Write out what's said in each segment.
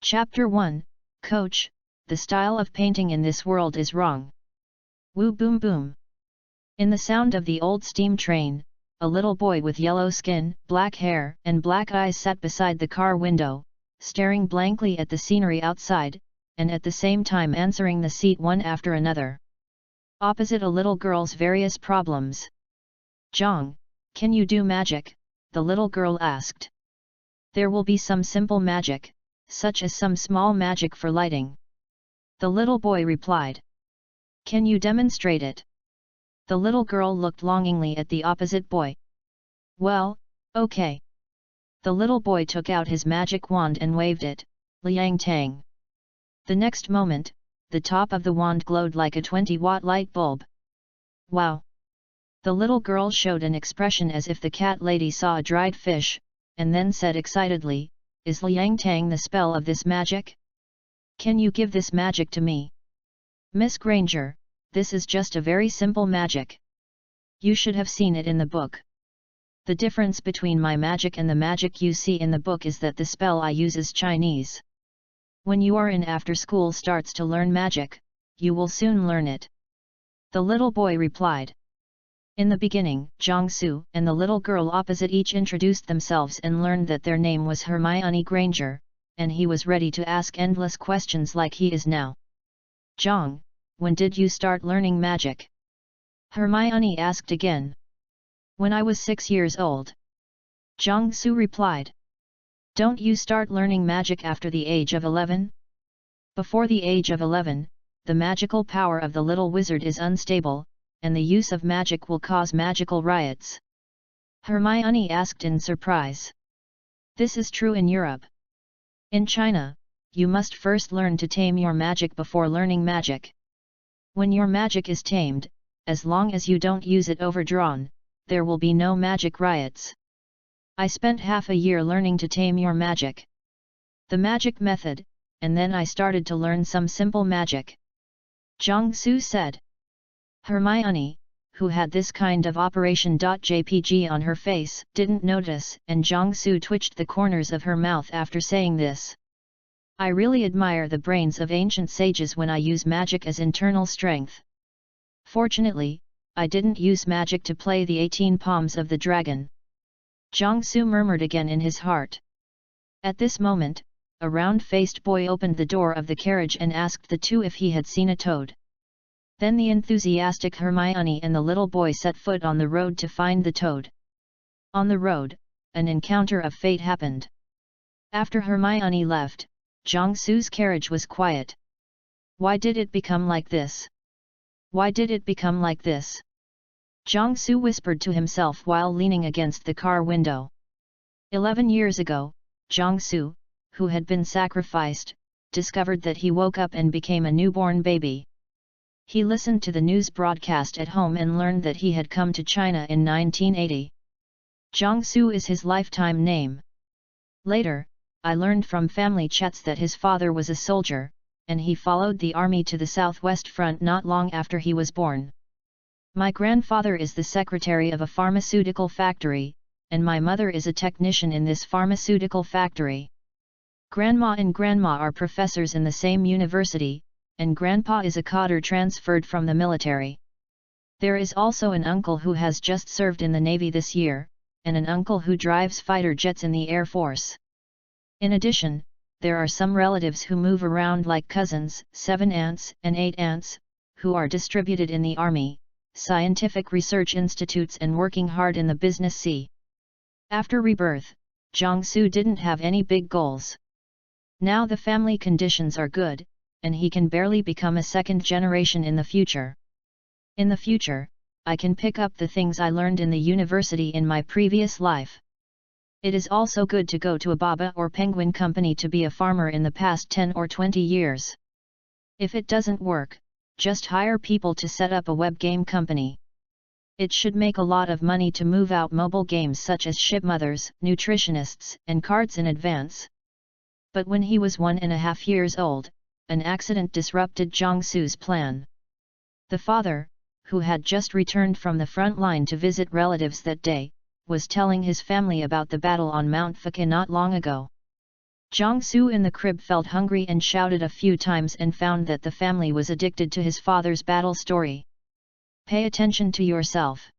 Chapter 1, Coach, the style of painting in this world is wrong. Woo boom boom. In the sound of the old steam train, a little boy with yellow skin, black hair, and black eyes sat beside the car window, staring blankly at the scenery outside, and at the same time answering the seat one after another. Opposite a little girl's various problems. "Zhang, can you do magic?" the little girl asked. "There will be some simple magic, such as some small magic for lighting," the little boy replied. "Can you demonstrate it?" The little girl looked longingly at the opposite boy. "Well, okay." The little boy took out his magic wand and waved it, liang tang. The next moment, the top of the wand glowed like a 20-watt light bulb. "Wow!" The little girl showed an expression as if the cat lady saw a dried fish, and then said excitedly, "Is liang tang the spell of this magic? Can you give this magic to me?" "Miss Granger, this is just a very simple magic. You should have seen it in the book. The difference between my magic and the magic you see in the book is that the spell I use is Chinese. When you are in after school starts to learn magic, you will soon learn it," the little boy replied. In the beginning, Zhang Su and the little girl opposite each introduced themselves and learned that their name was Hermione Granger, and he was ready to ask endless questions like he is now. "Zhang, when did you start learning magic?" Hermione asked again. "When I was 6 years old," Zhang Su replied. "Don't you start learning magic after the age of 11? Before the age of 11, the magical power of the little wizard is unstable, and the use of magic will cause magical riots." Hermione asked in surprise. "This is true in Europe. In China, you must first learn to tame your magic before learning magic. When your magic is tamed, as long as you don't use it overdrawn, there will be no magic riots. I spent half a year learning to tame your magic. The magic method, and then I started to learn some simple magic," Zhang Su said. Hermione, who had this kind of operation.jpg on her face, didn't notice, and Zhang Su twitched the corners of her mouth after saying this. "I really admire the brains of ancient sages when I use magic as internal strength. Fortunately, I didn't use magic to play the 18 palms of the dragon," Zhang Su murmured again in his heart. At this moment, a round-faced boy opened the door of the carriage and asked the two if he had seen a toad. Then the enthusiastic Hermione and the little boy set foot on the road to find the toad. On the road, an encounter of fate happened. After Hermione left, Zhang Su's carriage was quiet. "Why did it become like this? Why did it become like this?" Zhang Su whispered to himself while leaning against the car window. 11 years ago, Zhang Su, who had been sacrificed, discovered that he woke up and became a newborn baby. He listened to the news broadcast at home and learned that he had come to China in 1980. Zhang Su is his lifetime name. Later, I learned from family chats that his father was a soldier, and he followed the army to the Southwest Front not long after he was born. My grandfather is the secretary of a pharmaceutical factory, and my mother is a technician in this pharmaceutical factory. Grandma and grandma are professors in the same university, and grandpa is a cadre transferred from the military. There is also an uncle who has just served in the Navy this year, and an uncle who drives fighter jets in the Air Force. In addition, there are some relatives who move around like cousins, 7 aunts and 8 aunts, who are distributed in the army, scientific research institutes and working hard in the business sea." After rebirth, Zhang Su didn't have any big goals. Now the family conditions are good, and he can barely become a second generation in the future. "In the future, I can pick up the things I learned in the university in my previous life. It is also good to go to a Baba or Penguin company to be a farmer in the past 10 or 20 years. If it doesn't work, just hire people to set up a web game company. It should make a lot of money to move out mobile games such as shipmothers, nutritionists, and cards in advance." But when he was 1.5 years old, an accident disrupted Zhang Su's plan. The father, who had just returned from the front line to visit relatives that day, was telling his family about the battle on Mount Fuca not long ago. Jiangsu in the crib felt hungry and shouted a few times and found that the family was addicted to his father's battle story. Pay attention to yourself.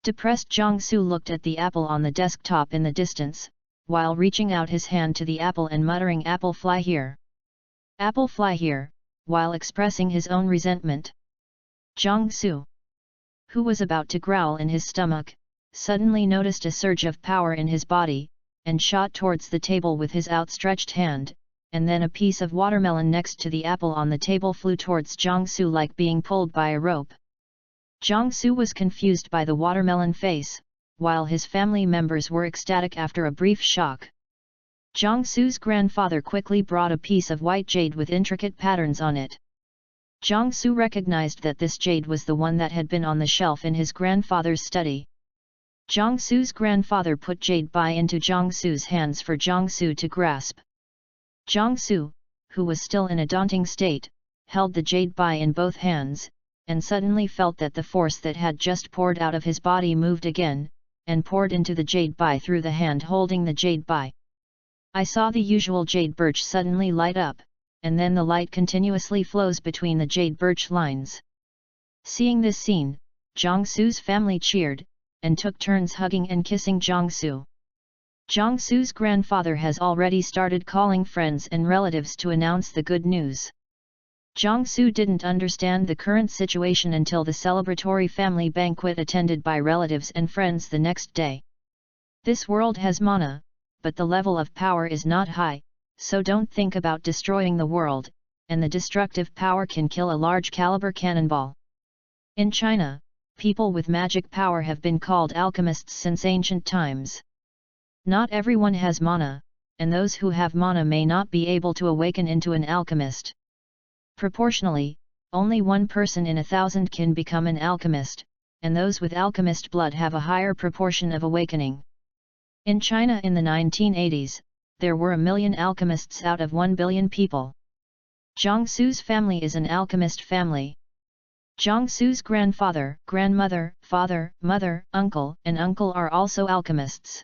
Depressed Jiangsu looked at the apple on the desktop in the distance, while reaching out his hand to the apple and muttering "Apple fly here. Apple fly here," while expressing his own resentment. Jiangsu, who was about to growl in his stomach, suddenly noticed a surge of power in his body, and shot towards the table with his outstretched hand, and then a piece of watermelon next to the apple on the table flew towards Jiangsu like being pulled by a rope. Jiangsu was confused by the watermelon face, while his family members were ecstatic after a brief shock. Jiangsu's grandfather quickly brought a piece of white jade with intricate patterns on it. Jiangsu recognized that this jade was the one that had been on the shelf in his grandfather's study. Jiangsu's grandfather put jade bai into Jiangsu's hands for Jiangsu to grasp. Jiangsu, who was still in a daunting state, held the jade bai in both hands, and suddenly felt that the force that had just poured out of his body moved again, and poured into the jade bai through the hand holding the jade bai. I saw the usual jade birch suddenly light up, and then the light continuously flows between the jade birch lines. Seeing this scene, Jiangsu's family cheered, and took turns hugging and kissing Jiangsu. Jiangsu's grandfather has already started calling friends and relatives to announce the good news. Jiangsu didn't understand the current situation until the celebratory family banquet attended by relatives and friends the next day. This world has mana, but the level of power is not high, so don't think about destroying the world, and the destructive power can kill a large caliber cannonball. In China, people with magic power have been called alchemists since ancient times. Not everyone has mana, and those who have mana may not be able to awaken into an alchemist. Proportionally, only one person in 1,000 can become an alchemist, and those with alchemist blood have a higher proportion of awakening. In China in the 1980s, there were 1 million alchemists out of 1 billion people. Jiangsu's family is an alchemist family. Jiangsu's grandfather, grandmother, father, mother, uncle, and uncle are also alchemists.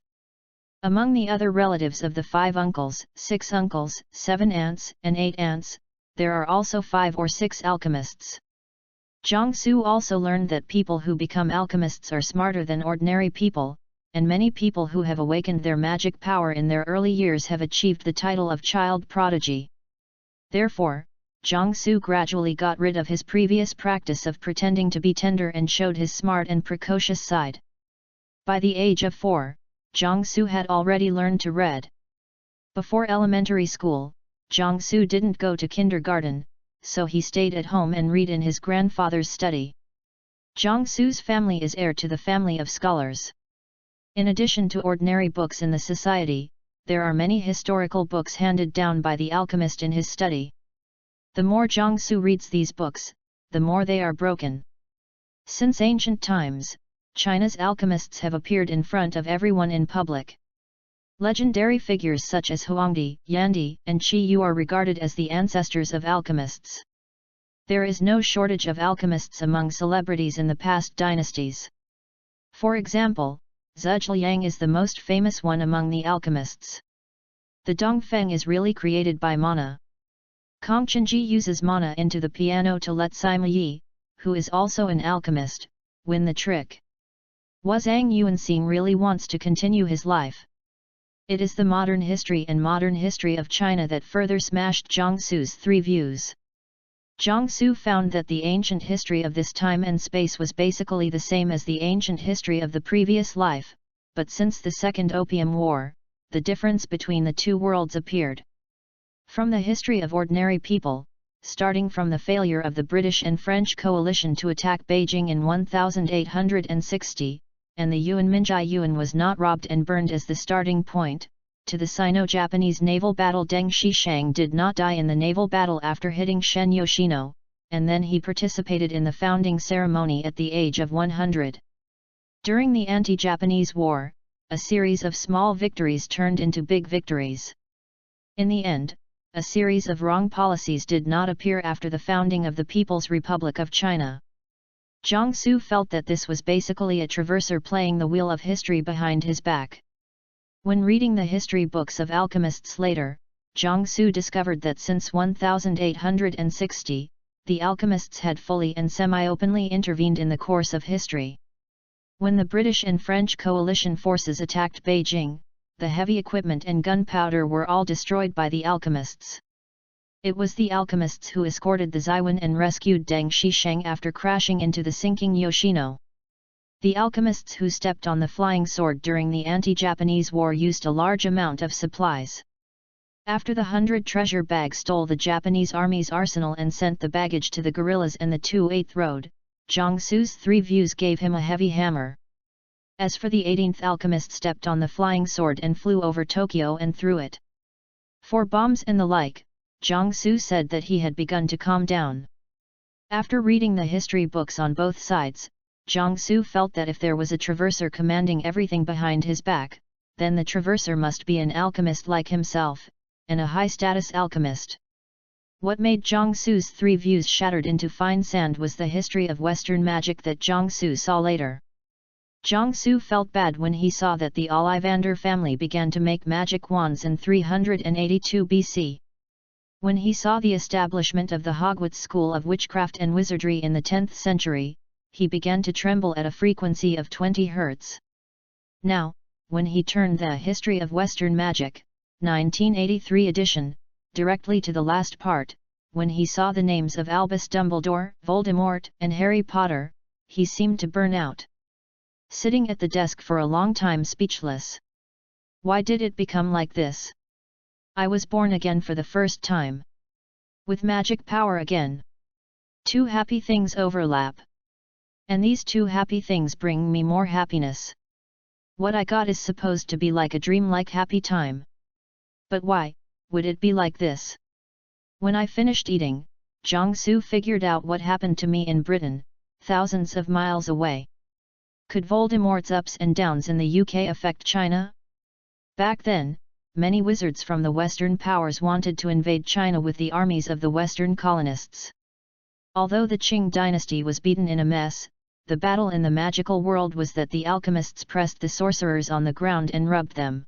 Among the other relatives of the 5 uncles, 6 uncles, 7 aunts, and 8 aunts, there are also 5 or 6 alchemists. Jiangsu also learned that people who become alchemists are smarter than ordinary people, and many people who have awakened their magic power in their early years have achieved the title of child prodigy. Therefore, Jiangsu gradually got rid of his previous practice of pretending to be tender and showed his smart and precocious side. By the age of 4, Jiangsu had already learned to read. Before elementary school, Jiangsu didn't go to kindergarten, so he stayed at home and read in his grandfather's study. Jiangsu's family is heir to the family of scholars. In addition to ordinary books in the society, there are many historical books handed down by the alchemist in his study. The more Jiangsu reads these books, the more they are broken. Since ancient times, China's alchemists have appeared in front of everyone in public. Legendary figures such as Huangdi, Yandi, and Qi Yu are regarded as the ancestors of alchemists. There is no shortage of alchemists among celebrities in the past dynasties. For example, Zhuge is the most famous one among the alchemists. The Dongfeng is really created by mana. Kong Qinji uses mana into the piano to let Sima Yi, who is also an alchemist, win the trick. Wuzhang Yuanxing really wants to continue his life. It is the modern history and modern history of China that further smashed Jiangsu's 3 views. Jiangsu found that the ancient history of this time and space was basically the same as the ancient history of the previous life, but since the Second Opium War, the difference between the 2 worlds appeared. From the history of ordinary people, starting from the failure of the British and French coalition to attack Beijing in 1860, and the Yuan Minjai Yuan was not robbed and burned as the starting point, to the Sino-Japanese naval battle. Deng Xishang did not die in the naval battle after hitting Shen Yoshino, and then he participated in the founding ceremony at the age of 100. During the anti-Japanese war, a series of small victories turned into big victories. In the end, a series of wrong policies did not appear after the founding of the People's Republic of China. Jiangsu felt that this was basically a traverser playing the wheel of history behind his back. When reading the history books of alchemists later, Zhang Su discovered that since 1860, the alchemists had fully and semi-openly intervened in the course of history. When the British and French coalition forces attacked Beijing, the heavy equipment and gunpowder were all destroyed by the alchemists. It was the alchemists who escorted the Zaiwan and rescued Deng Xisheng after crashing into the sinking Yoshino. The alchemists who stepped on the flying sword during the anti-Japanese war used a large amount of supplies. After the 100 treasure bags stole the Japanese army's arsenal and sent the baggage to the guerrillas and the 28th Road, Zhang Su's 3 views gave him a heavy hammer. As for the 18th alchemist stepped on the flying sword and flew over Tokyo and threw it. 4 bombs and the like, Zhang Su said that he had begun to calm down. After reading the history books on both sides, Zhang Su felt that if there was a traverser commanding everything behind his back, then the traverser must be an alchemist like himself, and a high-status alchemist. What made Zhang Su's 3 views shattered into fine sand was the history of Western magic that Zhang Su saw later. Zhang Su felt bad when he saw that the Ollivander family began to make magic wands in 382 BC. When he saw the establishment of the Hogwarts school of witchcraft and wizardry in the 10th century, he began to tremble at a frequency of 20 Hz. Now, when he turned the History of Western Magic, 1983 edition, directly to the last part, when he saw the names of Albus Dumbledore, Voldemort, and Harry Potter, he seemed to burn out. Sitting at the desk for a long time speechless. Why did it become like this? I was born again for the first time. With magic power again. 2 happy things overlap. And these 2 happy things bring me more happiness. What I got is supposed to be like a dream-like happy time. But why would it be like this? When I finished eating, Zhang Su figured out what happened to me in Britain, thousands of miles away. Could Voldemort's ups and downs in the UK affect China? Back then, many wizards from the Western powers wanted to invade China with the armies of the Western colonists. Although the Qing dynasty was beaten in a mess, the battle in the magical world was that the alchemists pressed the sorcerers on the ground and rubbed them.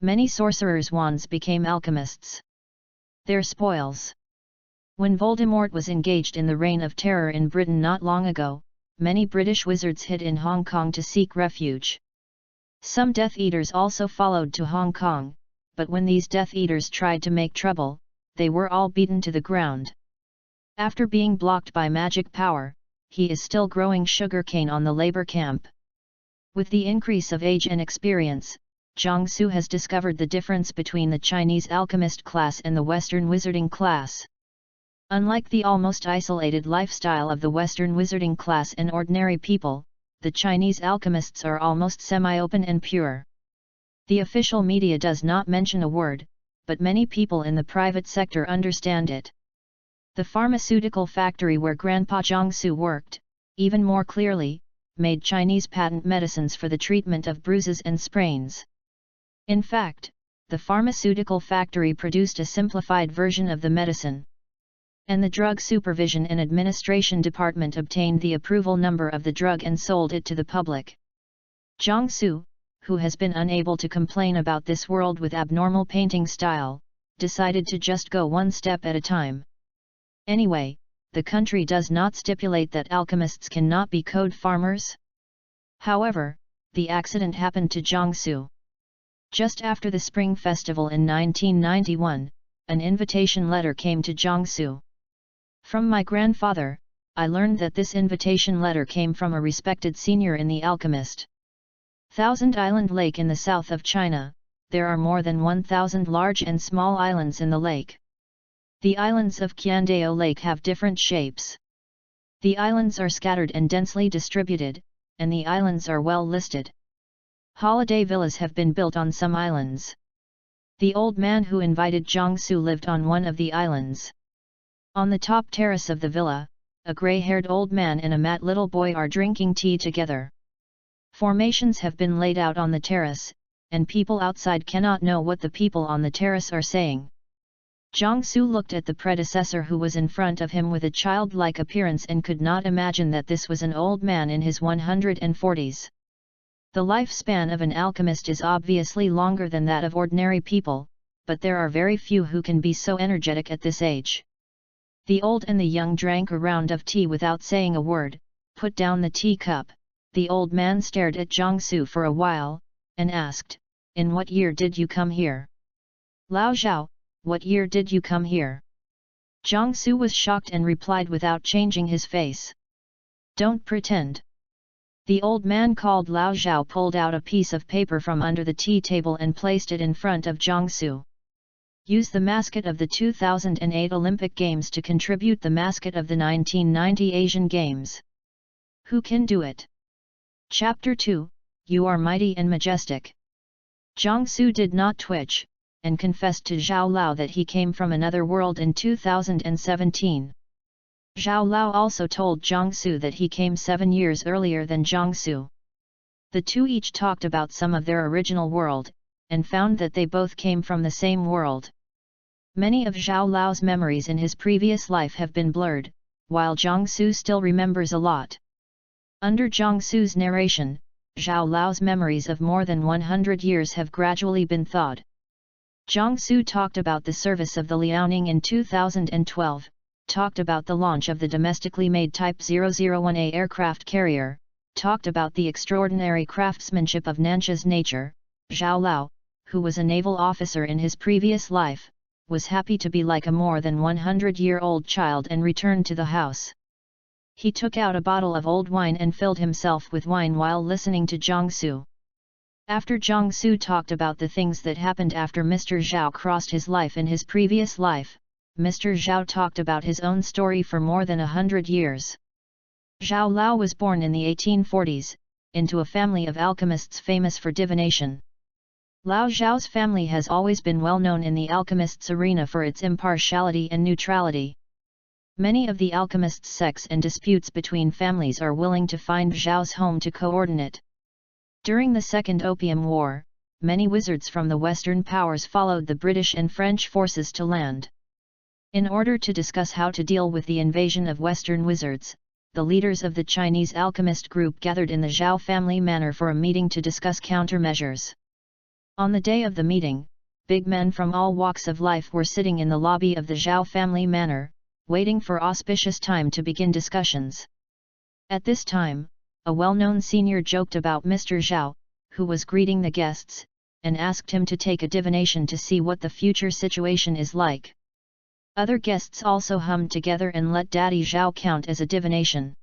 Many sorcerers' wands became alchemists. Their spoils. When Voldemort was engaged in the Reign of Terror in Britain not long ago, many British wizards hid in Hong Kong to seek refuge. Some Death Eaters also followed to Hong Kong, but when these Death Eaters tried to make trouble, they were all beaten to the ground. After being blocked by magic power, he is still growing sugarcane on the labor camp. With the increase of age and experience, Zhang Su has discovered the difference between the Chinese alchemist class and the Western wizarding class. Unlike the almost isolated lifestyle of the Western wizarding class and ordinary people, the Chinese alchemists are almost semi-open and pure. The official media does not mention a word, but many people in the private sector understand it. The pharmaceutical factory where Grandpa Zhang Su worked, even more clearly, made Chinese patent medicines for the treatment of bruises and sprains. In fact, the pharmaceutical factory produced a simplified version of the medicine. And the Drug Supervision and Administration Department obtained the approval number of the drug and sold it to the public. Zhang Su, who has been unable to complain about this world with abnormal painting style, decided to just go one step at a time. Anyway, the country does not stipulate that alchemists cannot be code farmers. However, the accident happened to Zhang Su. Just after the Spring Festival in 1991, an invitation letter came to Zhang Su. From my grandfather, I learned that this invitation letter came from a respected senior in the Alchemist. Thousand Island Lake in the south of China, there are more than 1,000 large and small islands in the lake. The islands of Qiandao Lake have different shapes. The islands are scattered and densely distributed, and the islands are well listed. Holiday villas have been built on some islands. The old man who invited Zhang Su lived on one of the islands. On the top terrace of the villa, a grey-haired old man and a mat little boy are drinking tea together. Formations have been laid out on the terrace, and people outside cannot know what the people on the terrace are saying. Zhang Su looked at the predecessor who was in front of him with a childlike appearance and could not imagine that this was an old man in his 140s. The lifespan of an alchemist is obviously longer than that of ordinary people, but there are very few who can be so energetic at this age. The old and the young drank a round of tea without saying a word, put down the teacup. The old man stared at Jiangsu for a while, and asked, "In what year did you come here?" "Lao Zhao, what year did you come here?" Jiangsu was shocked and replied without changing his face. "Don't pretend." The old man called Lao Zhao pulled out a piece of paper from under the tea table and placed it in front of Jiangsu. "Use the mascot of the 2008 Olympic Games to contribute the mascot of the 1990 Asian Games. Who can do it?" Chapter 2, You Are Mighty and Majestic. Jiangsu did not twitch, and confessed to Zhao Lao that he came from another world in 2017. Zhao Lao also told Jiangsu that he came 7 years earlier than Jiangsu. The two each talked about some of their original world, and found that they both came from the same world. Many of Zhao Lao's memories in his previous life have been blurred, while Jiangsu still remembers a lot. Under Jiangsu's narration, Zhao Lao's memories of more than 100 years have gradually been thawed. Jiangsu talked about the service of the Liaoning in 2012, talked about the launch of the domestically made Type 001A aircraft carrier, talked about the extraordinary craftsmanship of Nansha's nature. Zhao Lao, who was a naval officer in his previous life, was happy to be like a more than 100-year-old child and returned to the house. He took out a bottle of old wine and filled himself with wine while listening to Jiangsu. After Jiangsu talked about the things that happened after Mr. Zhao crossed his life in his previous life, Mr. Zhao talked about his own story for more than 100 years. Zhao Lao was born in the 1840s, into a family of alchemists famous for divination. Lao Zhao's family has always been well known in the alchemists' arena for its impartiality and neutrality. Many of the alchemists' sects and disputes between families are willing to find Zhao's home to coordinate. During the Second Opium War, many wizards from the Western powers followed the British and French forces to land. In order to discuss how to deal with the invasion of Western wizards, the leaders of the Chinese alchemist group gathered in the Zhao family manor for a meeting to discuss countermeasures. On the day of the meeting, big men from all walks of life were sitting in the lobby of the Zhao family manor, waiting for auspicious time to begin discussions. At this time, a well-known senior joked about Mr. Zhao, who was greeting the guests, and asked him to take a divination to see what the future situation is like. Other guests also hummed together and let Daddy Zhao count as a divination.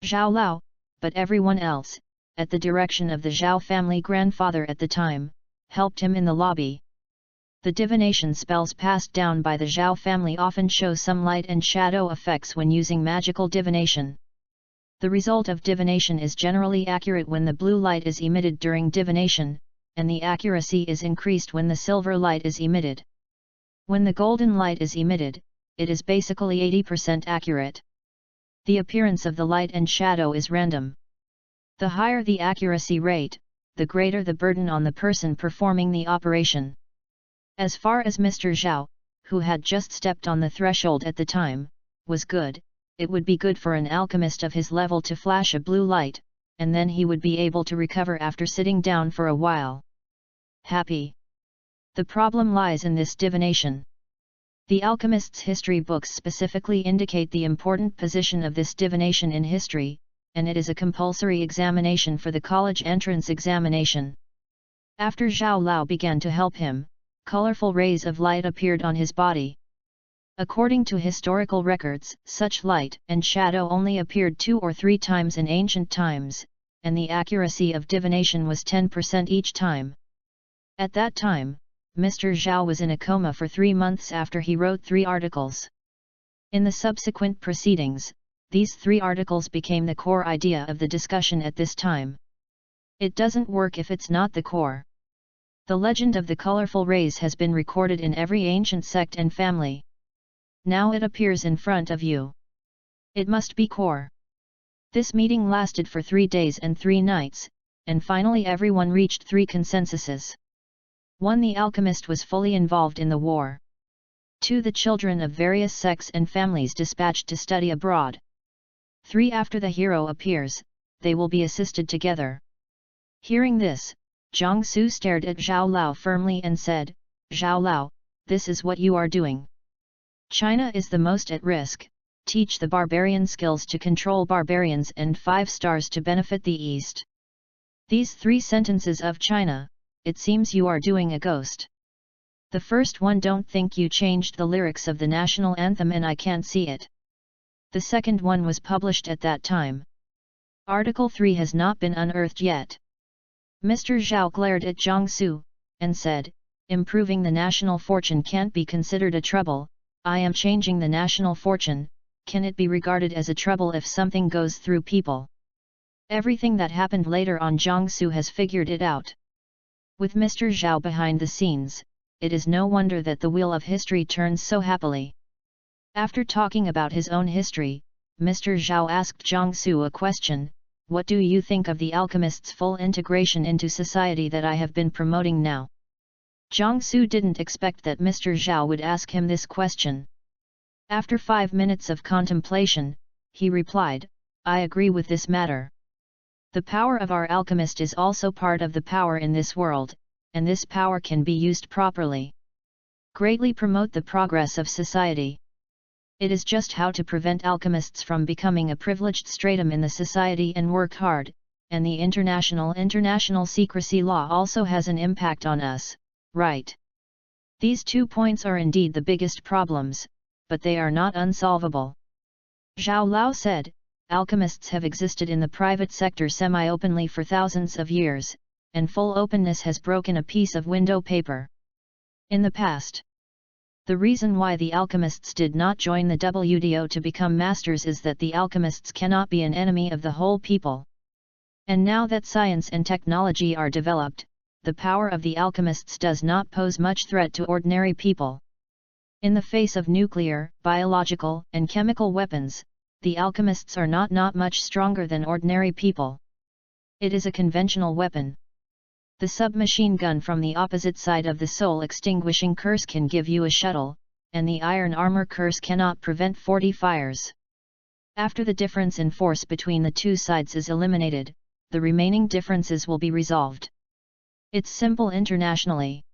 Zhao Lao, but everyone else, at the direction of the Zhao family grandfather at the time, helped him in the lobby. The divination spells passed down by the Zhao family often show some light and shadow effects when using magical divination. The result of divination is generally accurate when the blue light is emitted during divination, and the accuracy is increased when the silver light is emitted. When the golden light is emitted, it is basically 80% accurate. The appearance of the light and shadow is random. The higher the accuracy rate, the greater the burden on the person performing the operation. As far as Mr. Zhao, who had just stepped on the threshold at the time, was good, it would be good for an alchemist of his level to flash a blue light, and then he would be able to recover after sitting down for a while. Happy. The problem lies in this divination. The alchemists' history books specifically indicate the important position of this divination in history, and it is a compulsory examination for the college entrance examination. After Zhao Lao began to help him, colorful rays of light appeared on his body. According to historical records, such light and shadow only appeared 2 or 3 times in ancient times, and the accuracy of divination was 10% each time. At that time, Mr. Zhao was in a coma for 3 months after he wrote 3 articles. In the subsequent proceedings, these 3 articles became the core idea of the discussion at this time. It doesn't work if it's not the core. The legend of the colorful rays has been recorded in every ancient sect and family. Now it appears in front of you. It must be core. This meeting lasted for 3 days and 3 nights, and finally everyone reached 3 consensuses. 1. The alchemist was fully involved in the war. 2. The children of various sects and families dispatched to study abroad. 3. After the hero appears, they will be assisted together. Hearing this, Jiangsu stared at Zhao Lao firmly and said, Zhao Lao, this is what you are doing. China is the most at risk. Teach the barbarian skills to control barbarians and 5 stars to benefit the East. These 3 sentences of China, it seems you are doing a ghost. The first one, don't think you changed the lyrics of the national anthem and I can't see it. The second one was published at that time. Article 3 has not been unearthed yet. Mr. Zhao glared at Jiangsu, and said, improving the national fortune can't be considered a trouble. I am changing the national fortune, can it be regarded as a trouble if something goes through people? Everything that happened later on, Jiangsu has figured it out. With Mr. Zhao behind the scenes, it is no wonder that the wheel of history turns so happily. After talking about his own history, Mr. Zhao asked Jiangsu a question, what do you think of the alchemist's full integration into society that I have been promoting now? Jiangsu didn't expect that Mr. Zhao would ask him this question. After 5 minutes of contemplation, he replied, I agree with this matter. The power of our alchemist is also part of the power in this world, and this power can be used properly. Greatly promote the progress of society. It is just how to prevent alchemists from becoming a privileged stratum in the society and work hard, and the international secrecy law also has an impact on us, right? These 2 points are indeed the biggest problems, but they are not unsolvable. Zhao Lao said, alchemists have existed in the private sector semi-openly for thousands of years, and full openness has broken a piece of window paper. In the past, the reason why the alchemists did not join the WTO to become masters is that the alchemists cannot be an enemy of the whole people. And now that science and technology are developed, the power of the alchemists does not pose much threat to ordinary people. In the face of nuclear, biological, and chemical weapons, the alchemists are not much stronger than ordinary people. It is a conventional weapon. The submachine gun from the opposite side of the soul-extinguishing curse can give you a shuttle, and the iron armor curse cannot prevent 40 fires. After the difference in force between the 2 sides is eliminated, the remaining differences will be resolved. It's simple internationally.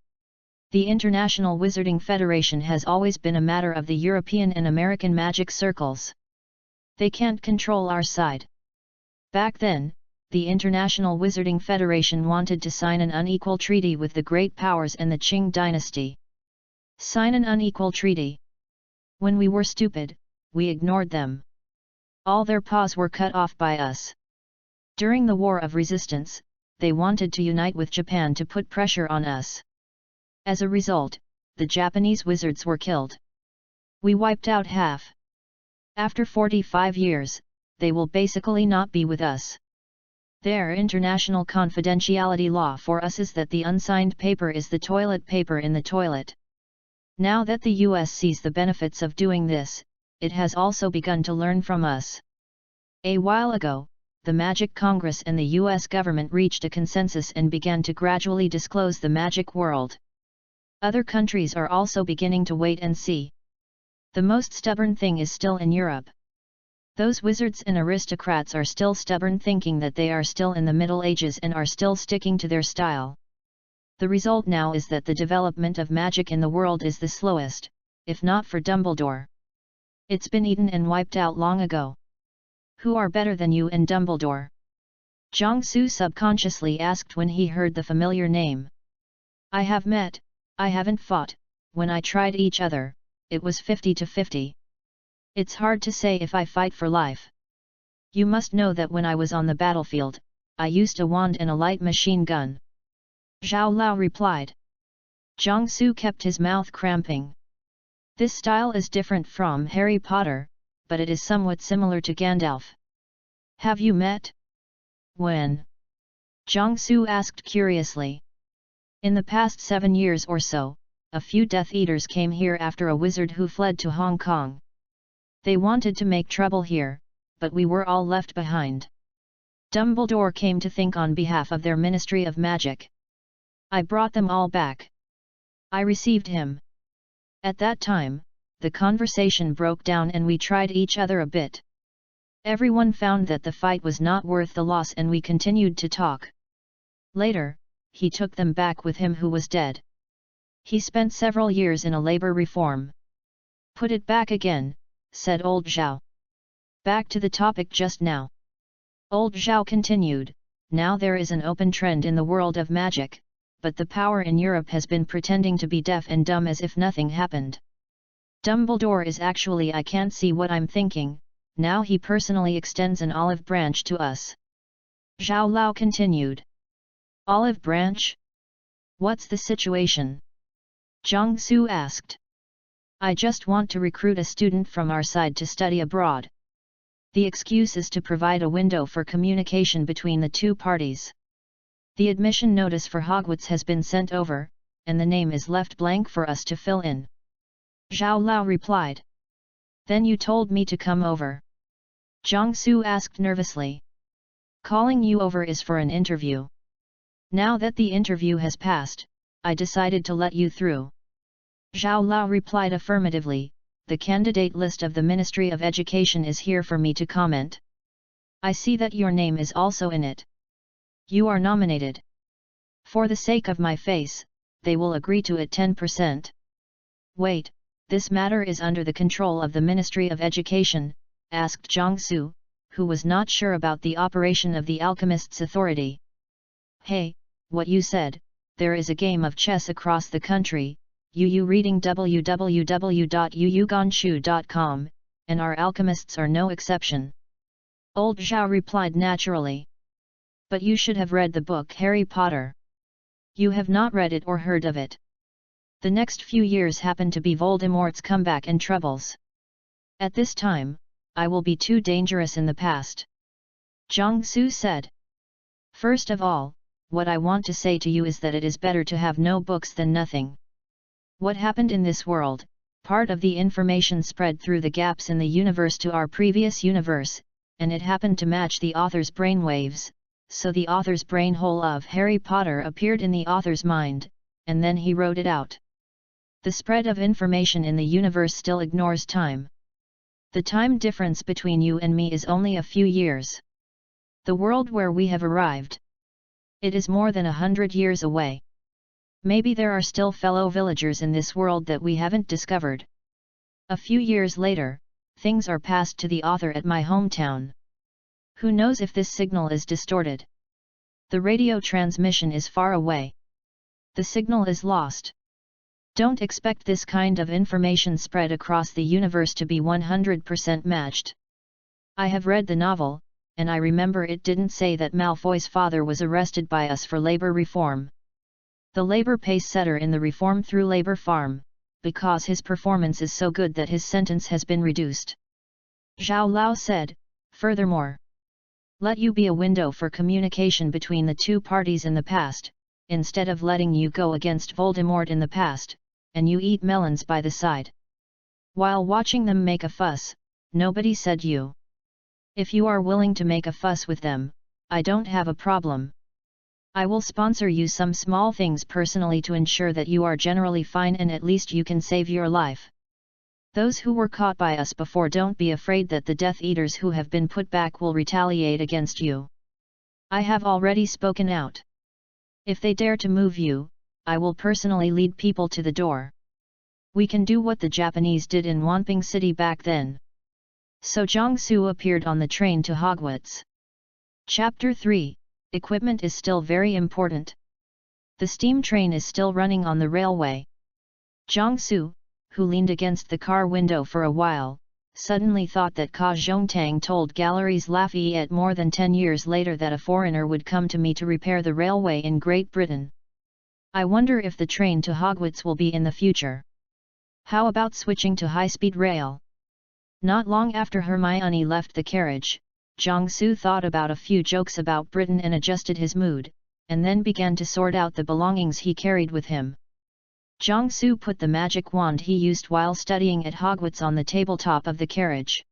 The International Wizarding Federation has always been a matter of the European and American magic circles. They can't control our side. Back then, the International Wizarding Federation wanted to sign an unequal treaty with the great powers and the Qing dynasty. Sign an unequal treaty. When we were stupid, we ignored them. All their paws were cut off by us. During the War of Resistance, they wanted to unite with Japan to put pressure on us. As a result, the Japanese wizards were killed. We wiped out half. After 45 years, they will basically not be with us. Their international confidentiality law for us is that the unsigned paper is the toilet paper in the toilet. Now that the US sees the benefits of doing this, it has also begun to learn from us. A while ago, the Magic Congress and the US government reached a consensus and began to gradually disclose the magic world. Other countries are also beginning to wait and see. The most stubborn thing is still in Europe. Those wizards and aristocrats are still stubborn, thinking that they are still in the Middle Ages and are still sticking to their style. The result now is that the development of magic in the world is the slowest, if not for Dumbledore. It's been eaten and wiped out long ago. Who are better than you and Dumbledore? Jiangsu subconsciously asked when he heard the familiar name. I have met, I haven't fought. When I tried each other, it was 50-50. It's hard to say if I fight for life. You must know that when I was on the battlefield, I used a wand and a light machine gun. Zhao Lao replied. Jiangsu kept his mouth cramping. This style is different from Harry Potter, but it is somewhat similar to Gandalf. Have you met? When? Jiangsu asked curiously. In the past 7 years or so, a few Death Eaters came here after a wizard who fled to Hong Kong. They wanted to make trouble here, but we were all left behind. Dumbledore came to think on behalf of their Ministry of Magic. I brought them all back. I received him. At that time, the conversation broke down and we tried each other a bit. Everyone found that the fight was not worth the loss and we continued to talk. Later, he took them back with him who was dead. He spent several years in a labor reform. Put it back again, said old Zhao. Back to the topic just now. Old Zhao continued, now there is an open trend in the world of magic, but the power in Europe has been pretending to be deaf and dumb as if nothing happened. Dumbledore is actually I can't see what I'm thinking, now he personally extends an olive branch to us. Zhao Lao continued. Olive branch? What's the situation? Jiang Su asked. I just want to recruit a student from our side to study abroad. The excuse is to provide a window for communication between the two parties. The admission notice for Hogwarts has been sent over, and the name is left blank for us to fill in. Zhao Lao replied. Then you told me to come over. Jiang Su asked nervously. Calling you over is for an interview. Now that the interview has passed, I decided to let you through. Zhao Lao replied affirmatively, the candidate list of the Ministry of Education is here for me to comment. I see that your name is also in it. You are nominated. For the sake of my face, they will agree to it 10%. Wait, this matter is under the control of the Ministry of Education, asked Jiang Su, who was not sure about the operation of the alchemist's authority. Hey, what you said, there is a game of chess across the country, Yu reading www.yuyuganshu.com, and our alchemists are no exception. Old Zhao replied naturally. But you should have read the book Harry Potter. You have not read it or heard of it. The next few years happen to be Voldemort's comeback and troubles. At this time, I will be too dangerous in the past. Jiang Su said. First of all, what I want to say to you is that it is better to have no books than nothing. What happened in this world, part of the information spread through the gaps in the universe to our previous universe, and it happened to match the author's brainwaves, so the author's brain hole of Harry Potter appeared in the author's mind, and then he wrote it out. The spread of information in the universe still ignores time. The time difference between you and me is only a few years. The world where we have arrived. It is more than 100 years away. Maybe there are still fellow villagers in this world that we haven't discovered. A few years later, things are passed to the author at my hometown. Who knows if this signal is distorted? The radio transmission is far away. The signal is lost. Don't expect this kind of information spread across the universe to be 100% matched. I have read the novel, and I remember it didn't say that Malfoy's father was arrested by us for labor reform. The labor pace setter in the reform through labor farm, because his performance is so good that his sentence has been reduced. Zhao Lao said, furthermore, let you be a window for communication between the two parties in the past, instead of letting you go against Voldemort in the past, and you eat melons by the side. While watching them make a fuss, nobody said you. If you are willing to make a fuss with them, I don't have a problem. I will sponsor you some small things personally to ensure that you are generally fine and at least you can save your life. Those who were caught by us before, don't be afraid that the Death Eaters who have been put back will retaliate against you. I have already spoken out. If they dare to move you, I will personally lead people to the door. We can do what the Japanese did in Wanping City back then. So Jiang Su appeared on the train to Hogwarts. Chapter 3. Equipment is still very important. The steam train is still running on the railway. Jiang Su, who leaned against the car window for a while, suddenly thought that Ka Zhongtang told Galleries Lafayette more than 10 years later that a foreigner would come to me to repair the railway in Great Britain. I wonder if the train to Hogwarts will be in the future. How about switching to high-speed rail? Not long after Hermione left the carriage, Jiang Su thought about a few jokes about Britain and adjusted his mood, and then began to sort out the belongings he carried with him. Jiang Su put the magic wand he used while studying at Hogwarts on the tabletop of the carriage.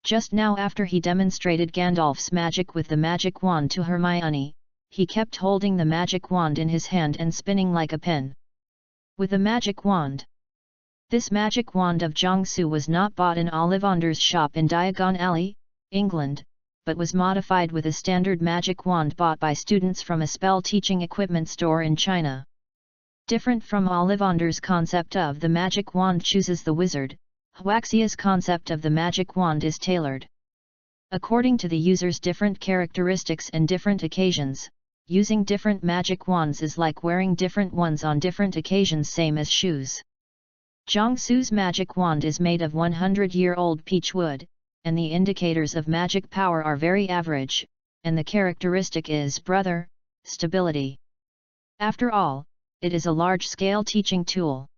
Just now, after he demonstrated Gandalf's magic with the magic wand to Hermione, he kept holding the magic wand in his hand and spinning like a pen. With a magic wand. This magic wand of Jiang Su was not bought in Ollivander's shop in Diagon Alley, England, but was modified with a standard magic wand bought by students from a spell teaching equipment store in China. Different from Ollivander's concept of the magic wand chooses the wizard, Huaxia's concept of the magic wand is tailored. According to the user's different characteristics and different occasions, using different magic wands is like wearing different ones on different occasions, same as shoes. Jiangsu's magic wand is made of 100-year-old peach wood, and the indicators of magic power are very average, and the characteristic is brother, stability. After all, it is a large-scale teaching tool.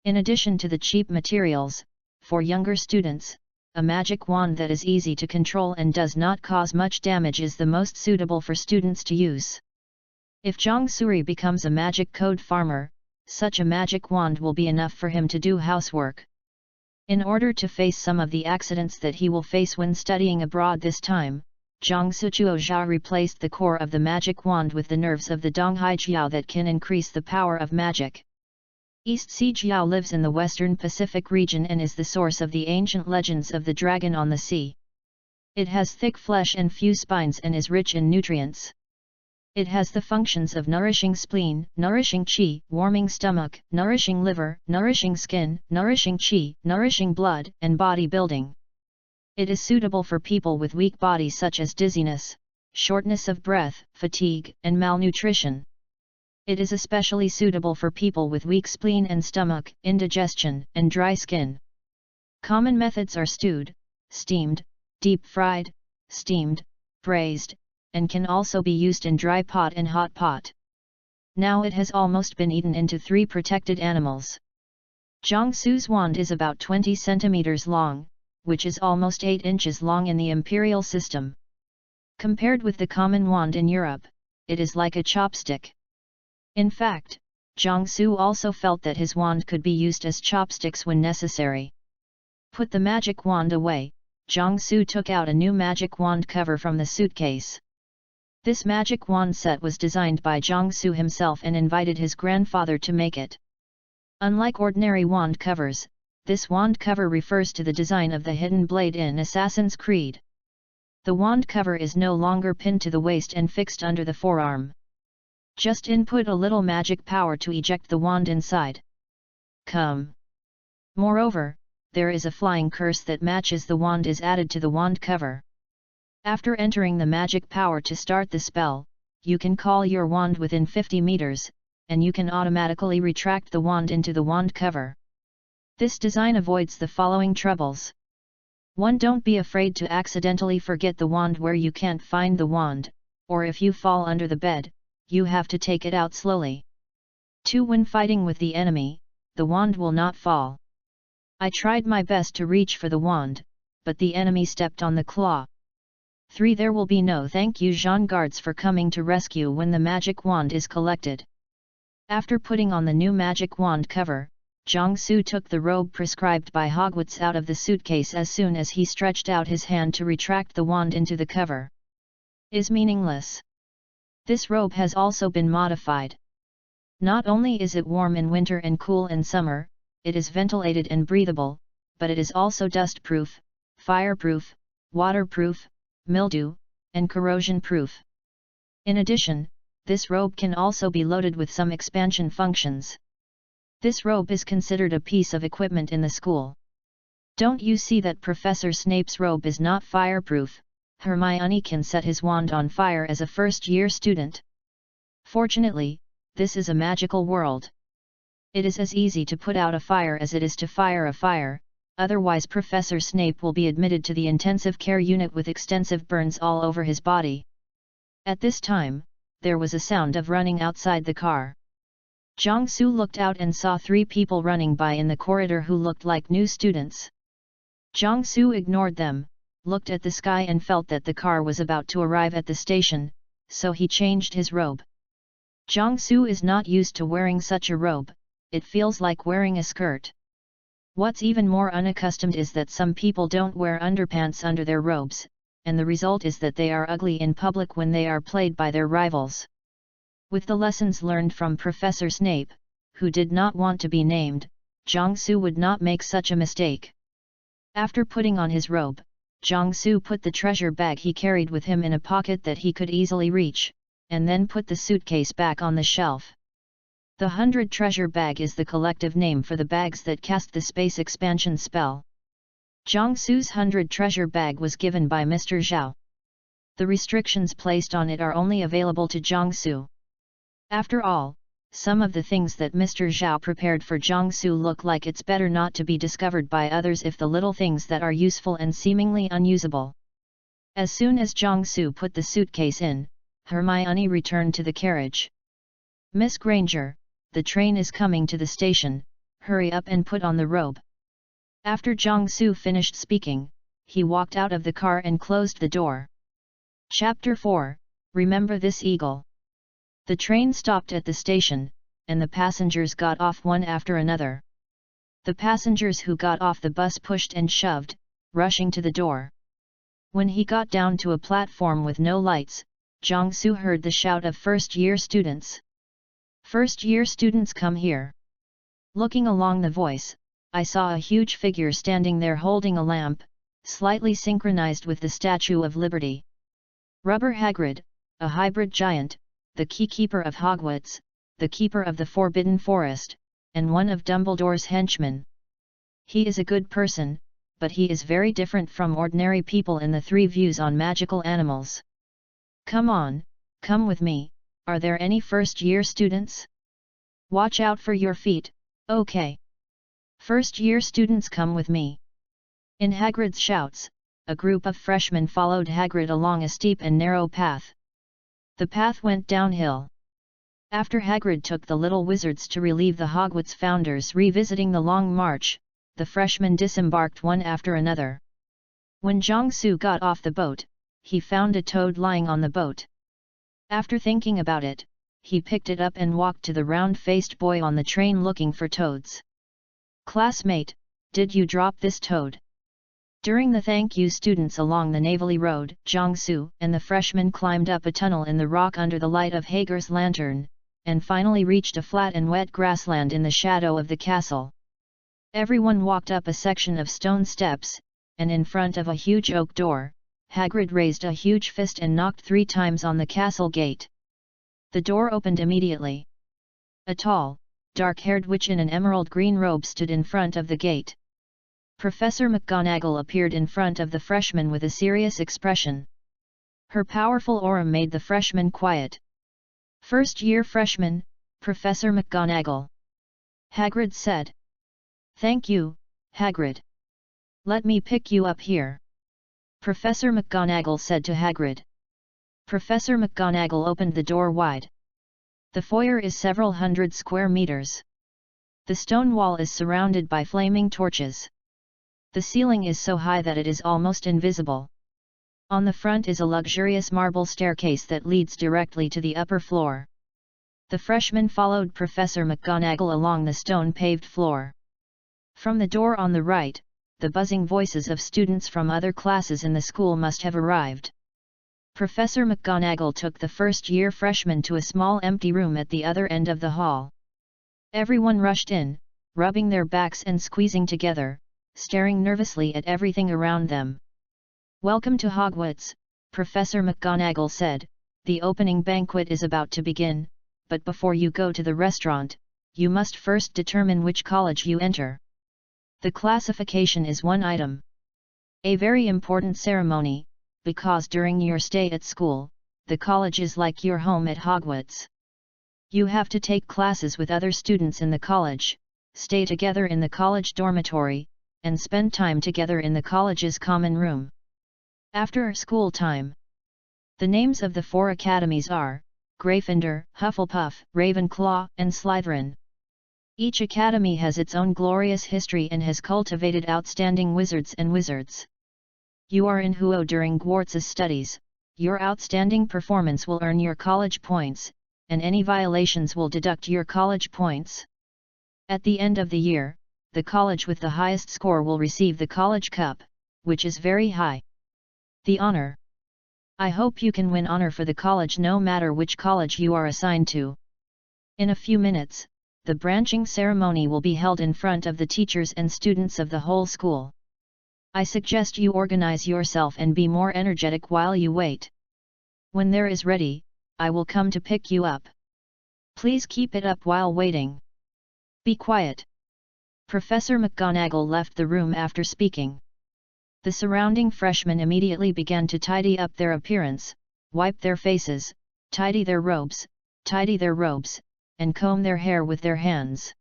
In addition to the cheap materials, for younger students, a magic wand that is easy to control and does not cause much damage is the most suitable for students to use. If Jiangsuri becomes a magic code farmer, such a magic wand will be enough for him to do housework. In order to face some of the accidents that he will face when studying abroad this time, Zhang Suchuozhao replaced the core of the magic wand with the nerves of the Donghai Jiao that can increase the power of magic. East Sea Jiao lives in the western Pacific region and is the source of the ancient legends of the dragon on the sea. It has thick flesh and few spines and is rich in nutrients. It has the functions of nourishing spleen, nourishing qi, warming stomach, nourishing liver, nourishing skin, nourishing qi, nourishing blood, and body building. It is suitable for people with weak bodies such as dizziness, shortness of breath, fatigue, and malnutrition. It is especially suitable for people with weak spleen and stomach, indigestion, and dry skin. Common methods are stewed, steamed, deep-fried, steamed, braised, and can also be used in dry pot and hot pot. Now it has almost been eaten into 3 protected animals. Jiangsu's wand is about 20 centimeters long, which is almost 8 inches long in the imperial system. Compared with the common wand in Europe, it is like a chopstick. In fact, Jiangsu also felt that his wand could be used as chopsticks when necessary. Put the magic wand away, Jiangsu took out a new magic wand cover from the suitcase. This magic wand set was designed by Jiangsu himself and invited his grandfather to make it. Unlike ordinary wand covers, this wand cover refers to the design of the hidden blade in Assassin's Creed. The wand cover is no longer pinned to the waist and fixed under the forearm. Just input a little magic power to eject the wand inside. Come. Moreover, there is a flying curse that matches the wand is added to the wand cover. After entering the magic power to start the spell, you can call your wand within 50 meters, and you can automatically retract the wand into the wand cover. This design avoids the following troubles. 1. Don't be afraid to accidentally forget the wand where you can't find the wand, or if you fall under the bed, you have to take it out slowly. 2. When fighting with the enemy, the wand will not fall. I tried my best to reach for the wand, but the enemy stepped on the claw. 3. There will be no thank you Jean guards for coming to rescue when the magic wand is collected. After putting on the new magic wand cover, Jiangsu took the robe prescribed by Hogwarts out of the suitcase as soon as he stretched out his hand to retract the wand into the cover. Is meaningless. This robe has also been modified. Not only is it warm in winter and cool in summer, it is ventilated and breathable, but it is also dust-proof, fireproof, waterproof, mildew, and corrosion-proof. In addition, this robe can also be loaded with some expansion functions. This robe is considered a piece of equipment in the school. Don't you see that Professor Snape's robe is not fireproof? Hermione can set his wand on fire as a first-year student. Fortunately, this is a magical world. It is as easy to put out a fire as it is to fire a fire, otherwise Professor Snape will be admitted to the intensive care unit with extensive burns all over his body. At this time, there was a sound of running outside the car. Jiangsu looked out and saw 3 people running by in the corridor who looked like new students. Jiangsu ignored them, looked at the sky and felt that the car was about to arrive at the station, so he changed his robe. Jiangsu is not used to wearing such a robe, it feels like wearing a skirt. What's even more unaccustomed is that some people don't wear underpants under their robes, and the result is that they are ugly in public when they are played by their rivals. With the lessons learned from Professor Snape, who did not want to be named, Jiangsu would not make such a mistake. After putting on his robe, Jiangsu put the treasure bag he carried with him in a pocket that he could easily reach, and then put the suitcase back on the shelf. The 100 treasure bag is the collective name for the bags that cast the space expansion spell. Jiangsu's 100 treasure bag was given by Mr. Zhao. The restrictions placed on it are only available to Jiangsu. After all, some of the things that Mr. Zhao prepared for Jiangsu look like it's better not to be discovered by others if the little things that are useful and seemingly unusable. As soon as Jiangsu put the suitcase in, Hermione returned to the carriage. "Miss Granger, the train is coming to the station, hurry up and put on the robe." After Jiangsu finished speaking, he walked out of the car and closed the door. Chapter 4, Remember this Eagle. The train stopped at the station, and the passengers got off one after another. The passengers who got off the bus pushed and shoved, rushing to the door. When he got down to a platform with no lights, Jiangsu heard the shout of first-year students. "First-year students, come here." Looking along the voice, I saw a huge figure standing there holding a lamp, slightly synchronized with the Statue of Liberty. Rubber Hagrid, a hybrid giant, the keykeeper of Hogwarts, the keeper of the Forbidden Forest, and one of Dumbledore's henchmen. He is a good person, but he is very different from ordinary people in the 3 views on magical animals. "Come on, come with me, are there any first-year students? Watch out for your feet, okay? First-year students, come with me." In Hagrid's shouts, a group of freshmen followed Hagrid along a steep and narrow path. The path went downhill. After Hagrid took the little wizards to relieve the Hogwarts founders revisiting the Long March, the freshmen disembarked one after another. When Jiangsu got off the boat, he found a toad lying on the boat. After thinking about it, he picked it up and walked to the round-faced boy on the train looking for toads. "Classmate, did you drop this toad?" During the thank you students along the Navally Road, Jiangsu and the freshmen climbed up a tunnel in the rock under the light of Hager's lantern, and finally reached a flat and wet grassland in the shadow of the castle. Everyone walked up a section of stone steps, and in front of a huge oak door, Hagrid raised a huge fist and knocked 3 times on the castle gate. The door opened immediately. A tall, dark-haired witch in an emerald green robe stood in front of the gate. Professor McGonagall appeared in front of the freshmen with a serious expression. Her powerful aura made the freshmen quiet. "First-year freshman, Professor McGonagall," Hagrid said. "Thank you, Hagrid. Let me pick you up here," Professor McGonagall said to Hagrid. Professor McGonagall opened the door wide. The foyer is several hundred square meters. The stone wall is surrounded by flaming torches. The ceiling is so high that it is almost invisible. On the front is a luxurious marble staircase that leads directly to the upper floor. The freshmen followed Professor McGonagall along the stone-paved floor. From the door on the right, the buzzing voices of students from other classes in the school must have arrived. Professor McGonagall took the first-year freshmen to a small empty room at the other end of the hall. Everyone rushed in, rubbing their backs and squeezing together, staring nervously at everything around them. "Welcome to Hogwarts," Professor McGonagall said. "The opening banquet is about to begin, but before you go to the restaurant, you must first determine which college you enter. The classification is one item. A very important ceremony, because during your stay at school, the college is like your home at Hogwarts. You have to take classes with other students in the college, stay together in the college dormitory, and spend time together in the college's common room. After school time, the names of the 4 academies are Gryffindor, Hufflepuff, Ravenclaw, and Slytherin. Each academy has its own glorious history and has cultivated outstanding wizards and wizards. You are in Huo during Hogwarts' studies. Your outstanding performance will earn your college points, and any violations will deduct your college points. At the end of the year, the college with the highest score will receive the College Cup, which is very high. The honor. I hope you can win honor for the college no matter which college you are assigned to. In a few minutes, the branching ceremony will be held in front of the teachers and students of the whole school. I suggest you organize yourself and be more energetic while you wait. When there is ready, I will come to pick you up. Please keep it up while waiting. Be quiet. Professor McGonagall left the room after speaking. The surrounding freshmen immediately began to tidy up their appearance, wipe their faces, tidy their robes, and comb their hair with their hands.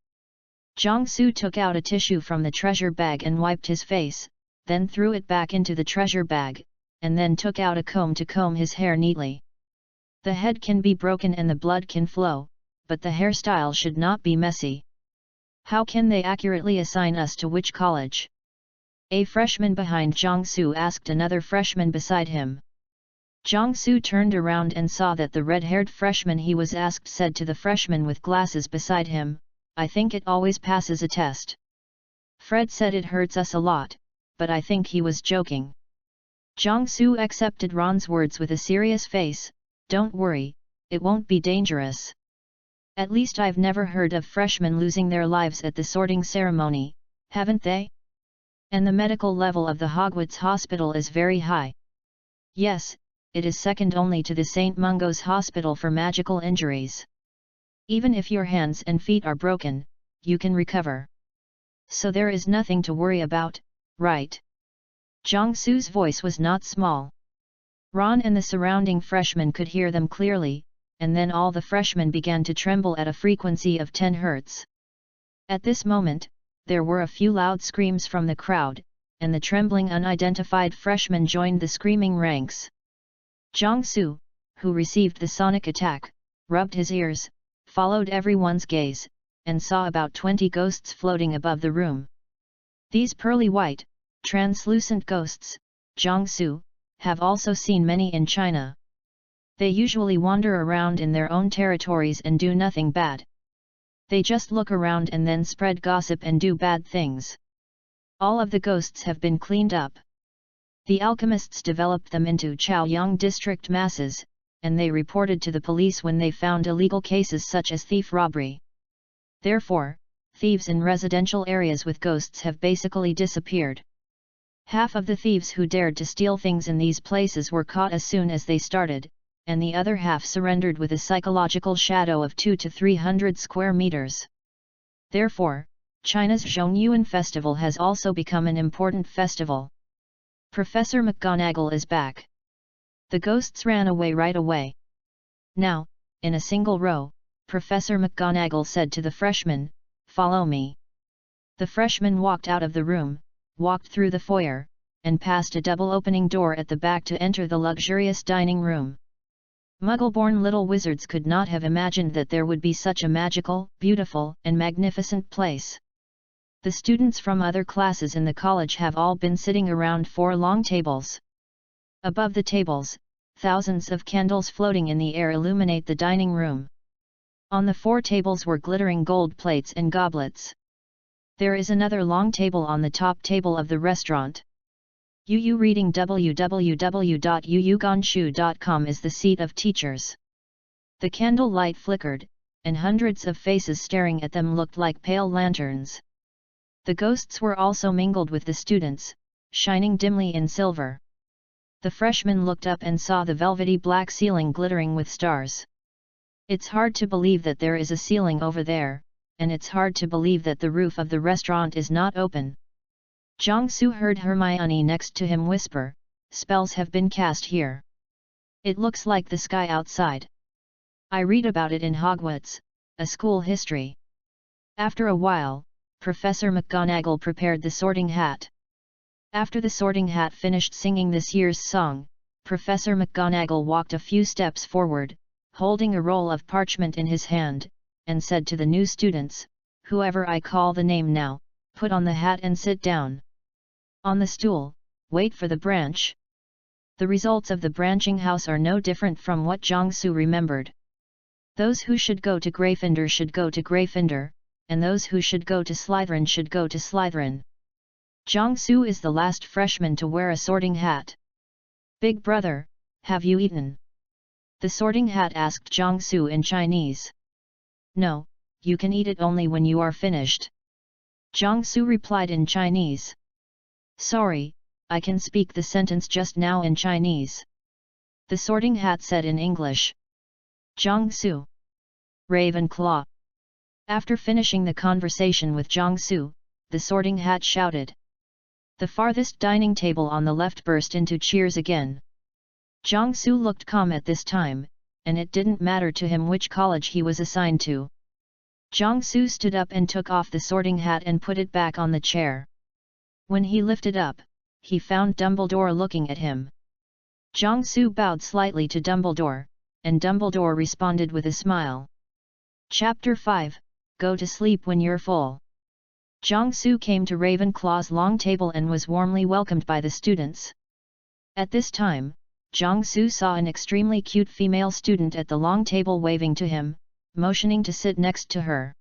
Jiangsu took out a tissue from the treasure bag and wiped his face, then threw it back into the treasure bag, and then took out a comb to comb his hair neatly. The head can be broken and the blood can flow, but the hairstyle should not be messy. How can they accurately assign us to which college? A freshman behind Jiangsu asked another freshman beside him. Jiangsu turned around and saw that the red-haired freshman he was asked said to the freshman with glasses beside him, "I think it always passes a test." Fred said it hurts us a lot, but I think he was joking. Jiangsu accepted Ron's words with a serious face, "Don't worry, it won't be dangerous. At least I've never heard of freshmen losing their lives at the sorting ceremony, haven't they? And the medical level of the Hogwarts hospital is very high. Yes, it is second only to the St. Mungo's Hospital for magical injuries. Even if your hands and feet are broken, you can recover. So there is nothing to worry about, right?" Jiangsu's voice was not small. Ron and the surrounding freshmen could hear them clearly, and then all the freshmen began to tremble at a frequency of 10 Hz. At this moment, there were a few loud screams from the crowd, and the trembling unidentified freshmen joined the screaming ranks. Jiangsu, who received the sonic attack, rubbed his ears, followed everyone's gaze, and saw about 20 ghosts floating above the room. These pearly white, translucent ghosts, Jiangsu, have also seen many in China. They usually wander around in their own territories and do nothing bad. They just look around and then spread gossip and do bad things. All of the ghosts have been cleaned up. The alchemists developed them into Chaoyang district masses, and they reported to the police when they found illegal cases such as thief robbery. Therefore, thieves in residential areas with ghosts have basically disappeared. Half of the thieves who dared to steal things in these places were caught as soon as they started, and the other half surrendered with a psychological shadow of 200 to 300 square meters. Therefore, China's Zhongyuan festival has also become an important festival. Professor McGonagall is back. The ghosts ran away right away. Now, in a single row, Professor McGonagall said to the freshman, "Follow me." The freshman walked out of the room, walked through the foyer, and passed a double opening door at the back to enter the luxurious dining room. Muggle-born little wizards could not have imagined that there would be such a magical, beautiful, and magnificent place. The students from other classes in the college have all been sitting around 4 long tables. Above the tables, thousands of candles floating in the air illuminate the dining room. On the 4 tables were glittering gold plates and goblets. There is another long table on the top table of the restaurant. UU reading www.uuganshu.com is the seat of teachers. The candle light flickered, and hundreds of faces staring at them looked like pale lanterns. The ghosts were also mingled with the students, shining dimly in silver. The freshmen looked up and saw the velvety black ceiling glittering with stars. It's hard to believe that there is a ceiling over there, and it's hard to believe that the roof of the restaurant is not open. Jiangsu heard Hermione next to him whisper, "Spells have been cast here. It looks like the sky outside. I read about it in Hogwarts, a school history." After a while, Professor McGonagall prepared the sorting hat. After the sorting hat finished singing this year's song, Professor McGonagall walked a few steps forward, holding a roll of parchment in his hand, and said to the new students, "Whoever I call the name now, put on the hat and sit down. On the stool, wait for the branch." The results of the branching house are no different from what Jiangsu remembered. Those who should go to Gryffindor should go to Gryffindor, and those who should go to Slytherin should go to Slytherin. Jiangsu is the last freshman to wear a sorting hat. "Big brother, have you eaten?" The sorting hat asked Jiangsu in Chinese. "No, you can eat it only when you are finished." Jiangsu replied in Chinese. "Sorry, I can speak the sentence just now in Chinese." The sorting hat said in English. "Jiangsu, Ravenclaw. After finishing the conversation with Jiangsu, the Sorting Hat shouted. The farthest dining table on the left burst into cheers again. Jiangsu looked calm at this time, and it didn't matter to him which college he was assigned to. Jiangsu stood up and took off the Sorting Hat and put it back on the chair. When he lifted up, he found Dumbledore looking at him. Jiangsu bowed slightly to Dumbledore, and Dumbledore responded with a smile. Chapter 5, Go to sleep when you're full. Jiangsu came to Ravenclaw's long table and was warmly welcomed by the students. At this time, Jiangsu saw an extremely cute female student at the long table waving to him, motioning to sit next to her.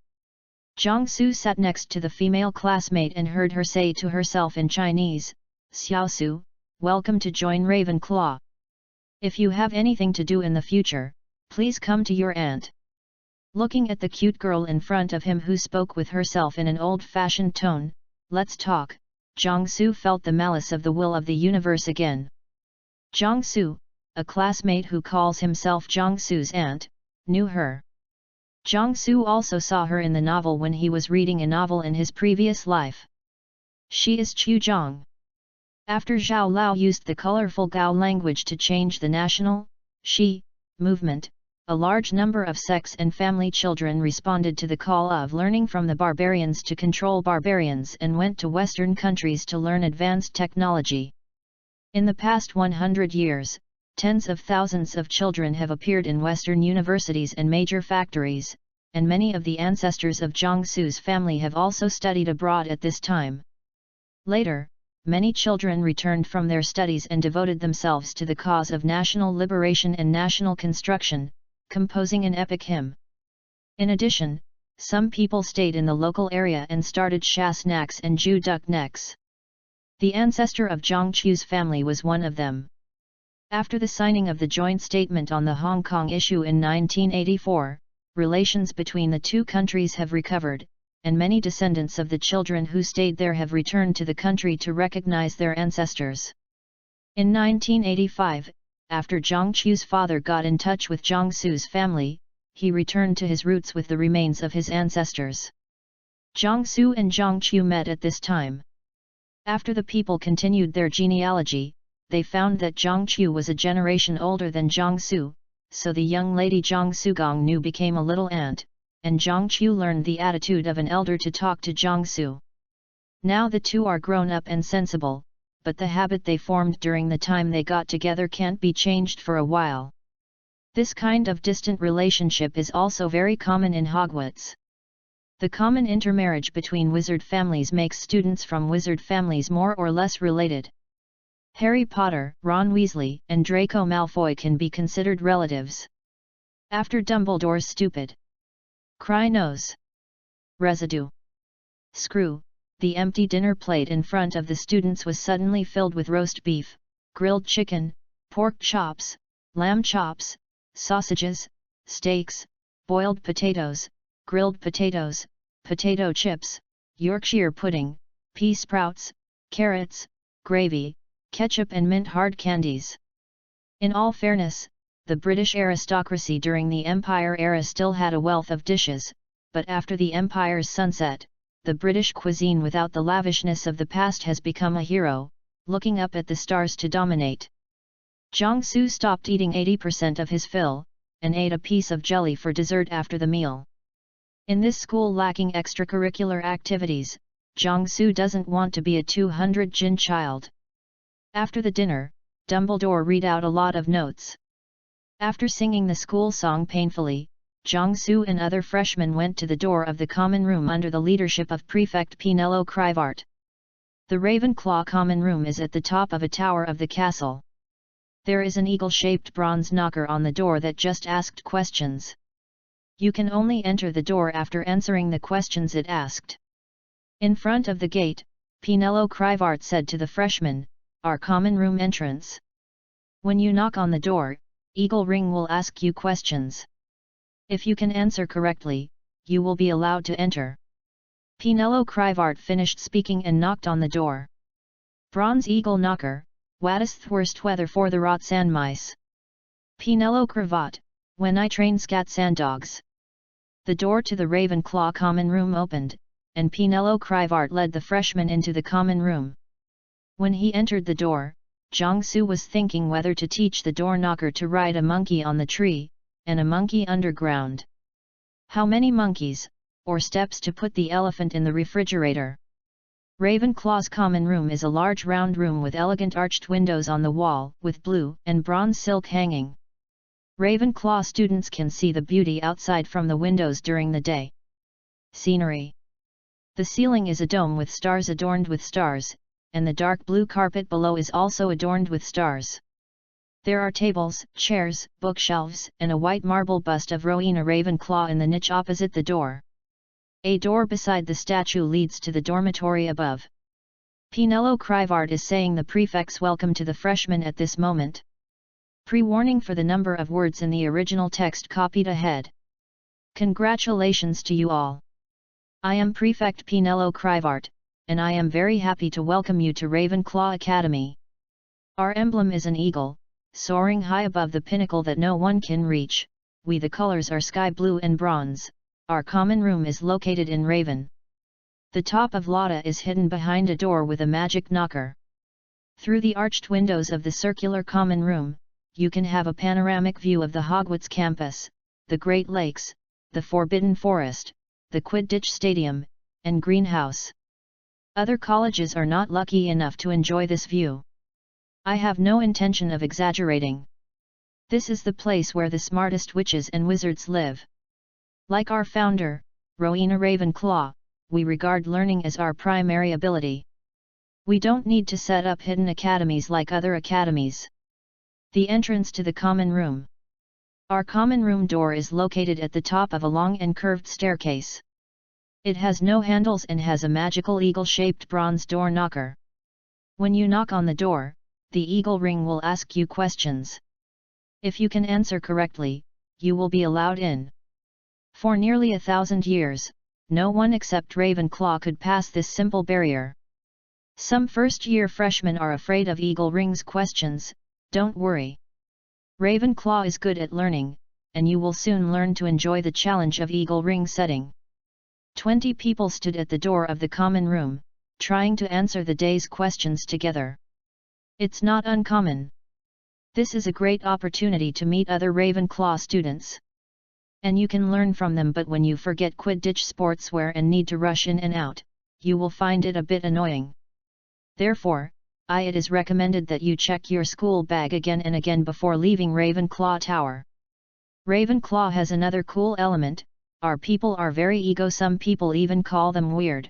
Jiangsu sat next to the female classmate and heard her say to herself in Chinese, Xiaosu, welcome to join Ravenclaw. If you have anything to do in the future, please come to your aunt. Looking at the cute girl in front of him who spoke with herself in an old-fashioned tone, let's talk, Jiangsu felt the malice of the will of the universe again. Jiangsu, a classmate who calls himself Jiangsu's aunt, knew her. Jiangsu also saw her in the novel when he was reading a novel in his previous life. She is Chu Zhang. After Zhao Lao used the colorful Gao language to change the national, she, movement, a large number of sex and family children responded to the call of learning from the barbarians to control barbarians and went to Western countries to learn advanced technology. In the past 100 years, tens of thousands of children have appeared in Western universities and major factories, and many of the ancestors of Jiangsu's family have also studied abroad at this time. Later, many children returned from their studies and devoted themselves to the cause of national liberation and national construction, composing an epic hymn. In addition, some people stayed in the local area and started sha snacks and ju duck necks. The ancestor of Zhang Chu's family was one of them. After the signing of the joint statement on the Hong Kong issue in 1984, relations between the two countries have recovered, and many descendants of the children who stayed there have returned to the country to recognize their ancestors. In 1985, after Zhang Chu's father got in touch with Jiangsu's family, he returned to his roots with the remains of his ancestors. Jiangsu and Zhang Chu met at this time. After the people continued their genealogy, they found that Zhang Chu was a generation older than Jiangsu, so the young lady Zhang Sugong Nu became a little aunt, and Zhang Chu learned the attitude of an elder to talk to Jiangsu. Now the two are grown up and sensible, but the habit they formed during the time they got together can't be changed for a while. This kind of distant relationship is also very common in Hogwarts. The common intermarriage between wizard families makes students from wizard families more or less related. Harry Potter, Ron Weasley, and Draco Malfoy can be considered relatives. After Dumbledore's stupid cry nose residue screw, the empty dinner plate in front of the students was suddenly filled with roast beef, grilled chicken, pork chops, lamb chops, sausages, steaks, boiled potatoes, grilled potatoes, potato chips, Yorkshire pudding, pea sprouts, carrots, gravy, ketchup and mint hard candies. In all fairness, the British aristocracy during the Empire era still had a wealth of dishes, but after the Empire's sunset, the British cuisine without the lavishness of the past has become a hero, looking up at the stars to dominate. Jiangsu stopped eating 80% of his fill, and ate a piece of jelly for dessert after the meal. In this school lacking extracurricular activities, Jiangsu doesn't want to be a 200 jin child. After the dinner, Dumbledore read out a lot of notes. After singing the school song painfully, Jiangsu and other freshmen went to the door of the common room under the leadership of Prefect Pinello Crivart. The Ravenclaw common room is at the top of a tower of the castle. There is an eagle-shaped bronze knocker on the door that just asked questions. You can only enter the door after answering the questions it asked. In front of the gate, Pinello Crivart said to the freshmen, "Our common room entrance. When you knock on the door, Eagle Ring will ask you questions. If you can answer correctly, you will be allowed to enter." Pinello Crivart finished speaking and knocked on the door. Bronze Eagle Knocker, what is the worst weather for the rot sand mice? Pinello Cravat, when I train scat sand dogs. The door to the Ravenclaw common room opened, and Penelope Crivart led the freshman into the common room. When he entered the door, Jiangsu was thinking whether to teach the door knocker to ride a monkey on the tree, and a monkey underground. How many monkeys, or steps to put the elephant in the refrigerator? Ravenclaw's common room is a large round room with elegant arched windows on the wall, with blue and bronze silk hanging. Ravenclaw students can see the beauty outside from the windows during the day. Scenery. The ceiling is a dome with stars adorned with stars, and the dark blue carpet below is also adorned with stars. There are tables, chairs, bookshelves, and a white marble bust of Rowena Ravenclaw in the niche opposite the door. A door beside the statue leads to the dormitory above. Penelope Crivart is saying the prefect's welcome to the freshmen at this moment. Pre-warning for the number of words in the original text copied ahead. Congratulations to you all. I am Prefect Penelope Crivart, and I am very happy to welcome you to Ravenclaw Academy. Our emblem is an eagle, soaring high above the pinnacle that no one can reach. The colors are sky blue and bronze. Our common room is located in Raven. The top of Lotta is hidden behind a door with a magic knocker. Through the arched windows of the circular common room, you can have a panoramic view of the Hogwarts campus, the Great Lakes, the Forbidden Forest, the Quidditch Stadium, and greenhouse. Other colleges are not lucky enough to enjoy this view. I have no intention of exaggerating. This is the place where the smartest witches and wizards live. Like our founder, Rowena Ravenclaw, we regard learning as our primary ability. We don't need to set up hidden academies like other academies. The entrance to the common room. Our common room door is located at the top of a long and curved staircase. It has no handles and has a magical eagle-shaped bronze door knocker. When you knock on the door, the eagle ring will ask you questions. If you can answer correctly, you will be allowed in. For nearly 1,000 years, no one except Ravenclaw could pass this simple barrier. Some first-year freshmen are afraid of eagle ring's questions. Don't worry. Ravenclaw is good at learning, and you will soon learn to enjoy the challenge of eagle ring setting. 20 people stood at the door of the common room, trying to answer the day's questions together. It's not uncommon. This is a great opportunity to meet other Ravenclaw students. And you can learn from them, but when you forget Quidditch sportswear and need to rush in and out, you will find it a bit annoying. Therefore, it is recommended that you check your school bag again and again before leaving Ravenclaw Tower. Ravenclaw has another cool element. Our people are very ego. Some people even call them weird.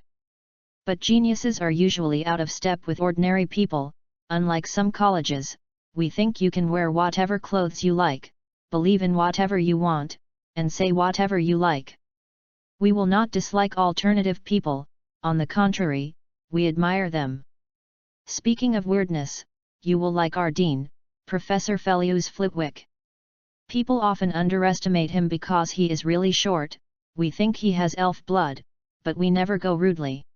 But geniuses are usually out of step with ordinary people. Unlike some colleges, we think you can wear whatever clothes you like, believe in whatever you want, and say whatever you like. We will not dislike alternative people, on the contrary, we admire them. Speaking of weirdness, you will like our dean, Professor Felius Flitwick. People often underestimate him because he is really short. We think he has elf blood, but we never go rudely.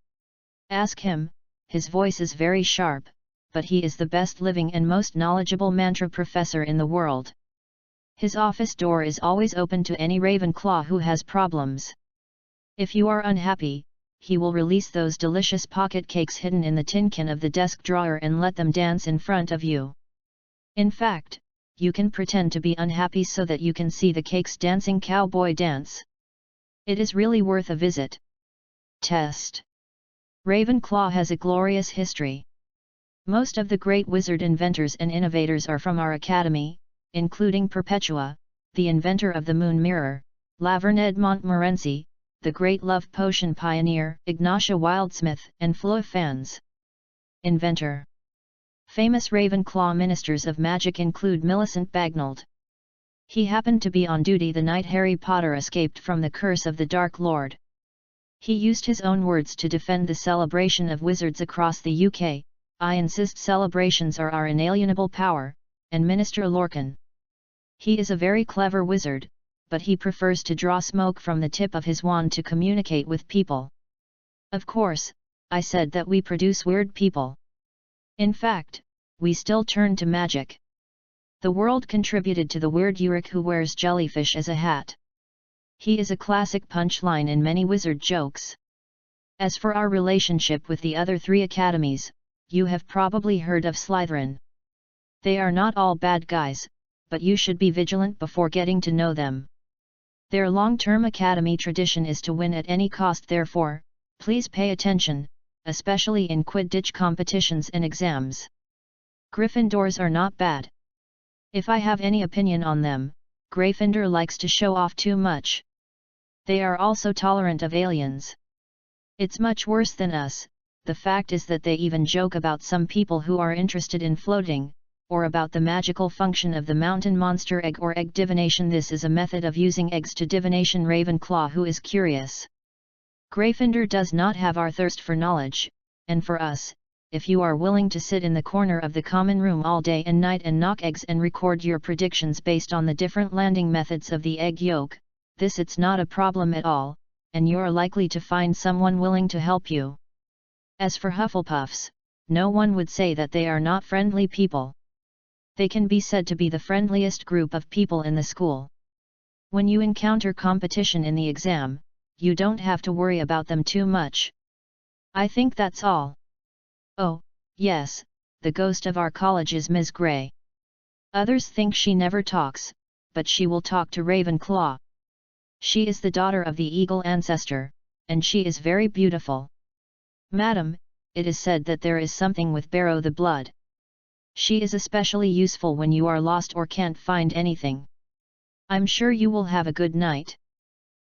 Ask him, his voice is very sharp, but he is the best living and most knowledgeable mantra professor in the world. His office door is always open to any Ravenclaw who has problems. If you are unhappy, he will release those delicious pocket cakes hidden in the tin can of the desk drawer and let them dance in front of you. In fact, you can pretend to be unhappy so that you can see the cakes dancing cowboy dance. It is really worth a visit. Test. Ravenclaw has a glorious history. Most of the great wizard inventors and innovators are from our academy, including Perpetua, the inventor of the moon mirror, Laverne Montmorency, the great love potion pioneer, Ignatia Wildsmith, and Fleur Fans. Inventor. Famous Ravenclaw ministers of magic include Millicent Bagnold. He happened to be on duty the night Harry Potter escaped from the curse of the Dark Lord. He used his own words to defend the celebration of wizards across the UK. I insist celebrations are our inalienable power, and Minister Lorcan. He is a very clever wizard, but he prefers to draw smoke from the tip of his wand to communicate with people. Of course, I said that we produce weird people. In fact, we still turn to magic. The world contributed to the weird Uric who wears jellyfish as a hat. He is a classic punchline in many wizard jokes. As for our relationship with the other 3 academies, you have probably heard of Slytherin. They are not all bad guys, but you should be vigilant before getting to know them. Their long-term academy tradition is to win at any cost, therefore, please pay attention, especially in Quidditch competitions and exams. Gryffindors are not bad. If I have any opinion on them, Gryffindor likes to show off too much. They are also tolerant of aliens. It's much worse than us. The fact is that they even joke about some people who are interested in floating, or about the magical function of the mountain monster egg or egg divination. This is a method of using eggs to divination. Ravenclaw, who is curious. Gryffindor does not have our thirst for knowledge, and for us, if you are willing to sit in the corner of the common room all day and night and knock eggs and record your predictions based on the different landing methods of the egg yolk, it's not a problem at all, and you're likely to find someone willing to help you. As for Hufflepuffs, no one would say that they are not friendly people. They can be said to be the friendliest group of people in the school. When you encounter competition in the exam, you don't have to worry about them too much. I think that's all. Oh, yes, the ghost of our college is Ms. Grey. Others think she never talks, but she will talk to Ravenclaw. She is the daughter of the eagle ancestor, and she is very beautiful. Madam, it is said that there is something with Barrow the Blood. She is especially useful when you are lost or can't find anything. I'm sure you will have a good night.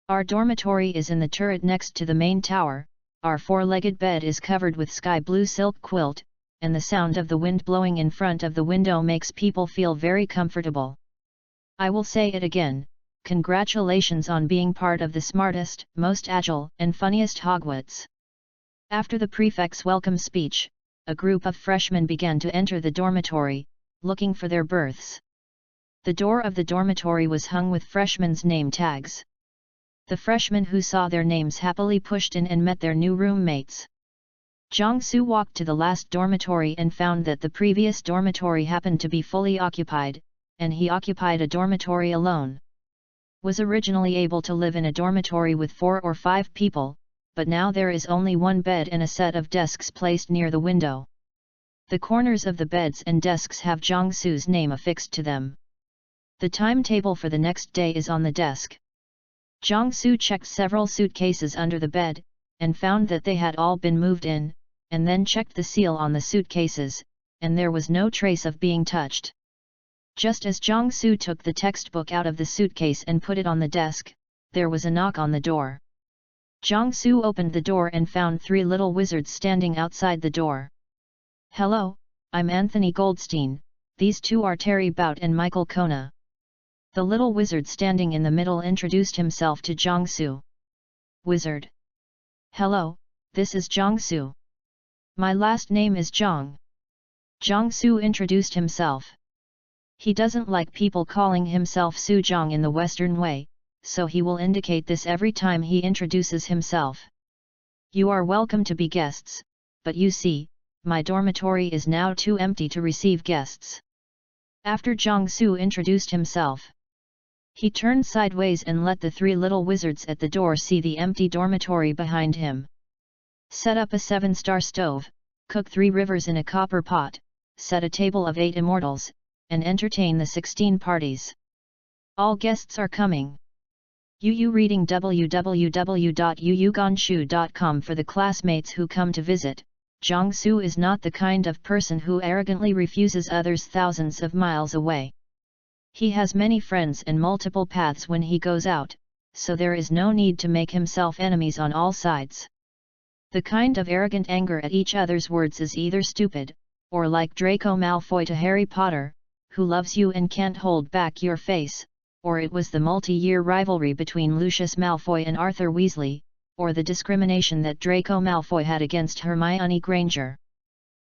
Our dormitory is in the turret next to the main tower. Our 4-legged bed is covered with sky blue silk quilt, and the sound of the wind blowing in front of the window makes people feel very comfortable. I will say it again, congratulations on being part of the smartest, most agile, and funniest Hogwarts. After the prefect's welcome speech, a group of freshmen began to enter the dormitory, looking for their berths. The door of the dormitory was hung with freshmen's name tags. The freshmen who saw their names happily pushed in and met their new roommates. Jiangsu walked to the last dormitory and found that the previous dormitory happened to be fully occupied, and he occupied a dormitory alone. Was originally able to live in a dormitory with 4 or 5 people, but now there is only one bed and a set of desks placed near the window. The corners of the beds and desks have Jiangsu's name affixed to them. The timetable for the next day is on the desk. Jiangsu checked several suitcases under the bed, and found that they had all been moved in, and then checked the seal on the suitcases, and there was no trace of being touched. Just as Jiangsu took the textbook out of the suitcase and put it on the desk, there was a knock on the door. Jiangsu opened the door and found 3 little wizards standing outside the door. "Hello, I'm Anthony Goldstein, these 2 are Terry Bout and Michael Kona." The little wizard standing in the middle introduced himself to Jiangsu. "Wizard. Hello, this is Jiangsu. My last name is Zhang." Jiangsu introduced himself. He doesn't like people calling himself Su Zhang in the Western way, so he will indicate this every time he introduces himself. "You are welcome to be guests, but you see, my dormitory is now too empty to receive guests." After Jiangsu introduced himself, he turned sideways and let the 3 little wizards at the door see the empty dormitory behind him. "Set up a 7-star stove, cook 3 rivers in a copper pot, set a table of 8 immortals, and entertain the 16 parties. All guests are coming. Yu reading www.yuyuganshu.com for the classmates who come to visit. Jiangsu is not the kind of person who arrogantly refuses others thousands of miles away. He has many friends and multiple paths when he goes out, so there is no need to make himself enemies on all sides. The kind of arrogant anger at each other's words is either stupid, or like Draco Malfoy to Harry Potter, who loves you and can't hold back your face, or it was the multi-year rivalry between Lucius Malfoy and Arthur Weasley, or the discrimination that Draco Malfoy had against Hermione Granger.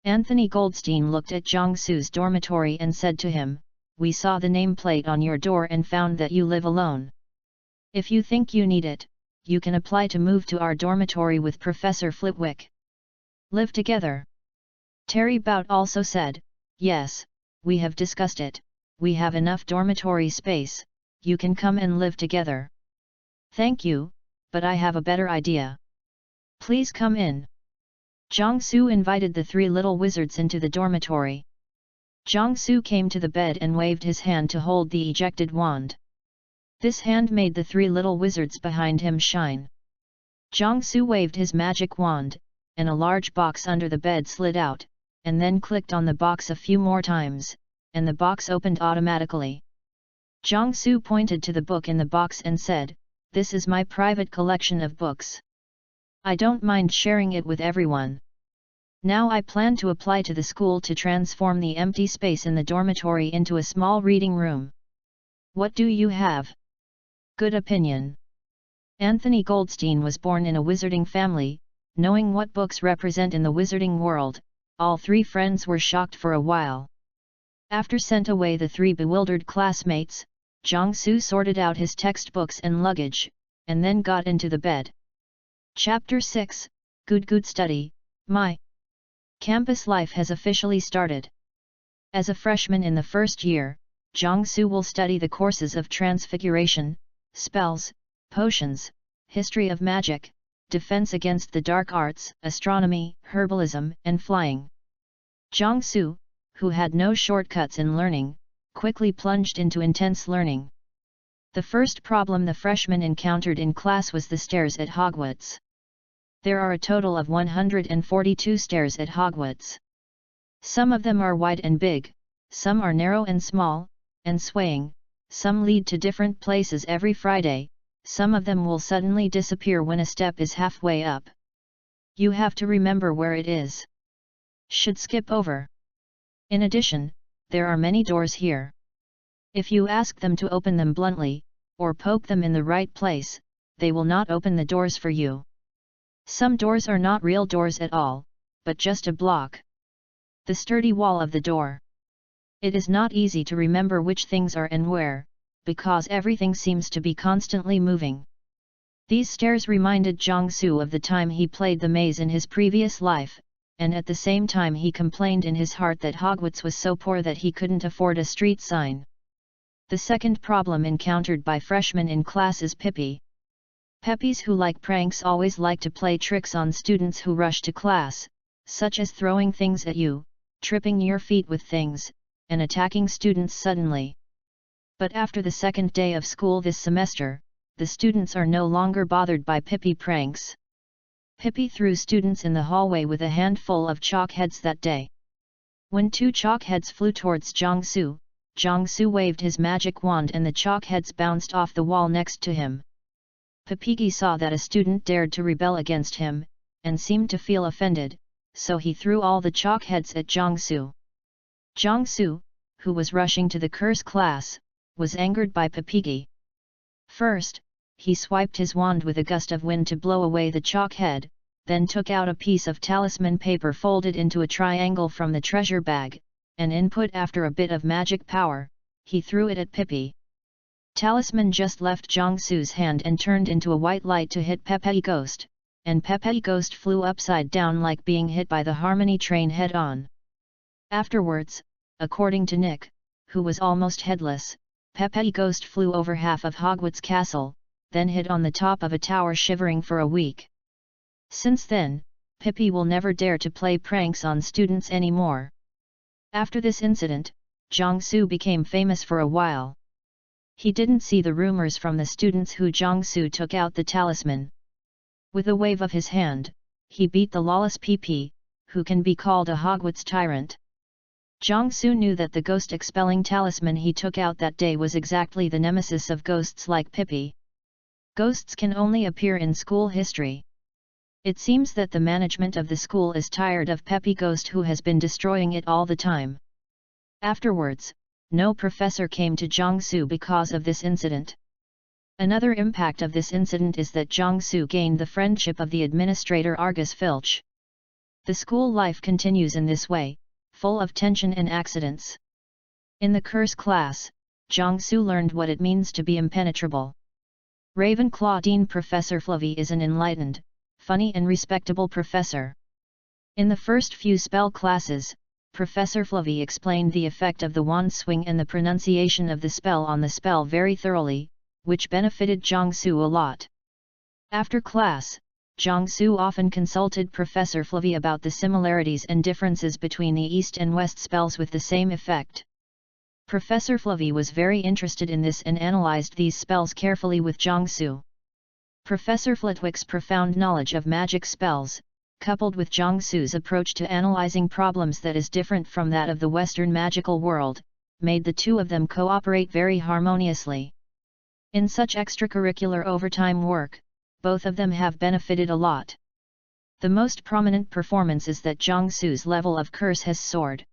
Anthony Goldstein looked at Jiangsu's dormitory and said to him, "We saw the nameplate on your door and found that you live alone. If you think you need it, you can apply to move to our dormitory with Professor Flitwick. Live together." Terry Bout also said, "Yes, we have discussed it, we have enough dormitory space, you can come and live together." Thank you, but I have a better idea. Please come in. Jiangsu invited the three little wizards into the dormitory. Jiangsu came to the bed and waved his hand to hold the ejected wand. This hand made the three little wizards behind him shine. Jiangsu waved his magic wand, and a large box under the bed slid out, and then clicked on the box a few more times, and the box opened automatically. Jiangsu pointed to the book in the box and said, "This is my private collection of books. I don't mind sharing it with everyone. Now I plan to apply to the school to transform the empty space in the dormitory into a small reading room. What do you have?" Good opinion. Anthony Goldstein was born in a wizarding family. Knowing what books represent in the wizarding world, all three friends were shocked for a while. After sent away the three bewildered classmates, Jiangsu sorted out his textbooks and luggage, and then got into the bed. Chapter 6, Good Study, My Campus life has officially started. As a freshman in the first year, Jiangsu will study the courses of Transfiguration, Spells, Potions, History of Magic, Defense against the Dark Arts, Astronomy, Herbalism, and Flying. Jiangsu, who had no shortcuts in learning, quickly plunged into intense learning. The first problem the freshman encountered in class was the stairs at Hogwarts. There are a total of 142 stairs at Hogwarts. Some of them are wide and big, some are narrow and small, and swaying, some lead to different places every Friday, some of them will suddenly disappear when a step is halfway up. You have to remember where it is. Should skip over. In addition, there are many doors here. If you ask them to open them bluntly, or poke them in the right place, they will not open the doors for you. Some doors are not real doors at all, but just a block. The sturdy wall of the door. It is not easy to remember which things are and where, because everything seems to be constantly moving. These stairs reminded Jiangsu of the time he played the maze in his previous life, and at the same time he complained in his heart that Hogwarts was so poor that he couldn't afford a street sign. The second problem encountered by freshmen in class is Pippi. Peppies who like pranks always like to play tricks on students who rush to class, such as throwing things at you, tripping your feet with things, and attacking students suddenly. But after the second day of school this semester, the students are no longer bothered by Pippi pranks. Pippi threw students in the hallway with a handful of chalk heads that day. When two chalk heads flew towards Jiangsu, Jiangsu waved his magic wand and the chalk heads bounced off the wall next to him. Pippi saw that a student dared to rebel against him, and seemed to feel offended, so he threw all the chalk heads at Jiangsu. Jiangsu, who was rushing to the curse class, was angered by Pippi. First, he swiped his wand with a gust of wind to blow away the chalk head, then took out a piece of talisman paper folded into a triangle from the treasure bag, and input after a bit of magic power, he threw it at Pippi. Talisman just left Jiangsu's hand and turned into a white light to hit Pippi Ghost, and Pippi Ghost flew upside down like being hit by the Harmony train head-on. Afterwards, according to Nick, who was almost headless, Pippi Ghost flew over half of Hogwarts Castle, then hid on the top of a tower shivering for a week. Since then, Pippi will never dare to play pranks on students anymore. After this incident, Jiangsu became famous for a while. He didn't see the rumors from the students who Jiangsu took out the talisman. With a wave of his hand, he beat the lawless Pippi, who can be called a Hogwarts tyrant. Jiangsu knew that the ghost-expelling talisman he took out that day was exactly the nemesis of ghosts like Pippi. Ghosts can only appear in school history. It seems that the management of the school is tired of Pippi Ghost who has been destroying it all the time. Afterwards, no professor came to Jiangsu because of this incident. Another impact of this incident is that Jiangsu gained the friendship of the administrator Argus Filch. The school life continues in this way, full of tension and accidents. In the curse class, Jiangsu learned what it means to be impenetrable. Ravenclaw Dean Professor Flovey is an enlightened, funny and respectable professor. In the first few spell classes, Professor Flovey explained the effect of the wand swing and the pronunciation of the spell on the spell very thoroughly, which benefited Jiangsu a lot. After class, Jiangsu often consulted Professor Flavie about the similarities and differences between the East and West spells with the same effect. Professor Flavie was very interested in this and analyzed these spells carefully with Jiangsu. Professor Flitwick's profound knowledge of magic spells, coupled with Jiangsu's approach to analyzing problems that is different from that of the Western magical world, made the two of them cooperate very harmoniously. In such extracurricular overtime work, both of them have benefited a lot. The most prominent performance is that Jiangsu's level of curse has soared.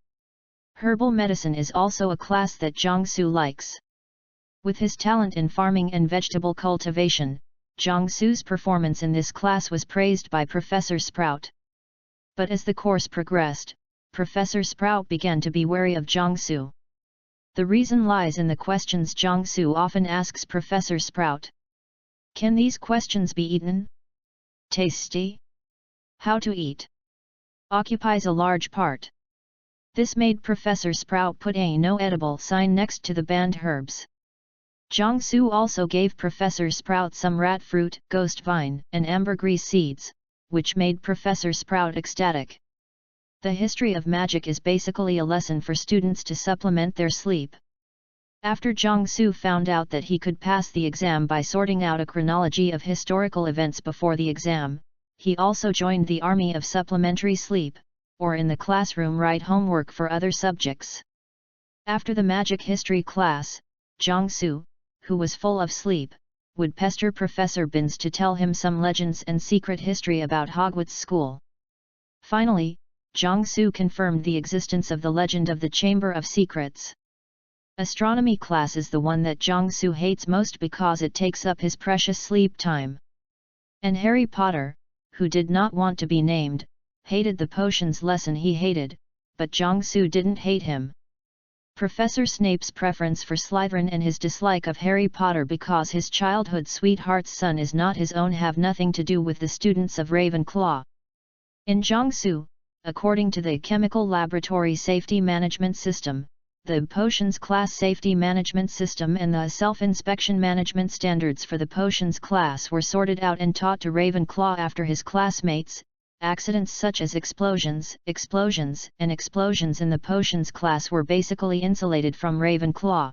Herbal medicine is also a class that Jiangsu likes. With his talent in farming and vegetable cultivation, Jiangsu's performance in this class was praised by Professor Sprout. But as the course progressed, Professor Sprout began to be wary of Jiangsu. The reason lies in the questions Jiangsu often asks Professor Sprout. Can these questions be eaten? Tasty? How to eat? Occupies a large part. This made Professor Sprout put a no edible sign next to the banned herbs. Jiangsu also gave Professor Sprout some rat fruit, ghost vine, and ambergris seeds, which made Professor Sprout ecstatic. The history of magic is basically a lesson for students to supplement their sleep. After Jiangsu found out that he could pass the exam by sorting out a chronology of historical events before the exam, he also joined the army of supplementary sleep, or in the classroom write homework for other subjects. After the magic history class, Jiangsu, who was full of sleep, would pester Professor Binns to tell him some legends and secret history about Hogwarts school. Finally, Jiangsu confirmed the existence of the legend of the Chamber of Secrets. Astronomy class is the one that Jiangsu hates most because it takes up his precious sleep time. And Harry Potter, who did not want to be named, hated the potions lesson he hated, but Jiangsu didn't hate him. Professor Snape's preference for Slytherin and his dislike of Harry Potter because his childhood sweetheart's son is not his own have nothing to do with the students of Ravenclaw. In Jiangsu, according to the Chemical Laboratory Safety Management System, the Potions Class Safety Management System and the Self-Inspection Management Standards for the Potions class were sorted out and taught to Ravenclaw after his classmates. Accidents such as explosions in the Potions class were basically insulated from Ravenclaw.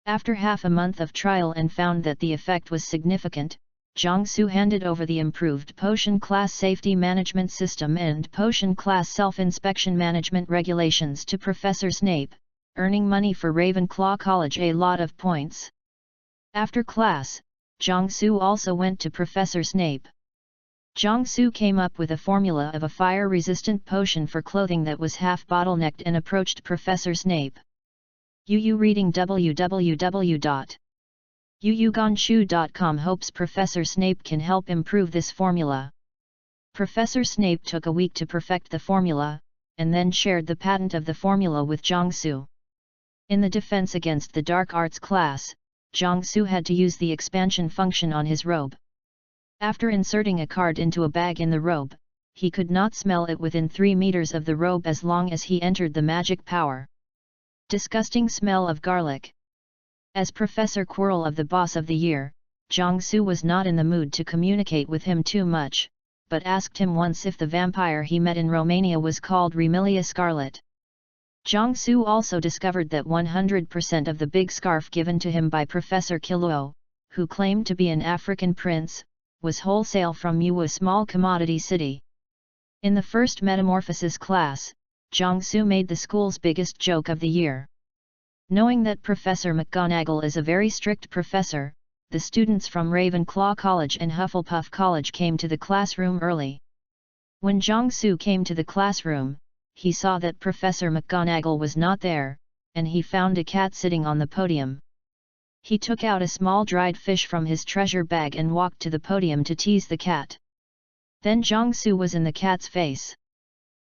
After half a month of trial and found that the effect was significant, Jiangsu handed over the improved Potion Class Safety Management System and Potion Class Self-Inspection Management Regulations to Professor Snape, earning money for Ravenclaw College a lot of points. After class, Jiangsu also went to Professor Snape. Jiangsu came up with a formula of a fire-resistant potion for clothing that was half bottlenecked and approached Professor Snape. Reading www.yuyugonshu.com hopes Professor Snape can help improve this formula. Professor Snape took a week to perfect the formula, and then shared the patent of the formula with Jiangsu. In the defense against the dark arts class, Jiangsu had to use the expansion function on his robe. After inserting a card into a bag in the robe, he could not smell it within 3 meters of the robe as long as he entered the magic power. Disgusting smell of garlic. As Professor Quirrell of the Boss of the Year, Jiangsu was not in the mood to communicate with him too much, but asked him once if the vampire he met in Romania was called Remilia Scarlet. Jiangsu also discovered that 100% of the big scarf given to him by Professor Killuo, who claimed to be an African prince, was wholesale from Yu, a small commodity city. In the first metamorphosis class, Jiangsu made the school's biggest joke of the year. Knowing that Professor McGonagall is a very strict professor, the students from Ravenclaw College and Hufflepuff College came to the classroom early. When Jiangsu came to the classroom, he saw that Professor McGonagall was not there, and he found a cat sitting on the podium. He took out a small dried fish from his treasure bag and walked to the podium to tease the cat. Then Jiangsu was in the cat's face.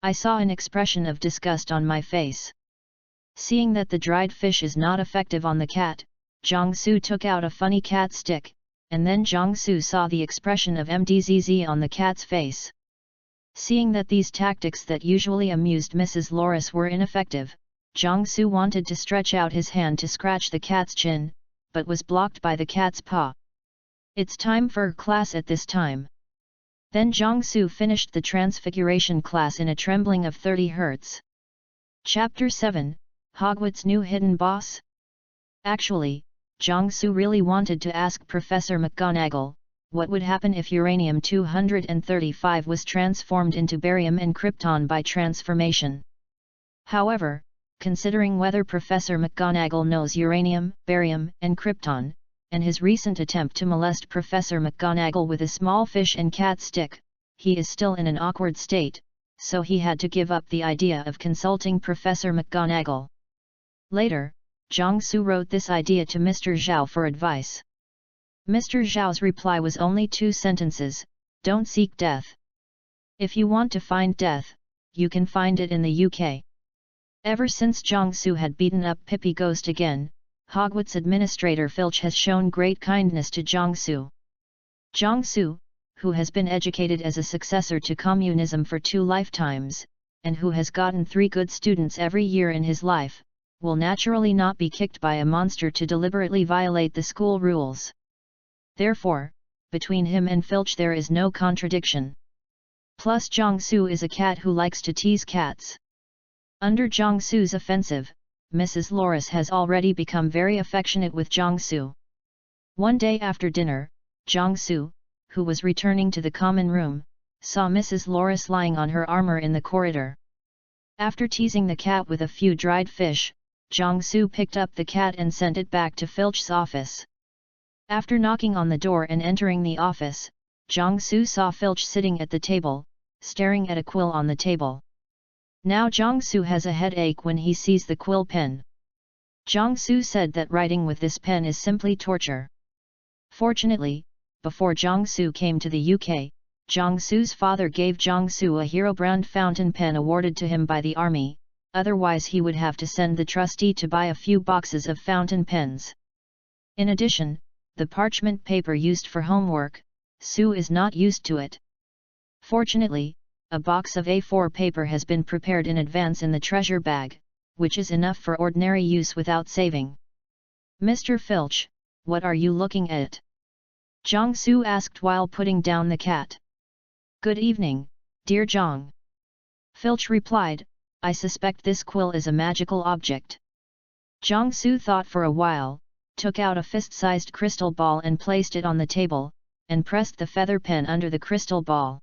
I saw an expression of disgust on my face. Seeing that the dried fish is not effective on the cat, Jiangsu took out a funny cat stick, and then Jiangsu saw the expression of MDZZ on the cat's face. Seeing that these tactics that usually amused Mrs. Loris were ineffective, Jiangsu wanted to stretch out his hand to scratch the cat's chin, but was blocked by the cat's paw. It's time for class at this time. Then Jiangsu finished the transfiguration class in a trembling of 30 Hz. Chapter 7, Hogwarts' New Hidden Boss? Actually, Jiangsu really wanted to ask Professor McGonagall, what would happen if uranium-235 was transformed into barium and krypton by transformation. However, considering whether Professor McGonagall knows uranium, barium, and krypton, and his recent attempt to molest Professor McGonagall with a small fish and cat stick, he is still in an awkward state, so he had to give up the idea of consulting Professor McGonagall. Later, Jiangsu wrote this idea to Mr. Zhao for advice. Mr. Zhao's reply was only 2 sentences: don't seek death. If you want to find death, you can find it in the UK. Ever since Jiangsu had beaten up Pippi Ghost again, Hogwarts Administrator Filch has shown great kindness to Jiangsu. Jiangsu, who has been educated as a successor to communism for 2 lifetimes, and who has gotten 3 good students every year in his life, will naturally not be kicked by a monster to deliberately violate the school rules. Therefore, between him and Filch there is no contradiction. Plus Jiangsu is a cat who likes to tease cats. Under Jiangsu's offensive, Mrs. Loris has already become very affectionate with Jiangsu. One day after dinner, Jiangsu, who was returning to the common room, saw Mrs. Loris lying on her armor in the corridor. After teasing the cat with a few dried fish, Jiangsu picked up the cat and sent it back to Filch's office. After knocking on the door and entering the office, Jiangsu saw Filch sitting at the table, staring at a quill on the table. Now Jiangsu has a headache when he sees the quill pen. Jiangsu said that writing with this pen is simply torture. Fortunately, before Jiangsu came to the UK, Jiangsu's father gave Jiangsu a hero brand fountain pen awarded to him by the army, otherwise he would have to send the trustee to buy a few boxes of fountain pens. In addition, the parchment paper used for homework, Sue is not used to it. Fortunately, a box of A4 paper has been prepared in advance in the treasure bag, which is enough for ordinary use without saving. Mr. Filch, what are you looking at? Jiangsu asked while putting down the cat. Good evening, dear Jiang. Filch replied, I suspect this quill is a magical object. Jiangsu thought for a while, took out a fist-sized crystal ball and placed it on the table, and pressed the feather pen under the crystal ball.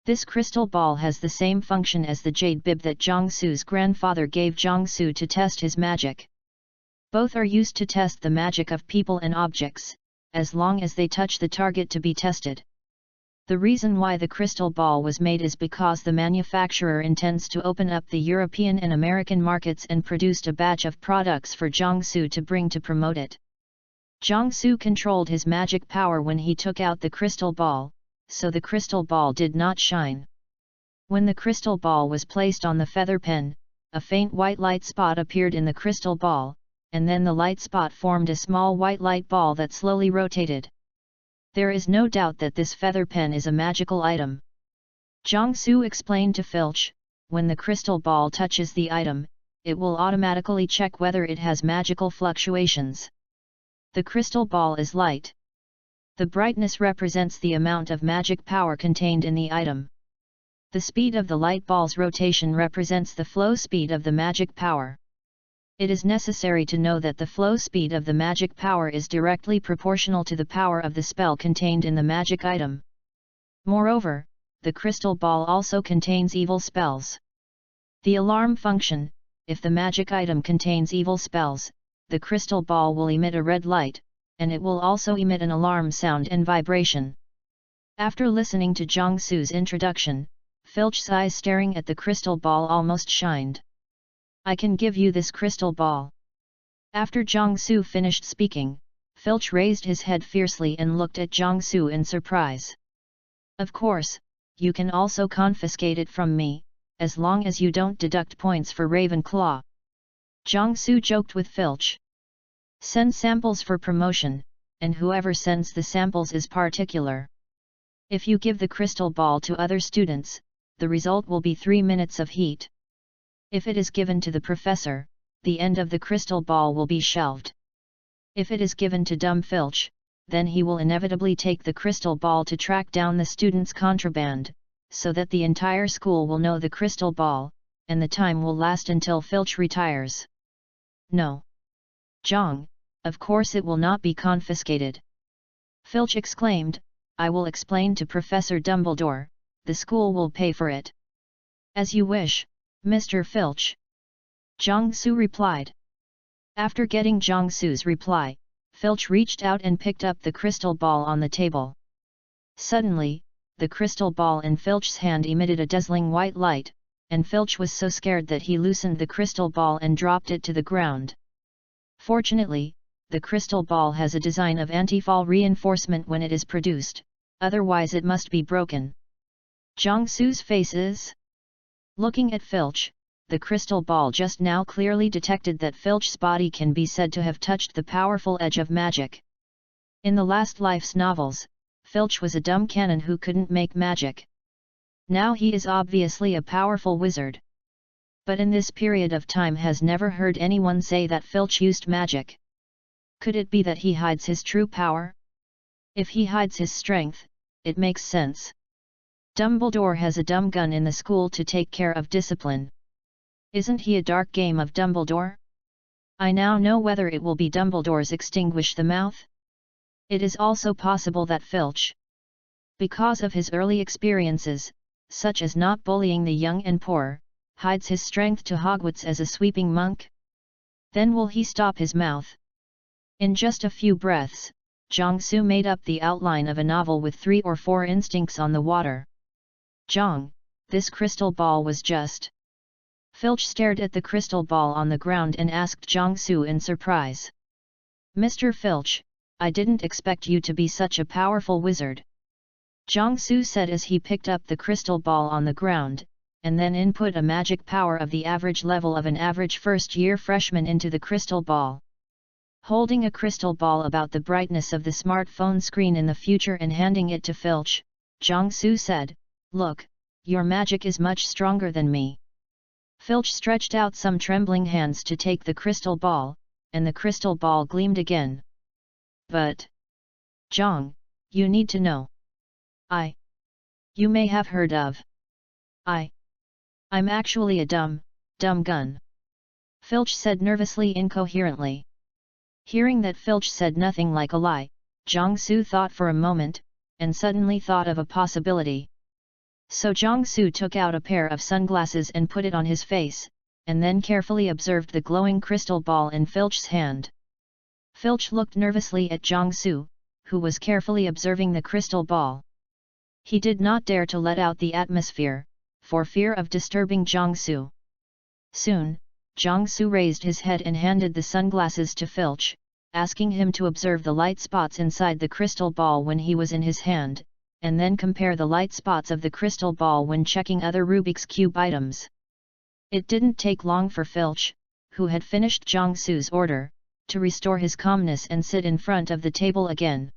This crystal ball has the same function as the jade bib that Jiangsu's grandfather gave Jiangsu to test his magic. Both are used to test the magic of people and objects, as long as they touch the target to be tested. The reason why the crystal ball was made is because the manufacturer intends to open up the European and American markets and produced a batch of products for Jiangsu to bring to promote it. Jiangsu controlled his magic power when he took out the crystal ball, so the crystal ball did not shine. When the crystal ball was placed on the feather pen, a faint white light spot appeared in the crystal ball, and then the light spot formed a small white light ball that slowly rotated. There is no doubt that this feather pen is a magical item. Jiangsu explained to Filch, when the crystal ball touches the item, it will automatically check whether it has magical fluctuations. The crystal ball is light. The brightness represents the amount of magic power contained in the item. The speed of the light ball's rotation represents the flow speed of the magic power. It is necessary to know that the flow speed of the magic power is directly proportional to the power of the spell contained in the magic item. Moreover, the crystal ball also contains evil spells. The alarm function: if the magic item contains evil spells, the crystal ball will emit a red light, and it will also emit an alarm sound and vibration. After listening to Jiangsu's introduction, Filch's eyes staring at the crystal ball almost shined. I can give you this crystal ball. After Jiangsu finished speaking, Filch raised his head fiercely and looked at Jiangsu in surprise. Of course, you can also confiscate it from me, as long as you don't deduct points for Ravenclaw. Jiangsu joked with Filch. Send samples for promotion, and whoever sends the samples is particular. If you give the crystal ball to other students, the result will be 3 minutes of heat. If it is given to the professor, the end of the crystal ball will be shelved. If it is given to dumb Filch, then he will inevitably take the crystal ball to track down the student's contraband, so that the entire school will know the crystal ball, and the time will last until Filch retires. No. Zhang, of course it will not be confiscated. Filch exclaimed, I will explain to Professor Dumbledore, the school will pay for it. As you wish, Mr. Filch. Zhang Su replied. After getting Zhang Su's reply, Filch reached out and picked up the crystal ball on the table. Suddenly, the crystal ball in Filch's hand emitted a dazzling white light, and Filch was so scared that he loosened the crystal ball and dropped it to the ground. Fortunately, the crystal ball has a design of anti-fall reinforcement when it is produced, otherwise it must be broken. Zhang Su's face is. Looking at Filch, the crystal ball just now clearly detected that Filch's body can be said to have touched the powerful edge of magic. In the last Life's novels, Filch was a dumb canon who couldn't make magic. Now he is obviously a powerful wizard. But in this period of time has never heard anyone say that Filch used magic. Could it be that he hides his true power? If he hides his strength, it makes sense. Dumbledore has a dumb gun in the school to take care of discipline. Isn't he a dark game of Dumbledore? I now know whether it will be Dumbledore's extinguish the mouth. It is also possible that Filch, because of his early experiences, such as not bullying the young and poor, hides his strength to Hogwarts as a sweeping monk. Then will he stop his mouth? In just a few breaths, Zhang Su made up the outline of a novel with 3 or 4 instincts on the water. Zhang, this crystal ball was just. Filch stared at the crystal ball on the ground and asked Zhang Su in surprise. Mr. Filch, I didn't expect you to be such a powerful wizard. Zhang Su said as he picked up the crystal ball on the ground, and then input a magic power of the average level of an average first-year freshman into the crystal ball. Holding a crystal ball about the brightness of the smartphone screen in the future and handing it to Filch, Zhang Su said, Look, your magic is much stronger than me. Filch stretched out some trembling hands to take the crystal ball, and the crystal ball gleamed again. But, Zhang, you need to know. You may have heard of. I'm actually a dumb gun. Filch said nervously incoherently. Hearing that Filch said nothing like a lie, Zhang Su thought for a moment, and suddenly thought of a possibility. So Zhang Su took out a pair of sunglasses and put it on his face, and then carefully observed the glowing crystal ball in Filch's hand. Filch looked nervously at Zhang Su, who was carefully observing the crystal ball. He did not dare to let out the atmosphere, for fear of disturbing Zhang Su. Soon, Zhang Su raised his head and handed the sunglasses to Filch, asking him to observe the light spots inside the crystal ball when he was in his hand, and then compare the light spots of the crystal ball when checking other Rubik's Cube items. It didn't take long for Filch, who had finished Zhang Su's order, to restore his calmness and sit in front of the table again.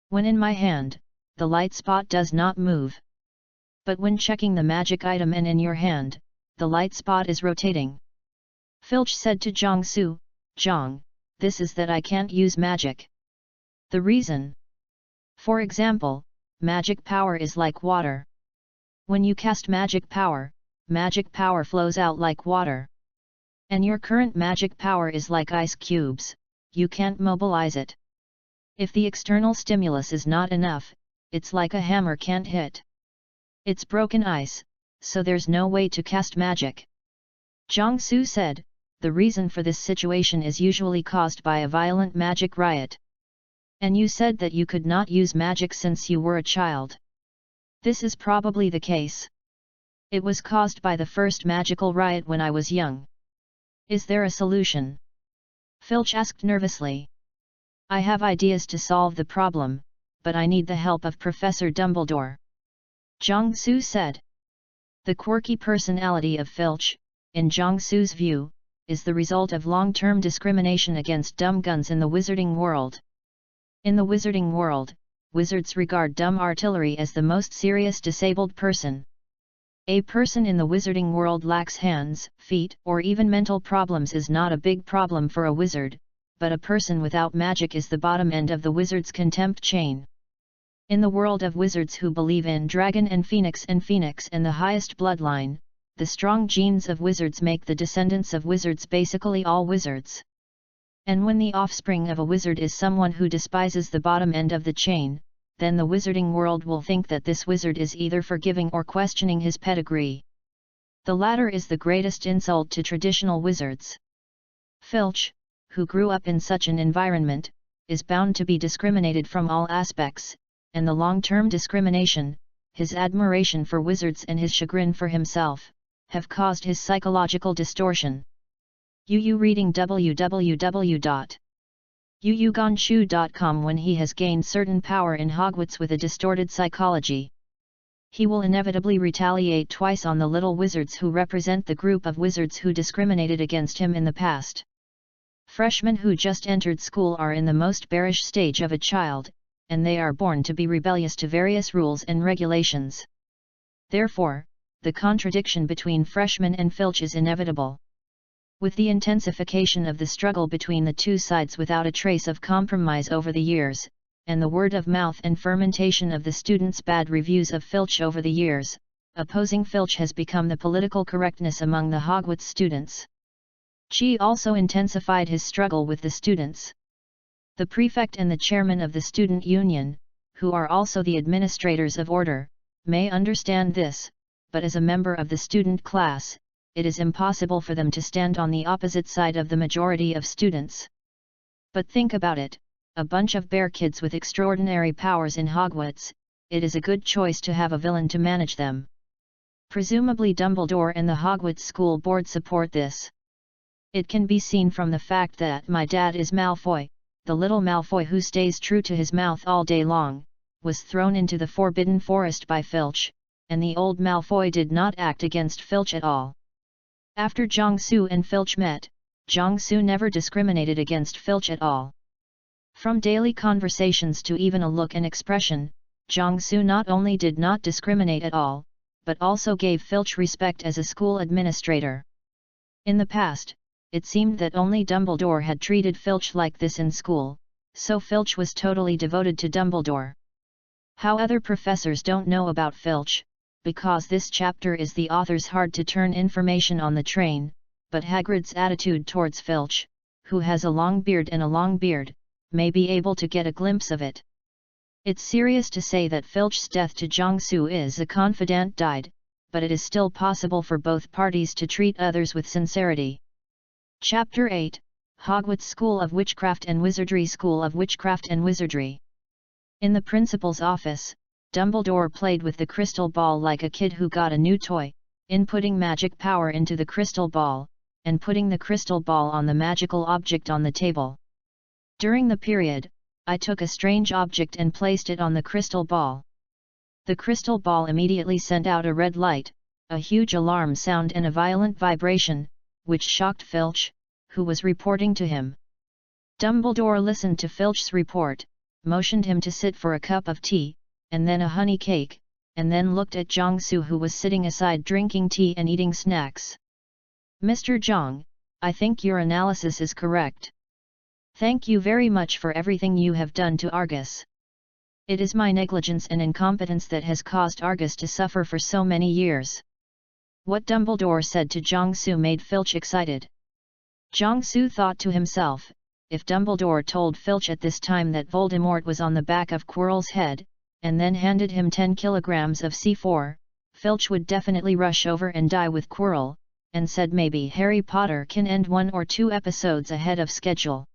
When in my hand, the light spot does not move. But when checking the magic item and in your hand, the light spot is rotating. Filch said to Zhang Su, Zhang, this is that I can't use magic. The reason? For example, magic power is like water. When you cast magic power flows out like water. And your current magic power is like ice cubes, you can't mobilize it. If the external stimulus is not enough, it's like a hammer can't hit. It's broken ice, so there's no way to cast magic. Zhang Su said, the reason for this situation is usually caused by a violent magic riot. And you said that you could not use magic since you were a child. This is probably the case. It was caused by the first magical riot when I was young. Is there a solution? Filch asked nervously. I have ideas to solve the problem, but I need the help of Professor Dumbledore. Zhang Su said. The quirky personality of Filch, in Zhang Su's view, is the result of long-term discrimination against dumb guns in the wizarding world. In the wizarding world, wizards regard dumb artillery as the most serious disabled person. A person in the wizarding world lacks hands, feet, or even mental problems is not a big problem for a wizard, but a person without magic is the bottom end of the wizard's contempt chain. In the world of wizards who believe in dragon and phoenix and the highest bloodline, the strong genes of wizards make the descendants of wizards basically all wizards. And when the offspring of a wizard is someone who despises the bottom end of the chain, then the wizarding world will think that this wizard is either forgiving or questioning his pedigree. The latter is the greatest insult to traditional wizards. Filch, who grew up in such an environment, is bound to be discriminated from all aspects, and the long-term discrimination, his admiration for wizards and his chagrin for himself, have caused his psychological distortion. Yu reading www.yuyugonshu.com. When he has gained certain power in Hogwarts with a distorted psychology, he will inevitably retaliate twice on the little wizards who represent the group of wizards who discriminated against him in the past. Freshmen who just entered school are in the most bearish stage of a child, and they are born to be rebellious to various rules and regulations. Therefore, the contradiction between Freshman and Filch is inevitable. With the intensification of the struggle between the two sides without a trace of compromise over the years, and the word of mouth and fermentation of the students' bad reviews of Filch over the years, opposing Filch has become the political correctness among the Hogwarts students. Chi also intensified his struggle with the students. The prefect and the chairman of the student union, who are also the administrators of order, may understand this, but as a member of the student class, it is impossible for them to stand on the opposite side of the majority of students. But think about it, a bunch of bear kids with extraordinary powers in Hogwarts, it is a good choice to have a villain to manage them. Presumably Dumbledore and the Hogwarts School Board support this. It can be seen from the fact that my dad is Malfoy, the little Malfoy who stays true to his mouth all day long, was thrown into the Forbidden Forest by Filch, and the old Malfoy did not act against Filch at all. After Jiangsu and Filch met, Jiangsu never discriminated against Filch at all. From daily conversations to even a look and expression, Jiangsu not only did not discriminate at all, but also gave Filch respect as a school administrator. In the past, it seemed that only Dumbledore had treated Filch like this in school, so Filch was totally devoted to Dumbledore. How other professors don't know about Filch, because this chapter is the author's hard-to-turn information on the train, but Hagrid's attitude towards Filch, who has a long beard and a long beard, may be able to get a glimpse of it. It's serious to say that Filch's death to Jiangsu is a confidant died, but it is still possible for both parties to treat others with sincerity. Chapter 8, Hogwarts School of Witchcraft and Wizardry. School of Witchcraft and Wizardry. In the principal's office, Dumbledore played with the crystal ball like a kid who got a new toy, inputting magic power into the crystal ball, and putting the crystal ball on the magical object on the table. During the period, I took a strange object and placed it on the crystal ball. The crystal ball immediately sent out a red light, a huge alarm sound and a violent vibration, which shocked Filch, who was reporting to him. Dumbledore listened to Filch's report, motioned him to sit for a cup of tea, and then a honey cake, and then looked at Jiangsu who was sitting aside drinking tea and eating snacks. Mr. Jiang, I think your analysis is correct. Thank you very much for everything you have done to Argus. It is my negligence and incompetence that has caused Argus to suffer for so many years. What Dumbledore said to Jiangsu made Filch excited. Jiangsu thought to himself, if Dumbledore told Filch at this time that Voldemort was on the back of Quirrell's head, and then handed him 10 kilograms of C4, Filch would definitely rush over and die with Quirrell, and said maybe Harry Potter can end 1 or 2 episodes ahead of schedule.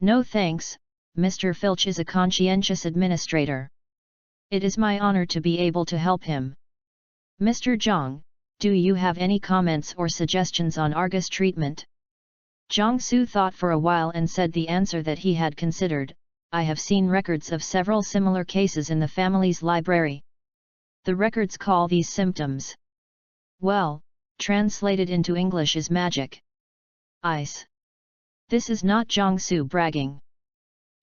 No thanks, Mr. Filch is a conscientious administrator. It is my honor to be able to help him. Mr. Jiang, do you have any comments or suggestions on Argus treatment? Jiangsu thought for a while and said the answer that he had considered. I have seen records of several similar cases in the family's library. The records call these symptoms. Well, translated into English is magic. Ice. This is not Jiangsu bragging.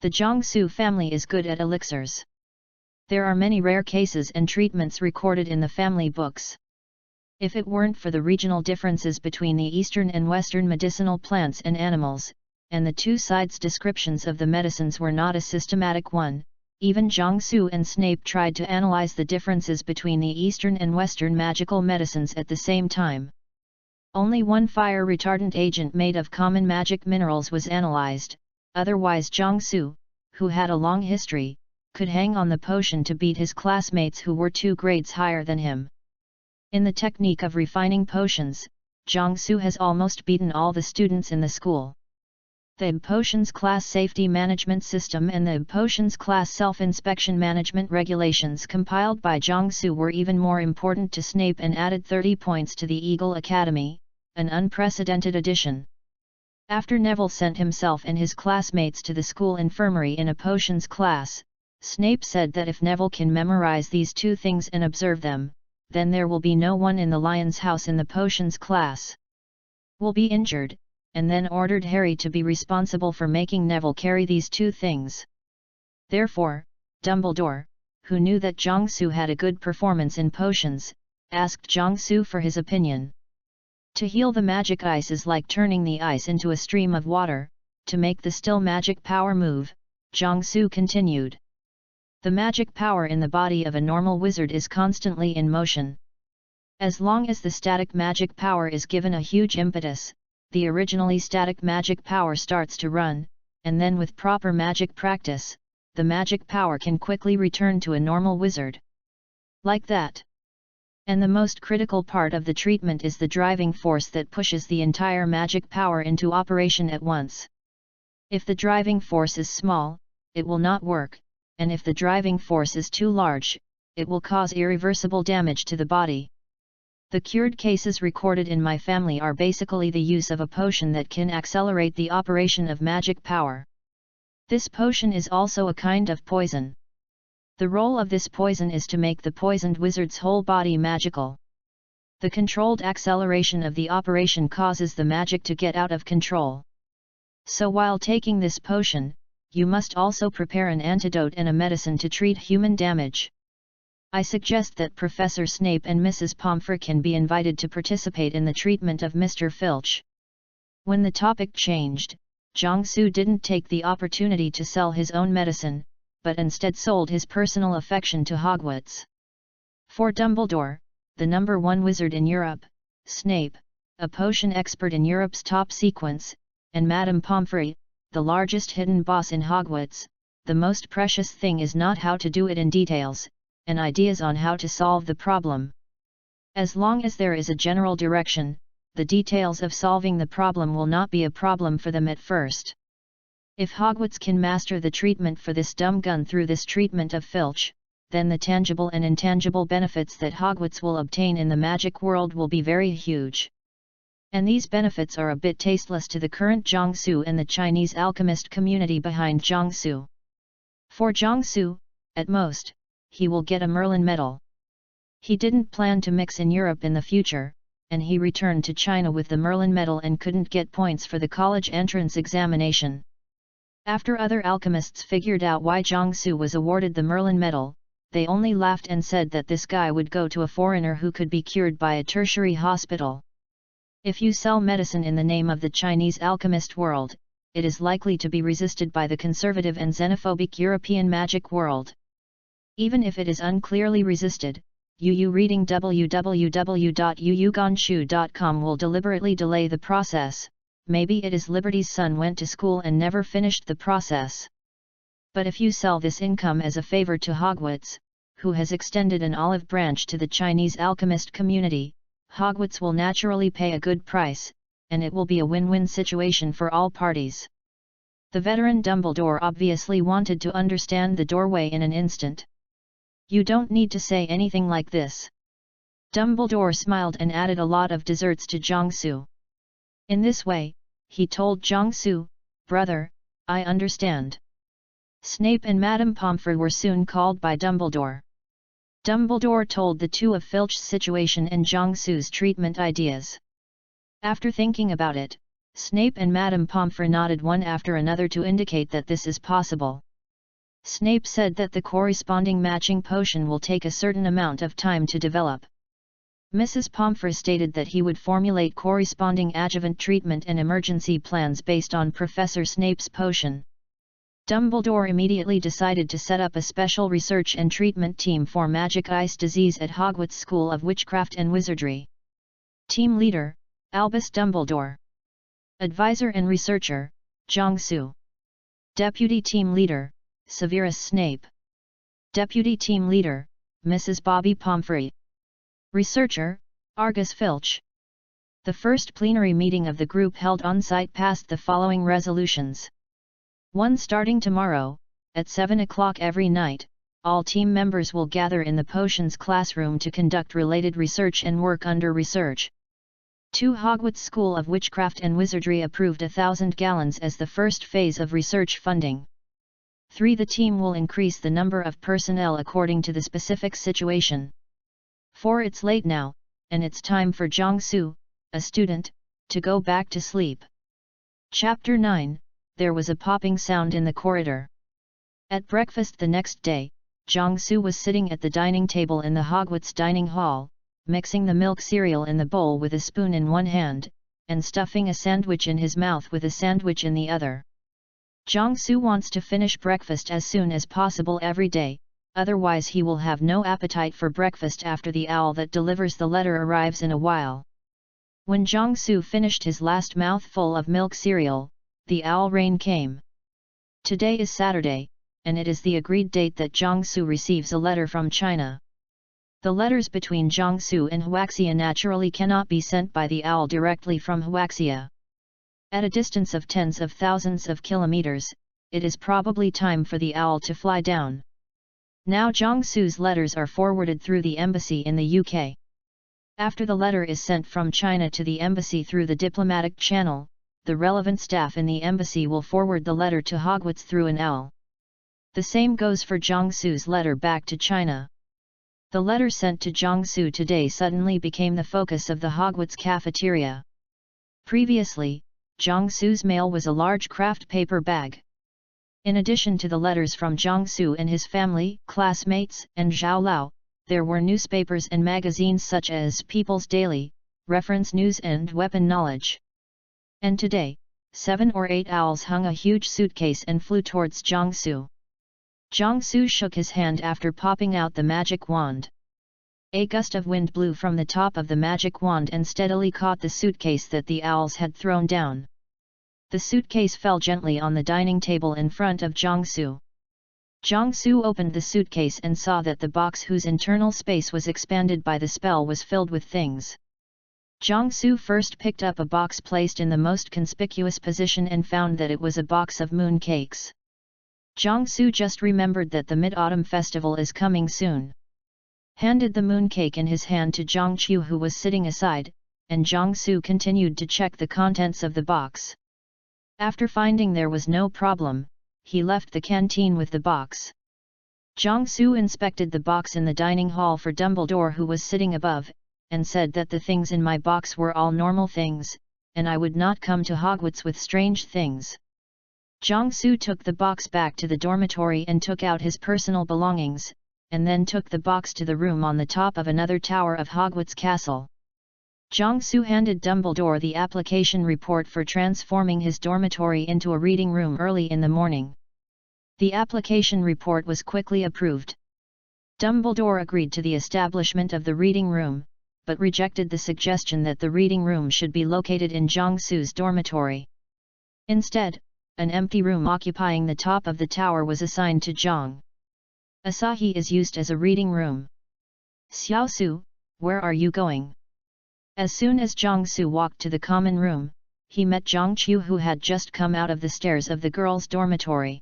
The Jiangsu family is good at elixirs. There are many rare cases and treatments recorded in the family books. If it weren't for the regional differences between the eastern and western medicinal plants and animals, and the two sides' descriptions of the medicines were not a systematic one. Even Jiangsu and Snape tried to analyze the differences between the Eastern and Western magical medicines at the same time. Only one fire retardant agent made of common magic minerals was analyzed, otherwise Jiangsu, who had a long history, could hang on the potion to beat his classmates who were 2 grades higher than him. In the technique of refining potions, Jiangsu has almost beaten all the students in the school. The Potions Class Safety Management System and the Potions Class Self-Inspection Management Regulations compiled by Jiangsu were even more important to Snape and added 30 points to the Eagle Academy, an unprecedented addition. After Neville sent himself and his classmates to the school infirmary in a potions class, Snape said that if Neville can memorize these 2 things and observe them, then there will be no one in the Lion's House in the potions class will be injured, and then ordered Harry to be responsible for making Neville carry these 2 things. Therefore, Dumbledore, who knew that Jiangsu had a good performance in potions, asked Jiangsu for his opinion. To heal the magic ice is like turning the ice into a stream of water. To make the still magic power move, Jiangsu continued. The magic power in the body of a normal wizard is constantly in motion. As long as the static magic power is given a huge impetus, the originally static magic power starts to run, and then with proper magic practice, the magic power can quickly return to a normal wizard. Like that. And the most critical part of the treatment is the driving force that pushes the entire magic power into operation at once. If the driving force is small, it will not work, and if the driving force is too large, it will cause irreversible damage to the body. The cured cases recorded in my family are basically the use of a potion that can accelerate the operation of magic power. This potion is also a kind of poison. The role of this poison is to make the poisoned wizard's whole body magical. The controlled acceleration of the operation causes the magic to get out of control. So while taking this potion, you must also prepare an antidote and a medicine to treat human damage. I suggest that Professor Snape and Mrs. Pomfrey can be invited to participate in the treatment of Mr. Filch. When the topic changed, Jiangsu didn't take the opportunity to sell his own medicine, but instead sold his personal affection to Hogwarts. For Dumbledore, the #1 wizard in Europe, Snape, a potion expert in Europe's top sequence, and Madame Pomfrey, the largest hidden boss in Hogwarts, the most precious thing is not how to do it in details, and ideas on how to solve the problem. As long as there is a general direction, the details of solving the problem will not be a problem for them at first. If Hogwarts can master the treatment for this dumb gun through this treatment of Filch, then the tangible and intangible benefits that Hogwarts will obtain in the magic world will be very huge. And these benefits are a bit tasteless to the current Jiangsu and the Chinese alchemist community behind Jiangsu. For Jiangsu, at most, he will get a Merlin medal. He didn't plan to mix in Europe in the future, and he returned to China with the Merlin medal and couldn't get points for the college entrance examination. After other alchemists figured out why Jiangsu was awarded the Merlin medal, they only laughed and said that this guy would go to a foreigner who could be cured by a tertiary hospital. If you sell medicine in the name of the Chinese alchemist world, it is likely to be resisted by the conservative and xenophobic European magic world. Even if it is unclearly resisted, UU reading www.uuganshu.com will deliberately delay the process. Maybe it is Liberty's son went to school and never finished the process. But if you sell this income as a favor to Hogwarts, who has extended an olive branch to the Chinese alchemist community, Hogwarts will naturally pay a good price, and it will be a win-win situation for all parties. The veteran Dumbledore obviously wanted to understand the doorway in an instant. You don't need to say anything like this. Dumbledore smiled and added a lot of desserts to Jiangsu. In this way, he told Jiangsu, "Brother, I understand." Snape and Madame Pomfrey were soon called by Dumbledore. Dumbledore told the two of Filch's situation and Jiangsu's treatment ideas. After thinking about it, Snape and Madame Pomfrey nodded one after another to indicate that this is possible. Snape said that the corresponding matching potion will take a certain amount of time to develop. Mrs. Pomfrey stated that he would formulate corresponding adjuvant treatment and emergency plans based on Professor Snape's potion. Dumbledore immediately decided to set up a special research and treatment team for magic ice disease at Hogwarts School of Witchcraft and Wizardry. Team Leader, Albus Dumbledore. Advisor and Researcher, Zhang Su. Deputy Team Leader, Severus Snape. Deputy Team Leader, Mrs. Bobby Pomfrey. Researcher, Argus Filch. The first plenary meeting of the group held on-site passed the following resolutions. 1. Starting tomorrow, at 7 o'clock every night, all team members will gather in the potions classroom to conduct related research and work under research. 2. Hogwarts School of Witchcraft and Wizardry approved 1,000 gallons as the first phase of research funding. 3. The team will increase the number of personnel according to the specific situation. 4. It's late now, and it's time for Zhang Su, a student, to go back to sleep. Chapter 9. There was a popping sound in the corridor. At breakfast the next day, Zhang Su was sitting at the dining table in the Hogwarts dining hall, mixing the milk cereal in the bowl with a spoon in one hand, and stuffing a sandwich in his mouth with a sandwich in the other. Zhang Su wants to finish breakfast as soon as possible every day, otherwise he will have no appetite for breakfast after the owl that delivers the letter arrives in a while. When Zhang Su finished his last mouthful of milk cereal, the owl rain came. Today is Saturday, and it is the agreed date that Zhang Su receives a letter from China. The letters between Zhang Su and Huaxia naturally cannot be sent by the owl directly from Huaxia. At a distance of tens of thousands of kilometers, it is probably time for the owl to fly down. Now Zhang Su's letters are forwarded through the embassy in the UK. After the letter is sent from China to the embassy through the diplomatic channel, the relevant staff in the embassy will forward the letter to Hogwarts through an owl. The same goes for Zhang Su's letter back to China. The letter sent to Zhang Su today suddenly became the focus of the Hogwarts cafeteria. Previously, Zhang Su's mail was a large craft paper bag. In addition to the letters from Zhang Su and his family, classmates, and Zhao Lao, there were newspapers and magazines such as People's Daily, Reference News and Weapon Knowledge. And today, 7 or 8 owls hung a huge suitcase and flew towards Zhang Su. Zhang Su shook his hand after popping out the magic wand. A gust of wind blew from the top of the magic wand and steadily caught the suitcase that the owls had thrown down. The suitcase fell gently on the dining table in front of Zhang Su. Zhang Su opened the suitcase and saw that the box whose internal space was expanded by the spell was filled with things. Zhang Su first picked up a box placed in the most conspicuous position and found that it was a box of moon cakes. Zhang Su just remembered that the Mid-Autumn Festival is coming soon. Handed the mooncake in his hand to Zhang Qiu who was sitting aside, and Zhang Su continued to check the contents of the box. After finding there was no problem, he left the canteen with the box. Zhang Su inspected the box in the dining hall for Dumbledore who was sitting above, and said that the things in my box were all normal things, and I would not come to Hogwarts with strange things. Zhang Su took the box back to the dormitory and took out his personal belongings, and then took the box to the room on the top of another tower of Hogwarts Castle. Zhang Su handed Dumbledore the application report for transforming his dormitory into a reading room early in the morning. The application report was quickly approved. Dumbledore agreed to the establishment of the reading room, but rejected the suggestion that the reading room should be located in Zhang Su's dormitory. Instead, an empty room occupying the top of the tower was assigned to Zhang. Asahi is used as a reading room. Xiao Su, where are you going? As soon as Zhang Su walked to the common room, he met Zhang Qiu who had just come out of the stairs of the girls' dormitory.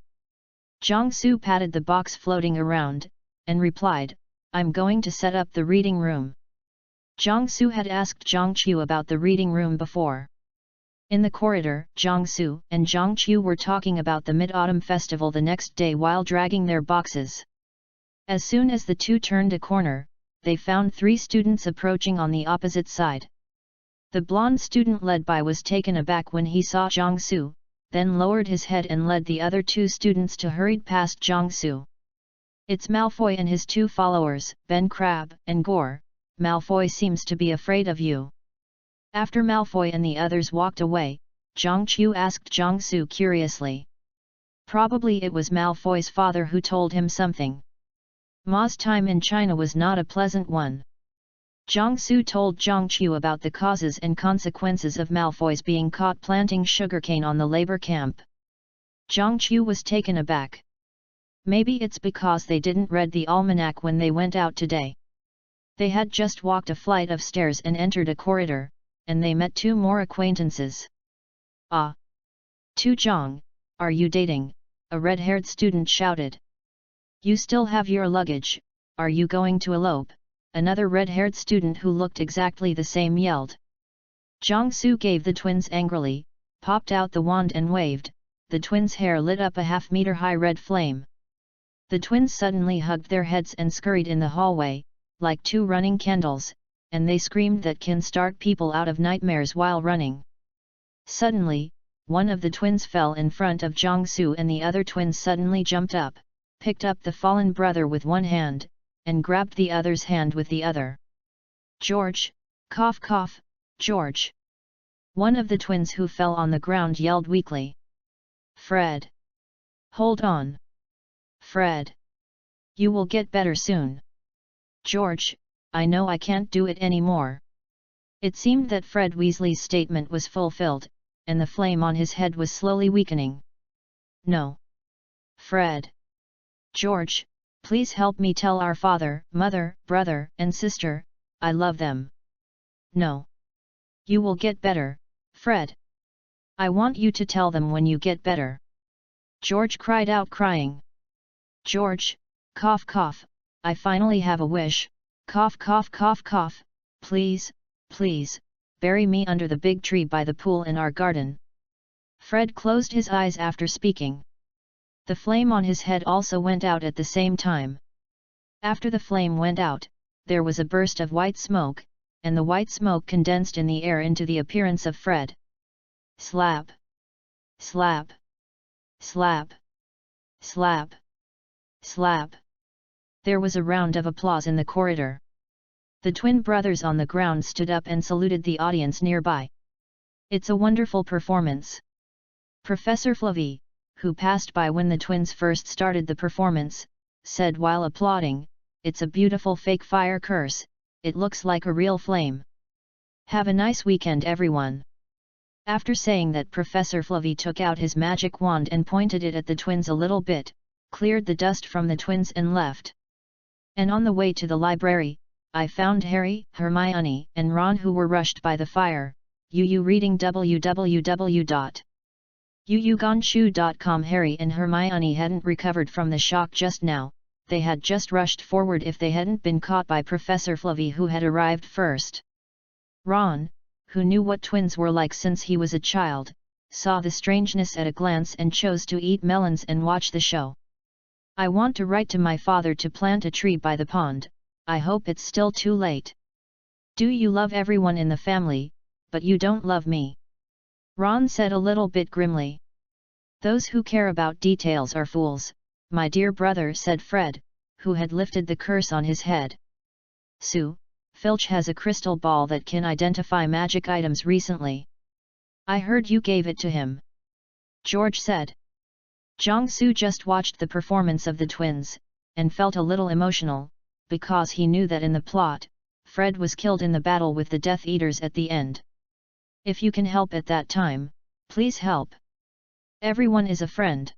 Zhang Su patted the box floating around, and replied, I'm going to set up the reading room. Zhang Su had asked Zhang Qiu about the reading room before. In the corridor, Zhang Su and Zhang Qiu were talking about the Mid-Autumn Festival the next day while dragging their boxes. As soon as the two turned a corner, they found 3 students approaching on the opposite side. The blonde student led by was taken aback when he saw Zhang Su, then lowered his head and led the other 2 students to hurried past Zhang Su. It's Malfoy and his 2 followers, Ben Crabbe and Gore. Malfoy seems to be afraid of you." After Malfoy and the others walked away, Zhang Qiu asked Zhang Su curiously. Probably it was Malfoy's father who told him something. Ma's time in China was not a pleasant one. Zhang Su told Zhang Qiu about the causes and consequences of Malfoy's being caught planting sugarcane on the labor camp. Zhang Qiu was taken aback. Maybe it's because they didn't read the almanac when they went out today. They had just walked a flight of stairs and entered a corridor, and they met two more acquaintances. "Ah! Tu Zhang, are you dating?" a red-haired student shouted. "You still have your luggage, are you going to elope?" another red-haired student who looked exactly the same yelled. Zhang Su gave the twins angrily, popped out the wand and waved. The twins' hair lit up a half-meter-high red flame. The twins suddenly hugged their heads and scurried in the hallway, like two running candles, and they screamed that can start people out of nightmares while running. Suddenly, one of the twins fell in front of Zhang Su and the other twin suddenly jumped up, picked up the fallen brother with one hand, and grabbed the other's hand with the other. "George, cough cough, George!" One of the twins who fell on the ground yelled weakly. "Fred! Hold on! Fred! You will get better soon! George, I know I can't do it anymore." It seemed that Fred Weasley's statement was fulfilled, and the flame on his head was slowly weakening. "No! Fred! George, please help me tell our father, mother, brother, and sister, I love them." "No! You will get better, Fred! I want you to tell them when you get better." George cried out crying. "George, cough cough, I finally have a wish, cough cough cough cough, please, please, bury me under the big tree by the pool in our garden." Fred closed his eyes after speaking. The flame on his head also went out at the same time. After the flame went out, there was a burst of white smoke, and the white smoke condensed in the air into the appearance of Fred. Slap! Slap! Slap! Slap! Slap! There was a round of applause in the corridor. The twin brothers on the ground stood up and saluted the audience nearby. "It's a wonderful performance." Professor Flavie, who passed by when the twins first started the performance, said while applauding, "It's a beautiful fake fire curse, it looks like a real flame. Have a nice weekend everyone." After saying that, Professor Flavie took out his magic wand and pointed it at the twins a little bit, cleared the dust from the twins and left. And on the way to the library, I found Harry, Hermione, and Ron who were rushed by the fire. Reading www.yuyuganshu.com. Harry and Hermione hadn't recovered from the shock just now, they had just rushed forward if they hadn't been caught by Professor Flavie who had arrived first. Ron, who knew what twins were like since he was a child, saw the strangeness at a glance and chose to eat melons and watch the show. "I want to write to my father to plant a tree by the pond, I hope it's still too late. Do you love everyone in the family, but you don't love me?" Ron said a little bit grimly. "Those who care about details are fools, my dear brother," said Fred, who had lifted the curse on his head. "Sue, Filch has a crystal ball that can identify magic items recently. I heard you gave it to him," George said. Zhang Su just watched the performance of the twins, and felt a little emotional, because he knew that in the plot, Fred was killed in the battle with the Death Eaters at the end. If you can help at that time, please help. Everyone is a friend.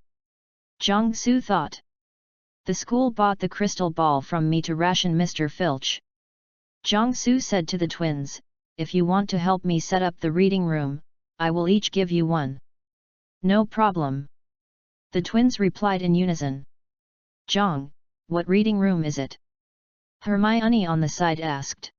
Zhang Su thought. The school bought the crystal ball from me to ration Mr. Filch. Zhang Su said to the twins, "If you want to help me set up the reading room, I will each give you one." "No problem." The twins replied in unison. "Zhang, what reading room is it?" Hermione on the side asked.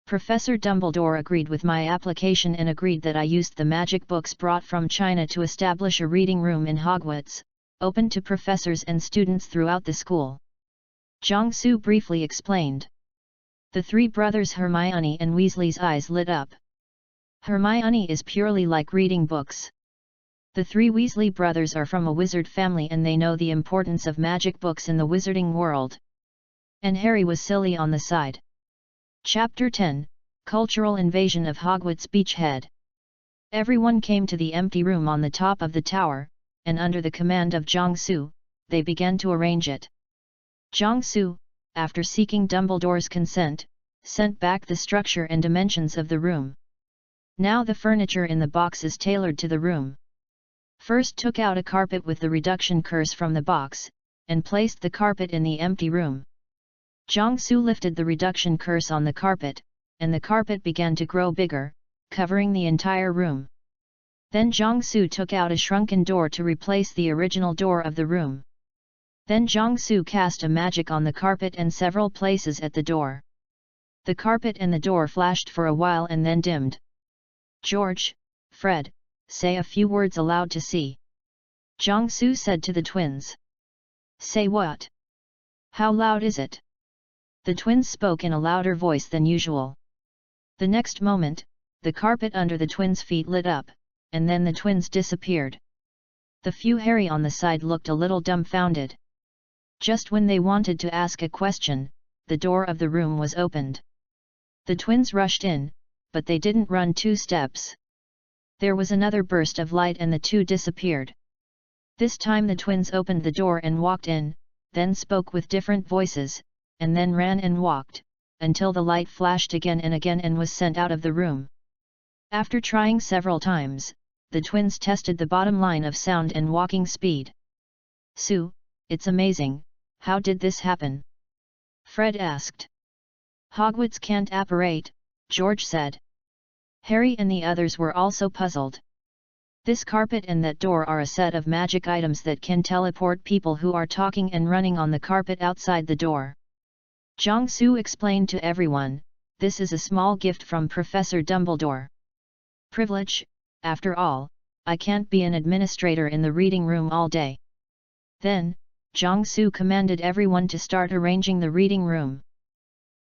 Professor Dumbledore agreed with my application and agreed that I used the magic books brought from China to establish a reading room in Hogwarts, open to professors and students throughout the school. Zhang Su briefly explained. The three brothers Hermione and Weasley's eyes lit up. Hermione is purely like reading books. The three Weasley brothers are from a wizard family and they know the importance of magic books in the wizarding world. And Harry was silly on the side. Chapter 10, Cultural Invasion of Hogwarts Beachhead. Everyone came to the empty room on the top of the tower, and under the command of Jiangsu, they began to arrange it. Jiangsu, after seeking Dumbledore's consent, sent back the structure and dimensions of the room. Now the furniture in the box is tailored to the room. First took out a carpet with the reduction curse from the box, and placed the carpet in the empty room. Jiangsu lifted the reduction curse on the carpet, and the carpet began to grow bigger, covering the entire room. Then Jiangsu took out a shrunken door to replace the original door of the room. Then Jiangsu cast a magic on the carpet and several places at the door. The carpet and the door flashed for a while and then dimmed. George, Fred, say a few words aloud to see. Jiangsu said to the twins. Say what? How loud is it? The twins spoke in a louder voice than usual. The next moment, the carpet under the twins' feet lit up, and then the twins disappeared. The few Harry on the side looked a little dumbfounded. Just when they wanted to ask a question, the door of the room was opened. The twins rushed in, but they didn't run 2 steps. There was another burst of light and the two disappeared. This time the twins opened the door and walked in, then spoke with different voices, and then ran and walked, until the light flashed again and was sent out of the room. After trying several times, the twins tested the bottom line of sound and walking speed. Sue, it's amazing, how did this happen? Fred asked. Hogwarts can't apparate, George said. Harry and the others were also puzzled. This carpet and that door are a set of magic items that can teleport people who are talking and running on the carpet outside the door. Jiangsu explained to everyone, this is a small gift from Professor Dumbledore. Privilege, after all, I can't be an administrator in the reading room all day. Then, Jiangsu commanded everyone to start arranging the reading room.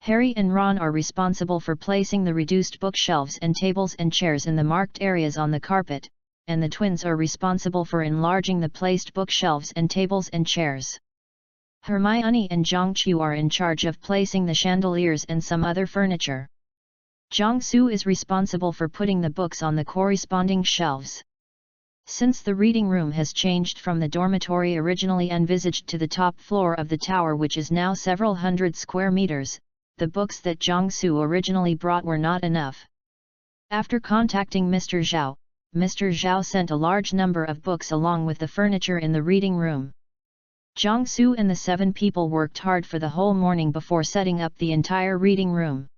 Harry and Ron are responsible for placing the reduced bookshelves and tables and chairs in the marked areas on the carpet, and the twins are responsible for enlarging the placed bookshelves and tables and chairs. Hermione and Jiangchu are in charge of placing the chandeliers and some other furniture. Jiangsu is responsible for putting the books on the corresponding shelves. Since the reading room has changed from the dormitory originally envisaged to the top floor of the tower, which is now several hundred square meters, the books that Jiangsu originally brought were not enough. After contacting Mr. Zhao sent a large number of books along with the furniture in the reading room. Jiangsu and the 7 people worked hard for the whole morning before setting up the entire reading room.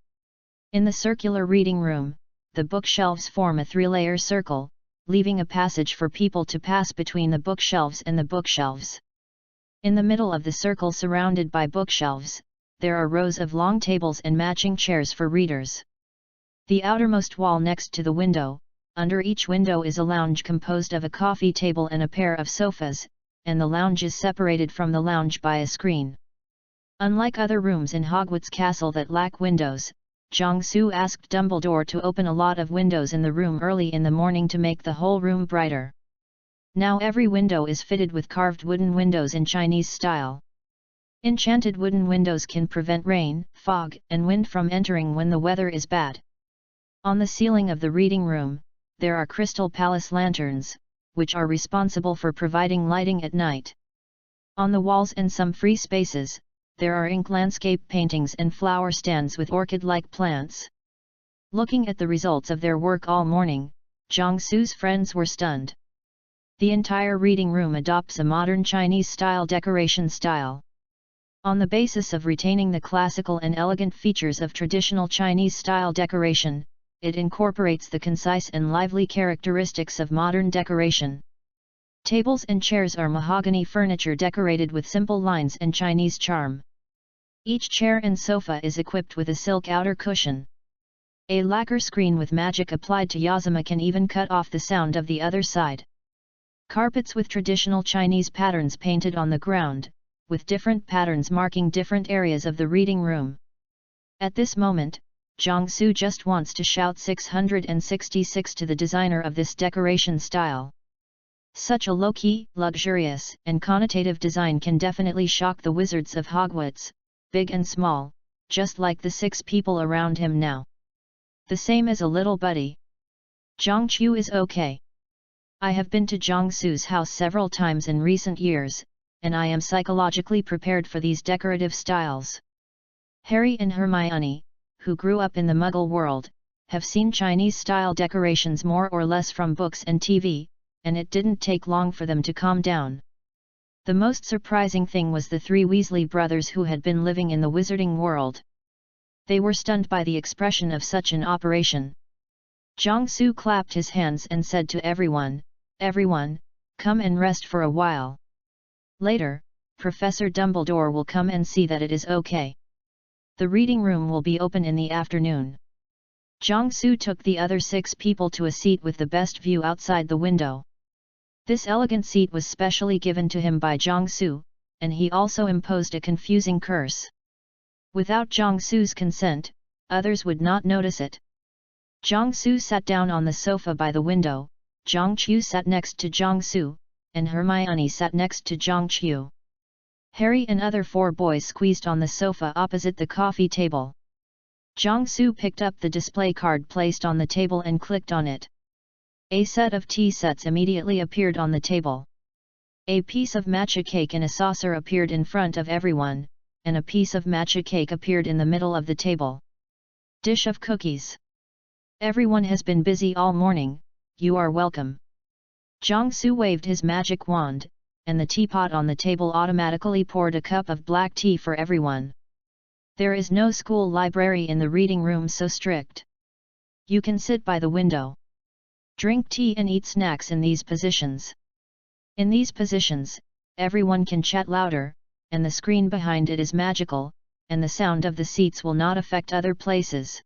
In the circular reading room, the bookshelves form a 3-layer circle, leaving a passage for people to pass between the bookshelves and the bookshelves. In the middle of the circle, surrounded by bookshelves, there are rows of long tables and matching chairs for readers. The outermost wall next to the window, under each window is a lounge composed of a coffee table and a pair of sofas, and the lounge is separated from the lounge by a screen. Unlike other rooms in Hogwarts Castle that lack windows, Jiangsu asked Dumbledore to open a lot of windows in the room early in the morning to make the whole room brighter. Now every window is fitted with carved wooden windows in Chinese style. Enchanted wooden windows can prevent rain, fog, and wind from entering when the weather is bad. On the ceiling of the reading room, there are crystal palace lanterns, which are responsible for providing lighting at night. On the walls and some free spaces, there are ink landscape paintings and flower stands with orchid-like plants. Looking at the results of their work all morning, Jiangsu's friends were stunned. The entire reading room adopts a modern Chinese-style decoration style. On the basis of retaining the classical and elegant features of traditional Chinese-style decoration, it incorporates the concise and lively characteristics of modern decoration. Tables and chairs are mahogany furniture decorated with simple lines and Chinese charm. Each chair and sofa is equipped with a silk outer cushion. A lacquer screen with magic applied to Yazama can even cut off the sound of the other side. Carpets with traditional Chinese patterns painted on the ground, with different patterns marking different areas of the reading room. At this moment, Jiangsu just wants to shout 666 to the designer of this decoration style. Such a low-key, luxurious, and connotative design can definitely shock the wizards of Hogwarts, big and small, just like the 6 people around him now. The same as a little buddy. Jiangqiu is okay. I have been to Jiangsu's house several times in recent years, and I am psychologically prepared for these decorative styles. Harry and Hermione, who grew up in the Muggle world, have seen Chinese-style decorations more or less from books and TV, and it didn't take long for them to calm down. The most surprising thing was the 3 Weasley brothers who had been living in the wizarding world. They were stunned by the expression of such an operation. Jiangsu clapped his hands and said to everyone, "Everyone, come and rest for a while. Later, Professor Dumbledore will come and see that it is okay. The reading room will be open in the afternoon." Jiangsu took the other 6 people to a seat with the best view outside the window. This elegant seat was specially given to him by Jiangsu, and he also imposed a confusing curse. Without Jiangsu's consent, others would not notice it. Jiangsu sat down on the sofa by the window, Jiangqiu sat next to Jiangsu, and Hermione sat next to Jiangqiu. Harry and other 4 boys squeezed on the sofa opposite the coffee table. Jiangsu picked up the display card placed on the table and clicked on it. A set of tea sets immediately appeared on the table. A piece of matcha cake in a saucer appeared in front of everyone, and a piece of matcha cake appeared in the middle of the table. Dish of cookies. Everyone has been busy all morning, you are welcome. Jiangsu waved his magic wand, and the teapot on the table automatically poured a cup of black tea for everyone. There is no school library in the reading room so strict. You can sit by the window. Drink tea and eat snacks in these positions. In these positions, everyone can chat louder, and the screen behind it is magical, and the sound of the seats will not affect other places.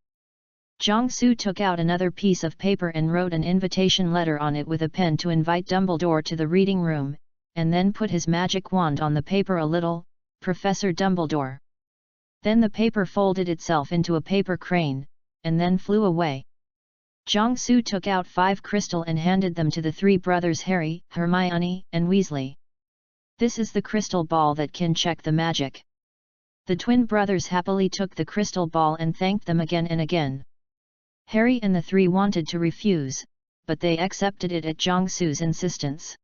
Jiangsu took out another piece of paper and wrote an invitation letter on it with a pen to invite Dumbledore to the reading room, and then put his magic wand on the paper a little, Professor Dumbledore. Then the paper folded itself into a paper crane, and then flew away. Jiangsu took out 5 crystal and handed them to the 3 brothers Harry, Hermione, and Weasley. This is the crystal ball that can check the magic. The twin brothers happily took the crystal ball and thanked them again and again. Harry and the 3 wanted to refuse, but they accepted it at Jiangsu's insistence.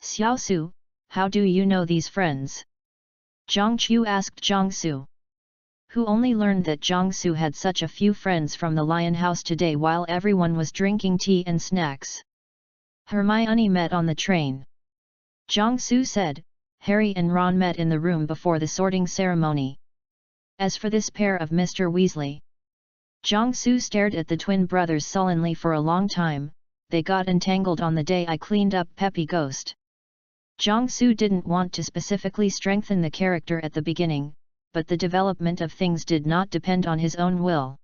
"Xiaosu, how do you know these friends?" Jiangqiu asked Jiangsu, who only learned that Jiangsu had such a few friends from the Lion House today while everyone was drinking tea and snacks. Hermione met on the train. Jiangsu said, Harry and Ron met in the room before the sorting ceremony. As for this pair of Mr. Weasley, Jiangsu stared at the twin brothers sullenly for a long time. They got entangled on the day I cleaned up Peppy Ghost. Jiangsu didn't want to specifically strengthen the character at the beginning, but the development of things did not depend on his own will.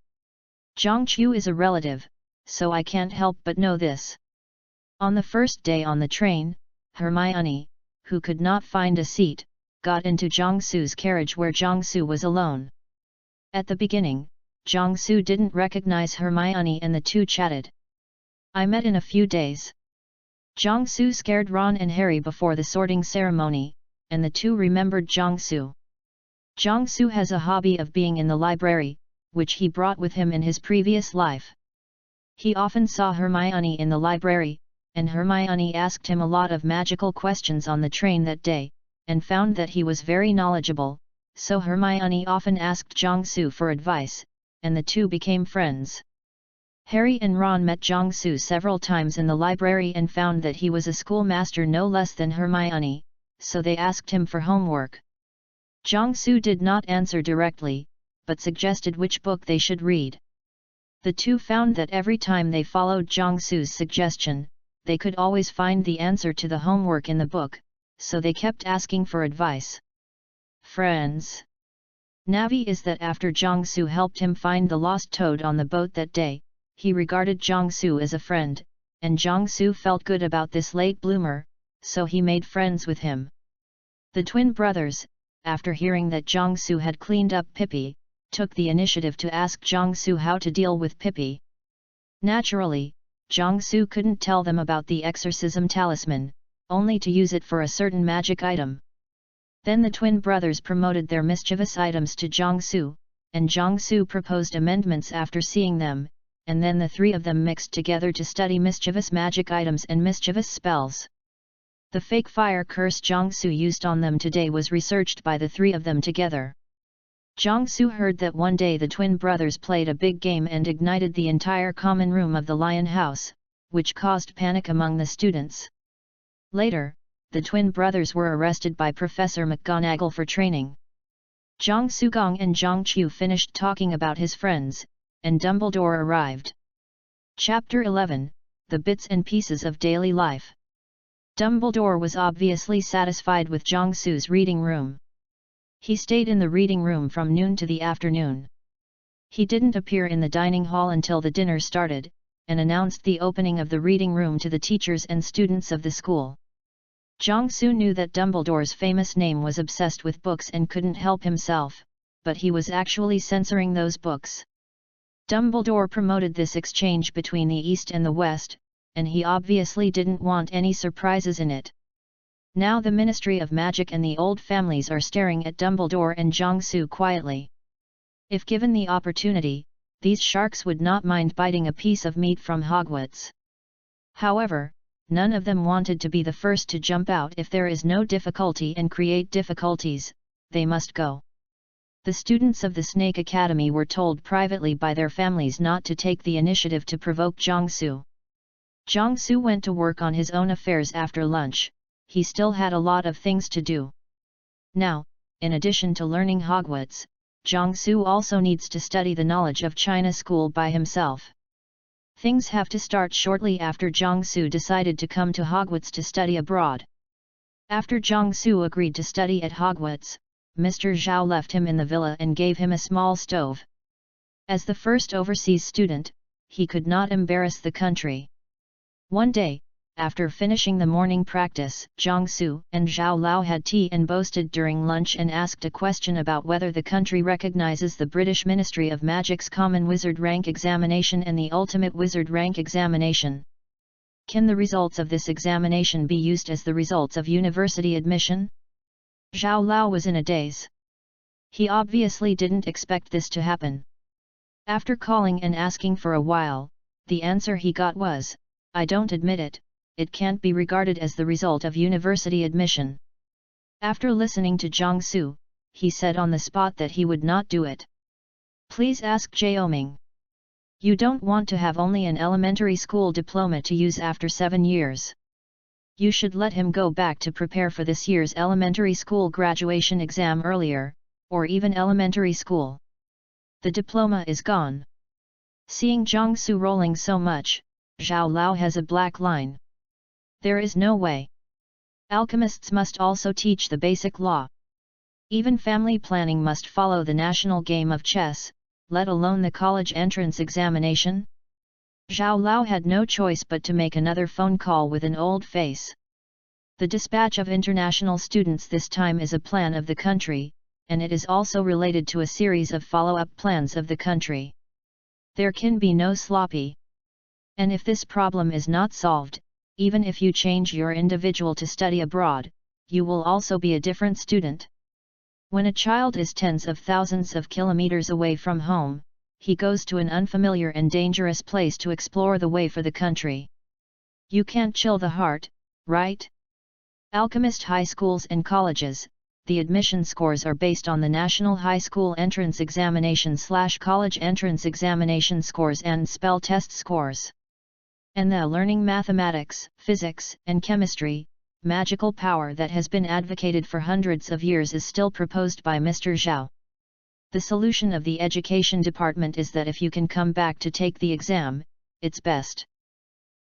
Jiangqiu is a relative, so I can't help but know this. On the first day on the train, Hermione, who could not find a seat, got into Jiangsu's carriage where Jiangsu was alone. At the beginning, Jiangsu didn't recognize Hermione and the two chatted. I met in a few days. Jiangsu scared Ron and Harry before the sorting ceremony, and the two remembered Jiangsu. Jiangsu has a hobby of being in the library, which he brought with him in his previous life. He often saw Hermione in the library, and Hermione asked him a lot of magical questions on the train that day, and found that he was very knowledgeable, so Hermione often asked Jiangsu for advice, and the two became friends. Harry and Ron met Jiangsu several times in the library and found that he was a schoolmaster no less than Hermione, so they asked him for homework. Jiangsu did not answer directly, but suggested which book they should read. The two found that every time they followed Jiangsu's suggestion, they could always find the answer to the homework in the book, so they kept asking for advice. Friends. Navi is that after Jiangsu helped him find the lost toad on the boat that day, he regarded Jiangsu as a friend, and Jiangsu felt good about this late bloomer, so he made friends with him. The twin brothers, after hearing that Jiangsu had cleaned up Pippi, took the initiative to ask Jiangsu how to deal with Pippi. Naturally, Jiangsu couldn't tell them about the exorcism talisman, only to use it for a certain magic item. Then the twin brothers promoted their mischievous items to Jiangsu, and Jiangsu proposed amendments after seeing them, and then the three of them mixed together to study mischievous magic items and mischievous spells. The fake fire curse Jiangsu used on them today was researched by the three of them together. Jiangsu heard that one day the twin brothers played a big game and ignited the entire common room of the Lion House, which caused panic among the students. Later, the twin brothers were arrested by Professor McGonagall for training. Zhang Sugong and Zhang Qiu finished talking about his friends, and Dumbledore arrived. Chapter 11, The Bits and Pieces of Daily Life. Dumbledore was obviously satisfied with Jiangsu's reading room. He stayed in the reading room from noon to the afternoon. He didn't appear in the dining hall until the dinner started, and announced the opening of the reading room to the teachers and students of the school. Jiangsu knew that Dumbledore's famous name was obsessed with books and couldn't help himself, but he was actually censoring those books. Dumbledore promoted this exchange between the East and the West, and he obviously didn't want any surprises in it. Now the Ministry of Magic and the old families are staring at Dumbledore and Jiangsu quietly. If given the opportunity, these sharks would not mind biting a piece of meat from Hogwarts. However, none of them wanted to be the first to jump out. If there is no difficulty and create difficulties, they must go. The students of the Snake Academy were told privately by their families not to take the initiative to provoke Jiangsu. Jiangsu went to work on his own affairs after lunch. He still had a lot of things to do. Now, in addition to learning Hogwarts, Jiangsu also needs to study the knowledge of China school by himself. Things have to start shortly after Jiangsu decided to come to Hogwarts to study abroad. After Jiangsu agreed to study at Hogwarts, Mr. Zhao left him in the villa and gave him a small stove. As the first overseas student, he could not embarrass the country. One day, after finishing the morning practice, Jiangsu and Zhao Lao had tea and boasted during lunch and asked a question about whether the country recognizes the British Ministry of Magic's Common Wizard Rank Examination and the Ultimate Wizard Rank Examination. Can the results of this examination be used as the results of university admission? Zhao Lao was in a daze. He obviously didn't expect this to happen. After calling and asking for a while, the answer he got was, "I don't admit it. It can't be regarded as the result of university admission." After listening to Jiangsu, he said on the spot that he would not do it. Please ask Jiaoming. You don't want to have only an elementary school diploma to use after 7 years. You should let him go back to prepare for this year's elementary school graduation exam earlier, or even elementary school. The diploma is gone. Seeing Jiangsu rolling so much, Zhao Lao has a black line. There is no way. Alchemists must also teach the basic law. Even family planning must follow the national game of chess, let alone the college entrance examination. Zhao Lao had no choice but to make another phone call with an old face. The dispatch of international students this time is a plan of the country, and it is also related to a series of follow-up plans of the country. There can be no sloppy. And if this problem is not solved, even if you change your individual to study abroad, you will also be a different student. When a child is tens of thousands of kilometers away from home, he goes to an unfamiliar and dangerous place to explore the way for the country. You can't chill the heart, right? Alchemist high schools and colleges, the admission scores are based on the National High School Entrance Examination/College Entrance Examination scores and spell test scores. And the learning mathematics, physics, and chemistry, magical power that has been advocated for hundreds of years is still proposed by Mr. Zhao. The solution of the education department is that if you can come back to take the exam, it's best.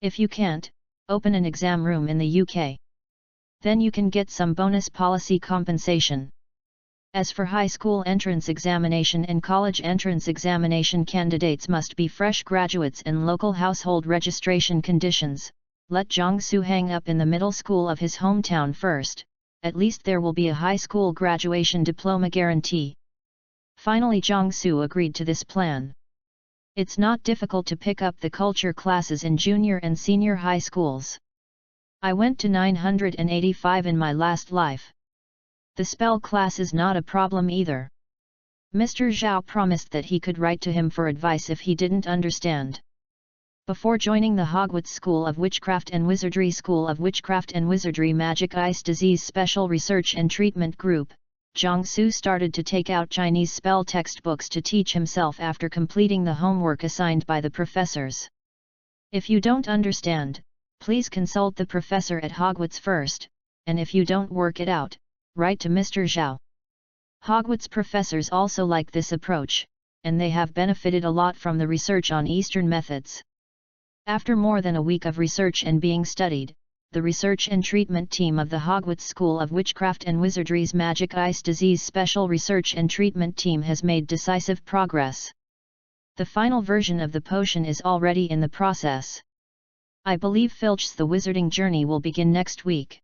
If you can't, open an exam room in the UK. Then you can get some bonus policy compensation. As for high school entrance examination and college entrance examination, candidates must be fresh graduates and local household registration conditions. Let Jiangsu hang up in the middle school of his hometown first, at least there will be a high school graduation diploma guarantee. Finally Jiangsu agreed to this plan. It's not difficult to pick up the culture classes in junior and senior high schools. I went to 985 in my last life. The spell class is not a problem either. Mr. Zhao promised that he could write to him for advice if he didn't understand. Before joining the Hogwarts School of Witchcraft and Wizardry Magic Ice Disease Special Research and Treatment Group, Jiangsu started to take out Chinese spell textbooks to teach himself after completing the homework assigned by the professors. If you don't understand, please consult the professor at Hogwarts first, and if you don't work it out, write to Mr. Zhao. Hogwarts professors also like this approach, and they have benefited a lot from the research on Eastern methods. After more than a week of research and being studied, the research and treatment team of the Hogwarts School of Witchcraft and Wizardry's Magic Ice Disease Special Research and Treatment Team has made decisive progress. The final version of the potion is already in the process. I believe Filch's The Wizarding Journey will begin next week.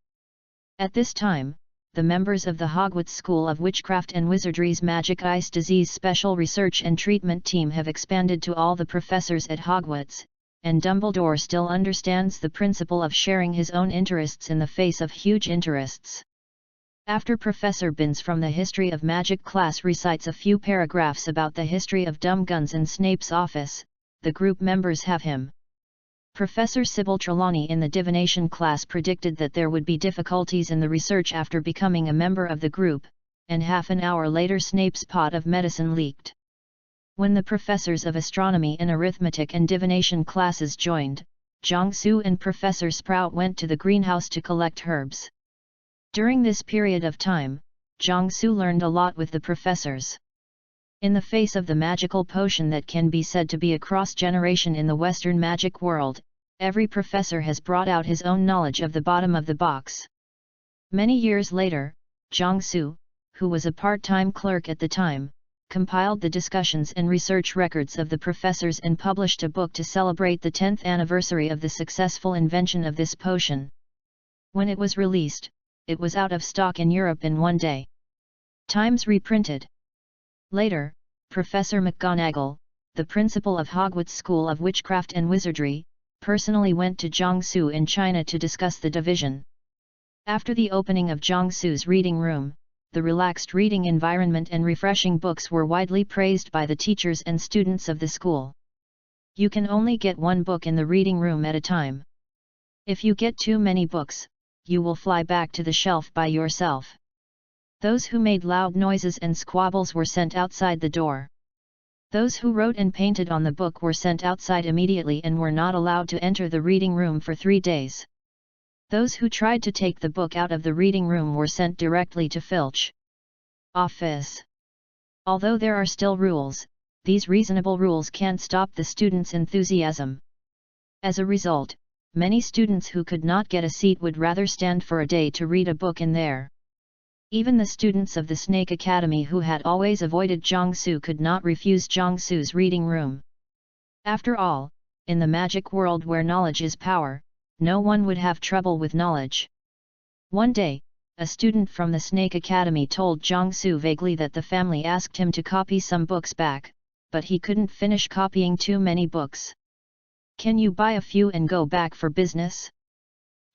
At this time, the members of the Hogwarts School of Witchcraft and Wizardry's Magic Ice Disease Special Research and Treatment Team have expanded to all the professors at Hogwarts, and Dumbledore still understands the principle of sharing his own interests in the face of huge interests. After Professor Binns from the History of Magic class recites a few paragraphs about the history of Dumguns and Snape's office, the group members have him. Professor Sybil Trelawney in the Divination class predicted that there would be difficulties in the research after becoming a member of the group, and half an hour later Snape's pot of medicine leaked. When the professors of astronomy and arithmetic and divination classes joined, Jiangsu and Professor Sprout went to the greenhouse to collect herbs. During this period of time, Jiangsu learned a lot with the professors. In the face of the magical potion that can be said to be a cross-generation in the Western magic world, every professor has brought out his own knowledge of the bottom of the box. Many years later, Jiangsu, who was a part-time clerk at the time, compiled the discussions and research records of the professors and published a book to celebrate the 10th anniversary of the successful invention of this potion. When it was released, it was out of stock in Europe in one day. Times reprinted. Later, Professor McGonagall, the principal of Hogwarts School of Witchcraft and Wizardry, personally went to Jiangsu in China to discuss the division. After the opening of Jiangsu's reading room, the relaxed reading environment and refreshing books were widely praised by the teachers and students of the school. You can only get one book in the reading room at a time. If you get too many books, you will fly back to the shelf by yourself. Those who made loud noises and squabbles were sent outside the door. Those who wrote and painted on the book were sent outside immediately and were not allowed to enter the reading room for 3 days. Those who tried to take the book out of the reading room were sent directly to Filch's office. Although there are still rules, these reasonable rules can't stop the students' enthusiasm. As a result, many students who could not get a seat would rather stand for a day to read a book in there. Even the students of the Snake Academy who had always avoided Jiangsu could not refuse Jiangsu's reading room. After all, in the magic world where knowledge is power, no one would have trouble with knowledge. One day, a student from the Snake Academy told Jiangsu vaguely that the family asked him to copy some books back, but he couldn't finish copying too many books. "Can you buy a few and go back for business?"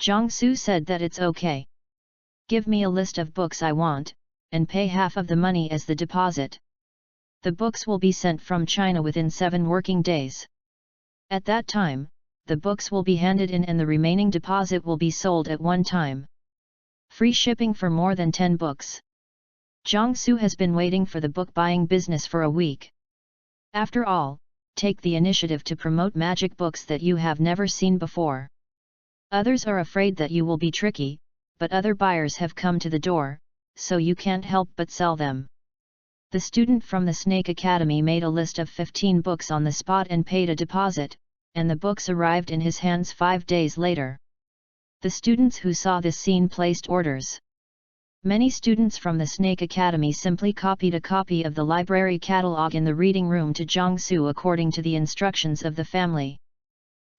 Jiangsu said that it's okay. "Give me a list of books I want, and pay half of the money as the deposit. The books will be sent from China within 7 working days. At that time, the books will be handed in and the remaining deposit will be sold at one time. Free shipping for more than 10 books." Jiangsu has been waiting for the book buying business for a week. After all, take the initiative to promote magic books that you have never seen before. Others are afraid that you will be tricky, but other buyers have come to the door, so you can't help but sell them. The student from the Snake Academy made a list of 15 books on the spot and paid a deposit, and the books arrived in his hands 5 days later. The students who saw this scene placed orders. Many students from the Snake Academy simply copied a copy of the library catalog in the reading room to Jiangsu according to the instructions of the family.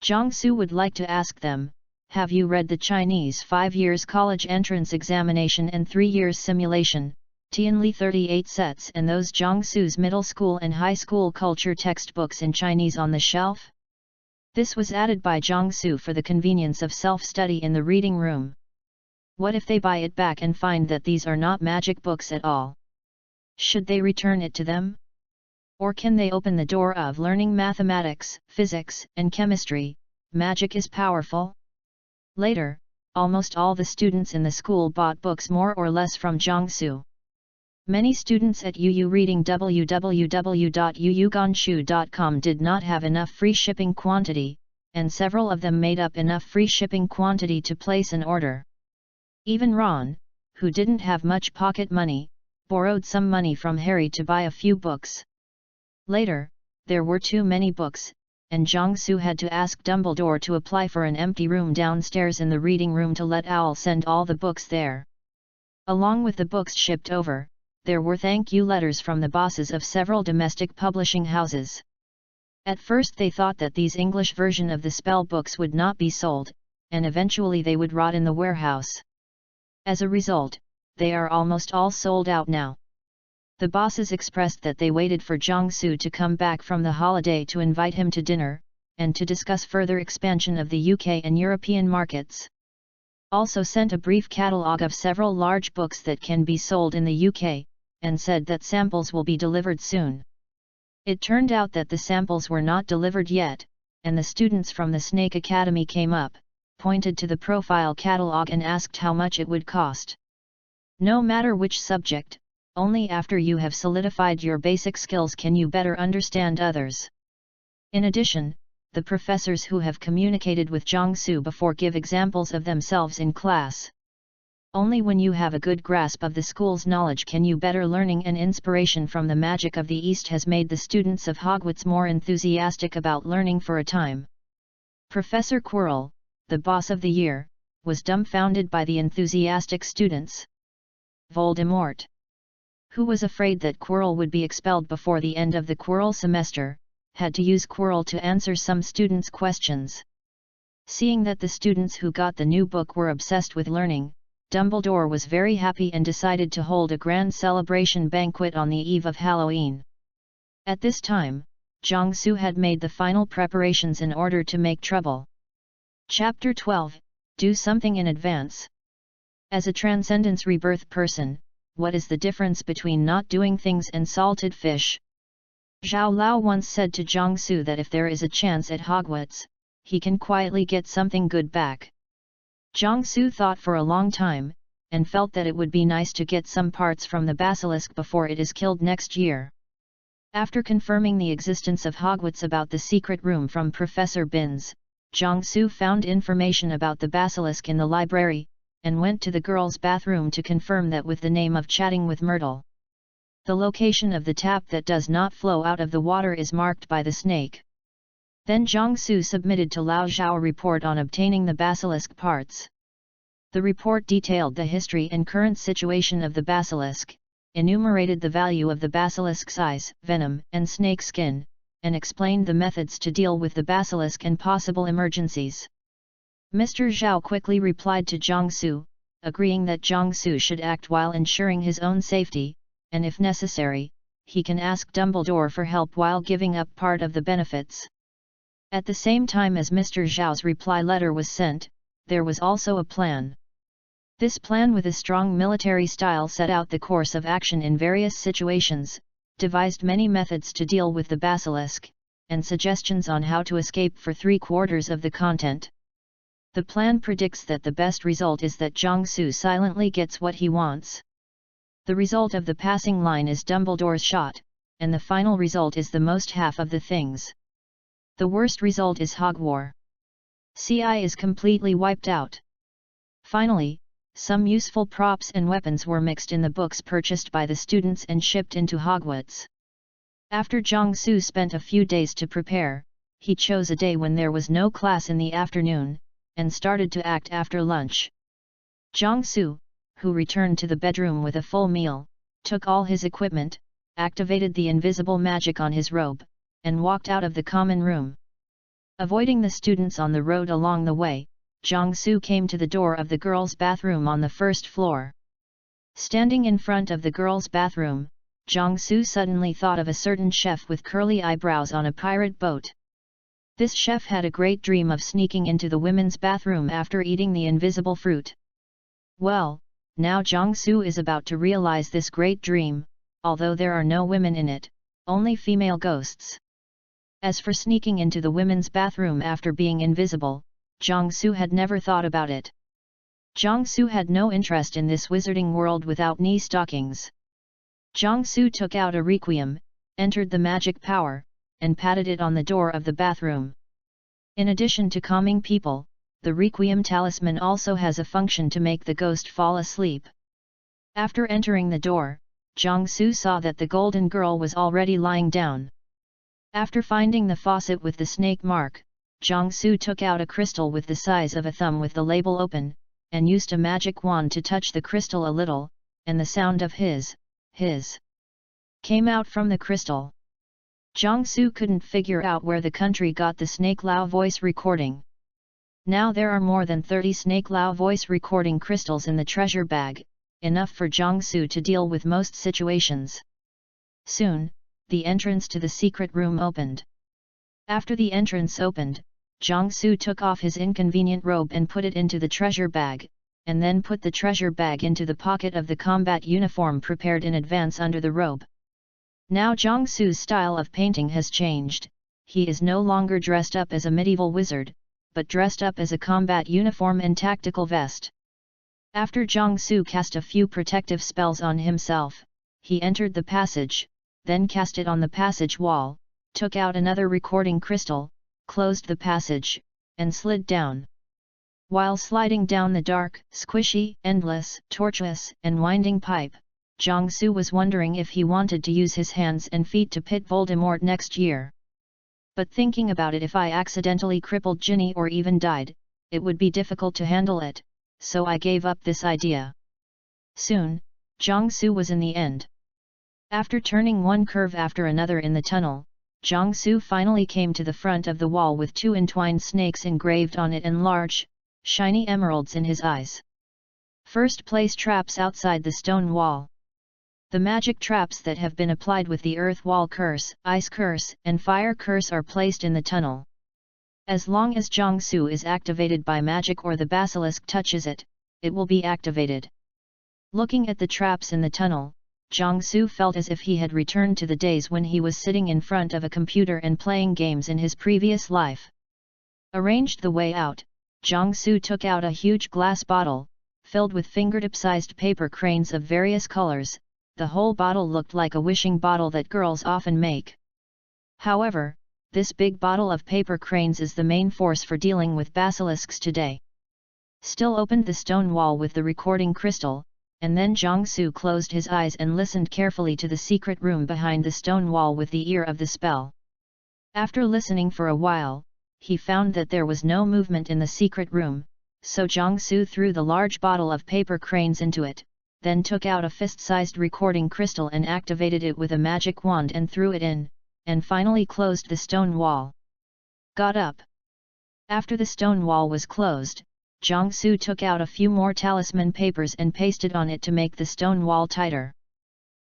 Jiangsu would like to ask them, "Have you read the Chinese 5 years college entrance examination and 3 years simulation, Tianli 38 sets and those Jiangsu's middle school and high school culture textbooks in Chinese on the shelf?" This was added by Jiangsu for the convenience of self-study in the reading room. What if they buy it back and find that these are not magic books at all? Should they return it to them? Or can they open the door of learning mathematics, physics, and chemistry? Magic is powerful. Later, almost all the students in the school bought books more or less from Jiangsu. Many students at UU reading www.uugonshu.com did not have enough free shipping quantity, and several of them made up enough free shipping quantity to place an order. Even Ron, who didn't have much pocket money, borrowed some money from Harry to buy a few books. Later, there were too many books, and Jiangsu had to ask Dumbledore to apply for an empty room downstairs in the reading room to let Owl send all the books there. Along with the books shipped over, there were thank you letters from the bosses of several domestic publishing houses. At first they thought that these English version of the spell books would not be sold, and eventually they would rot in the warehouse. As a result, they are almost all sold out now. The bosses expressed that they waited for Jiangsu to come back from the holiday to invite him to dinner, and to discuss further expansion of the UK and European markets. Also sent a brief catalogue of several large books that can be sold in the UK, and said that samples will be delivered soon. It turned out that the samples were not delivered yet, and the students from the Snake Academy came up, pointed to the profile catalogue and asked how much it would cost. No matter which subject, only after you have solidified your basic skills can you better understand others. In addition, the professors who have communicated with Jiangsu before give examples of themselves in class. Only when you have a good grasp of the school's knowledge can you better learning, and inspiration from the magic of the East has made the students of Hogwarts more enthusiastic about learning for a time. Professor Quirrell, the boss of the year, was dumbfounded by the enthusiastic students. Voldemort, who was afraid that Quirrell would be expelled before the end of the Quirrell semester, had to use Quirrell to answer some students' questions. Seeing that the students who got the new book were obsessed with learning, Dumbledore was very happy and decided to hold a grand celebration banquet on the eve of Halloween. At this time, Jiangsu had made the final preparations in order to make trouble. Chapter 12 – Do something in advance. As a Transcendence Rebirth person, what is the difference between not doing things and salted fish? Zhao Lao once said to Jiangsu that if there is a chance at Hogwarts, he can quietly get something good back. Jiangsu thought for a long time, and felt that it would be nice to get some parts from the basilisk before it is killed next year. After confirming the existence of Hogwarts about the secret room from Professor Binns, Jiangsu found information about the basilisk in the library, and went to the girls' bathroom to confirm that with the name of Chatting with Myrtle. The location of the tap that does not flow out of the water is marked by the snake. Then Jiangsu submitted to Lao Zhao a report on obtaining the basilisk parts. The report detailed the history and current situation of the basilisk, enumerated the value of the basilisk's eyes, venom, and snake skin, and explained the methods to deal with the basilisk and possible emergencies. Mr. Zhao quickly replied to Jiangsu, agreeing that Jiangsu should act while ensuring his own safety, and if necessary, he can ask Dumbledore for help while giving up part of the benefits. At the same time as Mr. Zhao's reply letter was sent, there was also a plan. This plan with a strong military style set out the course of action in various situations, devised many methods to deal with the basilisk, and suggestions on how to escape for 3/4 of the content. The plan predicts that the best result is that Jiangsu silently gets what he wants. The result of the passing line is Dumbledore's shot, and the final result is the most half of the things. The worst result is Hogwarts. CI is completely wiped out. Finally, some useful props and weapons were mixed in the books purchased by the students and shipped into Hogwarts. After Jiangsu spent a few days to prepare, he chose a day when there was no class in the afternoon, and started to act after lunch. Jiangsu, who returned to the bedroom with a full meal, took all his equipment, activated the invisible magic on his robe, and walked out of the common room. Avoiding the students on the road along the way, Jiangsu came to the door of the girls' bathroom on the first floor. Standing in front of the girls' bathroom, Jiangsu suddenly thought of a certain chef with curly eyebrows on a pirate boat. This chef had a great dream of sneaking into the women's bathroom after eating the invisible fruit. Well, now Jiangsu is about to realize this great dream, although there are no women in it, only female ghosts. As for sneaking into the women's bathroom after being invisible, Jiangsu had never thought about it. Jiangsu had no interest in this wizarding world without knee stockings. Jiangsu took out a requiem, entered the magic power, and patted it on the door of the bathroom. In addition to calming people, the requiem talisman also has a function to make the ghost fall asleep. After entering the door, Jiangsu saw that the golden girl was already lying down. After finding the faucet with the snake mark, Jiangsu took out a crystal with the size of a thumb with the label open, and used a magic wand to touch the crystal a little, and the sound of his came out from the crystal. Jiangsu couldn't figure out where the country got the Snake Lao voice recording. Now there are more than 30 Snake Lao voice recording crystals in the treasure bag, enough for Jiangsu to deal with most situations. Soon, the entrance to the secret room opened. After the entrance opened, Jiangsu took off his inconvenient robe and put it into the treasure bag, and then put the treasure bag into the pocket of the combat uniform prepared in advance under the robe. Now Jiangsu's style of painting has changed, he is no longer dressed up as a medieval wizard, but dressed up as a combat uniform and tactical vest. After Jiangsu cast a few protective spells on himself, he entered the passage, then cast it on the passage wall, took out another recording crystal, closed the passage, and slid down. While sliding down the dark, squishy, endless, tortuous, and winding pipe, Jiangsu was wondering if he wanted to use his hands and feet to pit Voldemort next year. But thinking about it, if I accidentally crippled Ginny or even died, it would be difficult to handle it, so I gave up this idea. Soon, Jiangsu was in the end. After turning one curve after another in the tunnel, Jiangsu finally came to the front of the wall with 2 entwined snakes engraved on it and large, shiny emeralds in his eyes. First, place traps outside the stone wall. The magic traps that have been applied with the earth wall curse, ice curse, and fire curse are placed in the tunnel. As long as Jiangsu is activated by magic or the basilisk touches it, it will be activated. Looking at the traps in the tunnel, Jiangsu felt as if he had returned to the days when he was sitting in front of a computer and playing games in his previous life. Arranged the way out, Jiangsu took out a huge glass bottle, filled with fingertip-sized paper cranes of various colors. The whole bottle looked like a wishing bottle that girls often make. However, this big bottle of paper cranes is the main force for dealing with basilisks today. Still opened the stone wall with the recording crystal, and then Jiangsu closed his eyes and listened carefully to the secret room behind the stone wall with the ear of the spell. After listening for a while, he found that there was no movement in the secret room, so Jiangsu threw the large bottle of paper cranes into it, then took out a fist-sized recording crystal and activated it with a magic wand and threw it in, and finally closed the stone wall. Got up. After the stone wall was closed, Jiangsu took out a few more talisman papers and pasted on it to make the stone wall tighter.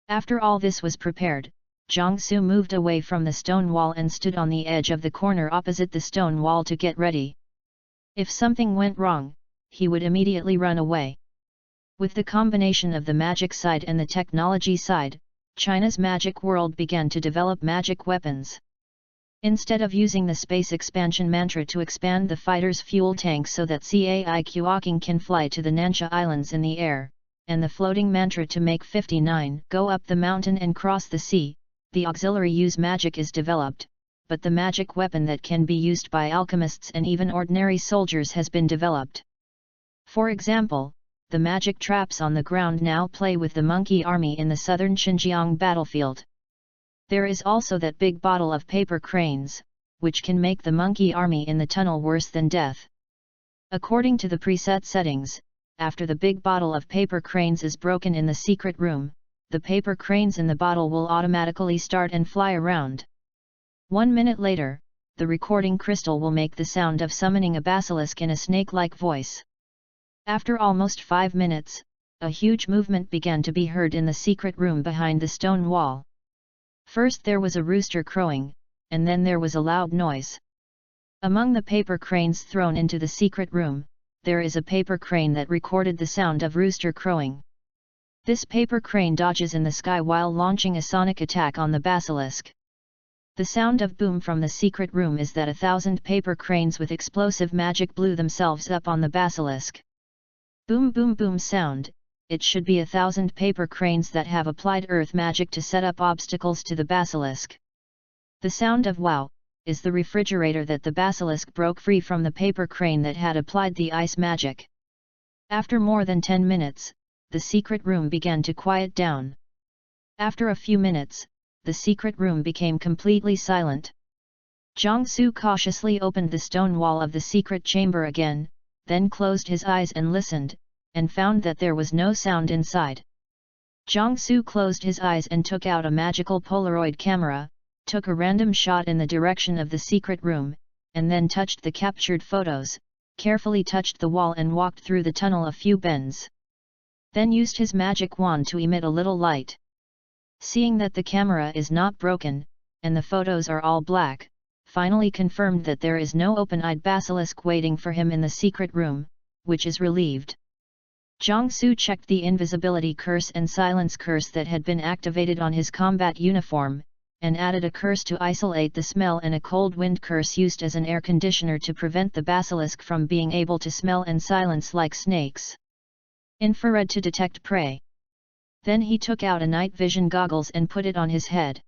After all this was prepared, Jiangsu moved away from the stone wall and stood on the edge of the corner opposite the stone wall to get ready. If something went wrong, he would immediately run away. With the combination of the magic side and the technology side, China's magic world began to develop magic weapons. Instead of using the space expansion mantra to expand the fighter's fuel tank so that Cai Kuoking can fly to the Nansha Islands in the air, and the floating mantra to make 59 go up the mountain and cross the sea, the auxiliary use magic is developed, but the magic weapon that can be used by alchemists and even ordinary soldiers has been developed. For example, the magic traps on the ground now play with the monkey army in the southern Xinjiang battlefield. There is also that big bottle of paper cranes, which can make the monkey army in the tunnel worse than death. According to the preset settings, after the big bottle of paper cranes is broken in the secret room, the paper cranes in the bottle will automatically start and fly around. 1 minute later, the recording crystal will make the sound of summoning a basilisk in a snake-like voice. After almost 5 minutes, a huge movement began to be heard in the secret room behind the stone wall. First there was a rooster crowing, and then there was a loud noise. Among the paper cranes thrown into the secret room, there is a paper crane that recorded the sound of rooster crowing. This paper crane dodges in the sky while launching a sonic attack on the basilisk. The sound of boom from the secret room is that 1,000 paper cranes with explosive magic blew themselves up on the basilisk. Boom boom boom sound, it should be 1,000 paper cranes that have applied earth magic to set up obstacles to the basilisk. The sound of wow, is the refrigerator that the basilisk broke free from the paper crane that had applied the ice magic. After more than 10 minutes, the secret room began to quiet down. After a few minutes, the secret room became completely silent. Jiangsu cautiously opened the stone wall of the secret chamber again, then closed his eyes and listened, and found that there was no sound inside. Jiangsu closed his eyes and took out a magical Polaroid camera, took a random shot in the direction of the secret room, and then touched the captured photos, carefully touched the wall and walked through the tunnel a few bends. Then used his magic wand to emit a little light. Seeing that the camera is not broken, and the photos are all black, finally confirmed that there is no open-eyed basilisk waiting for him in the secret room, which is relieved. Jiangsu checked the invisibility curse and silence curse that had been activated on his combat uniform, and added a curse to isolate the smell and a cold wind curse used as an air conditioner to prevent the basilisk from being able to smell and silence like snakes. Infrared to detect prey. Then he took out a night vision goggles and put it on his head.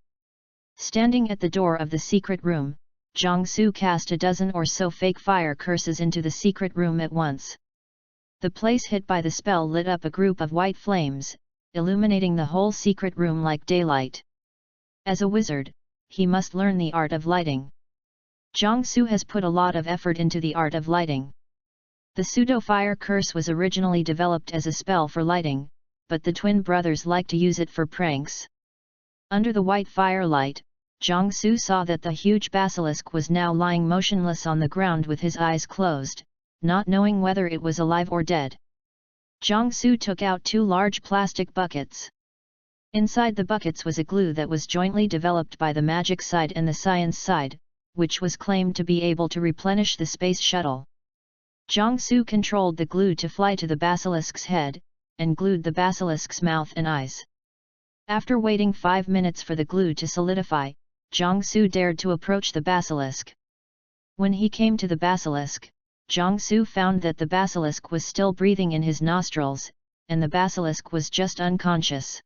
Standing at the door of the secret room, Jiangsu cast a dozen or so fake fire curses into the secret room at once. The place hit by the spell lit up a group of white flames, illuminating the whole secret room like daylight. As a wizard, he must learn the art of lighting. Jiangsu has put a lot of effort into the art of lighting. The pseudo-fire curse was originally developed as a spell for lighting, but the twin brothers like to use it for pranks. Under the white firelight, Jiangsu saw that the huge basilisk was now lying motionless on the ground with his eyes closed, not knowing whether it was alive or dead. Jiangsu took out 2 large plastic buckets. Inside the buckets was a glue that was jointly developed by the magic side and the science side, which was claimed to be able to replenish the space shuttle. Jiangsu controlled the glue to fly to the basilisk's head, and glued the basilisk's mouth and eyes. After waiting 5 minutes for the glue to solidify, Jiangsu dared to approach the basilisk. When he came to the basilisk, Jiangsu found that the basilisk was still breathing in his nostrils, and the basilisk was just unconscious.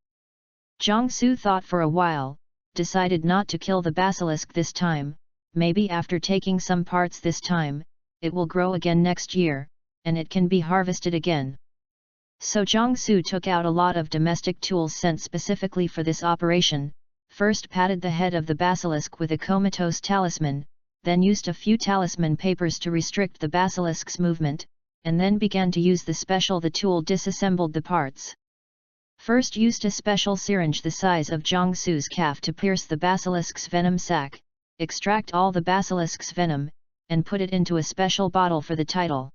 Jiangsu thought for a while, decided not to kill the basilisk this time, maybe after taking some parts this time, it will grow again next year, and it can be harvested again. So Jiangsu took out a lot of domestic tools sent specifically for this operation, first patted the head of the basilisk with a comatose talisman, then used a few talisman papers to restrict the basilisk's movement, and then began to use the tool disassembled the parts. First used a special syringe the size of Jiangsu's calf to pierce the basilisk's venom sac, extract all the basilisk's venom, and put it into a special bottle for the title.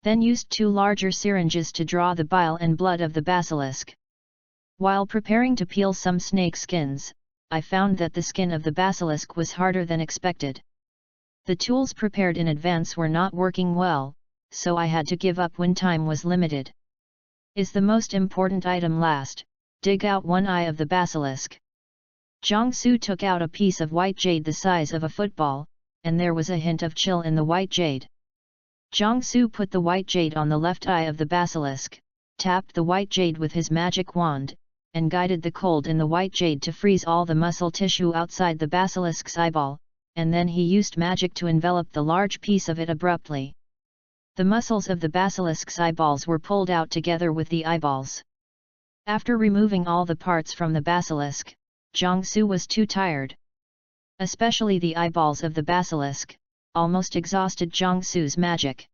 Then used 2 larger syringes to draw the bile and blood of the basilisk. While preparing to peel some snake skins, I found that the skin of the basilisk was harder than expected. The tools prepared in advance were not working well, so I had to give up when time was limited. Is the most important item last, dig out one eye of the basilisk. Jiangsu took out a piece of white jade the size of a football, and there was a hint of chill in the white jade. Jiangsu put the white jade on the left eye of the basilisk, tapped the white jade with his magic wand, and guided the cold in the white jade to freeze all the muscle tissue outside the basilisk's eyeball, and then he used magic to envelop the large piece of it abruptly. The muscles of the basilisk's eyeballs were pulled out together with the eyeballs. After removing all the parts from the basilisk, Jiangsu was too tired. Especially the eyeballs of the basilisk, almost exhausted Jiangsu's magic.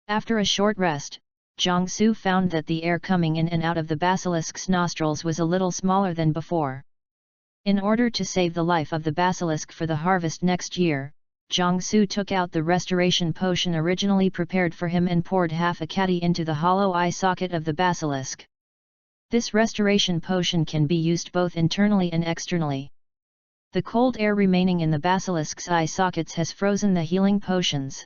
After a short rest, Jiangsu found that the air coming in and out of the basilisk's nostrils was a little smaller than before. In order to save the life of the basilisk for the harvest next year, Jiangsu took out the restoration potion originally prepared for him and poured half a caddy into the hollow eye socket of the basilisk. This restoration potion can be used both internally and externally. The cold air remaining in the basilisk's eye sockets has frozen the healing potions.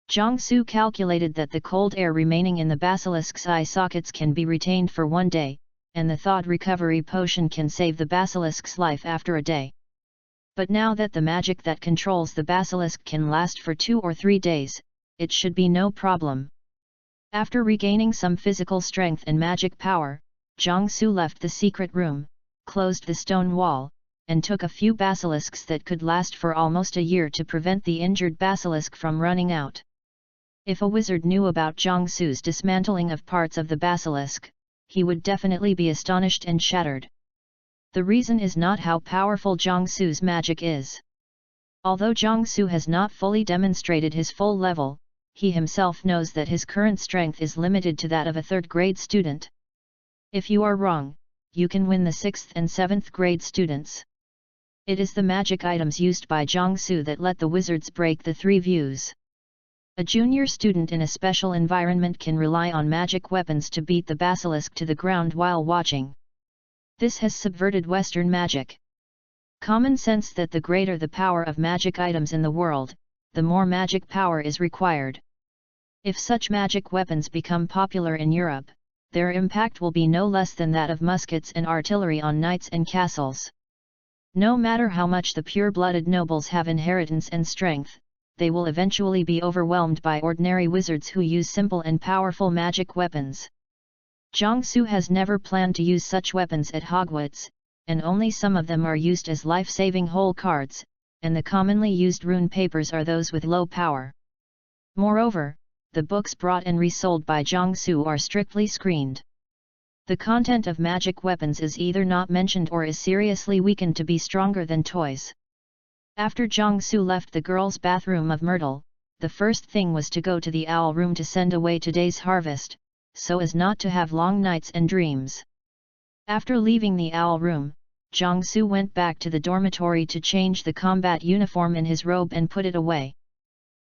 Jiangsu calculated that the cold air remaining in the basilisk's eye sockets can be retained for 1 day, and the thawed recovery potion can save the basilisk's life after a day. But now that the magic that controls the basilisk can last for 2 or 3 days, it should be no problem. After regaining some physical strength and magic power, Jiangsu left the secret room, closed the stone wall, and took a few basilisks that could last for almost a year to prevent the injured basilisk from running out. If a wizard knew about Jiangsu's dismantling of parts of the basilisk, he would definitely be astonished and shattered. The reason is not how powerful Jiangsu's magic is. Although Jiangsu has not fully demonstrated his full level, he himself knows that his current strength is limited to that of a 3rd grade student. If you are wrong, you can win the 6th and 7th grade students. It is the magic items used by Jiangsu that let the wizards break the 3 views. A junior student in a special environment can rely on magic weapons to beat the basilisk to the ground while watching. This has subverted Western magic. Common sense that the greater the power of magic items in the world, the more magic power is required. If such magic weapons become popular in Europe, their impact will be no less than that of muskets and artillery on knights and castles. No matter how much the pure-blooded nobles have inheritance and strength, they will eventually be overwhelmed by ordinary wizards who use simple and powerful magic weapons. Jiangsu has never planned to use such weapons at Hogwarts, and only some of them are used as life-saving hole cards, and the commonly used rune papers are those with low power. Moreover, the books brought and resold by Jiangsu are strictly screened. The content of magic weapons is either not mentioned or is seriously weakened to be stronger than toys. After Jiangsu left the girls' bathroom of Myrtle, the first thing was to go to the owl room to send away today's harvest, so as not to have long nights and dreams. After leaving the owl room, Jiangsu went back to the dormitory to change the combat uniform in his robe and put it away.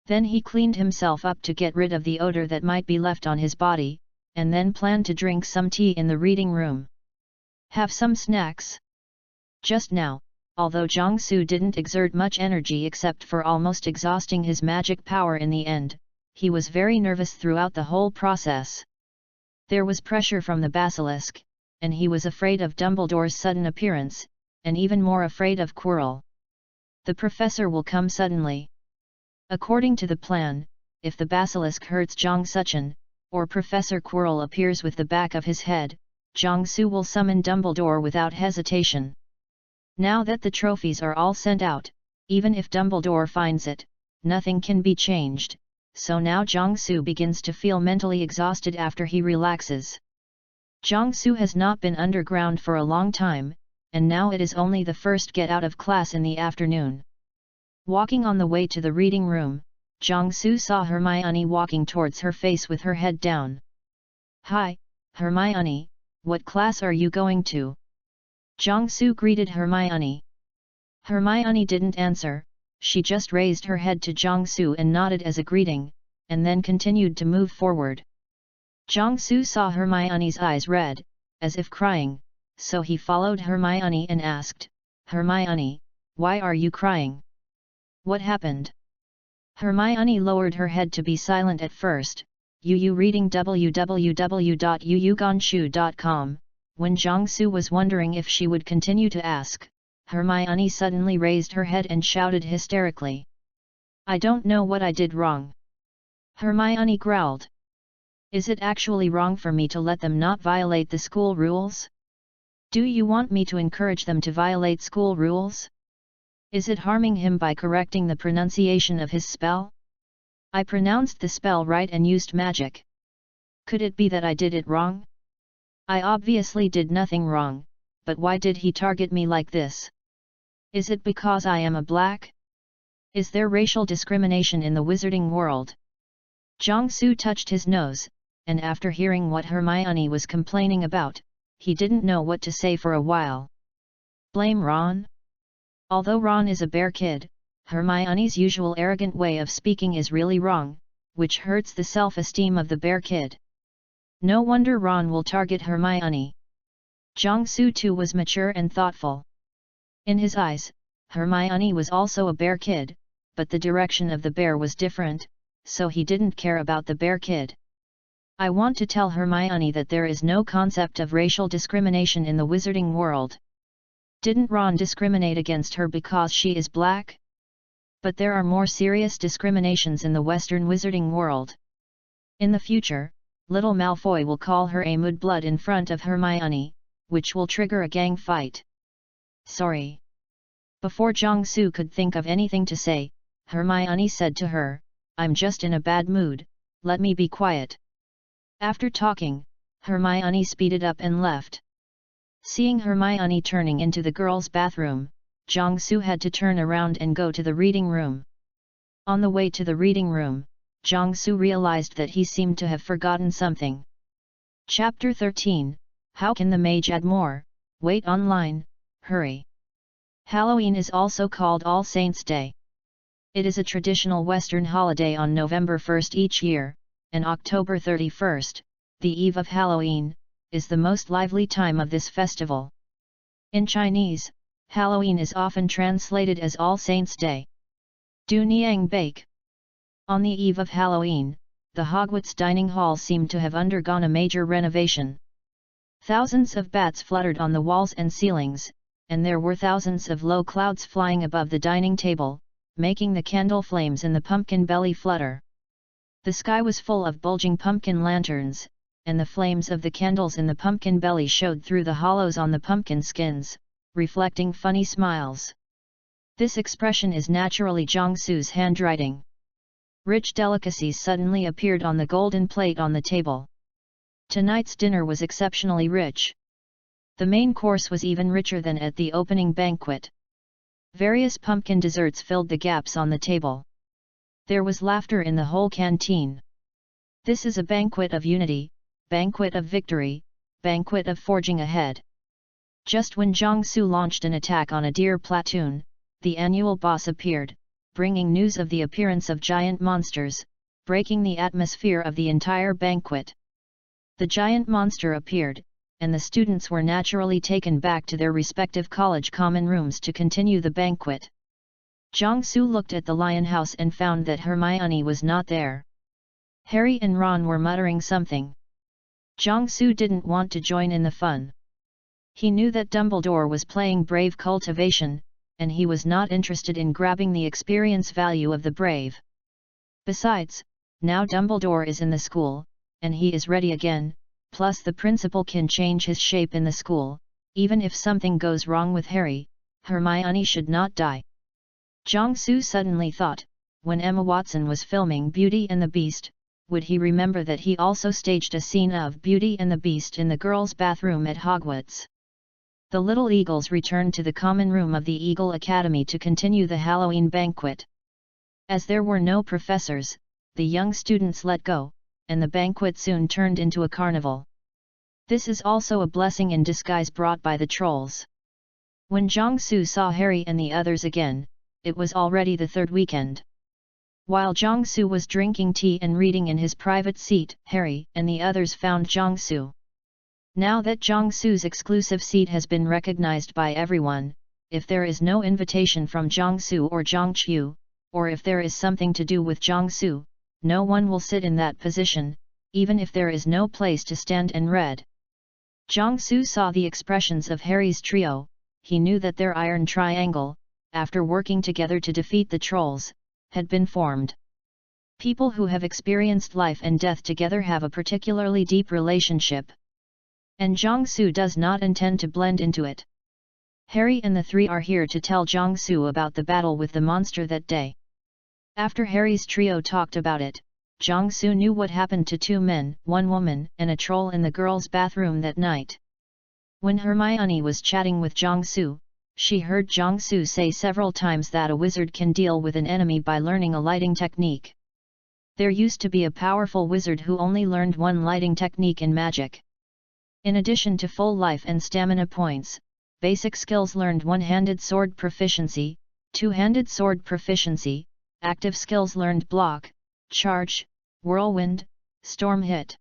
Then he cleaned himself up to get rid of the odor that might be left on his body, and then planned to drink some tea in the reading room. Have some snacks? Just now, although Jiangsu didn't exert much energy except for almost exhausting his magic power in the end, he was very nervous throughout the whole process. There was pressure from the basilisk, and he was afraid of Dumbledore's sudden appearance, and even more afraid of Quirrell. The professor will come suddenly. According to the plan, if the basilisk hurts Zhang Suchen, or Professor Quirrell appears with the back of his head, Jiangsu will summon Dumbledore without hesitation. Now that the trophies are all sent out, even if Dumbledore finds it, nothing can be changed, so now Jiangsu begins to feel mentally exhausted after he relaxes. Jiangsu has not been underground for a long time, and now it is only the first get out of class in the afternoon. Walking on the way to the reading room, Jiangsu saw Hermione walking towards her face with her head down. "Hi, Hermione, what class are you going to?" Jiangsu greeted Hermione. Hermione didn't answer, she just raised her head to Jiangsu and nodded as a greeting, and then continued to move forward. Jiangsu saw Hermione's eyes red, as if crying, so he followed Hermione and asked, "Hermione, why are you crying? What happened?" Hermione lowered her head to be silent at first. Reading www.yuyugonshu.com. When Jiangsu was wondering if she would continue to ask, Hermione suddenly raised her head and shouted hysterically. "I don't know what I did wrong." Hermione growled. "Is it actually wrong for me to let them not violate the school rules? Do you want me to encourage them to violate school rules? Is it harming him by correcting the pronunciation of his spell? I pronounced the spell right and used magic. Could it be that I did it wrong? I obviously did nothing wrong, but why did he target me like this? Is it because I am a black? Is there racial discrimination in the wizarding world?" Jiangsu touched his nose, and after hearing what Hermione was complaining about, he didn't know what to say for a while. Blame Ron? Although Ron is a bear kid, Hermione's usual arrogant way of speaking is really wrong, which hurts the self-esteem of the bear kid. No wonder Ron will target Hermione. Jiangsu too was mature and thoughtful. In his eyes, Hermione was also a bear kid, but the direction of the bear was different, so he didn't care about the bear kid. I want to tell Hermione that there is no concept of racial discrimination in the wizarding world. Didn't Ron discriminate against her because she is black? But there are more serious discriminations in the Western wizarding world. In the future, little Malfoy will call her a mudblood in front of Hermione, which will trigger a gang fight. Sorry. Before Jiangsu could think of anything to say, Hermione said to her, I'm just in a bad mood, let me be quiet. After talking, Hermione speeded up and left. Seeing Hermione turning into the girls' bathroom, Jiangsu had to turn around and go to the reading room. On the way to the reading room, Jiangsu realized that he seemed to have forgotten something. Chapter 13, How can the mage add more? Wait online, hurry. Halloween is also called All Saints' Day. It is a traditional Western holiday on November 1st each year, and October 31st, the eve of Halloween, is the most lively time of this festival. In Chinese, Halloween is often translated as All Saints' Day. Du Niang Bake. On the eve of Halloween, the Hogwarts dining hall seemed to have undergone a major renovation. Thousands of bats fluttered on the walls and ceilings, and there were thousands of low clouds flying above the dining table, making the candle flames in the pumpkin belly flutter. The sky was full of bulging pumpkin lanterns, and the flames of the candles in the pumpkin belly showed through the hollows on the pumpkin skins, reflecting funny smiles. This expression is naturally Jiangsu's handwriting. Rich delicacies suddenly appeared on the golden plate on the table. Tonight's dinner was exceptionally rich. The main course was even richer than at the opening banquet. Various pumpkin desserts filled the gaps on the table. There was laughter in the whole canteen. This is a banquet of unity, banquet of victory, banquet of forging ahead. Just when Jiangsu launched an attack on a deer platoon, the annual boss appeared, bringing news of the appearance of giant monsters, breaking the atmosphere of the entire banquet. The giant monster appeared, and the students were naturally taken back to their respective college common rooms to continue the banquet. Jiangsu looked at the lion house and found that Hermione was not there. Harry and Ron were muttering something. Jiangsu didn't want to join in the fun. He knew that Dumbledore was playing brave cultivation, and he was not interested in grabbing the experience value of the brave. Besides, now Dumbledore is in the school, and he is ready again, plus the principal can change his shape in the school. Even if something goes wrong with Harry, Hermione should not die. Jiangsu suddenly thought, when Emma Watson was filming Beauty and the Beast, would he remember that he also staged a scene of Beauty and the Beast in the girls' bathroom at Hogwarts? The little eagles returned to the common room of the Eagle Academy to continue the Halloween banquet. As there were no professors, the young students let go, and the banquet soon turned into a carnival. This is also a blessing in disguise brought by the trolls. When Jiangsu saw Harry and the others again, it was already the third weekend. While Jiangsu was drinking tea and reading in his private seat, Harry and the others found Jiangsu. Now that Jiangsu's exclusive seat has been recognized by everyone, if there is no invitation from Jiangsu or Jiangqiu, or if there is something to do with Jiangsu, no one will sit in that position, even if there is no place to stand and read. Jiangsu saw the expressions of Harry's trio. He knew that their iron triangle, after working together to defeat the trolls, had been formed. People who have experienced life and death together have a particularly deep relationship. And Jiangsu does not intend to blend into it. Harry and the three are here to tell Jiangsu about the battle with the monster that day. After Harry's trio talked about it, Jiangsu knew what happened to 2 men, 1 woman, and a troll in the girls' bathroom that night. When Hermione was chatting with Jiangsu, she heard Jiangsu say several times that a wizard can deal with an enemy by learning a lighting technique. There used to be a powerful wizard who only learned one lighting technique in magic. In addition to full life and stamina points, basic skills learned: one-handed sword proficiency, two-handed sword proficiency, active skills learned: block, charge, whirlwind, storm hit.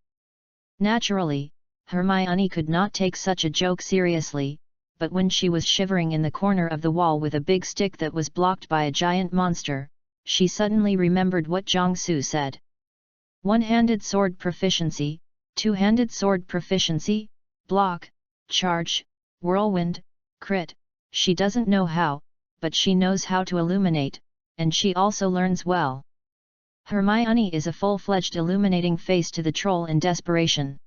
Naturally, Hermione could not take such a joke seriously, but when she was shivering in the corner of the wall with a big stick that was blocked by a giant monster, she suddenly remembered what Jiangsu said. One-handed sword proficiency, Two-handed sword proficiency, block, charge, whirlwind, crit. She doesn't know how, but she knows how to illuminate, and she also learns well. Hermione is a full-fledged illuminating face to the troll in desperation.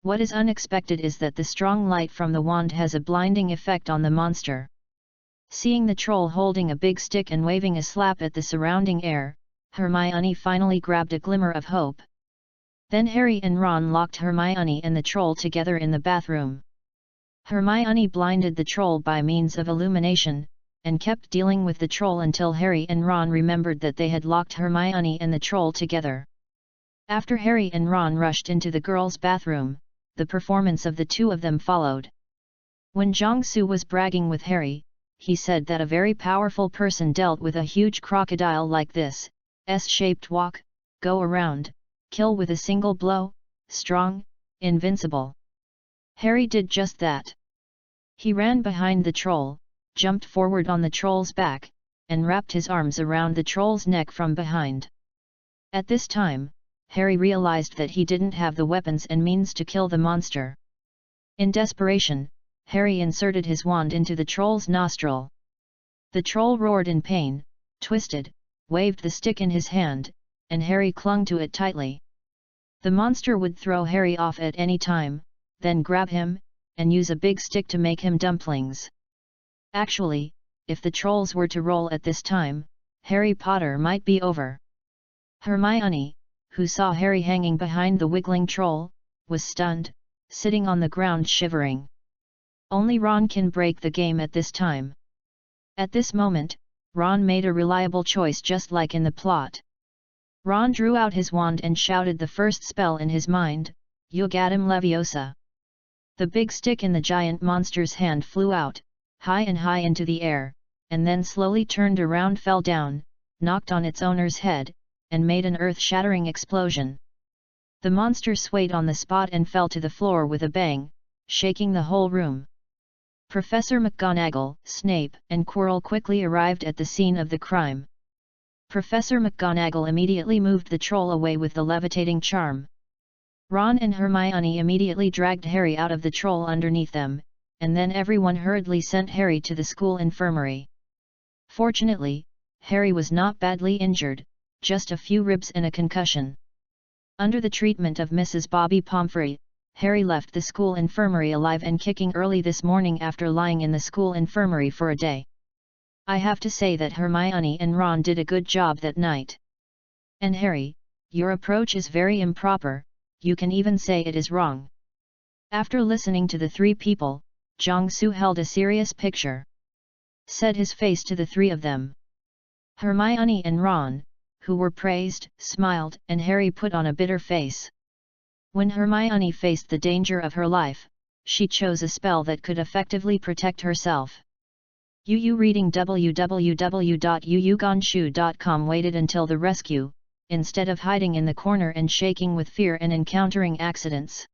What is unexpected is that the strong light from the wand has a blinding effect on the monster. Seeing the troll holding a big stick and waving a slap at the surrounding air, Hermione finally grabbed a glimmer of hope. Then Harry and Ron locked Hermione and the troll together in the bathroom. Hermione blinded the troll by means of illumination, and kept dealing with the troll until Harry and Ron remembered that they had locked Hermione and the troll together. After Harry and Ron rushed into the girls' bathroom, the performance of the two of them followed. When Jiangsu was bragging with Harry, he said that a very powerful person dealt with a huge crocodile like this, S-shaped walk, go around, kill with a single blow, strong, invincible. Harry did just that. He ran behind the troll, jumped forward on the troll's back, and wrapped his arms around the troll's neck from behind. At this time, Harry realized that he didn't have the weapons and means to kill the monster. In desperation, Harry inserted his wand into the troll's nostril. The troll roared in pain, twisted, waved the stick in his hand, and Harry clung to it tightly. The monster would throw Harry off at any time, then grab him, and use a big stick to make him dumplings. Actually, if the trolls were to roll at this time, Harry Potter might be over. Hermione, who saw Harry hanging behind the wiggling troll, was stunned, sitting on the ground shivering. Only Ron can break the game at this time. At this moment, Ron made a reliable choice just like in the plot. Ron drew out his wand and shouted the first spell in his mind, Yugadam Leviosa. The big stick in the giant monster's hand flew out, high and high into the air, and then slowly turned around, fell down, knocked on its owner's head, and made an earth-shattering explosion. The monster swayed on the spot and fell to the floor with a bang, shaking the whole room. Professor McGonagall, Snape, and Quirrell quickly arrived at the scene of the crime. Professor McGonagall immediately moved the troll away with the levitating charm. Ron and Hermione immediately dragged Harry out of the troll underneath them, and then everyone hurriedly sent Harry to the school infirmary. Fortunately, Harry was not badly injured, just a few ribs and a concussion. Under the treatment of Mrs. Bobby Pomfrey, Harry left the school infirmary alive and kicking early this morning after lying in the school infirmary for a day. I have to say that Hermione and Ron did a good job that night. And Harry, your approach is very improper, you can even say it is wrong. After listening to the three people, Jiangsu held a serious picture. Said his face to the three of them. Hermione and Ron, who were praised, smiled, and Harry put on a bitter face. When Hermione faced the danger of her life, she chose a spell that could effectively protect herself. Yu reading www.yuyuganshu.com waited until the rescue, instead of hiding in the corner and shaking with fear and encountering accidents.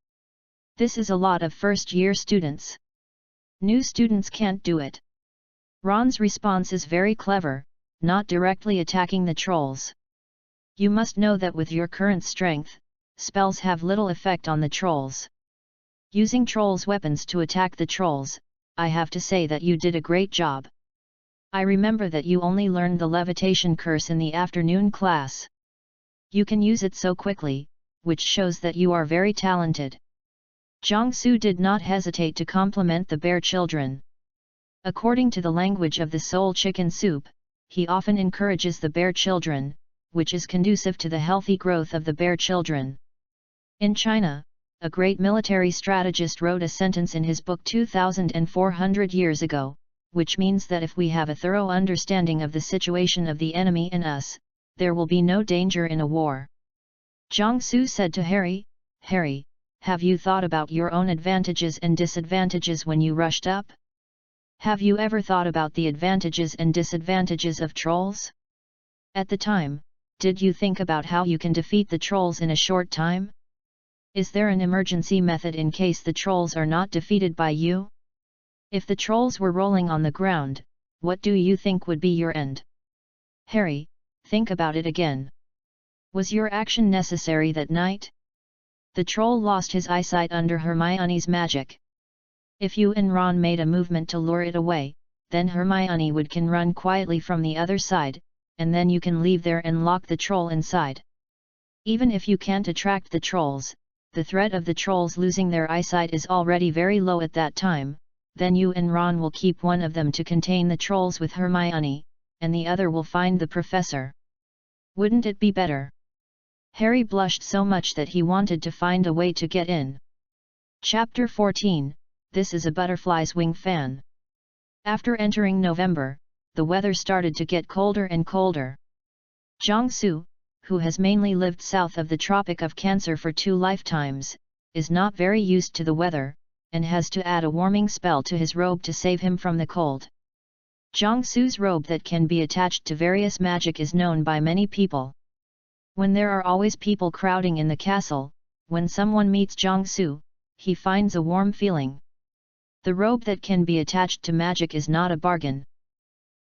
This is a lot of first-year students. New students can't do it. Ron's response is very clever, not directly attacking the trolls. You must know that with your current strength, spells have little effect on the trolls. Using trolls' weapons to attack the trolls, I have to say that you did a great job. I remember that you only learned the levitation curse in the afternoon class. You can use it so quickly, which shows that you are very talented. Jiangsu did not hesitate to compliment the bear children. According to the language of the soul chicken soup, he often encourages the bear children, which is conducive to the healthy growth of the bear children. In China, a great military strategist wrote a sentence in his book 2,400 years ago, which means that if we have a thorough understanding of the situation of the enemy and us, there will be no danger in a war. Jiangsu said to Harry, "Harry, have you thought about your own advantages and disadvantages when you rushed up? Have you ever thought about the advantages and disadvantages of trolls? At the time, did you think about how you can defeat the trolls in a short time? Is there an emergency method in case the trolls are not defeated by you? If the trolls were rolling on the ground, what do you think would be your end? Harry, think about it again. Was your action necessary that night? The troll lost his eyesight under Hermione's magic. If you and Ron made a movement to lure it away, then Hermione can run quietly from the other side, and then you can leave there and lock the troll inside. Even if you can't attract the trolls, the threat of the trolls losing their eyesight is already very low at that time, then you and Ron will keep one of them to contain the trolls with Hermione, and the other will find the professor. Wouldn't it be better? Harry blushed so much that he wanted to find a way to get in. Chapter 14, This is a Butterfly's Wing Fan. After entering November, the weather started to get colder and colder. Jiangsu, who has mainly lived south of the Tropic of Cancer for 2 lifetimes, is not very used to the weather, and has to add a warming spell to his robe to save him from the cold. Jiangsu's robe that can be attached to various magic is known by many people. When there are always people crowding in the castle, when someone meets Jiangsu, he finds a warm feeling. The robe that can be attached to magic is not a bargain.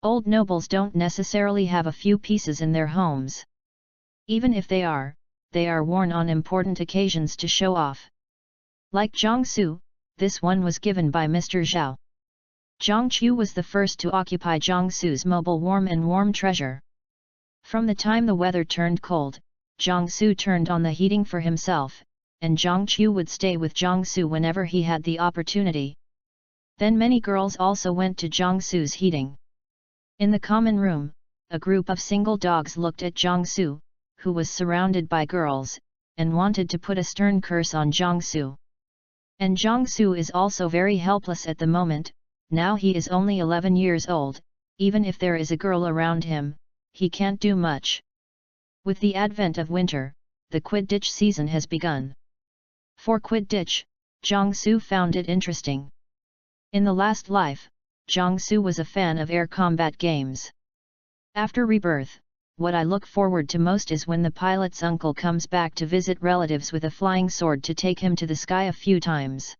Old nobles don't necessarily have a few pieces in their homes. Even if they are worn on important occasions to show off. Like Jiangsu, this one was given by Mr. Zhao. Jiang Chu was the first to occupy Jiangsu's mobile warm treasure. From the time the weather turned cold, Jiangsu turned on the heating for himself, and Jiang Chu would stay with Jiangsu whenever he had the opportunity. Then many girls also went to Jiangsu's heating. In the common room, a group of single dogs looked at Jiangsu, who was surrounded by girls, and wanted to put a stern curse on Jiangsu. And Jiangsu is also very helpless at the moment. Now he is only 11 years old, even if there is a girl around him, he can't do much. With the advent of winter, the Quidditch season has begun. For Quidditch, Jiangsu found it interesting. In the last life, Jiangsu was a fan of air combat games. After rebirth, what I look forward to most is when the pilot's uncle comes back to visit relatives with a flying sword to take him to the sky a few times.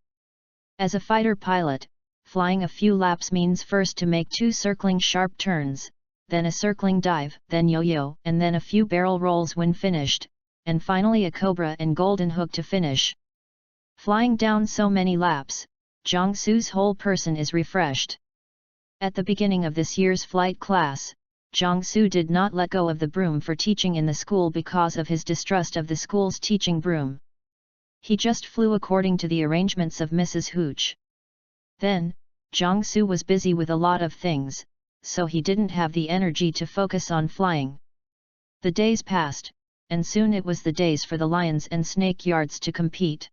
As a fighter pilot, flying a few laps means first to make 2 circling sharp turns, then a circling dive, then yo-yo, and then a few barrel rolls when finished, and finally a cobra and golden hook to finish. Flying down so many laps, Jiangsu's whole person is refreshed. At the beginning of this year's flight class, Jiangsu did not let go of the broom for teaching in the school because of his distrust of the school's teaching broom. He just flew according to the arrangements of Mrs. Hooch. Then, Jiangsu was busy with a lot of things, so he didn't have the energy to focus on flying. The days passed, and soon it was the days for the lions and snake yards to compete.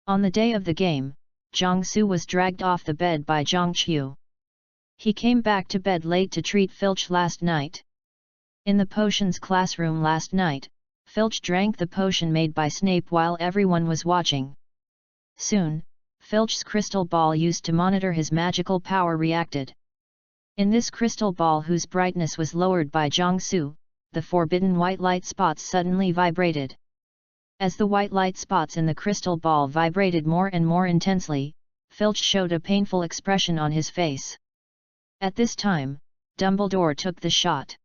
On the day of the game, Jiangsu was dragged off the bed by Jiang Qiu. He came back to bed late to treat Filch last night. In the potions classroom last night, Filch drank the potion made by Snape while everyone was watching. Soon, Filch's crystal ball used to monitor his magical power reacted. In this crystal ball whose brightness was lowered by Jiangsu, the forbidden white light spots suddenly vibrated. As the white light spots in the crystal ball vibrated more and more intensely, Filch showed a painful expression on his face. At this time, Dumbledore took the shot.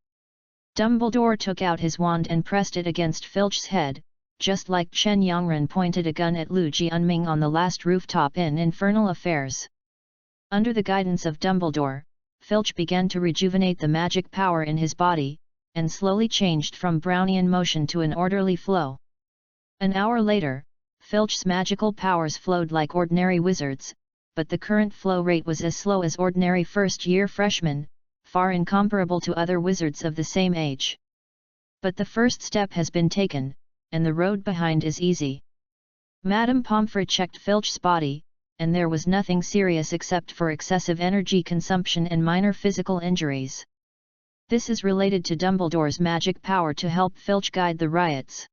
Dumbledore took out his wand and pressed it against Filch's head, just like Chen Yongren pointed a gun at Lu Jianming on the last rooftop in Infernal Affairs. Under the guidance of Dumbledore, Filch began to rejuvenate the magic power in his body, and slowly changed from Brownian motion to an orderly flow. An hour later, Filch's magical powers flowed like ordinary wizards, but the current flow rate was as slow as ordinary first-year freshmen, far incomparable to other wizards of the same age. But the first step has been taken, and the road behind is easy. Madame Pomfrey checked Filch's body, and there was nothing serious except for excessive energy consumption and minor physical injuries. This is related to Dumbledore's magic power to help Filch guide the riots.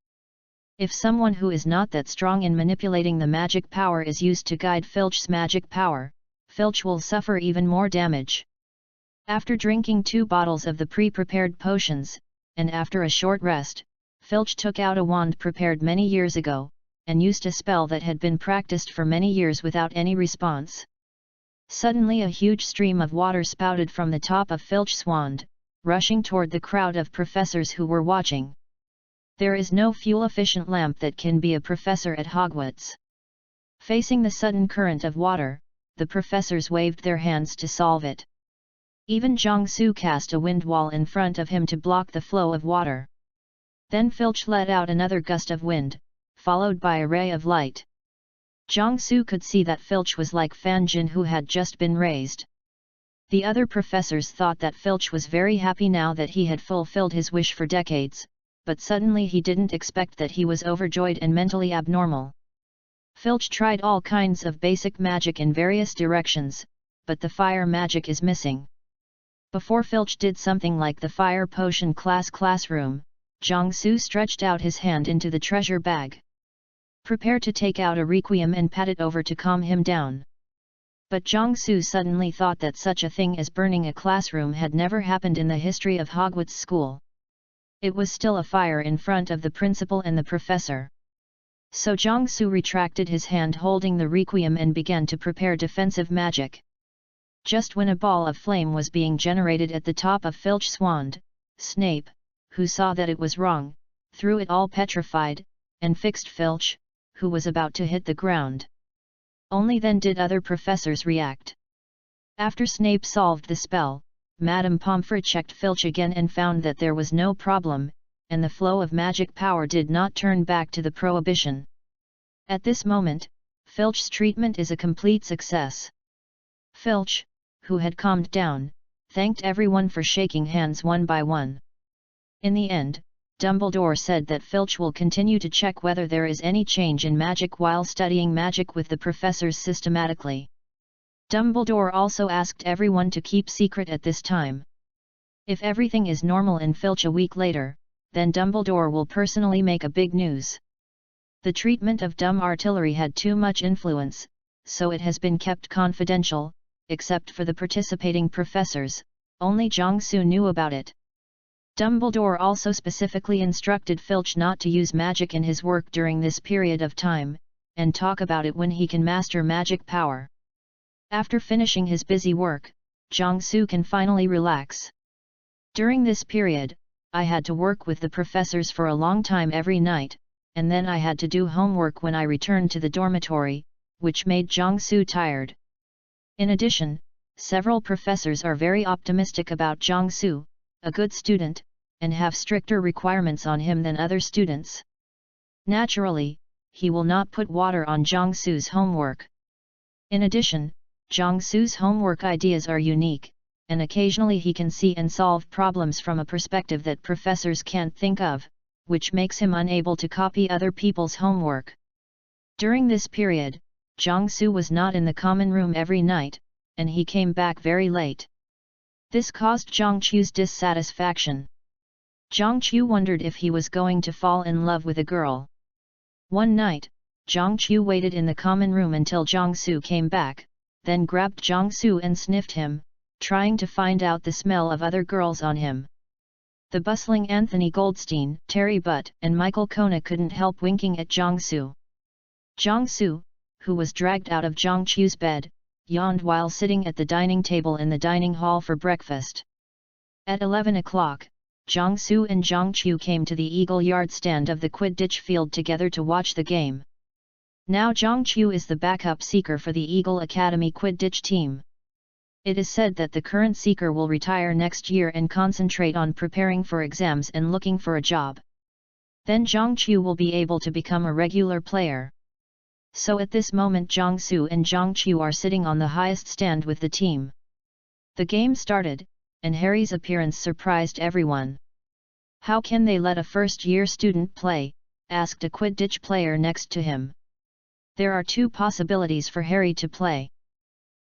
If someone who is not that strong in manipulating the magic power is used to guide Filch's magic power, Filch will suffer even more damage. After drinking 2 bottles of the pre-prepared potions, and after a short rest, Filch took out a wand prepared many years ago, and used a spell that had been practiced for many years without any response. Suddenly a huge stream of water spouted from the top of Filch's wand, rushing toward the crowd of professors who were watching. There is no fuel-efficient lamp that can be a professor at Hogwarts. Facing the sudden current of water, the professors waved their hands to solve it. Even Jiangsu cast a wind wall in front of him to block the flow of water. Then Filch let out another gust of wind, followed by a ray of light. Jiangsu could see that Filch was like Fan Jin who had just been raised. The other professors thought that Filch was very happy now that he had fulfilled his wish for decades, but suddenly he didn't expect that he was overjoyed and mentally abnormal. Filch tried all kinds of basic magic in various directions, but the fire magic is missing. Before Filch did something like the fire potion classroom, Jiangsu stretched out his hand into the treasure bag. Prepare to take out a requiem and pat it over to calm him down. But Jiangsu suddenly thought that such a thing as burning a classroom had never happened in the history of Hogwarts school. It was still a fire in front of the principal and the professor. So Jiangsu retracted his hand holding the requiem and began to prepare defensive magic. Just when a ball of flame was being generated at the top of Filch's wand, Snape, who saw that it was wrong, threw it all petrified, and fixed Filch, who was about to hit the ground. Only then did other professors react. After Snape solved the spell, Madame Pomfrey checked Filch again and found that there was no problem, and the flow of magic power did not turn back to the prohibition. At this moment, Filch's treatment is a complete success. Filch, who had calmed down, thanked everyone for shaking hands one by one. In the end, Dumbledore said that Filch will continue to check whether there is any change in magic while studying magic with the professors systematically. Dumbledore also asked everyone to keep secret at this time. If everything is normal in Filch a week later, then Dumbledore will personally make a big news. The treatment of dumb artillery had too much influence, so it has been kept confidential, except for the participating professors. Only Jiangsu knew about it. Dumbledore also specifically instructed Filch not to use magic in his work during this period of time, and talk about it when he can master magic power. After finishing his busy work, Jiangsu can finally relax. During this period, I had to work with the professors for a long time every night, and then I had to do homework when I returned to the dormitory, which made Jiangsu tired. In addition, several professors are very optimistic about Jiangsu, a good student, and have stricter requirements on him than other students. Naturally, he will not put water on Jiangsu's homework. In addition, Jiangsu's homework ideas are unique, and occasionally he can see and solve problems from a perspective that professors can't think of, which makes him unable to copy other people's homework. During this period, Jiangsu was not in the common room every night, and he came back very late. This caused Jiangchu's dissatisfaction. Jiangchu wondered if he was going to fall in love with a girl. One night, Jiangchu waited in the common room until Jiangsu came back, then grabbed Jiangsu and sniffed him, trying to find out the smell of other girls on him. The bustling Anthony Goldstein, Terry Butt, and Michael Kona couldn't help winking at Jiangsu. Jiangsu, who was dragged out of Jiangchu's bed, yawned while sitting at the dining table in the dining hall for breakfast. At 11 o'clock, Jiangsu and Jiangchu came to the Eagle Yard stand of the Quidditch field together to watch the game. Now Jiangchu is the backup seeker for the Eagle Academy Quidditch team. It is said that the current seeker will retire next year and concentrate on preparing for exams and looking for a job. Then Jiangchu will be able to become a regular player. So at this moment Jiangsu and Jiangchu are sitting on the highest stand with the team. The game started, and Harry's appearance surprised everyone. How can they let a first-year student play? Asked a Quidditch player next to him. There are two possibilities for Harry to play.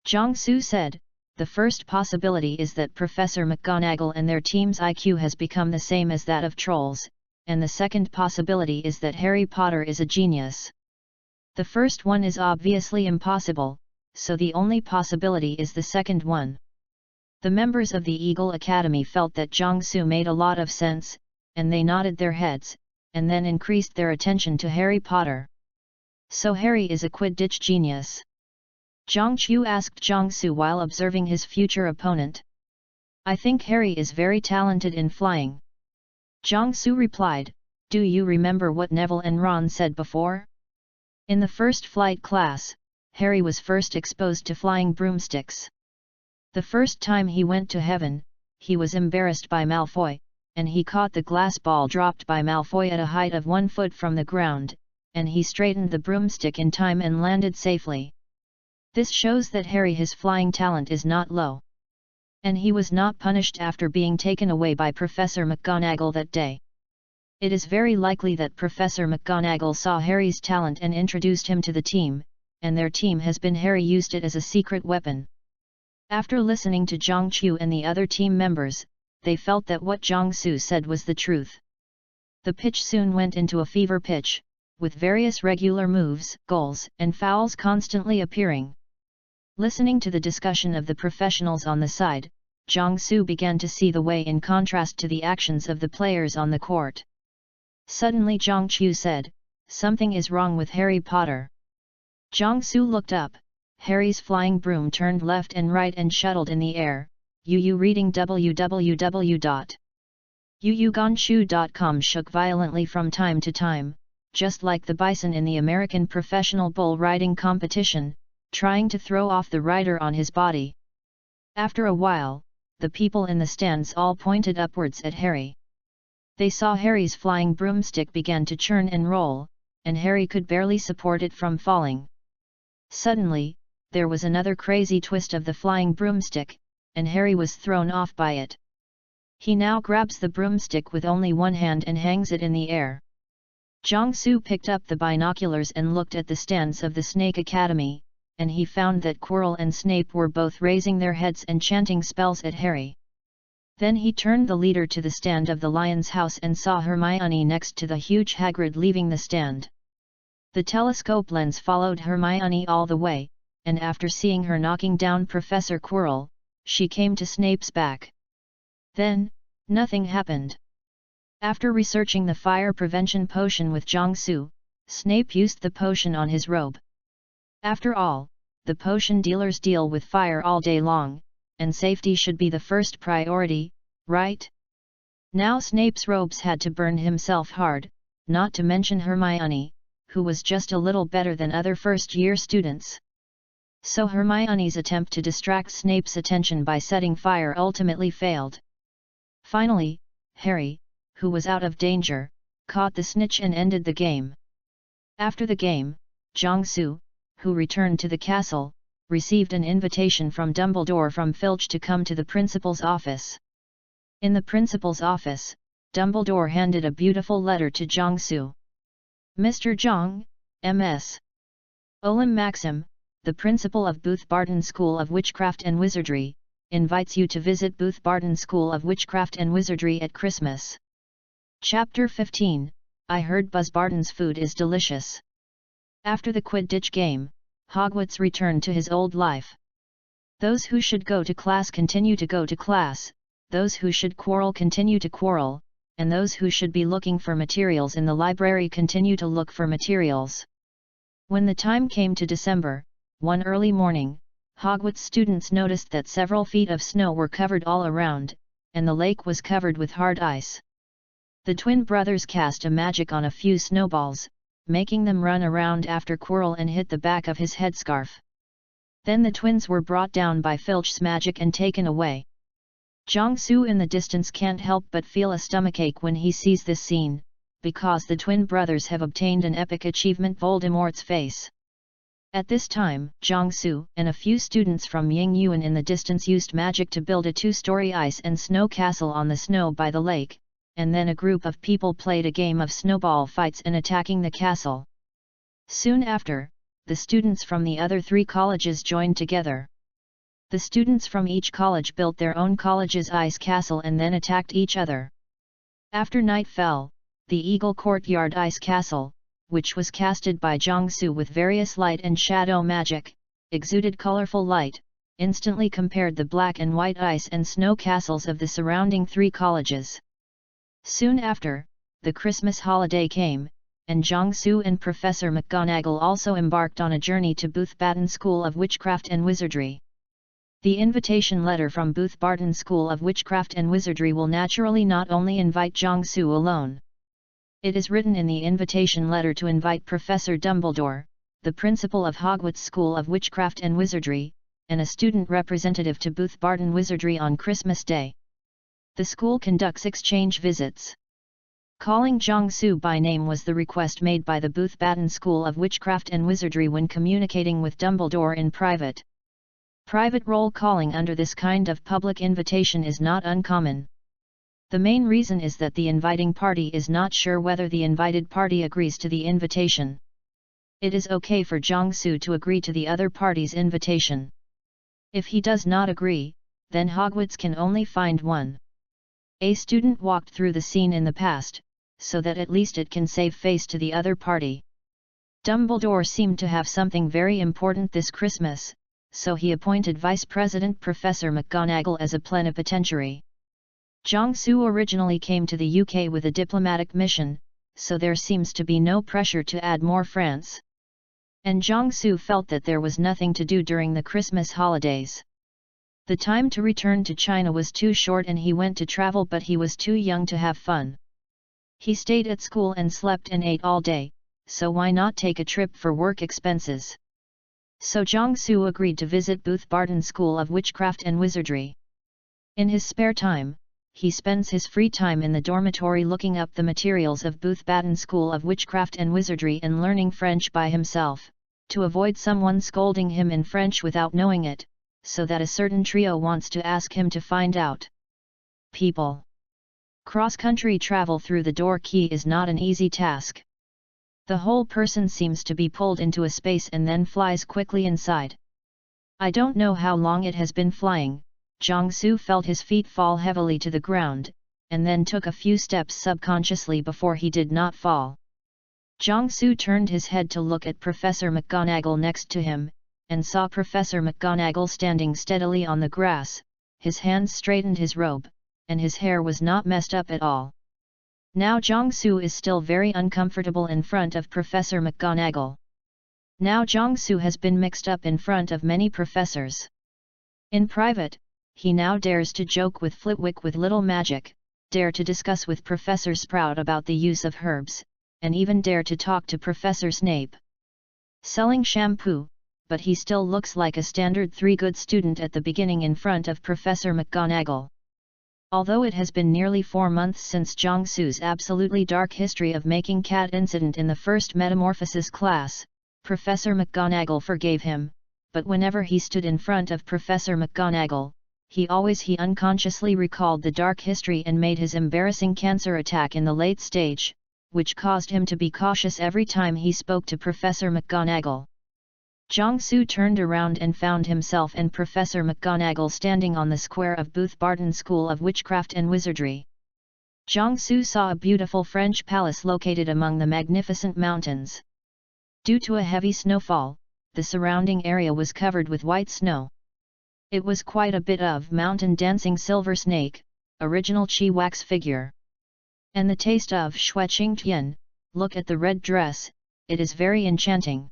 Jiangsu said, the first possibility is that Professor McGonagall and their team's IQ has become the same as that of trolls, and the second possibility is that Harry Potter is a genius. The first one is obviously impossible, so the only possibility is the second one. The members of the Eagle Academy felt that Jiangsu made a lot of sense, and they nodded their heads, and then increased their attention to Harry Potter. So Harry is a Quidditch genius? Jiangchu asked Jiangsu while observing his future opponent. I think Harry is very talented in flying. Jiangsu replied, Do you remember what Neville and Ron said before? In the first flight class, Harry was first exposed to flying broomsticks. The first time he went to heaven, he was embarrassed by Malfoy, and he caught the glass ball dropped by Malfoy at a height of 1 foot from the ground, and he straightened the broomstick in time and landed safely. This shows that his flying talent is not low. And he was not punished after being taken away by Professor McGonagall that day. It is very likely that Professor McGonagall saw Harry's talent and introduced him to the team, and their team has been Harry used it as a secret weapon. After listening to Zhang Qiu and the other team members, they felt that what Zhang Su said was the truth. The pitch soon went into a fever pitch, with various regular moves, goals, and fouls constantly appearing. Listening to the discussion of the professionals on the side, Zhang Su began to see the way in contrast to the actions of the players on the court. Suddenly Zhang Qiu said, "Something is wrong with Harry Potter." Zhang Su looked up, Harry's flying broom turned left and right and shuttled in the air. Reading www.yuyuganshu.com shook violently from time to time, just like the bison in the American professional bull riding competition, trying to throw off the rider on his body. After a while, the people in the stands all pointed upwards at Harry. They saw Harry's flying broomstick began to churn and roll, and Harry could barely support it from falling. Suddenly, there was another crazy twist of the flying broomstick, and Harry was thrown off by it. He now grabs the broomstick with only one hand and hangs it in the air. Zhang Su picked up the binoculars and looked at the stands of the Snake Academy, and he found that Quirrell and Snape were both raising their heads and chanting spells at Harry. Then he turned the leader to the stand of the Lion's House and saw Hermione next to the huge Hagrid leaving the stand. The telescope lens followed Hermione all the way, and after seeing her knocking down Professor Quirrell, she came to Snape's back. Then, nothing happened. After researching the fire prevention potion with Zhang Su, Snape used the potion on his robe. After all, the potion dealers deal with fire all day long, and safety should be the first priority, right? Now Snape's robes had to burn himself hard, not to mention Hermione, who was just a little better than other first-year students. So Hermione's attempt to distract Snape's attention by setting fire ultimately failed. Finally, Harry, who was out of danger, caught the snitch and ended the game. After the game, Zhang Su, who returned to the castle, received an invitation from Dumbledore from Filch to come to the principal's office. In the principal's office, Dumbledore handed a beautiful letter to Zhang Su. "Mr. Zhang, M.S. Olim Maxim, the principal of Booth Barton School of Witchcraft and Wizardry, invites you to visit Booth Barton School of Witchcraft and Wizardry at Christmas. Chapter 15, I heard Buzz Barton's food is delicious." After the Quidditch game, Hogwarts returned to his old life. Those who should go to class continue to go to class, those who should quarrel continue to quarrel, and those who should be looking for materials in the library continue to look for materials. When the time came to December, one early morning, Hogwarts students noticed that several feet of snow were covered all around, and the lake was covered with hard ice. The twin brothers cast a magic on a few snowballs, making them run around after Quirrell and hit the back of his headscarf. Then the twins were brought down by Filch's magic and taken away. Zhang Su in the distance can't help but feel a stomachache when he sees this scene, because the twin brothers have obtained an epic achievement: Voldemort's face. At this time, Zhang Su and a few students from Ying Yuan in the distance used magic to build a two-story ice and snow castle on the snow by the lake, and then a group of people played a game of snowball fights and attacking the castle. Soon after, the students from the other three colleges joined together. The students from each college built their own college's ice castle and then attacked each other. After night fell, the Eagle Courtyard Ice Castle, which was casted by Zhang Su with various light and shadow magic, exuded colorful light, instantly compared the black and white ice and snow castles of the surrounding three colleges. Soon after, the Christmas holiday came, and Zhang Su and Professor McGonagall also embarked on a journey to Booth Barton School of Witchcraft and Wizardry. The invitation letter from Booth Barton School of Witchcraft and Wizardry will naturally not only invite Zhang Su alone. It is written in the invitation letter to invite Professor Dumbledore, the principal of Hogwarts School of Witchcraft and Wizardry, and a student representative to Booth Barton Wizardry on Christmas Day. The school conducts exchange visits. Calling Jiangsu by name was the request made by the Booth Barton School of Witchcraft and Wizardry when communicating with Dumbledore in private. Private roll calling under this kind of public invitation is not uncommon. The main reason is that the inviting party is not sure whether the invited party agrees to the invitation. It is okay for Jiangsu to agree to the other party's invitation. If he does not agree, then Hogwarts can only find one. A student walked through the scene in the past, so that at least it can save face to the other party. Dumbledore seemed to have something very important this Christmas, so he appointed Vice President Professor McGonagall as a plenipotentiary. Jiangsu originally came to the UK with a diplomatic mission, so there seems to be no pressure to add more France. And Jiangsu felt that there was nothing to do during the Christmas holidays. The time to return to China was too short and he went to travel, but he was too young to have fun. He stayed at school and slept and ate all day, so why not take a trip for work expenses? So Jiangsu agreed to visit Booth Barton School of Witchcraft and Wizardry. In his spare time, he spends his free time in the dormitory looking up the materials of Booth Barton School of Witchcraft and Wizardry and learning French by himself, to avoid someone scolding him in French without knowing it, so that a certain trio wants to ask him to find out. People. Cross-country travel through the door key is not an easy task. The whole person seems to be pulled into a space and then flies quickly inside. I don't know how long it has been flying. Jiangsu felt his feet fall heavily to the ground, and then took a few steps subconsciously before he did not fall. Jiangsu turned his head to look at Professor McGonagall next to him, and saw Professor McGonagall standing steadily on the grass. His hands straightened his robe, and his hair was not messed up at all. Now Jiangsu is still very uncomfortable in front of Professor McGonagall. Now Jiangsu has been mixed up in front of many professors. In private, he now dares to joke with Flitwick with little magic, dare to discuss with Professor Sprout about the use of herbs, and even dare to talk to Professor Snape. Selling shampoo, but he still looks like a standard 3 good student at the beginning in front of Professor McGonagall. Although it has been nearly 4 months since Jiangsu's absolutely dark history of making cat incident in the first metamorphosis class, Professor McGonagall forgave him, but whenever he stood in front of Professor McGonagall, he unconsciously recalled the dark history and made his embarrassing cancer attack in the late stage, which caused him to be cautious every time he spoke to Professor McGonagall. Jiangsu turned around and found himself and Professor McGonagall standing on the square of Booth Barton School of Witchcraft and Wizardry. Jiangsu saw a beautiful French palace located among the magnificent mountains. Due to a heavy snowfall, the surrounding area was covered with white snow. It was quite a bit of mountain dancing silver snake, original Chi wax figure. And the taste of Shui Qing Tian, look at the red dress, it is very enchanting.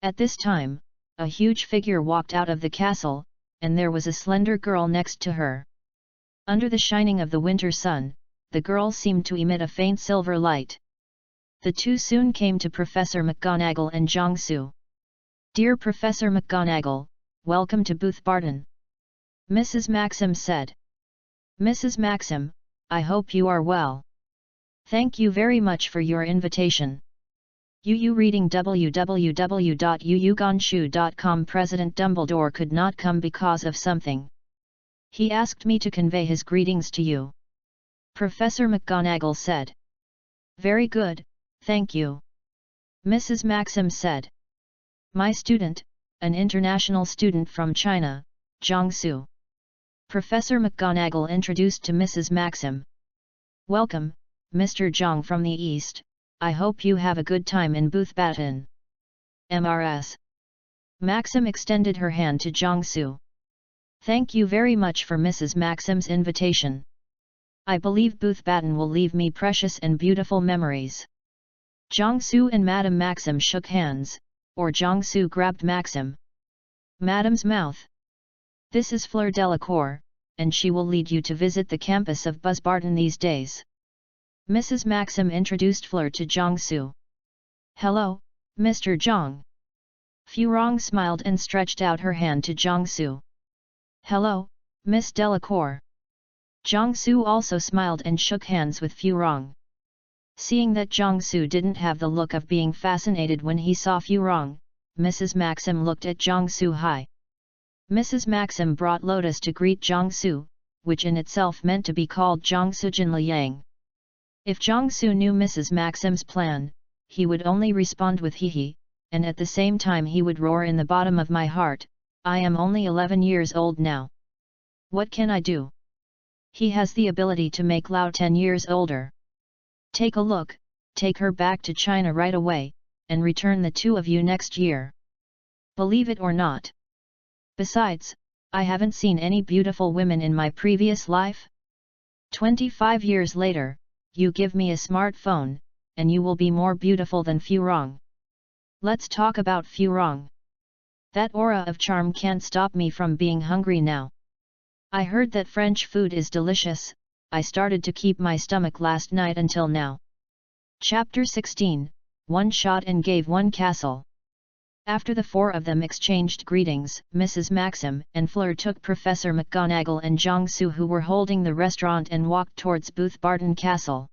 At this time, a huge figure walked out of the castle, and there was a slender girl next to her. Under the shining of the winter sun, the girl seemed to emit a faint silver light. The two soon came to Professor McGonagall and Jiangsu. "Dear Professor McGonagall, welcome to Booth Barton," Mrs. Maxim said. "Mrs. Maxim, I hope you are well. Thank you very much for your invitation. UU reading www.uuganshu.com. President Dumbledore could not come because of something. He asked me to convey his greetings to you," Professor McGonagall said. "Very good, thank you," Mrs. Maxim said. "My student, an international student from China, Jiangsu," Professor McGonagall introduced to Mrs. Maxim. "Welcome, Mr. Zhang from the East. I hope you have a good time in Booth Barton. Mrs. Maxim extended her hand to Jiangsu. "Thank you very much for Mrs. Maxim's invitation. I believe Booth Barton will leave me precious and beautiful memories." Jiangsu and Madame Maxim shook hands, or Jiangsu grabbed Maxim. Madame's mouth. "This is Fleur Delacour, and she will lead you to visit the campus of Buzz Barton these days." Mrs. Maxim introduced Fleur to Jiangsu. "Hello, Mr. Zhang." Furong smiled and stretched out her hand to Jiangsu. "Hello, Miss Delacour." Jiangsu also smiled and shook hands with Furong. Seeing that Jiangsu didn't have the look of being fascinated when he saw Furong, Mrs. Maxim looked at Jiangsu high. Mrs. Maxim brought lotus to greet Jiangsu, which in itself meant to be called Jiangsu Jin Liang. If Jiangsu knew Mrs. Maxim's plan, he would only respond with hee, and at the same time he would roar in the bottom of my heart, "I am only 11 years old now. What can I do?" He has the ability to make Lao 10 years older. Take a look, take her back to China right away, and return the two of you next year. Believe it or not. Besides, I haven't seen any beautiful women in my previous life. 25 years later, you give me a smartphone, and you will be more beautiful than Furong. Let's talk about Furong. That aura of charm can't stop me from being hungry now. I heard that French food is delicious. I started to keep my stomach last night until now. Chapter 16, One Shot and Gave One Castle. After the four of them exchanged greetings, Mrs. Maxim and Fleur took Professor McGonagall and Jiangsu, who were holding the restaurant, and walked towards Booth Barton Castle.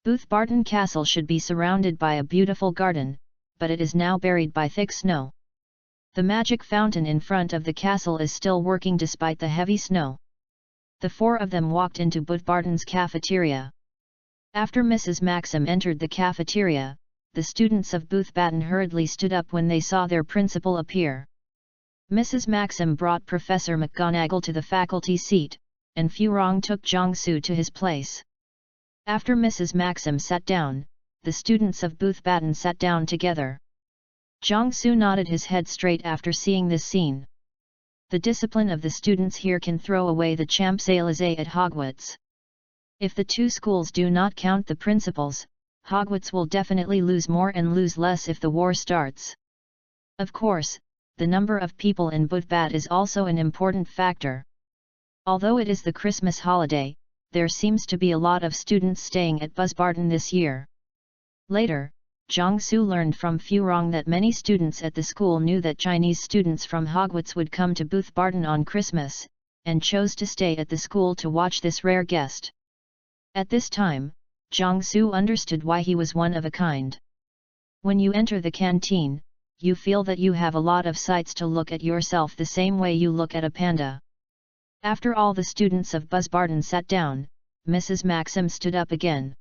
Booth Barton Castle should be surrounded by a beautiful garden, but it is now buried by thick snow. The magic fountain in front of the castle is still working despite the heavy snow. The four of them walked into Booth Barton's cafeteria. After Mrs. Maxim entered the cafeteria, the students of Booth Barton hurriedly stood up when they saw their principal appear. Mrs. Maxim brought Professor McGonagall to the faculty seat, and Furong took Jiangsu to his place. After Mrs. Maxim sat down, the students of Booth Barton sat down together. Jiangsu nodded his head straight after seeing this scene. The discipline of the students here can throw away the Champs-Élysées at Hogwarts. If the two schools do not count the principals, Hogwarts will definitely lose more and lose less if the war starts. Of course, the number of people in Booth Barton is also an important factor. Although it is the Christmas holiday, there seems to be a lot of students staying at Booth Barton this year. Later, Jiangsu learned from Furong that many students at the school knew that Chinese students from Hogwarts would come to Booth Barton on Christmas, and chose to stay at the school to watch this rare guest. At this time, Jiangsu understood why he was one of a kind. When you enter the canteen, you feel that you have a lot of sights to look at yourself the same way you look at a panda. After all the students of Booth Barton sat down, Mrs. Maxim stood up again.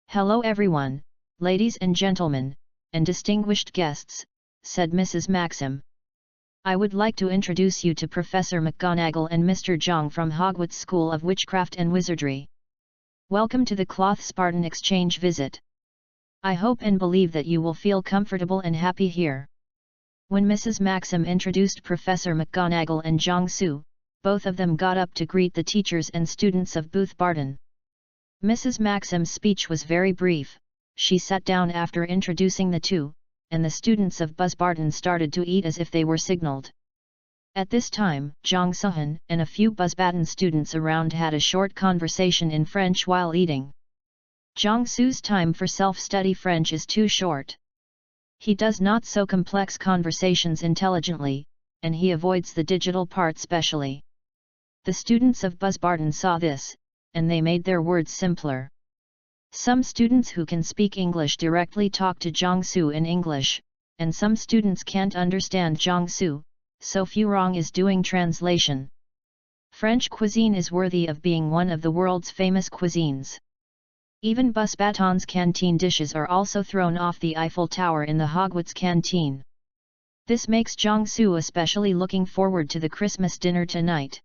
"Hello everyone, ladies and gentlemen, and distinguished guests," said Mrs. Maxim. "I would like to introduce you to Professor McGonagall and Mr. Zhang from Hogwarts School of Witchcraft and Wizardry. Welcome to the Cloth Spartan exchange visit. I hope and believe that you will feel comfortable and happy here." When Mrs. Maxim introduced Professor McGonagall and Jiangsu, both of them got up to greet the teachers and students of Booth Barton. Mrs. Maxim's speech was very brief. She sat down after introducing the two, and the students of Booth Barton started to eat as if they were signaled. At this time, Zhang Suhan and a few Booth Barton students around had a short conversation in French while eating. Jiangsu's time for self-study French is too short. He does not so complex conversations intelligently, and he avoids the digital part specially. The students of Booth Barton saw this, and they made their words simpler. Some students who can speak English directly talk to Jiangsu in English, and some students can't understand Jiangsu, so Furong is doing translation. French cuisine is worthy of being one of the world's famous cuisines. Even Booth Barton's canteen dishes are also thrown off the Eiffel Tower in the Hogwarts canteen. This makes Jiangsu especially looking forward to the Christmas dinner tonight.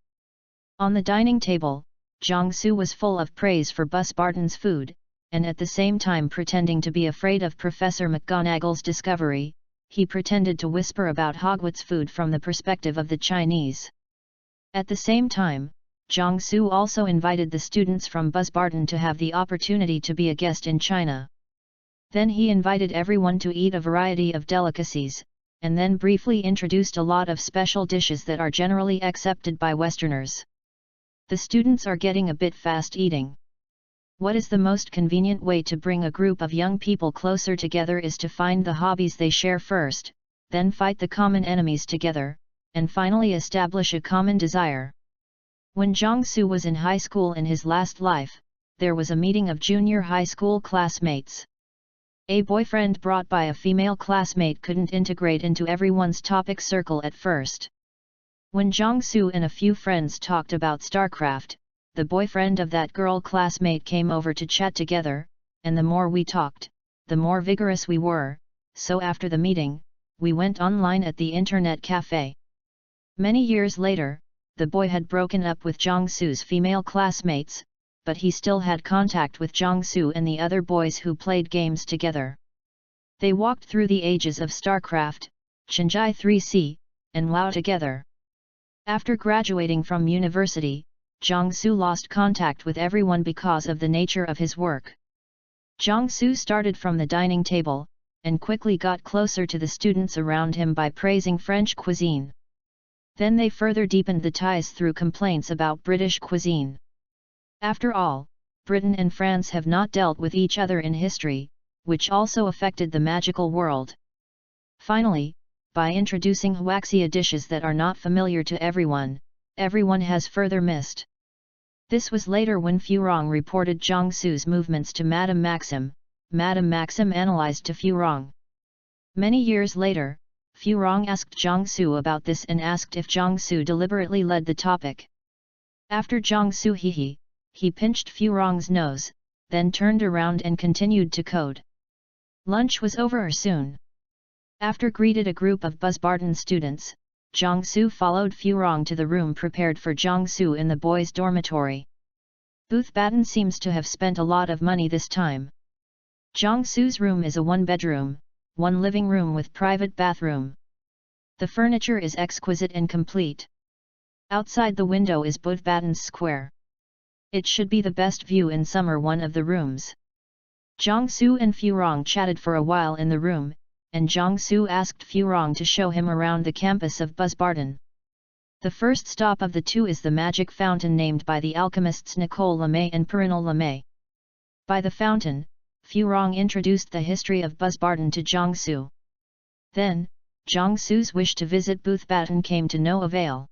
On the dining table, Jiangsu was full of praise for Booth Barton's food, and at the same time pretending to be afraid of Professor McGonagall's discovery, he pretended to whisper about Hogwarts food from the perspective of the Chinese. At the same time, Jiangsu also invited the students from Booth Barton to have the opportunity to be a guest in China. Then he invited everyone to eat a variety of delicacies, and then briefly introduced a lot of special dishes that are generally accepted by Westerners. The students are getting a bit fast eating. What is the most convenient way to bring a group of young people closer together is to find the hobbies they share first, then fight the common enemies together, and finally establish a common desire. When Jiangsu was in high school in his last life, there was a meeting of junior high school classmates. A boyfriend brought by a female classmate couldn't integrate into everyone's topic circle at first. When Jiangsu and a few friends talked about StarCraft, the boyfriend of that girl classmate came over to chat together, and the more we talked, the more vigorous we were, so after the meeting, we went online at the internet cafe. Many years later, the boy had broken up with Jiangsu's female classmates, but he still had contact with Jiangsu and the other boys who played games together. They walked through the ages of StarCraft, Chenjai 3C, and WoW together. After graduating from university, Jiangsu lost contact with everyone because of the nature of his work. Jiangsu started from the dining table, and quickly got closer to the students around him by praising French cuisine. Then they further deepened the ties through complaints about British cuisine. After all, Britain and France have not dealt with each other in history, which also affected the magical world. Finally, by introducing Huaxia dishes that are not familiar to everyone, everyone has further missed. This was later when Furong reported Jiangsu's movements to Madame Maxim. Madame Maxim analyzed to Furong. Many years later, Furong asked Jiangsu about this and asked if Jiangsu deliberately led the topic. After Jiangsu he pinched Furong's nose, then turned around and continued to code. Lunch was over soon. After greeted a group of Buzzbarton students, Jiangsu followed Furong to the room prepared for Jiangsu in the boys' dormitory. Boothbatten seems to have spent a lot of money this time. Jiangsu's room is a one-bedroom, one living room with private bathroom. The furniture is exquisite and complete. Outside the window is Boothbatten's square. It should be the best view in summer one of the rooms. Jiangsu and Furong chatted for a while in the room, and Jiangsu asked Furong to show him around the campus of Buzzbarton. The first stop of the two is the magic fountain named by the alchemists Nicole Lemay and Perinal Lemay. By the fountain, Furong introduced the history of Buzzbarton to Jiangsu. Then, Jiangsu's wish to visit Boothbatten came to no avail.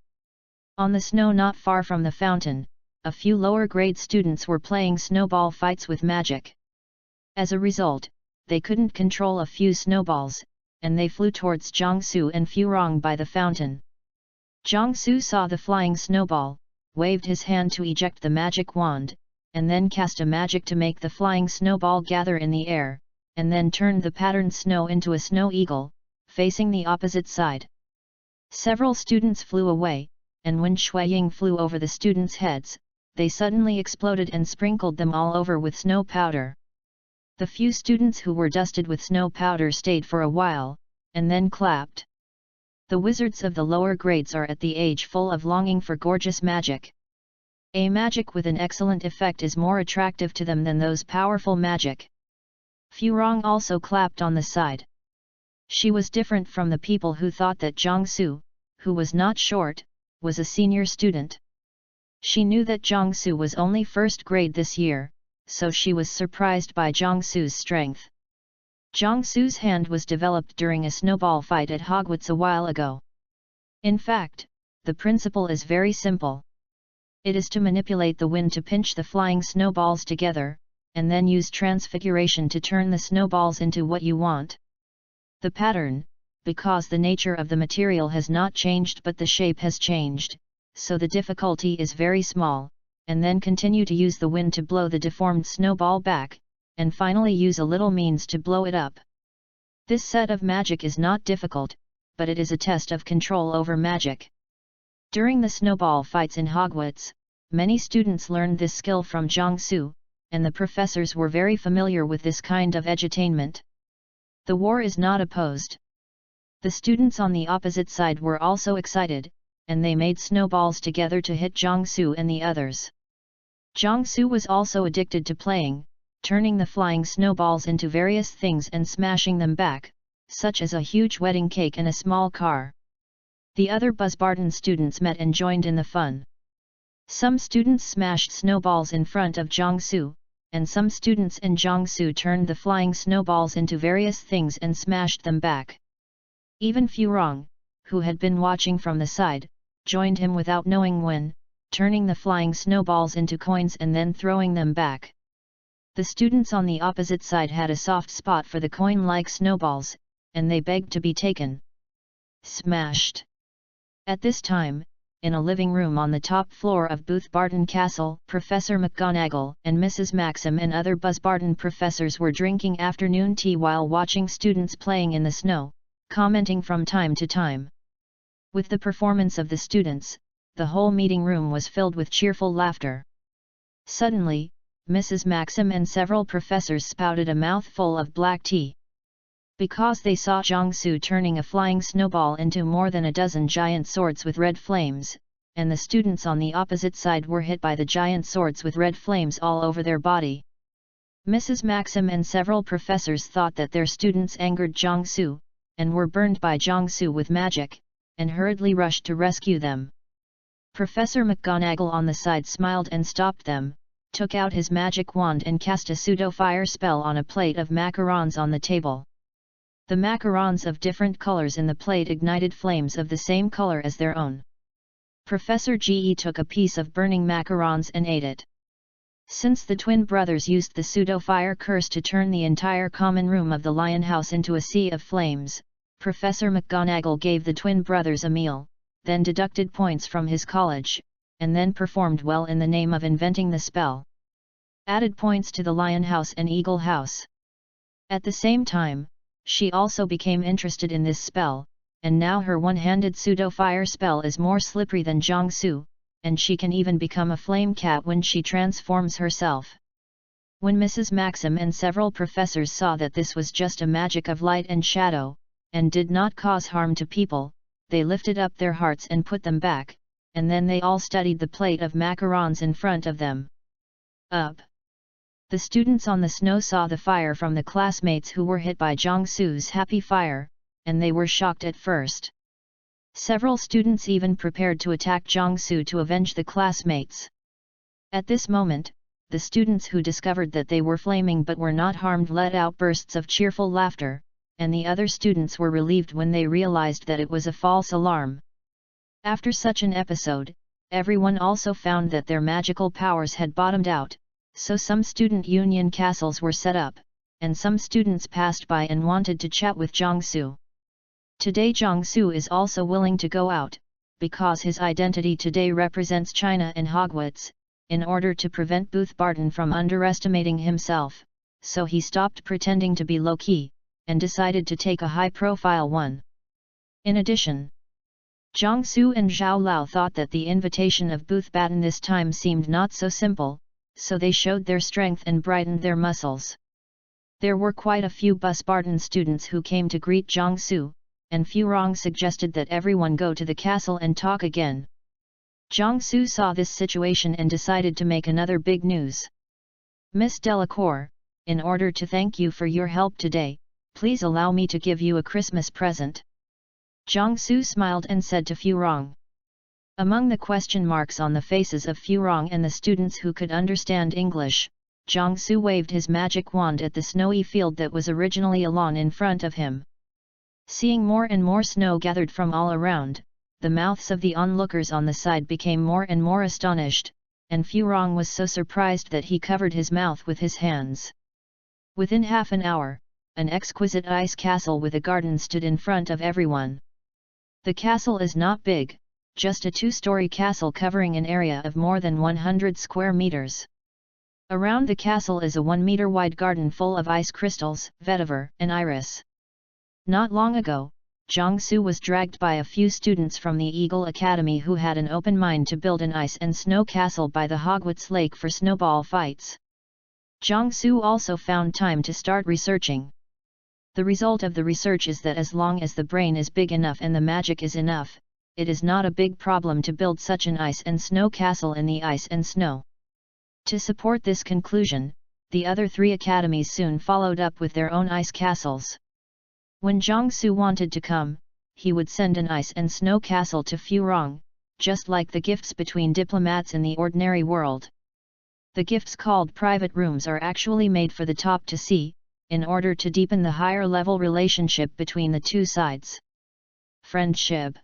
On the snow not far from the fountain, a few lower-grade students were playing snowball fights with magic. As a result, they couldn't control a few snowballs, and they flew towards Jiangsu and Furong by the fountain. Jiangsu saw the flying snowball, waved his hand to eject the magic wand, and then cast a magic to make the flying snowball gather in the air, and then turned the patterned snow into a snow eagle, facing the opposite side. Several students flew away, and when Shuiying flew over the students' heads, they suddenly exploded and sprinkled them all over with snow powder. The few students who were dusted with snow powder stayed for a while, and then clapped. The wizards of the lower grades are at the age full of longing for gorgeous magic. A magic with an excellent effect is more attractive to them than those powerful magic. Furong also clapped on the side. She was different from the people who thought that Jiangsu, who was not short, was a senior student. She knew that Jiangsu was only first grade this year, so she was surprised by Jiangsu's strength. Jiangsu's hand was developed during a snowball fight at Hogwarts a while ago. In fact, the principle is very simple. It is to manipulate the wind to pinch the flying snowballs together, and then use transfiguration to turn the snowballs into what you want. The pattern, because the nature of the material has not changed but the shape has changed, so the difficulty is very small, and then continue to use the wind to blow the deformed snowball back, and finally use a little means to blow it up. This set of magic is not difficult, but it is a test of control over magic. During the snowball fights in Hogwarts, many students learned this skill from Jiangsu, and the professors were very familiar with this kind of edutainment. The war is not opposed. The students on the opposite side were also excited, and they made snowballs together to hit Jiangsu and the others. Jiangsu was also addicted to playing, turning the flying snowballs into various things and smashing them back, such as a huge wedding cake and a small car. The other Buzzbarton students met and joined in the fun. Some students smashed snowballs in front of Jiangsu, and some students in Jiangsu turned the flying snowballs into various things and smashed them back. Even Furong, who had been watching from the side, joined him without knowing when, turning the flying snowballs into coins and then throwing them back. The students on the opposite side had a soft spot for the coin-like snowballs, and they begged to be taken. Smashed. At this time, in a living room on the top floor of Booth Barton Castle, Professor McGonagall and Mrs. Maxim and other Buzzbarton professors were drinking afternoon tea while watching students playing in the snow, commenting from time to time. With the performance of the students, the whole meeting room was filled with cheerful laughter. Suddenly, Mrs. Maxim and several professors spouted a mouthful of black tea. Because they saw Jiangsu turning a flying snowball into more than a dozen giant swords with red flames, and the students on the opposite side were hit by the giant swords with red flames all over their body. Mrs. Maxim and several professors thought that their students angered Jiangsu, and were burned by Jiangsu with magic, and hurriedly rushed to rescue them. Professor McGonagall on the side smiled and stopped them, took out his magic wand and cast a pseudo-fire spell on a plate of macarons on the table. The macarons of different colors in the plate ignited flames of the same color as their own. Professor Ge took a piece of burning macarons and ate it. Since the twin brothers used the pseudo-fire curse to turn the entire common room of the Lion House into a sea of flames, Professor McGonagall gave the twin brothers a meal, then deducted points from his college, and then performed well in the name of inventing the spell. Added points to the Lion House and Eagle House. At the same time, she also became interested in this spell, and now her one-handed pseudo-fire spell is more slippery than Jiangsu, and she can even become a flame cat when she transforms herself. When Mrs. Maxim and several professors saw that this was just a magic of light and shadow, and did not cause harm to people, they lifted up their hearts and put them back, and then they all studied the plate of macarons in front of them. Up! The students on the snow saw the fire from the classmates who were hit by Jiangsu's happy fire, and they were shocked at first. Several students even prepared to attack Jiangsu to avenge the classmates. At this moment, the students who discovered that they were flaming but were not harmed let out bursts of cheerful laughter, and the other students were relieved when they realized that it was a false alarm. After such an episode, everyone also found that their magical powers had bottomed out, so some student union castles were set up, and some students passed by and wanted to chat with Jiangsu. Today Jiangsu is also willing to go out, because his identity today represents China and Hogwarts, in order to prevent Booth Barton from underestimating himself, so he stopped pretending to be low-key, and decided to take a high-profile one. In addition, Jiangsu and Zhao Lao thought that the invitation of Booth Barton this time seemed not so simple, so they showed their strength and brightened their muscles. There were quite a few Buzzbarton students who came to greet Jiangsu, and Furong suggested that everyone go to the castle and talk again. Jiangsu saw this situation and decided to make another big news. Miss Delacour, in order to thank you for your help today, please allow me to give you a Christmas present. Jiangsu smiled and said to Furong. Among the question marks on the faces of Furong and the students who could understand English, Jiangsu waved his magic wand at the snowy field that was originally a lawn in front of him. Seeing more and more snow gathered from all around, the mouths of the onlookers on the side became more and more astonished, and Furong was so surprised that he covered his mouth with his hands. Within half an hour, an exquisite ice castle with a garden stood in front of everyone. The castle is not big, just a two-story castle covering an area of more than 100 square meters. Around the castle is a 1-meter-wide garden full of ice crystals, vetiver, and iris. Not long ago, Jiangsu was dragged by a few students from the Eagle Academy who had an open mind to build an ice and snow castle by the Hogwarts Lake for snowball fights. Jiangsu also found time to start researching. The result of the research is that as long as the brain is big enough and the magic is enough, it is not a big problem to build such an ice and snow castle in the ice and snow. To support this conclusion, the other 3 academies soon followed up with their own ice castles. When Jiangsu wanted to come, he would send an ice and snow castle to Furong, just like the gifts between diplomats in the ordinary world. The gifts called private rooms are actually made for the top to see, in order to deepen the higher level relationship between the two sides. Friendship.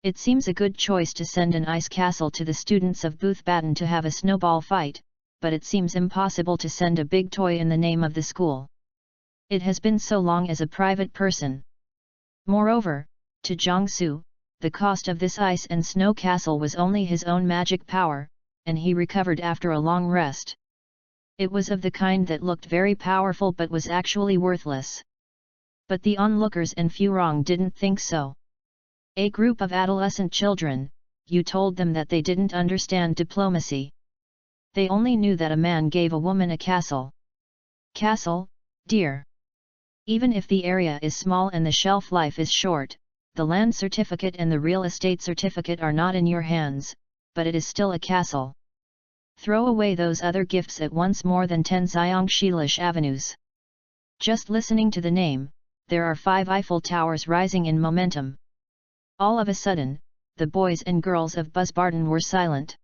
It seems a good choice to send an ice castle to the students of Booth Batten to have a snowball fight, but it seems impossible to send a big toy in the name of the school. It has been so long as a private person. Moreover, to Jiangsu, the cost of this ice and snow castle was only his own magic power, and he recovered after a long rest. It was of the kind that looked very powerful but was actually worthless. But the onlookers and Furong didn't think so. A group of adolescent children, you told them that they didn't understand diplomacy. They only knew that a man gave a woman a castle. Castle, dear. Even if the area is small and the shelf life is short, the land certificate and the real estate certificate are not in your hands, but it is still a castle. Throw away those other gifts at once. More than 10 Xiangshilish avenues. Just listening to the name, there are 5 Eiffel Towers rising in momentum. All of a sudden, the boys and girls of Buzzbarton were silent.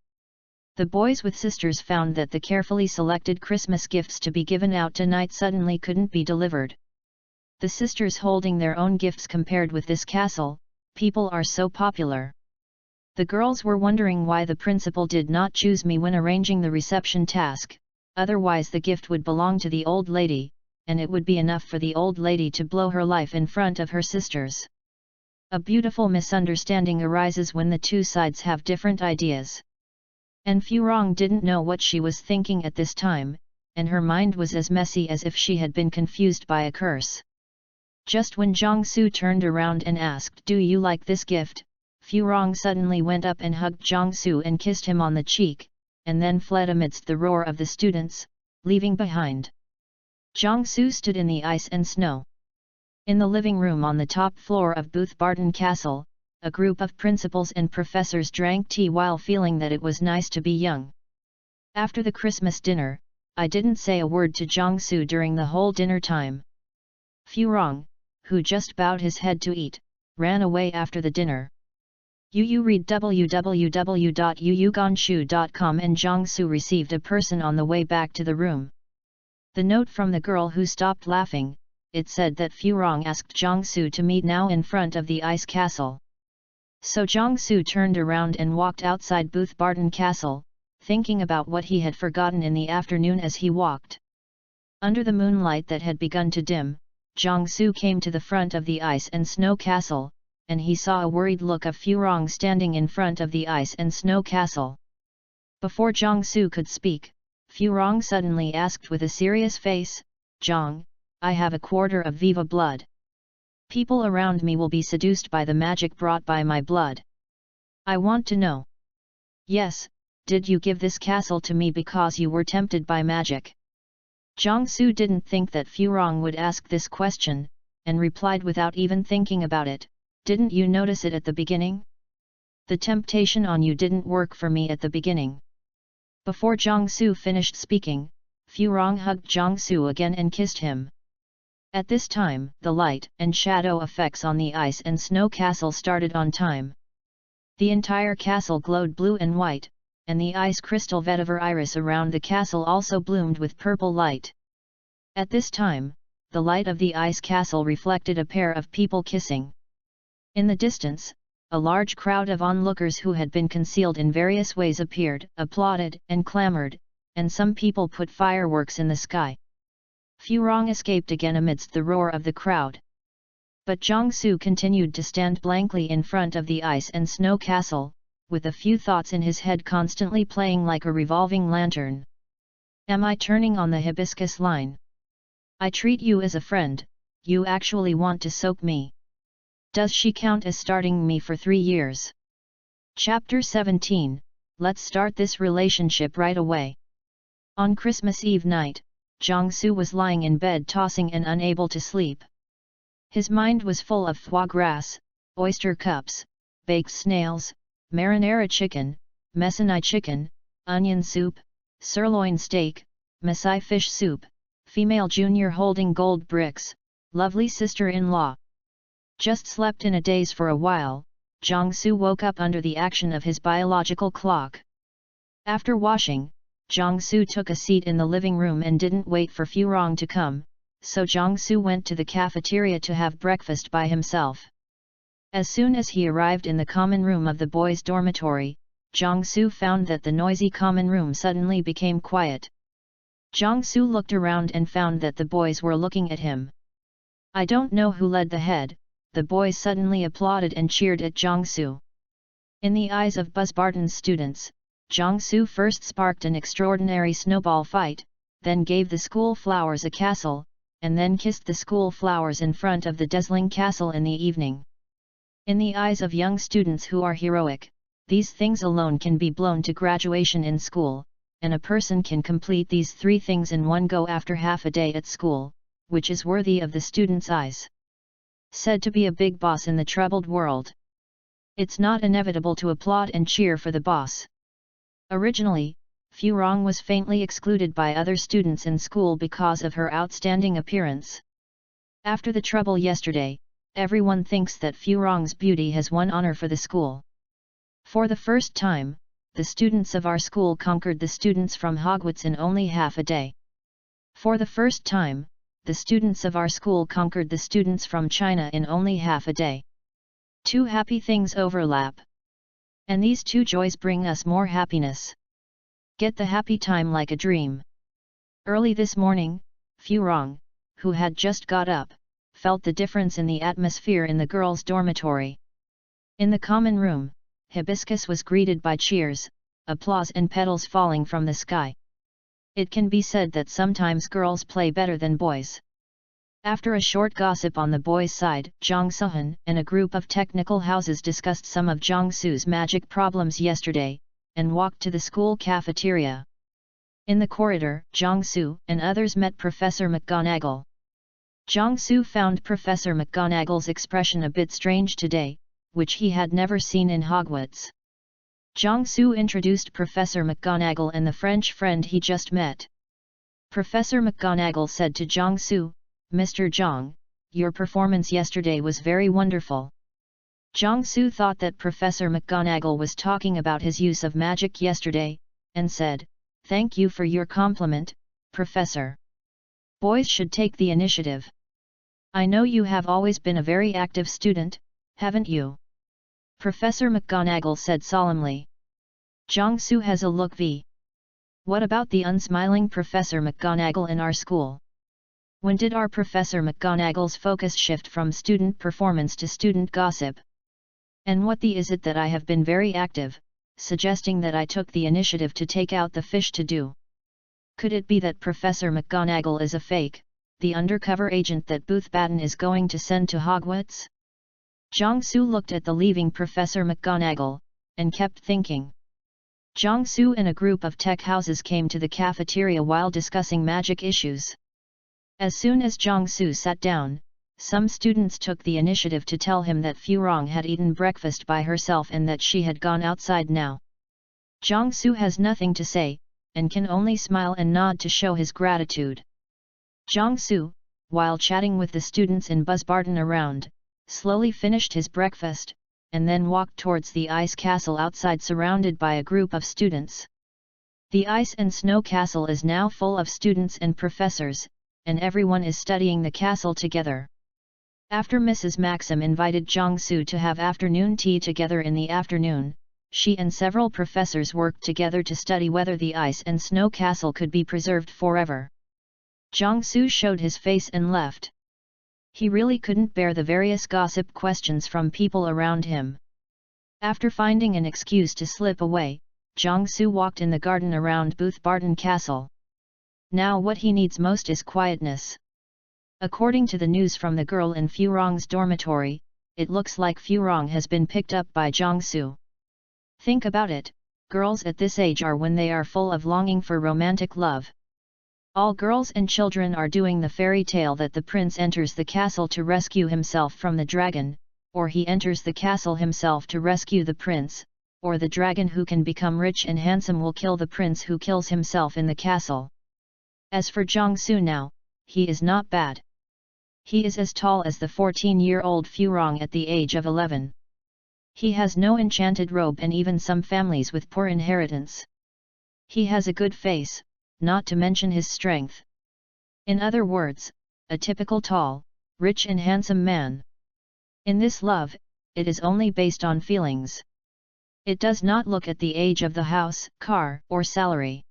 The boys with sisters found that the carefully selected Christmas gifts to be given out tonight suddenly couldn't be delivered. The sisters holding their own gifts compared with this castle, people are so popular. The girls were wondering why the principal did not choose me when arranging the reception task, otherwise the gift would belong to the old lady, and it would be enough for the old lady to blow her life in front of her sisters. A beautiful misunderstanding arises when the two sides have different ideas. And Furong didn't know what she was thinking at this time, and her mind was as messy as if she had been confused by a curse. Just when Jiangsu turned around and asked, "Do you like this gift?" Furong suddenly went up and hugged Jiangsu and kissed him on the cheek, and then fled amidst the roar of the students, leaving behind. Jiangsu stood in the ice and snow. In the living room on the top floor of Booth Barton Castle, a group of principals and professors drank tea while feeling that it was nice to be young. After the Christmas dinner, I didn't say a word to Jiangsu during the whole dinner time. Furong, who just bowed his head to eat, ran away after the dinner. Yu read www.yuyugonshu.com and Jiangsu received a person on the way back to the room. The note from the girl who stopped laughing, it said that Furong asked Jiangsu to meet now in front of the ice castle. So Jiangsu turned around and walked outside Booth Barton Castle, thinking about what he had forgotten in the afternoon as he walked. Under the moonlight that had begun to dim, Jiangsu came to the front of the ice and snow castle, and he saw a worried look of Furong standing in front of the ice and snow castle. Before Jiangsu could speak, Furong suddenly asked with a serious face, "Jiang, I have a quarter of Viva blood. People around me will be seduced by the magic brought by my blood. I want to know. Yes, did you give this castle to me because you were tempted by magic?" Jiangsu didn't think that Furong would ask this question, and replied without even thinking about it, "Didn't you notice it at the beginning? The temptation on you didn't work for me at the beginning." Before Jiangsu finished speaking, Furong hugged Jiangsu again and kissed him. At this time, the light and shadow effects on the ice and snow castle started on time. The entire castle glowed blue and white, and the ice crystal vetiver iris around the castle also bloomed with purple light. At this time, the light of the ice castle reflected a pair of people kissing. In the distance, a large crowd of onlookers who had been concealed in various ways appeared, applauded and clamored, and some people put fireworks in the sky. Furong escaped again amidst the roar of the crowd. But Jiangsu continued to stand blankly in front of the ice and snow castle, with a few thoughts in his head constantly playing like a revolving lantern. Am I turning on the hibiscus line? I treat you as a friend, you actually want to soak me. Does she count as starting me for 3 years? Chapter 17, let's start this relationship right away. On Christmas Eve night, Jiangsu was lying in bed tossing and unable to sleep. His mind was full of foie gras, oyster cups, baked snails, marinara chicken, messonai chicken, onion soup, sirloin steak, Maasai fish soup, female junior holding gold bricks, lovely sister-in-law. Just slept in a daze for a while, Jiangsu woke up under the action of his biological clock. After washing, Jiangsu took a seat in the living room and didn't wait for Fu Rong to come, so Jiangsu went to the cafeteria to have breakfast by himself. As soon as he arrived in the common room of the boys' dormitory, Jiangsu found that the noisy common room suddenly became quiet. Jiangsu looked around and found that the boys were looking at him. I don't know who led the head, the boys suddenly applauded and cheered at Jiangsu. In the eyes of Buzzbarton's students, Jiangsu first sparked an extraordinary snowball fight, then gave the school flowers a castle, and then kissed the school flowers in front of the dazzling castle in the evening. In the eyes of young students who are heroic, these things alone can be blown to graduation in school, and a person can complete these three things in one go after half a day at school, which is worthy of the student's eyes. Said to be a big boss in the troubled world. It's not inevitable to applaud and cheer for the boss. Originally, Fu Rong was faintly excluded by other students in school because of her outstanding appearance. After the trouble yesterday, everyone thinks that Fu Rong's beauty has won honor for the school. For the first time, the students of our school conquered the students from Hogwarts in only half a day. For the first time, the students of our school conquered the students from China in only half a day. Two happy things overlap. And these two joys bring us more happiness. Get the happy time like a dream. Early this morning, Fu Rong, who had just got up, felt the difference in the atmosphere in the girls' dormitory. In the common room, Hibiscus was greeted by cheers, applause and petals falling from the sky. It can be said that sometimes girls play better than boys. After a short gossip on the boys' side, Zhang Suhan and a group of technical houses discussed some of Jiangsu's magic problems yesterday, and walked to the school cafeteria. In the corridor, Jiangsu and others met Professor McGonagall. Jiangsu found Professor McGonagall's expression a bit strange today, which he had never seen in Hogwarts. Jiangsu introduced Professor McGonagall and the French friend he just met. Professor McGonagall said to Jiangsu, "Mr. Zhang, your performance yesterday was very wonderful." Jiangsu thought that Professor McGonagall was talking about his use of magic yesterday, and said, "Thank you for your compliment, Professor. Boys should take the initiative. I know you have always been a very active student, haven't you?" Professor McGonagall said solemnly. Jiangsu has a look v. What about the unsmiling Professor McGonagall in our school? When did our Professor McGonagall's focus shift from student performance to student gossip? And what is it that I have been very active, suggesting that I took the initiative to take out the fish to do? Could it be that Professor McGonagall is a fake, the undercover agent that Boothbatten is going to send to Hogwarts? Jiangsu looked at the leaving Professor McGonagall, and kept thinking. Jiangsu and a group of tech houses came to the cafeteria while discussing magic issues. As soon as Jiangsu sat down, some students took the initiative to tell him that Fu Rong had eaten breakfast by herself and that she had gone outside now. Jiangsu has nothing to say, and can only smile and nod to show his gratitude. Jiangsu, while chatting with the students in Buzzbarton around, slowly finished his breakfast, and then walked towards the ice castle outside surrounded by a group of students. The ice and snow castle is now full of students and professors, and everyone is studying the castle together. After Mrs. Maxim invited Jiangsu to have afternoon tea together in the afternoon, she and several professors worked together to study whether the ice and snow castle could be preserved forever. Jiangsu showed his face and left. He really couldn't bear the various gossip questions from people around him. After finding an excuse to slip away, Jiangsu walked in the garden around Boothbarton Castle. Now what he needs most is quietness. According to the news from the girl in Fu Rong's dormitory, it looks like Fu Rong has been picked up by Jiangsu. Think about it, girls at this age are when they are full of longing for romantic love. All girls and children are doing the fairy tale that the prince enters the castle to rescue himself from the dragon, or he enters the castle himself to rescue the prince, or the dragon who can become rich and handsome will kill the prince who kills himself in the castle. As for Jiangsu now, he is not bad. He is as tall as the 14-year-old Fu Rong at the age of 11. He has no enchanted robe and even some families with poor inheritance. He has a good face, not to mention his strength. In other words, a typical tall, rich and handsome man. In this love, it is only based on feelings. It does not look at the age of the house, car, or salary.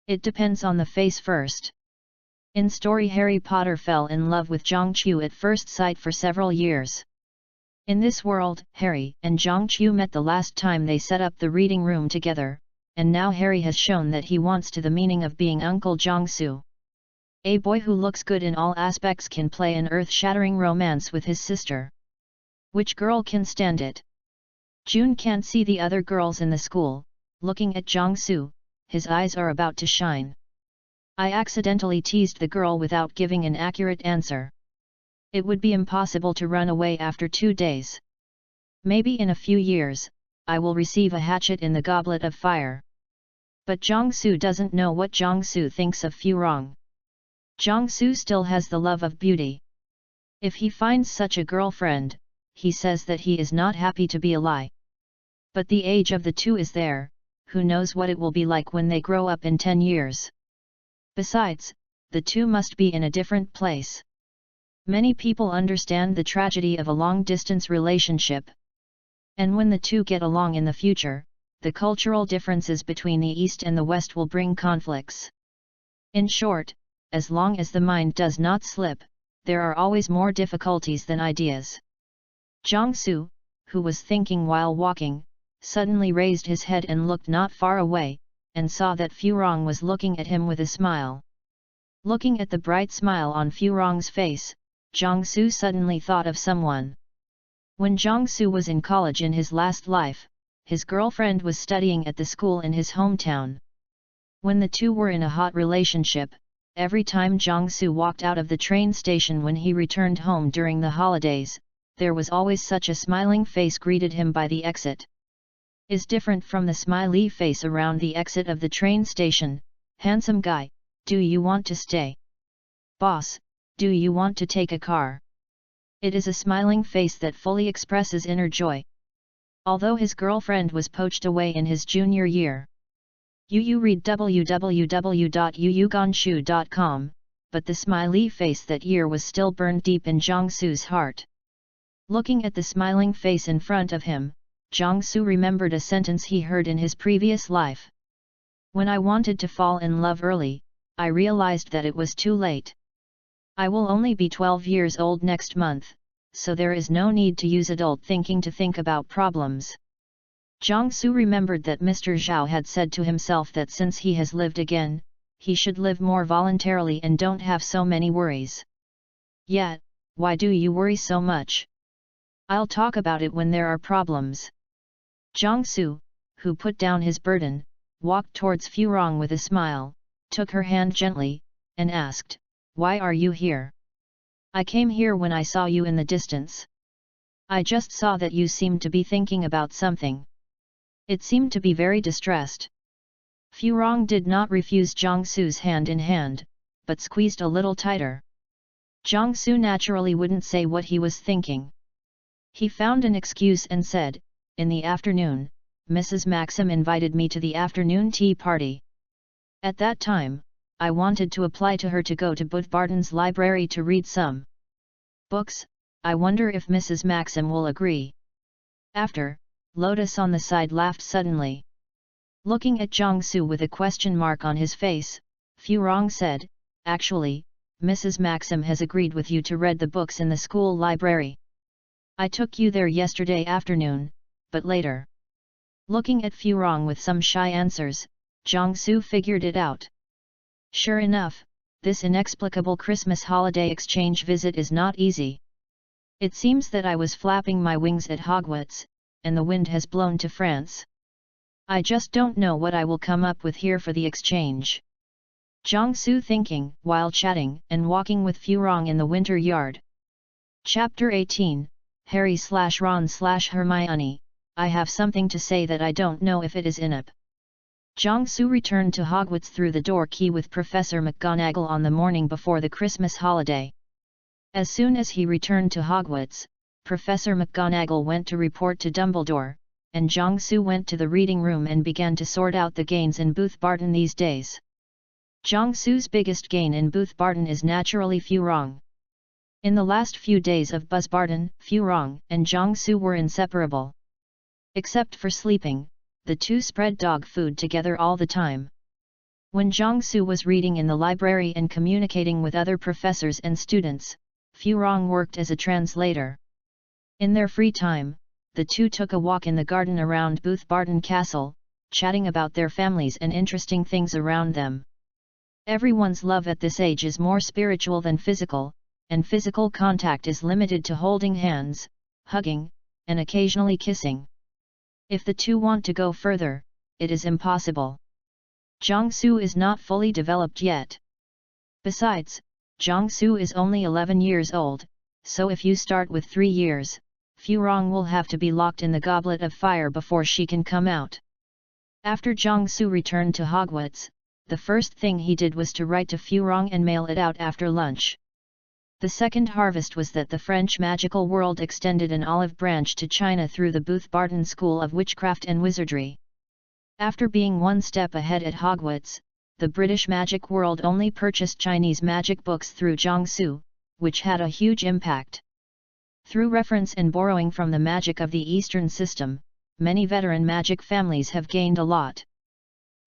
It depends on the face first. In story, Harry Potter fell in love with Zhang-Chu at first sight for several years. In this world, Harry and Zhang-Chu met the last time they set up the reading room together, and now Harry has shown that he wants to the meaning of being Uncle Jiangsu. A boy who looks good in all aspects can play an earth-shattering romance with his sister. Which girl can stand it? June can't see the other girls in the school, looking at Jiangsu, his eyes are about to shine. I accidentally teased the girl without giving an accurate answer. It would be impossible to run away after 2 days. Maybe in a few years, I will receive a hatchet in the goblet of fire. But Jiangsu doesn't know what Jiangsu thinks of Furong. Jiangsu still has the love of beauty. If he finds such a girlfriend, he says that he is not happy to be a lie. But the age of the two is there, who knows what it will be like when they grow up in 10 years. Besides, the two must be in a different place. Many people understand the tragedy of a long-distance relationship. And when the two get along in the future, the cultural differences between the East and the West will bring conflicts. In short, as long as the mind does not slip, there are always more difficulties than ideas. Jiangsu, who was thinking while walking, suddenly raised his head and looked not far away, and saw that Furong was looking at him with a smile. Looking at the bright smile on Furong's face, Jiangsu suddenly thought of someone. When Jiangsu was in college in his last life, his girlfriend was studying at the school in his hometown. When the two were in a hot relationship, every time Jiangsu walked out of the train station when he returned home during the holidays, there was always such a smiling face greeted him by the exit. Is different from the smiley face around the exit of the train station. Handsome guy, do you want to stay? Boss, do you want to take a car? It is a smiling face that fully expresses inner joy. Although his girlfriend was poached away in his junior year. Read www.yuyuganshu.com, but the smiley face that year was still burned deep in Jiangsu's heart. Looking at the smiling face in front of him, Jiangsu remembered a sentence he heard in his previous life. When I wanted to fall in love early, I realized that it was too late. I will only be 12 years old next month, so there is no need to use adult thinking to think about problems. Jiangsu remembered that Mr. Zhao had said to himself that since he has lived again, he should live more voluntarily and don't have so many worries. Yet, why do you worry so much? I'll talk about it when there are problems. Jiangsu, who put down his burden, walked towards Furong with a smile, took her hand gently, and asked, "Why are you here?" "I came here when I saw you in the distance. I just saw that you seemed to be thinking about something. It seemed to be very distressed." Furong did not refuse Jiangsu's hand in hand, but squeezed a little tighter. Jiangsu naturally wouldn't say what he was thinking. He found an excuse and said, "In the afternoon, Mrs. Maxim invited me to the afternoon tea party. At that time, I wanted to apply to her to go to Budvarden's library to read some books. I wonder if Mrs. Maxim will agree." After, Lotus on the side laughed suddenly. Looking at Jiangsu with a question mark on his face, Furong said, "Actually, Mrs. Maxim has agreed with you to read the books in the school library. I took you there yesterday afternoon, but later." Looking at Furong with some shy answers, Jiangsu figured it out. Sure enough, this inexplicable Christmas holiday exchange visit is not easy. It seems that I was flapping my wings at Hogwarts, and the wind has blown to France. I just don't know what I will come up with here for the exchange. Jiangsu thinking, while chatting and walking with Furong in the winter yard. Chapter 18, Harry/Ron/Hermione, I have something to say that I don't know if it is enough. Jiangsu returned to Hogwarts through the door key with Professor McGonagall on the morning before the Christmas holiday. As soon as he returned to Hogwarts, Professor McGonagall went to report to Dumbledore, and Jiangsu went to the reading room and began to sort out the gains in Booth Barton these days. Jiangsu's biggest gain in Booth Barton is naturally Furong. In the last few days of Buzz Barton, Furong and Jiangsu were inseparable. Except for sleeping, the two spread dog food together all the time. When Jiangsu was reading in the library and communicating with other professors and students, Furong worked as a translator. In their free time, the two took a walk in the garden around Booth Barton Castle, chatting about their families and interesting things around them. Everyone's love at this age is more spiritual than physical, and physical contact is limited to holding hands, hugging, and occasionally kissing. If the two want to go further, it is impossible. Jiangsu is not fully developed yet. Besides, Jiangsu is only 11 years old, so if you start with 3 years, Furong will have to be locked in the goblet of fire before she can come out. After Jiangsu returned to Hogwarts, the first thing he did was to write to Furong and mail it out after lunch. The second harvest was that the French magical world extended an olive branch to China through the Booth Barton School of Witchcraft and Wizardry. After being one step ahead at Hogwarts, the British magic world only purchased Chinese magic books through Jiangsu, which had a huge impact. Through reference and borrowing from the magic of the Eastern system, many veteran magic families have gained a lot.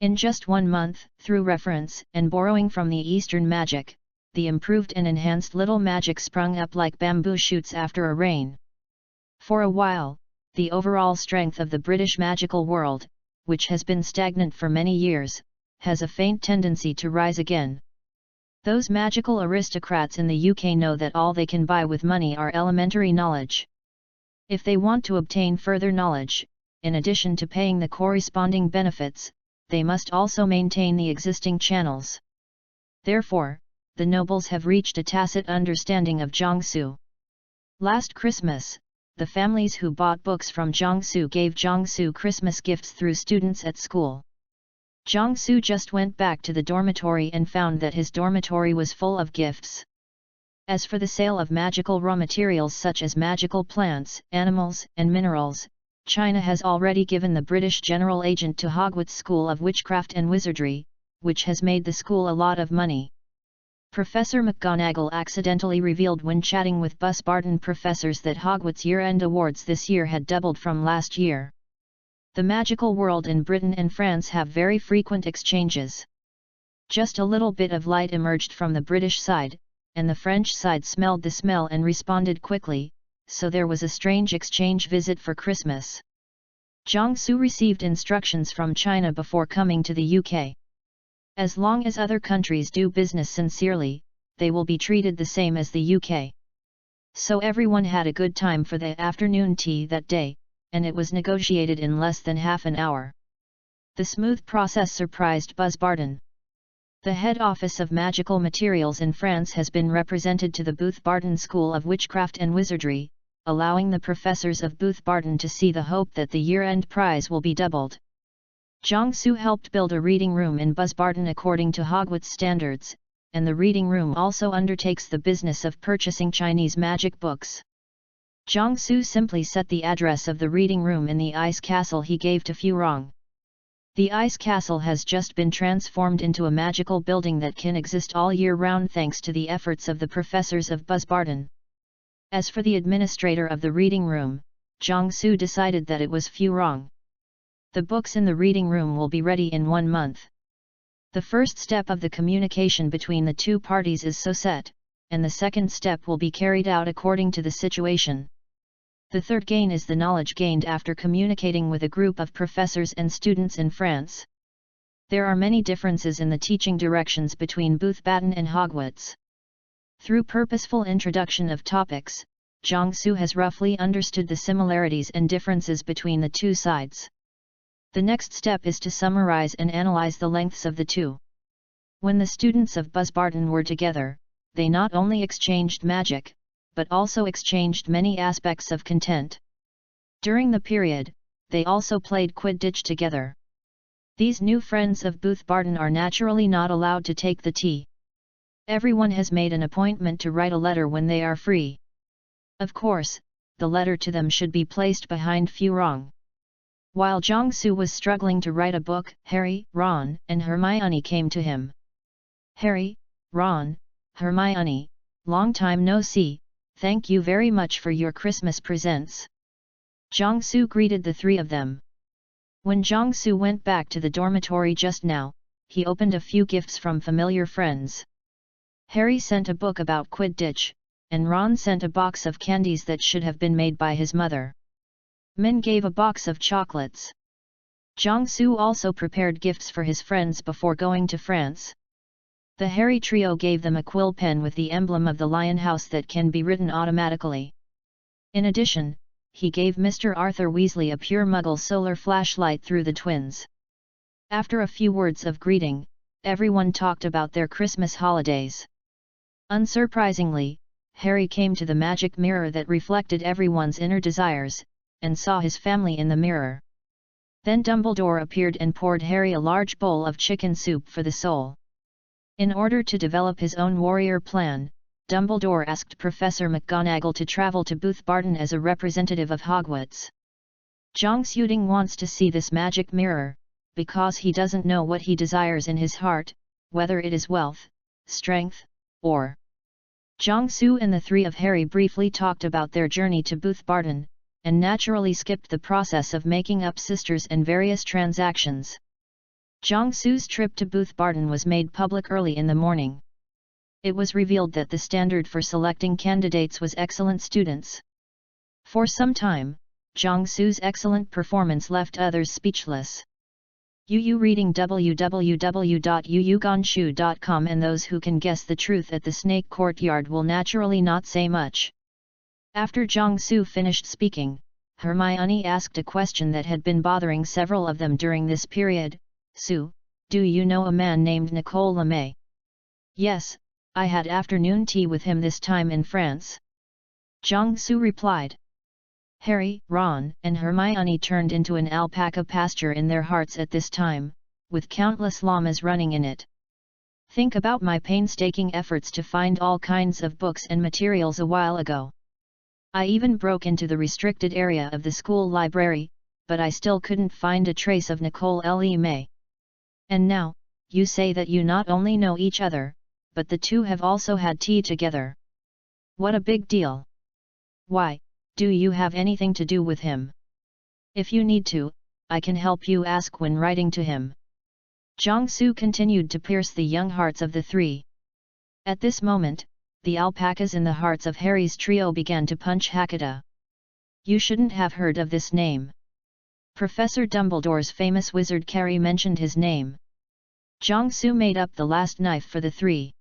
In just 1 month, through reference and borrowing from the Eastern magic, the improved and enhanced little magic sprung up like bamboo shoots after a rain. For a while, the overall strength of the British magical world, which has been stagnant for many years, has a faint tendency to rise again. Those magical aristocrats in the UK know that all they can buy with money are elementary knowledge. If they want to obtain further knowledge, in addition to paying the corresponding benefits, they must also maintain the existing channels. Therefore, the nobles have reached a tacit understanding of Jiangsu. Last Christmas, the families who bought books from Jiangsu gave Jiangsu Christmas gifts through students at school. Jiangsu just went back to the dormitory and found that his dormitory was full of gifts. As for the sale of magical raw materials such as magical plants, animals, and minerals, China has already given the British general agent to Hogwarts School of Witchcraft and Wizardry, which has made the school a lot of money. Professor McGonagall accidentally revealed when chatting with Buzz Barton professors that Hogwarts year-end awards this year had doubled from last year. The magical world in Britain and France have very frequent exchanges. Just a little bit of light emerged from the British side, and the French side smelled the smell and responded quickly, so there was a strange exchange visit for Christmas. Jiangsu received instructions from China before coming to the UK. As long as other countries do business sincerely, they will be treated the same as the UK. So everyone had a good time for the afternoon tea that day, and it was negotiated in less than half an hour. The smooth process surprised Buzz Barton. The head office of magical materials in France has been represented to the Booth Barton School of Witchcraft and Wizardry, allowing the professors of Booth Barton to see the hope that the year-end prize will be doubled. Jiangsu helped build a reading room in Buzz Barton according to Hogwarts standards, and the reading room also undertakes the business of purchasing Chinese magic books. Jiangsu simply set the address of the reading room in the ice castle he gave to Furong. The ice castle has just been transformed into a magical building that can exist all year round thanks to the efforts of the professors of Buzz Barton. As for the administrator of the reading room, Jiangsu decided that it was Furong. The books in the reading room will be ready in 1 month. The first step of the communication between the two parties is so set, and the second step will be carried out according to the situation. The third gain is the knowledge gained after communicating with a group of professors and students in France. There are many differences in the teaching directions between Booth Barton and Hogwarts. Through purposeful introduction of topics, Jiangsu has roughly understood the similarities and differences between the two sides. The next step is to summarize and analyze the lengths of the two. When the students of Buzz Barton were together, they not only exchanged magic, but also exchanged many aspects of content. During the period, they also played Quidditch together. These new friends of Booth Barton are naturally not allowed to take the tea. Everyone has made an appointment to write a letter when they are free. Of course, the letter to them should be placed behind Furong. While Jiangsu was struggling to write a book, Harry, Ron, and Hermione came to him. Harry, Ron, Hermione, long time no see, thank you very much for your Christmas presents. Jiangsu greeted the three of them. When Jiangsu went back to the dormitory just now, he opened a few gifts from familiar friends. Harry sent a book about Quidditch, and Ron sent a box of candies that should have been made by his mother. Min gave a box of chocolates. Jiangsu also prepared gifts for his friends before going to France. The Harry trio gave them a quill pen with the emblem of the Lion House that can be written automatically. In addition, he gave Mr. Arthur Weasley a pure Muggle solar flashlight through the twins. After a few words of greeting, everyone talked about their Christmas holidays. Unsurprisingly, Harry came to the magic mirror that reflected everyone's inner desires, and saw his family in the mirror. Then Dumbledore appeared and poured Harry a large bowl of chicken soup for the soul. In order to develop his own warrior plan, Dumbledore asked Professor McGonagall to travel to Booth Barton as a representative of Hogwarts. Zhang Xuding wants to see this magic mirror, because he doesn't know what he desires in his heart, whether it is wealth, strength, or... Jiangsu and the three of Harry briefly talked about their journey to Booth Barton, and naturally skipped the process of making up sisters and various transactions. Jiangsu's trip to Booth Barton was made public early in the morning. It was revealed that the standard for selecting candidates was excellent students. For some time, Jiangsu's excellent performance left others speechless. Yu reading www.yuyuganshu.com, and those who can guess the truth at the snake courtyard will naturally not say much. After Jiangsu finished speaking, Hermione asked a question that had been bothering several of them during this period. Sue, do you know a man named Nicole LeMay? Yes, I had afternoon tea with him this time in France. Jiangsu replied. Harry, Ron, and Hermione turned into an alpaca pasture in their hearts at this time, with countless llamas running in it. Think about my painstaking efforts to find all kinds of books and materials a while ago. I even broke into the restricted area of the school library, but I still couldn't find a trace of Nicole LeMay. And now, you say that you not only know each other, but the two have also had tea together. What a big deal! Why, do you have anything to do with him? If you need to, I can help you ask when writing to him. Jiangsu continued to pierce the young hearts of the three. At this moment, the alpacas in the hearts of Harry's trio began to punch Hakata. You shouldn't have heard of this name. Professor Dumbledore's famous wizard Carrie mentioned his name. Jiangsu made up the last knife for the three.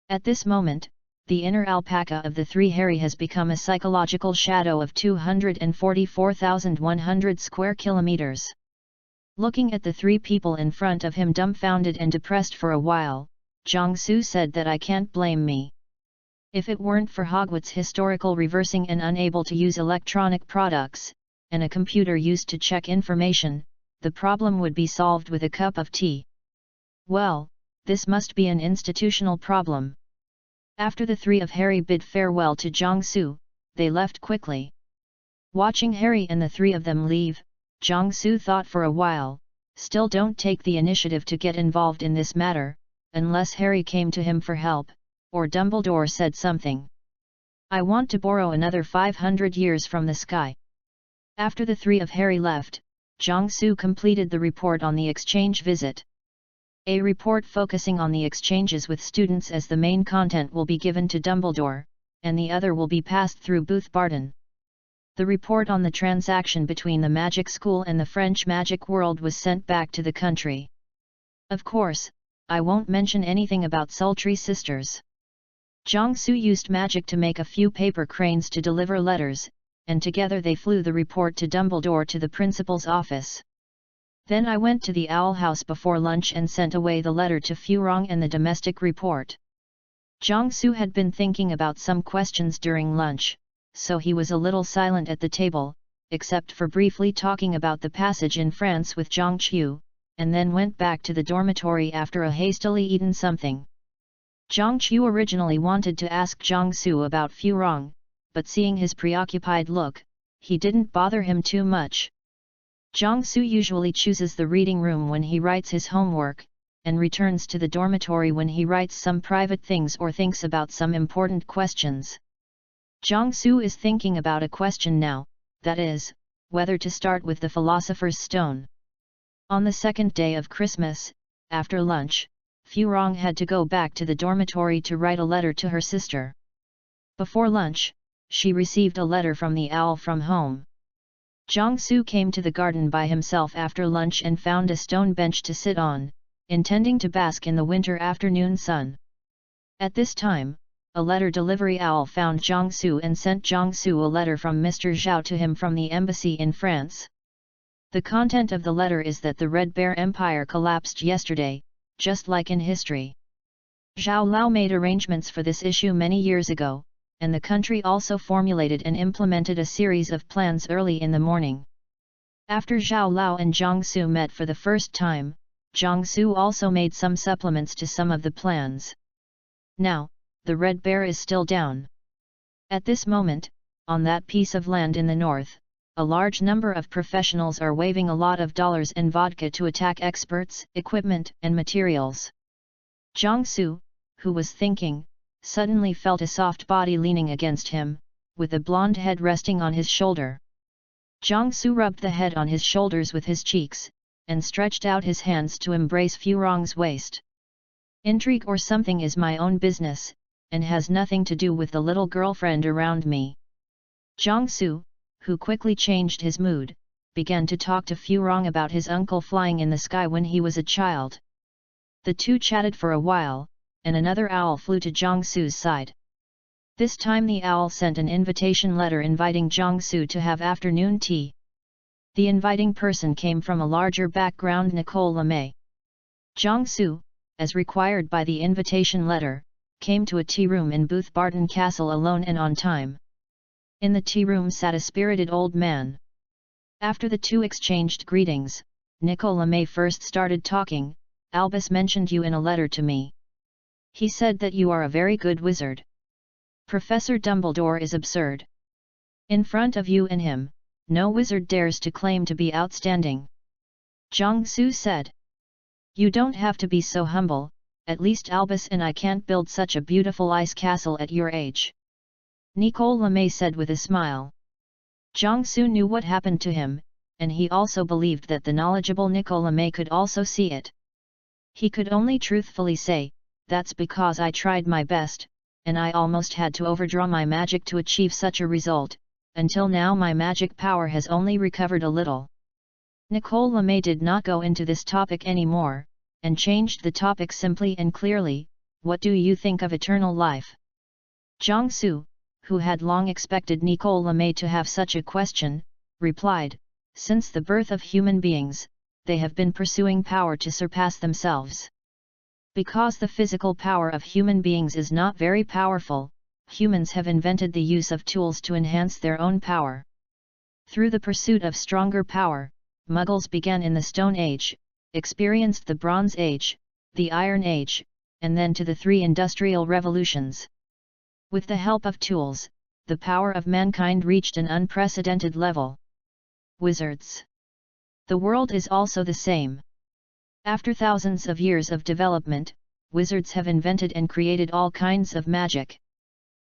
At this moment, the inner alpaca of the three Harry has become a psychological shadow of 244,100 square kilometers. Looking at the three people in front of him dumbfounded and depressed for a while, Jiangsu said that I can't blame me. If it weren't for Hogwarts historical reversing and unable to use electronic products, and a computer used to check information, the problem would be solved with a cup of tea. Well, this must be an institutional problem. After the three of Harry bid farewell to Jiangsu, they left quickly. Watching Harry and the three of them leave, Jiangsu thought for a while, still don't take the initiative to get involved in this matter, unless Harry came to him for help, or Dumbledore said something. I want to borrow another 500 years from the sky. After the three of Harry left, Jiangsu completed the report on the exchange visit. A report focusing on the exchanges with students as the main content will be given to Dumbledore, and the other will be passed through Booth Barton. The report on the transaction between the magic school and the French magic world was sent back to the country. Of course, I won't mention anything about sultry sisters. Jiangsu used magic to make a few paper cranes to deliver letters, and together they flew the report to Dumbledore to the principal's office. Then I went to the Owl House before lunch and sent away the letter to Furong and the domestic report. Jiangsu had been thinking about some questions during lunch, so he was a little silent at the table, except for briefly talking about the passage in France with Zhang Qiu, and then went back to the dormitory after a hastily eaten something. Zhang Qiu originally wanted to ask Jiangsu about Furong, but seeing his preoccupied look, he didn't bother him too much. Jiangsu usually chooses the reading room when he writes his homework, and returns to the dormitory when he writes some private things or thinks about some important questions. Jiangsu is thinking about a question now, that is, whether to start with the Philosopher's Stone. On the second day of Christmas, after lunch, Furong had to go back to the dormitory to write a letter to her sister. Before lunch, she received a letter from the owl from home. Jiangsu came to the garden by himself after lunch and found a stone bench to sit on, intending to bask in the winter afternoon sun. At this time, a letter delivery owl found Jiangsu and sent Jiangsu a letter from Mr. Zhao to him from the embassy in France. The content of the letter is that the Red Bear Empire collapsed yesterday, just like in history. Zhao Lao made arrangements for this issue many years ago, and the country also formulated and implemented a series of plans early in the morning. After Zhao Lao and Jiangsu met for the first time, Jiangsu also made some supplements to some of the plans. Now, the Red Bear is still down. At this moment, on that piece of land in the north, a large number of professionals are waving a lot of dollars and vodka to attack experts, equipment and materials. Jiangsu, who was thinking, suddenly felt a soft body leaning against him, with a blonde head resting on his shoulder. Jiangsu rubbed the head on his shoulders with his cheeks, and stretched out his hands to embrace Furong's waist. Intrigue or something is my own business, and has nothing to do with the little girlfriend around me. Jiangsu, who quickly changed his mood, began to talk to Furong about his uncle flying in the sky when he was a child. The two chatted for a while, and another owl flew to Jiangsu's side. This time the owl sent an invitation letter inviting Jiangsu to have afternoon tea. The inviting person came from a larger background, Nicole Lemay. Jiangsu, as required by the invitation letter, came to a tea room in Booth Barton Castle alone and on time. In the tea room sat a spirited old man. After the two exchanged greetings, Nicole Lemay first started talking. Albus mentioned you in a letter to me. He said that you are a very good wizard. Professor Dumbledore is absurd. In front of you and him, no wizard dares to claim to be outstanding. Jiangsu said. You don't have to be so humble, at least Albus and I can't build such a beautiful ice castle at your age. Nicole Lemay said with a smile. Jiangsu knew what happened to him, and he also believed that the knowledgeable Nicole Lemay could also see it. He could only truthfully say, that's because I tried my best, and I almost had to overdraw my magic to achieve such a result. Until now my magic power has only recovered a little. Nicole Lemay did not go into this topic anymore, and changed the topic simply and clearly. What do you think of eternal life? Jiangsu, who had long expected Nicole Lemay to have such a question, replied, since the birth of human beings, they have been pursuing power to surpass themselves. Because the physical power of human beings is not very powerful, humans have invented the use of tools to enhance their own power. Through the pursuit of stronger power, Muggles began in the Stone Age, experienced the Bronze Age, the Iron Age, and then to the three industrial revolutions. With the help of tools, the power of mankind reached an unprecedented level. Wizards. The world is also the same. After thousands of years of development, wizards have invented and created all kinds of magic.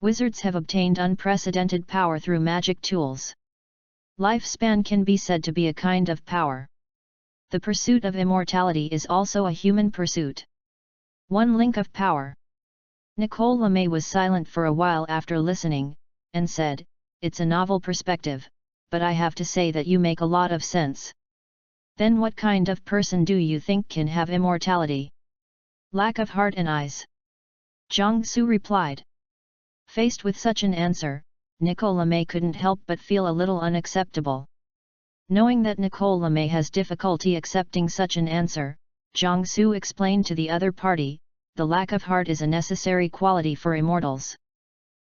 Wizards have obtained unprecedented power through magic tools. Lifespan can be said to be a kind of power. The pursuit of immortality is also a human pursuit. One link of power. Nicole Lemay was silent for a while after listening, and said, it's a novel perspective, but I have to say that you make a lot of sense. Then what kind of person do you think can have immortality? Lack of heart and eyes. Jiangsu replied. Faced with such an answer, Nicole Lemay couldn't help but feel a little unacceptable. Knowing that Nicole Lemay has difficulty accepting such an answer, Jiangsu explained to the other party, the lack of heart is a necessary quality for immortals.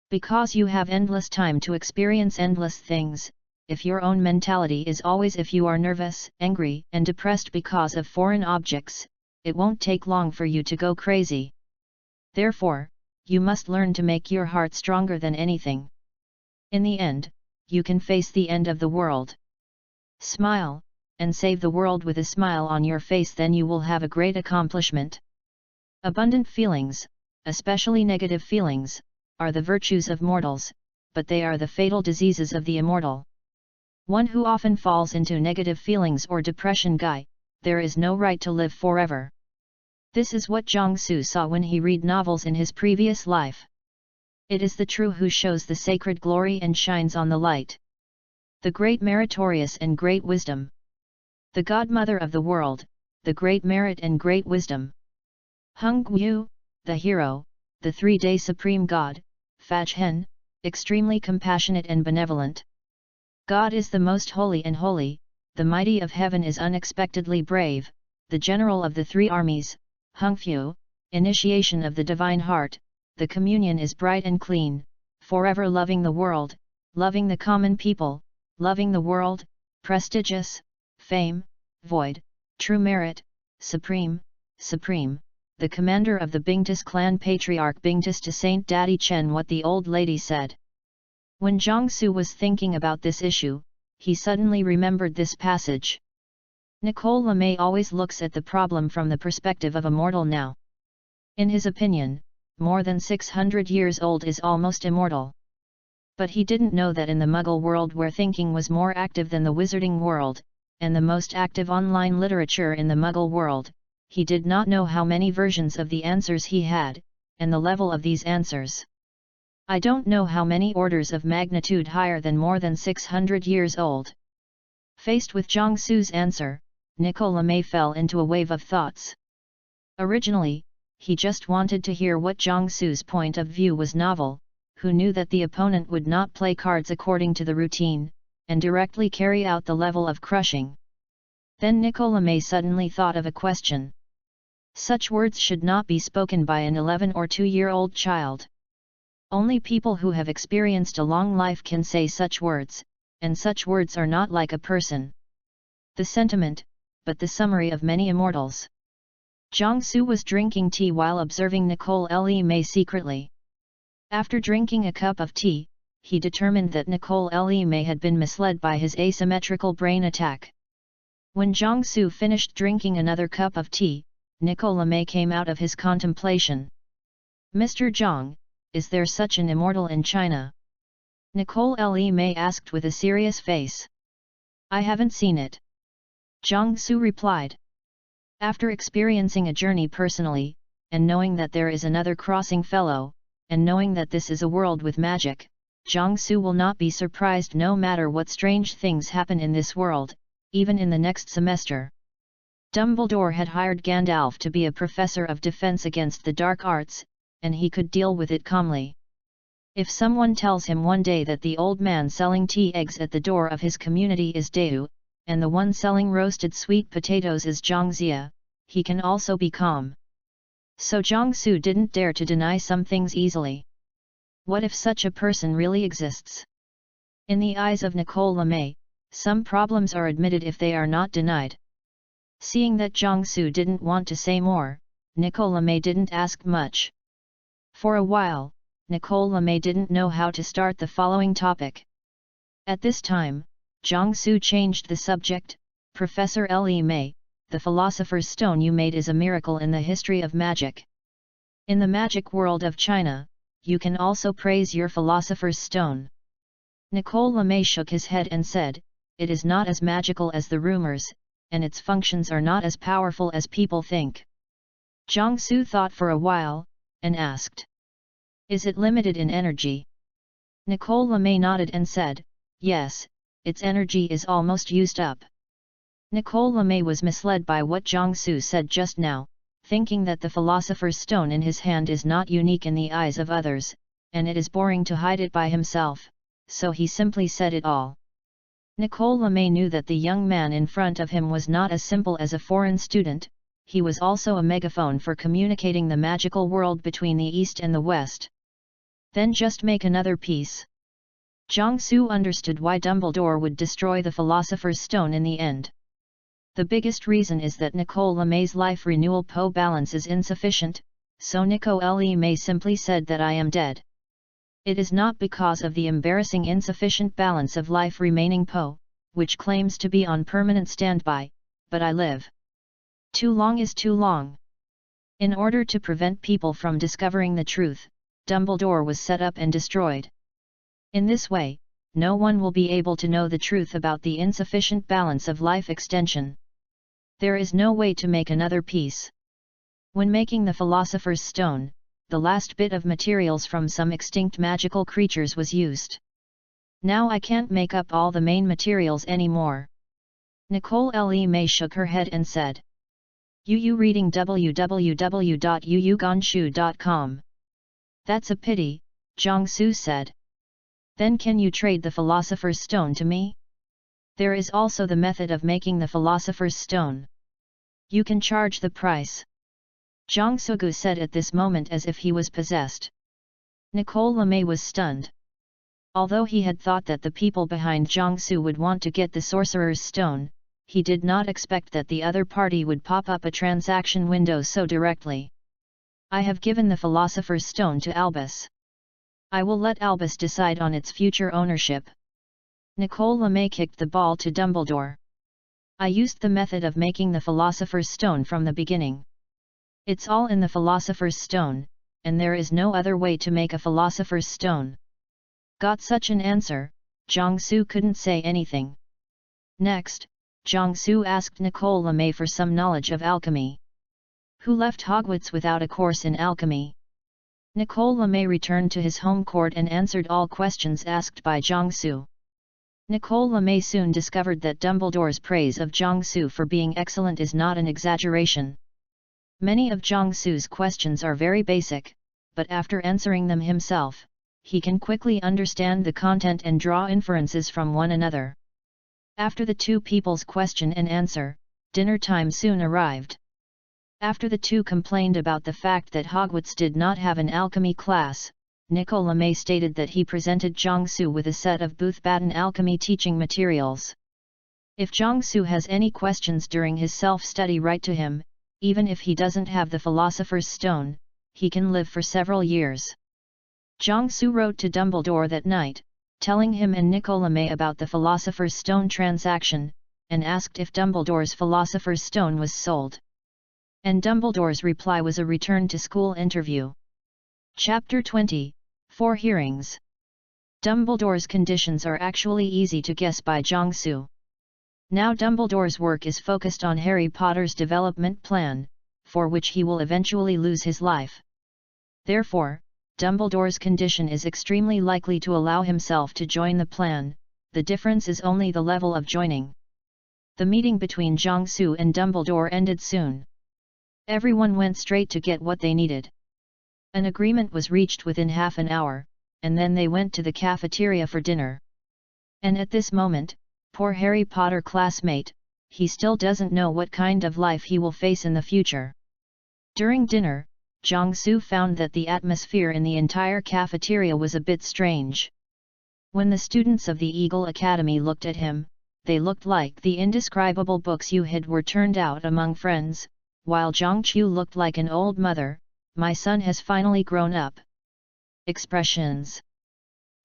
Because you have endless time to experience endless things, if your own mentality is always if you are nervous, angry and depressed because of foreign objects, it won't take long for you to go crazy. Therefore, you must learn to make your heart stronger than anything. In the end, you can face the end of the world. Smile, and save the world with a smile on your face, then you will have a great accomplishment. Abundant feelings, especially negative feelings, are the virtues of mortals, but they are the fatal diseases of the immortal. One who often falls into negative feelings or depression there is no right to live forever. This is what Zhang Su saw when he read novels in his previous life. It is the true who shows the sacred glory and shines on the light. The great meritorious and great wisdom. The godmother of the world, the great merit and great wisdom. Hung Guyu, the hero, the 3-day supreme god, Faj Hen, extremely compassionate and benevolent. God is the most holy and holy, the mighty of heaven is unexpectedly brave, the general of the 3 armies, Hung Fu, initiation of the divine heart, the communion is bright and clean, forever loving the world, loving the common people, loving the world, prestigious, fame, void, true merit, supreme, supreme, the commander of the Bingtis clan, patriarch Bingtis to Saint Daddy Chen. What the old lady said. When Zhang Su was thinking about this issue, he suddenly remembered this passage. Nicole LeMay always looks at the problem from the perspective of a mortal now. In his opinion, more than 600 years old is almost immortal. But he didn't know that in the Muggle world, where thinking was more active than the Wizarding world, and the most active online literature in the Muggle world, he did not know how many versions of the answers he had, and the level of these answers. I don't know how many orders of magnitude higher than more than 600 years old. Faced with Zhang Su's answer, Nicole LeMay fell into a wave of thoughts. Originally, he just wanted to hear what Zhang Su's point of view was novel, who knew that the opponent would not play cards according to the routine, and directly carry out the level of crushing. Then Nicole LeMay suddenly thought of a question. Such words should not be spoken by an 11 or 2-year-old child. Only people who have experienced a long life can say such words, and such words are not like a person. The sentiment, but the summary of many immortals. Zhang Su was drinking tea while observing Nicole LeMay secretly. After drinking a cup of tea, he determined that Nicole LeMay had been misled by his asymmetrical brain attack. When Zhang Su finished drinking another cup of tea, Nicole LeMay came out of his contemplation. Mr. Zhang, is there such an immortal in China? Nicole LeMay asked with a serious face. I haven't seen it. Zhang Su replied. After experiencing a journey personally, and knowing that there is another crossing fellow, and knowing that this is a world with magic, Zhang Su will not be surprised no matter what strange things happen in this world, even in the next semester. Dumbledore had hired Gandalf to be a professor of defense against the dark arts, and he could deal with it calmly. If someone tells him one day that the old man selling tea eggs at the door of his community is Deu, and the one selling roasted sweet potatoes is Zhang Zia, he can also be calm. So Zhang Su didn't dare to deny some things easily. What if such a person really exists? In the eyes of Nicole LeMay, some problems are admitted if they are not denied. Seeing that Zhang Su didn't want to say more, Nicole LeMay didn't ask much. For a while, Nicole LeMay didn't know how to start the following topic. At this time, Zhang Su changed the subject. Professor LeMay, the Philosopher's Stone you made is a miracle in the history of magic. In the magic world of China, you can also praise your Philosopher's Stone. Nicole LeMay shook his head and said, it is not as magical as the rumors, and its functions are not as powerful as people think. Zhang Su thought for a while, and asked. Is it limited in energy? Nicole LeMay nodded and said, yes, its energy is almost used up. Nicole LeMay was misled by what Zhang Su said just now, thinking that the Philosopher's Stone in his hand is not unique in the eyes of others, and it is boring to hide it by himself, so he simply said it all. Nicole LeMay knew that the young man in front of him was not as simple as a foreign student, he was also a megaphone for communicating the magical world between the East and the West. Then just make another piece. Zhang Su understood why Dumbledore would destroy the Philosopher's Stone in the end. The biggest reason is that Nicole LeMay's life renewal Po balance is insufficient, so Nicole LeMay simply said that I am dead. It is not because of the embarrassing insufficient balance of life remaining Po, which claims to be on permanent standby, but I live. Too long is too long. In order to prevent people from discovering the truth, Dumbledore was set up and destroyed. In this way, no one will be able to know the truth about the insufficient balance of life extension. There is no way to make another piece. When making the Philosopher's Stone, the last bit of materials from some extinct magical creatures was used. Now I can't make up all the main materials anymore. Nicole Le May shook her head and said. You reading www.yuyugonshu.com. That's a pity, Jiangsu said. Then can you trade the Philosopher's Stone to me? There is also the method of making the Philosopher's Stone. You can charge the price. Zhang Sugu said at this moment as if he was possessed. Nicole Lemay was stunned. Although he had thought that the people behind Zhang Su would want to get the Sorcerer's Stone, he did not expect that the other party would pop up a transaction window so directly. I have given the Philosopher's Stone to Albus. I will let Albus decide on its future ownership. Nicole Lemay kicked the ball to Dumbledore. I used the method of making the Philosopher's Stone from the beginning. It's all in the Philosopher's Stone, and there is no other way to make a Philosopher's Stone. Got such an answer, Zhang Su couldn't say anything. Next, Zhang Su asked Nicole Lemay for some knowledge of alchemy. Who left Hogwarts without a course in alchemy? Nicole Lemay returned to his home court and answered all questions asked by Zhang Su. Nicole Lemay soon discovered that Dumbledore's praise of Zhang Su for being excellent is not an exaggeration. Many of Zhang Su's questions are very basic, but after answering them himself, he can quickly understand the content and draw inferences from one another. After the two people's question and answer, dinner time soon arrived. After the two complained about the fact that Hogwarts did not have an alchemy class, Nicole Lemay stated that he presented Zhang Su with a set of Booth-Batten alchemy teaching materials. If Zhang Su has any questions during his self-study, write to him. Even if he doesn't have the Philosopher's Stone, he can live for several years. Zhang Su wrote to Dumbledore that night, telling him and Nicole Lemay about the Philosopher's Stone transaction, and asked if Dumbledore's Philosopher's Stone was sold. And Dumbledore's reply was a return to school interview. Chapter 20, 4 Hearings. Dumbledore's conditions are actually easy to guess by Zhang Su. Now Dumbledore's work is focused on Harry Potter's development plan, for which he will eventually lose his life. Therefore, Dumbledore's condition is extremely likely to allow himself to join the plan, the difference is only the level of joining. The meeting between Zhang Su and Dumbledore ended soon. Everyone went straight to get what they needed. An agreement was reached within half an hour, and then they went to the cafeteria for dinner. And at this moment, poor Harry Potter classmate, he still doesn't know what kind of life he will face in the future. During dinner, Zhang Su found that the atmosphere in the entire cafeteria was a bit strange. When the students of the Eagle Academy looked at him, they looked like the indescribable books you hid were turned out among friends, while Zhang Chu looked like an old mother. My son has finally grown up. Expressions.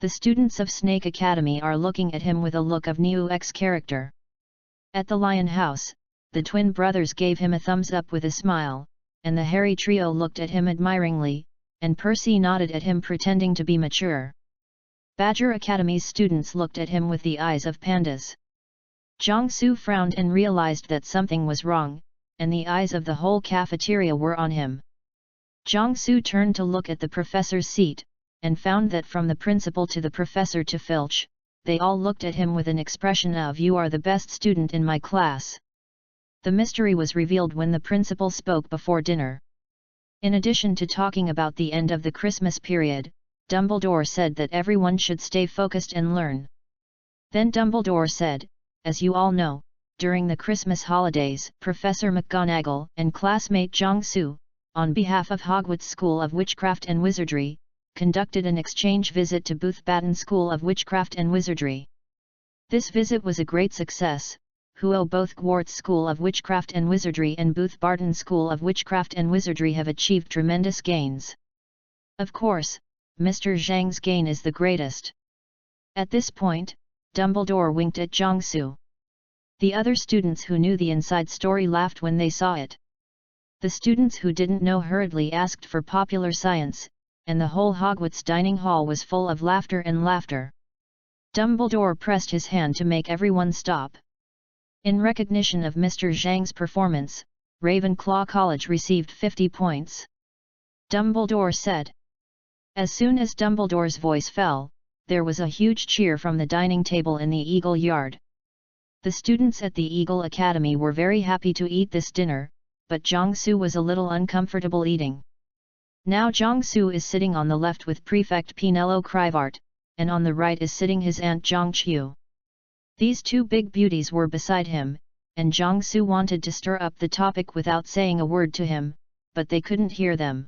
The students of Snake Academy are looking at him with a look of new character. At the Lion House, the twin brothers gave him a thumbs up with a smile, and the Harry trio looked at him admiringly, and Percy nodded at him pretending to be mature. Badger Academy's students looked at him with the eyes of pandas. Zhang Su frowned and realized that something was wrong, and the eyes of the whole cafeteria were on him. Zhang Su turned to look at the professor's seat, and found that from the principal to the professor to Filch, they all looked at him with an expression of "You are the best student in my class." The mystery was revealed when the principal spoke before dinner. In addition to talking about the end of the Christmas period, Dumbledore said that everyone should stay focused and learn. Then Dumbledore said, "As you all know, during the Christmas holidays, Professor McGonagall and classmate Zhang Su, on behalf of Hogwarts School of Witchcraft and Wizardry, conducted an exchange visit to Booth-Batten School of Witchcraft and Wizardry. This visit was a great success, both Hogwarts School of Witchcraft and Wizardry and Booth-Batten School of Witchcraft and Wizardry have achieved tremendous gains. Of course, Mr. Zhang's gain is the greatest." At this point, Dumbledore winked at Zhang Su. The other students who knew the inside story laughed when they saw it. The students who didn't know hurriedly asked for popular science, and the whole Hogwarts dining hall was full of laughter and laughter. Dumbledore pressed his hand to make everyone stop. In recognition of Mr. Zhang's performance, Ravenclaw College received 50 points. Dumbledore said. As soon as Dumbledore's voice fell, there was a huge cheer from the dining table in the Eagle Yard. The students at the Eagle Academy were very happy to eat this dinner, but Jiangsu was a little uncomfortable eating. Now Jiangsu is sitting on the left with Prefect Pinello Crivart, and on the right is sitting his aunt Jiangqiu. These two big beauties were beside him, and Jiangsu wanted to stir up the topic without saying a word to him, but they couldn't hear them.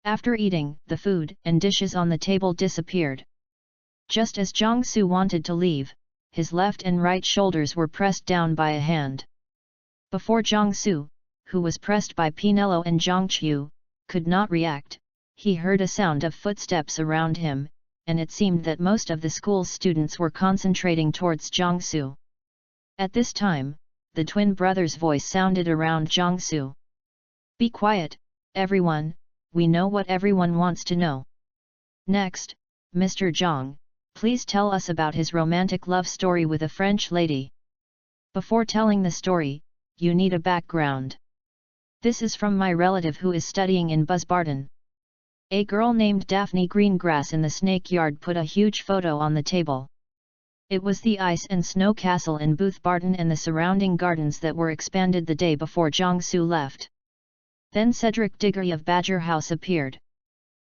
After eating, the food and dishes on the table disappeared. Just as Jiangsu wanted to leave, his left and right shoulders were pressed down by a hand. Before Jiangsu, who was pressed by Pinello and Jiangqiu, could not react, he heard a sound of footsteps around him, and it seemed that most of the school's students were concentrating towards Jiangsu. At this time, the twin brother's voice sounded around Jiangsu. "Be quiet, everyone, we know what everyone wants to know. Next, Mr. Zhang, please tell us about his romantic love story with a French lady. Before telling the story, you need a background. This is from my relative who is studying in Buzzbarton." A girl named Daphne Greengrass in the Snake Yard put a huge photo on the table. It was the ice and snow castle in Boothbarton and the surrounding gardens that were expanded the day before Jiangsu left. Then Cedric Diggory of Badger House appeared.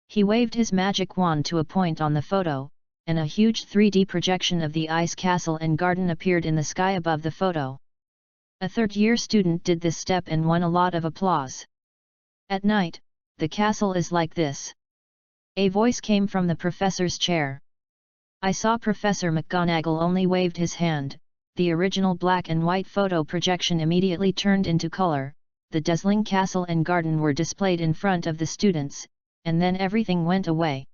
He waved his magic wand to a point on the photo, and a huge 3D projection of the ice castle and garden appeared in the sky above the photo. A third-year student did this step and won a lot of applause. At night, the castle is like this. A voice came from the professor's chair. I saw Professor McGonagall only waved his hand, the original black and white photo projection immediately turned into color, the dazzling castle and garden were displayed in front of the students, and then everything went away.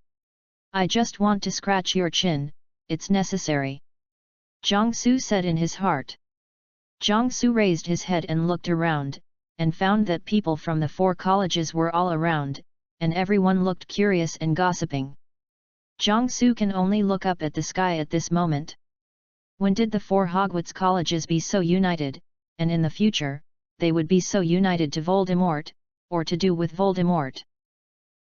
I just want to scratch your chin, it's necessary. Jiangsu said in his heart. Jiangsu raised his head and looked around, and found that people from the 4 colleges were all around, and everyone looked curious and gossiping. Jiangsu can only look up at the sky at this moment. When did the 4 Hogwarts colleges be so united, and in the future, they would be so united to Voldemort, or to do with Voldemort?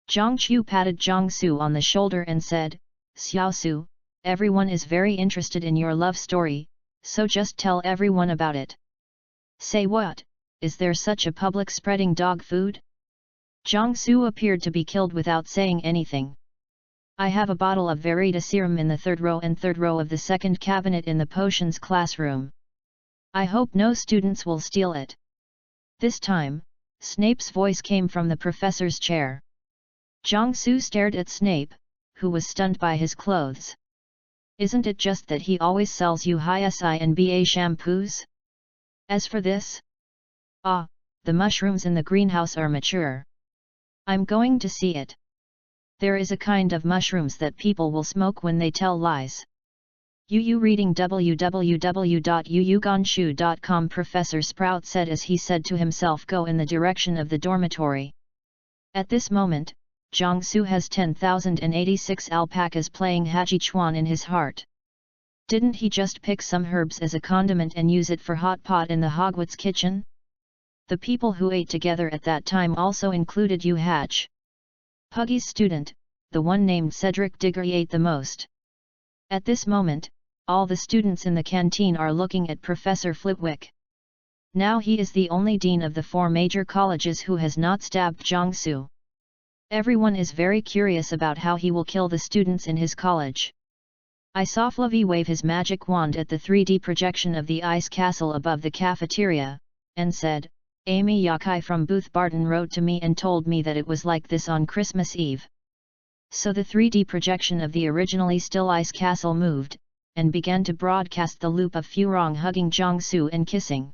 Jiangqiu patted Jiangsu on the shoulder and said, Xiaosu, everyone is very interested in your love story, so just tell everyone about it. Say what? Is there such a public spreading dog food? Jiangsu appeared to be killed without saying anything. I have a bottle of Verita serum in the 3rd row and 3rd row of the 2nd cabinet in the potions classroom. I hope no students will steal it. This time, Snape's voice came from the professor's chair. Jiangsu stared at Snape, who was stunned by his clothes. Isn't it just that he always sells you high-SI and BA shampoos? As for this? Ah, the mushrooms in the greenhouse are mature. I'm going to see it. There is a kind of mushrooms that people will smoke when they tell lies. Yu reading www.yuyugonshu.com. Professor Sprout said as he said to himself, go in the direction of the dormitory. At this moment, Jiangsu has 10,086 alpacas playing Haji Chuan in his heart. Didn't he just pick some herbs as a condiment and use it for hot pot in the Hogwarts kitchen? The people who ate together at that time also included Yu Hatch. Puggy's student, the one named Cedric Diggory, ate the most. At this moment, all the students in the canteen are looking at Professor Flitwick. Now he is the only dean of the 4 major colleges who has not stabbed Jiangsu. Everyone is very curious about how he will kill the students in his college. I saw Fluffy wave his magic wand at the 3D projection of the ice castle above the cafeteria, and said, Amy Yakai from Boothbarton wrote to me and told me that it was like this on Christmas Eve. So the 3D projection of the originally still ice castle moved, and began to broadcast the loop of Furong hugging Jiangsu and kissing.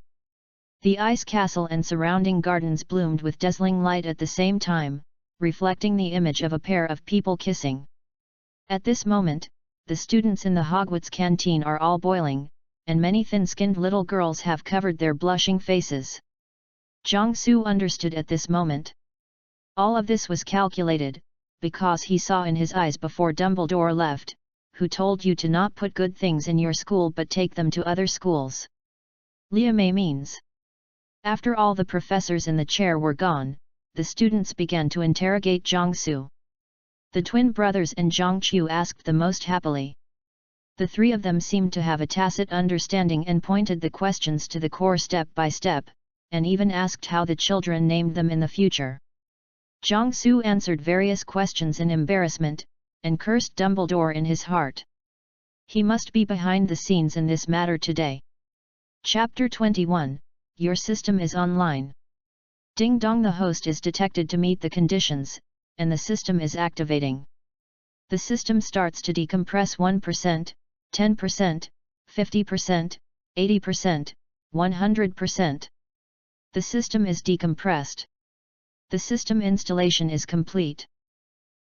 The ice castle and surrounding gardens bloomed with dazzling light at the same time, reflecting the image of a pair of people kissing. At this moment, the students in the Hogwarts canteen are all boiling, and many thin-skinned little girls have covered their blushing faces. Jiangsu understood at this moment. All of this was calculated, because he saw in his eyes before Dumbledore left, who told you to not put good things in your school but take them to other schools. Liu Mei means. After all the professors in the chair were gone, the students began to interrogate Jiangsu. The twin brothers and Zhang Qiu asked the most happily. The three of them seemed to have a tacit understanding and pointed the questions to the core step by step, and even asked how the children named them in the future. Jiangsu answered various questions in embarrassment, and cursed Dumbledore in his heart. He must be behind the scenes in this matter today. Chapter 21, Your system is online. Ding dong, the host is detected to meet the conditions, and the system is activating. The system starts to decompress 1%, 10%, 50%, 80%, 100%. The system is decompressed. The system installation is complete.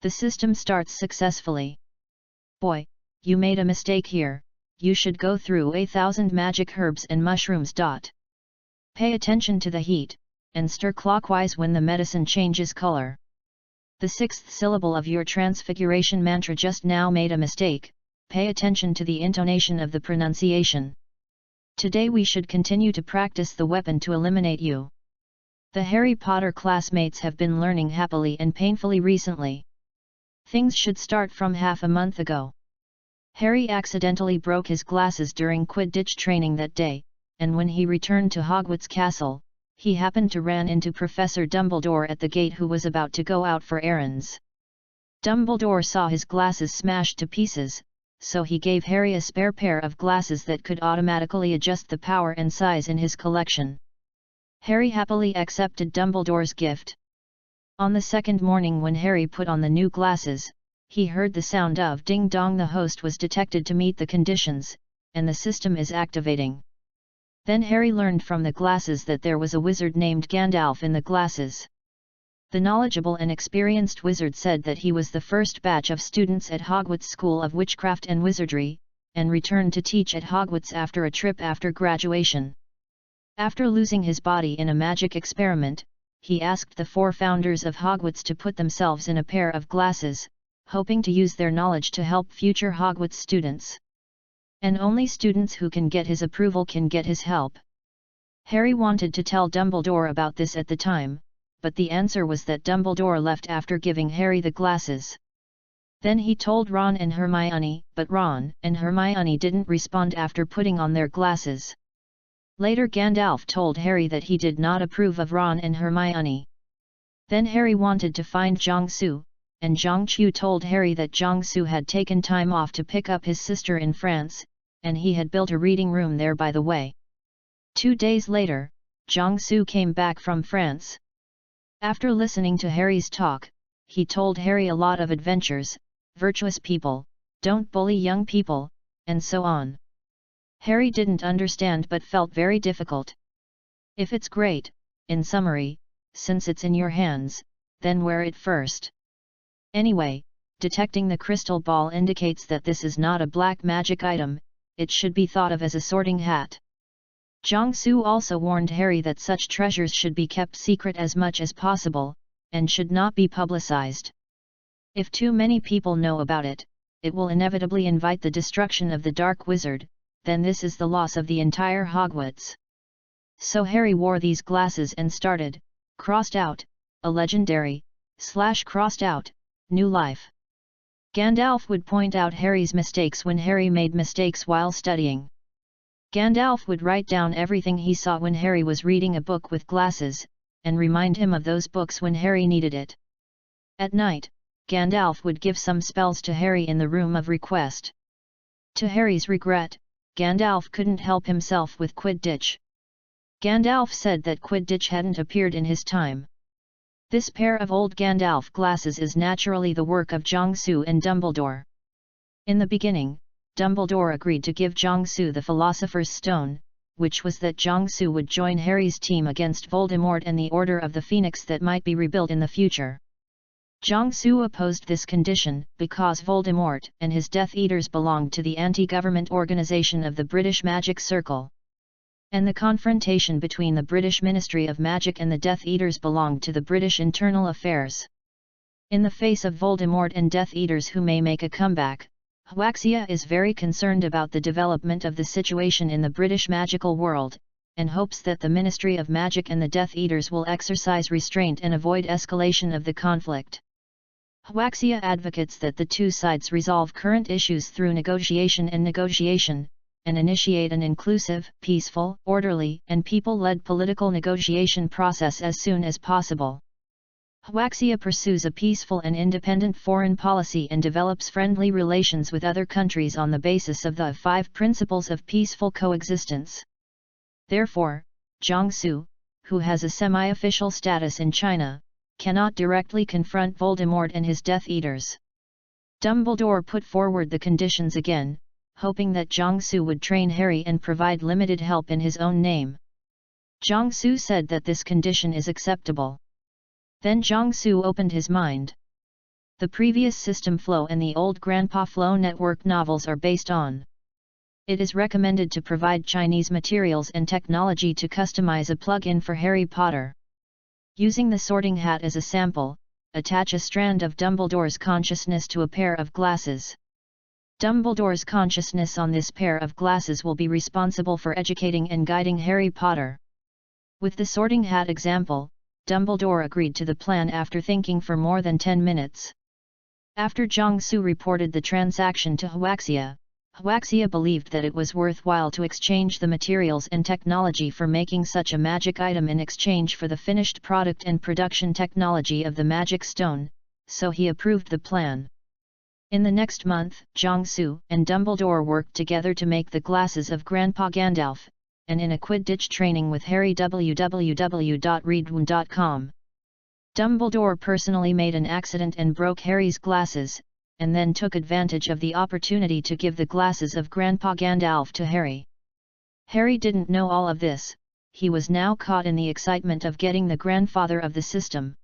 The system starts successfully. Boy, you made a mistake here, you should go through 1,000 magic herbs and mushrooms. Pay attention to the heat, and stir clockwise when the medicine changes color. The sixth syllable of your transfiguration mantra just now made a mistake, pay attention to the intonation of the pronunciation. Today we should continue to practice the weapon to eliminate you. The Harry Potter classmates have been learning happily and painfully recently. Things should start from half a month ago. Harry accidentally broke his glasses during Quidditch training that day, and when he returned to Hogwarts Castle, he happened to run into Professor Dumbledore at the gate, who was about to go out for errands. Dumbledore saw his glasses smashed to pieces, so he gave Harry a spare pair of glasses that could automatically adjust the power and size in his collection. Harry happily accepted Dumbledore's gift. On the second morning, when Harry put on the new glasses, he heard the sound of ding dong. The host was detected to meet the conditions, and the system is activating. Then Harry learned from the glasses that there was a wizard named Gandalf in the glasses. The knowledgeable and experienced wizard said that he was the first batch of students at Hogwarts School of Witchcraft and Wizardry, and returned to teach at Hogwarts after a trip after graduation. After losing his body in a magic experiment, he asked the 4 founders of Hogwarts to put themselves in a pair of glasses, hoping to use their knowledge to help future Hogwarts students. And only students who can get his approval can get his help. Harry wanted to tell Dumbledore about this at the time, but the answer was that Dumbledore left after giving Harry the glasses. Then he told Ron and Hermione, but Ron and Hermione didn't respond after putting on their glasses. Later Gandalf told Harry that he did not approve of Ron and Hermione. Then Harry wanted to find Jiangsu, and Zhang Qiu told Harry that Jiangsu had taken time off to pick up his sister in France, and he had built a reading room there by the way. 2 days later, Jiangsu came back from France. After listening to Harry's talk, he told Harry a lot of adventures, virtuous people, don't bully young people, and so on. Harry didn't understand but felt very difficult. If it's great, in summary, since it's in your hands, then wear it first. Anyway, detecting the crystal ball indicates that this is not a black magic item, it should be thought of as a sorting hat. Jiangsu also warned Harry that such treasures should be kept secret as much as possible, and should not be publicized. If too many people know about it, it will inevitably invite the destruction of the Dark Wizard, then this is the loss of the entire Hogwarts. So Harry wore these glasses and started, crossed out, a legendary, / crossed out, new life. Gandalf would point out Harry's mistakes when Harry made mistakes while studying. Gandalf would write down everything he saw when Harry was reading a book with glasses, and remind him of those books when Harry needed it. At night, Gandalf would give some spells to Harry in the room of request. To Harry's regret, Gandalf couldn't help himself with Quidditch. Gandalf said that Quidditch hadn't appeared in his time. This pair of old Gandalf glasses is naturally the work of Jiangsu and Dumbledore. In the beginning, Dumbledore agreed to give Jiangsu the Philosopher's Stone, which was that Jiangsu would join Harry's team against Voldemort and the Order of the Phoenix that might be rebuilt in the future. Jiangsu opposed this condition because Voldemort and his Death Eaters belonged to the anti-government organization of the British Magic Circle. And the confrontation between the British Ministry of Magic and the Death Eaters belonged to the British Internal Affairs. In the face of Voldemort and Death Eaters who may make a comeback, Huaxia is very concerned about the development of the situation in the British magical world, and hopes that the Ministry of Magic and the Death Eaters will exercise restraint and avoid escalation of the conflict. Huaxia advocates that the two sides resolve current issues through negotiation, and initiate an inclusive, peaceful, orderly, and people-led political negotiation process as soon as possible. Huaxia pursues a peaceful and independent foreign policy and develops friendly relations with other countries on the basis of the 5 principles of peaceful coexistence. Therefore, Jiangsu, who has a semi-official status in China, cannot directly confront Voldemort and his Death Eaters. Dumbledore put forward the conditions again, hoping that Jiangsu would train Harry and provide limited help in his own name. Jiangsu said that this condition is acceptable. Then Jiangsu opened his mind. The previous system flow and the old Grandpa Flow network novels are based on. It is recommended to provide Chinese materials and technology to customize a plug-in for Harry Potter. Using the Sorting Hat as a sample, attach a strand of Dumbledore's consciousness to a pair of glasses. Dumbledore's consciousness on this pair of glasses will be responsible for educating and guiding Harry Potter. With the Sorting Hat example, Dumbledore agreed to the plan after thinking for more than 10 minutes. After Jiangsu reported the transaction to Huaxia, Huaxia believed that it was worthwhile to exchange the materials and technology for making such a magic item in exchange for the finished product and production technology of the magic stone, so he approved the plan. In the next month, Jiangsu and Dumbledore worked together to make the glasses of Grandpa Gandalf, and in a Quidditch training with Harry www.readaloud.com. Dumbledore personally made an accident and broke Harry's glasses, and then took advantage of the opportunity to give the glasses of Grandpa Gandalf to Harry. Harry didn't know all of this, he was now caught in the excitement of getting the grandfather of the system.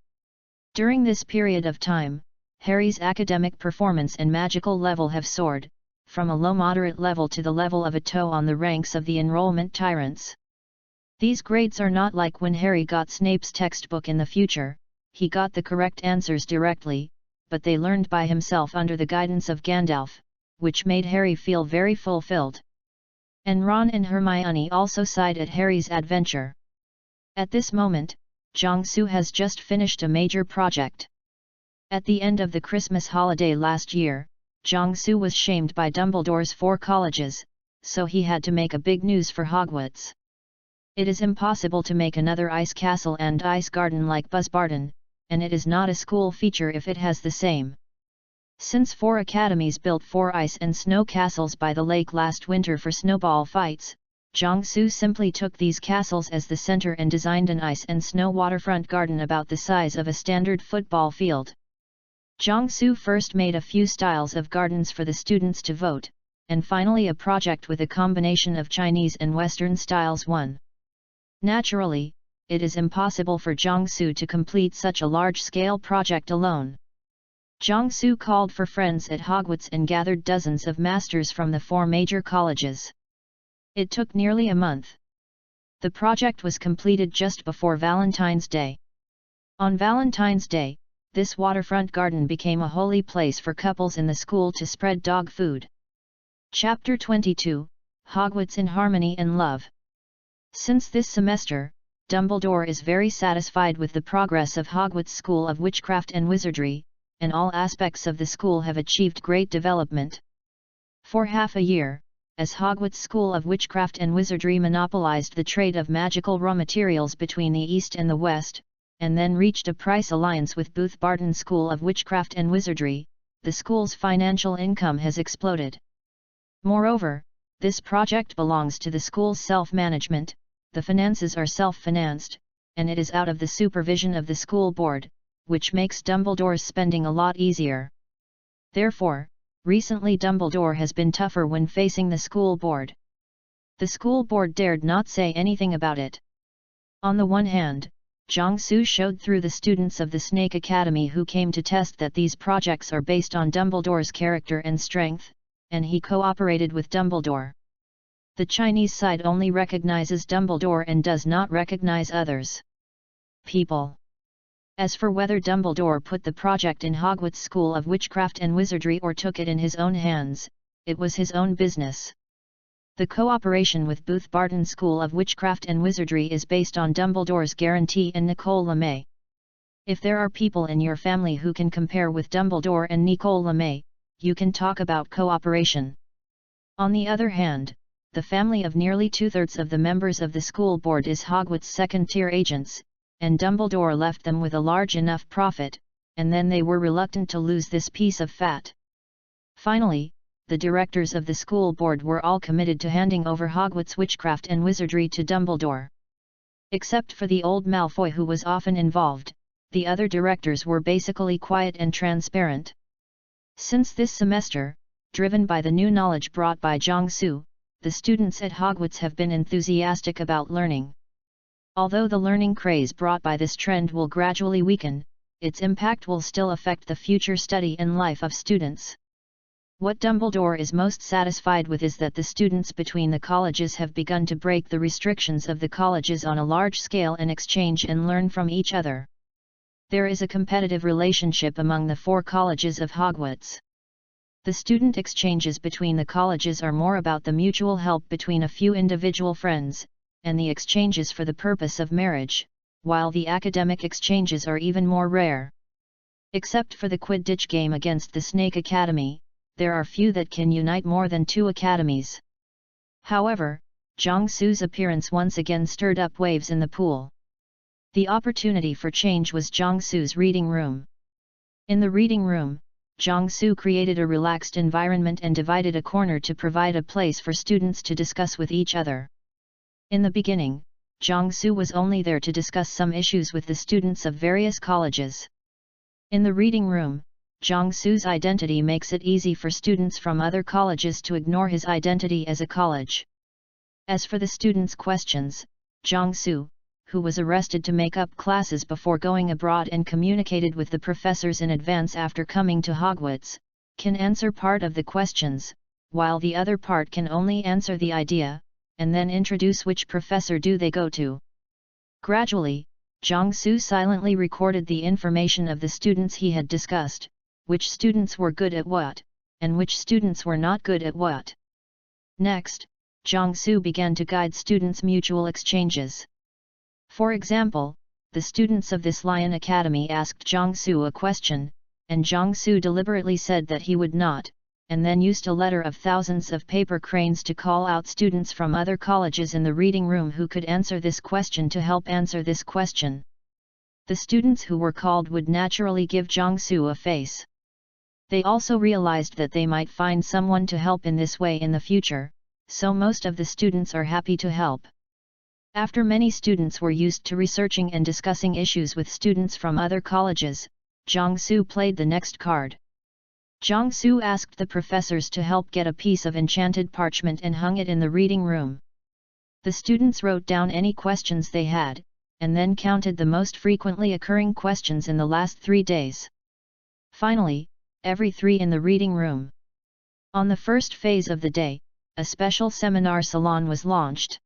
During this period of time, Harry's academic performance and magical level have soared, from a low moderate level to the level of a toe on the ranks of the enrollment tyrants. These grades are not like when Harry got Snape's textbook in the future, he got the correct answers directly, but they learned by himself under the guidance of Gandalf, which made Harry feel very fulfilled. And Ron and Hermione also sighed at Harry's adventure. At this moment, Jiangsu has just finished a major project. At the end of the Christmas holiday last year, Jiangsu was shamed by Dumbledore's 4 colleges, so he had to make a big news for Hogwarts. It is impossible to make another ice castle and ice garden like Buzzbarton, and it is not a school feature if it has the same. Since 4 academies built 4 ice and snow castles by the lake last winter for snowball fights, Jiangsu simply took these castles as the center and designed an ice and snow waterfront garden about the size of a standard football field. Jiangsu first made a few styles of gardens for the students to vote, and finally a project with a combination of Chinese and Western styles won. Naturally, it is impossible for Jiangsu to complete such a large-scale project alone. Jiangsu called for friends at Hogwarts and gathered dozens of masters from the 4 major colleges. It took nearly a month. The project was completed just before Valentine's Day. On Valentine's Day, this waterfront garden became a holy place for couples in the school to spread dog food. Chapter 22, Hogwarts in Harmony and Love. Since this semester, Dumbledore is very satisfied with the progress of Hogwarts School of Witchcraft and Wizardry, and all aspects of the school have achieved great development. For half a year, as Hogwarts School of Witchcraft and Wizardry monopolized the trade of magical raw materials between the East and the West, and then reached a price alliance with Booth Barton School of Witchcraft and Wizardry, the school's financial income has exploded. Moreover, this project belongs to the school's self-management, the finances are self-financed, and it is out of the supervision of the school board, which makes Dumbledore's spending a lot easier. Therefore, recently Dumbledore has been tougher when facing the school board. The school board dared not say anything about it. On the one hand, Jiangsu showed through the students of the Snake Academy who came to test that these projects are based on Dumbledore's character and strength, and he cooperated with Dumbledore. The Chinese side only recognizes Dumbledore and does not recognize others. People. As for whether Dumbledore put the project in Hogwarts School of Witchcraft and Wizardry or took it in his own hands, it was his own business. The cooperation with Booth Barton School of Witchcraft and Wizardry is based on Dumbledore's guarantee and Nicole LeMay. If there are people in your family who can compare with Dumbledore and Nicole LeMay, you can talk about cooperation. On the other hand, the family of nearly two-thirds of the members of the school board is Hogwarts' second-tier agents, and Dumbledore left them with a large enough profit, and then they were reluctant to lose this piece of fat. Finally, the directors of the school board were all committed to handing over Hogwarts Witchcraft and Wizardry to Dumbledore. Except for the old Malfoy who was often involved, the other directors were basically quiet and transparent. Since this semester, driven by the new knowledge brought by Jiangsu, the students at Hogwarts have been enthusiastic about learning. Although the learning craze brought by this trend will gradually weaken, its impact will still affect the future study and life of students. What Dumbledore is most satisfied with is that the students between the colleges have begun to break the restrictions of the colleges on a large scale and exchange and learn from each other. There is a competitive relationship among the 4 colleges of Hogwarts. The student exchanges between the colleges are more about the mutual help between a few individual friends, and the exchanges for the purpose of marriage, while the academic exchanges are even more rare. Except for the Quidditch game against the Snake Academy, there are few that can unite more than 2 academies. However, Jiangsu's appearance once again stirred up waves in the pool. The opportunity for change was Jiangsu's reading room. In the reading room, Jiangsu created a relaxed environment and divided a corner to provide a place for students to discuss with each other. In the beginning, Jiangsu was only there to discuss some issues with the students of various colleges. In the reading room, Jiangsu's identity makes it easy for students from other colleges to ignore his identity as a college. As for the students' questions, Jiangsu, who was arrested to make up classes before going abroad and communicated with the professors in advance after coming to Hogwarts, can answer part of the questions, while the other part can only answer the idea, and then introduce which professor do they go to. Gradually, Jiangsu silently recorded the information of the students he had discussed, which students were good at what, and which students were not good at what. Next, Jiangsu began to guide students' mutual exchanges. For example, the students of this Lion Academy asked Jiangsu a question, and Jiangsu deliberately said that he would not, and then used a letter of thousands of paper cranes to call out students from other colleges in the reading room who could answer this question to help answer this question. The students who were called would naturally give Jiangsu a face. They also realized that they might find someone to help in this way in the future, so most of the students are happy to help. After many students were used to researching and discussing issues with students from other colleges, Jiangsu played the next card. Jiangsu asked the professors to help get a piece of enchanted parchment and hung it in the reading room. The students wrote down any questions they had, and then counted the most frequently occurring questions in the last 3 days. Finally, every 3 in the reading room. On the first phase of the day, a special seminar salon was launched.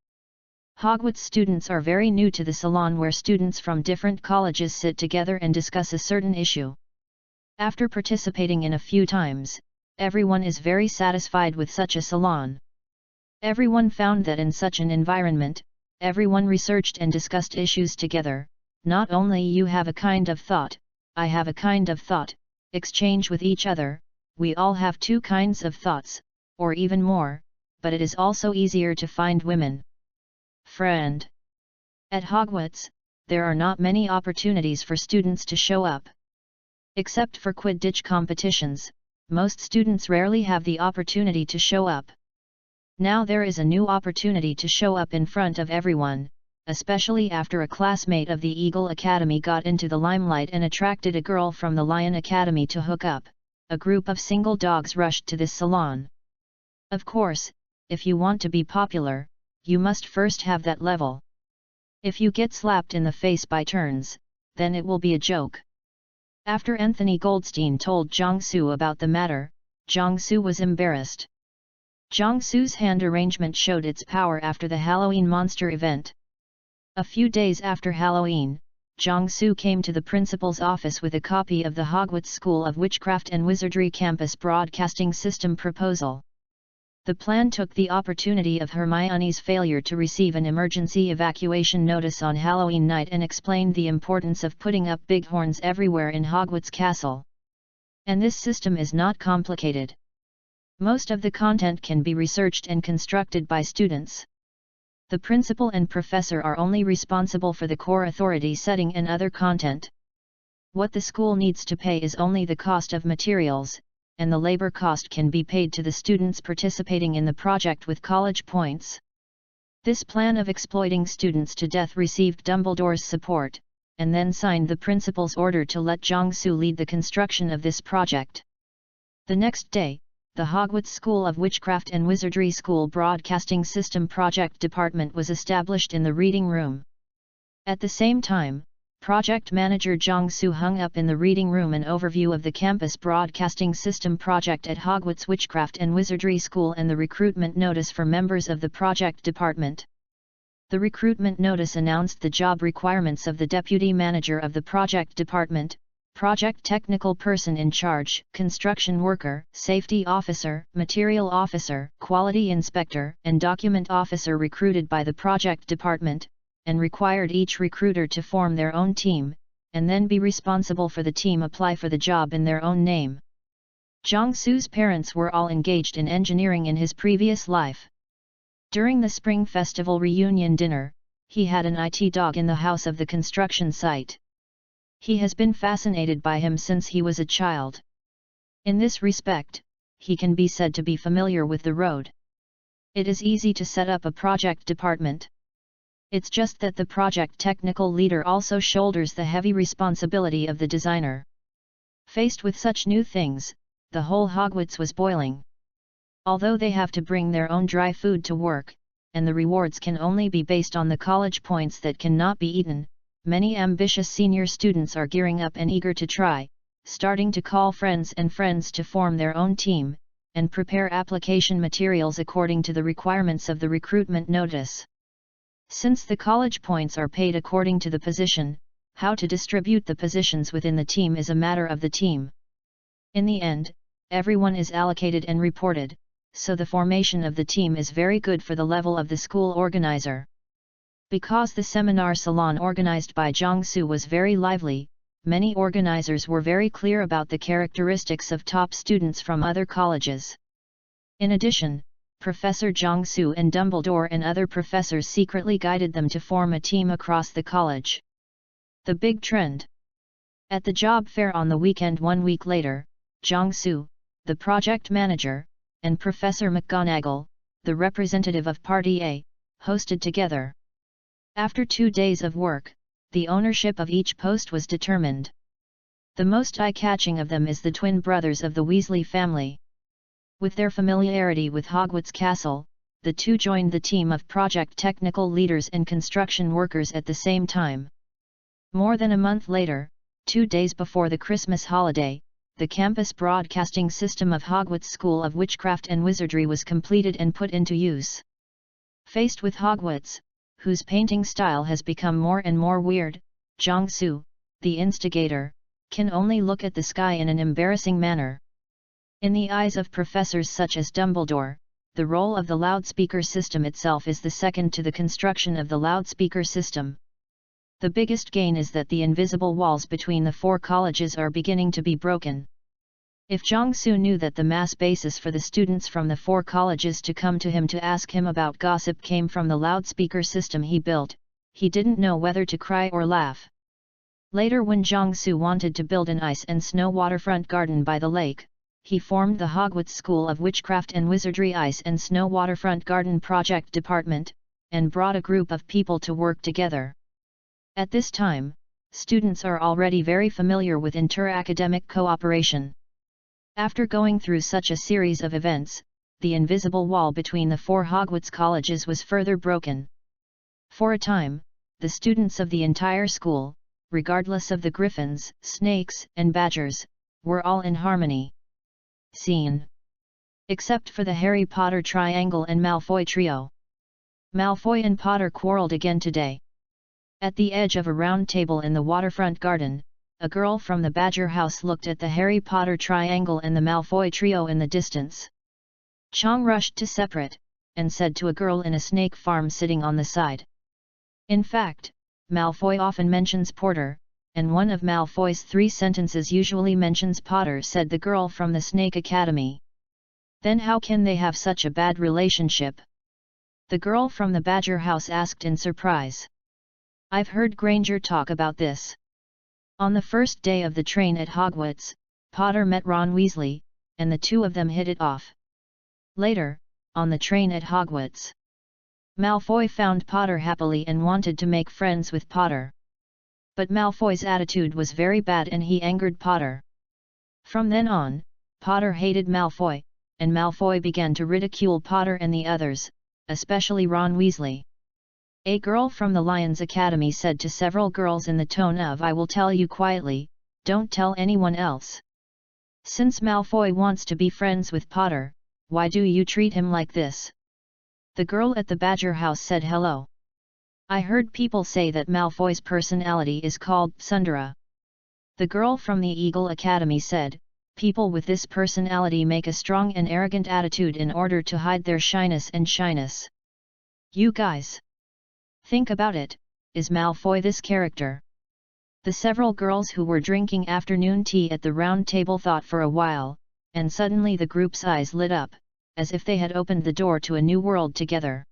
Hogwarts students are very new to the salon where students from different colleges sit together and discuss a certain issue. After participating in a few times, everyone is very satisfied with such a salon. Everyone found that in such an environment, everyone researched and discussed issues together. Not only you have a kind of thought, I have a kind of thought, exchange with each other, we all have 2 kinds of thoughts, or even more, but it is also easier to find women. Friend. At Hogwarts, there are not many opportunities for students to show up. Except for Quidditch competitions, most students rarely have the opportunity to show up. Now there is a new opportunity to show up in front of everyone, especially after a classmate of the Eagle Academy got into the limelight and attracted a girl from the Lion Academy to hook up. A group of single dogs rushed to this salon. Of course, if you want to be popular, you must first have that level. If you get slapped in the face by turns, then it will be a joke. After Anthony Goldstein told Jiangsu about the matter, Jiangsu was embarrassed. Jiangsu's hand arrangement showed its power after the Halloween monster event. A few days after Halloween, Jiangsu came to the principal's office with a copy of the Hogwarts School of Witchcraft and Wizardry Campus Broadcasting System proposal. The plan took the opportunity of Hermione's failure to receive an emergency evacuation notice on Halloween night and explained the importance of putting up bighorns everywhere in Hogwarts Castle. And this system is not complicated. Most of the content can be researched and constructed by students. The principal and professor are only responsible for the core authority setting and other content. What the school needs to pay is only the cost of materials, and the labor cost can be paid to the students participating in the project with college points. This plan of exploiting students to death received Dumbledore's support, and then signed the principal's order to let Jiangsu lead the construction of this project. The next day, the Hogwarts School of Witchcraft and Wizardry School Broadcasting System Project Department was established in the reading room. At the same time, project manager Jiangsu hung up in the reading room an overview of the campus broadcasting system project at Hogwarts Witchcraft and Wizardry School and the recruitment notice for members of the project department. The recruitment notice announced the job requirements of the deputy manager of the project department, project technical person in charge, construction worker, safety officer, material officer, quality inspector, and document officer recruited by the project department, and required each recruiter to form their own team, and then be responsible for the team apply for the job in their own name. Jiangsu's parents were all engaged in engineering in his previous life. During the Spring Festival reunion dinner, he had an IT dog in the house of the construction site. He has been fascinated by him since he was a child. In this respect, he can be said to be familiar with the road. It is easy to set up a project department. It's just that the project technical leader also shoulders the heavy responsibility of the designer. Faced with such new things, the whole Hogwarts was boiling. Although they have to bring their own dry food to work, and the rewards can only be based on the college points that cannot be eaten, many ambitious senior students are gearing up and eager to try, starting to call friends to form their own team, and prepare application materials according to the requirements of the recruitment notice. Since the college points are paid according to the position, how to distribute the positions within the team is a matter of the team. In the end, everyone is allocated and reported, so the formation of the team is very good for the level of the school organizer. Because the seminar salon organized by Jiangsu was very lively, many organizers were very clear about the characteristics of top students from other colleges. In addition, Professor Jiangsu and Dumbledore and other professors secretly guided them to form a team across the college. The big trend. At the job fair on the weekend 1 week later, Jiangsu, the project manager, and Professor McGonagall, the representative of Party A, hosted together. After 2 days of work, the ownership of each post was determined. The most eye-catching of them is the twin brothers of the Weasley family. With their familiarity with Hogwarts Castle, the two joined the team of project technical leaders and construction workers at the same time. More than a month later, 2 days before the Christmas holiday, the campus broadcasting system of Hogwarts School of Witchcraft and Wizardry was completed and put into use. Faced with Hogwarts, whose painting style has become more and more weird, Jiangsu, the instigator, can only look at the sky in an embarrassing manner. In the eyes of professors such as Dumbledore, the role of the loudspeaker system itself is the second to the construction of the loudspeaker system. The biggest gain is that the invisible walls between the 4 colleges are beginning to be broken. If Jiangsu knew that the mass basis for the students from the 4 colleges to come to him to ask him about gossip came from the loudspeaker system he built, he didn't know whether to cry or laugh. Later, when Jiangsu wanted to build an ice and snow waterfront garden by the lake, he formed the Hogwarts School of Witchcraft and Wizardry Ice and Snow Waterfront Garden Project Department, and brought a group of people to work together. At this time, students are already very familiar with inter-academic cooperation. After going through such a series of events, the invisible wall between the 4 Hogwarts colleges was further broken. For a time, the students of the entire school, regardless of the griffins, snakes, and badgers, were all in harmony. Scene. Except for the Harry Potter triangle and Malfoy trio. Malfoy and Potter quarreled again today. At the edge of a round table in the waterfront garden, a girl from the Badger house looked at the Harry Potter triangle and the Malfoy trio in the distance. Chong rushed to separate, and said to a girl in a snake farm sitting on the side. In fact, Malfoy often mentions Porter, and one of Malfoy's 3 sentences usually mentions Potter, said the girl from the Snake Academy. Then how can they have such a bad relationship? The girl from the Badger house asked in surprise. I've heard Granger talk about this. On the first day of the train at Hogwarts, Potter met Ron Weasley, and the two of them hit it off. Later, on the train at Hogwarts, Malfoy found Potter happily and wanted to make friends with Potter. But Malfoy's attitude was very bad and he angered Potter. From then on, Potter hated Malfoy, and Malfoy began to ridicule Potter and the others, especially Ron Weasley. A girl from the Lions Academy said to several girls in the tone of "I will tell you quietly, don't tell anyone else. Since Malfoy wants to be friends with Potter, why do you treat him like this?" The girl at the Badger house said hello. I heard people say that Malfoy's personality is called Tsundere. The girl from the Eagle Academy said, people with this personality make a strong and arrogant attitude in order to hide their shyness and shyness. You guys. Think about it, is Malfoy this character? The several girls who were drinking afternoon tea at the round table thought for a while, and suddenly the group's eyes lit up, as if they had opened the door to a new world together.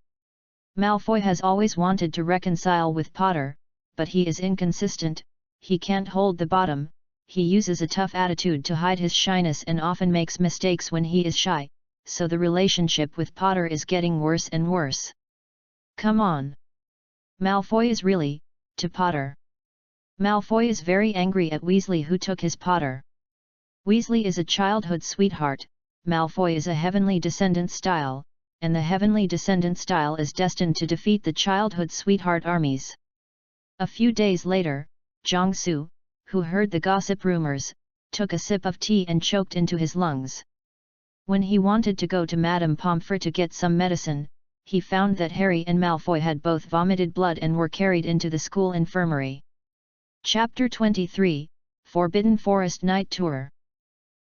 Malfoy has always wanted to reconcile with Potter, but he is inconsistent, he can't hold the bottom, he uses a tough attitude to hide his shyness and often makes mistakes when he is shy, so the relationship with Potter is getting worse and worse. Come on. Malfoy is really, to Potter. Malfoy is very angry at Weasley who took his Potter. Weasley is a childhood sweetheart, Malfoy is a heavenly descendant style, and the heavenly descendant style is destined to defeat the childhood sweetheart armies. A few days later, Jiangsu, who heard the gossip rumors, took a sip of tea and choked into his lungs. When he wanted to go to Madame Pomfrey to get some medicine, he found that Harry and Malfoy had both vomited blood and were carried into the school infirmary. Chapter 23, Forbidden Forest Night Tour.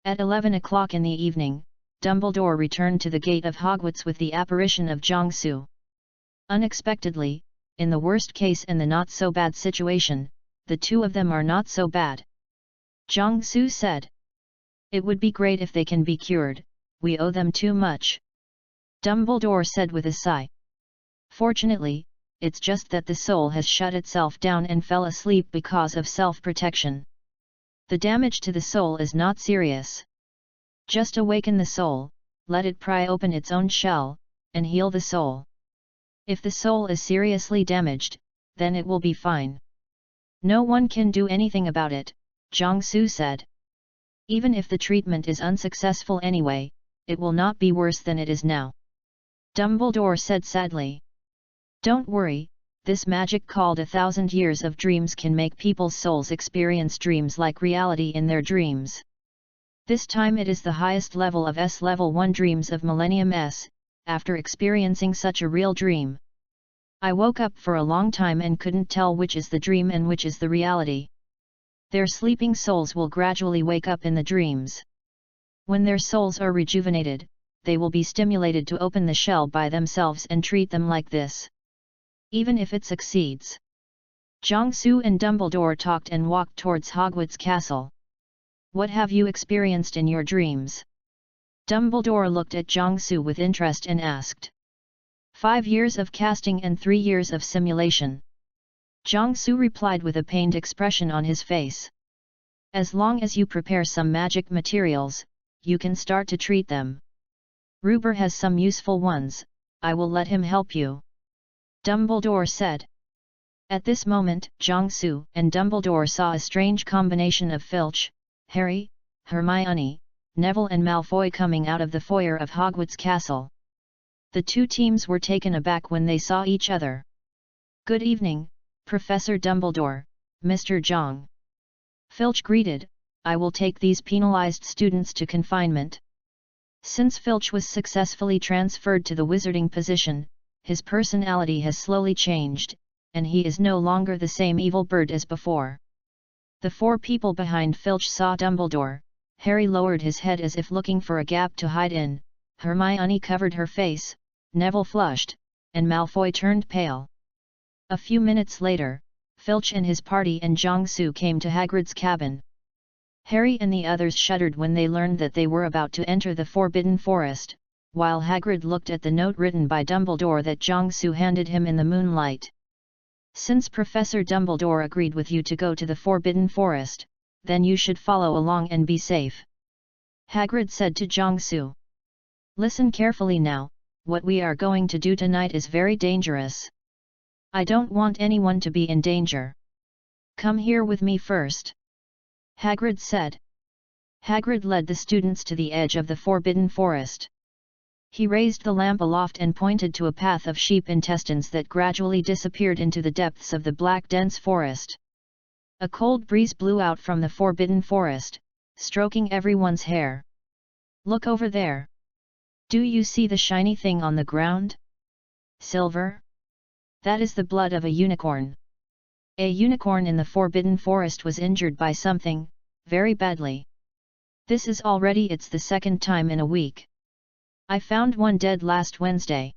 At 11 o'clock in the evening, Dumbledore returned to the gate of Hogwarts with the apparition of Jiangsu. Unexpectedly, in the worst case and the not-so-bad situation, the two of them are not so bad. Jiangsu said. It would be great if they can be cured, we owe them too much. Dumbledore said with a sigh. Fortunately, it's just that the soul has shut itself down and fell asleep because of self-protection. The damage to the soul is not serious. Just awaken the soul, let it pry open its own shell, and heal the soul. If the soul is seriously damaged, then it will be fine. No one can do anything about it, Jiangsu said. Even if the treatment is unsuccessful anyway, it will not be worse than it is now. Dumbledore said sadly. Don't worry, this magic called 1,000 Years of Dreams can make people's souls experience dreams like reality in their dreams. This time it is the highest level of S Level 1 Dreams of Millennium S, after experiencing such a real dream. I woke up for a long time and couldn't tell which is the dream and which is the reality. Their sleeping souls will gradually wake up in the dreams. When their souls are rejuvenated, they will be stimulated to open the shell by themselves and treat them like this. Even if it succeeds. Jiangsu and Dumbledore talked and walked towards Hogwarts Castle. What have you experienced in your dreams? Dumbledore looked at Jiangsu with interest and asked. 5 years of casting and 3 years of simulation. Jiangsu replied with a pained expression on his face. As long as you prepare some magic materials, you can start to treat them. Ruber has some useful ones, I will let him help you. Dumbledore said. At this moment, Jiangsu and Dumbledore saw a strange combination of Filch, Harry, Hermione, Neville and Malfoy coming out of the foyer of Hogwarts Castle. The two teams were taken aback when they saw each other. Good evening, Professor Dumbledore, Mr. Jong. Filch greeted, I will take these penalized students to confinement. Since Filch was successfully transferred to the wizarding position, his personality has slowly changed, and he is no longer the same evil bird as before. The four people behind Filch saw Dumbledore. Harry lowered his head as if looking for a gap to hide in, Hermione covered her face, Neville flushed, and Malfoy turned pale. A few minutes later, Filch and his party and Jiangsu came to Hagrid's cabin. Harry and the others shuddered when they learned that they were about to enter the Forbidden Forest, while Hagrid looked at the note written by Dumbledore that Jiangsu handed him in the moonlight. Since Professor Dumbledore agreed with you to go to the Forbidden Forest, then you should follow along and be safe. Hagrid said to Jiangsu. Listen carefully now, what we are going to do tonight is very dangerous. I don't want anyone to be in danger. Come here with me first. Hagrid said. Hagrid led the students to the edge of the Forbidden Forest. He raised the lamp aloft and pointed to a path of sheep intestines that gradually disappeared into the depths of the black dense forest. A cold breeze blew out from the Forbidden Forest, stroking everyone's hair. Look over there. Do you see the shiny thing on the ground? Silver? That is the blood of a unicorn. A unicorn in the Forbidden Forest was injured by something, very badly. This is already the second time in a week. I found one dead last Wednesday.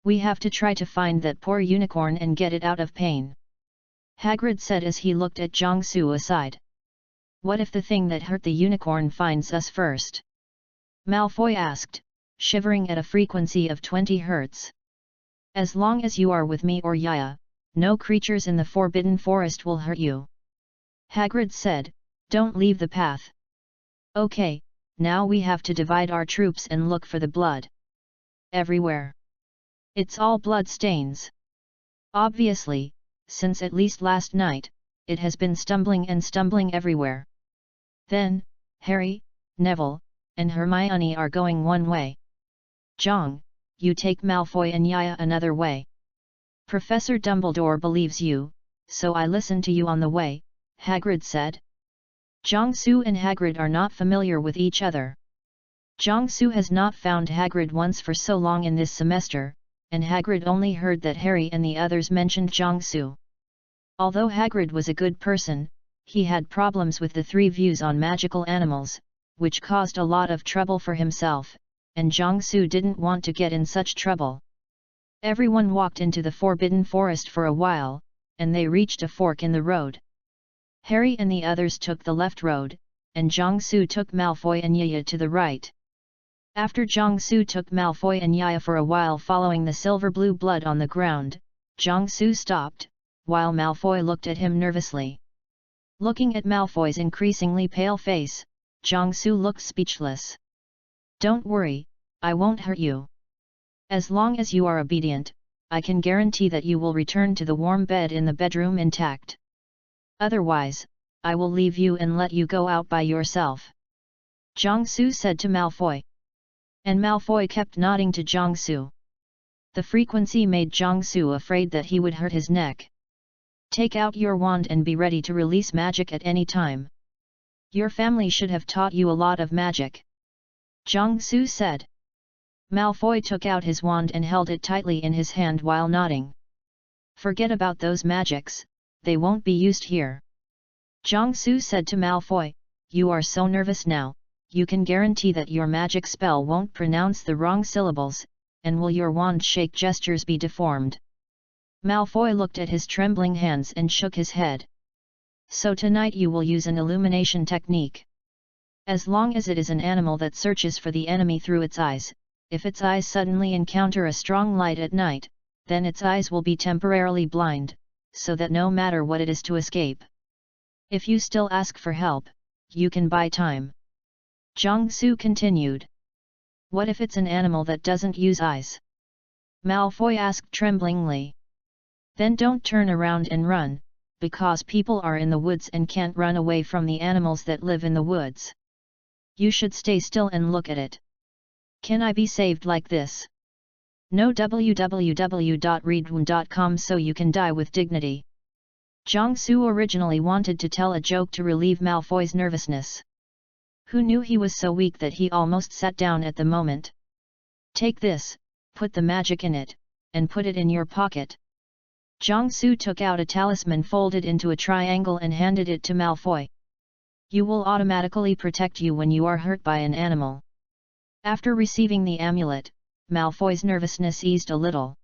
We have to try to find that poor unicorn and get it out of pain. Hagrid said as he looked at Jiangsu aside. What if the thing that hurt the unicorn finds us first? Malfoy asked, shivering at a frequency of 20 Hz. As long as you are with me or Yaya, no creatures in the Forbidden Forest will hurt you. Hagrid said, don't leave the path. Okay, now we have to divide our troops and look for the blood. Everywhere. It's all blood stains. Obviously, since at least last night, it has been stumbling everywhere. Then, Harry, Neville, and Hermione are going one way. Jong, you take Malfoy and Yaya another way. Professor Dumbledore believes you, so I listen to you on the way, Hagrid said. Jiangsu and Hagrid are not familiar with each other. Jiangsu has not found Hagrid once for so long in this semester, and Hagrid only heard that Harry and the others mentioned Jiangsu. Although Hagrid was a good person, he had problems with the 3 views on magical animals, which caused a lot of trouble for himself, and Jiangsu didn't want to get in such trouble. Everyone walked into the Forbidden Forest for a while, and they reached a fork in the road. Harry and the others took the left road, and Jiangsu took Malfoy and Yaya to the right. After Jiangsu took Malfoy and Yaya for a while following the silver-blue blood on the ground, Jiangsu stopped, while Malfoy looked at him nervously. Looking at Malfoy's increasingly pale face, Jiangsu looked speechless. Don't worry, I won't hurt you. As long as you are obedient, I can guarantee that you will return to the warm bed in the bedroom intact. Otherwise, I will leave you and let you go out by yourself. Jiangsu said to Malfoy. And Malfoy kept nodding to Jiangsu. The frequency made Jiangsu afraid that he would hurt his neck. Take out your wand and be ready to release magic at any time. Your family should have taught you a lot of magic. Jiangsu said. Malfoy took out his wand and held it tightly in his hand while nodding. Forget about those magics, they won't be used here. Jiangsu said to Malfoy, you are so nervous now, you can guarantee that your magic spell won't pronounce the wrong syllables, and will your wand shake gestures be deformed. Malfoy looked at his trembling hands and shook his head. So tonight you will use an illumination technique. As long as it is an animal that searches for the enemy through its eyes, if its eyes suddenly encounter a strong light at night, then its eyes will be temporarily blind, so that no matter what it is to escape. If you still ask for help, you can buy time. Jiangsu continued. What if it's an animal that doesn't use eyes? Malfoy asked tremblingly. Then don't turn around and run, because people are in the woods and can't run away from the animals that live in the woods. You should stay still and look at it. Can I be saved like this? No. www.readaloud.com so you can die with dignity. Jiangsu originally wanted to tell a joke to relieve Malfoy's nervousness. Who knew he was so weak that he almost sat down at the moment? Take this, put the magic in it, and put it in your pocket. Jiangsu took out a talisman folded into a triangle and handed it to Malfoy. You will automatically protect you when you are hurt by an animal. After receiving the amulet, Malfoy's nervousness eased a little.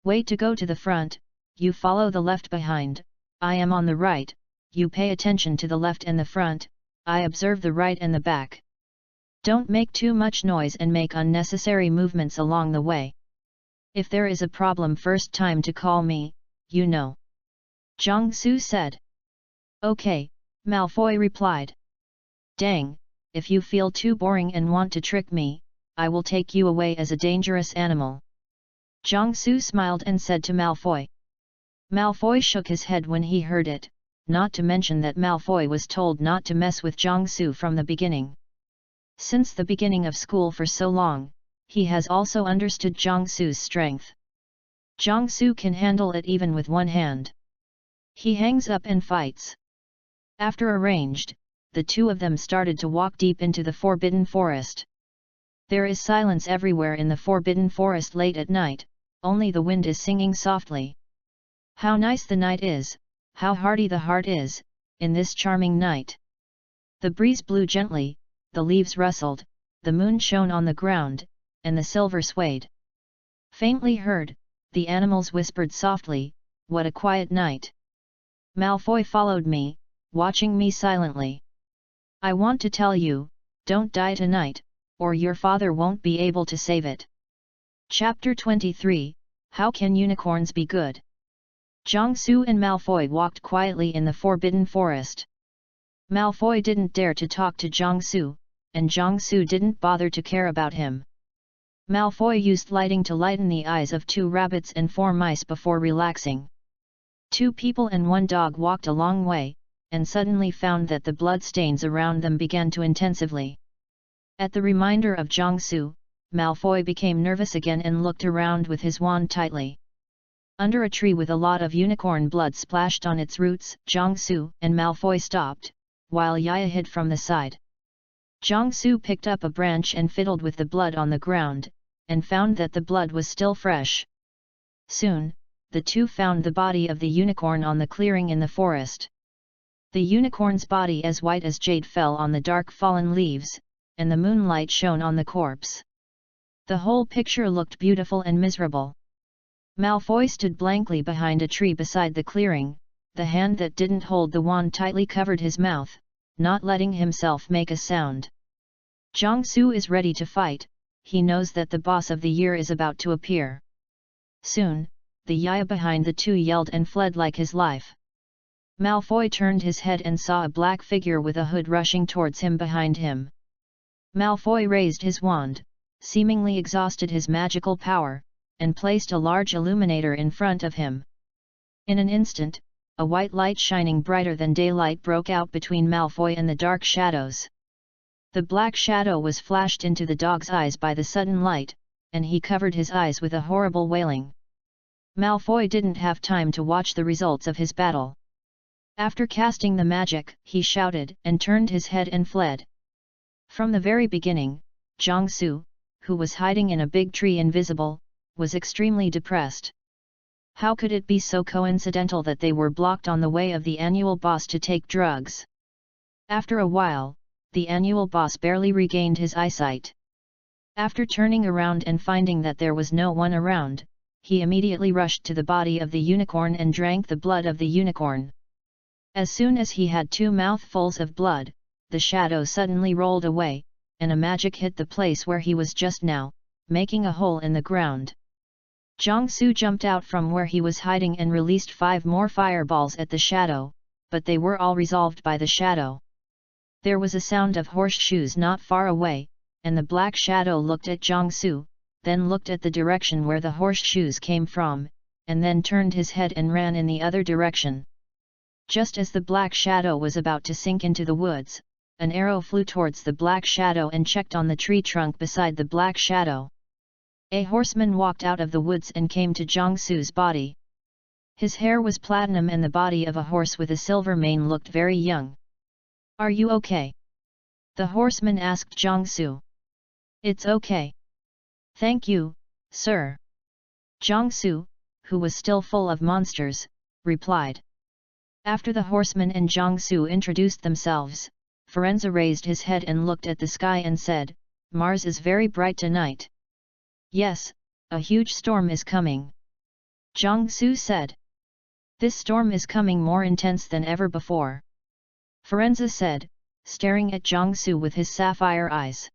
Wait to go to the front, you follow the left behind, I am on the right, you pay attention to the left and the front, I observe the right and the back. Don't make too much noise and make unnecessary movements along the way. If there is a problem first time to call me, you know. Jiangsu said. Okay, Malfoy replied. Dang, if you feel too boring and want to trick me, I will take you away as a dangerous animal. Jiangsu smiled and said to Malfoy. Malfoy shook his head when he heard it, not to mention that Malfoy was told not to mess with Jiangsu from the beginning. Since the beginning of school for so long, he has also understood Jiangsu's strength. Jiangsu can handle it even with one hand. He hangs up and fights. After arranged, the two of them started to walk deep into the Forbidden Forest. There is silence everywhere in the Forbidden Forest late at night, only the wind is singing softly. How nice the night is, how hearty the heart is, in this charming night. The breeze blew gently, the leaves rustled, the moon shone on the ground, and the silver swayed. Faintly heard, the animals whispered softly, what a quiet night. Malfoy followed me, watching me silently. I want to tell you, don't die tonight, or your father won't be able to save it. Chapter 23, How Can Unicorns Be Good? Jiangsu and Malfoy walked quietly in the Forbidden Forest. Malfoy didn't dare to talk to Jiangsu, and Jiangsu didn't bother to care about him. Malfoy used lighting to lighten the eyes of 2 rabbits and 4 mice before relaxing. 2 people and 1 dog walked a long way, and suddenly found that the blood stains around them began to intensively. At the reminder of Jiangsu, Malfoy became nervous again and looked around with his wand tightly. Under a tree with a lot of unicorn blood splashed on its roots, Jiangsu and Malfoy stopped, while Yaya hid from the side. Jiangsu picked up a branch and fiddled with the blood on the ground, and found that the blood was still fresh. Soon, the two found the body of the unicorn on the clearing in the forest. The unicorn's body as white as jade fell on the dark fallen leaves, and the moonlight shone on the corpse. The whole picture looked beautiful and miserable. Malfoy stood blankly behind a tree beside the clearing, the hand that didn't hold the wand tightly covered his mouth, not letting himself make a sound. Jiangsu is ready to fight, he knows that the boss of the year is about to appear. Soon, the Yaya behind the two yelled and fled like his life. Malfoy turned his head and saw a black figure with a hood rushing towards him behind him. Malfoy raised his wand, seemingly exhausted his magical power, and placed a large illuminator in front of him. In an instant, a white light shining brighter than daylight broke out between Malfoy and the dark shadows. The black shadow was flashed into the dog's eyes by the sudden light, and he covered his eyes with a horrible wailing. Malfoy didn't have time to watch the results of his battle. After casting the magic, he shouted and turned his head and fled. From the very beginning, Jiangsu, who was hiding in a big tree invisible, was extremely depressed. How could it be so coincidental that they were blocked on the way of the annual boss to take drugs? After a while, the annual boss barely regained his eyesight. After turning around and finding that there was no one around, he immediately rushed to the body of the unicorn and drank the blood of the unicorn. As soon as he had 2 mouthfuls of blood, the shadow suddenly rolled away, and a magic hit the place where he was just now, making a hole in the ground. Jiangsu jumped out from where he was hiding and released 5 more fireballs at the shadow, but they were all resolved by the shadow. There was a sound of horseshoes not far away, and the black shadow looked at Jiangsu, then looked at the direction where the horseshoes came from, and then turned his head and ran in the other direction. Just as the black shadow was about to sink into the woods, an arrow flew towards the black shadow and checked on the tree trunk beside the black shadow. A horseman walked out of the woods and came to Jiangsu's body. His hair was platinum and the body of a horse with a silver mane looked very young. "Are you okay?" the horseman asked Jiangsu. "It's okay. Thank you, sir." Jiangsu, who was still full of monsters, replied. After the horseman and Jiangsu introduced themselves, Firenze raised his head and looked at the sky and said, "Mars is very bright tonight." "Yes, a huge storm is coming," Jiangsu said. "This storm is coming more intense than ever before," Firenze said, staring at Jiangsu with his sapphire eyes.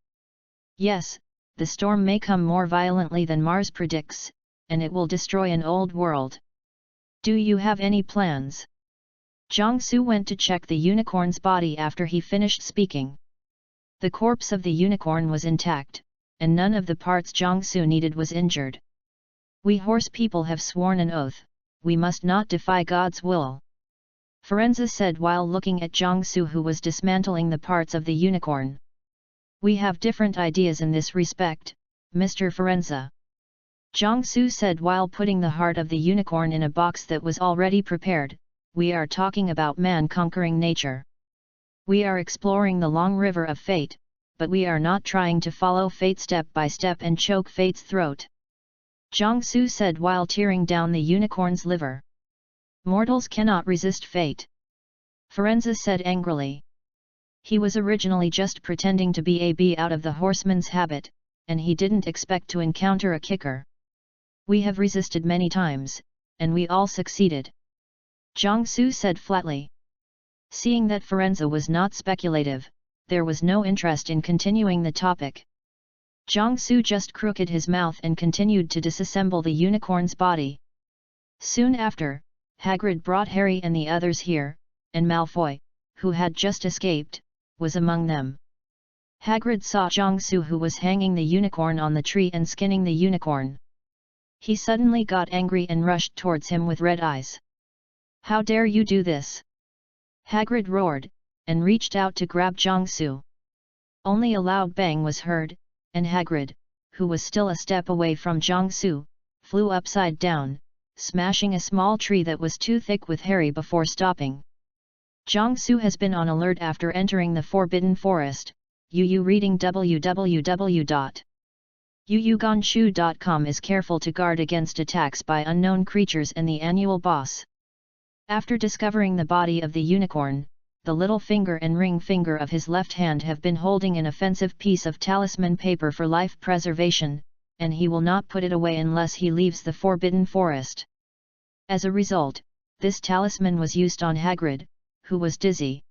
"Yes, the storm may come more violently than Mars predicts, and it will destroy an old world. Do you have any plans?" Jiangsu went to check the unicorn's body after he finished speaking. The corpse of the unicorn was intact, and none of the parts Jiangsu needed was injured. "We horse people have sworn an oath, we must not defy God's will," Firenze said while looking at Jiangsu who was dismantling the parts of the unicorn. "We have different ideas in this respect, Mr. Firenze," Jiangsu said while putting the heart of the unicorn in a box that was already prepared. "We are talking about man conquering nature. We are exploring the long river of fate, but we are not trying to follow fate step by step and choke fate's throat," Jiangsu said while tearing down the unicorn's liver. "Mortals cannot resist fate," Firenze said angrily. He was originally just pretending to be a bee out of the horseman's habit, and he didn't expect to encounter a kicker. "We have resisted many times, and we all succeeded," Jiangsu said flatly. Seeing that Firenze was not speculative, there was no interest in continuing the topic. Jiangsu just crooked his mouth and continued to disassemble the unicorn's body. Soon after, Hagrid brought Harry and the others here, and Malfoy, who had just escaped, was among them. Hagrid saw Jiangsu who was hanging the unicorn on the tree and skinning the unicorn. He suddenly got angry and rushed towards him with red eyes. "How dare you do this?" Hagrid roared, and reached out to grab Jiangsu. Only a loud bang was heard, and Hagrid, who was still a step away from Jiangsu, flew upside down, smashing a small tree that was too thick with Harry before stopping. Jiangsu has been on alert after entering the Forbidden Forest. Reading www.yuyuganshu.com is careful to guard against attacks by unknown creatures and the annual boss. After discovering the body of the unicorn, the little finger and ring finger of his left hand have been holding an offensive piece of talisman paper for life preservation, and he will not put it away unless he leaves the Forbidden Forest. As a result, this talisman was used on Hagrid, who was dizzy.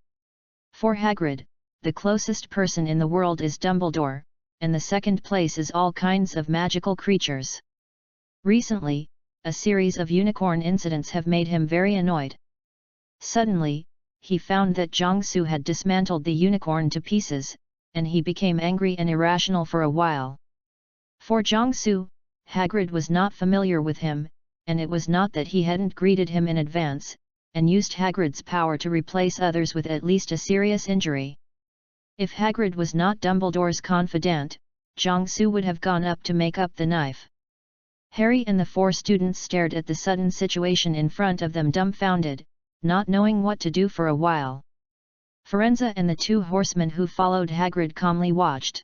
For Hagrid, the closest person in the world is Dumbledore, and the second place is all kinds of magical creatures. Recently, a series of unicorn incidents have made him very annoyed. Suddenly, he found that Jiangsu had dismantled the unicorn to pieces, and he became angry and irrational for a while. For Jiangsu, Hagrid was not familiar with him, and it was not that he hadn't greeted him in advance, and used Hagrid's power to replace others with at least a serious injury. If Hagrid was not Dumbledore's confidant, Jiangsu would have gone up to make up the knife. Harry and the four students stared at the sudden situation in front of them dumbfounded, not knowing what to do for a while. Firenze and the two horsemen who followed Hagrid calmly watched.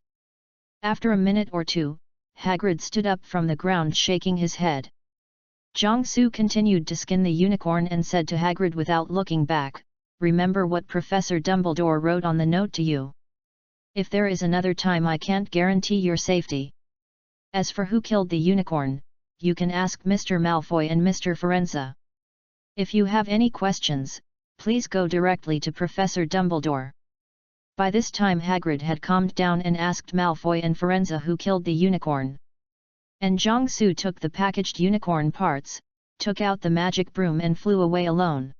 After a minute or two, Hagrid stood up from the ground shaking his head. Jiangsu continued to skin the unicorn and said to Hagrid without looking back, "Remember what Professor Dumbledore wrote on the note to you. If there is another time I can't guarantee your safety. As for who killed the unicorn, you can ask Mr. Malfoy and Mr. Firenze. If you have any questions, please go directly to Professor Dumbledore." By this time Hagrid had calmed down and asked Malfoy and Firenze who killed the unicorn. And Jiangsu took the packaged unicorn parts, took out the magic broom and flew away alone.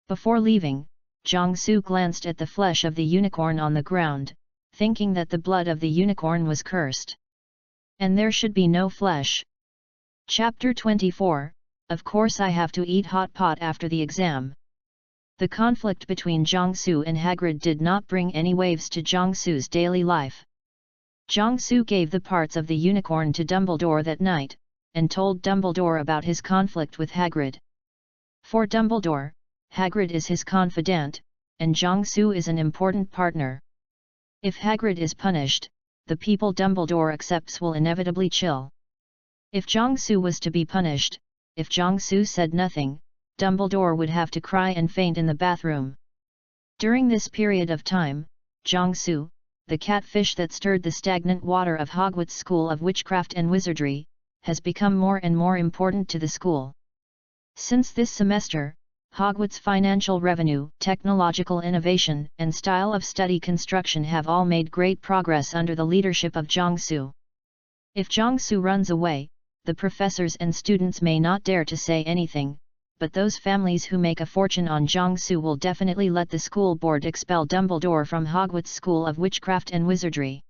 Before leaving, Jiangsu glanced at the flesh of the unicorn on the ground, thinking that the blood of the unicorn was cursed. And there should be no flesh. Chapter 24, Of course I have to eat hot pot after the exam. The conflict between Jiangsu and Hagrid did not bring any waves to Jiangsu's daily life. Jiangsu gave the parts of the unicorn to Dumbledore that night, and told Dumbledore about his conflict with Hagrid. For Dumbledore, Hagrid is his confidant, and Jiangsu is an important partner. If Hagrid is punished, the people Dumbledore accepts will inevitably chill. If Jiangsu was to be punished, if Jiangsu said nothing, Dumbledore would have to cry and faint in the bathroom. During this period of time, Jiangsu, the catfish that stirred the stagnant water of Hogwarts School of Witchcraft and Wizardry, has become more and more important to the school. Since this semester, Hogwarts' financial revenue, technological innovation, and style of study construction have all made great progress under the leadership of Jiangsu. If Jiangsu runs away, the professors and students may not dare to say anything, but those families who make a fortune on Jiangsu will definitely let the school board expel Dumbledore from Hogwarts School of Witchcraft and Wizardry.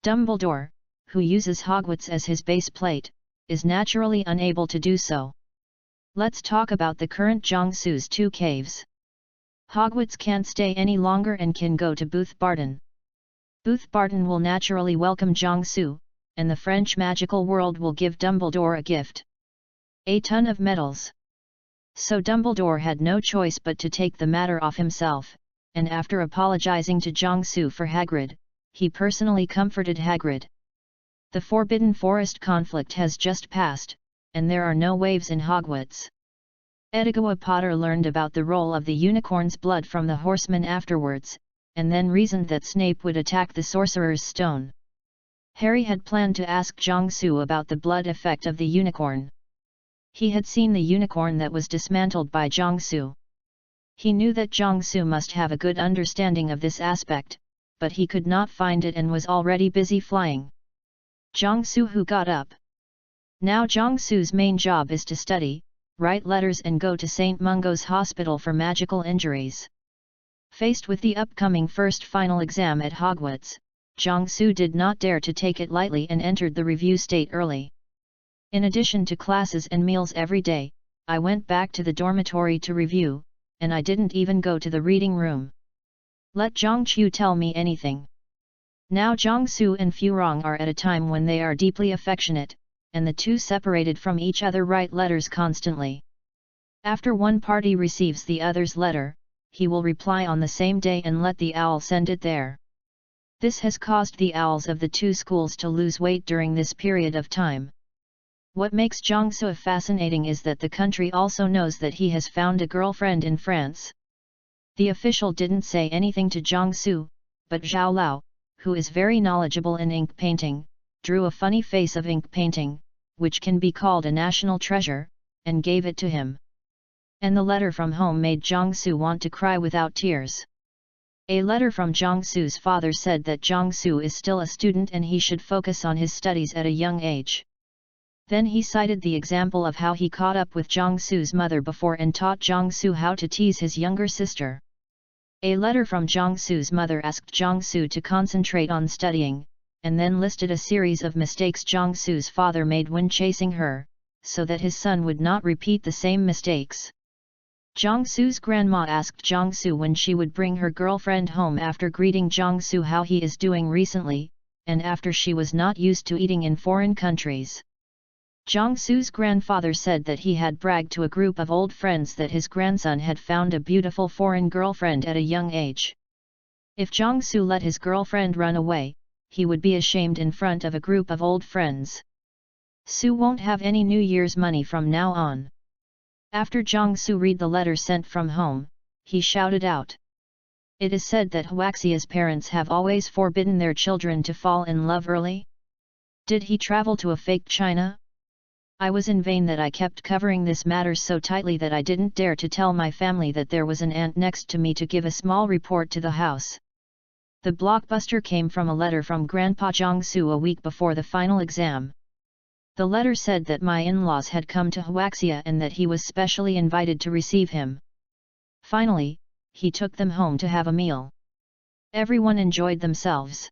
Dumbledore, who uses Hogwarts as his base plate, is naturally unable to do so. Let's talk about the current Jiangsu's 2 caves. Hogwarts can't stay any longer and can go to Booth Barton. Booth Barton will naturally welcome Jiangsu, and the French magical world will give Dumbledore a gift. A ton of medals. So Dumbledore had no choice but to take the matter off himself, and after apologizing to Jiangsu for Hagrid, he personally comforted Hagrid. The Forbidden Forest conflict has just passed, and there are no waves in Hogwarts. Edgar Potter learned about the role of the unicorn's blood from the horseman afterwards, and then reasoned that Snape would attack the Sorcerer's Stone. Harry had planned to ask Jiangsu about the blood effect of the unicorn. He had seen the unicorn that was dismantled by Jiangsu. He knew that Jiangsu must have a good understanding of this aspect, but he could not find it and was already busy flying. Jiangsu who got up. Now Jiangsu's main job is to study, write letters and go to St. Mungo's Hospital for magical injuries. Faced with the upcoming first final exam at Hogwarts, Jiangsu did not dare to take it lightly and entered the review state early. In addition to classes and meals every day, I went back to the dormitory to review, and I didn't even go to the reading room. Let Jiangchu tell me anything. Now Jiangsu and Furong are at a time when they are deeply affectionate, and the two separated from each other write letters constantly. After one party receives the other's letter, he will reply on the same day and let the owl send it there. This has caused the owls of the two schools to lose weight during this period of time. What makes Jiangsu fascinating is that the country also knows that he has found a girlfriend in France. The official didn't say anything to Jiangsu, but Zhao Lao, who is very knowledgeable in ink painting, drew a funny face of ink painting, which can be called a national treasure, and gave it to him. And the letter from home made Jiangsu want to cry without tears. A letter from Jiangsu's father said that Jiangsu is still a student and he should focus on his studies at a young age. Then he cited the example of how he caught up with Jiangsu's mother before and taught Jiangsu how to tease his younger sister. A letter from Jiangsu's mother asked Jiangsu to concentrate on studying, and then listed a series of mistakes Jiangsu's father made when chasing her, so that his son would not repeat the same mistakes. Jiangsu's grandma asked Jiangsu when she would bring her girlfriend home after greeting Jiangsu how he is doing recently, and after she was not used to eating in foreign countries. Jiangsu's grandfather said that he had bragged to a group of old friends that his grandson had found a beautiful foreign girlfriend at a young age. If Jiangsu let his girlfriend run away, he would be ashamed in front of a group of old friends. Su won't have any New Year's money from now on. After Jiangsu read the letter sent from home, he shouted out. It is said that Huaxia's parents have always forbidden their children to fall in love early. Did he travel to a fake China? I was in vain that I kept covering this matter so tightly that I didn't dare to tell my family that there was an aunt next to me to give a small report to the house. The blockbuster came from a letter from Grandpa Jiangsu a week before the final exam. The letter said that my in-laws had come to Huaxia and that he was specially invited to receive him. Finally, he took them home to have a meal. Everyone enjoyed themselves.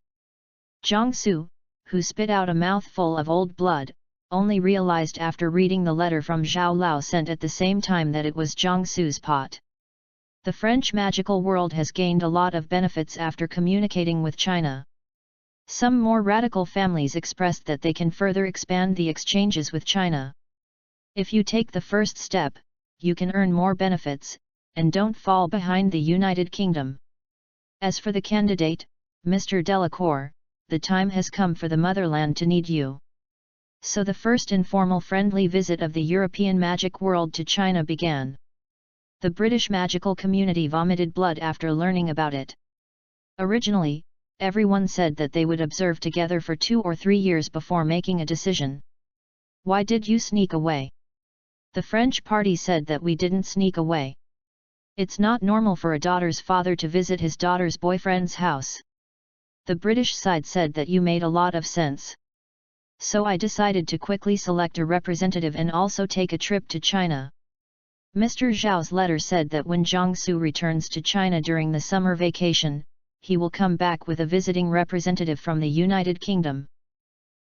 Jiangsu, who spit out a mouthful of old blood, only realized after reading the letter from Zhao Lao sent at the same time that it was Jiangsu's pot. The French magical world has gained a lot of benefits after communicating with China. Some more radical families expressed that they can further expand the exchanges with China. If you take the first step, you can earn more benefits, and don't fall behind the United Kingdom. As for the candidate, Mr. Delacour, the time has come for the motherland to need you. So the first informal friendly visit of the European magic world to China began. The British magical community vomited blood after learning about it. Originally, everyone said that they would observe together for 2 or 3 years before making a decision. Why did you sneak away? The French party said that we didn't sneak away. It's not normal for a daughter's father to visit his daughter's boyfriend's house. The British side said that you made a lot of sense. So I decided to quickly select a representative and also take a trip to China. Mr. Zhao's letter said that when Jiangsu returns to China during the summer vacation, he will come back with a visiting representative from the United Kingdom.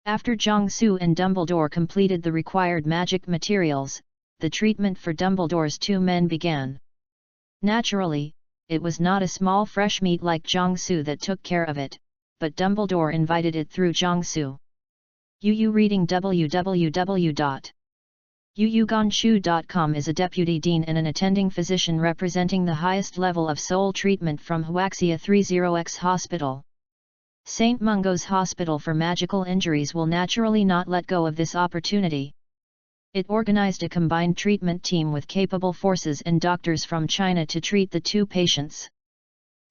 After Jiangsu and Dumbledore completed the required magic materials, the treatment for Dumbledore's 2 men began. Naturally, it was not a small fresh meat like Jiangsu that took care of it, but Dumbledore invited it through Jiangsu. Reading www.yuyuganshu.com is a deputy dean and an attending physician representing the highest level of soul treatment from Huaxia 30X Hospital. St. Mungo's Hospital for Magical Injuries will naturally not let go of this opportunity. It organized a combined treatment team with capable forces and doctors from China to treat the 2 patients.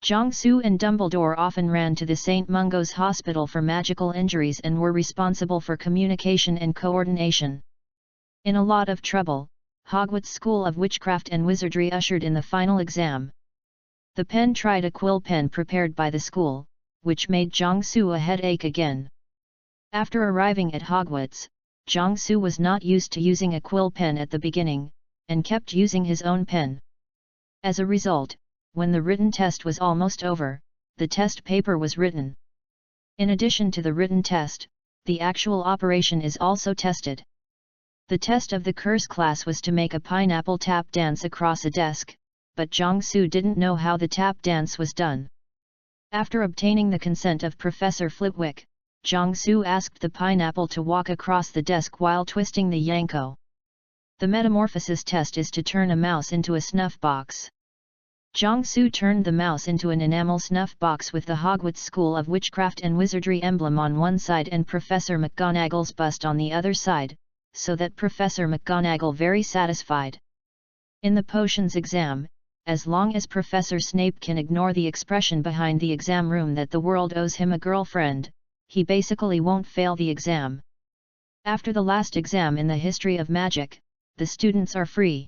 Jiangsu and Dumbledore often ran to the St. Mungo's Hospital for Magical Injuries and were responsible for communication and coordination. In a lot of trouble, Hogwarts School of Witchcraft and Wizardry ushered in the final exam. The pen tried a quill pen prepared by the school, which made Jiangsu a headache again. After arriving at Hogwarts, Jiangsu was not used to using a quill pen at the beginning, and kept using his own pen. As a result, when the written test was almost over, the test paper was written. In addition to the written test, the actual operation is also tested. The test of the curse class was to make a pineapple tap dance across a desk, but Jiangsu didn't know how the tap dance was done. After obtaining the consent of Professor Flitwick, Jiangsu asked the pineapple to walk across the desk while twisting the yanko. The metamorphosis test is to turn a mouse into a snuff box. Jiangsu turned the mouse into an enamel snuff box with the Hogwarts School of Witchcraft and Wizardry emblem on one side and Professor McGonagall's bust on the other side, so that Professor McGonagall very satisfied. In the potions exam, as long as Professor Snape can ignore the expression behind the exam room that the world owes him a girlfriend, he basically won't fail the exam. After the last exam in the history of magic, the students are free.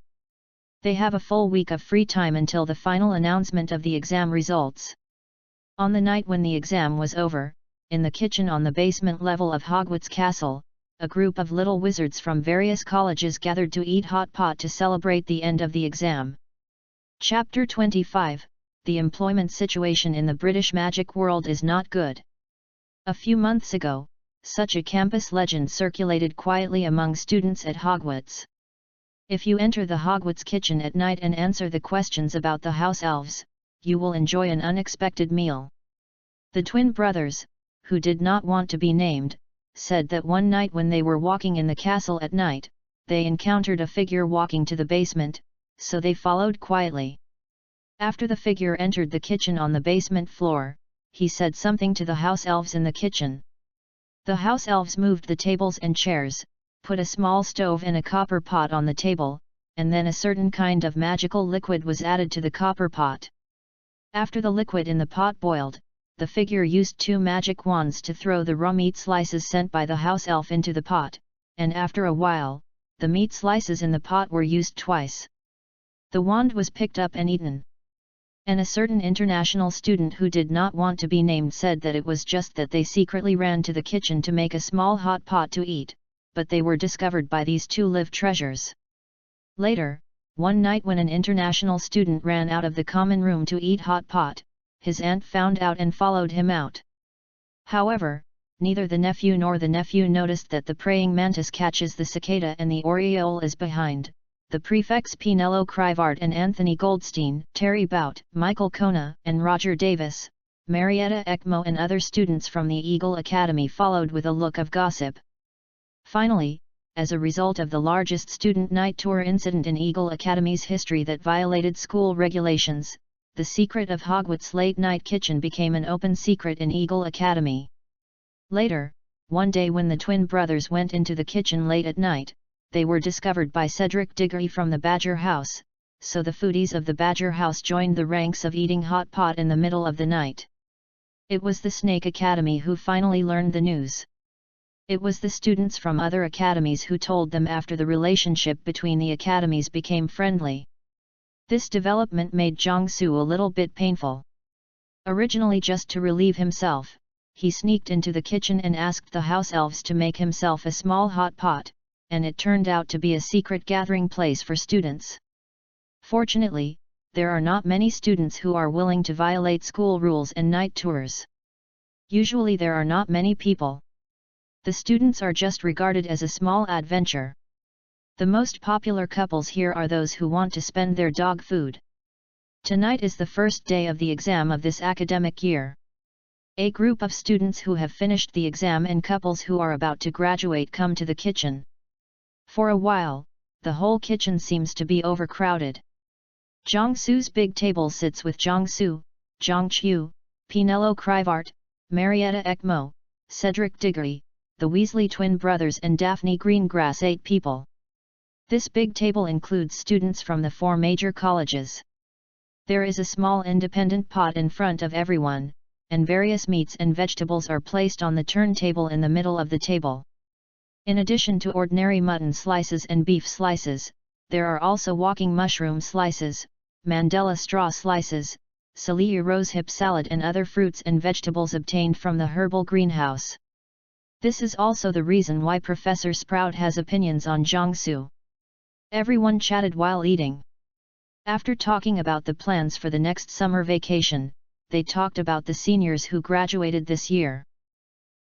They have a full week of free time until the final announcement of the exam results. On the night when the exam was over, in the kitchen on the basement level of Hogwarts Castle, a group of little wizards from various colleges gathered to eat hot pot to celebrate the end of the exam. Chapter 25, The employment situation in the British magic world is not good. A few months ago, such a campus legend circulated quietly among students at Hogwarts. If you enter the Hogwarts kitchen at night and answer the questions about the house elves, you will enjoy an unexpected meal. The twin brothers, who did not want to be named, said that one night when they were walking in the castle at night, they encountered a figure walking to the basement, so they followed quietly. After the figure entered the kitchen on the basement floor, he said something to the house elves in the kitchen. The house elves moved the tables and chairs, put a small stove and a copper pot on the table, and then a certain kind of magical liquid was added to the copper pot. After the liquid in the pot boiled, the figure used 2 magic wands to throw the raw meat slices sent by the house elf into the pot, and after a while, the meat slices in the pot were used twice. The wand was picked up and eaten. And a certain international student who did not want to be named said that it was just that they secretly ran to the kitchen to make a small hot pot to eat, but they were discovered by these 2 live treasures. Later, one night when an international student ran out of the common room to eat hot pot, his aunt found out and followed him out. However, neither the nephew nor the nephew noticed that the praying mantis catches the cicada and the oriole is behind. The prefects Pinello Crivard and Anthony Goldstein, Terry Bout, Michael Kona, and Roger Davis, Marietta Ekmo and other students from the Eagle Academy followed with a look of gossip. Finally, as a result of the largest student night tour incident in Eagle Academy's history that violated school regulations. The secret of Hogwarts' late-night kitchen became an open secret in Eagle Academy. Later, one day when the twin brothers went into the kitchen late at night, they were discovered by Cedric Diggory from the Badger House, so the foodies of the Badger House joined the ranks of eating hot pot in the middle of the night. It was the Snake Academy who finally learned the news. It was the students from other academies who told them after the relationship between the academies became friendly. This development made Jiangsu a little bit painful. Originally just to relieve himself, he sneaked into the kitchen and asked the house elves to make himself a small hot pot, and it turned out to be a secret gathering place for students. Fortunately, there are not many students who are willing to violate school rules and night tours. Usually there are not many people. The students are just regarded as a small adventure. The most popular couples here are those who want to spend their dog food. Tonight is the first day of the exam of this academic year. A group of students who have finished the exam and couples who are about to graduate come to the kitchen. For a while, the whole kitchen seems to be overcrowded. Jiangsu's big table sits with Jiangsu, Jiangqiu, Pinello Crivart, Marietta Ekmo, Cedric Diggory, the Weasley twin brothers and Daphne Greengrass, 8 people. This big table includes students from the 4 major colleges. There is a small independent pot in front of everyone, and various meats and vegetables are placed on the turntable in the middle of the table. In addition to ordinary mutton slices and beef slices, there are also walking mushroom slices, Mandela straw slices, celery rosehip salad and other fruits and vegetables obtained from the herbal greenhouse. This is also the reason why Professor Sprout has opinions on Jiangsu. Everyone chatted while eating. After talking about the plans for the next summer vacation, they talked about the seniors who graduated this year.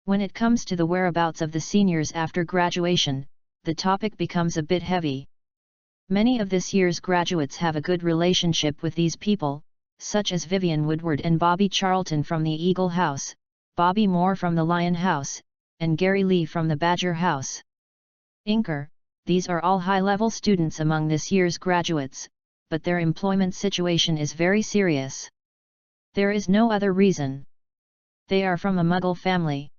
When it comes to the whereabouts of the seniors after graduation, the topic becomes a bit heavy. Many of this year's graduates have a good relationship with these people, such as Vivian Woodward and Bobby Charlton from the Eagle House, Bobby Moore from the Lion House, and Gary Lee from the Badger House. Inker, these are all high-level students among this year's graduates, but their employment situation is very serious. There is no other reason. They are from a Muggle family.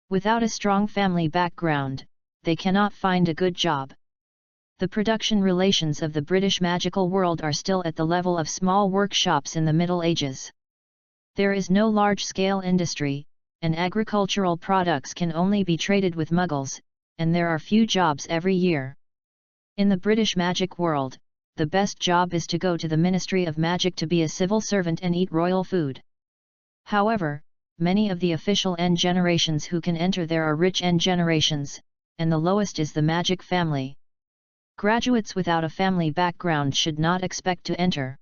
Without a strong family background, they cannot find a good job. The production relations of the British magical world are still at the level of small workshops in the Middle Ages. There is no large-scale industry, and agricultural products can only be traded with Muggles, and there are few jobs every year. In the British magic world, the best job is to go to the Ministry of Magic to be a civil servant and eat royal food. However, many of the official N generations who can enter there are rich N generations, and the lowest is the magic family. Graduates without a family background should not expect to enter.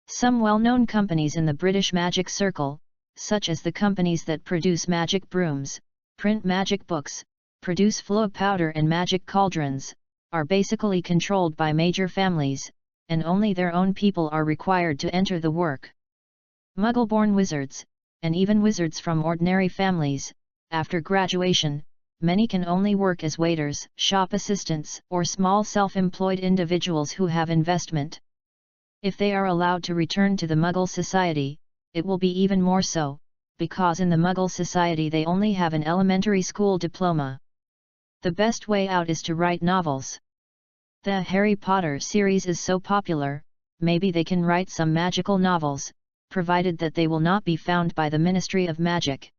Some well-known companies in the British magic circle, such as the companies that produce magic brooms, print magic books, produce flow powder and magic cauldrons, are basically controlled by major families, and only their own people are required to enter the work. Muggle-born wizards, and even wizards from ordinary families, after graduation, many can only work as waiters, shop assistants, or small self-employed individuals who have investment. If they are allowed to return to the Muggle society, it will be even more so, because in the Muggle society they only have an elementary school diploma. The best way out is to write novels. The Harry Potter series is so popular, maybe they can write some magical novels, provided that they will not be found by the Ministry of Magic.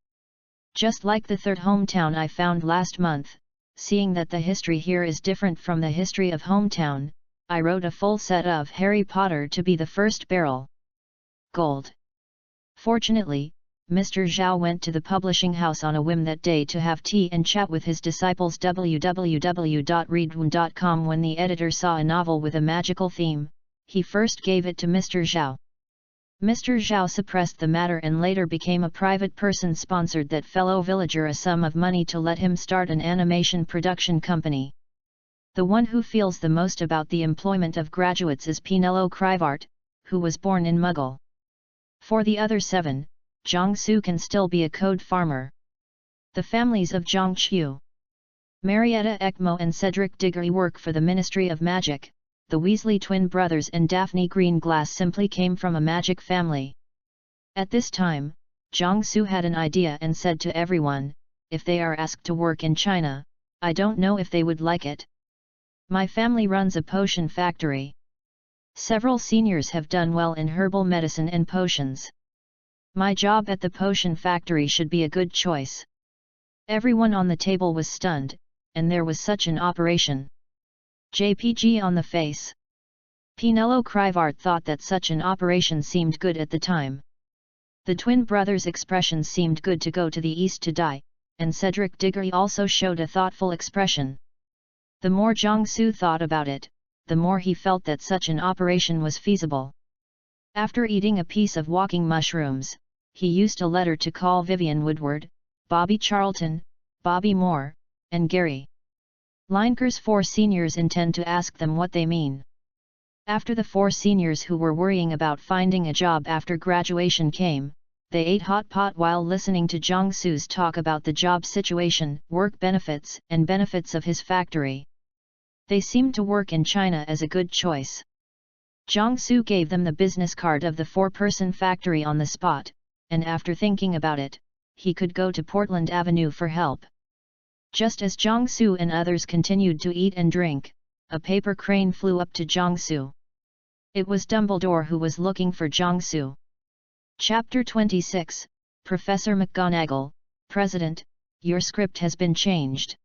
Just like the third hometown I found last month, seeing that the history here is different from the history of hometown, I wrote a full set of Harry Potter to be the first barrel. Gold. Fortunately, Mr. Zhao went to the publishing house on a whim that day to have tea and chat with his disciples. www.readaloud.com. When the editor saw a novel with a magical theme, he first gave it to Mr. Zhao. Mr. Zhao suppressed the matter and later became a private person, sponsored that fellow villager a sum of money to let him start an animation production company. The one who feels the most about the employment of graduates is Pinello Crivart, who was born in Muggle. For the other 7, Jiangsu can still be a code farmer. The families of Jiangqiu, Marietta Ekmo and Cedric Diggory work for the Ministry of Magic. The Weasley twin brothers and Daphne Greenglass simply came from a magic family. At this time, Jiangsu had an idea and said to everyone, if they are asked to work in China, I don't know if they would like it. My family runs a potion factory. Several seniors have done well in herbal medicine and potions. My job at the potion factory should be a good choice. Everyone on the table was stunned, and there was such an operation. JPG on the face. Pinello Crivart thought that such an operation seemed good at the time. The twin brothers' expressions seemed good to go to the east to die, and Cedric Diggory also showed a thoughtful expression. The more Jiangsu thought about it, the more he felt that such an operation was feasible. After eating a piece of walking mushrooms, he used a letter to call Vivian Woodward, Bobby Charlton, Bobby Moore, and Gary Lineker's 4 seniors intend to ask them what they mean. After the 4 seniors who were worrying about finding a job after graduation came, they ate hot pot while listening to Jiangsu's talk about the job situation, work benefits, and benefits of his factory. They seemed to work in China as a good choice. Jiangsu gave them the business card of the 4-person factory on the spot, and after thinking about it, he could go to Portland Avenue for help. Just as Jiangsu and others continued to eat and drink, a paper crane flew up to Jiangsu. It was Dumbledore who was looking for Jiangsu. Chapter 26, Professor McGonagall, President, your script has been changed.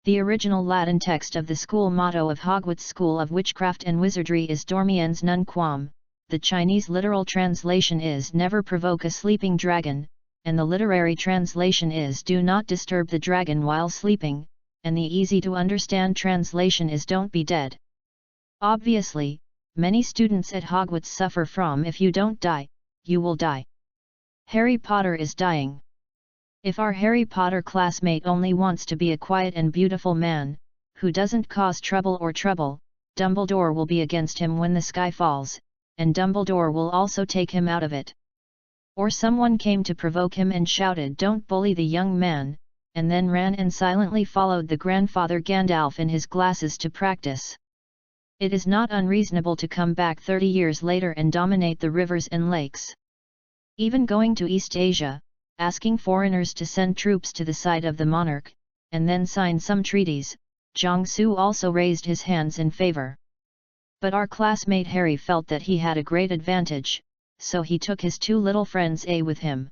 The original Latin text of the school motto of Hogwarts School of Witchcraft and Wizardry is Dormiens non quam. The Chinese literal translation is Never provoke a sleeping dragon, and the literary translation is Do not disturb the dragon while sleeping, and the easy-to-understand translation is Don't be dead. Obviously, many students at Hogwarts suffer from if you don't die, you will die. Harry Potter is dying. If our Harry Potter classmate only wants to be a quiet and beautiful man, who doesn't cause trouble, Dumbledore will be against him when the sky falls, and Dumbledore will also take him out of it. Or someone came to provoke him and shouted don't bully the young man, and then ran and silently followed the grandfather Gandalf in his glasses to practice. It is not unreasonable to come back 30 years later and dominate the rivers and lakes. Even going to East Asia, asking foreigners to send troops to the side of the monarch, and then sign some treaties, Jiangsu also raised his hands in favor. But our classmate Harry felt that he had a great advantage, so he took his 2 little friends with him.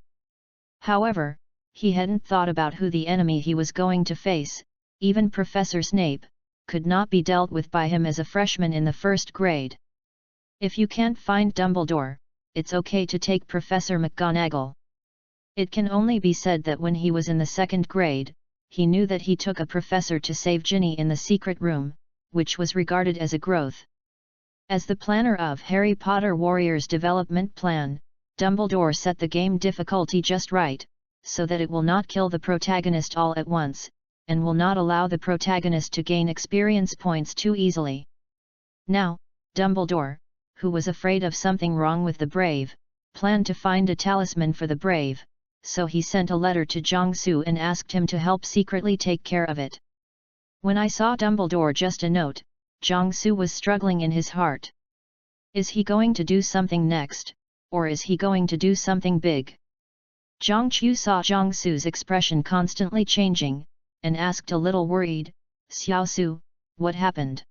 However, he hadn't thought about who the enemy he was going to face. Even Professor Snape could not be dealt with by him as a freshman in the 1st grade. If you can't find Dumbledore, it's okay to take Professor McGonagall. It can only be said that when he was in the 2nd grade, he knew that he took a professor to save Ginny in the secret room, which was regarded as a growth. As the planner of Harry Potter Warriors development plan, Dumbledore set the game difficulty just right, so that it will not kill the protagonist all at once, and will not allow the protagonist to gain experience points too easily. Now, Dumbledore, who was afraid of something wrong with the brave, planned to find a talisman for the brave, so he sent a letter to Jiangsu and asked him to help secretly take care of it. When I saw Dumbledore just a note, Jiangsu was struggling in his heart. Is he going to do something next, or is he going to do something big? Jiangchu saw Jiangsu's expression constantly changing, and asked a little worried, Xiaosu, what happened?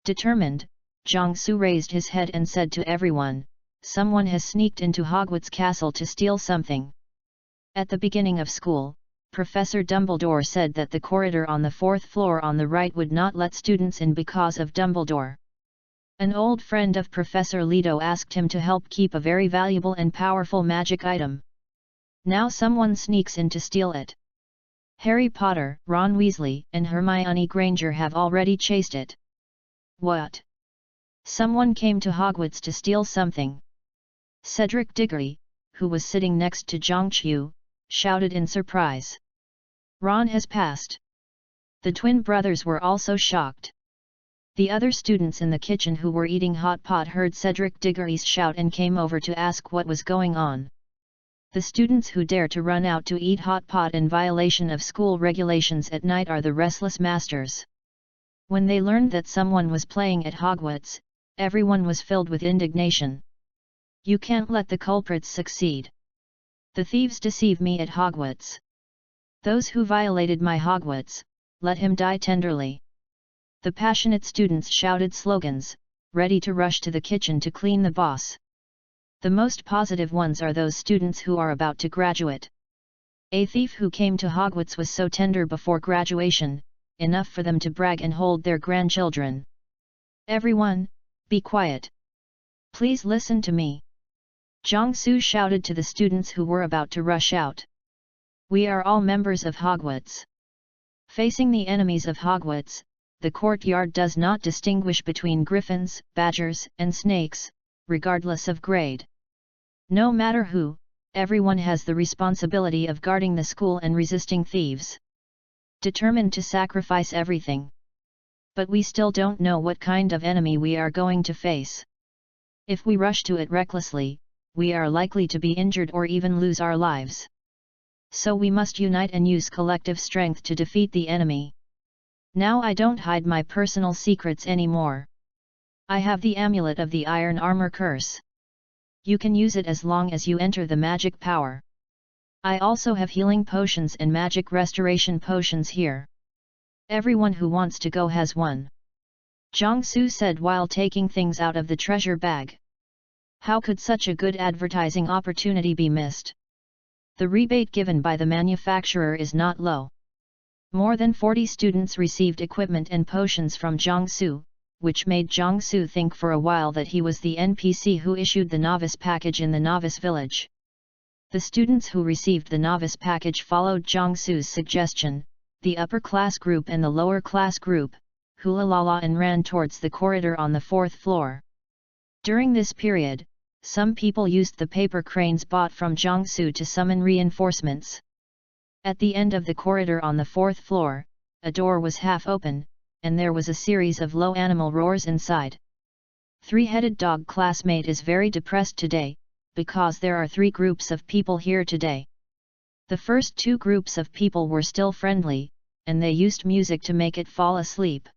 Determined, Jiangsu raised his head and said to everyone, someone has sneaked into Hogwarts Castle to steal something. At the beginning of school, Professor Dumbledore said that the corridor on the 4th floor on the right would not let students in because of Dumbledore. An old friend of Professor Leto asked him to help keep a very valuable and powerful magic item. Now someone sneaks in to steal it. Harry Potter, Ron Weasley, and Hermione Granger have already chased it. What? Someone came to Hogwarts to steal something. Cedric Diggory, who was sitting next to Jiangchu, shouted in surprise. Ron has passed. The twin brothers were also shocked. The other students in the kitchen who were eating hot pot heard Cedric Diggory's shout and came over to ask what was going on. The students who dare to run out to eat hot pot in violation of school regulations at night are the restless masters. When they learned that someone was playing at Hogwarts, everyone was filled with indignation. You can't let the culprits succeed. The thieves deceive me at Hogwarts. Those who violated my Hogwarts, let him die tenderly. The passionate students shouted slogans, ready to rush to the kitchen to clean the boss. The most positive ones are those students who are about to graduate. A thief who came to Hogwarts was so tender before graduation, enough for them to brag and hold their grandchildren. Everyone, be quiet. Please listen to me. Jiangsu shouted to the students who were about to rush out. We are all members of Hogwarts. Facing the enemies of Hogwarts, the courtyard does not distinguish between griffins, badgers, and snakes, regardless of grade. No matter who, everyone has the responsibility of guarding the school and resisting thieves. Determined to sacrifice everything. But we still don't know what kind of enemy we are going to face. If we rush to it recklessly, we are likely to be injured or even lose our lives. So we must unite and use collective strength to defeat the enemy. Now I don't hide my personal secrets anymore. I have the amulet of the iron armor curse. You can use it as long as you enter the magic power. I also have healing potions and magic restoration potions here. Everyone who wants to go has one. Jiangsu said while taking things out of the treasure bag. How could such a good advertising opportunity be missed? The rebate given by the manufacturer is not low. More than 40 students received equipment and potions from Jiangsu, which made Jiangsu think for a while that he was the NPC who issued the novice package in the novice village. The students who received the novice package followed Jiangsu's suggestion, the upper class group and the lower class group, hula-la-la and ran towards the corridor on the 4th floor. During this period, some people used the paper cranes bought from Jiangsu to summon reinforcements. At the end of the corridor on the 4th floor, a door was half open, and there was a series of low animal roars inside. Three-headed dog classmate is very depressed today, because there are 3 groups of people here today. The first 2 groups of people were still friendly, and they used music to make it fall asleep.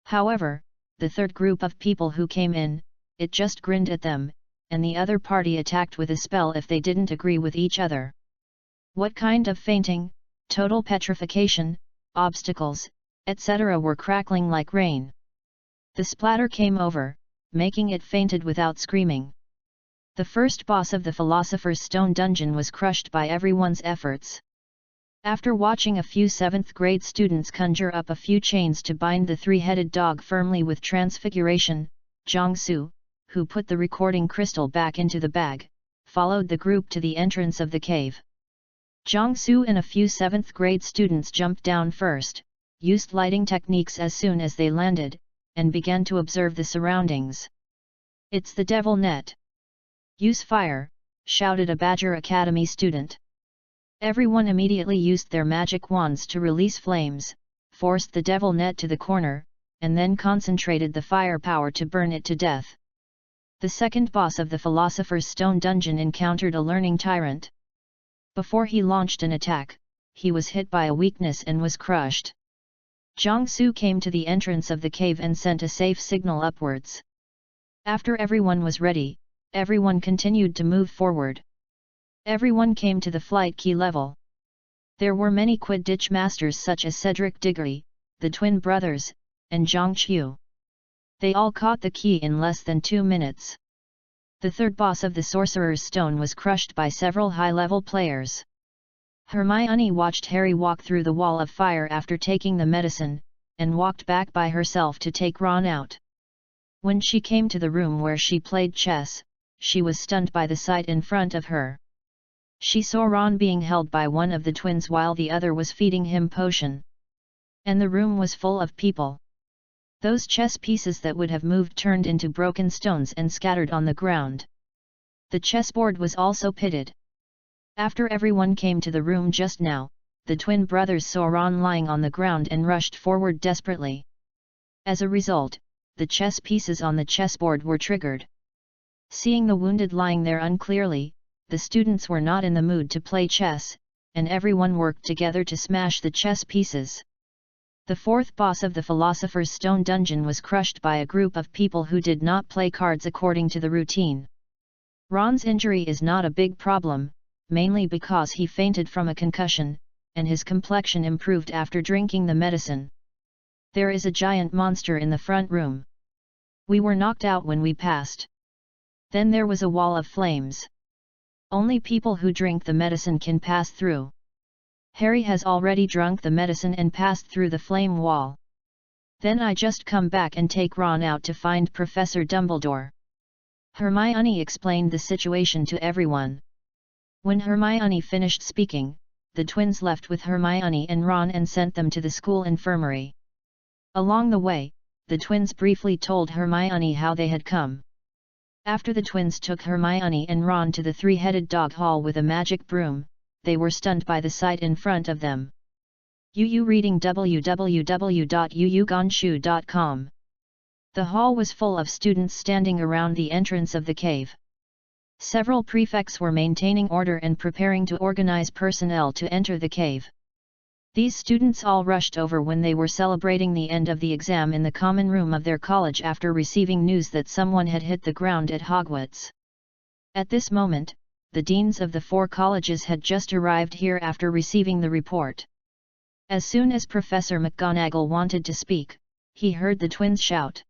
However, the third group of people who came in, it just grinned at them, and the other party attacked with a spell if they didn't agree with each other. What kind of fainting, total petrification, obstacles, etc. were crackling like rain. The splatter came over, making it fainted without screaming. The first boss of the Philosopher's Stone dungeon was crushed by everyone's efforts. After watching a few 7th grade students conjure up a few chains to bind the 3-headed dog firmly with transfiguration, Jiangsu, who put the recording crystal back into the bag, followed the group to the entrance of the cave. Jiangsu and a few 7th grade students jumped down first, used lighting techniques as soon as they landed, and began to observe the surroundings. It's the devil net. Use fire, shouted a Badger Academy student. Everyone immediately used their magic wands to release flames, forced the devil net to the corner, and then concentrated the fire power to burn it to death. The second boss of the Philosopher's Stone dungeon encountered a learning tyrant. Before he launched an attack, he was hit by a weakness and was crushed. Jiangsu came to the entrance of the cave and sent a safe signal upwards. After everyone was ready, everyone continued to move forward. Everyone came to the flight key level. There were many Quidditch masters such as Cedric Diggory, the twin brothers, and Zhang Qiu. They all caught the key in less than 2 minutes. The third boss of the Sorcerer's Stone was crushed by several high-level players. Hermione watched Harry walk through the wall of fire after taking the medicine, and walked back by herself to take Ron out. When she came to the room where she played chess, she was stunned by the sight in front of her. She saw Ron being held by one of the twins while the other was feeding him potion. And the room was full of people. Those chess pieces that would have moved turned into broken stones and scattered on the ground. The chessboard was also pitted. After everyone came to the room just now, the twin brothers saw Ron lying on the ground and rushed forward desperately. As a result, the chess pieces on the chessboard were triggered. Seeing the wounded lying there unclearly, the students were not in the mood to play chess, and everyone worked together to smash the chess pieces. The fourth boss of the Philosopher's Stone dungeon was crushed by a group of people who did not play cards according to the routine. Ron's injury is not a big problem, mainly because he fainted from a concussion, and his complexion improved after drinking the medicine. There is a giant monster in the front room. We were knocked out when we passed. Then there was a wall of flames. Only people who drink the medicine can pass through. Harry has already drunk the medicine and passed through the flame wall. Then I just come back and take Ron out to find Professor Dumbledore. Hermione explained the situation to everyone. When Hermione finished speaking, the twins left with Hermione and Ron and sent them to the school infirmary. Along the way, the twins briefly told Hermione how they had come. After the twins took Hermione and Ron to the three-headed dog hall with a magic broom, they were stunned by the sight in front of them. UU reading www.uuganshu.com. The hall was full of students standing around the entrance of the cave. Several prefects were maintaining order and preparing to organize personnel to enter the cave. These students all rushed over when they were celebrating the end of the exam in the common room of their college after receiving news that someone had hit the ground at Hogwarts. At this moment, the deans of the 4 colleges had just arrived here after receiving the report. As soon as Professor McGonagall wanted to speak, he heard the twins shout.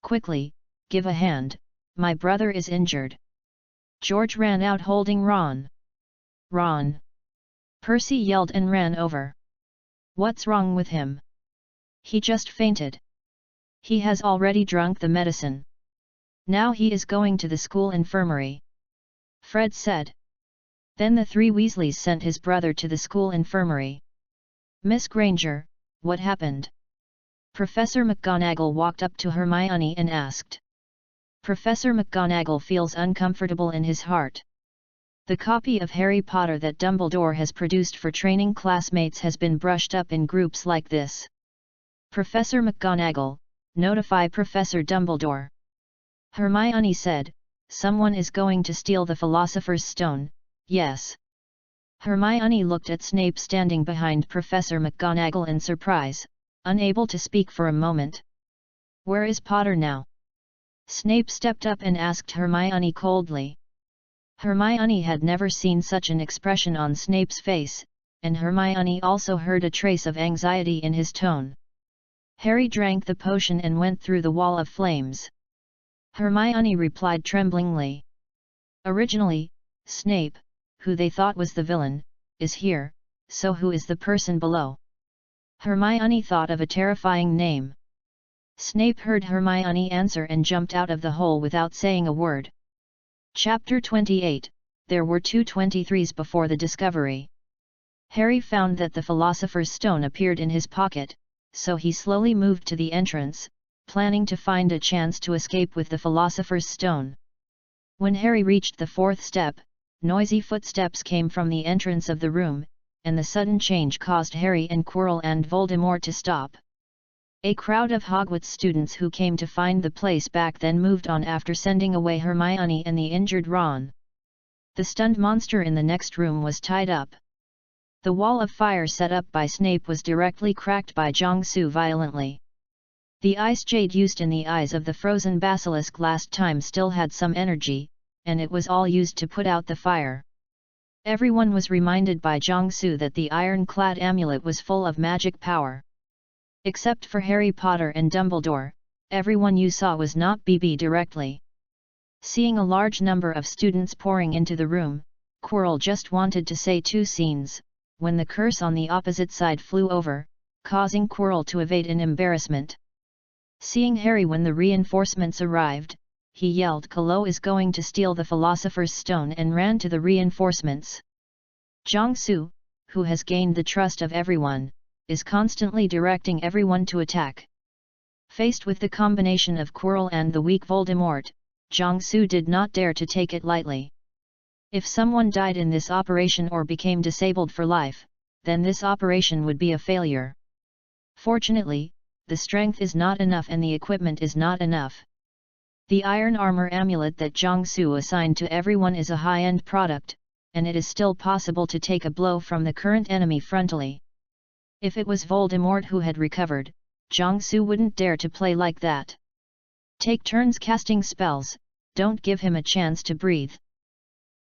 "Quickly, give a hand, my brother is injured." George ran out holding Ron. "Ron!" Percy yelled and ran over. "What's wrong with him? He just fainted. He has already drunk the medicine. Now he is going to the school infirmary," Fred said. Then the 3 Weasleys sent his brother to the school infirmary. "Miss Granger, what happened?" Professor McGonagall walked up to Hermione and asked. Professor McGonagall feels uncomfortable in his heart. The copy of Harry Potter that Dumbledore has produced for training classmates has been brushed up in groups like this. "Professor McGonagall, notify Professor Dumbledore." Hermione said, "Someone is going to steal the Philosopher's Stone, yes." Hermione looked at Snape standing behind Professor McGonagall in surprise, unable to speak for a moment. "Where is Potter now?" Snape stepped up and asked Hermione coldly. Hermione had never seen such an expression on Snape's face, and Hermione also heard a trace of anxiety in his tone. "Harry drank the potion and went through the wall of flames." Hermione replied tremblingly. "Originally, Snape, who they thought was the villain, is here, so who is the person below?" Hermione thought of a terrifying name. Snape heard Hermione answer and jumped out of the hole without saying a word. Chapter 28, There were 2 23s before the discovery. Harry found that the Philosopher's Stone appeared in his pocket, so he slowly moved to the entrance, planning to find a chance to escape with the Philosopher's Stone. When Harry reached the 4th step, noisy footsteps came from the entrance of the room, and the sudden change caused Harry and Quirrell and Voldemort to stop. A crowd of Hogwarts students who came to find the place back then moved on after sending away Hermione and the injured Ron. The stunned monster in the next room was tied up. The wall of fire set up by Snape was directly cracked by Jiangsu violently. The ice jade used in the eyes of the frozen basilisk last time still had some energy, and it was all used to put out the fire. Everyone was reminded by Jiangsu that the iron-clad amulet was full of magic power. Except for Harry Potter and Dumbledore, everyone you saw was not BB directly. Seeing a large number of students pouring into the room, Quirrell just wanted to say 2 scenes, when the curse on the opposite side flew over, causing Quirrell to evade in embarrassment. Seeing Harry when the reinforcements arrived, he yelled Kalo is going to steal the Philosopher's Stone and ran to the reinforcements. Jiangsu, who has gained the trust of everyone, is constantly directing everyone to attack. Faced with the combination of Quirrell and the weak Voldemort, Jiangsu did not dare to take it lightly. If someone died in this operation or became disabled for life, then this operation would be a failure. Fortunately, the strength is not enough and the equipment is not enough. The iron armor amulet that Jiangsu assigned to everyone is a high-end product, and it is still possible to take a blow from the current enemy frontally. If it was Voldemort who had recovered, Jiangsu wouldn't dare to play like that. Take turns casting spells, don't give him a chance to breathe.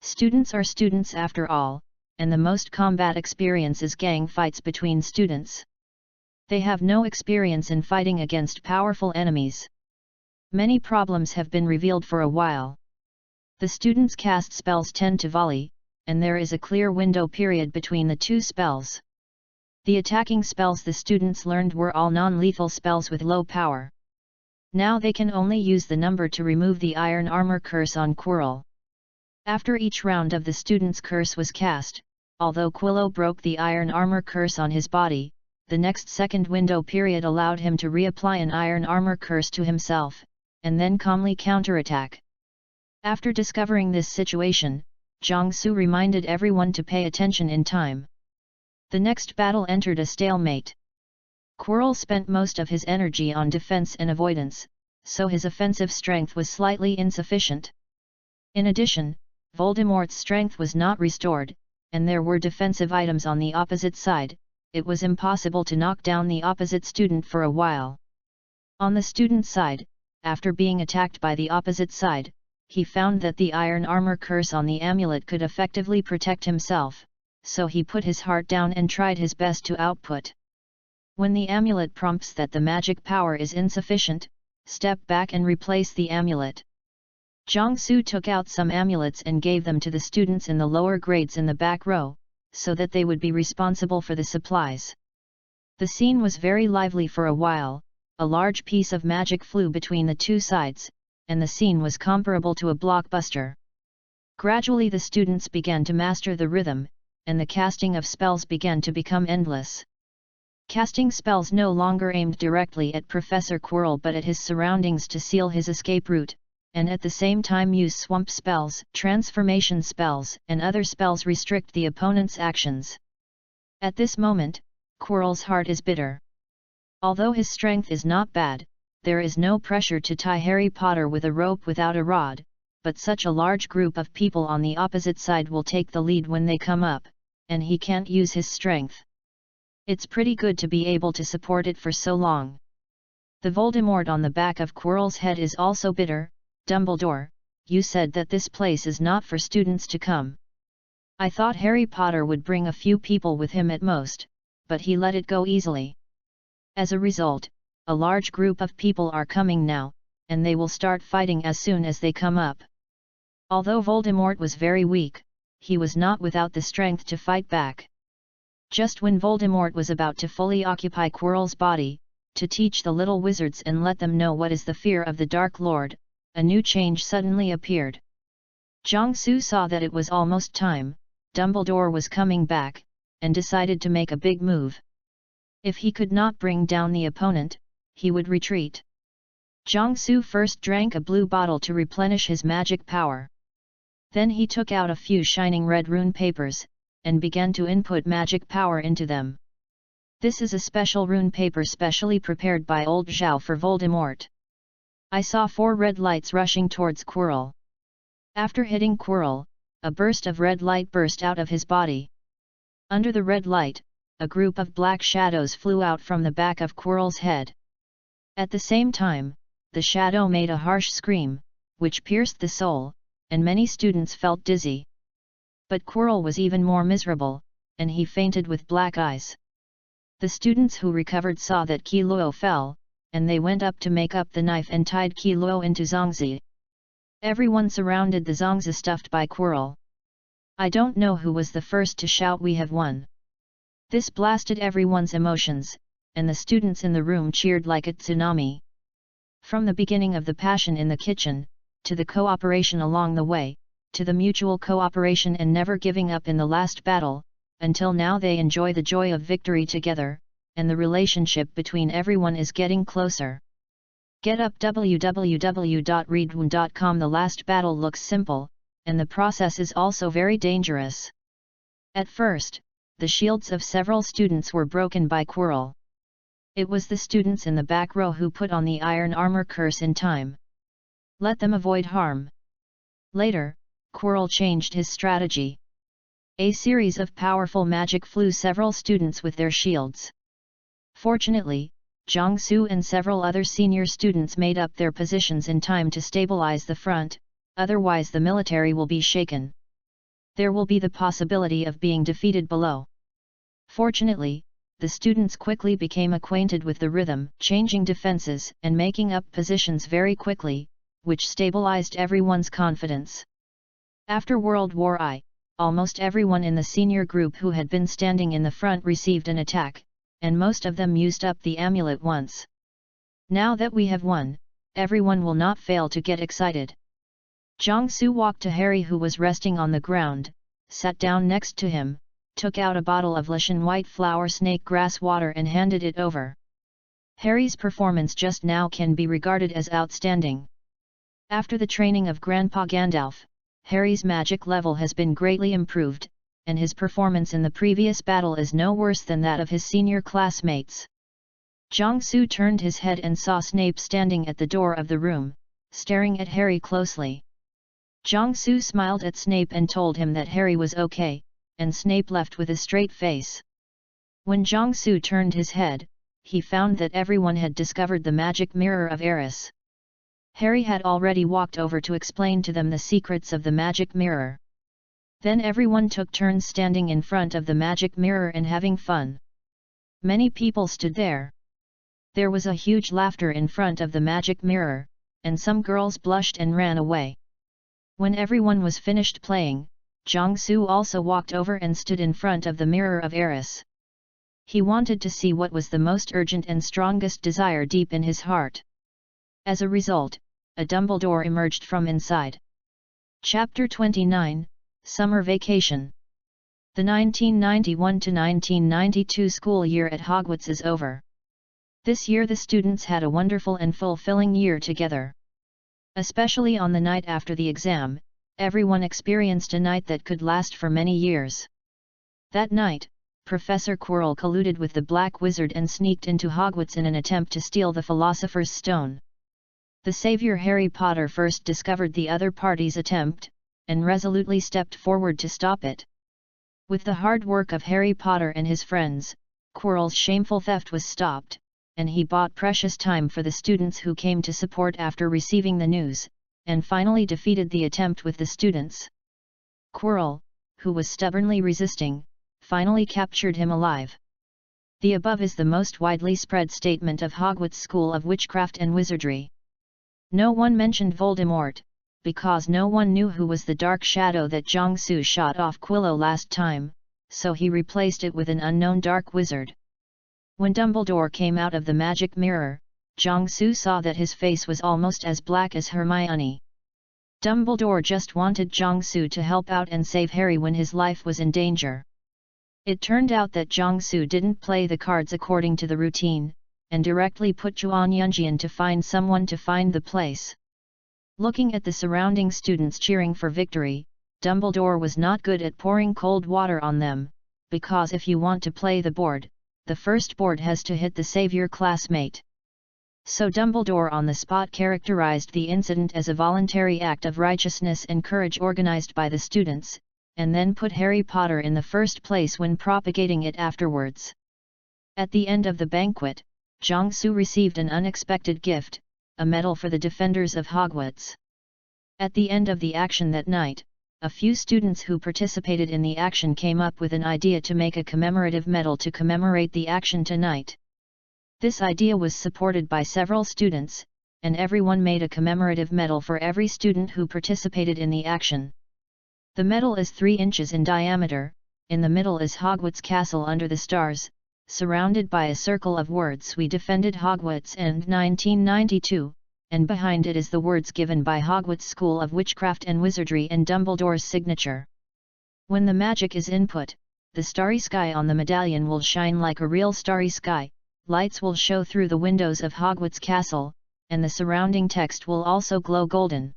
Students are students after all, and the most combat experience is gang fights between students. They have no experience in fighting against powerful enemies. Many problems have been revealed for a while. The students' cast spells tend to volley, and there is a clear window period between the two spells. The attacking spells the students learned were all non-lethal spells with low power. Now they can only use the number to remove the iron armor curse on Quirrell. After each round of the student's curse was cast, although Quirrell broke the iron armor curse on his body, the next second window period allowed him to reapply an iron armor curse to himself, and then calmly counterattack. After discovering this situation, Jiangsu reminded everyone to pay attention in time. The next battle entered a stalemate. Quirrell spent most of his energy on defense and avoidance, so his offensive strength was slightly insufficient. In addition, Voldemort's strength was not restored, and there were defensive items on the opposite side. It was impossible to knock down the opposite student for a while. On the student's side, after being attacked by the opposite side, he found that the iron armor curse on the amulet could effectively protect himself, so he put his heart down and tried his best to output. When the amulet prompts that the magic power is insufficient, step back and replace the amulet. Jiangsu took out some amulets and gave them to the students in the lower grades in the back row, so that they would be responsible for the supplies. The scene was very lively for a while. A large piece of magic flew between the two sides, and the scene was comparable to a blockbuster. Gradually the students began to master the rhythm, and the casting of spells began to become endless. Casting spells no longer aimed directly at Professor Quirrell but at his surroundings to seal his escape route, and at the same time use swamp spells, transformation spells, and other spells restrict the opponent's actions. At this moment, Quirrell's heart is bitter. Although his strength is not bad, there is no pressure to tie Harry Potter with a rope without a rod, but such a large group of people on the opposite side will take the lead when they come up, and he can't use his strength. It's pretty good to be able to support it for so long. The Voldemort on the back of Quirrell's head is also bitter. Dumbledore, you said that this place is not for students to come. I thought Harry Potter would bring a few people with him at most, but he let it go easily. As a result, a large group of people are coming now, and they will start fighting as soon as they come up. Although Voldemort was very weak, he was not without the strength to fight back. Just when Voldemort was about to fully occupy Quirrell's body, to teach the little wizards and let them know what is the fear of the Dark Lord, a new change suddenly appeared. Jiangsu saw that it was almost time, Dumbledore was coming back, and decided to make a big move. If he could not bring down the opponent, he would retreat. Jiangsu first drank a blue bottle to replenish his magic power. Then he took out a few shining red rune papers, and began to input magic power into them. This is a special rune paper specially prepared by old Zhao for Voldemort. I saw 4 red lights rushing towards Quirrell. After hitting Quirrell, a burst of red light burst out of his body. Under the red light, a group of black shadows flew out from the back of Quirrell's head. At the same time, the shadow made a harsh scream, which pierced the soul, and many students felt dizzy. But Quirrell was even more miserable, and he fainted with black eyes. The students who recovered saw that Qi Luo fell, and they went up to make up the knife and tied Qi Luo into Zongzi. Everyone surrounded the Zongzi stuffed by Quirrell. I don't know who was the first to shout "We have won." This blasted everyone's emotions, and the students in the room cheered like a tsunami. From the beginning of the passion in the kitchen, to the cooperation along the way, to the mutual cooperation and never giving up in the last battle, until now they enjoy the joy of victory together, and the relationship between everyone is getting closer. Get up www.readaloud.com. The last battle looks simple, and the process is also very dangerous. At first, the shields of several students were broken by Quirrell. It was the students in the back row who put on the iron armor curse in time. Let them avoid harm. Later, Quirrell changed his strategy. A series of powerful magic flew several students with their shields. Fortunately, Jiangsu and several other senior students made up their positions in time to stabilize the front, otherwise the military will be shaken. There will be the possibility of being defeated below. Fortunately, the students quickly became acquainted with the rhythm, changing defenses and making up positions very quickly, which stabilized everyone's confidence. After World War I, almost everyone in the senior group who had been standing in the front received an attack, and most of them used up the amulet once. Now that we have won, everyone will not fail to get excited. Jiangsu walked to Harry, who was resting on the ground, sat down next to him, took out a bottle of Lushan white flower snake grass water and handed it over. Harry's performance just now can be regarded as outstanding. After the training of Grandpa Gandalf, Harry's magic level has been greatly improved, and his performance in the previous battle is no worse than that of his senior classmates. Jiangsu turned his head and saw Snape standing at the door of the room, staring at Harry closely. Jiangsu smiled at Snape and told him that Harry was okay, and Snape left with a straight face. When Jiangsu turned his head, he found that everyone had discovered the magic mirror of Eris. Harry had already walked over to explain to them the secrets of the magic mirror. Then everyone took turns standing in front of the magic mirror and having fun. Many people stood there. There was a huge laughter in front of the magic mirror, and some girls blushed and ran away. When everyone was finished playing, Jiangsu also walked over and stood in front of the mirror of Eris. He wanted to see what was the most urgent and strongest desire deep in his heart. As a result, a Dumbledore emerged from inside. Chapter 29, Summer Vacation. The 1991-1992 school year at Hogwarts is over. This year the students had a wonderful and fulfilling year together. Especially on the night after the exam, everyone experienced a night that could last for many years. That night, Professor Quirrell colluded with the Black Wizard and sneaked into Hogwarts in an attempt to steal the Philosopher's Stone. The savior Harry Potter first discovered the other party's attempt, and resolutely stepped forward to stop it. With the hard work of Harry Potter and his friends, Quirrell's shameful theft was stopped, and he bought precious time for the students who came to support after receiving the news, and finally defeated the attempt with the students. Quirrell, who was stubbornly resisting, finally captured him alive. The above is the most widely spread statement of Hogwarts School of Witchcraft and Wizardry. No one mentioned Voldemort, because no one knew who was the dark shadow that Jiangsu shot off Quillo last time, so he replaced it with an unknown dark wizard. When Dumbledore came out of the magic mirror, Jiangsu saw that his face was almost as black as Hermione. Dumbledore just wanted Jiangsu to help out and save Harry when his life was in danger. It turned out that Jiangsu didn't play the cards according to the routine, and directly put Juan Yunjian to find someone to find the place. Looking at the surrounding students cheering for victory, Dumbledore was not good at pouring cold water on them, because if you want to play the board, the first board has to hit the savior classmate. So Dumbledore on the spot characterized the incident as a voluntary act of righteousness and courage organized by the students, and then put Harry Potter in the first place when propagating it afterwards. At the end of the banquet, Jiangsu received an unexpected gift, a medal for the defenders of Hogwarts. At the end of the action that night, a few students who participated in the action came up with an idea to make a commemorative medal to commemorate the action tonight. This idea was supported by several students, and everyone made a commemorative medal for every student who participated in the action. The medal is 3 inches in diameter, in the middle is Hogwarts Castle under the stars, surrounded by a circle of words "We defended Hogwarts and 1992", and behind it is the words given by Hogwarts School of Witchcraft and Wizardry and Dumbledore's signature. When the magic is input, the starry sky on the medallion will shine like a real starry sky, lights will show through the windows of Hogwarts Castle, and the surrounding text will also glow golden.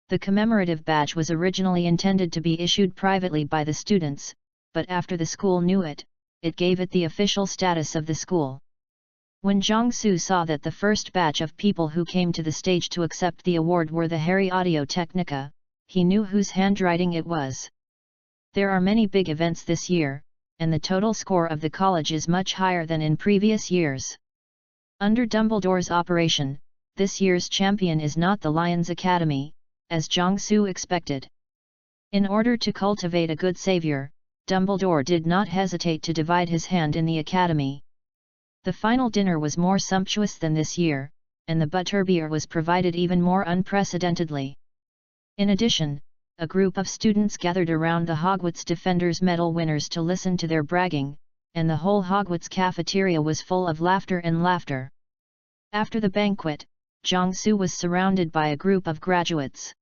The commemorative badge was originally intended to be issued privately by the students, but after the school knew it, it gave it the official status of the school. When Jiangsu saw that the first batch of people who came to the stage to accept the award were the Harry Audio-Technica, he knew whose handwriting it was. There are many big events this year, and the total score of the college is much higher than in previous years. Under Dumbledore's operation, this year's champion is not the Lions Academy, as Jiangsu expected. In order to cultivate a good savior, Dumbledore did not hesitate to divide his hand in the academy. The final dinner was more sumptuous than this year, and the butterbeer was provided even more unprecedentedly. In addition, a group of students gathered around the Hogwarts Defenders Medal winners to listen to their bragging, and the whole Hogwarts cafeteria was full of laughter and laughter. After the banquet, Jiangsu was surrounded by a group of graduates.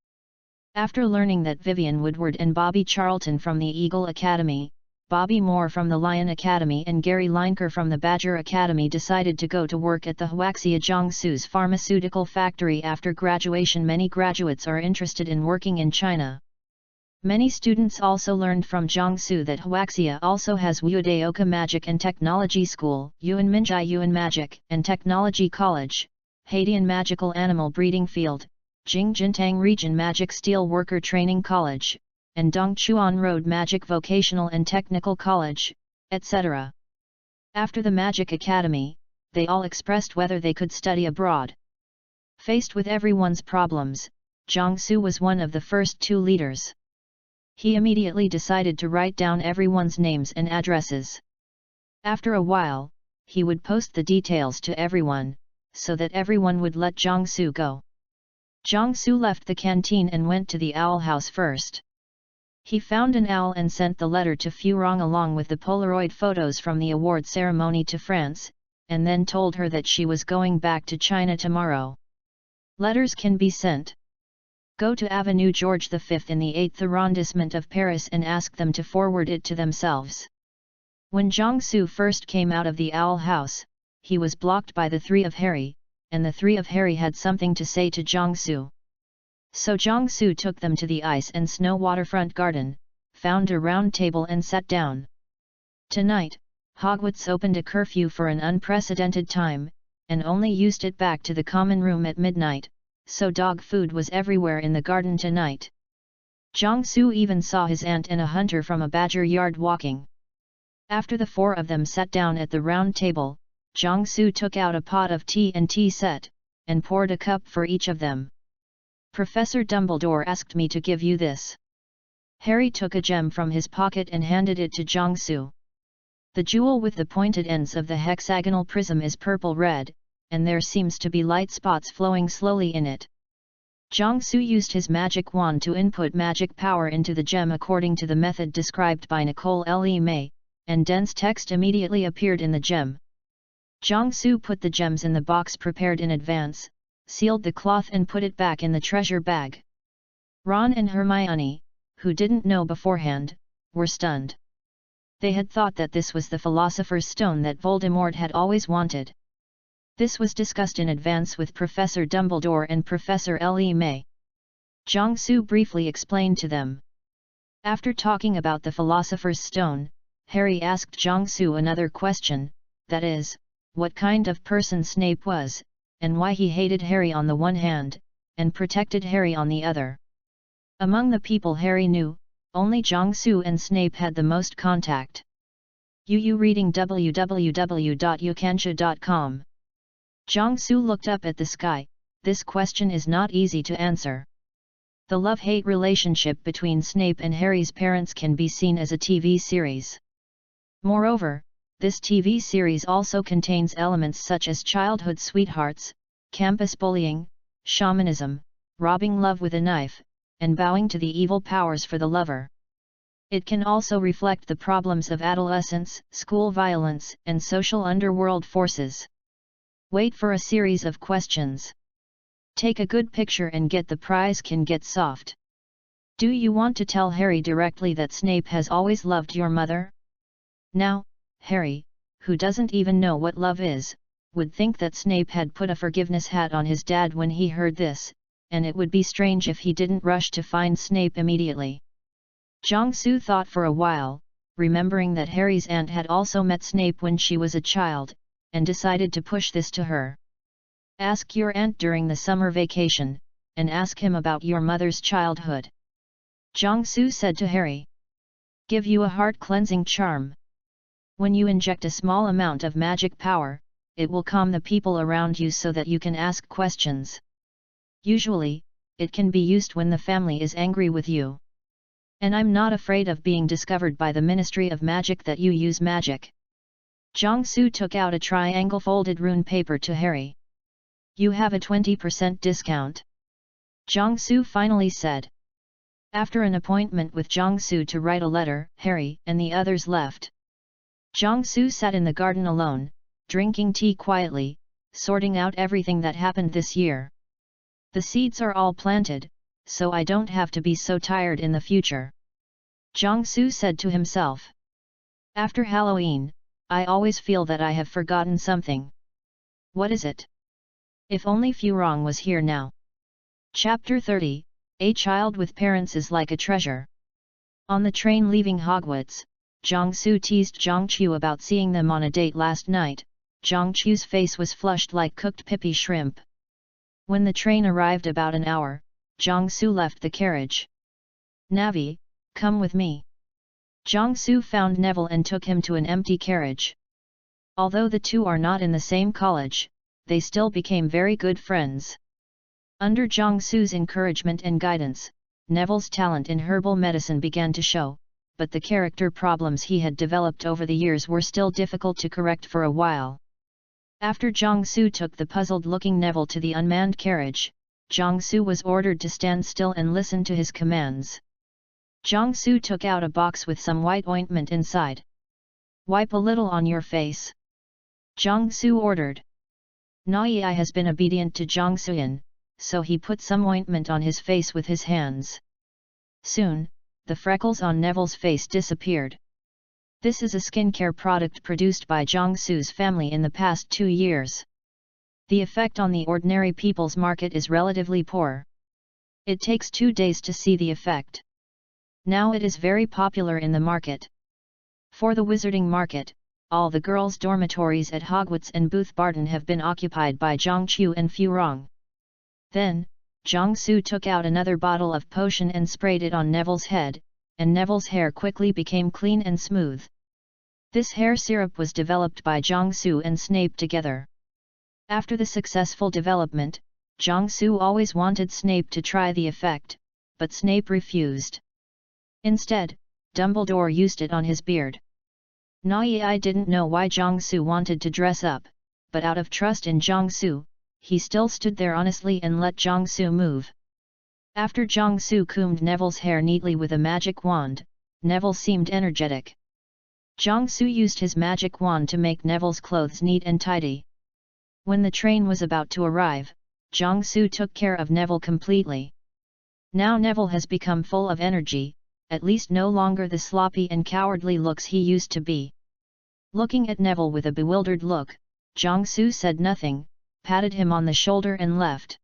After learning that Vivian Woodward and Bobby Charlton from the Eagle Academy, Bobby Moore from the Lion Academy and Gary Lineker from the Badger Academy decided to go to work at the Huaxia Jiangsu's pharmaceutical factory after graduation, many graduates are interested in working in China. Many students also learned from Jiangsu that Huaxia also has Wudaoka Magic and Technology School, Yuanminjai Yuan Magic and Technology College, Hadian Magical Animal Breeding Field, Jingjintang Region Magic Steel Worker Training College, and Dongchuan Road Magic Vocational and Technical College, etc. After the Magic Academy, they all expressed whether they could study abroad. Faced with everyone's problems, Jiangsu was one of the first two leaders. He immediately decided to write down everyone's names and addresses. After a while, he would post the details to everyone, so that everyone would let Jiangsu go. Jiangsu left the canteen and went to the owl house first. He found an owl and sent the letter to Furong along with the Polaroid photos from the award ceremony to France, and then told her that she was going back to China tomorrow. Letters can be sent. Go to Avenue George V in the 8th arrondissement of Paris and ask them to forward it to themselves. When Jiangsu first came out of the owl house, he was blocked by the three of Harry, and the three of Harry had something to say to Jiangsu. So Jiangsu took them to the ice and snow waterfront garden, found a round table and sat down. Tonight, Hogwarts opened a curfew for an unprecedented time, and only used it back to the common room at midnight, so dog food was everywhere in the garden tonight. Jiangsu even saw his aunt and a hunter from a badger yard walking. After the four of them sat down at the round table, Jiangsu took out a pot of tea and tea set, and poured a cup for each of them. Professor Dumbledore asked me to give you this. Harry took a gem from his pocket and handed it to Jiangsu. The jewel with the pointed ends of the hexagonal prism is purple-red, and there seems to be light spots flowing slowly in it. Jiangsu used his magic wand to input magic power into the gem according to the method described by Nicole Le May, and dense text immediately appeared in the gem. Jiangsu put the gems in the box prepared in advance, sealed the cloth and put it back in the treasure bag. Ron and Hermione, who didn't know beforehand, were stunned. They had thought that this was the Philosopher's Stone that Voldemort had always wanted. This was discussed in advance with Professor Dumbledore and Professor Le May. Jiangsu briefly explained to them. After talking about the Philosopher's Stone, Harry asked Jiangsu another question, that is, what kind of person Snape was, and why he hated Harry on the one hand, and protected Harry on the other. Among the people Harry knew, only Jiangsu and Snape had the most contact. Reading www.yukansha.com. Jiangsu looked up at the sky. This question is not easy to answer. The love-hate relationship between Snape and Harry's parents can be seen as a TV series. Moreover, this TV series also contains elements such as childhood sweethearts, campus bullying, shamanism, robbing love with a knife, and bowing to the evil powers for the lover. It can also reflect the problems of adolescence, school violence, and social underworld forces. Wait for a series of questions. Take a good picture and get the prize. Can get soft. Do you want to tell Harry directly that Snape has always loved your mother? Now, Harry, who doesn't even know what love is, would think that Snape had put a forgiveness hat on his dad when he heard this, and it would be strange if he didn't rush to find Snape immediately. Jiangsu thought for a while, remembering that Harry's aunt had also met Snape when she was a child, and decided to push this to her. Ask your aunt during the summer vacation, and ask him about your mother's childhood. Jiangsu said to Harry. Give you a heart-cleansing charm. When you inject a small amount of magic power, it will calm the people around you so that you can ask questions. Usually, it can be used when the family is angry with you. And I'm not afraid of being discovered by the Ministry of Magic that you use magic. Jiangsu took out a triangle folded rune paper to Harry. You have a 20% discount. Jiangsu finally said. After an appointment with Jiangsu to write a letter, Harry and the others left. Jiangsu sat in the garden alone, drinking tea quietly, sorting out everything that happened this year. The seeds are all planted, so I don't have to be so tired in the future. Jiangsu said to himself. After Halloween, I always feel that I have forgotten something. What is it? If only Furong was here now. Chapter 30, A child with parents is like a treasure. On the train leaving Hogwarts, Jiangsu teased Jiangqiu about seeing them on a date last night. Jiangqiu's face was flushed like cooked pipi shrimp. When the train arrived about an hour, Jiangsu left the carriage. Navi, come with me. Jiangsu found Neville and took him to an empty carriage. Although the two are not in the same college, they still became very good friends. Under Jiangsu's encouragement and guidance, Neville's talent in herbal medicine began to show, but the character problems he had developed over the years were still difficult to correct for a while. After Jiangsu took the puzzled-looking Neville to the unmanned carriage, Jiangsu was ordered to stand still and listen to his commands. Jiangsu took out a box with some white ointment inside. Wipe a little on your face. Jiangsu ordered. Nai has been obedient to Jiangsuyan, so he put some ointment on his face with his hands. Soon, the freckles on Neville's face disappeared. This is a skincare product produced by Jiangsu's family in the past 2 years. The effect on the ordinary people's market is relatively poor. It takes 2 days to see the effect. Now it is very popular in the market. For the wizarding market, all the girls' dormitories at Hogwarts and Booth Barton have been occupied by Jiangqiu and Furong. Then, Jiangsu took out another bottle of potion and sprayed it on Neville's head, and Neville's hair quickly became clean and smooth. This hair syrup was developed by Jiangsu and Snape together. After the successful development, Jiangsu always wanted Snape to try the effect, but Snape refused. Instead, Dumbledore used it on his beard. Nai didn't know why Jiangsu wanted to dress up, but out of trust in Jiangsu, he still stood there honestly and let Jiangsu move. After Jiangsu combed Neville's hair neatly with a magic wand, Neville seemed energetic. Jiangsu used his magic wand to make Neville's clothes neat and tidy. When the train was about to arrive, Jiangsu took care of Neville completely. Now Neville has become full of energy, at least no longer the sloppy and cowardly looks he used to be. Looking at Neville with a bewildered look, Jiangsu said nothing, patted him on the shoulder and left.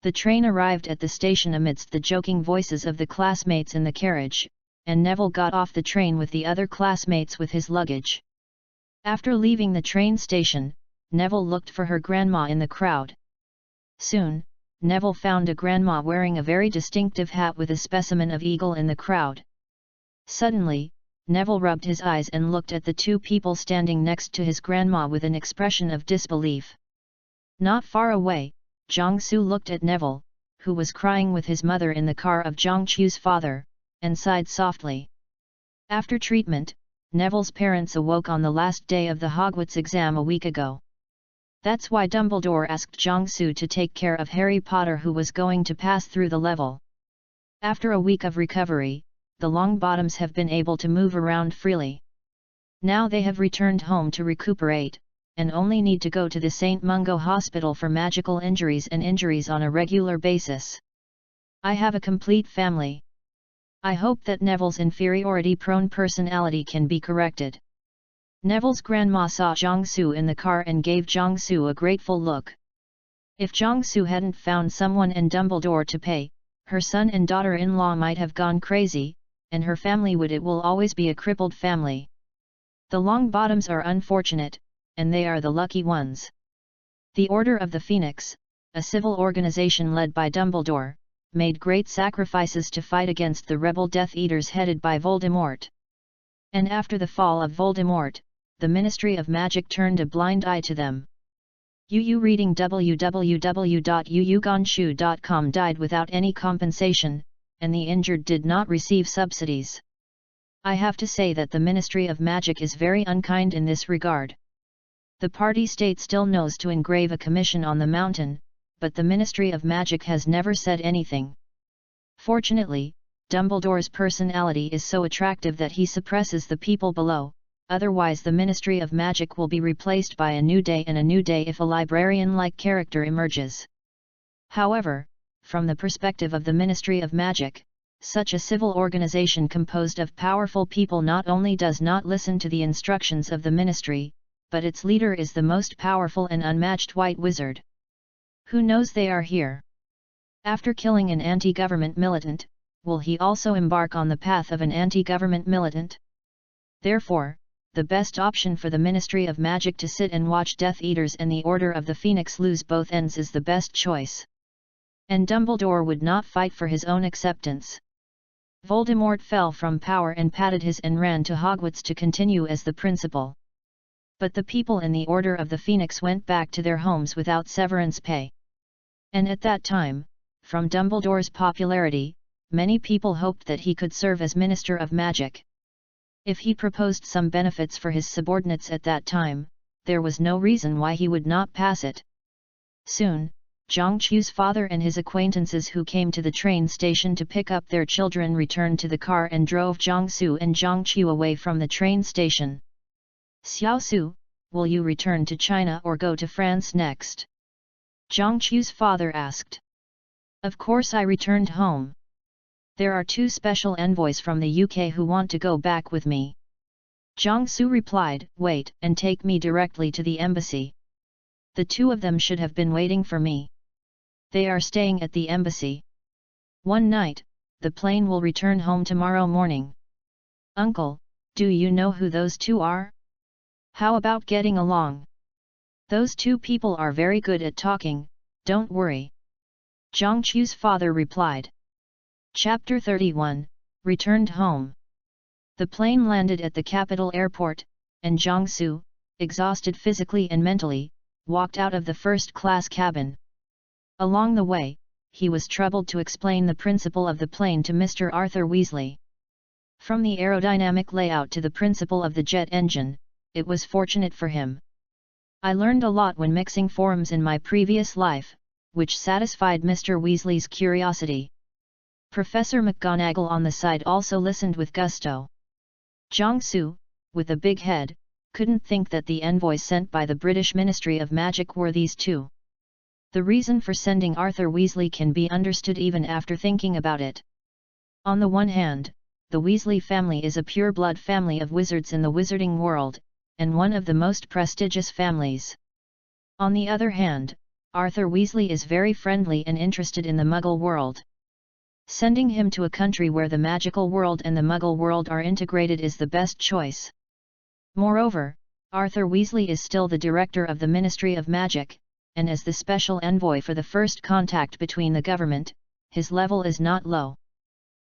The train arrived at the station amidst the joking voices of the classmates in the carriage, and Neville got off the train with the other classmates with his luggage. After leaving the train station, Neville looked for her grandma in the crowd. Soon, Neville found a grandma wearing a very distinctive hat with a specimen of eagle in the crowd. Suddenly, Neville rubbed his eyes and looked at the 2 people standing next to his grandma with an expression of disbelief. Not far away, Jiangsu looked at Neville, who was crying with his mother in the car of Jiangqiu's father, and sighed softly. After treatment, Neville's parents awoke on the last day of the Hogwarts exam a week ago. That's why Dumbledore asked Jiangsu to take care of Harry Potter, who was going to pass through the level. After a week of recovery, the Longbottoms have been able to move around freely. Now they have returned home to recuperate, and only need to go to the St. Mungo Hospital for magical injuries and injuries on a regular basis. I have a complete family. I hope that Neville's inferiority-prone personality can be corrected. Neville's grandma saw Jiangsu in the car and gave Jiangsu a grateful look. If Jiangsu hadn't found someone and Dumbledore to pay, her son and daughter-in-law might have gone crazy, and her family will always be a crippled family. The Longbottoms are unfortunate, and they are the lucky ones. The Order of the Phoenix, a civil organization led by Dumbledore, made great sacrifices to fight against the rebel Death Eaters headed by Voldemort. And after the fall of Voldemort, the Ministry of Magic turned a blind eye to them. Yu reading www.yuyugonshu.com died without any compensation, and the injured did not receive subsidies. I have to say that the Ministry of Magic is very unkind in this regard. The party state still knows to engrave a commission on the mountain, but the Ministry of Magic has never said anything. Fortunately, Dumbledore's personality is so attractive that he suppresses the people below, otherwise the Ministry of Magic will be replaced by a new day and a new day if a librarian-like character emerges. However, from the perspective of the Ministry of Magic, such a civil organization composed of powerful people not only does not listen to the instructions of the Ministry, but its leader is the most powerful and unmatched white wizard. Who knows they are here? After killing an anti-government militant, will he also embark on the path of an anti-government militant? Therefore, the best option for the Ministry of Magic to sit and watch Death Eaters and the Order of the Phoenix lose both ends is the best choice. And Dumbledore would not fight for his own acceptance. Voldemort fell from power and patted his and ran to Hogwarts to continue as the principal. But the people in the Order of the Phoenix went back to their homes without severance pay. And at that time, from Dumbledore's popularity, many people hoped that he could serve as Minister of Magic. If he proposed some benefits for his subordinates at that time, there was no reason why he would not pass it. Soon, Zhang Chu's father and his acquaintances who came to the train station to pick up their children returned to the car and drove Zhang Su and Zhang Chu away from the train station. Xiao Su, will you return to China or go to France next? Zhang Chu's father asked. Of course I returned home. There are 2 special envoys from the UK who want to go back with me. Zhang Su replied, wait and take me directly to the embassy. The 2 of them should have been waiting for me. They are staying at the embassy. One night, the plane will return home tomorrow morning. Uncle, do you know who those 2 are? How about getting along? Those 2 people are very good at talking, don't worry. Zhang Chu's father replied. Chapter 31, Returned Home. The plane landed at the capital airport, and Zhang Su, exhausted physically and mentally, walked out of the first-class cabin. Along the way, he was troubled to explain the principle of the plane to Mr. Arthur Weasley. From the aerodynamic layout to the principle of the jet engine, it was fortunate for him. I learned a lot when mixing forms in my previous life, which satisfied Mr. Weasley's curiosity. Professor McGonagall on the side also listened with gusto. Zhang Su, with a big head, couldn't think that the envoys sent by the British Ministry of Magic were these 2. The reason for sending Arthur Weasley can be understood even after thinking about it. On the one hand, the Weasley family is a pure-blood family of wizards in the wizarding world, and one of the most prestigious families. On the other hand, Arthur Weasley is very friendly and interested in the Muggle world. Sending him to a country where the magical world and the Muggle world are integrated is the best choice. Moreover, Arthur Weasley is still the director of the Ministry of Magic, and as the special envoy for the first contact between the government, his level is not low.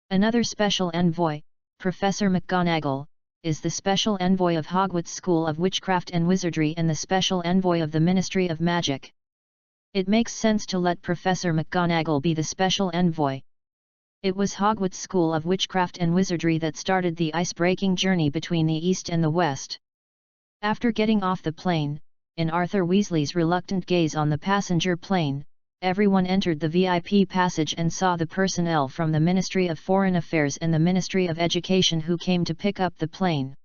Another special envoy, Professor McGonagall, is the special envoy of Hogwarts School of Witchcraft and Wizardry and the special envoy of the Ministry of Magic. It makes sense to let Professor McGonagall be the special envoy. It was Hogwarts School of Witchcraft and Wizardry that started the ice-breaking journey between the East and the West. After getting off the plane, in Arthur Weasley's reluctant gaze on the passenger plane, everyone entered the VIP passage and saw the personnel from the Ministry of Foreign Affairs and the Ministry of Education who came to pick up the plane.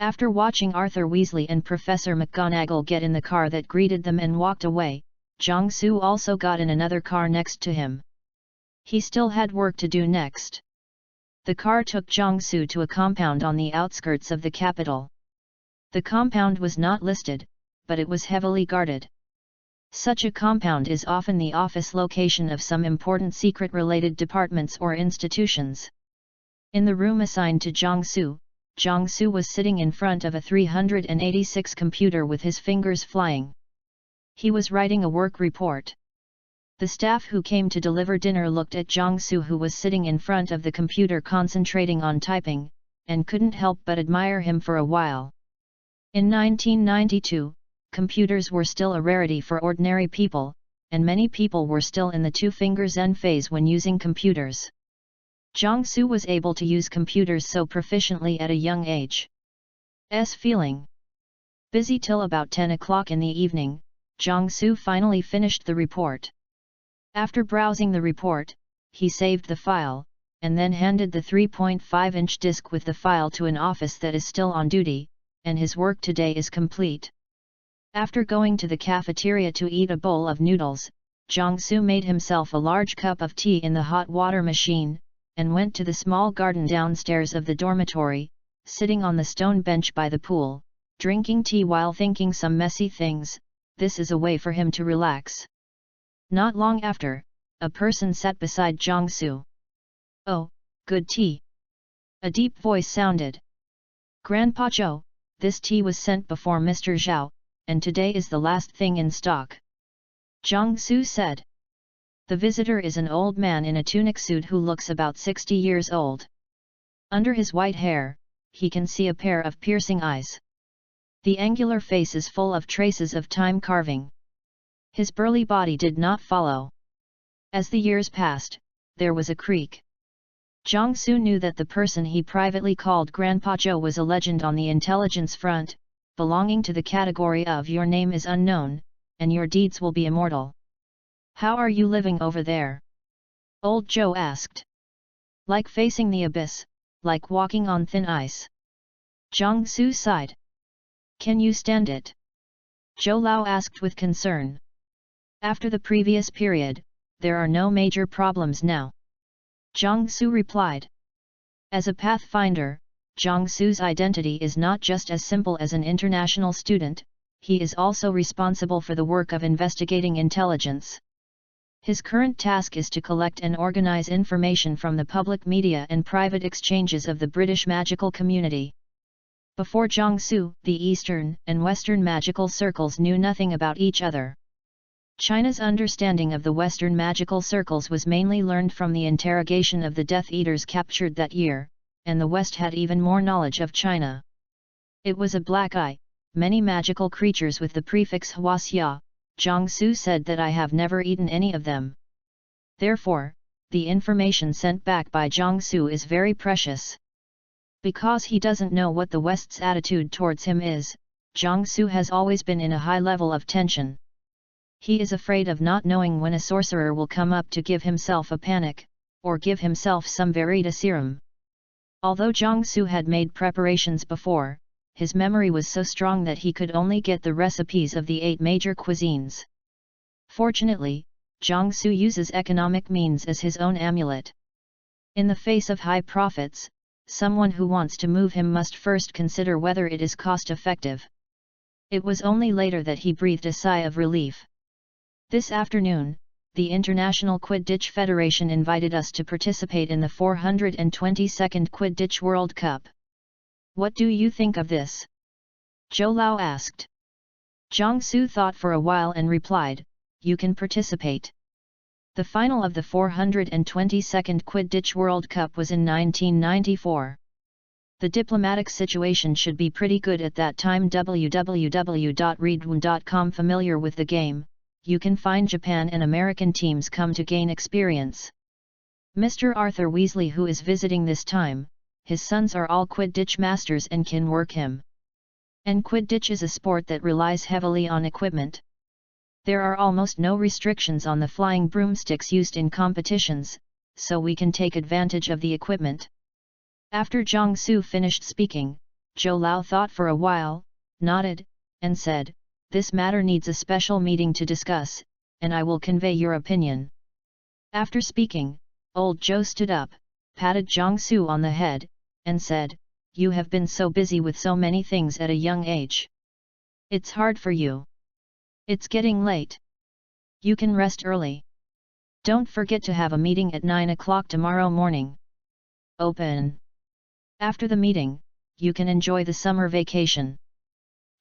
After watching Arthur Weasley and Professor McGonagall get in the car that greeted them and walked away, Zhang Su also got in another car next to him. He still had work to do next. The car took Zhang Su to a compound on the outskirts of the capital. The compound was not listed, but it was heavily guarded. Such a compound is often the office location of some important secret-related departments or institutions. In the room assigned to Zhang Su, Jiang Su was sitting in front of a 386 computer with his fingers flying. He was writing a work report. The staff who came to deliver dinner looked at Jiang Su, who was sitting in front of the computer concentrating on typing, and couldn't help but admire him for a while. In 1992, computers were still a rarity for ordinary people, and many people were still in the two-finger Zen phase when using computers. Jiang Su was able to use computers so proficiently at a young age. Feeling busy till about 10 o'clock in the evening, Jiang Su finally finished the report. After browsing the report, he saved the file, and then handed the 3.5-inch disc with the file to an office that is still on duty, and his work today is complete. After going to the cafeteria to eat a bowl of noodles, Jiang Su made himself a large cup of tea in the hot water machine, and went to the small garden downstairs of the dormitory, sitting on the stone bench by the pool, drinking tea while thinking some messy things. This is a way for him to relax. Not long after, a person sat beside Jiang Su. "Oh, good tea." A deep voice sounded. "Grandpa Zhou, this tea was sent before Mr. Zhao, and today is the last thing in stock," Jiang Su said. The visitor is an old man in a tunic suit who looks about 60 years old. Under his white hair, he can see a pair of piercing eyes. The angular face is full of traces of time carving. His burly body did not follow. As the years passed, there was a creak. Jiang Su knew that the person he privately called Grandpa Zhou was a legend on the intelligence front, belonging to the category of "your name is unknown, and your deeds will be immortal." "How are you living over there?" Old Zhou asked. "Like facing the abyss, like walking on thin ice." Jiang Su sighed. "Can you stand it?" Zhou Lao asked with concern. "After the previous period, there are no major problems now," Jiang Su replied. As a pathfinder, Jiang Su's identity is not just as simple as an international student, he is also responsible for the work of investigating intelligence. His current task is to collect and organize information from the public media and private exchanges of the British magical community. Before Jiang Su, the Eastern and Western magical circles knew nothing about each other. China's understanding of the Western magical circles was mainly learned from the interrogation of the Death Eaters captured that year, and the West had even more knowledge of China. It was a black eye, many magical creatures with the prefix Huaxia. Jiang Su said that I have never eaten any of them. Therefore, the information sent back by Jiang Su is very precious. Because he doesn't know what the West's attitude towards him is, Jiang Su has always been in a high level of tension. He is afraid of not knowing when a sorcerer will come up to give himself a panic, or give himself some Verita serum. Although Jiang Su had made preparations before, his memory was so strong that he could only get the recipes of the 8 major cuisines. Fortunately, Jiang Su uses economic means as his own amulet. In the face of high profits, someone who wants to move him must first consider whether it is cost-effective. It was only later that he breathed a sigh of relief. This afternoon, the International Quidditch Federation invited us to participate in the 422nd Quidditch World Cup. What do you think of this? Zhou Lao asked. Jiang Su thought for a while and replied, "You can participate." The final of the 422nd Quidditch World Cup was in 1994. The diplomatic situation should be pretty good at that time. www.readaloud.com. Familiar with the game, you can find Japan and American teams come to gain experience. Mr. Arthur Weasley, who is visiting this time, his sons are all Quidditch masters and can work him. And Quidditch is a sport that relies heavily on equipment. There are almost no restrictions on the flying broomsticks used in competitions, so we can take advantage of the equipment. After Jiang Su finished speaking, Zhou Lao thought for a while, nodded, and said, "This matter needs a special meeting to discuss, and I will convey your opinion." After speaking, old Zhou stood up, patted Jiang Su on the head, and said, "You have been so busy with so many things at a young age. It's hard for you. It's getting late. You can rest early. Don't forget to have a meeting at 9 o'clock tomorrow morning. Open." After the meeting, you can enjoy the summer vacation.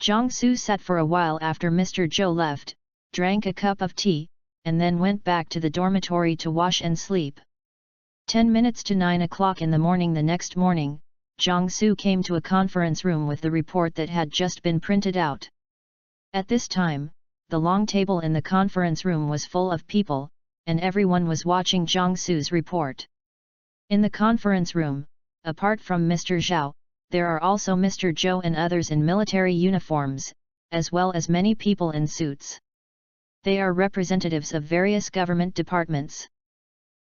Jiangsu sat for a while after Mr. Zhou left, drank a cup of tea, and then went back to the dormitory to wash and sleep. 10 minutes to 9 o'clock in the morning the next morning, Jiangsu came to a conference room with the report that had just been printed out. At this time, the long table in the conference room was full of people, and everyone was watching Jiangsu's report. In the conference room, apart from Mr. Zhao, there are also Mr. Zhou and others in military uniforms, as well as many people in suits. They are representatives of various government departments.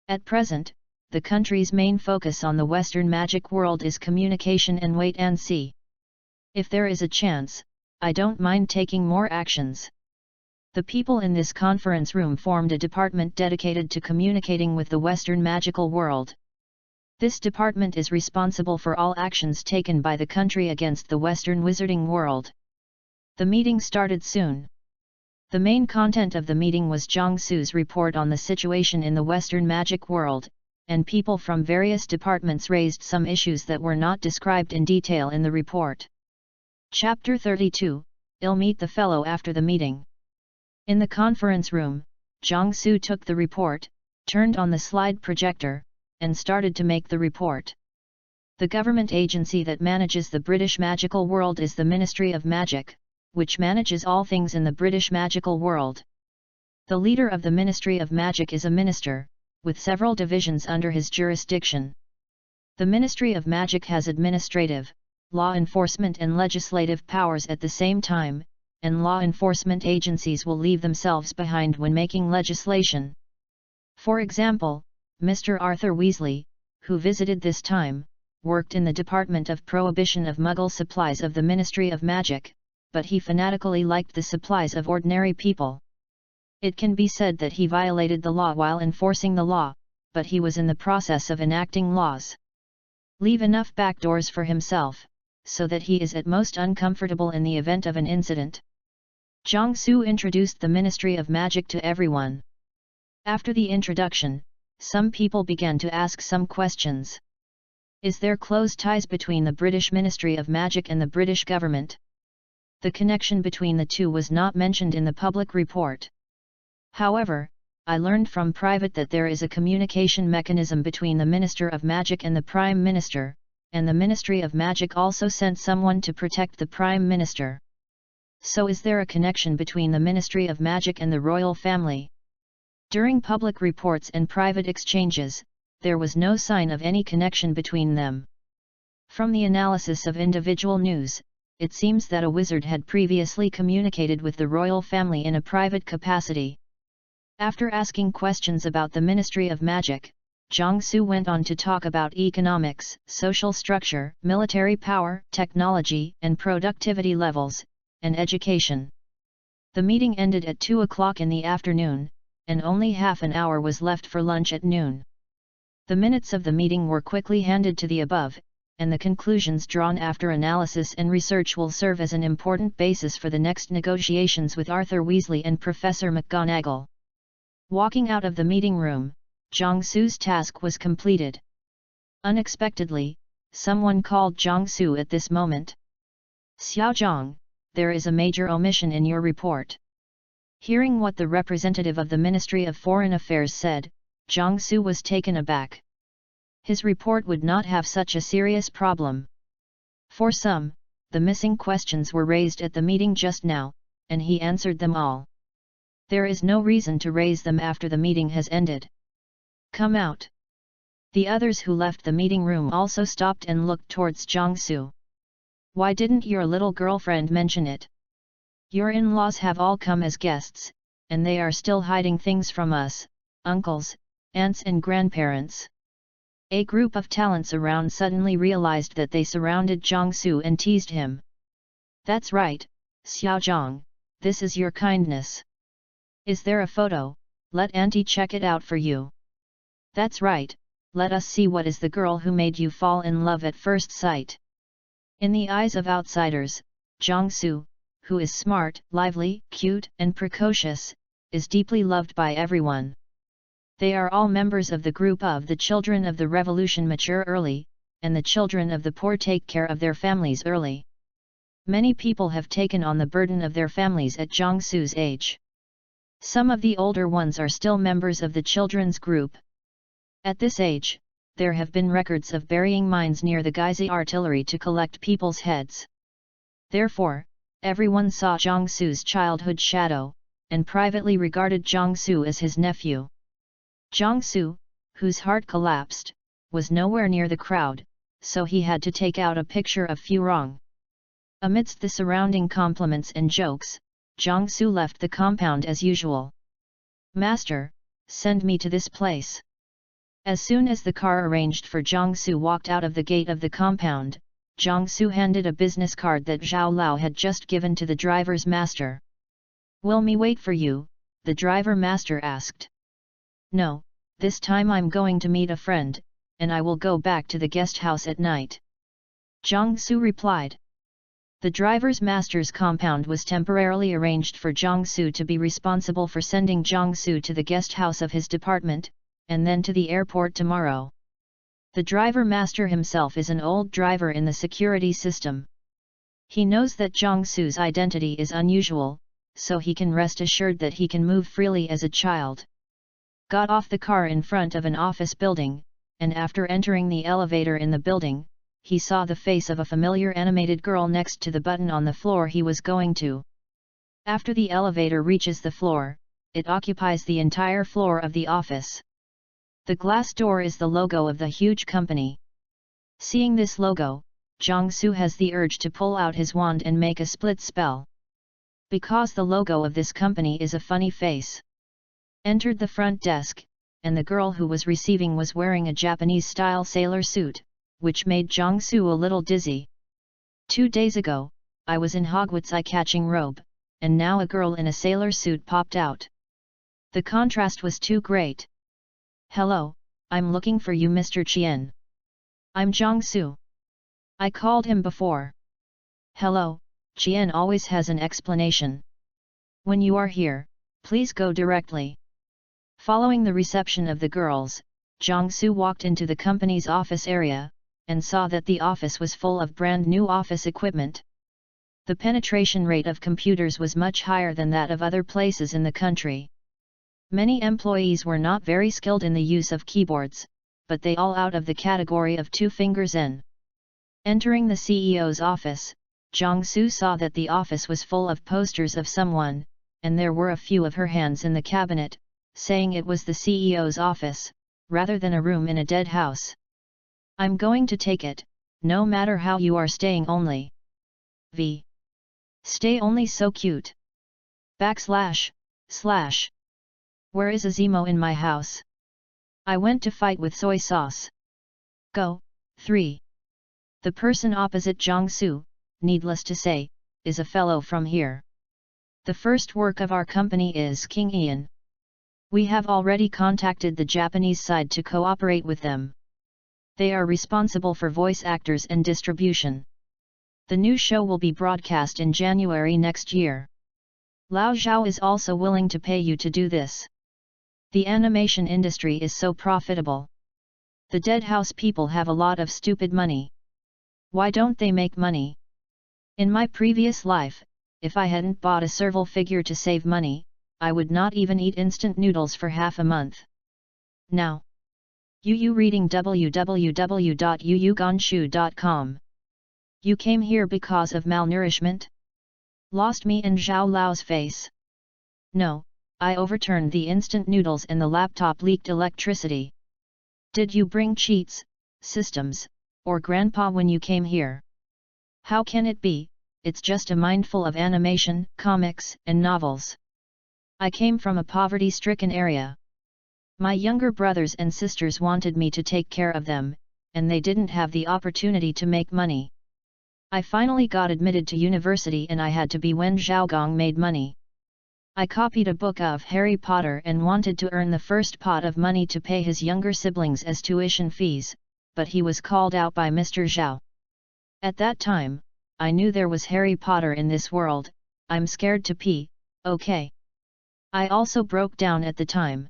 At present, the country's main focus on the Western magic world is communication and wait and see. If there is a chance, I don't mind taking more actions. The people in this conference room formed a department dedicated to communicating with the Western magical world. This department is responsible for all actions taken by the country against the Western wizarding world. The meeting started soon. The main content of the meeting was Jiangsu's report on the situation in the Western magic world, and people from various departments raised some issues that were not described in detail in the report. Chapter 32, I'll meet the fellow after the meeting. In the conference room, Jiangsu took the report, turned on the slide projector, and started to make the report. The government agency that manages the British magical world is the Ministry of Magic, which manages all things in the British magical world. The leader of the Ministry of Magic is a minister, with several divisions under his jurisdiction. The Ministry of Magic has administrative, law enforcement and legislative powers at the same time, and law enforcement agencies will leave themselves behind when making legislation. For example, Mr. Arthur Weasley, who visited this time, worked in the Department of Prohibition of Muggle Supplies of the Ministry of Magic, but he fanatically liked the supplies of ordinary people. It can be said that he violated the law while enforcing the law, but he was in the process of enacting laws. Leave enough backdoors for himself, so that he is at most uncomfortable in the event of an incident. Jiangsu introduced the Ministry of Magic to everyone. After the introduction, some people began to ask some questions. Is there close ties between the British Ministry of Magic and the British government? The connection between the two was not mentioned in the public report. However, I learned from private that there is a communication mechanism between the Minister of Magic and the Prime Minister, and the Ministry of Magic also sent someone to protect the Prime Minister. So is there a connection between the Ministry of Magic and the royal family? During public reports and private exchanges, there was no sign of any connection between them. From the analysis of individual news, it seems that a wizard had previously communicated with the royal family in a private capacity. After asking questions about the Ministry of Magic, Jiangsu went on to talk about economics, social structure, military power, technology and productivity levels, and education. The meeting ended at 2 o'clock in the afternoon, and only half an hour was left for lunch at noon. The minutes of the meeting were quickly handed to the above, and the conclusions drawn after analysis and research will serve as an important basis for the next negotiations with Arthur Weasley and Professor McGonagall. Walking out of the meeting room, Jiangsu's task was completed. Unexpectedly, someone called Jiangsu at this moment. Xiaozhang, there is a major omission in your report. Hearing what the representative of the Ministry of Foreign Affairs said, Jiangsu was taken aback. His report would not have such a serious problem. For some, the missing questions were raised at the meeting just now, and he answered them all. There is no reason to raise them after the meeting has ended. Come out. The others who left the meeting room also stopped and looked towards Jiangsu. Why didn't your little girlfriend mention it? Your in-laws have all come as guests, and they are still hiding things from us, uncles, aunts and grandparents. A group of talents around suddenly realized that they surrounded Jiangsu and teased him. That's right, Xiaozhang, this is your kindness. Is there a photo? Let Auntie check it out for you. That's right, let us see what is the girl who made you fall in love at first sight. In the eyes of outsiders, Jiangsu, who is smart, lively, cute and precocious, is deeply loved by everyone. They are all members of the group of the children of the revolution mature early, and the children of the poor take care of their families early. Many people have taken on the burden of their families at Jiangsu's age. Some of the older ones are still members of the children's group. At this age, there have been records of burying mines near the Geysi artillery to collect people's heads. Therefore, everyone saw Jiangsu's childhood shadow, and privately regarded Jiangsu as his nephew. Jiangsu, whose heart collapsed, was nowhere near the crowd, so he had to take out a picture of Fu Rong. Amidst the surrounding compliments and jokes, Jiangsu left the compound as usual. "Master, send me to this place." As soon as the car arranged for Jiangsu walked out of the gate of the compound, Jiangsu handed a business card that Zhao Lao had just given to the driver's master. "Will me wait for you?" the driver master asked. "No, this time I'm going to meet a friend, and I will go back to the guest house at night," Jiangsu replied. The driver's master's compound was temporarily arranged for Jiangsu to be responsible for sending Jiangsu to the guest house of his department, and then to the airport tomorrow. The driver master himself is an old driver in the security system. He knows that Jiangsu's identity is unusual, so he can rest assured that he can move freely as a child. Got off the car in front of an office building, and after entering the elevator in the building, he saw the face of a familiar animated girl next to the button on the floor he was going to. After the elevator reaches the floor, it occupies the entire floor of the office. The glass door is the logo of the huge company. Seeing this logo, Jiangsu has the urge to pull out his wand and make a split spell. Because the logo of this company is a funny face. Entered the front desk, and the girl who was receiving was wearing a Japanese-style sailor suit, which made Jiangsu a little dizzy. 2 days ago, I was in Hogwarts eye-catching robe, and now a girl in a sailor suit popped out. The contrast was too great. "Hello, I'm looking for you, Mr. Qian." "I'm Jiangsu. I called him before." "Hello," Qian always has an explanation. "When you are here, please go directly." Following the reception of the girls, Jiangsu walked into the company's office area, and saw that the office was full of brand new office equipment. The penetration rate of computers was much higher than that of other places in the country. Many employees were not very skilled in the use of keyboards, but they all out of the category of 2 fingers in. Entering the CEO's office, Jiangsu saw that the office was full of posters of someone, and there were a few of her hands in the cabinet, saying it was the CEO's office, rather than a room in a dead house. "I'm going to take it, no matter how you are staying only. V. Stay only so cute. // Where is Azimo in my house? I went to fight with soy sauce. Go. 3. The person opposite Jiangsu, needless to say, is a fellow from here. The first work of our company is King Ian. We have already contacted the Japanese side to cooperate with them. They are responsible for voice actors and distribution. The new show will be broadcast in January next year. Lao Zhao is also willing to pay you to do this. The animation industry is so profitable. The Dead House people have a lot of stupid money. Why don't they make money? In my previous life, if I hadn't bought a serval figure to save money, I would not even eat instant noodles for half a month. Now, Yu reading www.yuyugonshu.com. You came here because of malnourishment? Lost me in Zhao Lao's face. No, I overturned the instant noodles and the laptop leaked electricity. Did you bring cheats, systems, or grandpa when you came here? How can it be? It's just a mindful of animation, comics, and novels. I came from a poverty-stricken area. My younger brothers and sisters wanted me to take care of them, and they didn't have the opportunity to make money. I finally got admitted to university and I had to be when Zhaogong made money. I copied a book of Harry Potter and wanted to earn the first pot of money to pay his younger siblings as tuition fees, but he was called out by Mr. Zhao. At that time, I knew there was Harry Potter in this world. I'm scared to pee, okay. I also broke down at the time.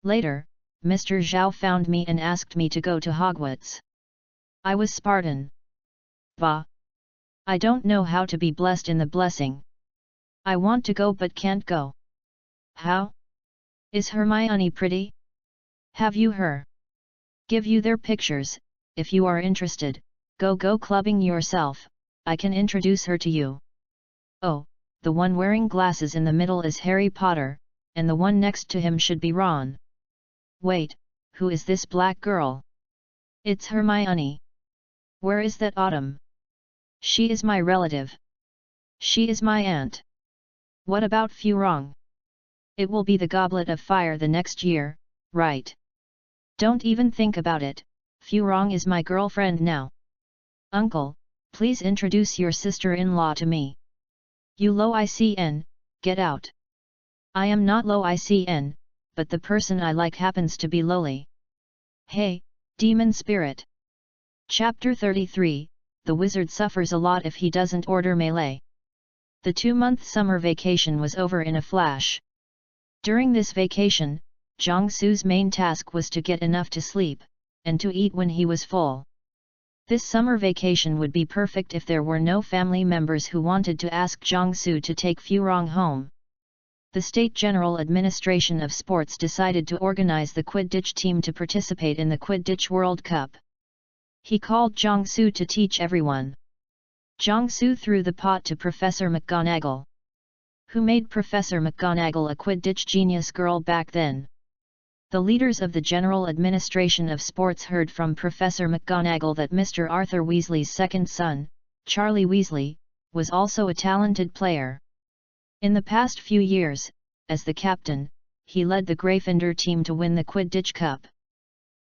Later, Mr. Zhao found me and asked me to go to Hogwarts. I was Spartan. Va. I don't know how to be blessed in the blessing. I want to go but can't go. How? Is Hermione pretty? Have you her? Give you their pictures, if you are interested, go clubbing yourself, I can introduce her to you. Oh, the one wearing glasses in the middle is Harry Potter, and the one next to him should be Ron. Wait, who is this black girl? It's Hermione. Where is that Autumn? She is my relative. She is my aunt. What about Furong? It will be the Goblet of Fire the next year, right? Don't even think about it, Furong is my girlfriend now. Uncle, please introduce your sister-in-law to me. You low ICN, get out. I am not low ICN, but the person I like happens to be lowly. Hey, demon spirit. Chapter 33, The wizard suffers a lot if he doesn't order melee. The 2-month summer vacation was over in a flash. During this vacation, Jiangsu's main task was to get enough to sleep, and to eat when he was full. This summer vacation would be perfect if there were no family members who wanted to ask Jiangsu to take Furong home. The State General Administration of Sports decided to organize the Quidditch team to participate in the Quidditch World Cup. He called Jiangsu to teach everyone. Jiangsu threw the pot to Professor McGonagall. Who made Professor McGonagall a Quidditch genius girl back then? The leaders of the General Administration of Sports heard from Professor McGonagall that Mr. Arthur Weasley's second son, Charlie Weasley, was also a talented player. In the past few years, as the captain, he led the Gryffindor team to win the Quidditch Cup.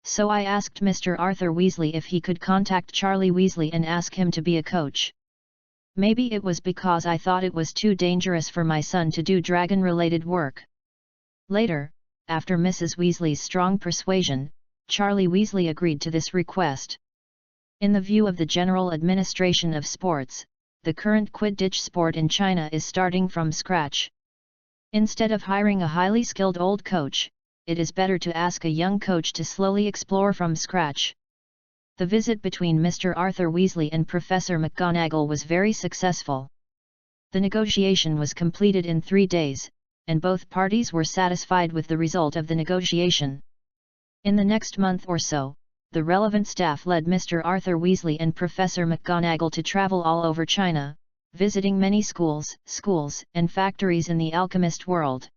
So I asked Mr. Arthur Weasley if he could contact Charlie Weasley and ask him to be a coach. Maybe it was because I thought it was too dangerous for my son to do dragon-related work. Later, after Mrs. Weasley's strong persuasion, Charlie Weasley agreed to this request. In the view of the General Administration of Sports, the current Quidditch sport in China is starting from scratch. Instead of hiring a highly skilled old coach, it is better to ask a young coach to slowly explore from scratch. The visit between Mr. Arthur Weasley and Professor McGonagall was very successful. The negotiation was completed in 3 days, and both parties were satisfied with the result of the negotiation. In the next month or so, the relevant staff led Mr. Arthur Weasley and Professor McGonagall to travel all over China, visiting many schools, and factories in the alchemist world.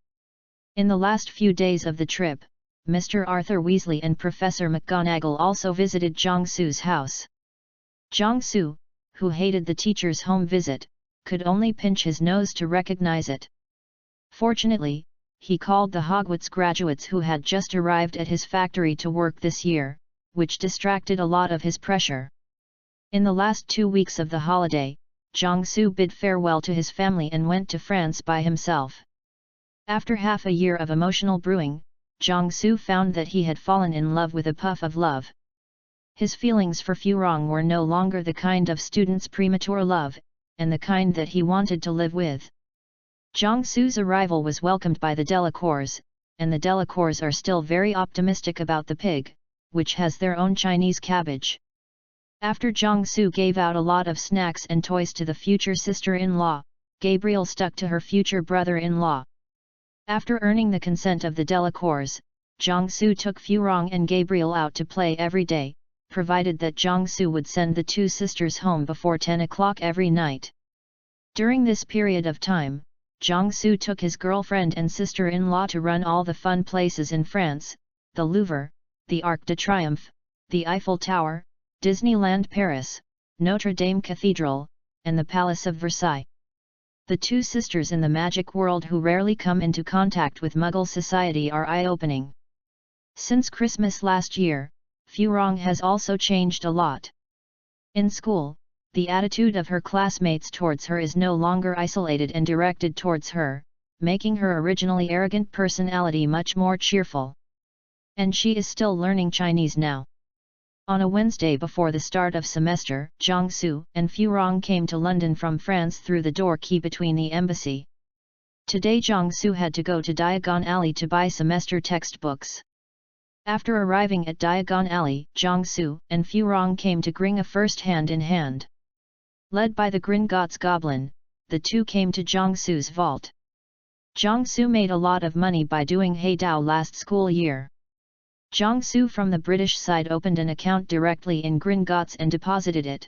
In the last few days of the trip, Mr. Arthur Weasley and Professor McGonagall also visited Jiangsu's house. Jiangsu, who hated the teacher's home visit, could only pinch his nose to recognize it. Fortunately, he called the Hogwarts graduates who had just arrived at his factory to work this year, which distracted a lot of his pressure. In the last 2 weeks of the holiday, Jiangsu bid farewell to his family and went to France by himself. After half a year of emotional brewing, Jiangsu found that he had fallen in love with a puff of love. His feelings for Furong were no longer the kind of student's premature love, and the kind that he wanted to live with. Jiangsu's arrival was welcomed by the Delacours, and the Delacours are still very optimistic about the pig, which has their own Chinese cabbage. After Jiangsu gave out a lot of snacks and toys to the future sister-in-law, Gabriel stuck to her future brother-in-law. After earning the consent of the Delacours, Jiangsu took Furong and Gabriel out to play every day, provided that Jiangsu would send the 2 sisters home before 10 o'clock every night. During this period of time, Jiangsu took his girlfriend and sister-in-law to run all the fun places in France, the Louvre, the Arc de Triomphe, the Eiffel Tower, Disneyland Paris, Notre Dame Cathedral, and the Palace of Versailles. The 2 sisters in the magic world who rarely come into contact with Muggle society are eye-opening. Since Christmas last year, Furong has also changed a lot. In school, the attitude of her classmates towards her is no longer isolated and directed towards her, making her originally arrogant personality much more cheerful. And she is still learning Chinese now. On a Wednesday before the start of semester, Jiangsu and Furong came to London from France through the door key between the embassy. Today Jiangsu had to go to Diagon Alley to buy semester textbooks. After arriving at Diagon Alley, Jiangsu and Furong came to Gringa first hand in hand. Led by the Gringotts goblin, the two came to Jiangsu's vault. Jiangsu made a lot of money by doing Haidao last school year. Jiangsu from the British side opened an account directly in Gringotts and deposited it.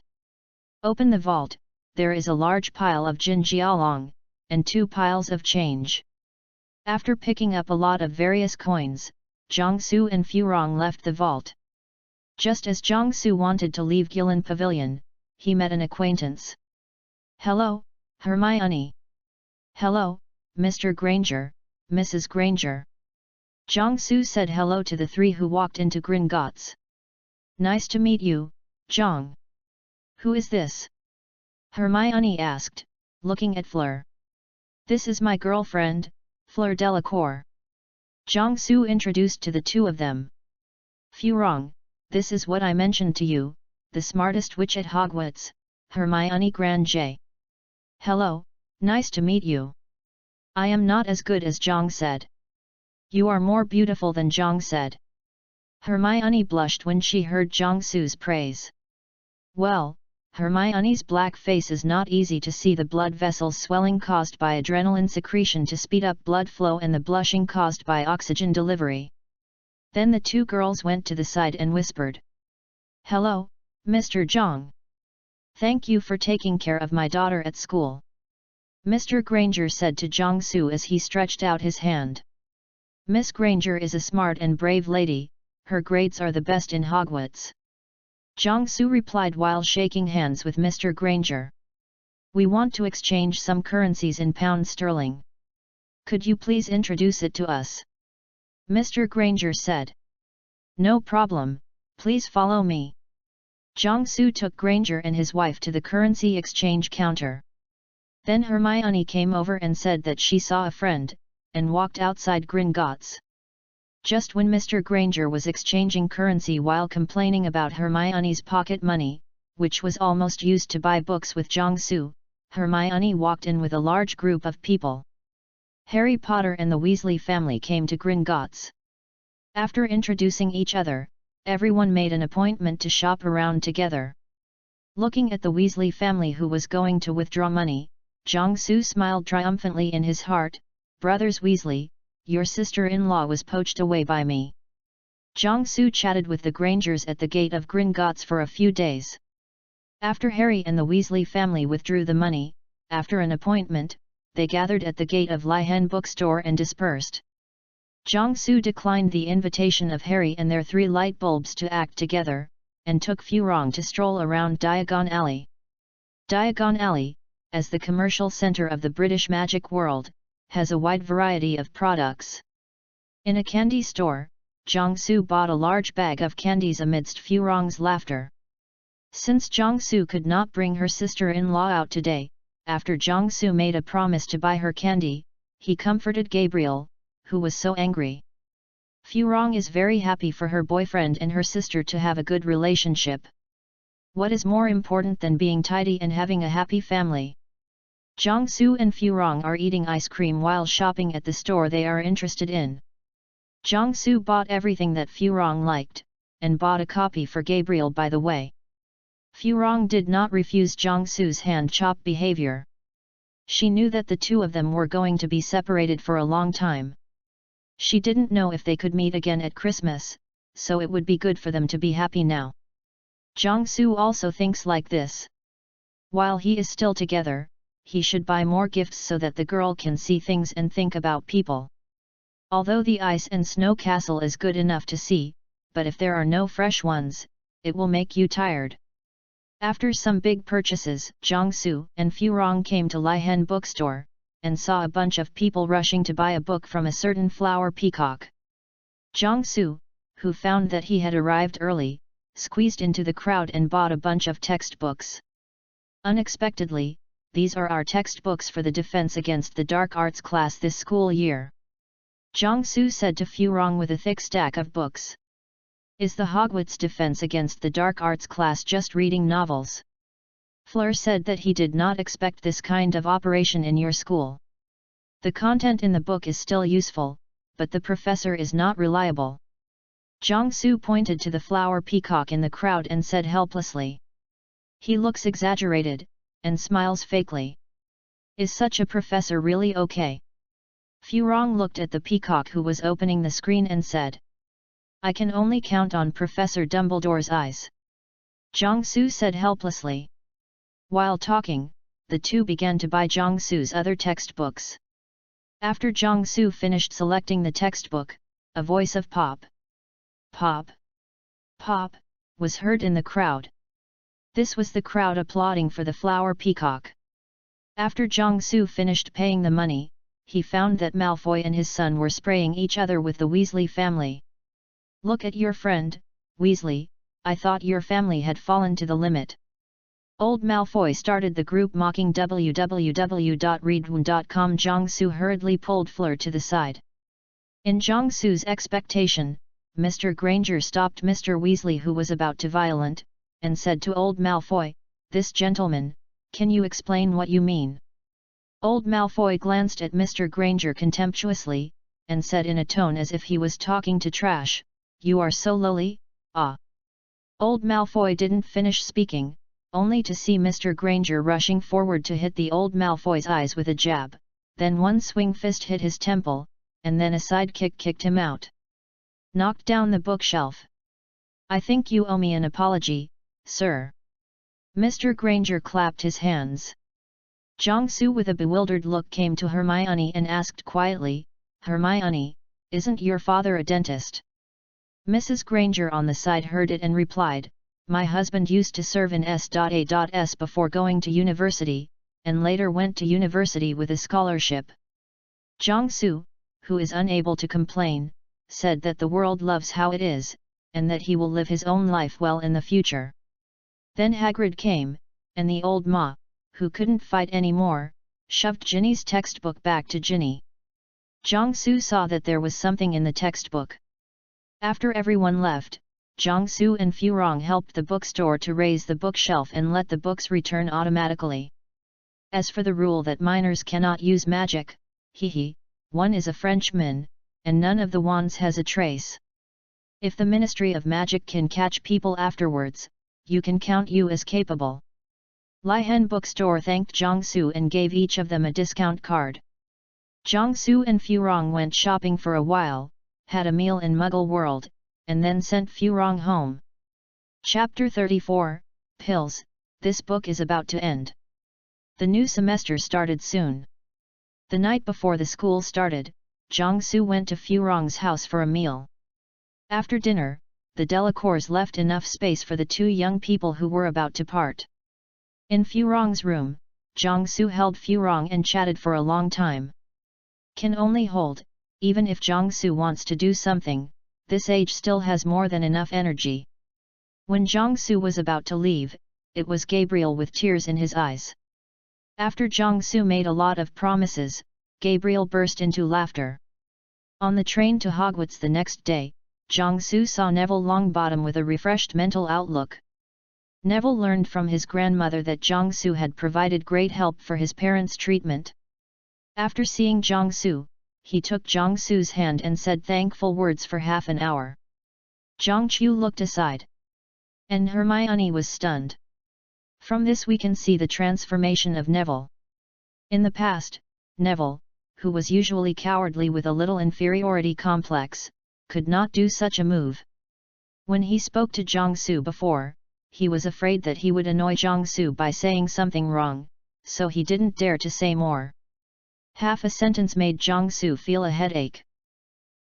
Open the vault, there is a large pile of Jin Jialong, and 2 piles of change. After picking up a lot of various coins, Jiangsu and Furong left the vault. Just as Jiangsu wanted to leave Gillen Pavilion, he met an acquaintance. "Hello, Hermione." "Hello, Mr. Granger, Mrs. Granger." Jiangsu said hello to the 3 who walked into Gringotts. "Nice to meet you, Jiang." "Who is this?" Hermione asked, looking at Fleur. "This is my girlfriend, Fleur Delacour." Jiangsu introduced to the 2 of them. "Furong, this is what I mentioned to you, the smartest witch at Hogwarts, Hermione Granger." "Hello, nice to meet you." "I am not as good as Jiang said." "You are more beautiful than Jiang said." Hermione blushed when she heard Jiangsu's praise. Well, Hermione's black face is not easy to see, the blood vessels swelling caused by adrenaline secretion to speed up blood flow and the blushing caused by oxygen delivery. Then the 2 girls went to the side and whispered. "Hello, Mr. Jiang. Thank you for taking care of my daughter at school," Mr. Granger said to Jiangsu as he stretched out his hand. "Miss Granger is a smart and brave lady, her grades are the best in Hogwarts," Jiangsu replied while shaking hands with Mr. Granger. "We want to exchange some currencies in pounds sterling. Could you please introduce it to us?" Mr. Granger said. "No problem, please follow me." Jiangsu took Granger and his wife to the currency exchange counter. Then Hermione came over and said that she saw a friend, and walked outside Gringotts. Just when Mr. Granger was exchanging currency while complaining about Hermione's pocket money, which was almost used to buy books with Jiangsu, Hermione walked in with a large group of people. Harry Potter and the Weasley family came to Gringotts. After introducing each other, everyone made an appointment to shop around together. Looking at the Weasley family who was going to withdraw money, Jiangsu smiled triumphantly in his heart. "Brothers Weasley, your sister-in-law was poached away by me." Jiangsu chatted with the Grangers at the gate of Gringotts for a few days. After Harry and the Weasley family withdrew the money, after an appointment, they gathered at the gate of Lihen bookstore and dispersed. Jiangsu declined the invitation of Harry and their 3 light bulbs to act together, and took Furong to stroll around Diagon Alley. Diagon Alley, as the commercial centre of the British magic world, has a wide variety of products. In a candy store, Jiangsu bought a large bag of candies amidst Furong's laughter. Since Jiangsu could not bring her sister-in-law out today, after Jiangsu made a promise to buy her candy, he comforted Gabriel, who was so angry. Furong is very happy for her boyfriend and her sister to have a good relationship. What is more important than being tidy and having a happy family? Jiangsu and Furong are eating ice cream while shopping at the store they are interested in. Jiangsu bought everything that Furong liked, and bought a copy for Gabriel by the way. Furong did not refuse Jiangsu's hand-chop behavior. She knew that the 2 of them were going to be separated for a long time. She didn't know if they could meet again at Christmas, so it would be good for them to be happy now. Jiangsu also thinks like this. While he is still together, he should buy more gifts so that the girl can see things and think about people. Although the ice and snow castle is good enough to see, but if there are no fresh ones, it will make you tired. After some big purchases, Jiangsu and Furong came to Lihen bookstore, and saw a bunch of people rushing to buy a book from a certain flower peacock. Jiangsu, who found that he had arrived early, squeezed into the crowd and bought a bunch of textbooks. Unexpectedly, these are our textbooks for the defense against the dark arts class this school year, Jiangsu said to Furong with a thick stack of books. Is the Hogwarts defense against the dark arts class just reading novels? Fleur said that he did not expect this kind of operation in your school. The content in the book is still useful, but the professor is not reliable. Jiangsu pointed to the flower peacock in the crowd and said helplessly. He looks exaggerated, and smiles fakely. Is such a professor really okay? Furong looked at the peacock who was opening the screen and said. I can only count on Professor Dumbledore's eyes. Jiangsu said helplessly. While talking, the two began to buy Jiangsu's other textbooks. After Jiangsu finished selecting the textbook, a voice of pop, pop, pop, was heard in the crowd. This was the crowd applauding for the flower peacock. After Jiangsu finished paying the money, he found that Malfoy and his son were spraying each other with the Weasley family. Look at your friend, Weasley, I thought your family had fallen to the limit. Old Malfoy started the group mocking www.readaloud.com. Jiangsu hurriedly pulled Fleur to the side. In Jiangsu's expectation, Mr. Granger stopped Mr. Weasley, who was about to violent, and said to old Malfoy, "This gentleman, can you explain what you mean?" Old Malfoy glanced at Mr. Granger contemptuously, and said in a tone as if he was talking to trash, "You are so lowly, ah." Old Malfoy didn't finish speaking, only to see Mr. Granger rushing forward to hit the old Malfoy's eyes with a jab, then one swing fist hit his temple, and then a side kick kicked him out. Knocked down the bookshelf. I think you owe me an apology, sir. Mr. Granger clapped his hands. Jiangsu with a bewildered look came to Hermione and asked quietly, "Hermione, isn't your father a dentist?" Mrs. Granger on the side heard it and replied, "My husband used to serve in S.A.S. before going to university, and later went to university with a scholarship." Jiangsu, who is unable to complain, said that the world loves how it is, and that he will live his own life well in the future. Then Hagrid came, and the old Ma, who couldn't fight anymore, shoved Ginny's textbook back to Ginny. Jiangsu saw that there was something in the textbook. After everyone left, Jiangsu and Furong helped the bookstore to raise the bookshelf and let the books return automatically. As for the rule that minors cannot use magic, one is a Frenchman, and none of the wands has a trace. If the Ministry of Magic can catch people afterwards, you can count you as capable. Lihen Bookstore thanked Jiangsu and gave each of them a discount card. Jiangsu and Furong went shopping for a while, had a meal in Muggle World, and then sent Furong home. Chapter 34, Pills, this book is about to end. The new semester started soon. The night before the school started, Jiangsu went to Furong's house for a meal. After dinner, the Delacours left enough space for the two young people who were about to part. In Furong's room, Jiangsu held Furong and chatted for a long time. Can only hold, even if Jiangsu wants to do something, this age still has more than enough energy. When Jiangsu was about to leave, it was Gabriel with tears in his eyes. After Jiangsu made a lot of promises, Gabriel burst into laughter. On the train to Hogwarts the next day, Jiangsu saw Neville Longbottom with a refreshed mental outlook. Neville learned from his grandmother that Jiangsu had provided great help for his parents' treatment. After seeing Jiangsu, he took Jiangsu's hand and said thankful words for half an hour. Jiangchu looked aside. And Hermione was stunned. From this we can see the transformation of Neville. In the past, Neville, who was usually cowardly with a little inferiority complex, could not do such a move. When he spoke to Jiangsu before, he was afraid that he would annoy Jiangsu by saying something wrong, so he didn't dare to say more. Half a sentence made Jiangsu feel a headache.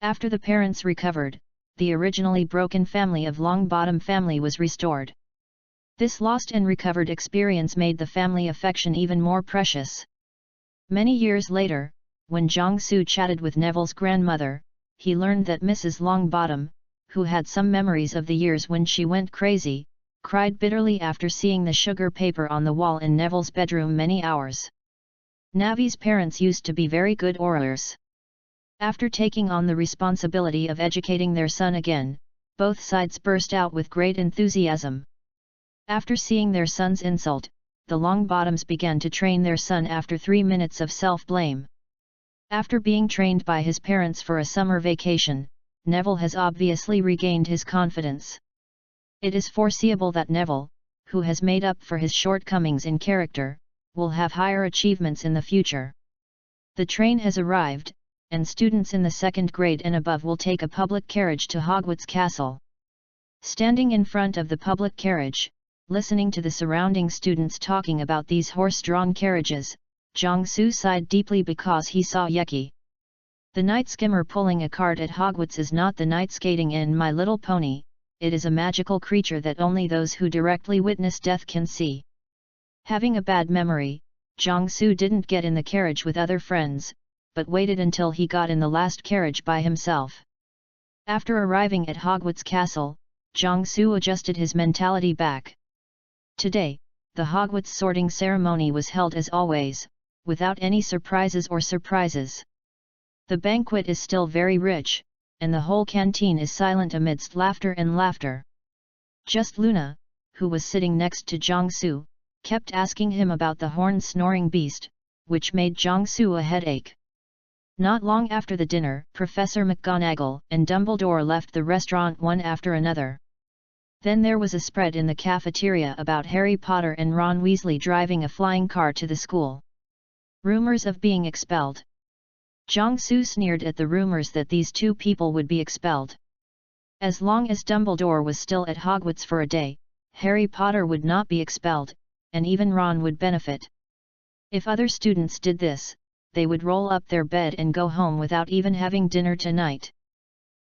After the parents recovered, the originally broken family of Longbottom family was restored. This lost and recovered experience made the family affection even more precious. Many years later, when Jiangsu chatted with Neville's grandmother, he learned that Mrs. Longbottom, who had some memories of the years when she went crazy, cried bitterly after seeing the sugar paper on the wall in Neville's bedroom many hours. Navi's parents used to be very good orators. After taking on the responsibility of educating their son again, both sides burst out with great enthusiasm. After seeing their son's insult, the Longbottoms began to train their son after 3 minutes of self-blame. After being trained by his parents for a summer vacation, Neville has obviously regained his confidence. It is foreseeable that Neville, who has made up for his shortcomings in character, will have higher achievements in the future. The train has arrived, and students in the second grade and above will take a public carriage to Hogwarts Castle. Standing in front of the public carriage, listening to the surrounding students talking about these horse-drawn carriages, Jiangsu sighed deeply because he saw Yuki. The night skimmer pulling a cart at Hogwarts is not the night skating in My Little Pony, it is a magical creature that only those who directly witness death can see. Having a bad memory, Jiangsu didn't get in the carriage with other friends, but waited until he got in the last carriage by himself. After arriving at Hogwarts Castle, Jiangsu adjusted his mentality back. Today, the Hogwarts sorting ceremony was held as always, without any surprises. The banquet is still very rich, and the whole canteen is silent amidst laughter and laughter. Just Luna, who was sitting next to Jiangsu, kept asking him about the horn-snoring beast, which made Jiangsu a headache. Not long after the dinner, Professor McGonagall and Dumbledore left the restaurant one after another. Then there was a spread in the cafeteria about Harry Potter and Ron Weasley driving a flying car to the school. Rumors of being expelled. Jiangsu sneered at the rumors that these two people would be expelled. As long as Dumbledore was still at Hogwarts for a day, Harry Potter would not be expelled, and even Ron would benefit. If other students did this, they would roll up their bed and go home without even having dinner tonight.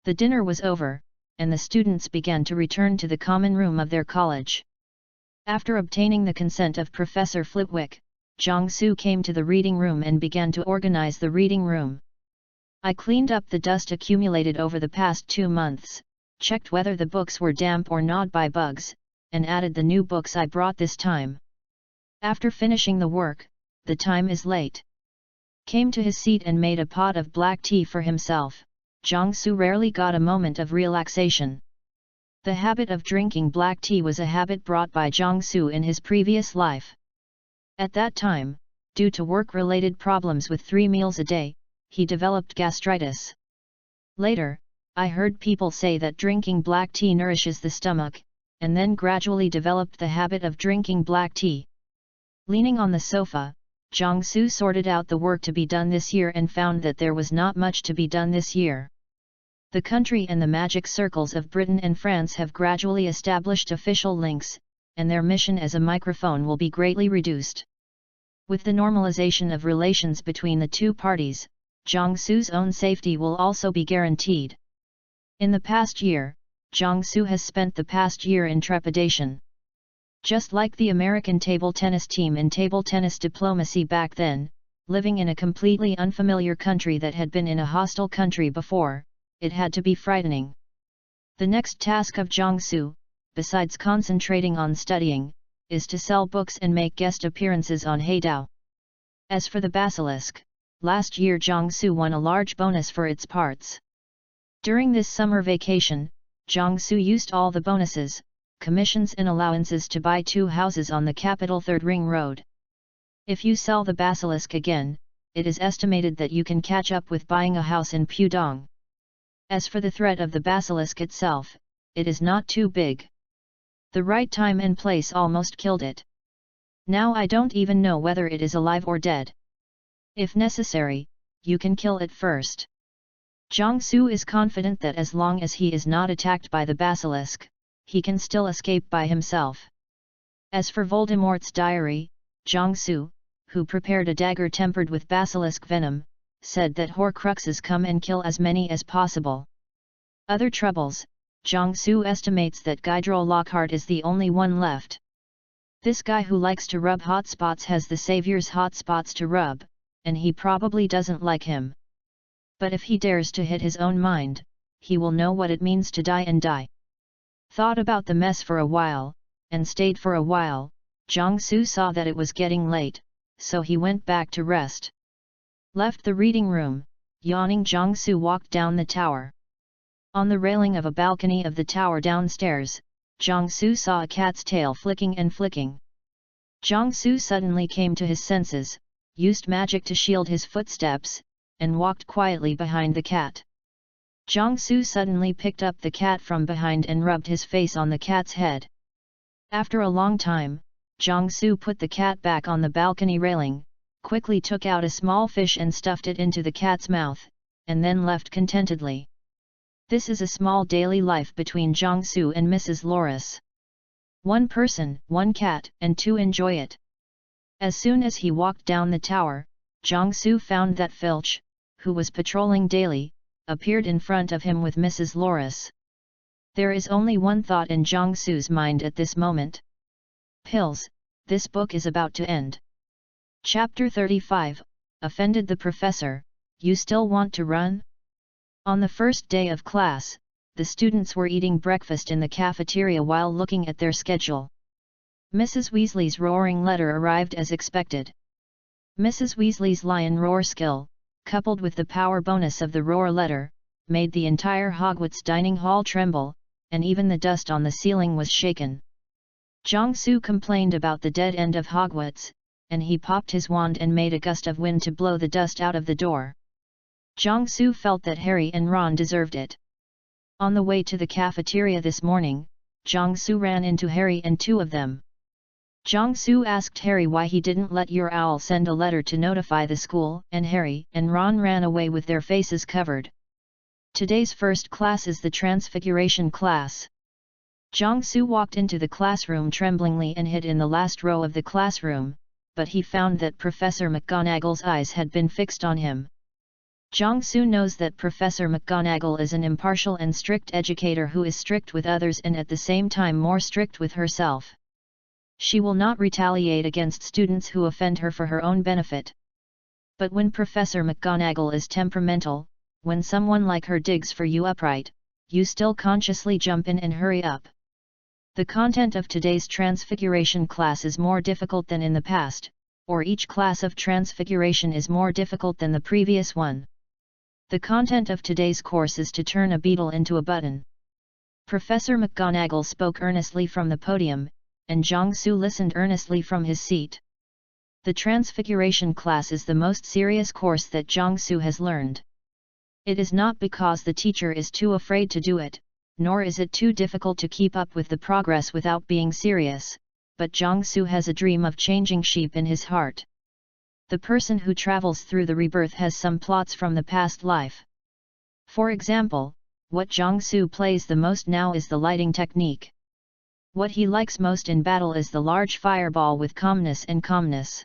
The dinner was over, and the students began to return to the common room of their college. After obtaining the consent of Professor Flitwick, Jiangsu came to the reading room and began to organize the reading room. I cleaned up the dust accumulated over the past 2 months, checked whether the books were damp or gnawed by bugs, and added the new books I brought this time. After finishing the work, the time is late. Came to his seat and made a pot of black tea for himself. Jiangsu rarely got a moment of relaxation. The habit of drinking black tea was a habit brought by Jiangsu in his previous life. At that time, due to work-related problems with 3 meals a day, he developed gastritis. Later, I heard people say that drinking black tea nourishes the stomach, and then gradually developed the habit of drinking black tea. Leaning on the sofa, Jiangsu sorted out the work to be done this year and found that there was not much to be done this year. The country and the magic circles of Britain and France have gradually established official links, and their mission as a microphone will be greatly reduced. With the normalization of relations between the two parties, Jiangsu's own safety will also be guaranteed. In the past year, Jiangsu has spent the past year in trepidation. Just like the American table tennis team in table tennis diplomacy back then, living in a completely unfamiliar country that had been in a hostile country before, it had to be frightening. The next task of Jiangsu, besides concentrating on studying, is to sell books and make guest appearances on Haidao. As for the basilisk, last year Jiangsu won a large bonus for its parts. During this summer vacation, Jiangsu used all the bonuses, commissions and allowances to buy 2 houses on the capital 3rd Ring Road. If you sell the basilisk again, it is estimated that you can catch up with buying a house in Pudong. As for the threat of the basilisk itself, it is not too big. The right time and place almost killed it. Now I don't even know whether it is alive or dead. If necessary, you can kill it first. Jiangsu is confident that as long as he is not attacked by the basilisk, he can still escape by himself. As for Voldemort's diary, Jiangsu, who prepared a dagger tempered with basilisk venom, said that Horcruxes come and kill as many as possible. Other troubles, Jiangsu estimates that Guydrol Lockhart is the only one left. This guy who likes to rub hot spots has the Savior's hot spots to rub, and he probably doesn't like him. But if he dares to hit his own mind, he will know what it means to die and die. Thought about the mess for a while, and stayed for a while. Jiangsu saw that it was getting late, so he went back to rest. Left the reading room, yawning Jiangsu walked down the tower. On the railing of a balcony of the tower downstairs, Jiangsu saw a cat's tail flicking and flicking. Jiangsu suddenly came to his senses, used magic to shield his footsteps, and walked quietly behind the cat. Jiangsu suddenly picked up the cat from behind and rubbed his face on the cat's head. After a long time, Jiangsu put the cat back on the balcony railing, quickly took out a small fish and stuffed it into the cat's mouth, and then left contentedly. This is a small daily life between Jiangsu and Mrs. Loris. One person, one cat, and two enjoy it. As soon as he walked down the tower, Jiangsu found that Filch, who was patrolling daily, appeared in front of him with Mrs. Loris. There is only one thought in Jiangsu's mind at this moment. Pills, this book is about to end. Chapter 35, Offended the Professor, You Still Want to Run? On the first day of class, the students were eating breakfast in the cafeteria while looking at their schedule. Mrs. Weasley's roaring letter arrived as expected. Mrs. Weasley's lion roar skill, coupled with the power bonus of the roar letter, made the entire Hogwarts dining hall tremble, and even the dust on the ceiling was shaken. Jiangsu complained about the dead end of Hogwarts, and he popped his wand and made a gust of wind to blow the dust out of the door. Jiangsu felt that Harry and Ron deserved it. On the way to the cafeteria this morning, Jiangsu ran into Harry and two of them. Jiangsu asked Harry why he didn't let your owl send a letter to notify the school, and Harry and Ron ran away with their faces covered. Today's first class is the Transfiguration class. Jiangsu walked into the classroom tremblingly and hid in the last row of the classroom, but he found that Professor McGonagall's eyes had been fixed on him. Jiangsu knows that Professor McGonagall is an impartial and strict educator who is strict with others and at the same time more strict with herself. She will not retaliate against students who offend her for her own benefit. But when Professor McGonagall is temperamental, when someone like her digs for you upright, you still consciously jump in and hurry up. The content of today's Transfiguration class is more difficult than in the past, or each class of Transfiguration is more difficult than the previous one. The content of today's course is to turn a beetle into a button. Professor McGonagall spoke earnestly from the podium, and Jiangsu listened earnestly from his seat. The Transfiguration class is the most serious course that Jiangsu has learned. It is not because the teacher is too afraid to do it, nor is it too difficult to keep up with the progress without being serious, but Jiangsu has a dream of changing sheep in his heart. The person who travels through the rebirth has some plots from the past life. For example, what Jiangsu plays the most now is the lighting technique. What he likes most in battle is the large fireball with calmness and calmness.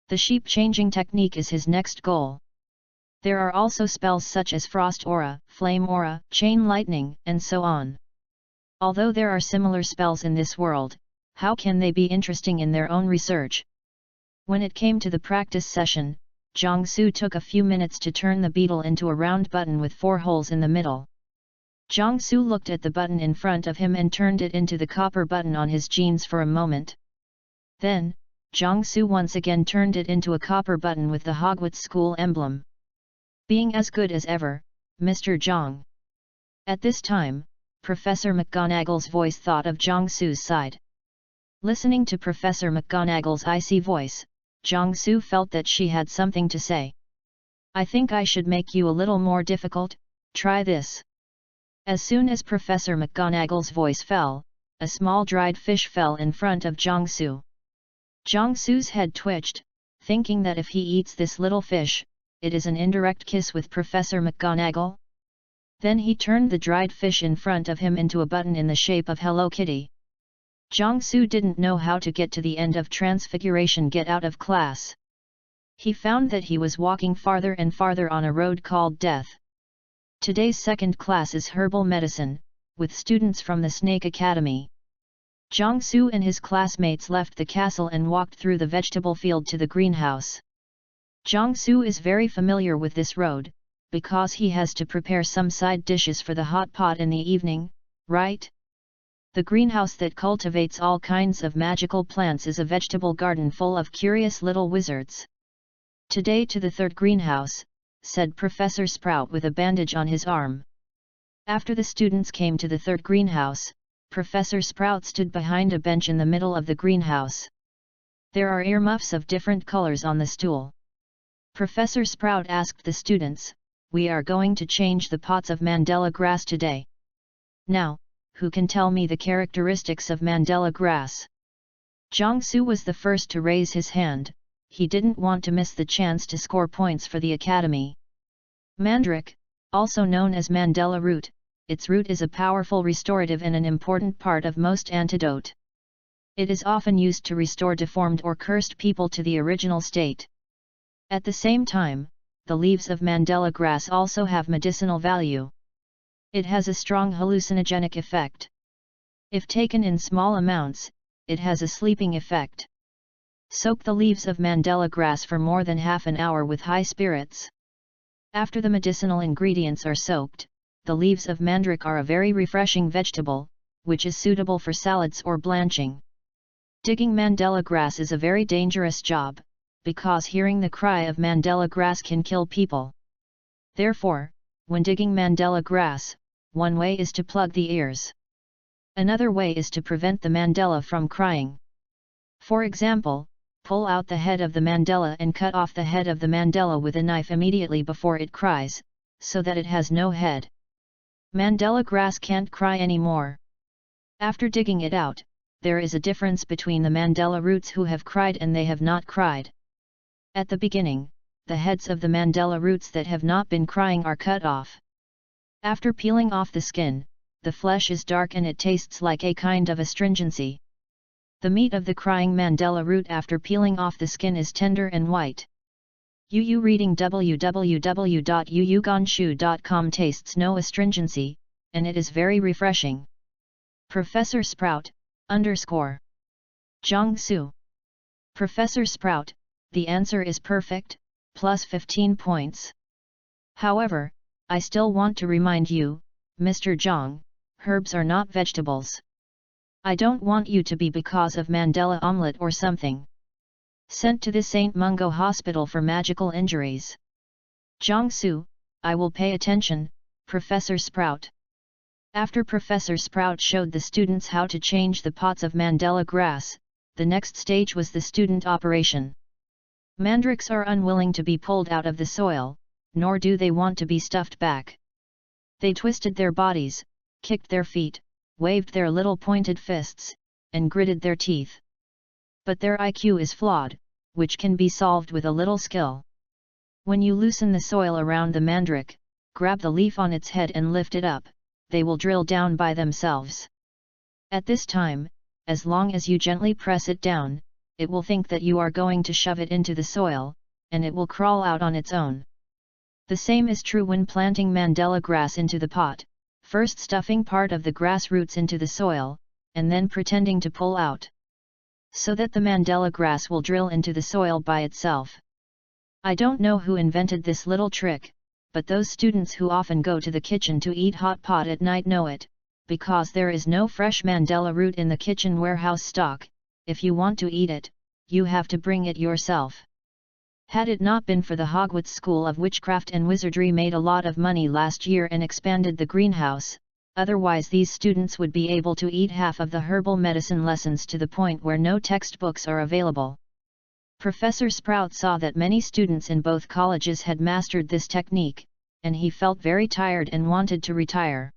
The sheep changing technique is his next goal. There are also spells such as Frost Aura, Flame Aura, Chain Lightning, and so on. Although there are similar spells in this world, how can they be interesting in their own research? When it came to the practice session, Jiangsu took a few minutes to turn the beetle into a round button with 4 holes in the middle. Jiangsu looked at the button in front of him and turned it into the copper button on his jeans for a moment. Then, Jiangsu once again turned it into a copper button with the Hogwarts school emblem. Being as good as ever, Mr. Zhang. At this time, Professor McGonagall's voice thought of Jiangsu's side. Listening to Professor McGonagall's icy voice, Jiangsu felt that she had something to say. I think I should make you a little more difficult, try this. As soon as Professor McGonagall's voice fell, a small dried fish fell in front of Jiangsu. Jiangsu's head twitched, thinking that if he eats this little fish, it is an indirect kiss with Professor McGonagall. Then he turned the dried fish in front of him into a button in the shape of Hello Kitty. Jiangsu didn't know how to get to the end of Transfiguration get out of class. He found that he was walking farther and farther on a road called Death. Today's second class is Herbal Medicine, with students from the Snake Academy. Jiangsu and his classmates left the castle and walked through the vegetable field to the greenhouse. Jiangsu is very familiar with this road, because he has to prepare some side dishes for the hot pot in the evening, right? The greenhouse that cultivates all kinds of magical plants is a vegetable garden full of curious little wizards. Today to the third greenhouse, said Professor Sprout with a bandage on his arm. After the students came to the third greenhouse, Professor Sprout stood behind a bench in the middle of the greenhouse. There are earmuffs of different colors on the stool. Professor Sprout asked the students, we are going to change the pots of Mandela grass today. Now, who can tell me the characteristics of Mandela grass? Jiangsu was the first to raise his hand. He didn't want to miss the chance to score points for the academy. Mandrake, also known as Mandela root, its root is a powerful restorative and an important part of most antidote. It is often used to restore deformed or cursed people to the original state. At the same time, the leaves of Mandela grass also have medicinal value. It has a strong hallucinogenic effect. If taken in small amounts, it has a sleeping effect. Soak the leaves of Mandela grass for more than half an hour with high spirits. After the medicinal ingredients are soaked, the leaves of mandrake are a very refreshing vegetable, which is suitable for salads or blanching. Digging Mandela grass is a very dangerous job, because hearing the cry of Mandela grass can kill people. Therefore, when digging Mandela grass, one way is to plug the ears. Another way is to prevent the Mandela from crying. For example, pull out the head of the Mandela and cut off the head of the Mandela with a knife immediately before it cries, so that it has no head. Mandela grass can't cry anymore. After digging it out, there is a difference between the Mandela roots who have cried and they have not cried. At the beginning, the heads of the Mandela roots that have not been crying are cut off. After peeling off the skin, the flesh is dark and it tastes like a kind of astringency. The meat of the crying Mandela root after peeling off the skin is tender and white. UU reading www.uuganshu.com tastes no astringency, and it is very refreshing. Professor Sprout, Jiangsu. Professor Sprout, the answer is perfect, plus 15 points. However, I still want to remind you, Mr. Zhang, herbs are not vegetables. I don't want you to be because of Mandela omelette or something. Sent to the St. Mungo Hospital for magical injuries. Jiangsu, I will pay attention, Professor Sprout. After Professor Sprout showed the students how to change the pots of Mandela grass, the next stage was the student operation. Mandrakes are unwilling to be pulled out of the soil, nor do they want to be stuffed back. They twisted their bodies, kicked their feet, waved their little pointed fists, and gritted their teeth. But their IQ is flawed, which can be solved with a little skill. When you loosen the soil around the mandrake, grab the leaf on its head and lift it up, they will drill down by themselves. At this time, as long as you gently press it down, it will think that you are going to shove it into the soil, and it will crawl out on its own. The same is true when planting Mandela grass into the pot, first stuffing part of the grass roots into the soil, and then pretending to pull out, so that the Mandela grass will drill into the soil by itself. I don't know who invented this little trick, but those students who often go to the kitchen to eat hot pot at night know it, because there is no fresh Mandela root in the kitchen warehouse stock. If you want to eat it, you have to bring it yourself. Had it not been for the Hogwarts School of Witchcraft and Wizardry made a lot of money last year and expanded the greenhouse, otherwise these students would be able to eat half of the herbal medicine lessons to the point where no textbooks are available. Professor Sprout saw that many students in both colleges had mastered this technique, and he felt very tired and wanted to retire.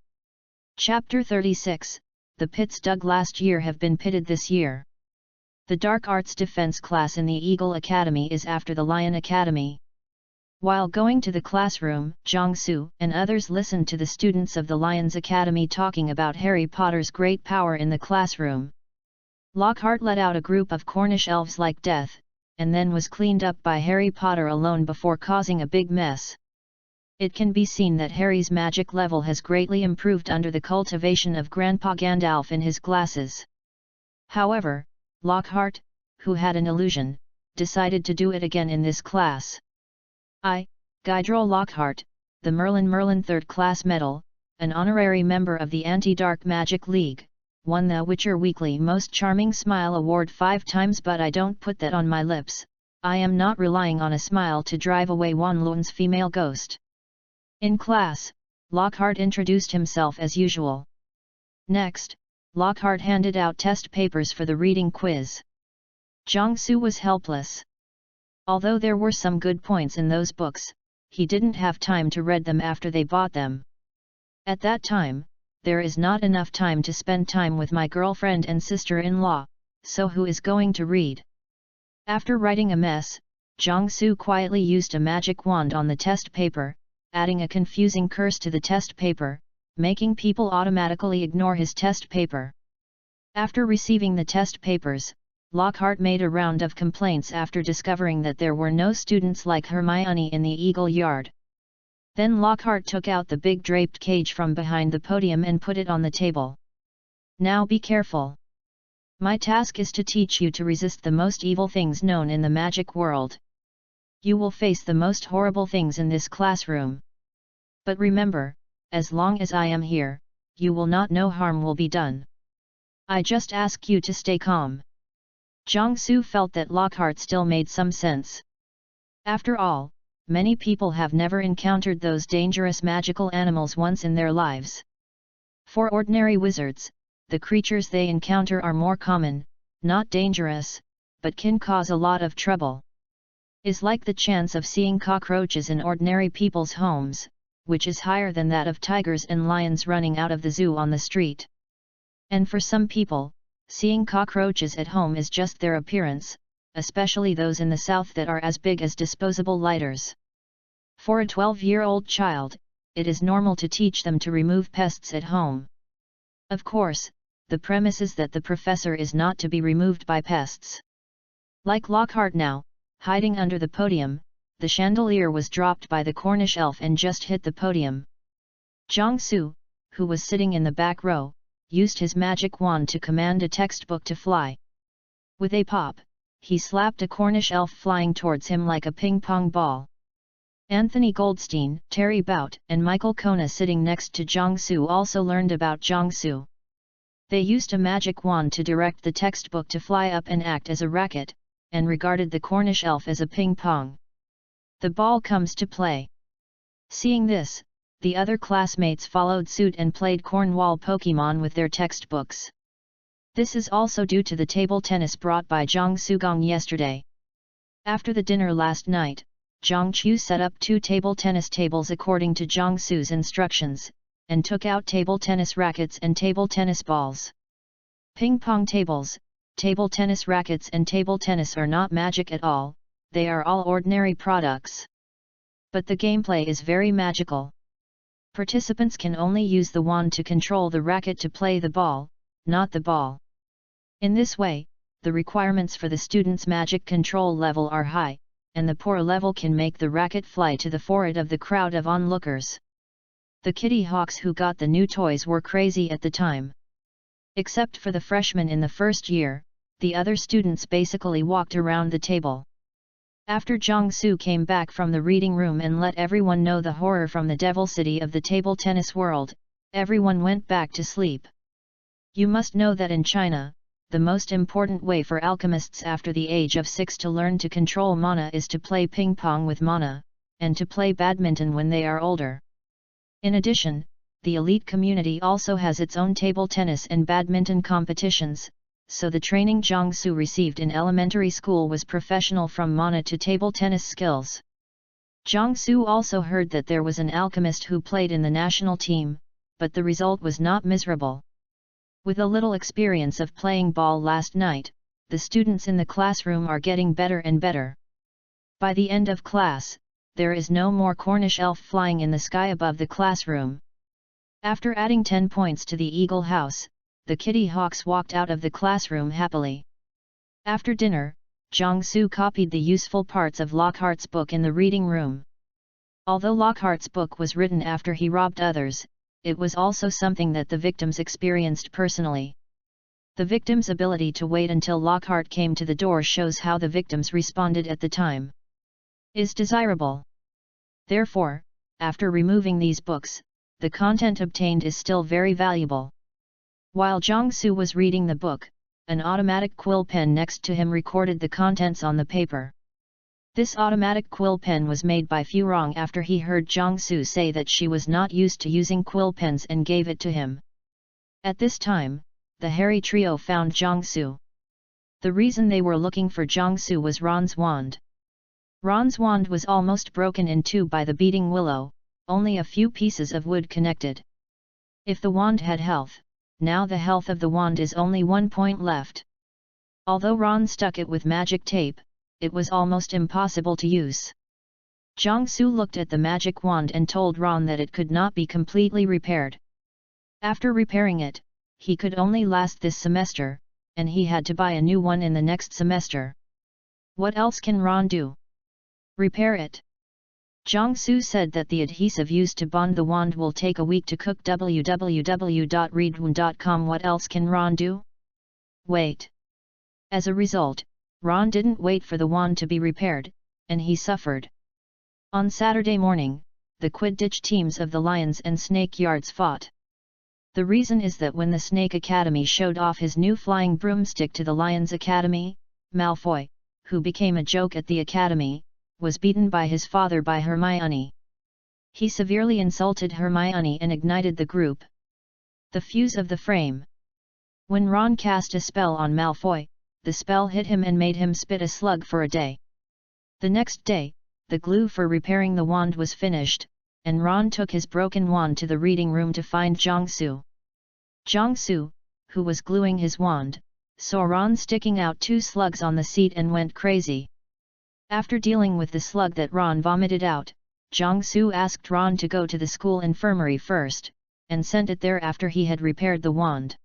Chapter 36, The pits dug last year have been pitted this year. The Dark Arts Defense class in the Eagle Academy is after the Lion Academy. While going to the classroom, Jiangsu and others listened to the students of the Lion's Academy talking about Harry Potter's great power in the classroom. Lockhart let out a group of Cornish elves like death, and then was cleaned up by Harry Potter alone before causing a big mess. It can be seen that Harry's magic level has greatly improved under the cultivation of Grandpa Gandalf in his glasses. However, Lockhart, who had an illusion, decided to do it again in this class. Guydrol Lockhart, the Merlin 3rd Class Medal, an honorary member of the Anti-Dark Magic League, won the Witcher Weekly Most Charming Smile Award 5 times, but I don't put that on my lips. I am not relying on a smile to drive away Wan Lun's female ghost. In class, Lockhart introduced himself as usual. Next, Lockhart handed out test papers for the reading quiz. Jiangsu was helpless. Although there were some good points in those books, he didn't have time to read them after they bought them. At that time, there is not enough time to spend time with my girlfriend and sister-in-law, so who is going to read? After writing a mess, Jiangsu quietly used a magic wand on the test paper, adding a confusing curse to the test paper, making people automatically ignore his test paper. After receiving the test papers, Lockhart made a round of complaints after discovering that there were no students like Hermione in the Eagle Yard. Then Lockhart took out the big draped cage from behind the podium and put it on the table. Now be careful. My task is to teach you to resist the most evil things known in the magic world. You will face the most horrible things in this classroom. But remember, as long as I am here, you will not know harm will be done. I just ask you to stay calm. Jiangsu felt that Lockhart still made some sense. After all, many people have never encountered those dangerous magical animals once in their lives. For ordinary wizards, the creatures they encounter are more common, not dangerous, but can cause a lot of trouble. Is like the chance of seeing cockroaches in ordinary people's homes, which is higher than that of tigers and lions running out of the zoo on the street. And for some people, seeing cockroaches at home is just their appearance, especially those in the south that are as big as disposable lighters. For a 12-year-old child, it is normal to teach them to remove pests at home. Of course, the premise is that the professor is not to be removed by pests. Like Lockhart now, hiding under the podium, the chandelier was dropped by the Cornish elf and just hit the podium. Jiangsu, who was sitting in the back row, used his magic wand to command a textbook to fly. With a pop, he slapped a Cornish elf flying towards him like a ping-pong ball. Anthony Goldstein, Terry Bout, and Michael Kona sitting next to Jiangsu also learned about Jiangsu. They used a magic wand to direct the textbook to fly up and act as a racket, and regarded the Cornish elf as a ping-pong. The ball comes to play. Seeing this, the other classmates followed suit and played Cornwall Pokemon with their textbooks. This is also due to the table tennis brought by Zhang Sugong yesterday. After the dinner last night, Zhang Chu set up 2 table tennis tables according to Zhang Su's instructions, and took out table tennis rackets and table tennis balls. Ping-pong tables, table tennis rackets and table tennis are not magic at all, they are all ordinary products. But the gameplay is very magical. Participants can only use the wand to control the racket to play the ball, not the ball. In this way, the requirements for the student's magic control level are high, and the poor level can make the racket fly to the forehead of the crowd of onlookers. The Kitty Hawks who got the new toys were crazy at the time. Except for the freshmen in the first year, the other students basically walked around the table. After Jiangsu came back from the reading room and let everyone know the horror from the Devil City of the table tennis world, everyone went back to sleep. You must know that in China, the most important way for alchemists after the age of 6 to learn to control mana is to play ping-pong with mana, and to play badminton when they are older. In addition, the elite community also has its own table tennis and badminton competitions, so the training Jiangsu received in elementary school was professional from mana to table tennis skills. Jiangsu also heard that there was an alchemist who played in the national team, but the result was not miserable. With a little experience of playing ball last night, the students in the classroom are getting better and better. By the end of class, there is no more Cornish elf flying in the sky above the classroom. After adding 10 points to the Eagle House, the Kitty Hawks walked out of the classroom happily. After dinner, Jiangsu copied the useful parts of Lockhart's book in the reading room. Although Lockhart's book was written after he robbed others, it was also something that the victims experienced personally. The victim's ability to wait until Lockhart came to the door shows how the victims responded at the time. Is desirable. Therefore, after removing these books, the content obtained is still very valuable. While Jiangsu was reading the book, an automatic quill pen next to him recorded the contents on the paper. This automatic quill pen was made by Furong after he heard Jiangsu say that she was not used to using quill pens and gave it to him. At this time, the Harry trio found Jiangsu. The reason they were looking for Jiangsu was Ron's wand. Ron's wand was almost broken in two by the beating willow, only a few pieces of wood connected. If the wand had health, now the health of the wand is only 1 point left. Although Ron stuck it with magic tape, it was almost impossible to use. Jiangsu looked at the magic wand and told Ron that it could not be completely repaired. After repairing it, he could only last this semester, and he had to buy a new one in the next semester. What else can Ron do? Repair it. Jiangsu said that the adhesive used to bond the wand will take a week to cook. www.readaloud.com. What else can Ron do? Wait. As a result, Ron didn't wait for the wand to be repaired, and he suffered. On Saturday morning, the Quidditch teams of the Lions and Snake Yards fought. The reason is that when the Snake Academy showed off his new flying broomstick to the Lions Academy, Malfoy, who became a joke at the Academy, was beaten by his father by Hermione. He severely insulted Hermione and ignited the group. The fuse of the frame. When Ron cast a spell on Malfoy, the spell hit him and made him spit a slug for a day. The next day, the glue for repairing the wand was finished, and Ron took his broken wand to the reading room to find Jiangsu. Jiangsu, who was gluing his wand, saw Ron sticking out 2 slugs on the seat and went crazy. After dealing with the slug that Ron vomited out, Jiangsu asked Ron to go to the school infirmary first, and sent it there after he had repaired the wand.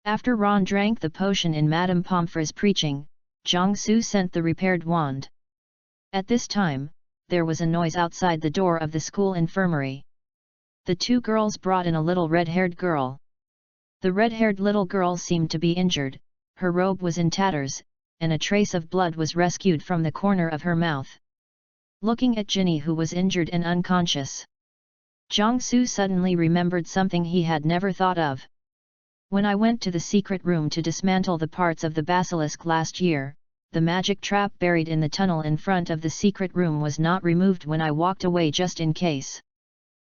After Ron drank the potion in Madame Pomfrey's preaching, Jiangsu sent the repaired wand. At this time, there was a noise outside the door of the school infirmary. The 2 girls brought in a little red-haired girl. The red-haired little girl seemed to be injured, her robe was in tatters, and a trace of blood was rescued from the corner of her mouth. Looking at Ginny, who was injured and unconscious, Jiangsu suddenly remembered something he had never thought of. When I went to the secret room to dismantle the parts of the basilisk last year, the magic trap buried in the tunnel in front of the secret room was not removed when I walked away just in case.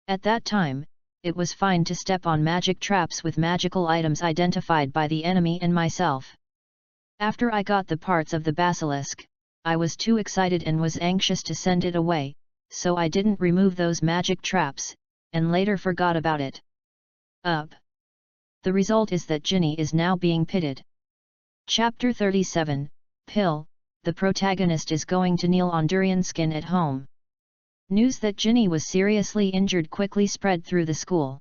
At that time, it was fine to step on magic traps with magical items identified by the enemy and myself. After I got the parts of the basilisk, I was too excited and was anxious to send it away, so I didn't remove those magic traps, and later forgot about it. The result is that Ginny is now being pitted. Chapter 37, Pill, the protagonist is going to kneel on durian skin at home. News that Ginny was seriously injured quickly spread through the school.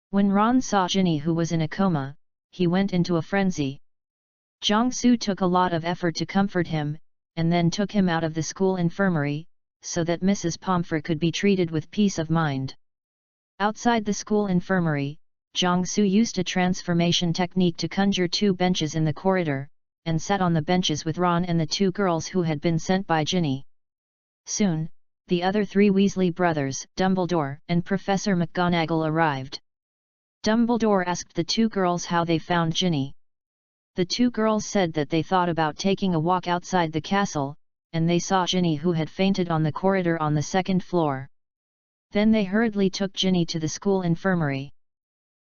When Ron saw Ginny, who was in a coma, he went into a frenzy. Jiangsu took a lot of effort to comfort him, and then took him out of the school infirmary, so that Mrs. Pomfrey could be treated with peace of mind. Outside the school infirmary, Jiangsu used a transformation technique to conjure 2 benches in the corridor, and sat on the benches with Ron and the 2 girls who had been sent by Ginny. Soon, the other 3 Weasley brothers, Dumbledore and Professor McGonagall, arrived. Dumbledore asked the 2 girls how they found Ginny. The 2 girls said that they thought about taking a walk outside the castle, and they saw Ginny, who had fainted on the corridor on the 2nd floor. Then they hurriedly took Ginny to the school infirmary.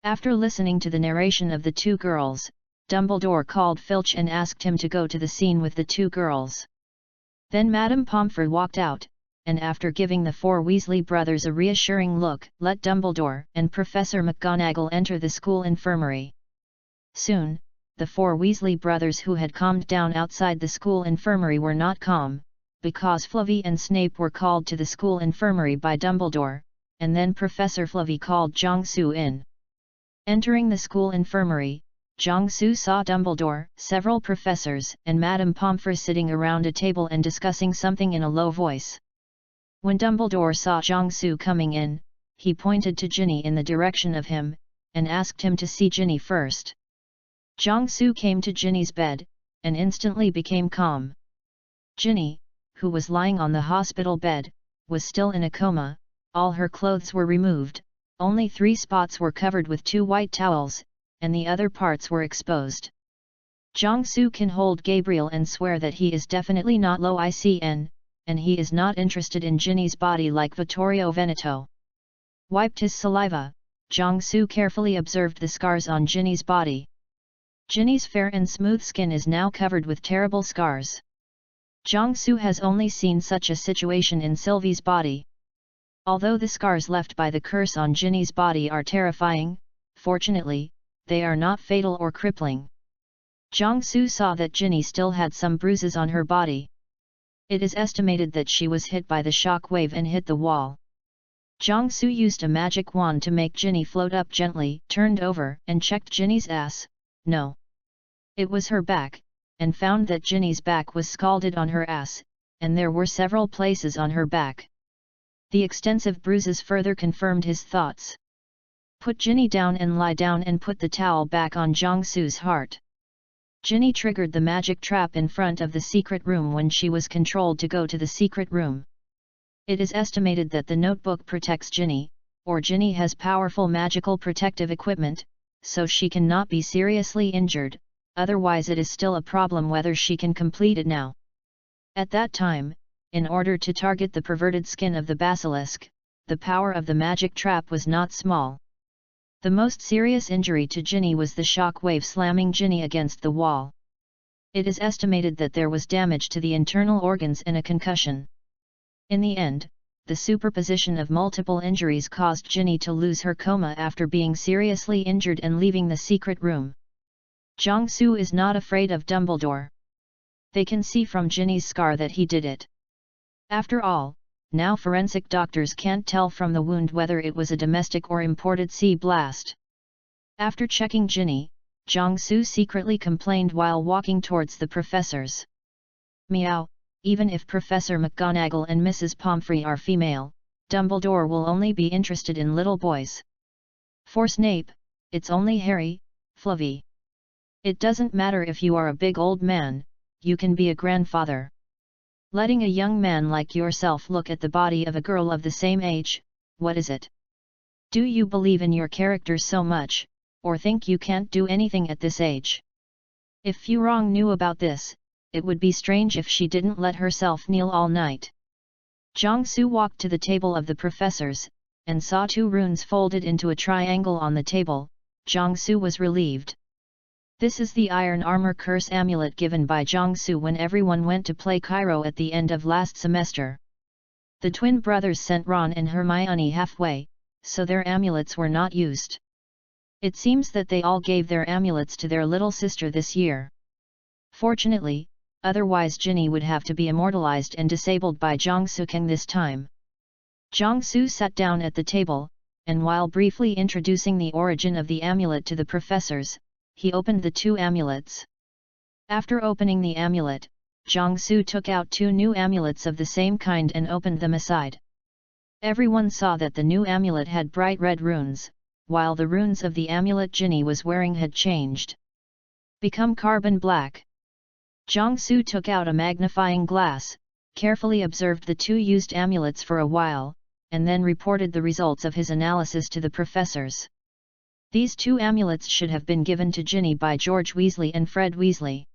After listening to the narration of the 2 girls, Dumbledore called Filch and asked him to go to the scene with the 2 girls. Then Madame Pomfrey walked out, and after giving the 4 Weasley brothers a reassuring look, let Dumbledore and Professor McGonagall enter the school infirmary. Soon, the 4 Weasley brothers who had calmed down outside the school infirmary were not calm, because Fluffy and Snape were called to the school infirmary by Dumbledore, and then Professor Fluffy called Jiangsu in. Entering the school infirmary, Jiangsu saw Dumbledore, several professors, and Madame Pomfrey sitting around a table and discussing something in a low voice. When Dumbledore saw Jiangsu coming in, he pointed to Ginny in the direction of him, and asked him to see Ginny first. Jiangsu came to Ginny's bed, and instantly became calm. Ginny, who was lying on the hospital bed, was still in a coma, all her clothes were removed, only 3 spots were covered with 2 white towels, and the other parts were exposed. Jiangsu can hold Gabriel and swear that he is definitely not low ICN, and he is not interested in Ginny's body like Vittorio Veneto. Wiped his saliva, Jiangsu carefully observed the scars on Ginny's body. Ginny's fair and smooth skin is now covered with terrible scars. Jiangsu has only seen such a situation in Sylvie's body. Although the scars left by the curse on Ginny's body are terrifying, fortunately, they are not fatal or crippling. Jiangsu saw that Ginny still had some bruises on her body. It is estimated that she was hit by the shock wave and hit the wall. Jiangsu used a magic wand to make Ginny float up gently, turned over and checked Ginny's ass. No. It was her back, and found that Ginny's back was scalded on her ass, and there were several places on her back. The extensive bruises further confirmed his thoughts. Put Ginny down and lie down and put the towel back on Jiangsu's heart. Ginny triggered the magic trap in front of the secret room when she was controlled to go to the secret room. It is estimated that the notebook protects Ginny, or Ginny has powerful magical protective equipment, so she cannot be seriously injured, otherwise it is still a problem whether she can complete it now. At that time, in order to target the perverted skin of the basilisk, the power of the magic trap was not small. The most serious injury to Ginny was the shock wave slamming Ginny against the wall. It is estimated that there was damage to the internal organs and a concussion. In the end, the superposition of multiple injuries caused Ginny to lose her coma after being seriously injured and leaving the secret room. Jiangsu is not afraid of Dumbledore. They can see from Ginny's scar that he did it. After all, now forensic doctors can't tell from the wound whether it was a domestic or imported sea blast. After checking Ginny, Jiangsu secretly complained while walking towards the professors. Meow, even if Professor McGonagall and Mrs. Pomfrey are female, Dumbledore will only be interested in little boys. For Snape, it's only Harry, Fluffy. It doesn't matter if you are a big old man, you can be a grandfather. Letting a young man like yourself look at the body of a girl of the same age, what is it? Do you believe in your character so much, or think you can't do anything at this age? If Fu Rong knew about this, it would be strange if she didn't let herself kneel all night. Jiangsu walked to the table of the professors, and saw 2 runes folded into a triangle on the table. Jiangsu was relieved. This is the Iron Armor Curse amulet given by Jiangsu when everyone went to play Cairo at the end of last semester. The twin brothers sent Ron and Hermione halfway, so their amulets were not used. It seems that they all gave their amulets to their little sister this year. Fortunately, otherwise Ginny would have to be immortalized and disabled by Jiangsu King this time. Jiangsu sat down at the table, and while briefly introducing the origin of the amulet to the professors, he opened the 2 amulets. After opening the amulet, Jiangsu took out 2 new amulets of the same kind and opened them aside. Everyone saw that the new amulet had bright red runes, while the runes of the amulet Ginny was wearing had changed. Become carbon black. Jiangsu took out a magnifying glass, carefully observed the 2 used amulets for a while, and then reported the results of his analysis to the professors. These 2 amulets should have been given to Ginny by George Weasley and Fred Weasley.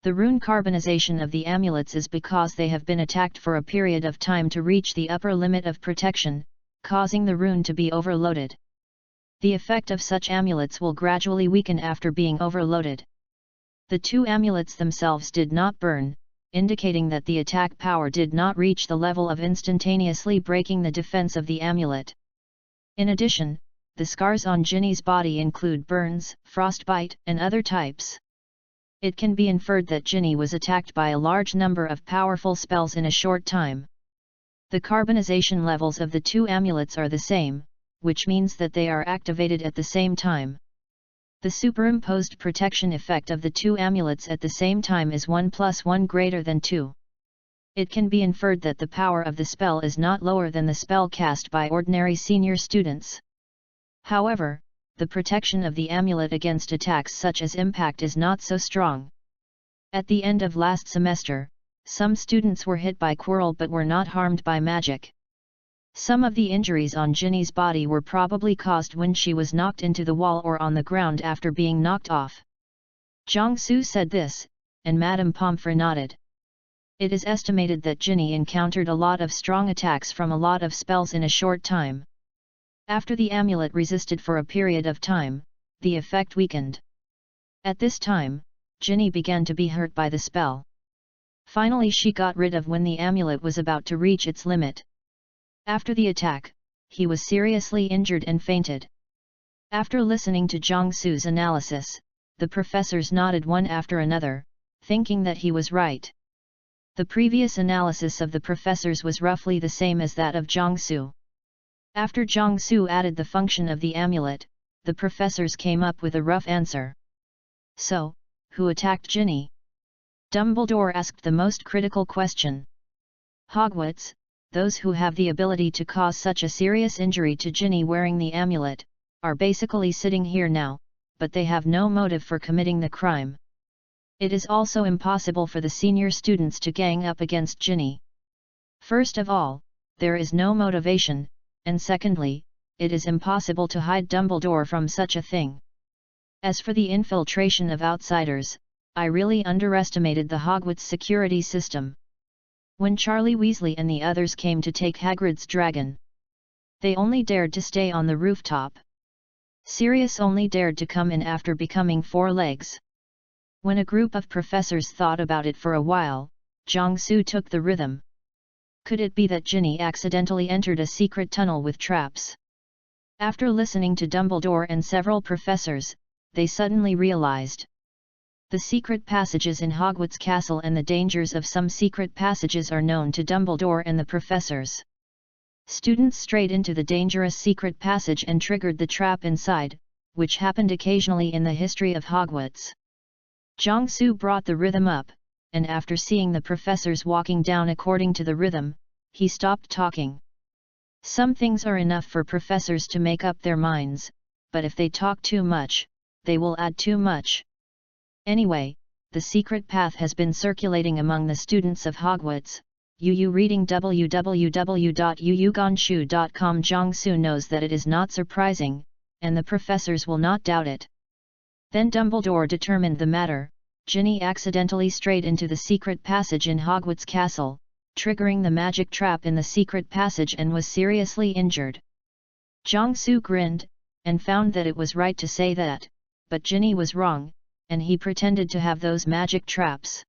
The rune carbonization of the amulets is because they have been attacked for a period of time to reach the upper limit of protection, causing the rune to be overloaded. The effect of such amulets will gradually weaken after being overloaded. The 2 amulets themselves did not burn, indicating that the attack power did not reach the level of instantaneously breaking the defense of the amulet. In addition, the scars on Ginny's body include burns, frostbite, and other types. It can be inferred that Ginny was attacked by a large number of powerful spells in a short time. The carbonization levels of the 2 amulets are the same, which means that they are activated at the same time. The superimposed protection effect of the 2 amulets at the same time is 1 + 1 greater than 2. It can be inferred that the power of the spell is not lower than the spell cast by ordinary senior students. However, the protection of the amulet against attacks such as impact is not so strong. At the end of last semester, some students were hit by Quirrell but were not harmed by magic. Some of the injuries on Ginny's body were probably caused when she was knocked into the wall or on the ground after being knocked off. Jiangsu said this, and Madame Pomfrey nodded. It is estimated that Ginny encountered a lot of strong attacks from a lot of spells in a short time. After the amulet resisted for a period of time, the effect weakened. At this time, Ginny began to be hurt by the spell. Finally she got rid of when the amulet was about to reach its limit. After the attack, he was seriously injured and fainted. After listening to Jiang Su's analysis, the professors nodded one after another, thinking that he was right. The previous analysis of the professors was roughly the same as that of Jiang Su. After Jiang Su added the function of the amulet, the professors came up with a rough answer. So, who attacked Ginny? Dumbledore asked the most critical question. Hogwarts, those who have the ability to cause such a serious injury to Ginny wearing the amulet, are basically sitting here now, but they have no motive for committing the crime. It is also impossible for the senior students to gang up against Ginny. First of all, there is no motivation, and secondly, it is impossible to hide Dumbledore from such a thing. As for the infiltration of outsiders, I really underestimated the Hogwarts security system. When Charlie Weasley and the others came to take Hagrid's dragon, they only dared to stay on the rooftop. Sirius only dared to come in after becoming four legs. When a group of professors thought about it for a while, Jiang Su took the rhythm. Could it be that Ginny accidentally entered a secret tunnel with traps? After listening to Dumbledore and several professors, they suddenly realized. The secret passages in Hogwarts Castle and the dangers of some secret passages are known to Dumbledore and the professors. Students strayed into the dangerous secret passage and triggered the trap inside, which happened occasionally in the history of Hogwarts. Jiang Su brought the rhythm up, and after seeing the professors walking down according to the rhythm, he stopped talking. Some things are enough for professors to make up their minds, but if they talk too much, they will add too much. Anyway, the secret path has been circulating among the students of Hogwarts. Reading www.yuyuganshu.com. Jiang Su knows that it is not surprising, and the professors will not doubt it. Then Dumbledore determined the matter. Ginny accidentally strayed into the secret passage in Hogwarts Castle, triggering the magic trap in the secret passage and was seriously injured. Jiang Su grinned, and found that it was right to say that, but Ginny was wrong, and he pretended to have those magic traps.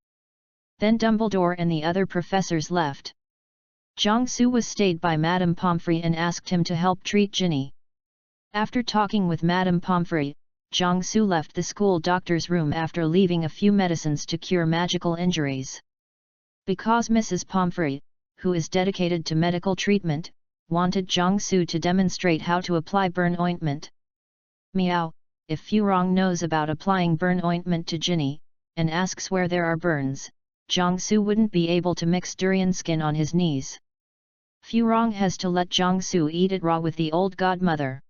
Then Dumbledore and the other professors left. Jiang Su was stayed by Madame Pomfrey and asked him to help treat Ginny. After talking with Madame Pomfrey, Jiang Su left the school doctor's room after leaving a few medicines to cure magical injuries. Because Mrs. Pomfrey, who is dedicated to medical treatment, wanted Jiang Su to demonstrate how to apply burn ointment. Meow, if Furong knows about applying burn ointment to Ginny, and asks where there are burns, Jiang Su wouldn't be able to mix durian skin on his knees. Furong has to let Jiang Su eat it raw with the old godmother.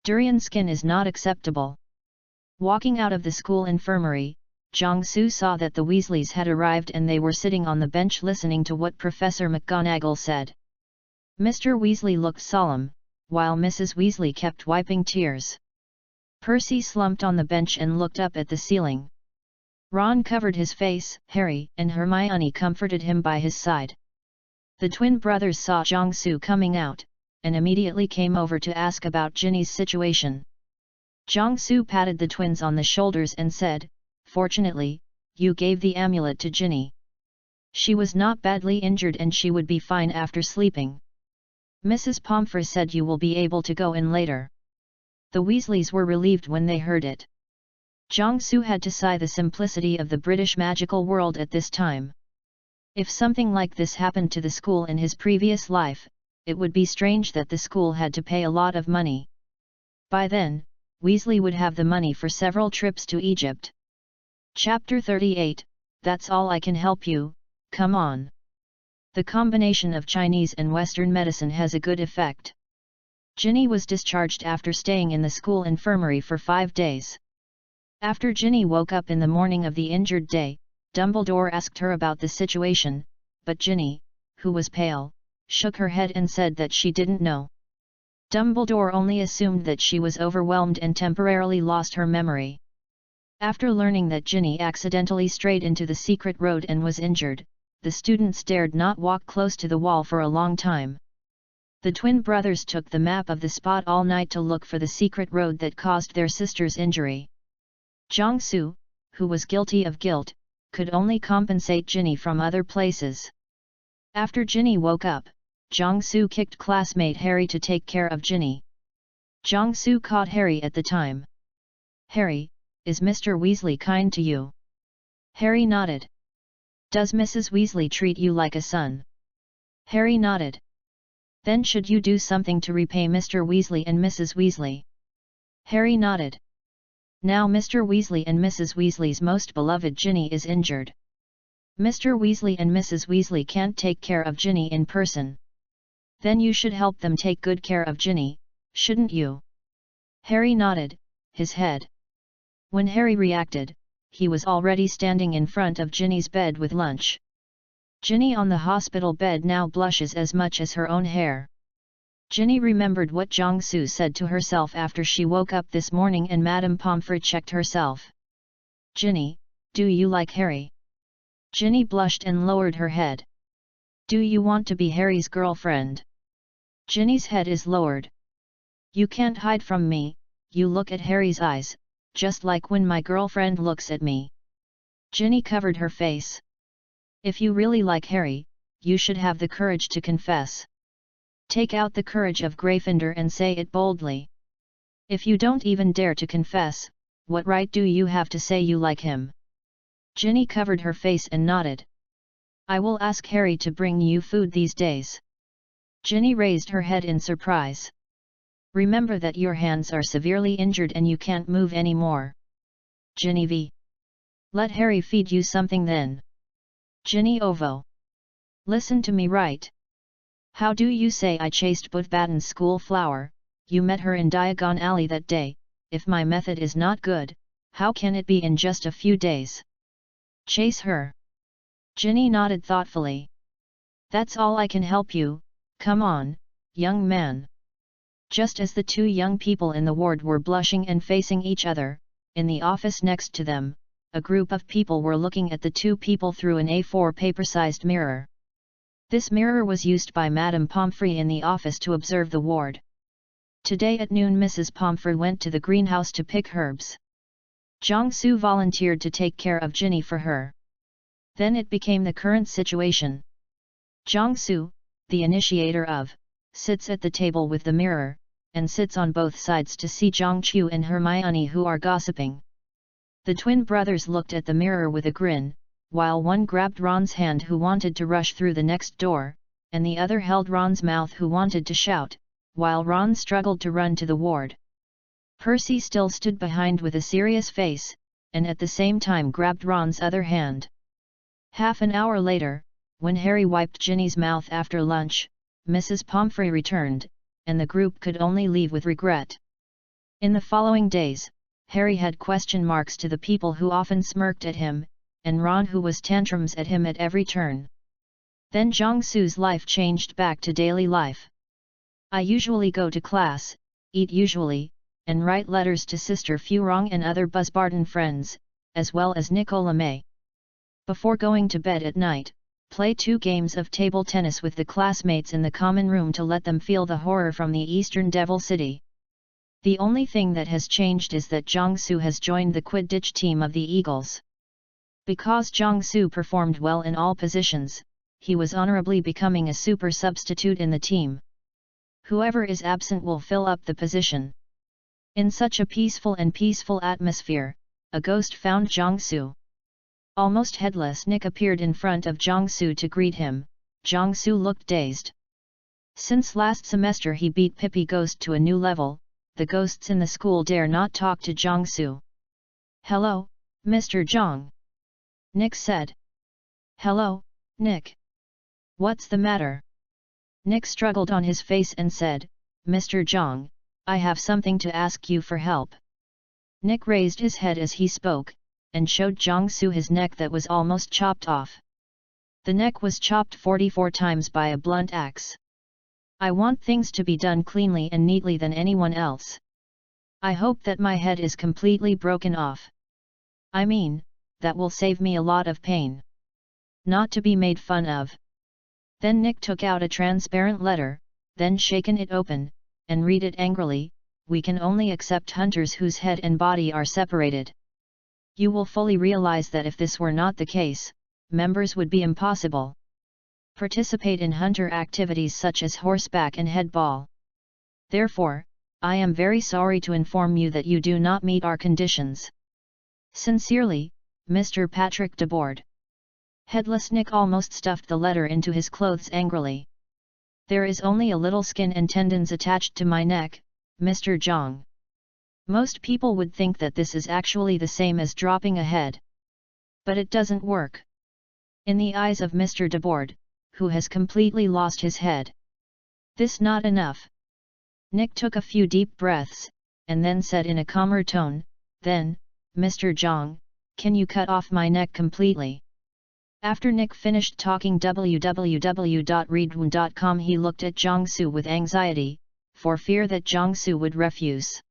Durian skin is not acceptable. Walking out of the school infirmary, Jiang Su saw that the Weasleys had arrived and they were sitting on the bench listening to what Professor McGonagall said. Mr. Weasley looked solemn, while Mrs. Weasley kept wiping tears. Percy slumped on the bench and looked up at the ceiling. Ron covered his face, Harry and Hermione comforted him by his side. The twin brothers saw Jiang Su coming out, and immediately came over to ask about Ginny's situation. Jiang Su patted the twins on the shoulders and said, "Fortunately, you gave the amulet to Ginny. She was not badly injured and she would be fine after sleeping. Mrs. Pomfrey said you will be able to go in later." The Weasleys were relieved when they heard it. Jiang Su had to sigh the simplicity of the British magical world at this time. If something like this happened to the school in his previous life, it would be strange that the school had to pay a lot of money. By then, Weasley would have the money for several trips to Egypt. Chapter 38, That's All I Can Help You, Come On. The combination of Chinese and Western medicine has a good effect. Ginny was discharged after staying in the school infirmary for 5 days. After Ginny woke up in the morning of the injured day, Dumbledore asked her about the situation, but Ginny, who was pale, shook her head and said that she didn't know. Dumbledore only assumed that she was overwhelmed and temporarily lost her memory. After learning that Ginny accidentally strayed into the secret road and was injured, the students dared not walk close to the wall for a long time. The twin brothers took the map of the spot all night to look for the secret road that caused their sister's injury. Jiang Su, who was guilty of guilt, could only compensate Ginny from other places. After Ginny woke up, Jiangsu kicked classmate Harry to take care of Ginny. Jiangsu caught Harry at the time. "Harry, is Mr. Weasley kind to you?" Harry nodded. "Does Mrs. Weasley treat you like a son?" Harry nodded. "Then should you do something to repay Mr. Weasley and Mrs. Weasley?" Harry nodded. Now Mr. Weasley and Mrs. Weasley's most beloved Ginny is injured. Mr. Weasley and Mrs. Weasley can't take care of Ginny in person. Then you should help them take good care of Ginny, shouldn't you? Harry nodded his head. When Harry reacted, he was already standing in front of Ginny's bed with lunch. Ginny on the hospital bed now blushes as much as her own hair. Ginny remembered what Jiangsu said to herself after she woke up this morning, and Madame Pomfrey checked herself. "Ginny, do you like Harry?" Ginny blushed and lowered her head. "Do you want to be Harry's girlfriend?" Ginny's head is lowered. "You can't hide from me, you look at Harry's eyes, just like when my girlfriend looks at me." Ginny covered her face. "If you really like Harry, you should have the courage to confess. Take out the courage of Gryffindor and say it boldly. If you don't even dare to confess, what right do you have to say you like him?" Ginny covered her face and nodded. "I will ask Harry to bring you food these days." Ginny raised her head in surprise. "Remember that your hands are severely injured and you can't move anymore." Ginny V. "Let Harry feed you something then." Ginny Ovo. "Listen to me right. How do you say I chased Bootbatten's school flower, you met her in Diagon Alley that day? If my method is not good, how can it be in just a few days?" "Chase her." Ginny nodded thoughtfully. "That's all I can help you, come on, young man." Just as the two young people in the ward were blushing and facing each other, in the office next to them, a group of people were looking at the two people through an A4 paper-sized mirror. This mirror was used by Madame Pomfrey in the office to observe the ward. Today at noon Mrs. Pomfrey went to the greenhouse to pick herbs. Jiangsu volunteered to take care of Ginny for her. Then it became the current situation. Jiangsu, the initiator of, sits at the table with the mirror, and sits on both sides to see Jiangchu and Hermione who are gossiping. The twin brothers looked at the mirror with a grin, while one grabbed Ron's hand who wanted to rush through the next door, and the other held Ron's mouth who wanted to shout, while Ron struggled to run to the ward. Percy still stood behind with a serious face, and at the same time grabbed Ron's other hand. Half an hour later, when Harry wiped Ginny's mouth after lunch, Mrs. Pomfrey returned, and the group could only leave with regret. In the following days, Harry had question marks to the people who often smirked at him, and Ron who was tantrums at him at every turn. Then Jiangsu's life changed back to daily life. "I usually go to class, eat usually, and write letters to Sister Furong and other Buzzbarden friends, as well as Nicola May. Before going to bed at night, play 2 games of table tennis with the classmates in the common room to let them feel the horror from the Eastern Devil City. The only thing that has changed is that Jiangsu has joined the Quidditch team of the Eagles. Because Jiangsu performed well in all positions, he was honorably becoming a super substitute in the team. Whoever is absent will fill up the position." In such a peaceful atmosphere, a ghost found Jiangsu. Almost headless Nick appeared in front of Jiangsu to greet him. Jiangsu looked dazed. Since last semester he beat Pippi Ghost to a new level, the ghosts in the school dare not talk to Jiangsu. "Hello, Mr. Jiang," Nick said. "Hello, Nick. What's the matter?" Nick struggled on his face and said, "Mr. Jiang, I have something to ask you for help." Nick raised his head as he spoke, and showed Jiangsu his neck that was almost chopped off. The neck was chopped 44 times by a blunt axe. "I want things to be done cleanly and neatly than anyone else. I hope that my head is completely broken off. I mean, that will save me a lot of pain. Not to be made fun of." Then Nick took out a transparent letter, then shaken it open, and read it angrily, "We can only accept hunters whose head and body are separated. You will fully realize that if this were not the case, members would be impossible. Participate in hunter activities such as horseback and headball. Therefore, I am very sorry to inform you that you do not meet our conditions. Sincerely, Mr. Patrick DeBoard. Headless Nick almost stuffed the letter into his clothes angrily. There is only a little skin and tendons attached to my neck, Mr. Zhang. Most people would think that this is actually the same as dropping a head. But it doesn't work. In the eyes of Mr. DeBoard, who has completely lost his head. This not enough. Nick took a few deep breaths, and then said in a calmer tone, "Then, Mr. Zhang, can you cut off my neck completely?" After Nick finished talking www.readaloud.com, he looked at Jiangsu with anxiety, for fear that Jiangsu would refuse.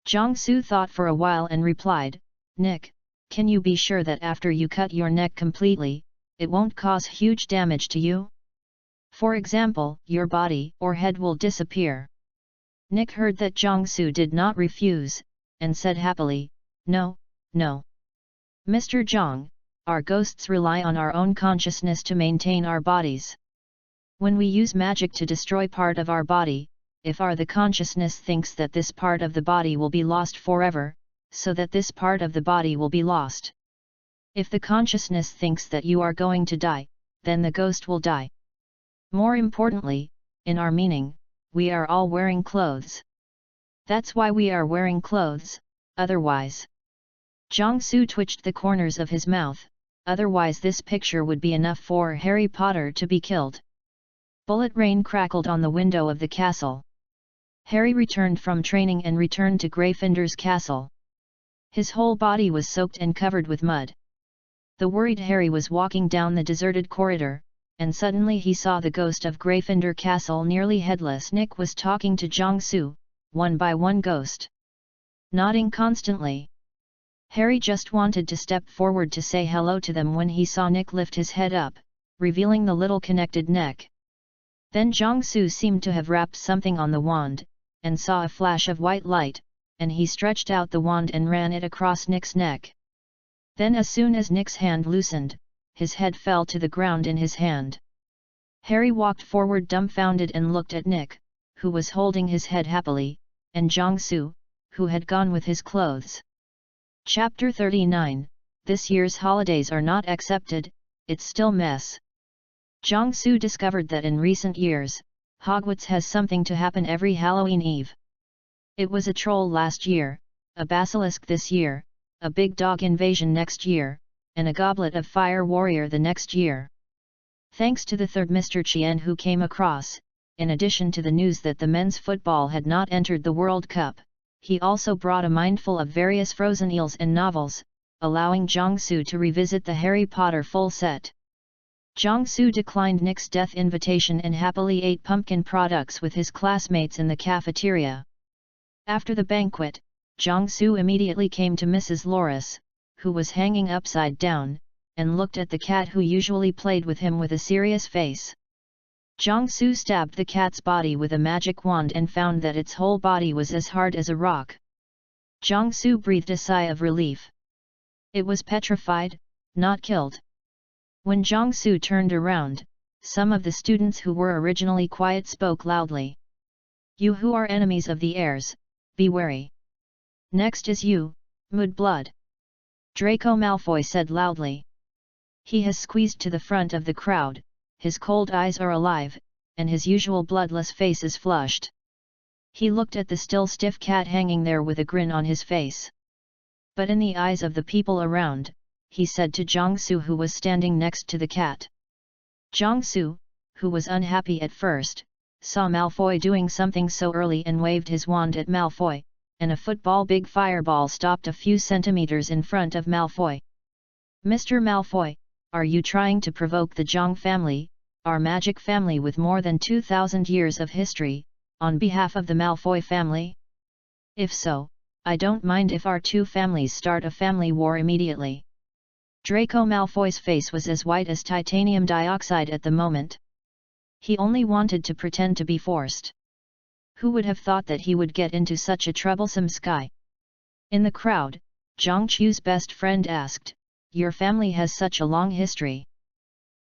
Jiangsu thought for a while and replied, "Nick, can you be sure that after you cut your neck completely, it won't cause huge damage to you? For example, your body or head will disappear." Nick heard that Jiangsu did not refuse, and said happily, "No, no. Mr. Zhang, our ghosts rely on our own consciousness to maintain our bodies. When we use magic to destroy part of our body, if the consciousness thinks that this part of the body will be lost forever, so that this part of the body will be lost. If the consciousness thinks that you are going to die, then the ghost will die. More importantly, in our meaning, we are all wearing clothes. That's why we are wearing clothes, otherwise." Jiangsu twitched the corners of his mouth, "Otherwise this picture would be enough for Harry Potter to be killed." Bullet rain crackled on the window of the castle. Harry returned from training and returned to Gryffindor's castle. His whole body was soaked and covered with mud. The worried Harry was walking down the deserted corridor, and suddenly he saw the ghost of Gryffindor Castle nearly headless. Nick was talking to Jiangsu, one by one ghost. Nodding constantly. Harry just wanted to step forward to say hello to them when he saw Nick lift his head up, revealing the little connected neck. Then Jiangsu seemed to have wrapped something on the wand, and saw a flash of white light, and he stretched out the wand and ran it across Nick's neck. Then as soon as Nick's hand loosened, his head fell to the ground in his hand. Harry walked forward dumbfounded and looked at Nick, who was holding his head happily, and Jiangsu, who had gone with his clothes. Chapter 39, This year's holidays are not accepted, it's still mess. Jiangsu discovered that in recent years, Hogwarts has something to happen every Halloween Eve. It was a troll last year, a basilisk this year, a big dog invasion next year, and a goblet of fire warrior the next year. Thanks to the third Mr. Qian who came across, in addition to the news that the men's football had not entered the World Cup, he also brought a mindful of various frozen eels and novels, allowing Jiangsu to revisit the Harry Potter full set. Jiangsu declined Nick's death invitation and happily ate pumpkin products with his classmates in the cafeteria. After the banquet, Jiangsu immediately came to Mrs. Loris, who was hanging upside down, and looked at the cat who usually played with him with a serious face. Jiangsu stabbed the cat's body with a magic wand and found that its whole body was as hard as a rock. Jiangsu breathed a sigh of relief. It was petrified, not killed. When Jiangsu turned around, some of the students who were originally quiet spoke loudly. "You who are enemies of the heirs, be wary. Next is you, Mudblood." Draco Malfoy said loudly. He has squeezed to the front of the crowd, his cold eyes are alive, and his usual bloodless face is flushed. He looked at the still stiff cat hanging there with a grin on his face. But in the eyes of the people around, he said to Jiangsu who was standing next to the cat. Jiangsu, who was unhappy at first, saw Malfoy doing something so early and waved his wand at Malfoy, and a football big fireball stopped a few centimeters in front of Malfoy. "Mr. Malfoy, are you trying to provoke the Zhang family, our magic family with more than 2,000 years of history, on behalf of the Malfoy family? If so, I don't mind if our two families start a family war immediately." Draco Malfoy's face was as white as titanium dioxide at the moment. He only wanted to pretend to be forced. Who would have thought that he would get into such a troublesome sky? In the crowd, Zhang Qiu's best friend asked, "Your family has such a long history."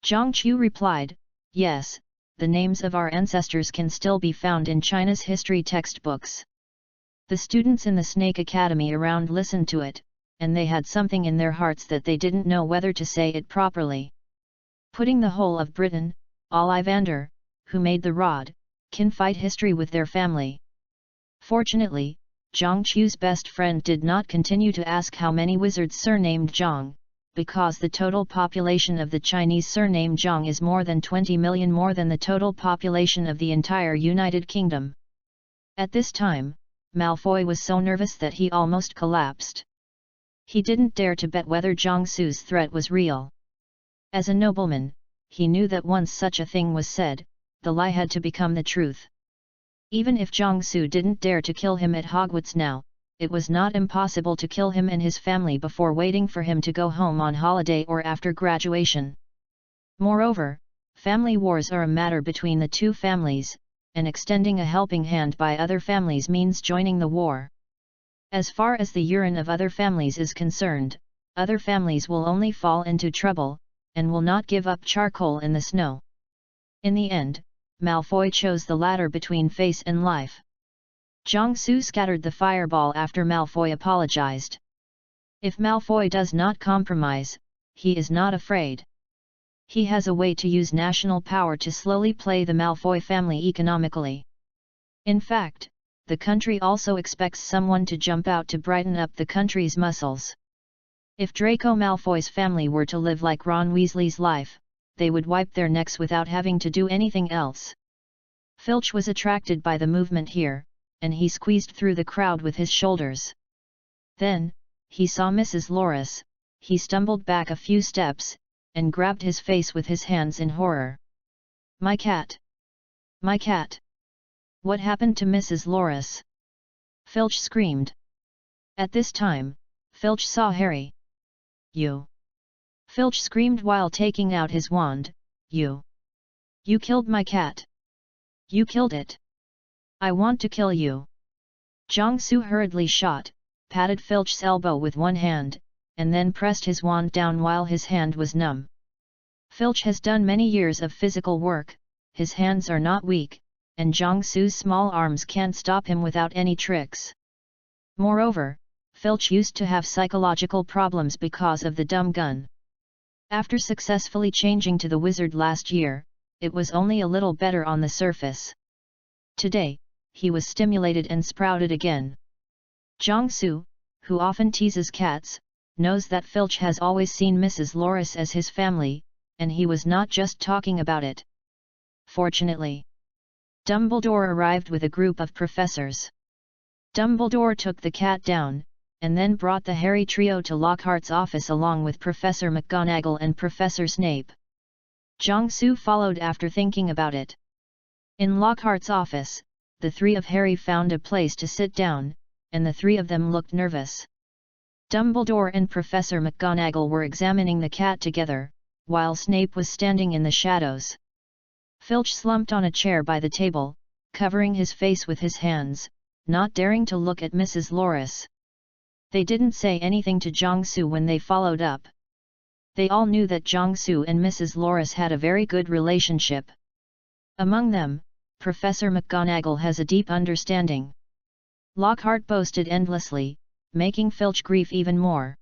Zhang Qiu replied, "Yes, the names of our ancestors can still be found in China's history textbooks." The students in the Snake Academy around listened to it, and they had something in their hearts that they didn't know whether to say it properly. Putting the whole of Britain, Ollivander, who made the rod, can fight history with their family. Fortunately, Zhang Qiu's best friend did not continue to ask how many wizards surnamed Zhang, because the total population of the Chinese surname Zhang is more than 20 million, more than the total population of the entire United Kingdom. At this time, Malfoy was so nervous that he almost collapsed. He didn't dare to bet whether Zhang Su's threat was real. As a nobleman, he knew that once such a thing was said, the lie had to become the truth. Even if Zhang Su didn't dare to kill him at Hogwarts now, it was not impossible to kill him and his family before waiting for him to go home on holiday or after graduation. Moreover, family wars are a matter between the two families, and extending a helping hand by other families means joining the war. As far as the urine of other families is concerned, other families will only fall into trouble, and will not give up charcoal in the snow. In the end, Malfoy chose the latter between face and life. Zhang Su scattered the fireball after Malfoy apologized. If Malfoy does not compromise, he is not afraid. He has a way to use national power to slowly play the Malfoy family economically. In fact, the country also expects someone to jump out to brighten up the country's muscles. If Draco Malfoy's family were to live like Ron Weasley's life, they would wipe their necks without having to do anything else. Filch was attracted by the movement here, and he squeezed through the crowd with his shoulders. Then, he saw Mrs. Loris. He stumbled back a few steps, and grabbed his face with his hands in horror. "My cat! My cat! What happened to Mrs. Loris?" Filch screamed. At this time, Filch saw Harry. "You!" Filch screamed while taking out his wand. You killed my cat! You killed it! I want to kill you!" Zhang Su hurriedly shot, patted Filch's elbow with one hand, and then pressed his wand down while his hand was numb. Filch has done many years of physical work, his hands are not weak, and Zhang Su's small arms can't stop him without any tricks. Moreover, Filch used to have psychological problems because of the dumb gun. After successfully changing to the wizard last year, it was only a little better on the surface. Today, he was stimulated and sprouted again. Zhang Su, who often teases cats, knows that Filch has always seen Mrs. Loris as his family, and he was not just talking about it. Fortunately, Dumbledore arrived with a group of professors. Dumbledore took the cat down, and then brought the Harry trio to Lockhart's office along with Professor McGonagall and Professor Snape. Zhang Su followed after thinking about it. In Lockhart's office, the three of Harry found a place to sit down, and the three of them looked nervous. Dumbledore and Professor McGonagall were examining the cat together, while Snape was standing in the shadows. Filch slumped on a chair by the table, covering his face with his hands, not daring to look at Mrs. Loris. They didn't say anything to Zhang Su when they followed up. They all knew that Zhang Su and Mrs. Loris had a very good relationship. Among them, Professor McGonagall has a deep understanding. Lockhart boasted endlessly, making Filch grieve even more.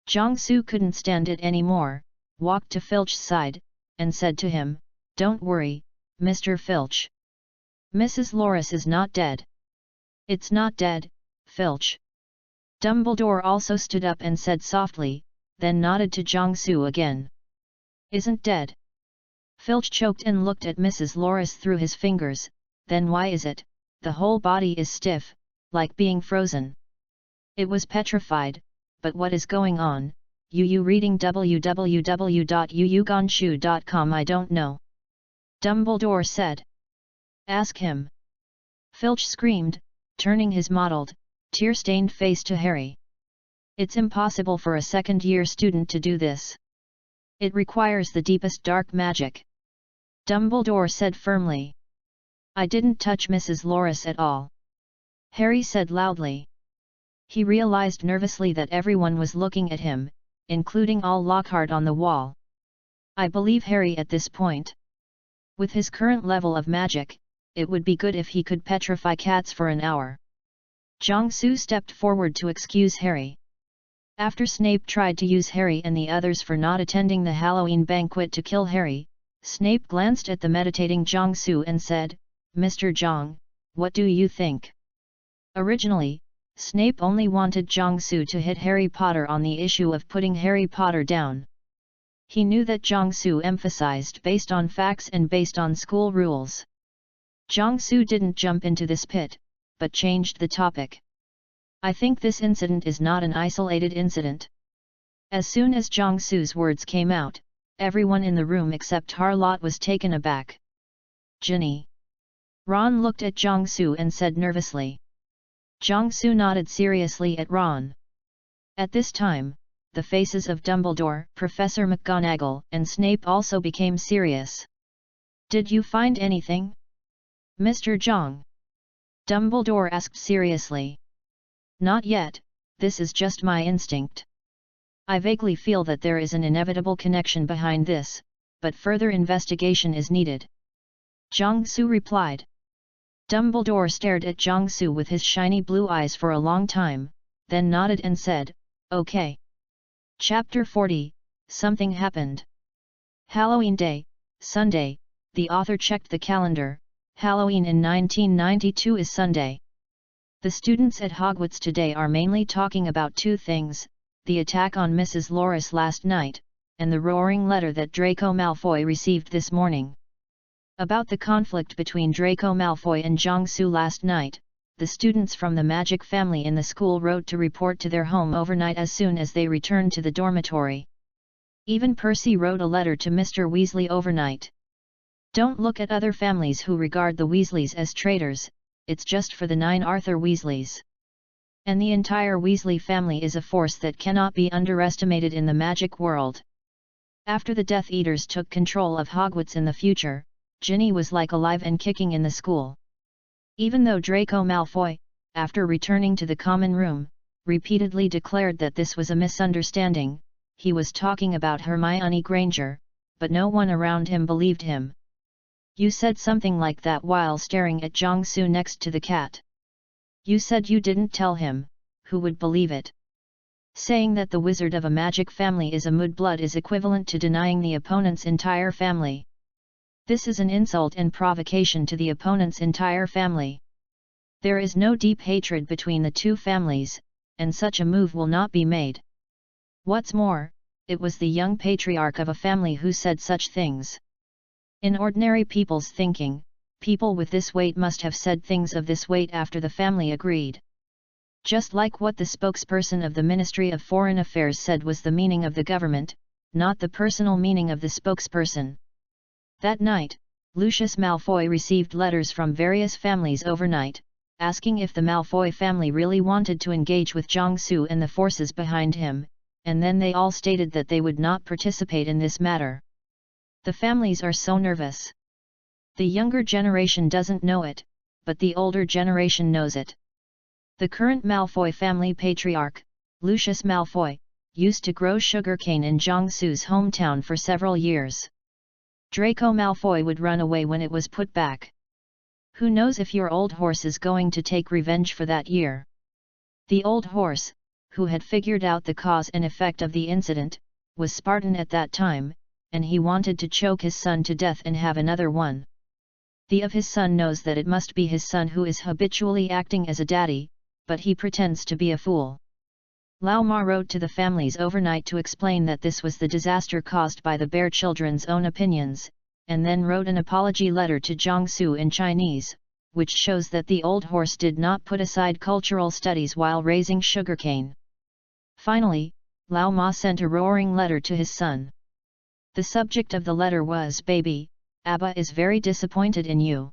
Zhang Su couldn't stand it anymore, walked to Filch's side, and said to him, "Don't worry, Mr. Filch. Mrs. Loris is not dead." "It's not dead, Filch." Dumbledore also stood up and said softly, then nodded to Zhang Su again. "Isn't dead." Filch choked and looked at Mrs. Loris through his fingers. "Then why is it, the whole body is stiff, like being frozen?" "It was petrified, but what is going on, you reading www.yuyugonshu.com? I don't know." Dumbledore said. "Ask him." Filch screamed, turning his mottled, tear-stained face to Harry. "It's impossible for a second-year student to do this. It requires the deepest dark magic." Dumbledore said firmly. "I didn't touch Mrs. Loris at all," Harry said loudly. He realized nervously that everyone was looking at him, including all Lockhart on the wall. I believe Harry at this point. With his current level of magic, it would be good if he could petrify cats for an hour. Jiangsu stepped forward to excuse Harry. After Snape tried to use Harry and the others for not attending the Halloween banquet to kill Harry, Snape glanced at the meditating Jiangsu and said, "Mr. Jiang, what do you think?" Originally, Snape only wanted Jiangsu to hit Harry Potter on the issue of putting Harry Potter down. He knew that Jiangsu emphasized based on facts and based on school rules. Jiangsu didn't jump into this pit, but changed the topic. "I think this incident is not an isolated incident." As soon as Jiangsu's words came out, everyone in the room except Harlot was taken aback. "Ginny." Ron looked at Jiangsu and said nervously. Jiangsu nodded seriously at Ron. At this time, the faces of Dumbledore, Professor McGonagall, and Snape also became serious. "Did you find anything, Mr. Jiang?" Dumbledore asked seriously. "Not yet, this is just my instinct. I vaguely feel that there is an inevitable connection behind this, but further investigation is needed," Jiangsu replied. Dumbledore stared at Jiangsu with his shiny blue eyes for a long time, then nodded and said, "Okay." Chapter 40, Something Happened. Halloween Day, Sunday. The author checked the calendar. Halloween in 1992 is Sunday. The students at Hogwarts today are mainly talking about two things: the attack on Mrs. Loris last night, and the roaring letter that Draco Malfoy received this morning. About the conflict between Draco Malfoy and Jiangsu last night, the students from the magic family in the school wrote to report to their home overnight as soon as they returned to the dormitory. Even Percy wrote a letter to Mr. Weasley overnight. Don't look at other families who regard the Weasleys as traitors, it's just for the 9 Arthur Weasleys. And the entire Weasley family is a force that cannot be underestimated in the magic world. After the Death Eaters took control of Hogwarts in the future, Ginny was like alive and kicking in the school. Even though Draco Malfoy, after returning to the common room, repeatedly declared that this was a misunderstanding, he was talking about Hermione Granger, but no one around him believed him. "You said something like that while staring at Jiangsu next to the cat. You said you didn't tell him, who would believe it?" Saying that the wizard of a magic family is a mudblood is equivalent to denying the opponent's entire family. This is an insult and provocation to the opponent's entire family. There is no deep hatred between the two families, and such a move will not be made. What's more, it was the young patriarch of a family who said such things. In ordinary people's thinking, people with this weight must have said things of this weight after the family agreed. Just like what the spokesperson of the Ministry of Foreign Affairs said was the meaning of the government, not the personal meaning of the spokesperson. That night, Lucius Malfoy received letters from various families overnight, asking if the Malfoy family really wanted to engage with Jiangsu and the forces behind him, and then they all stated that they would not participate in this matter. The families are so nervous. The younger generation doesn't know it, but the older generation knows it. The current Malfoy family patriarch, Lucius Malfoy, used to grow sugarcane in Jiangsu's hometown for several years. Draco Malfoy would run away when it was put back. Who knows if your old horse is going to take revenge for that year? The old horse, who had figured out the cause and effect of the incident, was Spartan at that time, and he wanted to choke his son to death and have another one. The of his son knows that it must be his son who is habitually acting as a daddy, but he pretends to be a fool. Lao Ma wrote to the families overnight to explain that this was the disaster caused by the bear children's own opinions, and then wrote an apology letter to Jiangsu in Chinese, which shows that the old horse did not put aside cultural studies while raising sugarcane. Finally, Lao Ma sent a roaring letter to his son. The subject of the letter was, "Baby, Abba is very disappointed in you."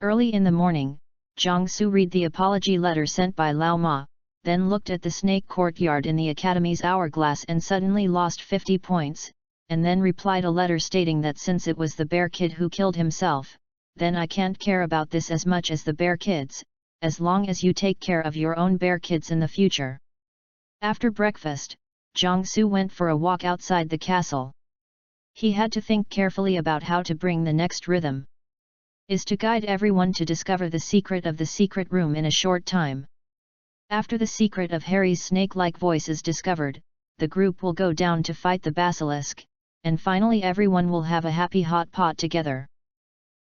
Early in the morning, Jiangsu read the apology letter sent by Lao Ma, then looked at the snake courtyard in the academy's hourglass and suddenly lost 50 points, and then replied a letter stating that since it was the bear kid who killed himself, then I can't care about this as much as the bear kids, as long as you take care of your own bear kids in the future. After breakfast, Jiangsu went for a walk outside the castle. He had to think carefully about how to bring the next rhythm is to guide everyone to discover the secret of the secret room in a short time. After the secret of Harry's snake-like voice is discovered, the group will go down to fight the basilisk, and finally everyone will have a happy hot pot together.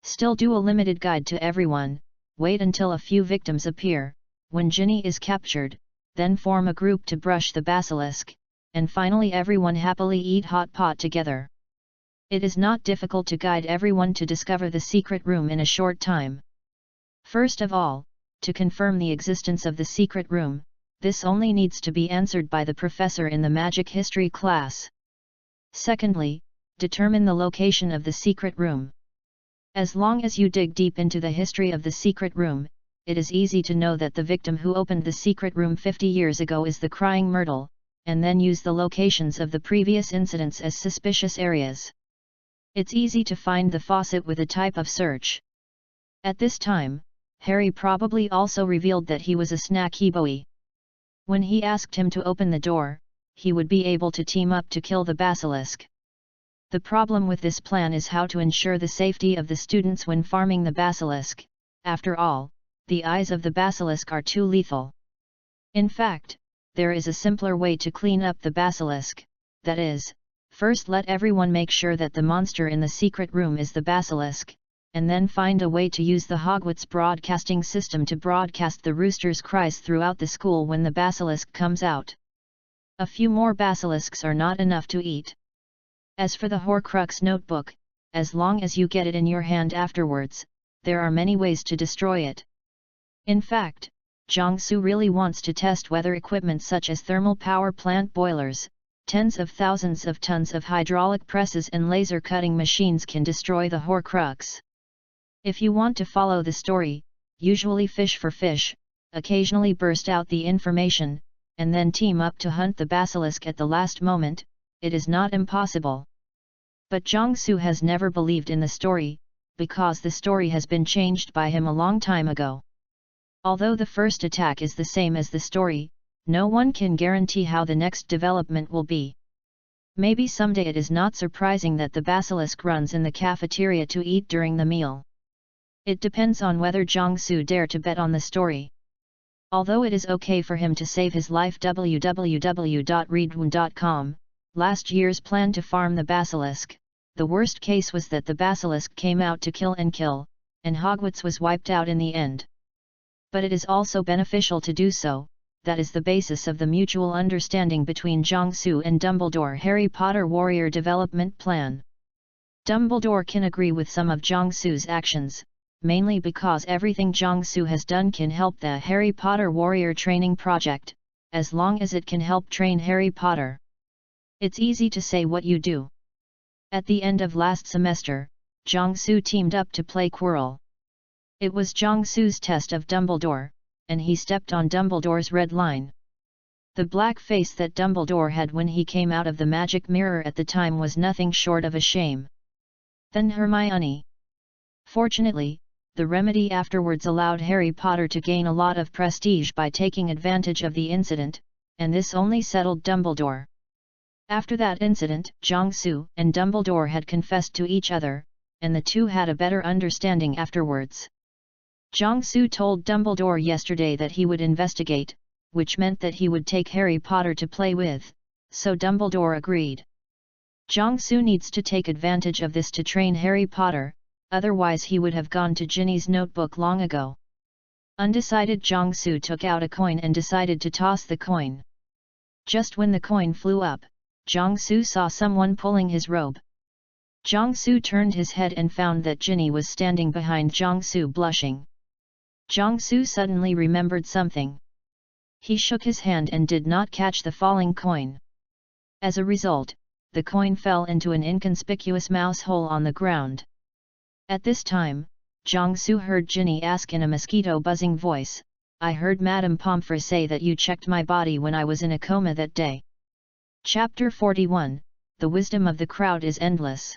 Still do a limited guide to everyone, wait until a few victims appear, when Ginny is captured, then form a group to brush the basilisk, and finally everyone happily eat hot pot together. It is not difficult to guide everyone to discover the secret room in a short time. First of all, to confirm the existence of the secret room, this only needs to be answered by the professor in the magic history class. Secondly, determine the location of the secret room. As long as you dig deep into the history of the secret room, it is easy to know that the victim who opened the secret room 50 years ago is the Crying Myrtle, and then use the locations of the previous incidents as suspicious areas. It's easy to find the faucet with a type of search. At this time, Harry probably also revealed that he was a snacky boy. When he asked him to open the door, he would be able to team up to kill the basilisk. The problem with this plan is how to ensure the safety of the students when farming the basilisk. After all, the eyes of the basilisk are too lethal. In fact, there is a simpler way to clean up the basilisk, that is, first let everyone make sure that the monster in the secret room is the basilisk, and then find a way to use the Hogwarts broadcasting system to broadcast the rooster's cries throughout the school when the basilisk comes out. A few more basilisks are not enough to eat. As for the Horcrux notebook, as long as you get it in your hand afterwards, there are many ways to destroy it. In fact, Jiangsu really wants to test whether equipment such as thermal power plant boilers, tens of thousands of tons of hydraulic presses and laser cutting machines can destroy the Horcrux. If you want to follow the story, usually fish for fish, occasionally burst out the information, and then team up to hunt the basilisk at the last moment, it is not impossible. But Jiangsu has never believed in the story, because the story has been changed by him a long time ago. Although the first attack is the same as the story, no one can guarantee how the next development will be. Maybe someday it is not surprising that the basilisk runs in the cafeteria to eat during the meal. It depends on whether Jiangsu dare to bet on the story. Although it is okay for him to save his life www.readaloud.com, last year's plan to farm the basilisk, the worst case was that the basilisk came out to kill, and Hogwarts was wiped out in the end. But it is also beneficial to do so. That is the basis of the mutual understanding between Jiangsu and Dumbledore Harry Potter Warrior Development Plan. Dumbledore can agree with some of Jiangsu's actions, mainly because everything Jiangsu has done can help the Harry Potter Warrior Training Project, as long as it can help train Harry Potter. It's easy to say what you do. At the end of last semester, Jiangsu teamed up to play Quirrell. It was Jiangsu's test of Dumbledore, and he stepped on Dumbledore's red line. The black face that Dumbledore had when he came out of the magic mirror at the time was nothing short of a shame. Then Hermione. Fortunately, the remedy afterwards allowed Harry Potter to gain a lot of prestige by taking advantage of the incident, and this only settled Dumbledore. After that incident, Jiangsu and Dumbledore had confessed to each other, and the two had a better understanding afterwards. Jiangsu told Dumbledore yesterday that he would investigate, which meant that he would take Harry Potter to play with, so Dumbledore agreed. Jiangsu needs to take advantage of this to train Harry Potter, otherwise he would have gone to Ginny's notebook long ago. Undecided, Jiangsu took out a coin and decided to toss the coin. Just when the coin flew up, Jiangsu saw someone pulling his robe. Jiangsu turned his head and found that Ginny was standing behind Jiangsu blushing. Jiangsu suddenly remembered something. He shook his hand and did not catch the falling coin. As a result, the coin fell into an inconspicuous mouse hole on the ground. At this time, Jiangsu heard Ginny ask in a mosquito-buzzing voice, "I heard Madame Pomfrey say that you checked my body when I was in a coma that day." Chapter 41, The Wisdom of the Crowd is Endless.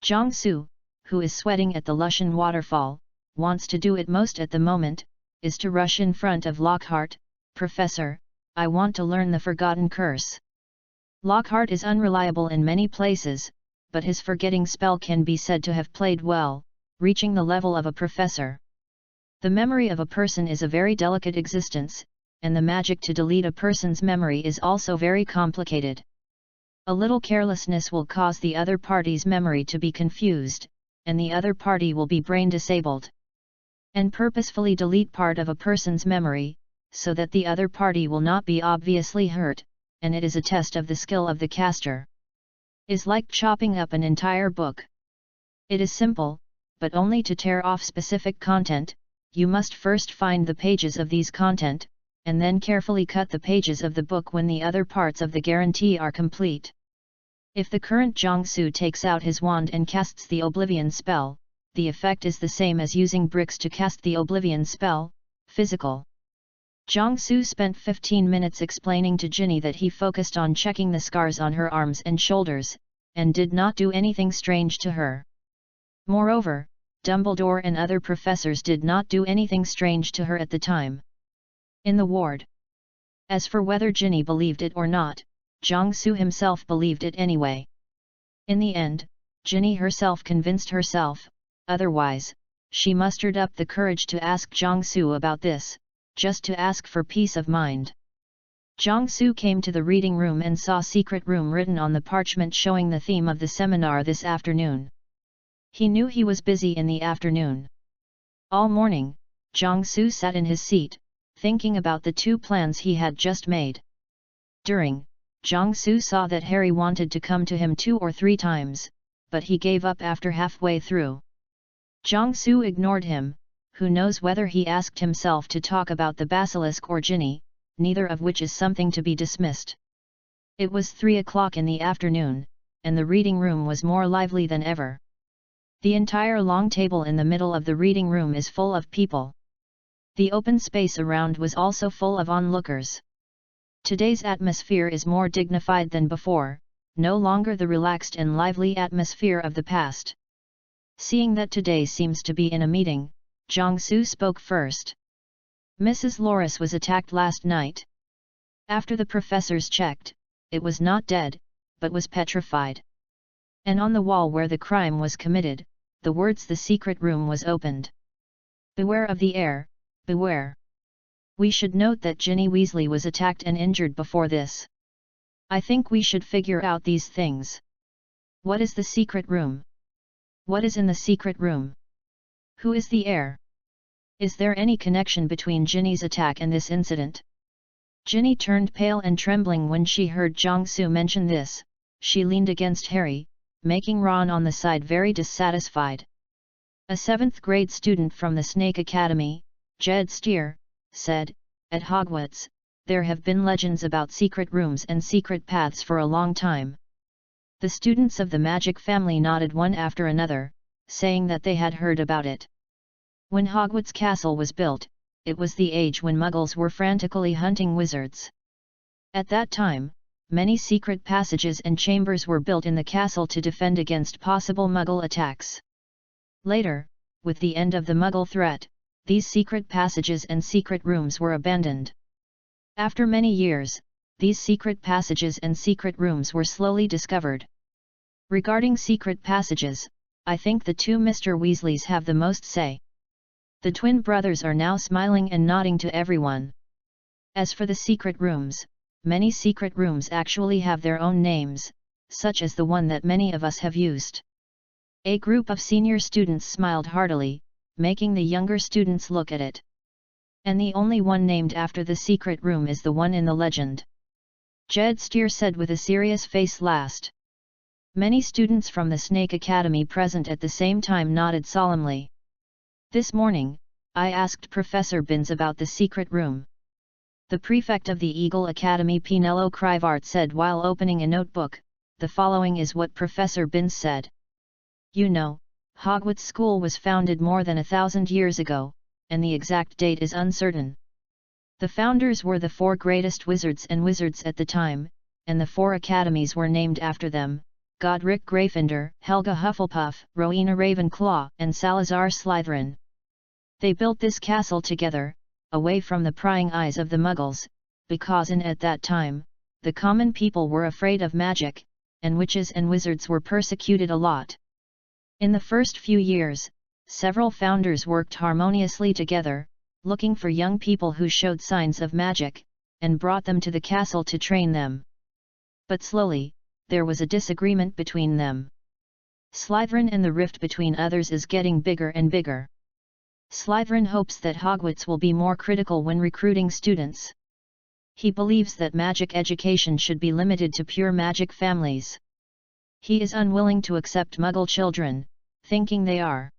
Jiangsu, who is sweating at the Lushan waterfall, wants to do it most at the moment, is to rush in front of Lockhart. "Professor, I want to learn the forgotten curse." Lockhart is unreliable in many places, but his forgetting spell can be said to have played well, reaching the level of a professor. The memory of a person is a very delicate existence, and the magic to delete a person's memory is also very complicated. A little carelessness will cause the other party's memory to be confused, and the other party will be brain disabled. And purposefully delete part of a person's memory, so that the other party will not be obviously hurt, and it is a test of the skill of the caster. Is like chopping up an entire book. It is simple, but only to tear off specific content. You must first find the pages of these content, and then carefully cut the pages of the book when the other parts of the guarantee are complete. If the current Jiangsu takes out his wand and casts the Oblivion spell, the effect is the same as using bricks to cast the Oblivion spell, physical. Jiangsu spent 15 minutes explaining to Ginny that he focused on checking the scars on her arms and shoulders, and did not do anything strange to her. Moreover, Dumbledore and other professors did not do anything strange to her at the time in the ward. As for whether Ginny believed it or not, Jiangsu himself believed it anyway. In the end, Ginny herself convinced herself, otherwise, she mustered up the courage to ask Jiangsu about this, just to ask for peace of mind. Jiangsu came to the reading room and saw "Secret Room" written on the parchment showing the theme of the seminar this afternoon. He knew he was busy in the afternoon. All morning, Jiangsu sat in his seat, thinking about the two plans he had just made. Jiangsu saw that Harry wanted to come to him 2 or 3 times, but he gave up after halfway through. Jiangsu ignored him, who knows whether he asked himself to talk about the basilisk or Ginny, neither of which is something to be dismissed. It was 3 o'clock in the afternoon, and the reading room was more lively than ever. The entire long table in the middle of the reading room is full of people. The open space around was also full of onlookers. Today's atmosphere is more dignified than before, no longer the relaxed and lively atmosphere of the past. Seeing that today seems to be in a meeting, Jiangsu spoke first. "Mrs. Loris was attacked last night. After the professors checked, it was not dead, but was petrified. And on the wall where the crime was committed, the words 'The secret room' was opened. Beware of the air, beware. We should note that Ginny Weasley was attacked and injured before this. I think we should figure out these things. What is the secret room? What is in the secret room? Who is the heir? Is there any connection between Ginny's attack and this incident?" Ginny turned pale and trembling when she heard Jiangsu mention this. She leaned against Harry, making Ron on the side very dissatisfied. A 7th grade student from the Snake Academy, Jed Steer, said, "At Hogwarts, there have been legends about secret rooms and secret paths for a long time." The students of the magic family nodded one after another, saying that they had heard about it. When Hogwarts Castle was built, it was the age when Muggles were frantically hunting wizards. At that time, many secret passages and chambers were built in the castle to defend against possible Muggle attacks. Later, with the end of the Muggle threat, these secret passages and secret rooms were abandoned. After many years, these secret passages and secret rooms were slowly discovered. Regarding secret passages, I think the 2 Mr. Weasleys have the most say. The twin brothers are now smiling and nodding to everyone. As for the secret rooms, many secret rooms actually have their own names, such as the one that many of us have used. A group of senior students smiled heartily, making the younger students look at it. And the only one named after the secret room is the one in the legend. Jed Steer said with a serious face last. Many students from the Snake Academy present at the same time nodded solemnly. This morning, I asked Professor Binns about the secret room. The prefect of the Eagle Academy Pinello Crivart said while opening a notebook. The following is what Professor Binns said. You know, Hogwarts School was founded more than 1,000 years ago, and the exact date is uncertain. The founders were the 4 greatest wizards and wizards at the time, and the 4 academies were named after them: Godric Gryffindor, Helga Hufflepuff, Rowena Ravenclaw, and Salazar Slytherin. They built this castle together, away from the prying eyes of the Muggles, because at that time, the common people were afraid of magic, and witches and wizards were persecuted a lot. In the first few years, several founders worked harmoniously together, looking for young people who showed signs of magic, and brought them to the castle to train them. But slowly, there was a disagreement between them. Slytherin and the rift between others is getting bigger and bigger. Slytherin hopes that Hogwarts will be more critical when recruiting students. He believes that magic education should be limited to pure magic families. He is unwilling to accept Muggle children, thinking they are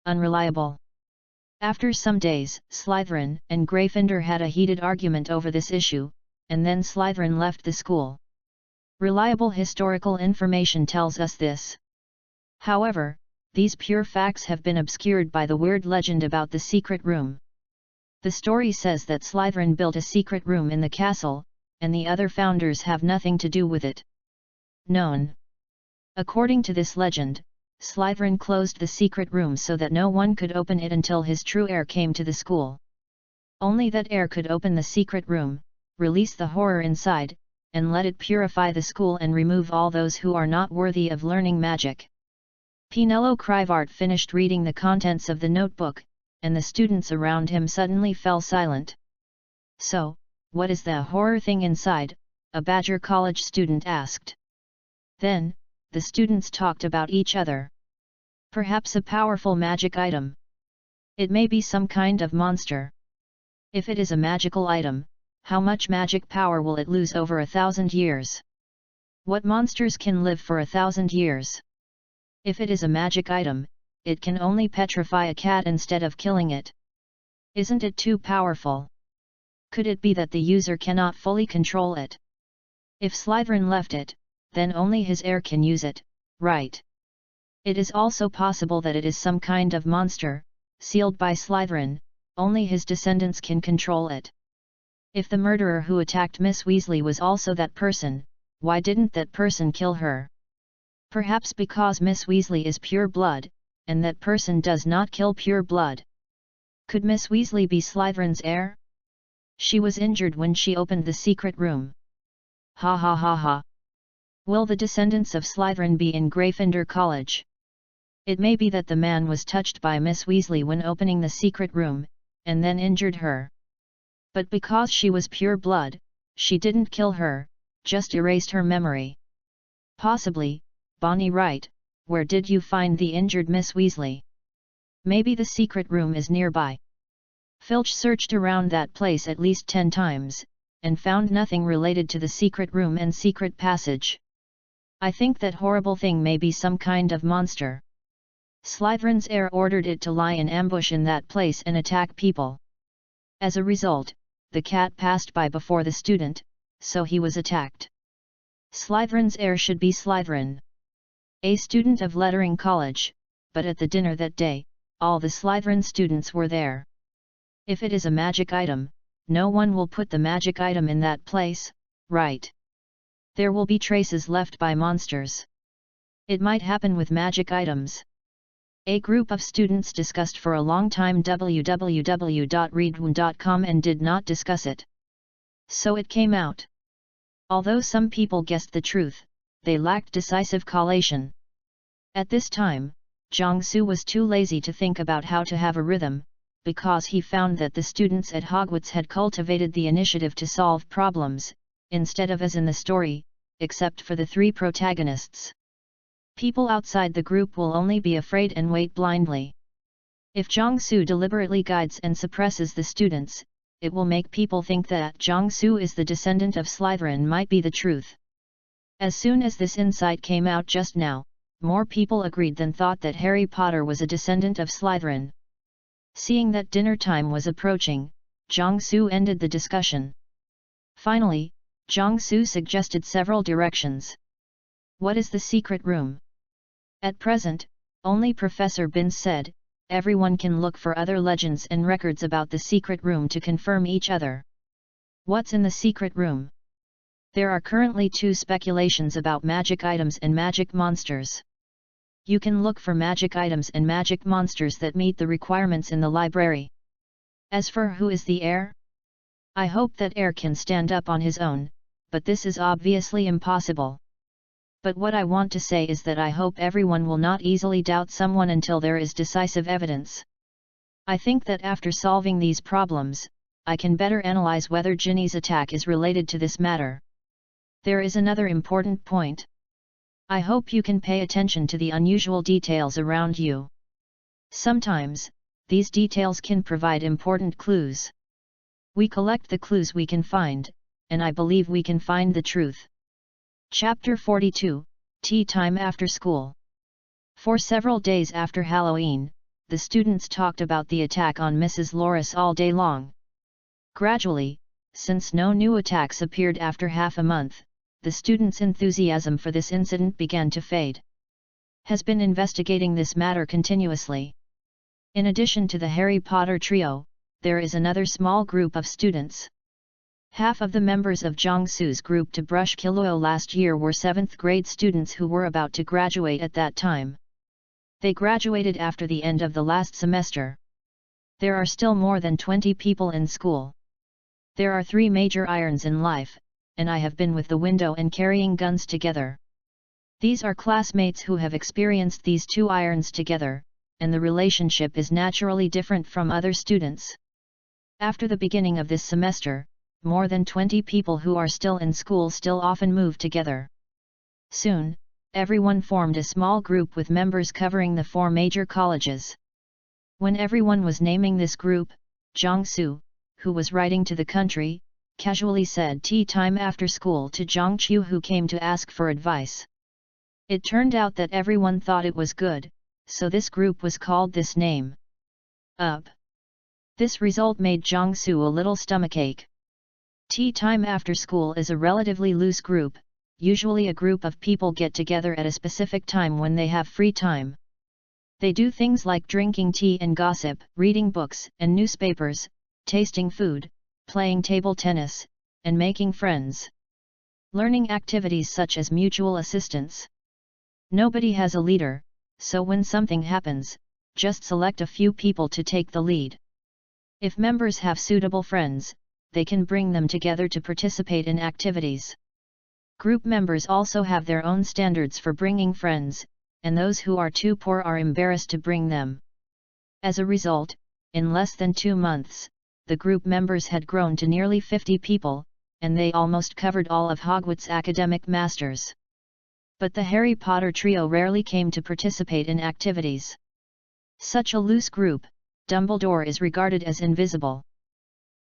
unreliable. After some days, Slytherin and Gryffindor had a heated argument over this issue, and then Slytherin left the school. Reliable historical information tells us this. However, these pure facts have been obscured by the weird legend about the secret room. The story says that Slytherin built a secret room in the castle, and the other founders have nothing to do with it. Known. According to this legend, Slytherin closed the secret room so that no one could open it until his true heir came to the school. Only that heir could open the secret room, release the horror inside, and let it purify the school and remove all those who are not worthy of learning magic. Pinello Crivart finished reading the contents of the notebook, and the students around him suddenly fell silent. "So, what is the horror thing inside?" a Badger College student asked. Then, the students talked about each other. "Perhaps a powerful magic item. It may be some kind of monster. If it is a magical item, how much magic power will it lose over 1,000 years? What monsters can live for 1,000 years? If it is a magic item, it can only petrify a cat instead of killing it. Isn't it too powerful? Could it be that the user cannot fully control it? If Slytherin left it, then only his heir can use it, right? It is also possible that it is some kind of monster, sealed by Slytherin, only his descendants can control it. If the murderer who attacked Miss Weasley was also that person, why didn't that person kill her? Perhaps because Miss Weasley is pure blood, and that person does not kill pure blood. Could Miss Weasley be Slytherin's heir? She was injured when she opened the secret room. Ha ha ha ha. Will the descendants of Slytherin be in Gryffindor College? It may be that the man was touched by Miss Weasley when opening the secret room, and then injured her. But because she was pure blood, she didn't kill her, just erased her memory. Possibly, Bonnie Wright, where did you find the injured Miss Weasley? Maybe the secret room is nearby. Filch searched around that place at least 10 times, and found nothing related to the secret room and secret passage. I think that horrible thing may be some kind of monster. Slytherin's heir ordered it to lie in ambush in that place and attack people. As a result, the cat passed by before the student, so he was attacked. Slytherin's heir should be Slytherin. A student of Lettering College, but at the dinner that day, all the Slytherin students were there. If it is a magic item, no one will put the magic item in that place, right? There will be traces left by monsters. It might happen with magic items. A group of students discussed for a long time www.readaloud.com and did not discuss it. So it came out. Although some people guessed the truth, they lacked decisive collation. At this time, Jiangsu was too lazy to think about how to have a rhythm, because he found that the students at Hogwarts had cultivated the initiative to solve problems, instead of as in the story, except for the 3 protagonists. People outside the group will only be afraid and wait blindly. If Jiangsu deliberately guides and suppresses the students, it will make people think that Jiangsu is the descendant of Slytherin might be the truth. As soon as this insight came out just now, more people agreed than thought that Harry Potter was a descendant of Slytherin. Seeing that dinner time was approaching, Jiangsu ended the discussion. Finally, Jiangsu suggested several directions. What is the secret room? At present, only Professor Bin said, everyone can look for other legends and records about the secret room to confirm each other. What's in the secret room? There are currently 2 speculations about magic items and magic monsters. You can look for magic items and magic monsters that meet the requirements in the library. As for who is the heir? I hope that heir can stand up on his own, but this is obviously impossible. But what I want to say is that I hope everyone will not easily doubt someone until there is decisive evidence. I think that after solving these problems, I can better analyze whether Ginny's attack is related to this matter. There is another important point. I hope you can pay attention to the unusual details around you. Sometimes, these details can provide important clues. We collect the clues we can find, and I believe we can find the truth. Chapter 42, Tea Time After School. For several days after Halloween, the students talked about the attack on Mrs. Loris all day long. Gradually, since no new attacks appeared after half a month, the students' enthusiasm for this incident began to fade. Has been investigating this matter continuously. In addition to the Harry Potter trio, there is another small group of students. Half of the members of Jong-Soo's group to brush Killua last year were 7th grade students who were about to graduate at that time. They graduated after the end of the last semester. There are still more than 20 people in school. There are 3 major irons in life, and I have been with the window and carrying guns together. These are classmates who have experienced these 2 irons together, and the relationship is naturally different from other students. After the beginning of this semester, more than 20 people who are still in school still often move together. Soon, everyone formed a small group with members covering the 4 major colleges. When everyone was naming this group, Jong-Soo, who was writing to the country, casually said tea time after school to Jong-Chu, who came to ask for advice. It turned out that everyone thought it was good, so this group was called this name. This result made Jong-Soo a little stomachache. Tea time after school is a relatively loose group, usually a group of people get together at a specific time when they have free time. They do things like drinking tea and gossip, reading books and newspapers, tasting food, playing table tennis, and making friends. Learning activities such as mutual assistance. Nobody has a leader, so when something happens, just select a few people to take the lead. If members have suitable friends, they can bring them together to participate in activities. Group members also have their own standards for bringing friends, and those who are too poor are embarrassed to bring them. As a result, in less than 2 months, the group members had grown to nearly 50 people, and they almost covered all of Hogwarts' academic masters. But the Harry Potter trio rarely came to participate in activities. Such a loose group, Dumbledore is regarded as invisible.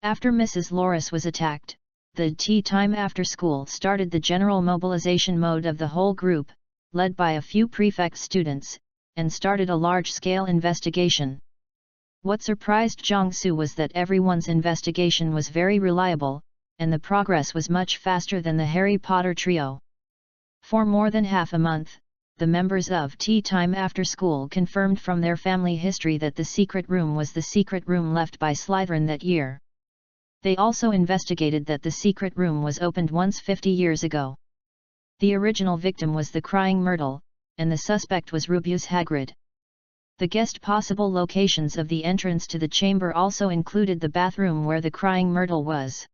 After Mrs. Loris was attacked, the tea time after school started the general mobilization mode of the whole group, led by a few prefect students, and started a large-scale investigation. What surprised Jong-Soo was that everyone's investigation was very reliable, and the progress was much faster than the Harry Potter trio. For more than half a month, the members of Tea Time After School confirmed from their family history that the secret room was the secret room left by Slytherin that year. They also investigated that the secret room was opened once 50 years ago. The original victim was the Crying Myrtle, and the suspect was Rubeus Hagrid. The guessed possible locations of the entrance to the chamber also included the bathroom where the Crying Myrtle was.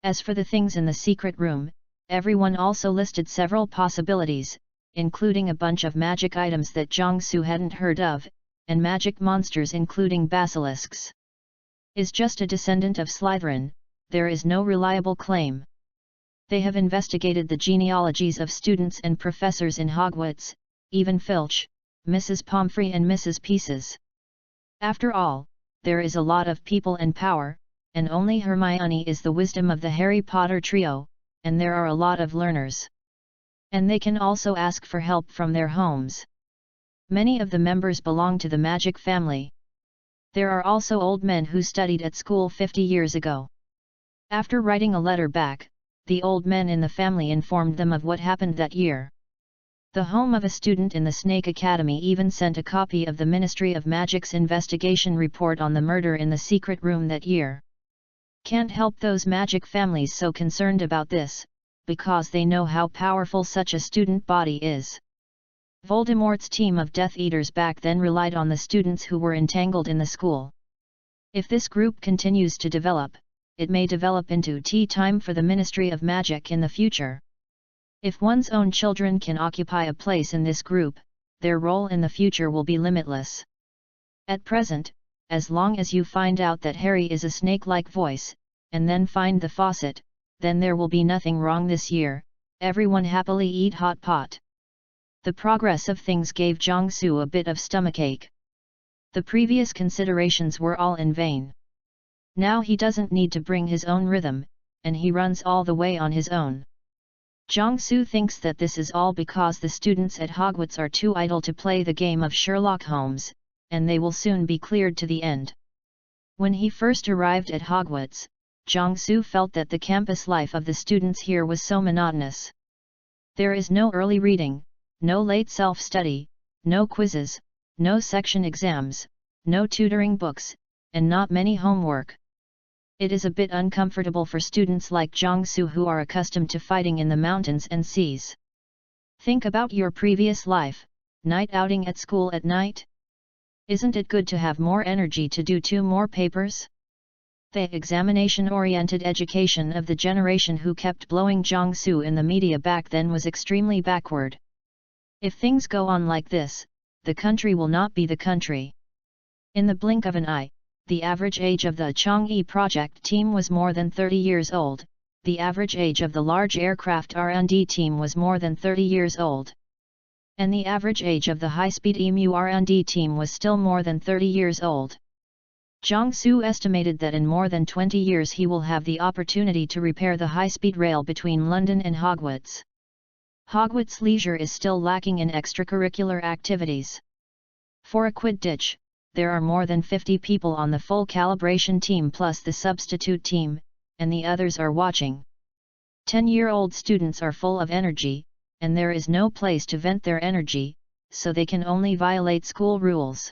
As for the things in the secret room, everyone also listed several possibilities, including a bunch of magic items that Jong-Soo hadn't heard of, and magic monsters including basilisks. Is just a descendant of Slytherin, there is no reliable claim. They have investigated the genealogies of students and professors in Hogwarts, even Filch, Mrs. Pomfrey and Mrs. Pieces. After all, there is a lot of people and power, and only Hermione is the wisdom of the Harry Potter trio, and there are a lot of learners. And they can also ask for help from their homes. Many of the members belong to the magic family. There are also old men who studied at school 50 years ago. After writing a letter back, the old men in the family informed them of what happened that year. The home of a student in the Snake Academy even sent a copy of the Ministry of Magic's investigation report on the murder in the secret room that year. Can't help those magic families so concerned about this, because they know how powerful such a student body is. Voldemort's team of Death Eaters back then relied on the students who were entangled in the school. If this group continues to develop, it may develop into tea time for the Ministry of Magic in the future. If one's own children can occupy a place in this group, their role in the future will be limitless. At present, as long as you find out that Harry is a snake-like voice, and then find the faucet, then there will be nothing wrong this year, everyone happily eat hot pot. The progress of things gave Jiangsu a bit of stomachache. The previous considerations were all in vain. Now he doesn't need to bring his own rhythm, and he runs all the way on his own. Jiangsu thinks that this is all because the students at Hogwarts are too idle to play the game of Sherlock Holmes, and they will soon be cleared to the end. When he first arrived at Hogwarts, Jiangsu felt that the campus life of the students here was so monotonous. There is no early reading, no late self-study, no quizzes, no section exams, no tutoring books, and not many homework. It is a bit uncomfortable for students like Jiangsu who are accustomed to fighting in the mountains and seas. Think about your previous life, night outing at school at night? Isn't it good to have more energy to do 2 more papers? The examination-oriented education of the generation who kept blowing Jiangsu in the media back then was extremely backward. If things go on like this, the country will not be the country. In the blink of an eye, the average age of the Chang'e project team was more than 30 years old, the average age of the large aircraft R&D team was more than 30 years old. And the average age of the high-speed EMU R&D team was still more than 30 years old. Jiangsu estimated that in more than 20 years he will have the opportunity to repair the high-speed rail between London and Hogwarts. Hogwarts leisure is still lacking in extracurricular activities. For a Quidditch, there are more than 50 people on the full calibration team plus the substitute team, and the others are watching. 10-year-old students are full of energy, and there is no place to vent their energy, so they can only violate school rules.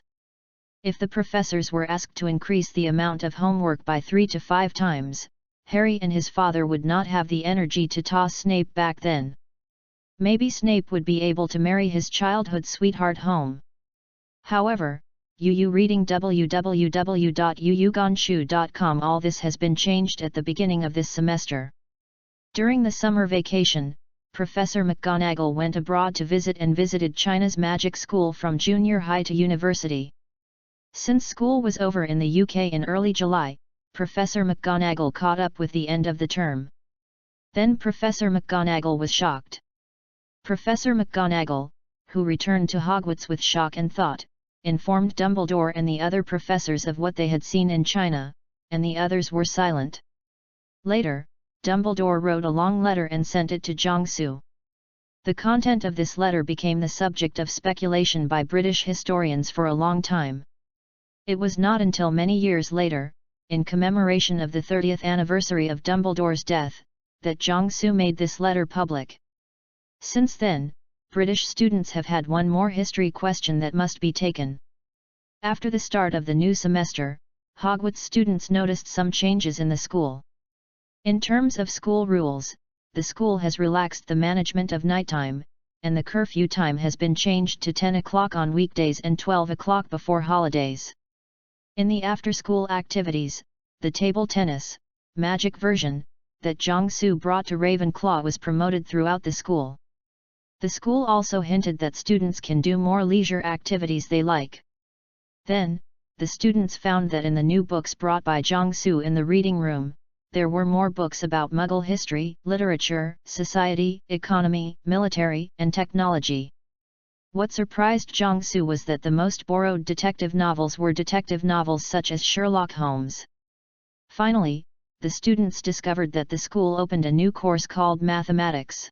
If the professors were asked to increase the amount of homework by 3 to 5 times, Harry and his father would not have the energy to toss Snape back then. Maybe Snape would be able to marry his childhood sweetheart home. However, reading www.yuyuganshu.com. All this has been changed at the beginning of this semester. During the summer vacation, Professor McGonagall went abroad to visit and visited China's magic school from junior high to university. Since school was over in the UK in early July, Professor McGonagall caught up with the end of the term. Then Professor McGonagall was shocked. Professor McGonagall, who returned to Hogwarts with shock and thought, informed Dumbledore and the other professors of what they had seen in China, and the others were silent. Later, Dumbledore wrote a long letter and sent it to Jiangsu. The content of this letter became the subject of speculation by British historians for a long time. It was not until many years later, in commemoration of the 30th anniversary of Dumbledore's death, that Jiangsu made this letter public. Since then, British students have had one more history question that must be taken. After the start of the new semester, Hogwarts students noticed some changes in the school. In terms of school rules, the school has relaxed the management of nighttime, and the curfew time has been changed to 10 o'clock on weekdays and 12 o'clock before holidays. In the after-school activities, the table tennis, magic version, that Jiangsu brought to Ravenclaw was promoted throughout the school. The school also hinted that students can do more leisure activities they like. Then, the students found that in the new books brought by Jiangsu in the reading room, there were more books about Muggle history, literature, society, economy, military, and technology. What surprised Jiangsu was that the most borrowed detective novels were detective novels such as Sherlock Holmes. Finally, the students discovered that the school opened a new course called mathematics.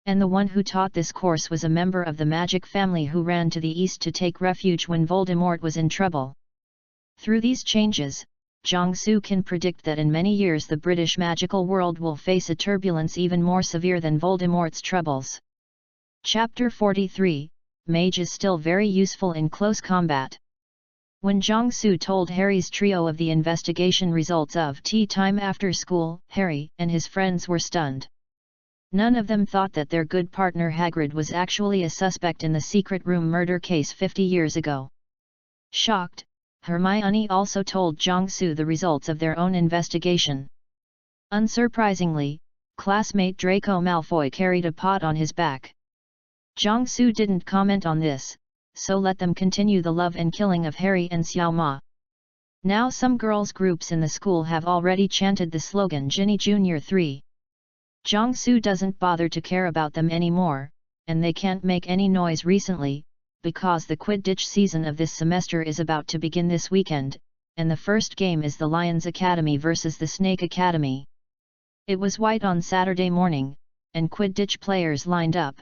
And the one who taught this course was a member of the magic family who ran to the east to take refuge when Voldemort was in trouble. Through these changes, Jiangsu can predict that in many years the British magical world will face a turbulence even more severe than Voldemort's troubles. Chapter 43, Mage is still very useful in close combat. When Jiangsu told Harry's trio of the investigation results of tea time after school, Harry and his friends were stunned. None of them thought that their good partner Hagrid was actually a suspect in the secret room murder case 50 years ago. Shocked, Hermione also told Jiangsu the results of their own investigation. Unsurprisingly, classmate Draco Malfoy carried a pot on his back. Jiangsu didn't comment on this, so let them continue the love and killing of Harry and Xiao Ma. Now some girls' groups in the school have already chanted the slogan Ginny Jr. 3. Jiangsu doesn't bother to care about them anymore, and they can't make any noise recently, because the Quidditch season of this semester is about to begin this weekend, and the first game is the Lions Academy versus the Snake Academy. It was white on Saturday morning, and Quidditch players lined up.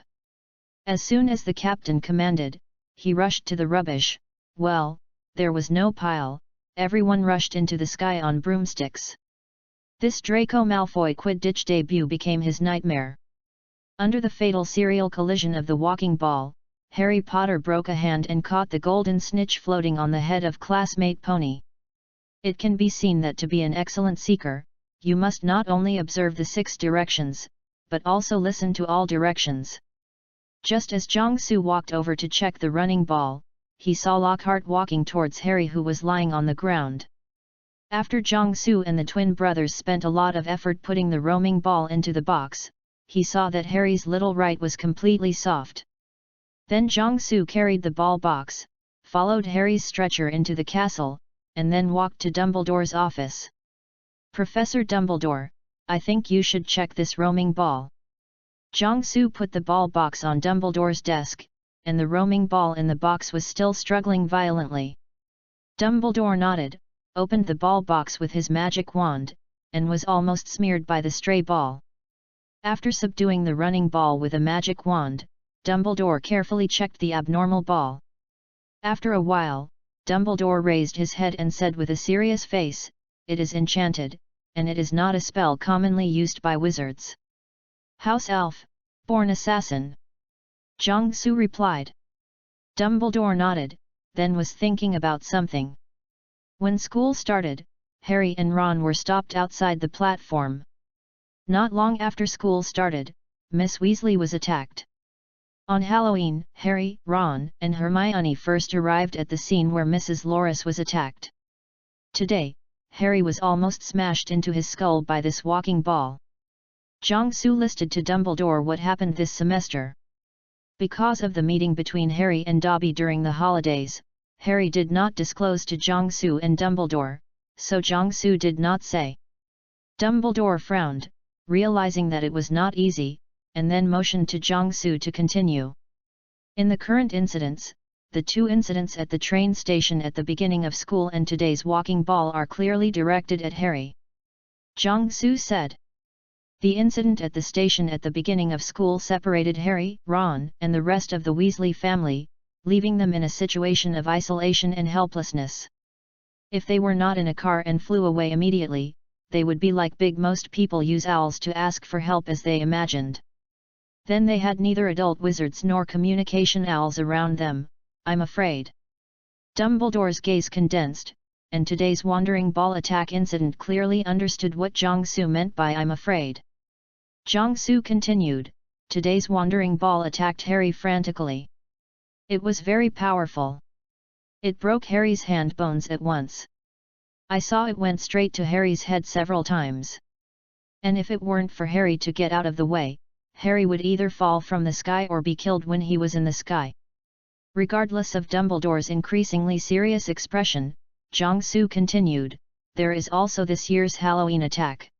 As soon as the captain commanded, he rushed to the rubbish. Well, there was no pile, everyone rushed into the sky on broomsticks. This Draco Malfoy Quidditch debut became his nightmare. Under the fatal serial collision of the walking ball, Harry Potter broke a hand and caught the golden snitch floating on the head of classmate Pony. It can be seen that to be an excellent seeker, you must not only observe the 6 directions, but also listen to all directions. Just as Jiangsu walked over to check the running ball, he saw Lockhart walking towards Harry, who was lying on the ground. After Jiangsu and the twin brothers spent a lot of effort putting the roaming ball into the box, he saw that Harry's little right was completely soft. Then Jiangsu carried the ball box, followed Harry's stretcher into the castle, and then walked to Dumbledore's office. "Professor Dumbledore, I think you should check this roaming ball." Jiangsu put the ball box on Dumbledore's desk, and the roaming ball in the box was still struggling violently. Dumbledore nodded, opened the ball box with his magic wand, and was almost smeared by the stray ball. After subduing the running ball with a magic wand, Dumbledore carefully checked the abnormal ball. After a while, Dumbledore raised his head and said with a serious face, "It is enchanted, and it is not a spell commonly used by wizards." "House elf, born assassin," Jiangsu replied. Dumbledore nodded, then was thinking about something. When school started, Harry and Ron were stopped outside the platform. Not long after school started, Miss Weasley was attacked. On Halloween, Harry, Ron, and Hermione first arrived at the scene where Mrs. Loris was attacked. Today, Harry was almost smashed into his skull by this walking ball. Jiangsu listed to Dumbledore what happened this semester. Because of the meeting between Harry and Dobby during the holidays, Harry did not disclose to Jiangsu and Dumbledore, so Jiangsu did not say. Dumbledore frowned, realizing that it was not easy, and then motioned to Jiangsu to continue. In the current incidents, the 2 incidents at the train station at the beginning of school and today's walking ball are clearly directed at Harry. Jiangsu said. The incident at the station at the beginning of school separated Harry, Ron, and the rest of the Weasley family, leaving them in a situation of isolation and helplessness. If they were not in a car and flew away immediately, they would be like big. Most people use owls to ask for help, as they imagined. Then they had neither adult wizards nor communication owls around them, I'm afraid. Dumbledore's gaze condensed, and today's wandering ball attack incident clearly understood what Jiangsu meant by "I'm afraid." Jiangsu continued, "Today's wandering ball attacked Harry frantically. It was very powerful. It broke Harry's hand bones at once. I saw it went straight to Harry's head several times. And if it weren't for Harry to get out of the way, Harry would either fall from the sky or be killed when he was in the sky." Regardless of Dumbledore's increasingly serious expression, Jiangsu continued, "There is also this year's Halloween attack.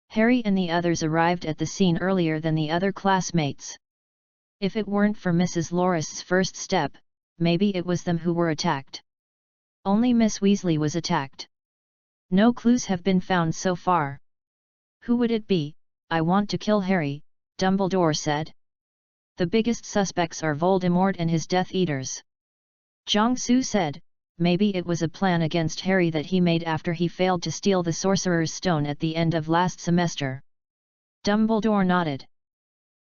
Harry and the others arrived at the scene earlier than the other classmates. If it weren't for Mrs. Loris's first step, maybe it was them who were attacked. Only Miss Weasley was attacked. No clues have been found so far. Who would it be? I want to kill Harry," Dumbledore said. "The biggest suspects are Voldemort and his Death Eaters." Jiangsu said, "Maybe it was a plan against Harry that he made after he failed to steal the Sorcerer's Stone at the end of last semester." Dumbledore nodded.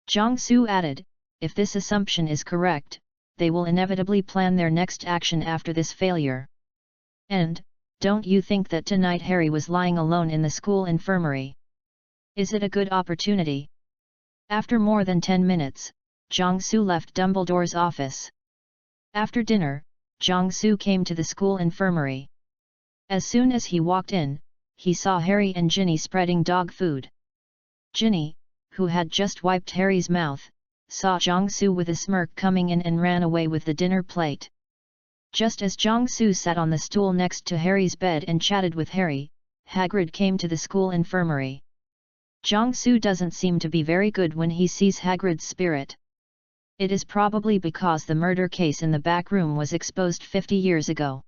Jiangsu added, "If this assumption is correct, they will inevitably plan their next action after this failure. And, don't you think that tonight Harry was lying alone in the school infirmary? Is it a good opportunity?" After more than 10 minutes, Jiangsu left Dumbledore's office. After dinner, Jiangsu came to the school infirmary. As soon as he walked in, he saw Harry and Ginny spreading dog food. Ginny, who had just wiped Harry's mouth, saw Jiangsu with a smirk coming in and ran away with the dinner plate. Just as Jiangsu sat on the stool next to Harry's bed and chatted with Harry, Hagrid came to the school infirmary. Jiangsu doesn't seem to be very good when he sees Hagrid's spirit. It is probably because the murder case in the back room was exposed 50 years ago.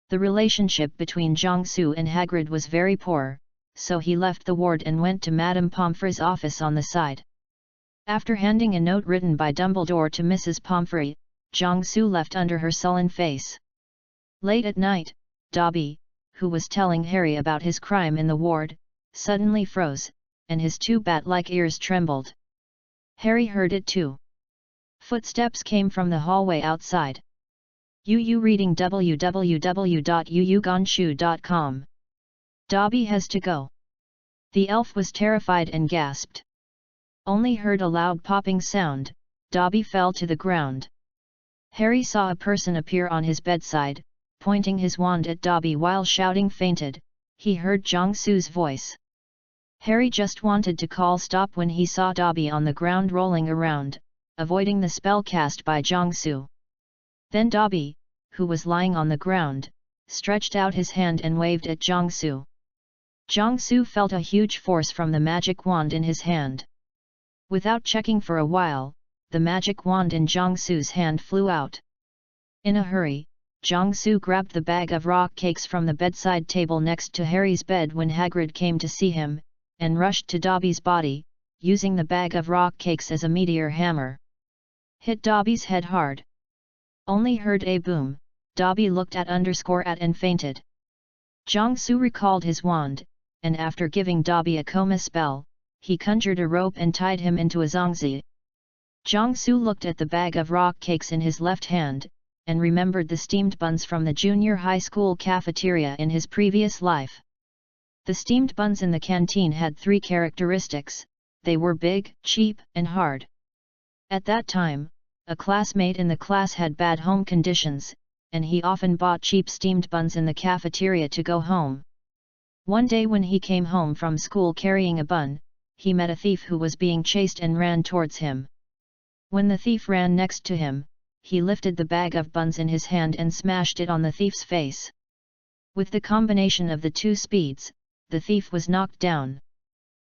The relationship between Jiangsu and Hagrid was very poor, so he left the ward and went to Madame Pomfrey's office on the side. After handing a note written by Dumbledore to Mrs. Pomfrey, Jiangsu left under her sullen face. Late at night, Dobby, who was telling Harry about his crime in the ward, suddenly froze, and his two bat-like ears trembled. Harry heard it too. Footsteps came from the hallway outside. Yu reading www.yuyugonshu.com. Dobby has to go. The elf was terrified and gasped. Only heard a loud popping sound, Dobby fell to the ground. Harry saw a person appear on his bedside, pointing his wand at Dobby while shouting fainted. He heard Jiangsu's voice. Harry just wanted to call stop when he saw Dobby on the ground rolling around, avoiding the spell cast by Jiangsu. Then Dobby, who was lying on the ground, stretched out his hand and waved at Jiangsu. Jiangsu felt a huge force from the magic wand in his hand. Without checking for a while, the magic wand in Jiangsu's hand flew out. In a hurry, Jiangsu grabbed the bag of rock cakes from the bedside table next to Harry's bed when Hagrid came to see him, and rushed to Dobby's body, using the bag of rock cakes as a meteor hammer. Hit Dobby's head hard. Only heard a boom, Dobby looked at and fainted. Jiangsu recalled his wand, and after giving Dobby a coma spell, he conjured a rope and tied him into a zongzi. Jiangsu looked at the bag of rock cakes in his left hand, and remembered the steamed buns from the junior high school cafeteria in his previous life. The steamed buns in the canteen had three characteristics: they were big, cheap, and hard. At that time, a classmate in the class had bad home conditions, and he often bought cheap steamed buns in the cafeteria to go home. One day when he came home from school carrying a bun, he met a thief who was being chased and ran towards him. When the thief ran next to him, he lifted the bag of buns in his hand and smashed it on the thief's face. With the combination of the two speeds, the thief was knocked down.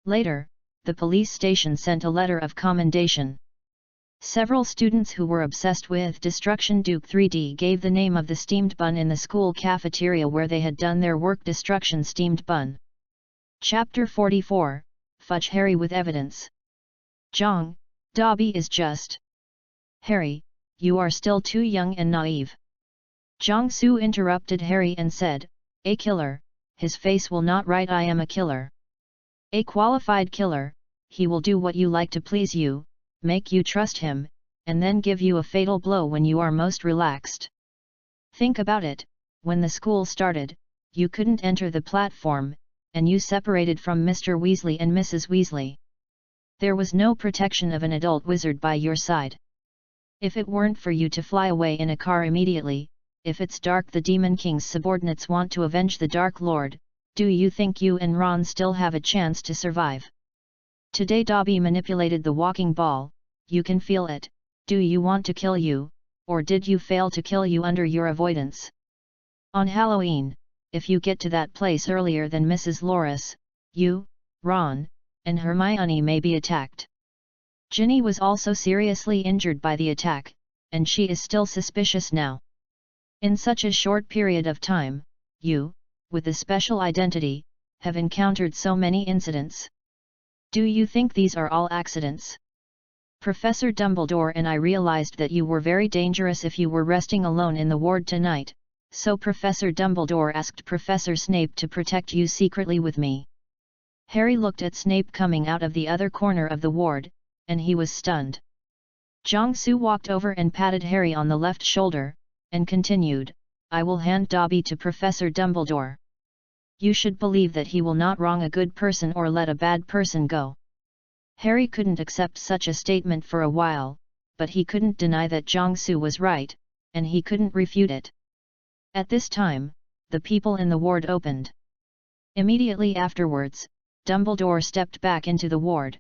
Later, the police station sent a letter of commendation. Several students who were obsessed with Destruction Duke 3D gave the name of the steamed bun in the school cafeteria where they had done their work: Destruction Steamed Bun. Chapter 44, Fudge Harry with Evidence. Jong, Dobby is just. Harry, you are still too young and naive. Jiangsu interrupted Harry and said, a killer, his face will not write I am a killer. A qualified killer, he will do what you like to please you, make you trust him, and then give you a fatal blow when you are most relaxed. Think about it, when the school started, you couldn't enter the platform, and you separated from Mr. Weasley and Mrs. Weasley. There was no protection of an adult wizard by your side. If it weren't for you to fly away in a car immediately, if it's dark the Demon King's subordinates want to avenge the Dark Lord, do you think you and Ron still have a chance to survive? Today Dobby manipulated the walking ball, you can feel it. Do you want to kill you, or did you fail to kill you under your avoidance? On Halloween, if you get to that place earlier than Mrs. Loris, you, Ron, and Hermione may be attacked. Ginny was also seriously injured by the attack, and she is still suspicious now. In such a short period of time, you, with a special identity, have encountered so many incidents. Do you think these are all accidents? Professor Dumbledore and I realized that you were very dangerous if you were resting alone in the ward tonight, so Professor Dumbledore asked Professor Snape to protect you secretly with me. Harry looked at Snape coming out of the other corner of the ward, and he was stunned. Jiangsu walked over and patted Harry on the left shoulder, and continued, I will hand Dobby to Professor Dumbledore. You should believe that he will not wrong a good person or let a bad person go. Harry couldn't accept such a statement for a while, but he couldn't deny that Jiangsu was right, and he couldn't refute it. At this time, the people in the ward opened. Immediately afterwards, Dumbledore stepped back into the ward.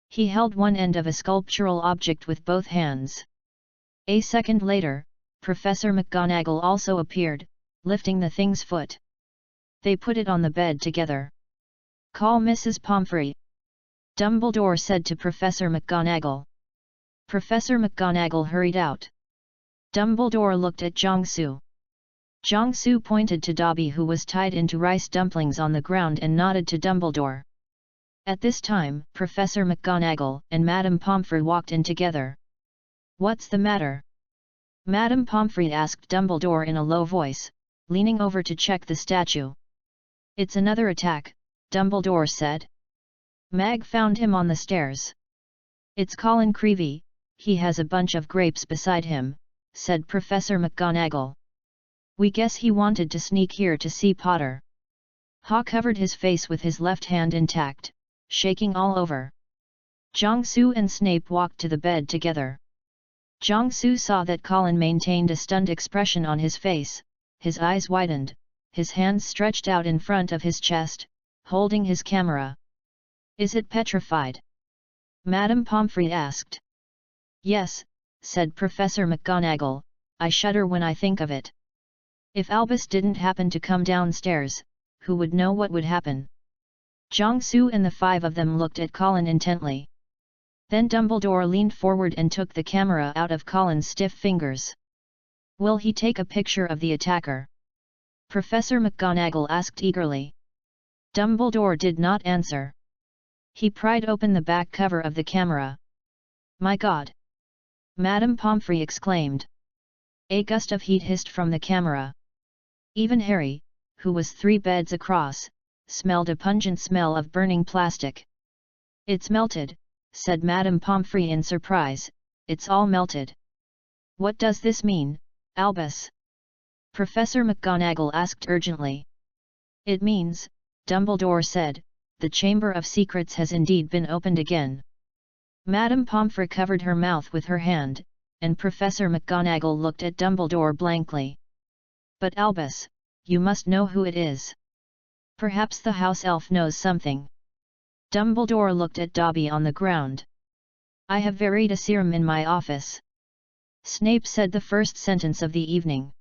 He held one end of a sculptural object with both hands. A second later, Professor McGonagall also appeared, lifting the thing's foot. They put it on the bed together. "Call Mrs. Pomfrey," Dumbledore said to Professor McGonagall. Professor McGonagall hurried out. Dumbledore looked at Jiangsu. Jiangsu pointed to Dobby, who was tied into rice dumplings on the ground, and nodded to Dumbledore. At this time, Professor McGonagall and Madame Pomfrey walked in together. "What's the matter?" Madame Pomfrey asked Dumbledore in a low voice, leaning over to check the statue. "It's another attack," Dumbledore said. "Mag found him on the stairs." "It's Colin Creevey, he has a bunch of grapes beside him," said Professor McGonagall. "We guess he wanted to sneak here to see Potter." Ha covered his face with his left hand intact, shaking all over. Jiangsu and Snape walked to the bed together. Jiangsu saw that Colin maintained a stunned expression on his face, his eyes widened, his hands stretched out in front of his chest, holding his camera. "Is it petrified?" Madame Pomfrey asked. "Yes," said Professor McGonagall, "I shudder when I think of it. If Albus didn't happen to come downstairs, who would know what would happen?" Jiangsu and the five of them looked at Colin intently. Then Dumbledore leaned forward and took the camera out of Colin's stiff fingers. "Will he take a picture of the attacker?" Professor McGonagall asked eagerly. Dumbledore did not answer. He pried open the back cover of the camera. "My God!" Madame Pomfrey exclaimed. A gust of heat hissed from the camera. Even Harry, who was 3 beds across, smelled a pungent smell of burning plastic. "It's melted," said Madame Pomfrey in surprise. "It's all melted." "What does this mean, Albus?" Professor McGonagall asked urgently. "It means," Dumbledore said, "the Chamber of Secrets has indeed been opened again." Madame Pomfrey covered her mouth with her hand, and Professor McGonagall looked at Dumbledore blankly. "But Albus, you must know who it is. Perhaps the house elf knows something." Dumbledore looked at Dobby on the ground. "I have Veritaserum in my office." Snape said the first sentence of the evening.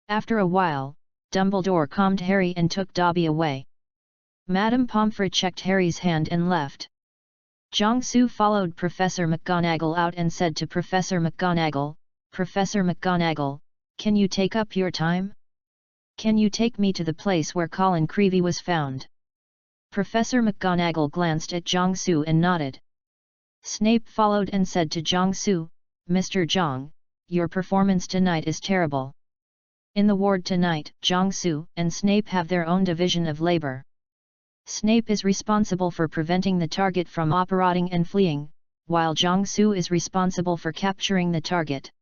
After a while, Dumbledore calmed Harry and took Dobby away. Madame Pomfrey checked Harry's hand and left. Jiangsu followed Professor McGonagall out and said to Professor McGonagall, "Professor McGonagall, can you take up your time? Can you take me to the place where Colin Creevey was found?" Professor McGonagall glanced at Jiangsu and nodded. Snape followed and said to Jiangsu, "Mr. Jiang, your performance tonight is terrible." In the ward tonight, Jiangsu and Snape have their own division of labor. Snape is responsible for preventing the target from operating and fleeing, while Jiangsu is responsible for capturing the target.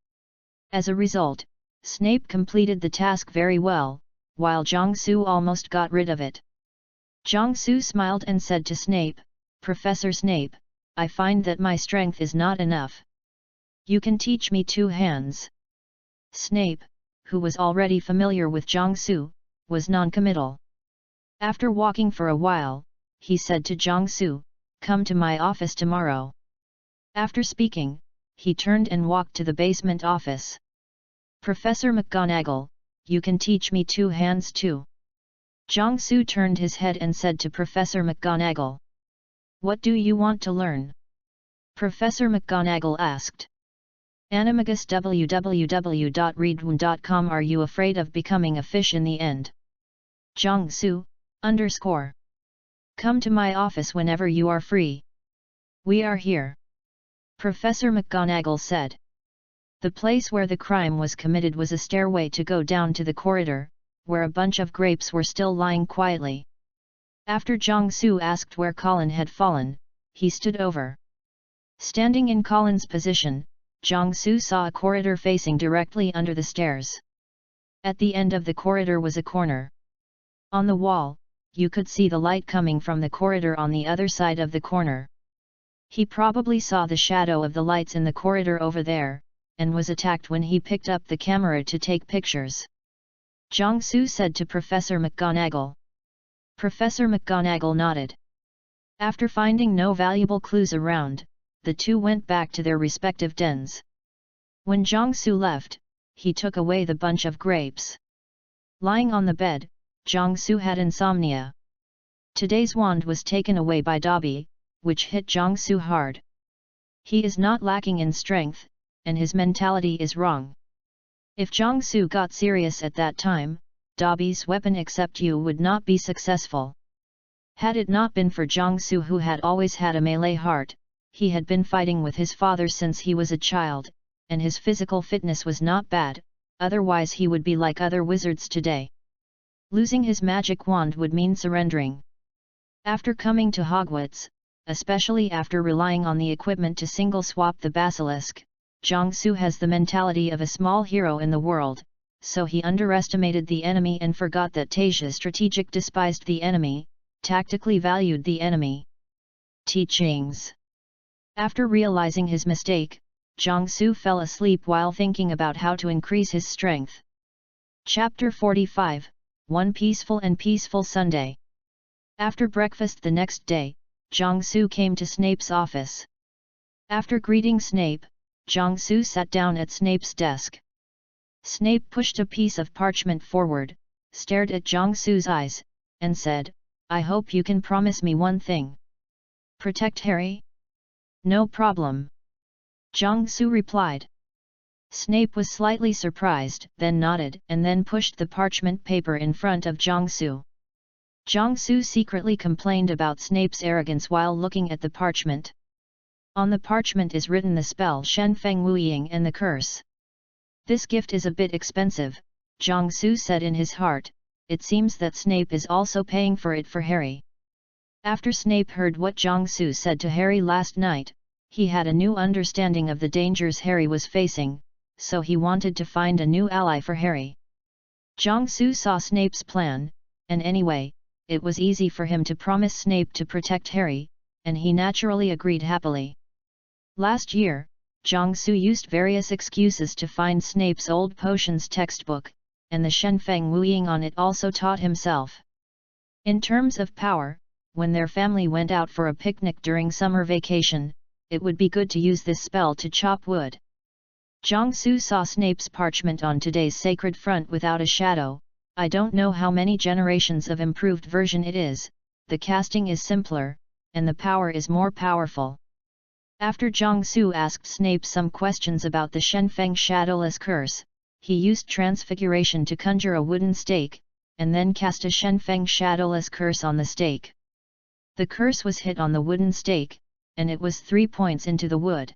As a result, Snape completed the task very well, while Jiangsu almost got rid of it. Jiangsu smiled and said to Snape, "Professor Snape, I find that my strength is not enough. You can teach me 2 hands." Snape, who was already familiar with Jiangsu, was non-committal. After walking for a while, he said to Jiangsu, "Come to my office tomorrow." After speaking, he turned and walked to the basement office. "Professor McGonagall, you can teach me 2 hands too." Jiangsu turned his head and said to Professor McGonagall, "What do you want to learn?" Professor McGonagall asked. Animagus www.readaloud.com. Are you afraid of becoming a fish in the end? Jiangsu, _ Come to my office whenever you are free. We are here. Professor McGonagall said. The place where the crime was committed was a stairway to go down to the corridor, where a bunch of grapes were still lying quietly. After Jiangsu asked where Colin had fallen, he stood over. Standing in Colin's position, Jiangsu saw a corridor facing directly under the stairs. At the end of the corridor was a corner. On the wall, you could see the light coming from the corridor on the other side of the corner. He probably saw the shadow of the lights in the corridor over there, and was attacked when he picked up the camera to take pictures. Jiangsu said to Professor McGonagall. Professor McGonagall nodded. After finding no valuable clues around, the two went back to their respective dens. When Jiangsu left, he took away the bunch of grapes. Lying on the bed, Jiangsu had insomnia. Today's wand was taken away by Dobby, which hit Jiangsu hard. He is not lacking in strength, and his mentality is wrong. If Jiangsu got serious at that time, Dobby's weapon except you would not be successful. Had it not been for Jiangsu, who had always had a melee heart, he had been fighting with his father since he was a child, and his physical fitness was not bad, otherwise he would be like other wizards today. Losing his magic wand would mean surrendering. After coming to Hogwarts, especially after relying on the equipment to single-swap the basilisk, Jiangsu has the mentality of a small hero in the world, so he underestimated the enemy and forgot that Tasia strategic despised the enemy, tactically valued the enemy. Teachings. After realizing his mistake, Jiangsu fell asleep while thinking about how to increase his strength. Chapter 45, One Peaceful and Peaceful Sunday. After breakfast the next day, Jiangsu came to Snape's office. After greeting Snape, Jiangsu sat down at Snape's desk. Snape pushed a piece of parchment forward, stared at Jiangsu's eyes, and said, "I hope you can promise me one thing. Protect Harry?" "No problem," Jiangsu replied. Snape was slightly surprised, then nodded, and then pushed the parchment paper in front of Jiangsu. Jiangsu secretly complained about Snape's arrogance while looking at the parchment. On the parchment is written the spell Shen Feng Wuying and the curse. "This gift is a bit expensive," Jiangsu said in his heart. It seems that Snape is also paying for it for Harry. After Snape heard what Jiangsu said to Harry last night, he had a new understanding of the dangers Harry was facing, so he wanted to find a new ally for Harry. Jiangsu saw Snape's plan, and anyway, it was easy for him to promise Snape to protect Harry, and he naturally agreed happily. Last year, Jiangsu used various excuses to find Snape's old potions textbook, and the Shen Feng Wuying on it also taught himself. In terms of power, when their family went out for a picnic during summer vacation, it would be good to use this spell to chop wood. Jiangsu saw Snape's parchment on today's sacred front without a shadow. "I don't know how many generations of improved version it is, the casting is simpler, and the power is more powerful." After Jiangsu asked Snape some questions about the Shen Feng Shadowless Curse, he used transfiguration to conjure a wooden stake, and then cast a Shen Feng Shadowless Curse on the stake. The curse was hit on the wooden stake, and it was 3 points into the wood.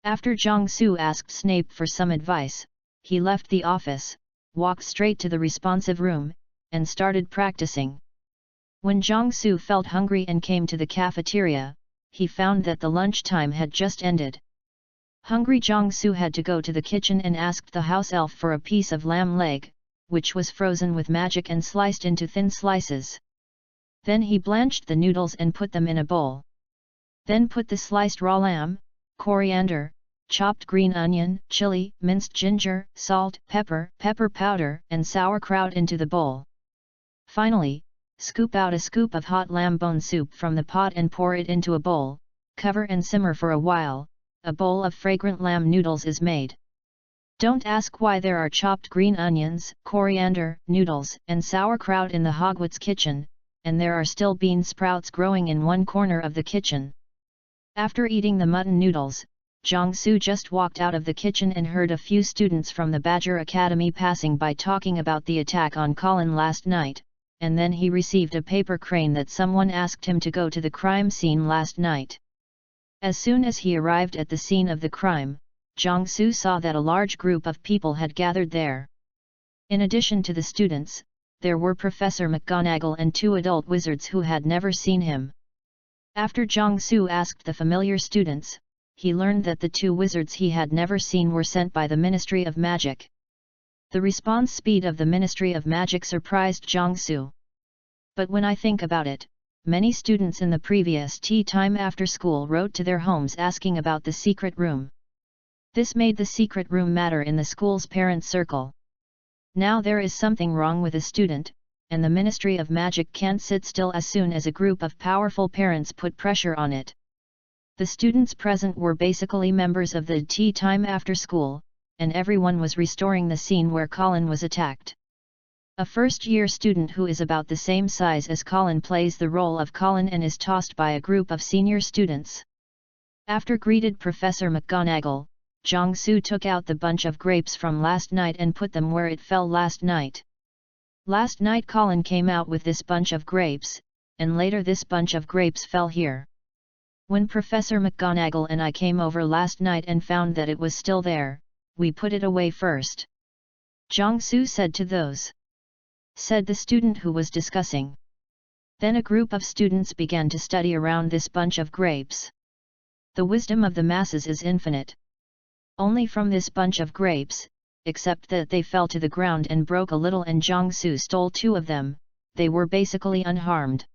After Jiangsu asked Snape for some advice, he left the office, walked straight to the responsive room, and started practicing. When Jiangsu felt hungry and came to the cafeteria, he found that the lunchtime had just ended. Hungry Jiangsu had to go to the kitchen and asked the house elf for a piece of lamb leg, which was frozen with magic and sliced into thin slices. Then he blanched the noodles and put them in a bowl. Then put the sliced raw lamb, coriander, chopped green onion, chili, minced ginger, salt, pepper powder, and sauerkraut into the bowl. Finally, scoop out a scoop of hot lamb bone soup from the pot and pour it into a bowl, cover and simmer for a while. A bowl of fragrant lamb noodles is made. Don't ask why there are chopped green onions, coriander, noodles, and sauerkraut in the Hogwarts kitchen, and there are still bean sprouts growing in one corner of the kitchen. After eating the mutton noodles, Jiangsu just walked out of the kitchen and heard a few students from the Badger Academy passing by talking about the attack on Colin last night, and then he received a paper crane that someone asked him to go to the crime scene last night. As soon as he arrived at the scene of the crime, Jiangsu saw that a large group of people had gathered there. In addition to the students, there were Professor McGonagall and 2 adult wizards who had never seen him. After Jiangsu asked the familiar students, he learned that the 2 wizards he had never seen were sent by the Ministry of Magic. The response speed of the Ministry of Magic surprised Jiangsu. But when I think about it, many students in the previous tea time after school wrote to their homes asking about the secret room. This made the secret room matter in the school's parent circle. Now there is something wrong with a student, and the Ministry of Magic can't sit still as soon as a group of powerful parents put pressure on it. The students present were basically members of the tea time after school, and everyone was restoring the scene where Colin was attacked. A first-year student who is about the same size as Colin plays the role of Colin and is tossed by a group of senior students. After greeted Professor McGonagall, Jiangsu took out the bunch of grapes from last night and put them where it fell last night. Last night Colin came out with this bunch of grapes, and later this bunch of grapes fell here. When Professor McGonagall and I came over last night and found that it was still there, we put it away first. Jiangsu said to those. Said the student who was discussing. Then a group of students began to study around this bunch of grapes. The wisdom of the masses is infinite. Only from this bunch of grapes, except that they fell to the ground and broke a little and Jiangsu stole 2 of them, they were basically unharmed.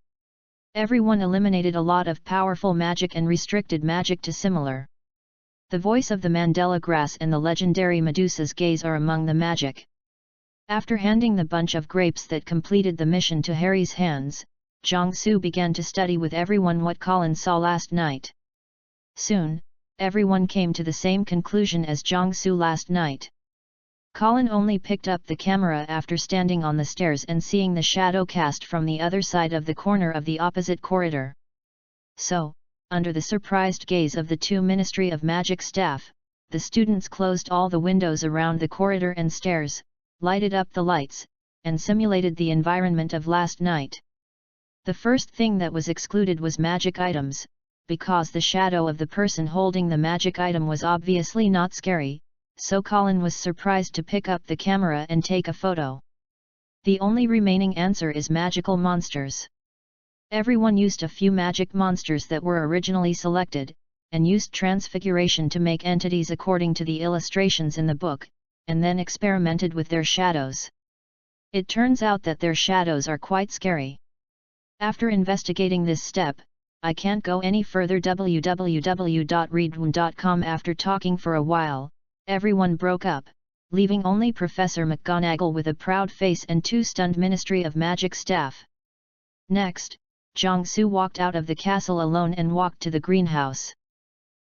Everyone eliminated a lot of powerful magic and restricted magic to similar. The voice of the Mandela grass and the legendary Medusa's gaze are among the magic. After handing the bunch of grapes that completed the mission to Harry's hands, Jiangsu began to study with everyone what Colin saw last night. Soon, everyone came to the same conclusion as Jiangsu last night. Colin only picked up the camera after standing on the stairs and seeing the shadow cast from the other side of the corner of the opposite corridor. So, under the surprised gaze of the 2 Ministry of Magic staff, the students closed all the windows around the corridor and stairs, lighted up the lights, and simulated the environment of last night. The first thing that was excluded was magic items, because the shadow of the person holding the magic item was obviously not scary, so Colin was surprised to pick up the camera and take a photo. The only remaining answer is magical monsters. Everyone used a few magic monsters that were originally selected, and used transfiguration to make entities according to the illustrations in the book, and then experimented with their shadows. It turns out that their shadows are quite scary. After investigating this step, I can't go any further. www.readaloud.com. After talking for a while, everyone broke up, leaving only Professor McGonagall with a proud face and 2 stunned Ministry of Magic staff. Next, Jiangsu walked out of the castle alone and walked to the greenhouse.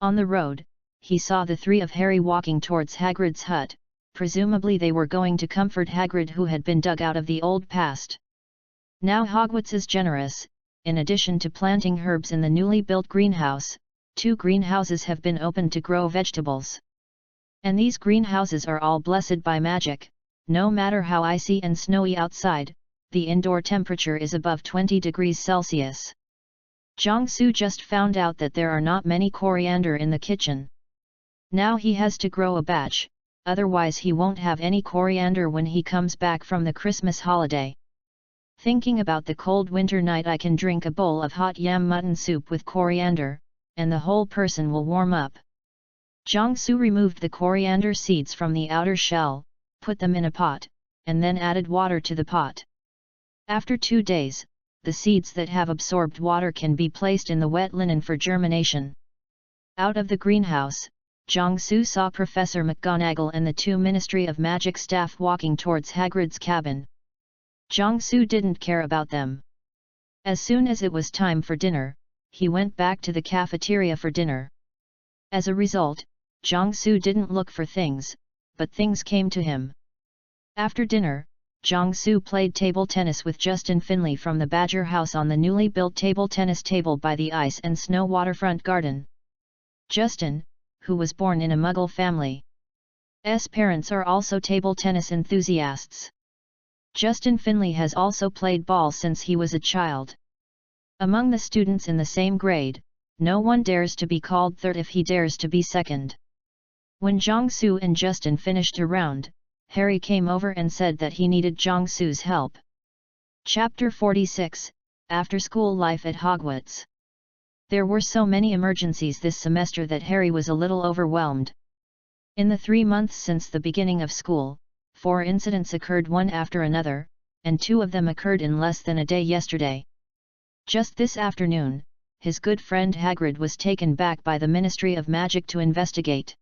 On the road, he saw the 3 of Harry walking towards Hagrid's hut. Presumably they were going to comfort Hagrid, who had been dug out of the old past. Now Hogwarts is generous. In addition to planting herbs in the newly built greenhouse, 2 greenhouses have been opened to grow vegetables. And these greenhouses are all blessed by magic. No matter how icy and snowy outside, the indoor temperature is above 20 degrees Celsius. Jiangsu just found out that there are not many coriander in the kitchen. Now he has to grow a batch, otherwise he won't have any coriander when he comes back from the Christmas holiday. Thinking about the cold winter night, I can drink a bowl of hot yam mutton soup with coriander, and the whole person will warm up. Jiangsu removed the coriander seeds from the outer shell, put them in a pot, and then added water to the pot. After 2 days, the seeds that have absorbed water can be placed in the wet linen for germination. Out of the greenhouse, Jiangsu saw Professor McGonagall and the 2 Ministry of Magic staff walking towards Hagrid's cabin. Jiangsu didn't care about them. As soon as it was time for dinner, he went back to the cafeteria for dinner. As a result, Jiangsu didn't look for things, but things came to him. After dinner, Jiangsu played table tennis with Justin Finley from the Badger House on the newly built table tennis table by the ice and snow waterfront garden. Justin, who was born in a Muggle family. Parents are also table tennis enthusiasts. Justin Finley has also played ball since he was a child. Among the students in the same grade, no one dares to be called third if he dares to be second. When Jiangsu and Justin finished a round, Harry came over and said that he needed Jiangsu's help. Chapter 46, After School Life at Hogwarts. There were so many emergencies this semester that Harry was a little overwhelmed. In the 3 months since the beginning of school, 4 incidents occurred one after another, and 2 of them occurred in less than a day yesterday. Just this afternoon, his good friend Hagrid was taken back by the Ministry of Magic to investigate.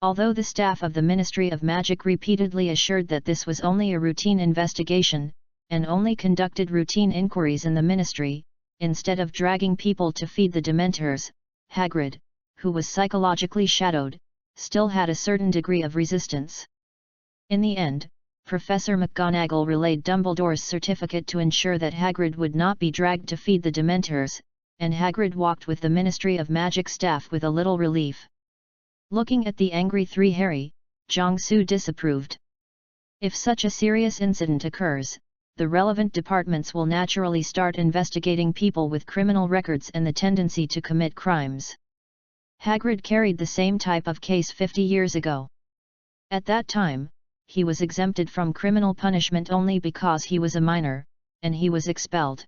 Although the staff of the Ministry of Magic repeatedly assured that this was only a routine investigation, and only conducted routine inquiries in the ministry, instead of dragging people to feed the Dementors, Hagrid, who was psychologically shadowed, still had a certain degree of resistance. In the end, Professor McGonagall relayed Dumbledore's certificate to ensure that Hagrid would not be dragged to feed the Dementors, and Hagrid walked with the Ministry of Magic staff with a little relief. Looking at the angry three, Harry, Jiangsu disapproved. If such a serious incident occurs, the relevant departments will naturally start investigating people with criminal records and the tendency to commit crimes. Hagrid carried the same type of case 50 years ago. At that time, he was exempted from criminal punishment only because he was a minor, and he was expelled.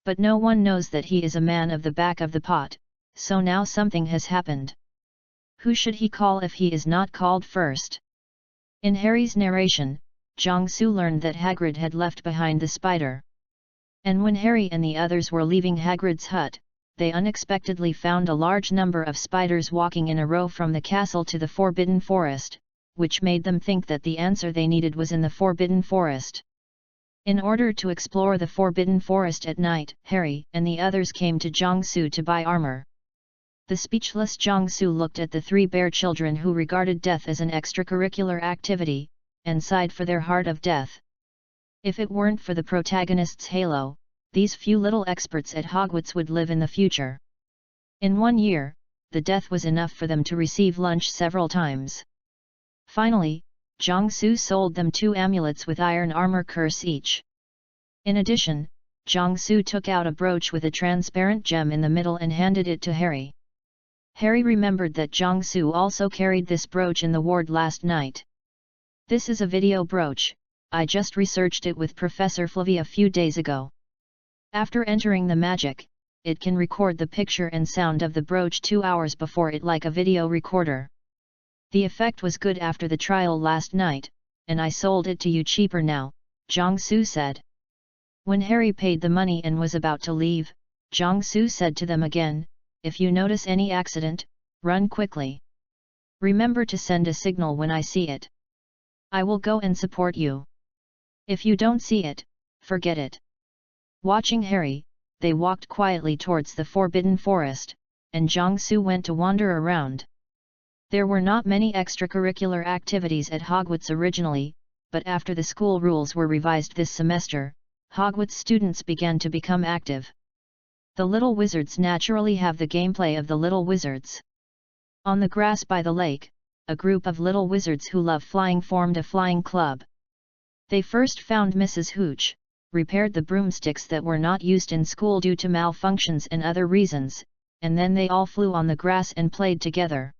But no one knows that he is a man of the back of the pot, so now something has happened. Who should he call if he is not called first? In Harry's narration, Jiangsu learned that Hagrid had left behind the spider. And when Harry and the others were leaving Hagrid's hut, they unexpectedly found a large number of spiders walking in a row from the castle to the Forbidden Forest, which made them think that the answer they needed was in the Forbidden Forest. In order to explore the Forbidden Forest at night, Harry and the others came to Jiangsu to buy armor. The speechless Jiangsu looked at the three bear children who regarded death as an extracurricular activity, and sighed for their heart of death. If it weren't for the protagonist's halo, these few little experts at Hogwarts would live in the future. In 1 year, the death was enough for them to receive lunch several times. Finally, Jiangsu sold them 2 amulets with iron armor curse each. In addition, Jiangsu took out a brooch with a transparent gem in the middle and handed it to Harry. Harry remembered that Jiangsu also carried this brooch in the ward last night. This is a video brooch, I just researched it with Professor Flavie a few days ago. After entering the magic, it can record the picture and sound of the brooch 2 hours before it like a video recorder. The effect was good after the trial last night, and I sold it to you cheaper now, Jiangsu said. When Harry paid the money and was about to leave, Jiangsu said to them again, if you notice any accident, run quickly. Remember to send a signal when I see it. I will go and support you. If you don't see it, forget it. Watching Harry, they walked quietly towards the Forbidden Forest, and Jiangsu went to wander around. There were not many extracurricular activities at Hogwarts originally, but after the school rules were revised this semester, Hogwarts students began to become active. The Little Wizards naturally have the gameplay of the Little Wizards. On the grass by the lake, a group of little wizards who love flying formed a flying club. They first found Mrs. Hooch, repaired the broomsticks that were not used in school due to malfunctions and other reasons, and then they all flew on the grass and played together.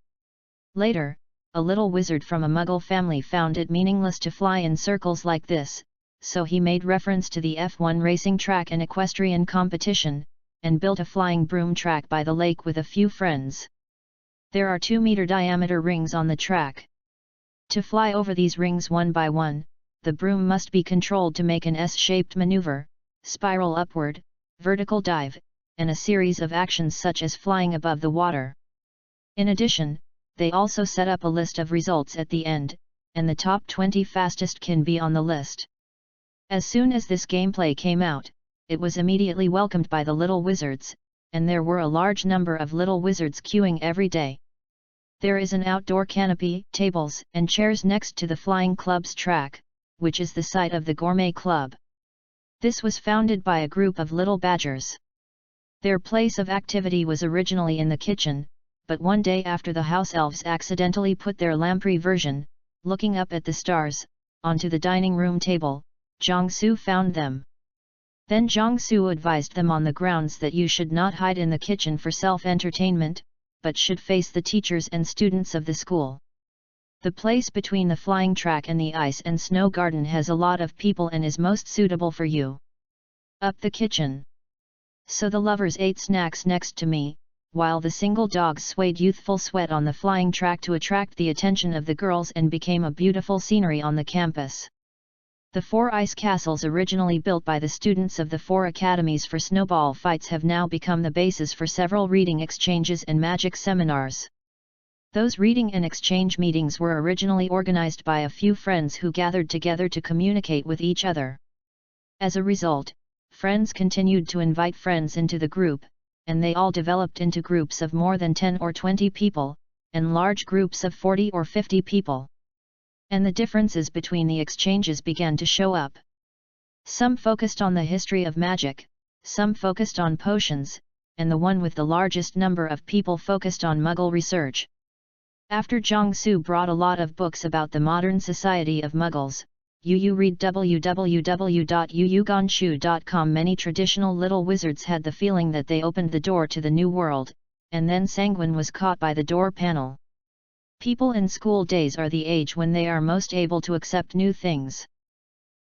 Later, a little wizard from a Muggle family found it meaningless to fly in circles like this, so he made reference to the F1 racing track and equestrian competition, and built a flying broom track by the lake with a few friends. There are 2-meter diameter rings on the track. To fly over these rings one by one, the broom must be controlled to make an S-shaped maneuver, spiral upward, vertical dive, and a series of actions such as flying above the water. In addition, they also set up a list of results at the end, and the top 20 fastest can be on the list. As soon as this gameplay came out, it was immediately welcomed by the little wizards, and there were a large number of little wizards queuing every day. There is an outdoor canopy, tables, and chairs next to the Flying Club's track, which is the site of the Gourmet Club. This was founded by a group of little badgers. Their place of activity was originally in the kitchen, but one day after the house elves accidentally put their lamprey version, looking up at the stars, onto the dining room table, Jiangsu found them. Then Jiangsu advised them on the grounds that you should not hide in the kitchen for self-entertainment, but should face the teachers and students of the school. The place between the flying track and the ice and snow garden has a lot of people and is most suitable for you. Up the kitchen. So the lovers ate snacks next to me, while the single dogs swayed youthful sweat on the flying track to attract the attention of the girls and became a beautiful scenery on the campus. The 4 ice castles originally built by the students of the 4 academies for snowball fights have now become the basis for several reading exchanges and magic seminars. Those reading and exchange meetings were originally organized by a few friends who gathered together to communicate with each other. As a result, friends continued to invite friends into the group, and they all developed into groups of more than 10 or 20 people, and large groups of 40 or 50 people. And the differences between the exchanges began to show up. Some focused on the history of magic, some focused on potions, and the one with the largest number of people focused on Muggle research. After Jiangsu brought a lot of books about the modern society of Muggles, read www.yuyuganshu.com. Many traditional little wizards had the feeling that they opened the door to the new world, and then Sanguine was caught by the door panel. People in school days are the age when they are most able to accept new things.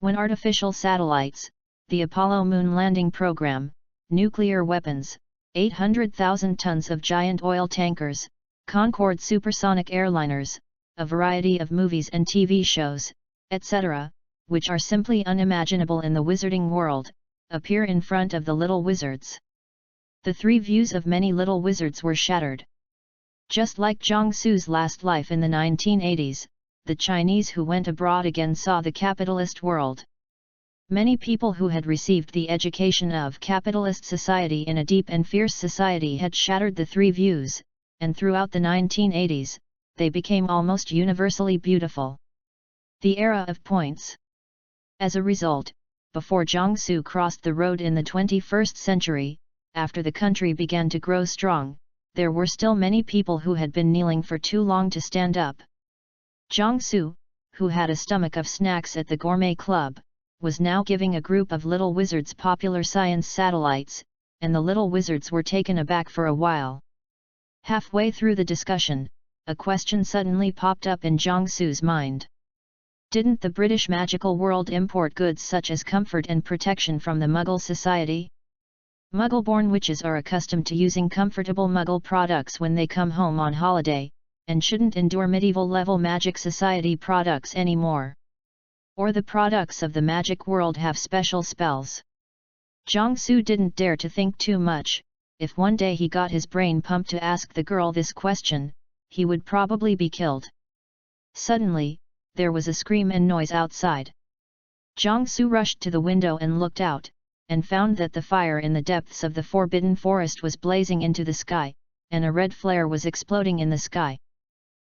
When artificial satellites, the Apollo moon landing program, nuclear weapons, 800,000 tons of giant oil tankers, Concorde supersonic airliners, a variety of movies and TV shows, etc., which are simply unimaginable in the wizarding world, appear in front of the little wizards. The three views of many little wizards were shattered. Just like Jiangsu's last life in the 1980s, the Chinese who went abroad again saw the capitalist world. Many people who had received the education of capitalist society in a deep and fierce society had shattered the three views, and throughout the 1980s, they became almost universally beautiful. The era of points. As a result, before Jiangsu crossed the road in the 21st century, after the country began to grow strong, there were still many people who had been kneeling for too long to stand up. Jiangsu, who had a stomach of snacks at the gourmet club, was now giving a group of little wizards popular science satellites, and the little wizards were taken aback for a while. Halfway through the discussion, a question suddenly popped up in Jiangsu's mind. Didn't the British magical world import goods such as comfort and protection from the Muggle society? Muggle-born witches are accustomed to using comfortable Muggle products when they come home on holiday, and shouldn't endure medieval-level magic society products anymore. Or the products of the magic world have special spells. Jiangsu didn't dare to think too much. If one day he got his brain pumped to ask the girl this question, he would probably be killed. Suddenly, there was a scream and noise outside. Jiangsu rushed to the window and looked out, and found that the fire in the depths of the forbidden forest was blazing into the sky, and a red flare was exploding in the sky.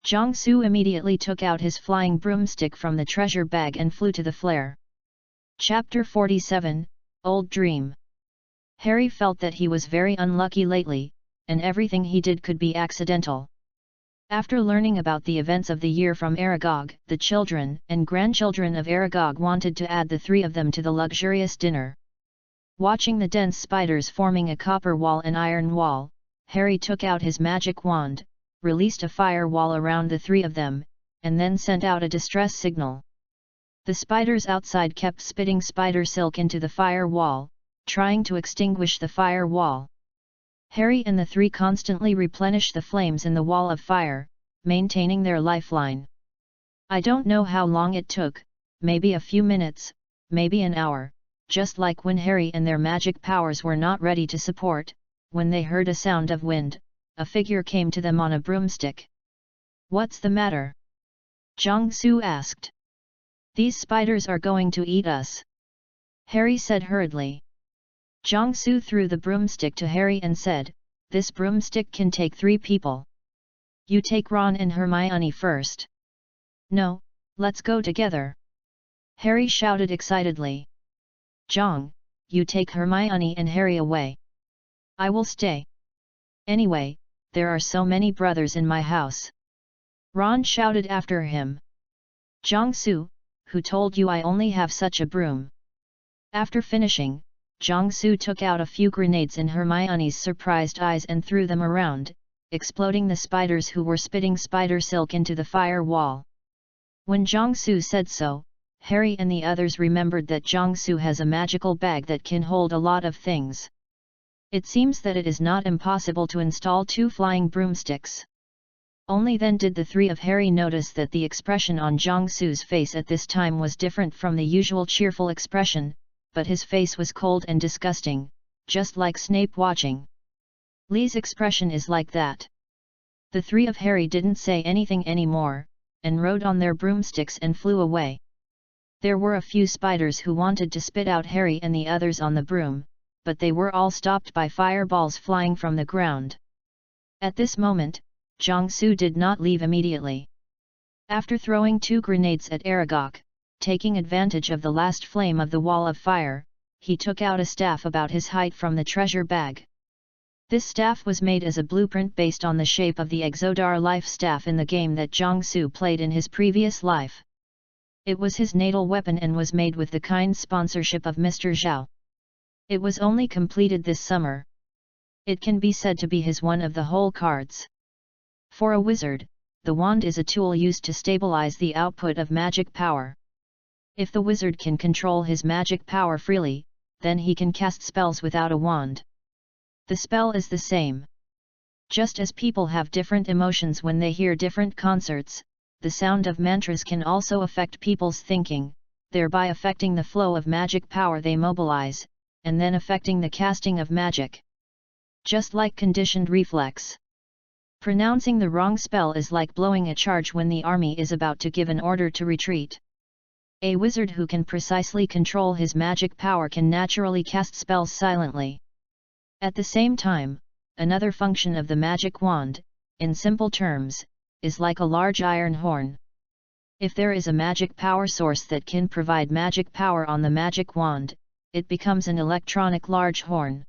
Jiangsu immediately took out his flying broomstick from the treasure bag and flew to the flare. Chapter 47, Old Dream. Harry felt that he was very unlucky lately, and everything he did could be accidental. After learning about the events of the year from Aragog, the children and grandchildren of Aragog wanted to add the three of them to the luxurious dinner. Watching the dense spiders forming a copper wall and iron wall, Harry took out his magic wand, released a fire wall around the three of them, and then sent out a distress signal. The spiders outside kept spitting spider silk into the fire wall, trying to extinguish the fire wall. Harry and the three constantly replenished the flames in the wall of fire, maintaining their lifeline. I don't know how long it took, maybe a few minutes, maybe an hour, just like when Harry and their magic powers were not ready to support, when they heard a sound of wind, a figure came to them on a broomstick. "What's the matter?" Jiangsu asked. "These spiders are going to eat us," Harry said hurriedly. Jiangsu threw the broomstick to Harry and said, "This broomstick can take 3 people. You take Ron and Hermione first." "No, let's go together," Harry shouted excitedly. "Jiang, you take Hermione and Harry away. I will stay. Anyway, there are so many brothers in my house," Ron shouted after him. "Jiangsu, who told you I only have such a broom?" After finishing, Jiangsu took out a few grenades in Hermione's surprised eyes and threw them around, exploding the spiders who were spitting spider silk into the fire wall. When Jiangsu said so, Harry and the others remembered that Jiangsu has a magical bag that can hold a lot of things. It seems that it is not impossible to install 2 flying broomsticks. Only then did the three of Harry notice that the expression on Jiangsu's face at this time was different from the usual cheerful expression, but his face was cold and disgusting, just like Snape watching. Lee's expression is like that. The three of Harry didn't say anything anymore, and rode on their broomsticks and flew away. There were a few spiders who wanted to spit out Harry and the others on the broom, but they were all stopped by fireballs flying from the ground. At this moment, Jiangsu did not leave immediately. After throwing 2 grenades at Aragog, taking advantage of the last flame of the wall of fire, he took out a staff about his height from the treasure bag. This staff was made as a blueprint based on the shape of the Exodar life staff in the game that Jiangsu played in his previous life. It was his natal weapon and was made with the kind sponsorship of Mr. Zhao. It was only completed this summer. It can be said to be his one of the whole cards. For a wizard, the wand is a tool used to stabilize the output of magic power. If the wizard can control his magic power freely, then he can cast spells without a wand. The spell is the same. Just as people have different emotions when they hear different concerts, the sound of mantras can also affect people's thinking, thereby affecting the flow of magic power they mobilize, and then affecting the casting of magic. Just like conditioned reflex. Pronouncing the wrong spell is like blowing a charge when the army is about to give an order to retreat. A wizard who can precisely control his magic power can naturally cast spells silently. At the same time, another function of the magic wand, in simple terms, is like a large iron horn. If there is a magic power source that can provide magic power on the magic wand, it becomes an electronic large horn.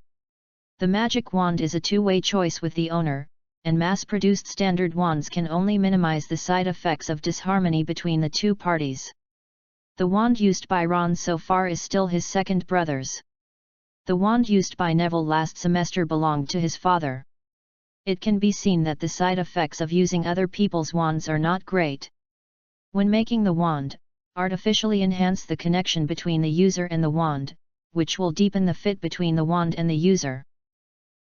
The magic wand is a two-way choice with the owner, and mass-produced standard wands can only minimize the side effects of disharmony between the two parties. The wand used by Ron so far is still his second brother's. The wand used by Neville last semester belonged to his father. It can be seen that the side effects of using other people's wands are not great. When making the wand, artificially enhance the connection between the user and the wand, which will deepen the fit between the wand and the user.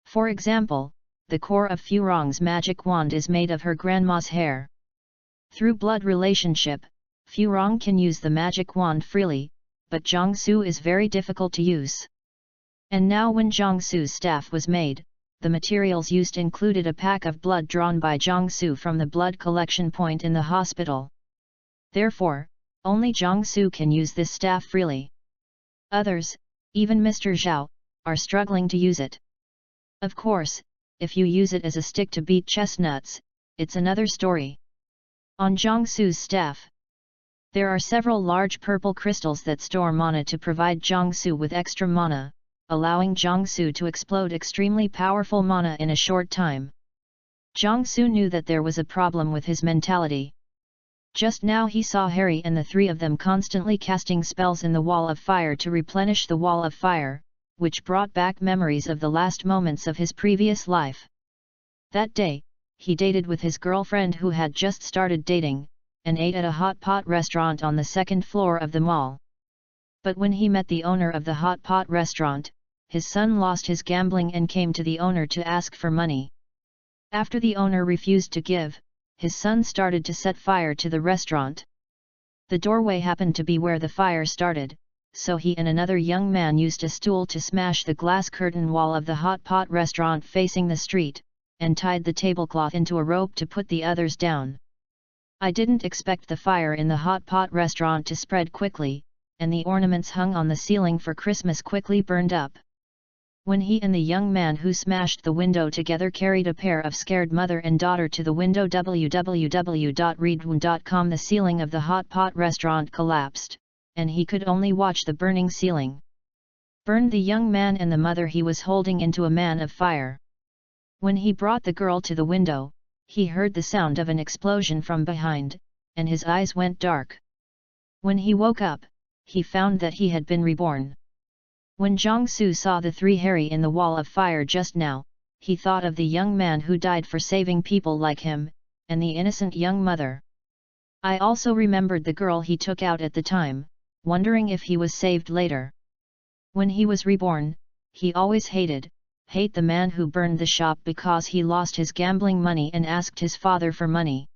For example, the core of Furong's magic wand is made of her grandma's hair. Through blood relationship, Furong can use the magic wand freely, but Jiangsu is very difficult to use. And now when Jiangsu's staff was made, the materials used included a pack of blood drawn by Jiangsu from the blood collection point in the hospital. Therefore, only Jiangsu can use this staff freely. Others, even Mr. Zhao, are struggling to use it. Of course, if you use it as a stick to beat chestnuts, it's another story. On Jiangsu's staff, there are several large purple crystals that store mana to provide Jiangsu with extra mana, allowing Jiangsu to explode extremely powerful mana in a short time. Jiangsu knew that there was a problem with his mentality. Just now he saw Harry and the three of them constantly casting spells in the wall of fire to replenish the wall of fire, which brought back memories of the last moments of his previous life. That day, he dated with his girlfriend who had just started dating, and ate at a hot pot restaurant on the second floor of the mall. But when he met the owner of the hot pot restaurant, his son lost his gambling and came to the owner to ask for money. After the owner refused to give, his son started to set fire to the restaurant. The doorway happened to be where the fire started, so he and another young man used a stool to smash the glass curtain wall of the hot pot restaurant facing the street, and tied the tablecloth into a rope to put the others down. I didn't expect the fire in the hot pot restaurant to spread quickly, and the ornaments hung on the ceiling for Christmas quickly burned up. When he and the young man who smashed the window together carried a pair of scared mother and daughter to the window www.readaloud.com, the ceiling of the hot pot restaurant collapsed, and he could only watch the burning ceiling. Burned the young man and the mother he was holding into a man of fire. When he brought the girl to the window, he heard the sound of an explosion from behind, and his eyes went dark. When he woke up, he found that he had been reborn. When Jiangsu saw the three Harry in the wall of fire just now, he thought of the young man who died for saving people like him, and the innocent young mother. I also remembered the girl he took out at the time, wondering if he was saved later. When he was reborn, he always hate the man who burned the shop because he lost his gambling money and asked his father for money.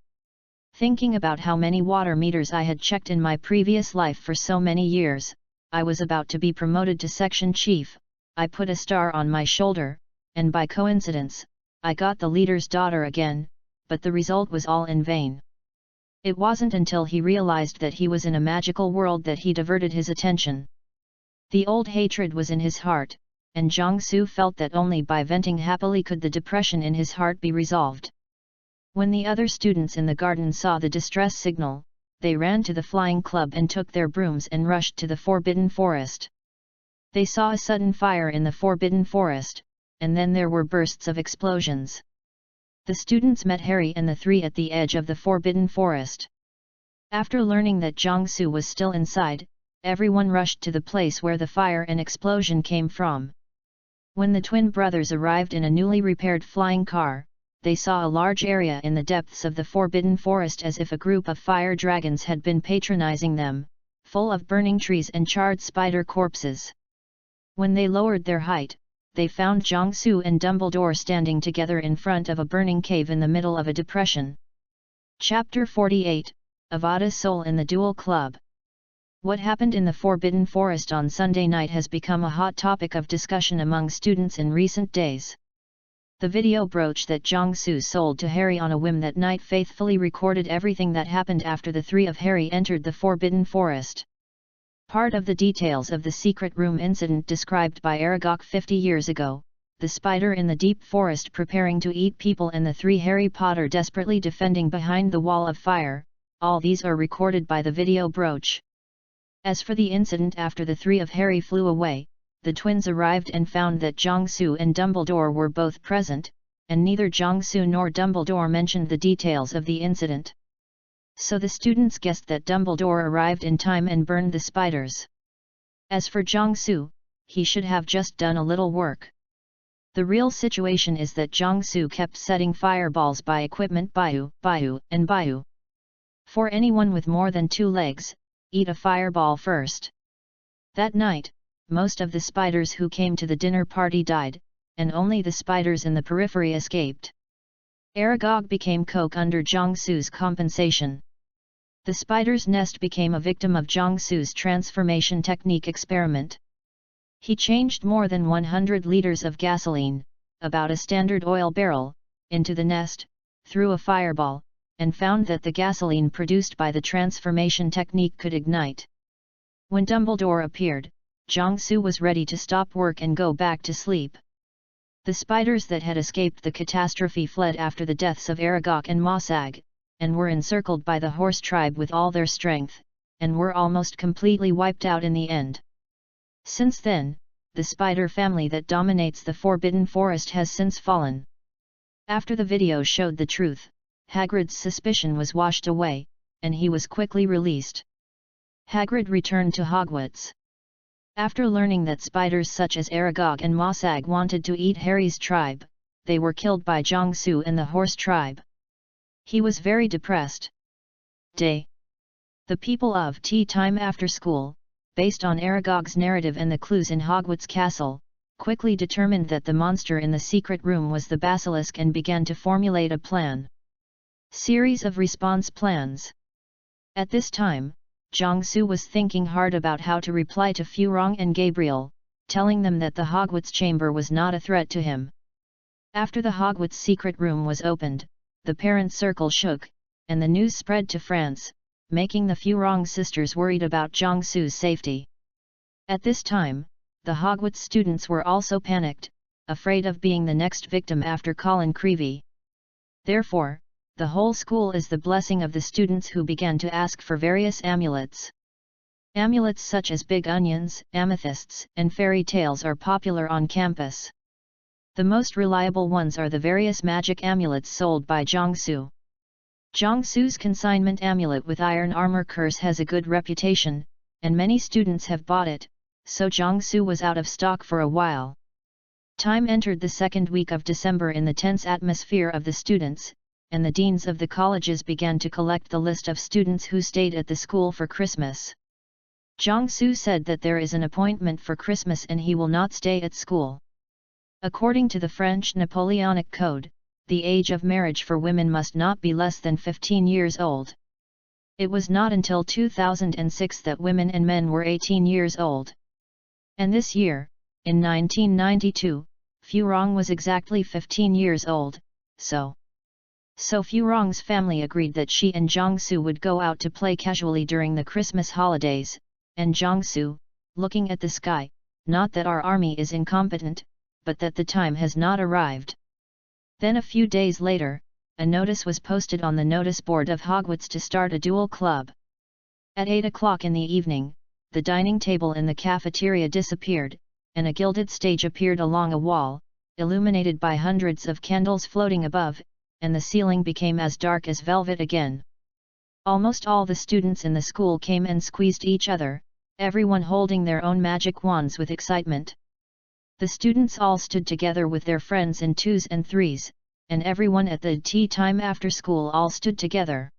Thinking about how many water meters I had checked in my previous life for so many years, I was about to be promoted to section chief. I put a star on my shoulder, and by coincidence, I got the leader's daughter again, but the result was all in vain. It wasn't until he realized that he was in a magical world that he diverted his attention. The old hatred was in his heart, and Jiangsu felt that only by venting happily could the depression in his heart be resolved. When the other students in the garden saw the distress signal, they ran to the flying club and took their brooms and rushed to the forbidden forest. They saw a sudden fire in the forbidden forest, and then there were bursts of explosions. The students met Harry and the three at the edge of the forbidden forest. After learning that Jiangsu was still inside, everyone rushed to the place where the fire and explosion came from. When the twin brothers arrived in a newly repaired flying car, they saw a large area in the depths of the forbidden forest as if a group of fire dragons had been patronizing them, full of burning trees and charred spider corpses. When they lowered their height, they found Jiangsu and Dumbledore standing together in front of a burning cave in the middle of a depression. Chapter 48, Avada's Soul in the Duel Club. What happened in the Forbidden Forest on Sunday night has become a hot topic of discussion among students in recent days. The video brooch that Jiangsu sold to Harry on a whim that night faithfully recorded everything that happened after the three of Harry entered the Forbidden Forest. Part of the details of the secret room incident described by Aragog 50 years ago, the spider in the deep forest preparing to eat people and the three Harry Potter desperately defending behind the wall of fire, all these are recorded by the video brooch. As for the incident after the three of Harry flew away, the twins arrived and found that Jiangsu and Dumbledore were both present, and neither Jiangsu nor Dumbledore mentioned the details of the incident. So the students guessed that Dumbledore arrived in time and burned the spiders. As for Jiangsu, he should have just done a little work. The real situation is that Jiangsu kept setting fireballs by equipment Bayu, and Bayu. For anyone with more than 2 legs, eat a fireball first. That night, most of the spiders who came to the dinner party died, and only the spiders in the periphery escaped. Aragog became coke under Jiangsu's compensation. The spider's nest became a victim of Jiangsu's transformation technique experiment. He changed more than 100 liters of gasoline, about a standard oil barrel, into the nest, threw a fireball, and found that the gasoline produced by the transformation technique could ignite. When Dumbledore appeared, Jiangsu was ready to stop work and go back to sleep. The spiders that had escaped the catastrophe fled after the deaths of Aragog and Mossag, and were encircled by the horse tribe with all their strength, and were almost completely wiped out in the end. Since then, the spider family that dominates the Forbidden Forest has since fallen. After the video showed the truth, Hagrid's suspicion was washed away, and he was quickly released. Hagrid returned to Hogwarts. After learning that spiders such as Aragog and Mossag wanted to eat Harry's tribe, they were killed by Jiangsu and the horse tribe. He was very depressed. Day. The people of Tea Time After School, based on Aragog's narrative and the clues in Hogwarts Castle, quickly determined that the monster in the secret room was the basilisk and began to formulate a plan. Series of response plans. At this time, Jiangsu was thinking hard about how to reply to Furong and Gabriel, telling them that the Hogwarts chamber was not a threat to him. After the Hogwarts secret room was opened, the parent circle shook, and the news spread to France, making the Furong sisters worried about Jiangsu's safety. At this time, the Hogwarts students were also panicked, afraid of being the next victim after Colin Creevey. Therefore, the whole school is the blessing of the students who began to ask for various amulets. Amulets such as big onions, amethysts, and fairy tales are popular on campus. The most reliable ones are the various magic amulets sold by Jiangsu. Jiangsu's consignment amulet with iron armor curse has a good reputation, and many students have bought it, so Jiangsu was out of stock for a while. Time entered the second week of December in the tense atmosphere of the students, and the deans of the colleges began to collect the list of students who stayed at the school for Christmas. Jiangsu said that there is an appointment for Christmas and he will not stay at school. According to the French Napoleonic Code, the age of marriage for women must not be less than 15 years old. It was not until 2006 that women and men were 18 years old. And this year, in 1992, Furong was exactly 15 years old, so So Fu Rong's family agreed that she and Jiangsu would go out to play casually during the Christmas holidays, and Jiangsu, looking at the sky, not that our army is incompetent, but that the time has not arrived. Then a few days later, a notice was posted on the notice board of Hogwarts to start a duel club. At 8 o'clock in the evening, the dining table in the cafeteria disappeared, and a gilded stage appeared along a wall, illuminated by hundreds of candles floating above, and the ceiling became as dark as velvet again. Almost all the students in the school came and squeezed each other, everyone holding their own magic wands with excitement. The students all stood together with their friends in twos and threes, and everyone at the tea time after school all stood together.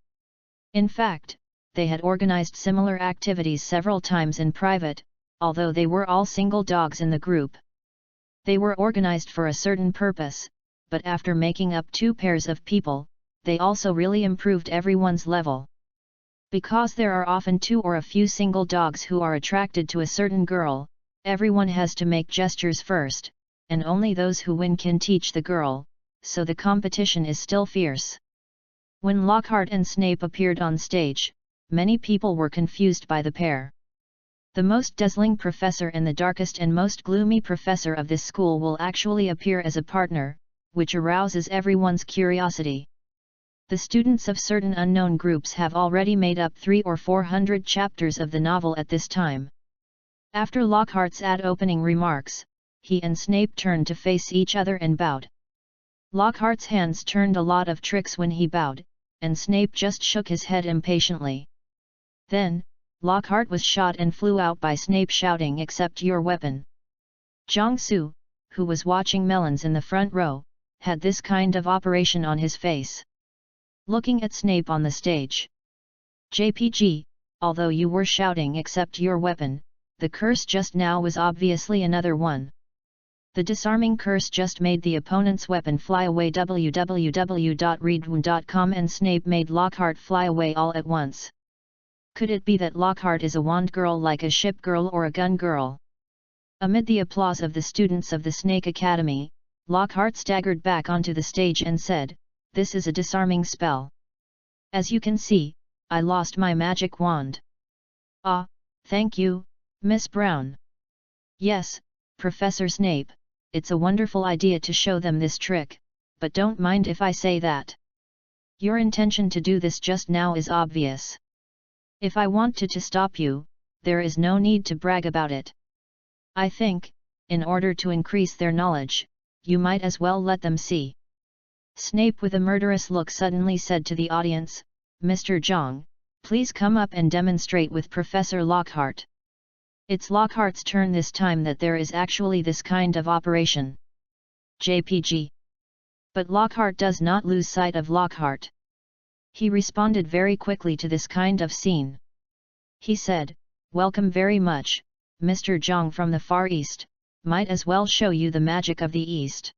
In fact, they had organized similar activities several times in private, although they were all single dogs in the group. They were organized for a certain purpose, but after making up two pairs of people, they also really improved everyone's level. Because there are often two or a few single dogs who are attracted to a certain girl, everyone has to make gestures first, and only those who win can teach the girl, so the competition is still fierce. When Lockhart and Snape appeared on stage, many people were confused by the pair. The most dazzling professor and the darkest and most gloomy professor of this school will actually appear as a partner, which arouses everyone's curiosity. The students of certain unknown groups have already made up 300 or 400 chapters of the novel at this time. After Lockhart's opening remarks, he and Snape turned to face each other and bowed. Lockhart's hands turned a lot of tricks when he bowed, and Snape just shook his head impatiently. Then, Lockhart was shot and flew out by Snape shouting, "Accept your weapon." Jiangsu, who was watching Melons in the front row, had this kind of operation on his face. Looking at Snape on the stage. "JPG, although you were shouting accept your weapon, the curse just now was obviously another one. The disarming curse just made the opponent's weapon fly away." www.readaloud.com. And Snape made Lockhart fly away all at once. Could it be that Lockhart is a wand girl like a ship girl or a gun girl? Amid the applause of the students of the Snake Academy, Lockhart staggered back onto the stage and said, "This is a disarming spell. As you can see, I lost my magic wand." "Ah, thank you, Miss Brown." "Yes, Professor Snape, it's a wonderful idea to show them this trick, but don't mind if I say that. Your intention to do this just now is obvious. If I wanted to stop you, there is no need to brag about it. I think, in order to increase their knowledge, you might as well let them see." Snape with a murderous look suddenly said to the audience, "Mr. Zhang, please come up and demonstrate with Professor Lockhart. It's Lockhart's turn this time that there is actually this kind of operation." JPG. But Lockhart does not lose sight of Lockhart. He responded very quickly to this kind of scene. He said, "Welcome very much, Mr. Zhang from the Far East, might as well show you the magic of the East."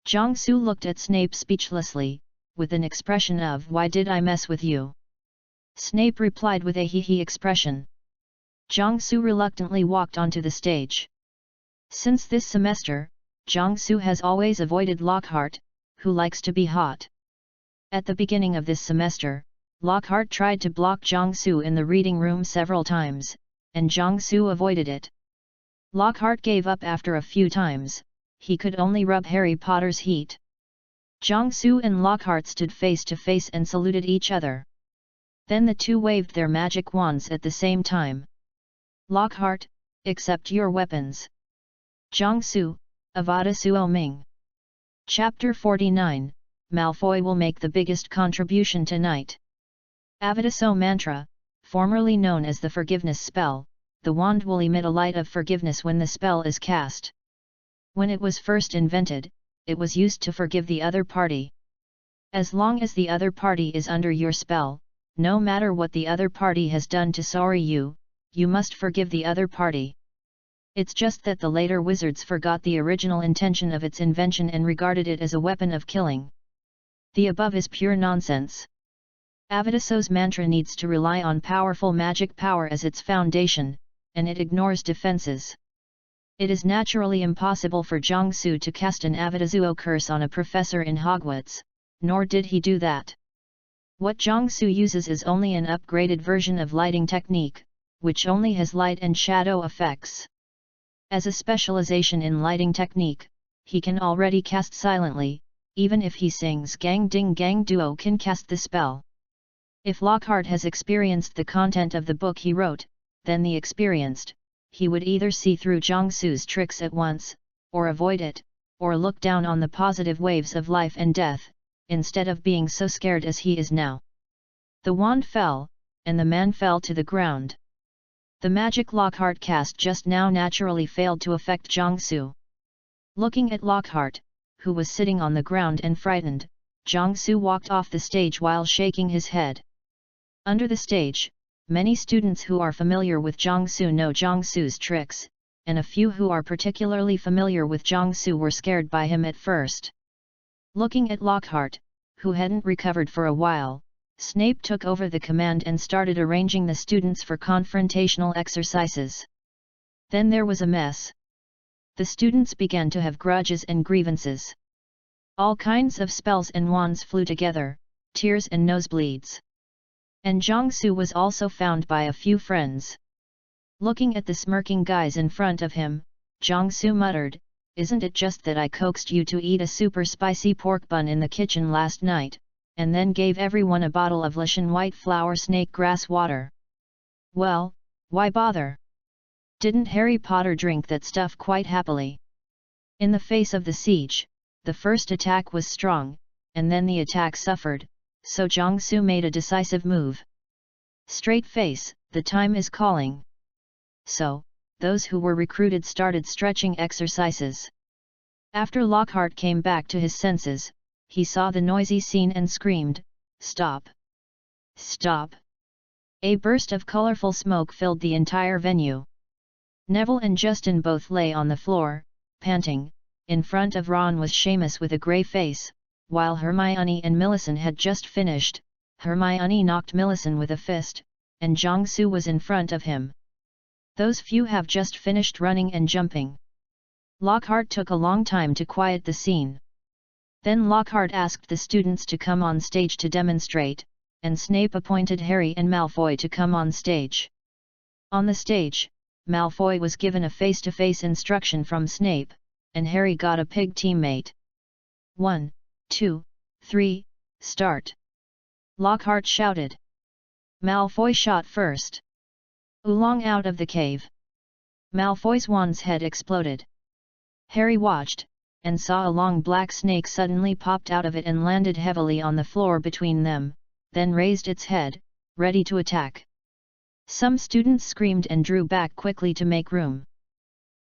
Jiangsu looked at Snape speechlessly, with an expression of "Why did I mess with you?" Snape replied with a hee-hee expression. Jiangsu reluctantly walked onto the stage. Since this semester, Jiangsu has always avoided Lockhart, who likes to be hot. At the beginning of this semester, Lockhart tried to block Jiangsu in the reading room several times, and Jiangsu avoided it. Lockhart gave up after a few times, he could only rub Harry Potter's heat. Jiangsu and Lockhart stood face to face and saluted each other. Then the two waved their magic wands at the same time. "Lockhart, accept your weapons." Jiangsu, Avada Suo Ming. Chapter 49, Malfoy will make the biggest contribution tonight. Avada mantra, formerly known as the forgiveness spell, the wand will emit a light of forgiveness when the spell is cast. When it was first invented, it was used to forgive the other party. As long as the other party is under your spell, no matter what the other party has done to sorry you, you must forgive the other party. It's just that the later wizards forgot the original intention of its invention and regarded it as a weapon of killing. The above is pure nonsense. Avada mantra needs to rely on powerful magic power as its foundation, and it ignores defenses. It is naturally impossible for Jiangsu to cast an Avada curse on a professor in Hogwarts, nor did he do that. What Jiangsu uses is only an upgraded version of lighting technique, which only has light and shadow effects. As a specialization in lighting technique, he can already cast silently, even if he sings Gang Ding Gang Duo can cast the spell. If Lockhart has experienced the content of the book he wrote, then the experienced, he would either see through Jiangsu's tricks at once, or avoid it, or look down on the positive waves of life and death, instead of being so scared as he is now. The wand fell, and the man fell to the ground. The magic Lockhart cast just now naturally failed to affect Jiangsu. Looking at Lockhart, who was sitting on the ground and frightened, Jiangsu walked off the stage while shaking his head. Under the stage, many students who are familiar with Jiangsu know Jiangsu's tricks, and a few who are particularly familiar with Jiangsu were scared by him at first. Looking at Lockhart, who hadn't recovered for a while, Snape took over the command and started arranging the students for confrontational exercises. Then there was a mess. The students began to have grudges and grievances. All kinds of spells and wands flew together, tears and nosebleeds. And Jiangsu was also found by a few friends. Looking at the smirking guys in front of him, Jiangsu muttered, "Isn't it just that I coaxed you to eat a super spicy pork bun in the kitchen last night, and then gave everyone a bottle of Lushan white flower snake grass water? Well, why bother? Didn't Harry Potter drink that stuff quite happily?" In the face of the siege, the first attack was strong, and then the attack suffered, so Jiangsu made a decisive move. Straight face, the time is calling. So, those who were recruited started stretching exercises. After Lockhart came back to his senses, he saw the noisy scene and screamed, "Stop! Stop!" A burst of colorful smoke filled the entire venue. Neville and Justin both lay on the floor, panting. In front of Ron was Seamus with a grey face, while Hermione and Millicent had just finished. Hermione knocked Millicent with a fist, and Jiangsu was in front of him. Those few have just finished running and jumping. Lockhart took a long time to quiet the scene. Then Lockhart asked the students to come on stage to demonstrate, and Snape appointed Harry and Malfoy to come on stage. On the stage, Malfoy was given a face-to-face instruction from Snape, and Harry got a pig teammate. 1, 2, 3, start! Lockhart shouted. Malfoy shot first. Oolong out of the cave. Malfoy's wand's head exploded. Harry watched, and saw a long black snake suddenly popped out of it and landed heavily on the floor between them, then raised its head, ready to attack. Some students screamed and drew back quickly to make room.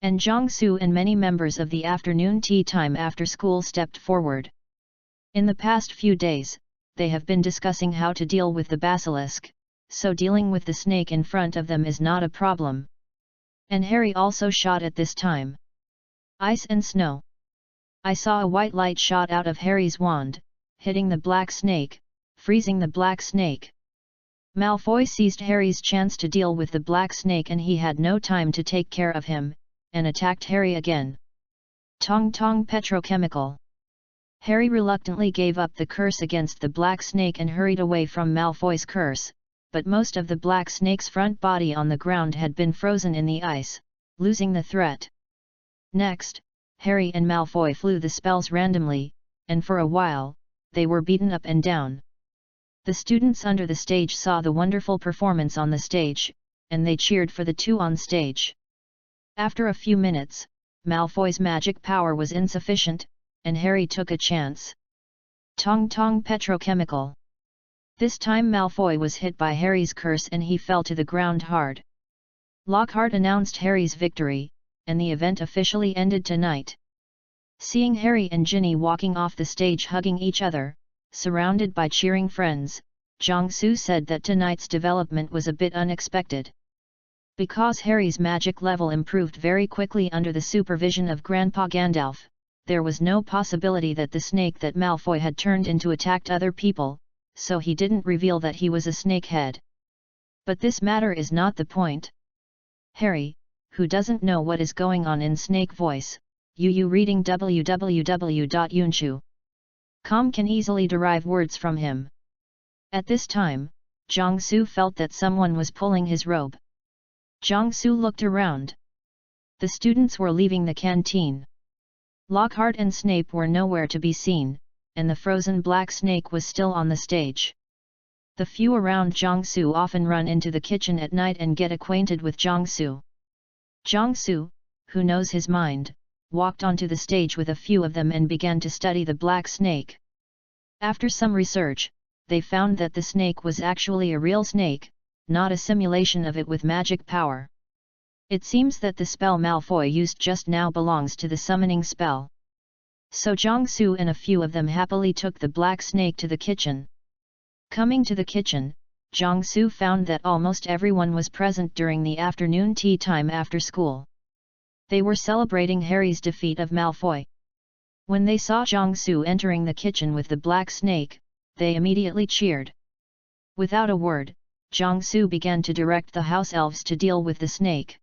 And Jiangsu and many members of the afternoon tea time after school stepped forward. In the past few days, they have been discussing how to deal with the basilisk, so dealing with the snake in front of them is not a problem. And Harry also shot at this time. Ice and snow. I saw a white light shot out of Harry's wand, hitting the black snake, freezing the black snake. Malfoy seized Harry's chance to deal with the black snake and he had no time to take care of him, and attacked Harry again. Tong tong petrochemical. Harry reluctantly gave up the curse against the black snake and hurried away from Malfoy's curse, but most of the black snake's front body on the ground had been frozen in the ice, losing the threat. Next, Harry and Malfoy flew the spells randomly, and for a while, they were beaten up and down. The students under the stage saw the wonderful performance on the stage, and they cheered for the two on stage. After a few minutes, Malfoy's magic power was insufficient, and Harry took a chance. Tong tong petrochemical. This time Malfoy was hit by Harry's curse and he fell to the ground hard. Lockhart announced Harry's victory, and the event officially ended tonight. Seeing Harry and Ginny walking off the stage hugging each other, surrounded by cheering friends, Jiangsu said that tonight's development was a bit unexpected. Because Harry's magic level improved very quickly under the supervision of Grandpa Gandalf, there was no possibility that the snake that Malfoy had turned into attacked other people, so he didn't reveal that he was a snakehead. But this matter is not the point. Harry, who doesn't know what is going on in snake voice, reading www.yunshu. Com can easily derive words from him. At this time, Jiangsu felt that someone was pulling his robe. Jiangsu looked around. The students were leaving the canteen. Lockhart and Snape were nowhere to be seen, and the frozen black snake was still on the stage. The few around Jiangsu often run into the kitchen at night and get acquainted with Jiangsu. Jiangsu, who knows his mind, walked onto the stage with a few of them and began to study the black snake. After some research, they found that the snake was actually a real snake, not a simulation of it with magic power. It seems that the spell Malfoy used just now belongs to the summoning spell. So Jiangsu and a few of them happily took the black snake to the kitchen. Coming to the kitchen, Jiangsu found that almost everyone was present during the afternoon tea time after school. They were celebrating Harry's defeat of Malfoy. When they saw Jiangsu entering the kitchen with the black snake, they immediately cheered. Without a word, Jiangsu began to direct the house elves to deal with the snake.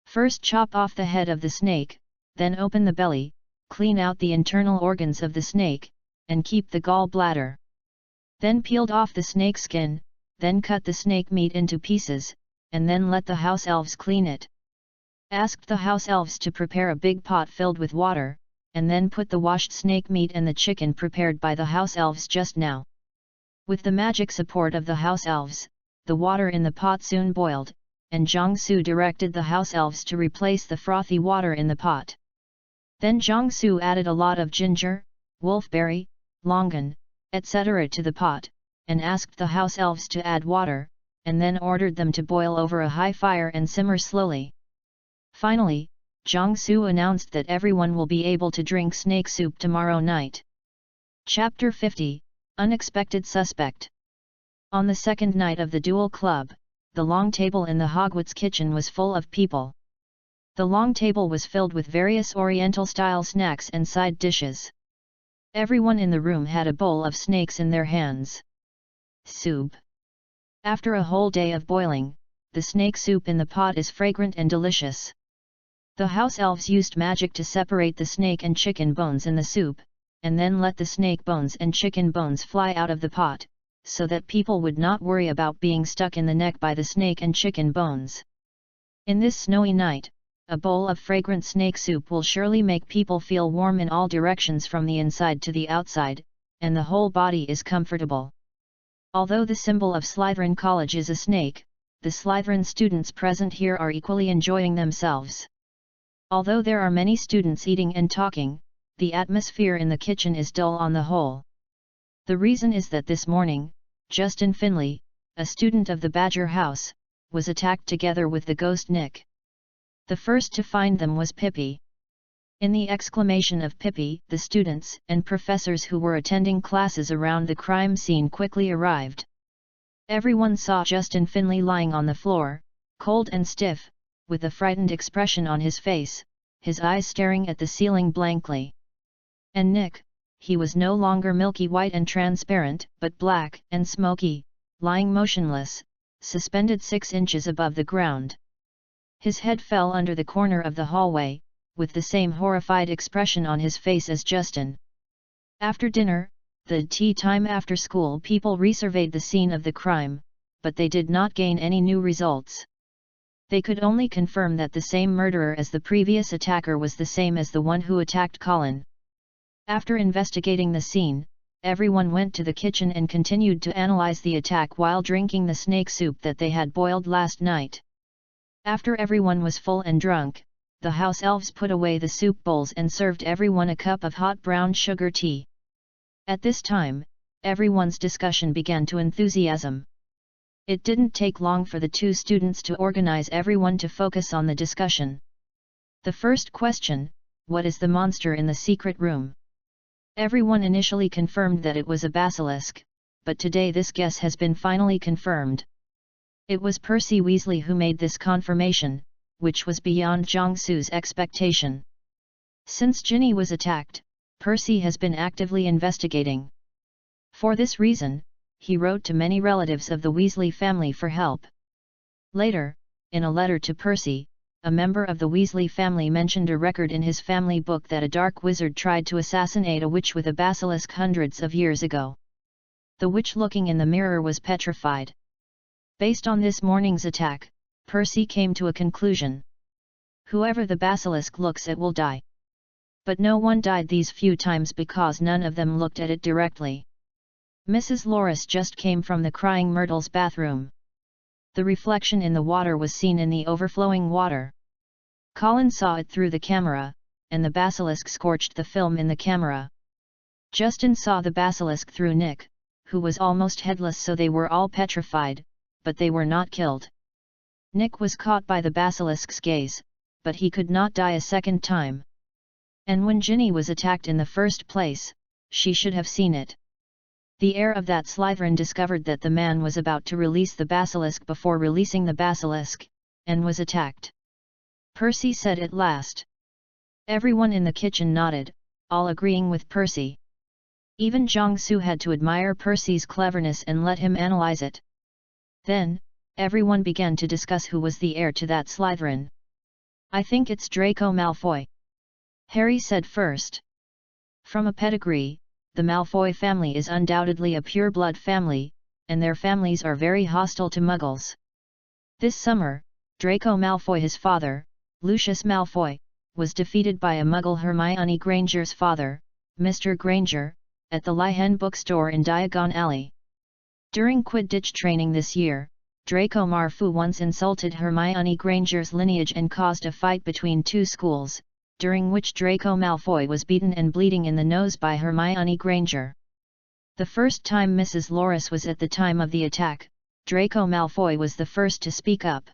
First chop off the head of the snake, then open the belly, clean out the internal organs of the snake, and keep the gall bladder. Then peeled off the snake skin, then cut the snake meat into pieces, and then let the house elves clean it. Asked the house elves to prepare a big pot filled with water, and then put the washed snake meat and the chicken prepared by the house elves just now. With the magic support of the house elves, the water in the pot soon boiled, and Jiangsu directed the house elves to replace the frothy water in the pot. Then Jiangsu added a lot of ginger, wolfberry, longan, etc. to the pot, and asked the house elves to add water, and then ordered them to boil over a high fire and simmer slowly. Finally, Jiangsu announced that everyone will be able to drink snake soup tomorrow night. Chapter 50, Unexpected Suspect. On the second night of the duel club, the long table in the Hogwarts kitchen was full of people. The long table was filled with various Oriental-style snacks and side dishes. Everyone in the room had a bowl of snakes in their hands. Soup. After a whole day of boiling, the snake soup in the pot is fragrant and delicious. The house elves used magic to separate the snake and chicken bones in the soup, and then let the snake bones and chicken bones fly out of the pot, so that people would not worry about being stuck in the neck by the snake and chicken bones. In this snowy night, a bowl of fragrant snake soup will surely make people feel warm in all directions from the inside to the outside, and the whole body is comfortable. Although the symbol of Slytherin College is a snake, the Slytherin students present here are equally enjoying themselves. Although there are many students eating and talking, the atmosphere in the kitchen is dull on the whole. The reason is that this morning, Justin Finley, a student of the Badger House, was attacked together with the ghost Nick. The first to find them was Pippi. In the exclamation of Pippi, the students and professors who were attending classes around the crime scene quickly arrived. Everyone saw Justin Finley lying on the floor, cold and stiff, with a frightened expression on his face, his eyes staring at the ceiling blankly. And Nick, he was no longer milky white and transparent, but black and smoky, lying motionless, suspended 6 inches above the ground. His head fell under the corner of the hallway, with the same horrified expression on his face as Justin. After dinner, the tea time after school people resurveyed the scene of the crime, but they did not gain any new results. They could only confirm that the same murderer as the previous attacker was the same as the one who attacked Colin. After investigating the scene, everyone went to the kitchen and continued to analyze the attack while drinking the snake soup that they had boiled last night. After everyone was full and drunk, the house elves put away the soup bowls and served everyone a cup of hot brown sugar tea. At this time, everyone's discussion began to enthusiasm. It didn't take long for the 2 students to organize everyone to focus on the discussion. The first question: what is the monster in the secret room? Everyone initially confirmed that it was a basilisk, but today this guess has been finally confirmed. It was Percy Weasley who made this confirmation, which was beyond Jiangsu's expectation. Since Ginny was attacked, Percy has been actively investigating. For this reason, he wrote to many relatives of the Weasley family for help. Later, in a letter to Percy, a member of the Weasley family mentioned a record in his family book that a dark wizard tried to assassinate a witch with a basilisk hundreds of years ago. The witch looking in the mirror was petrified. Based on this morning's attack, Percy came to a conclusion. Whoever the basilisk looks at will die. But no one died these few times because none of them looked at it directly. Mrs. Loris just came from the Crying Myrtle's bathroom. The reflection in the water was seen in the overflowing water. Colin saw it through the camera, and the basilisk scorched the film in the camera. Justin saw the basilisk through Nick, who was almost headless, so they were all petrified, but they were not killed. Nick was caught by the basilisk's gaze, but he could not die a second time. And when Ginny was attacked in the first place, she should have seen it. The heir of that Slytherin discovered that the man was about to release the basilisk before releasing the basilisk, and was attacked. Percy said at last. Everyone in the kitchen nodded, all agreeing with Percy. Even Jiangsu had to admire Percy's cleverness and let him analyze it. Then, everyone began to discuss who was the heir to that Slytherin. I think it's Draco Malfoy. Harry said first. From a pedigree, the Malfoy family is undoubtedly a pure-blood family, and their families are very hostile to Muggles. This summer, Draco Malfoy, his father, Lucius Malfoy, was defeated by a Muggle, Hermione Granger's father, Mr. Granger, at the Lihen bookstore in Diagon Alley. During Quidditch training this year, Draco Malfoy once insulted Hermione Granger's lineage and caused a fight between two schools, during which Draco Malfoy was beaten and bleeding in the nose by Hermione Granger. The first time Mrs. Loris was at the time of the attack, Draco Malfoy was the first to speak up.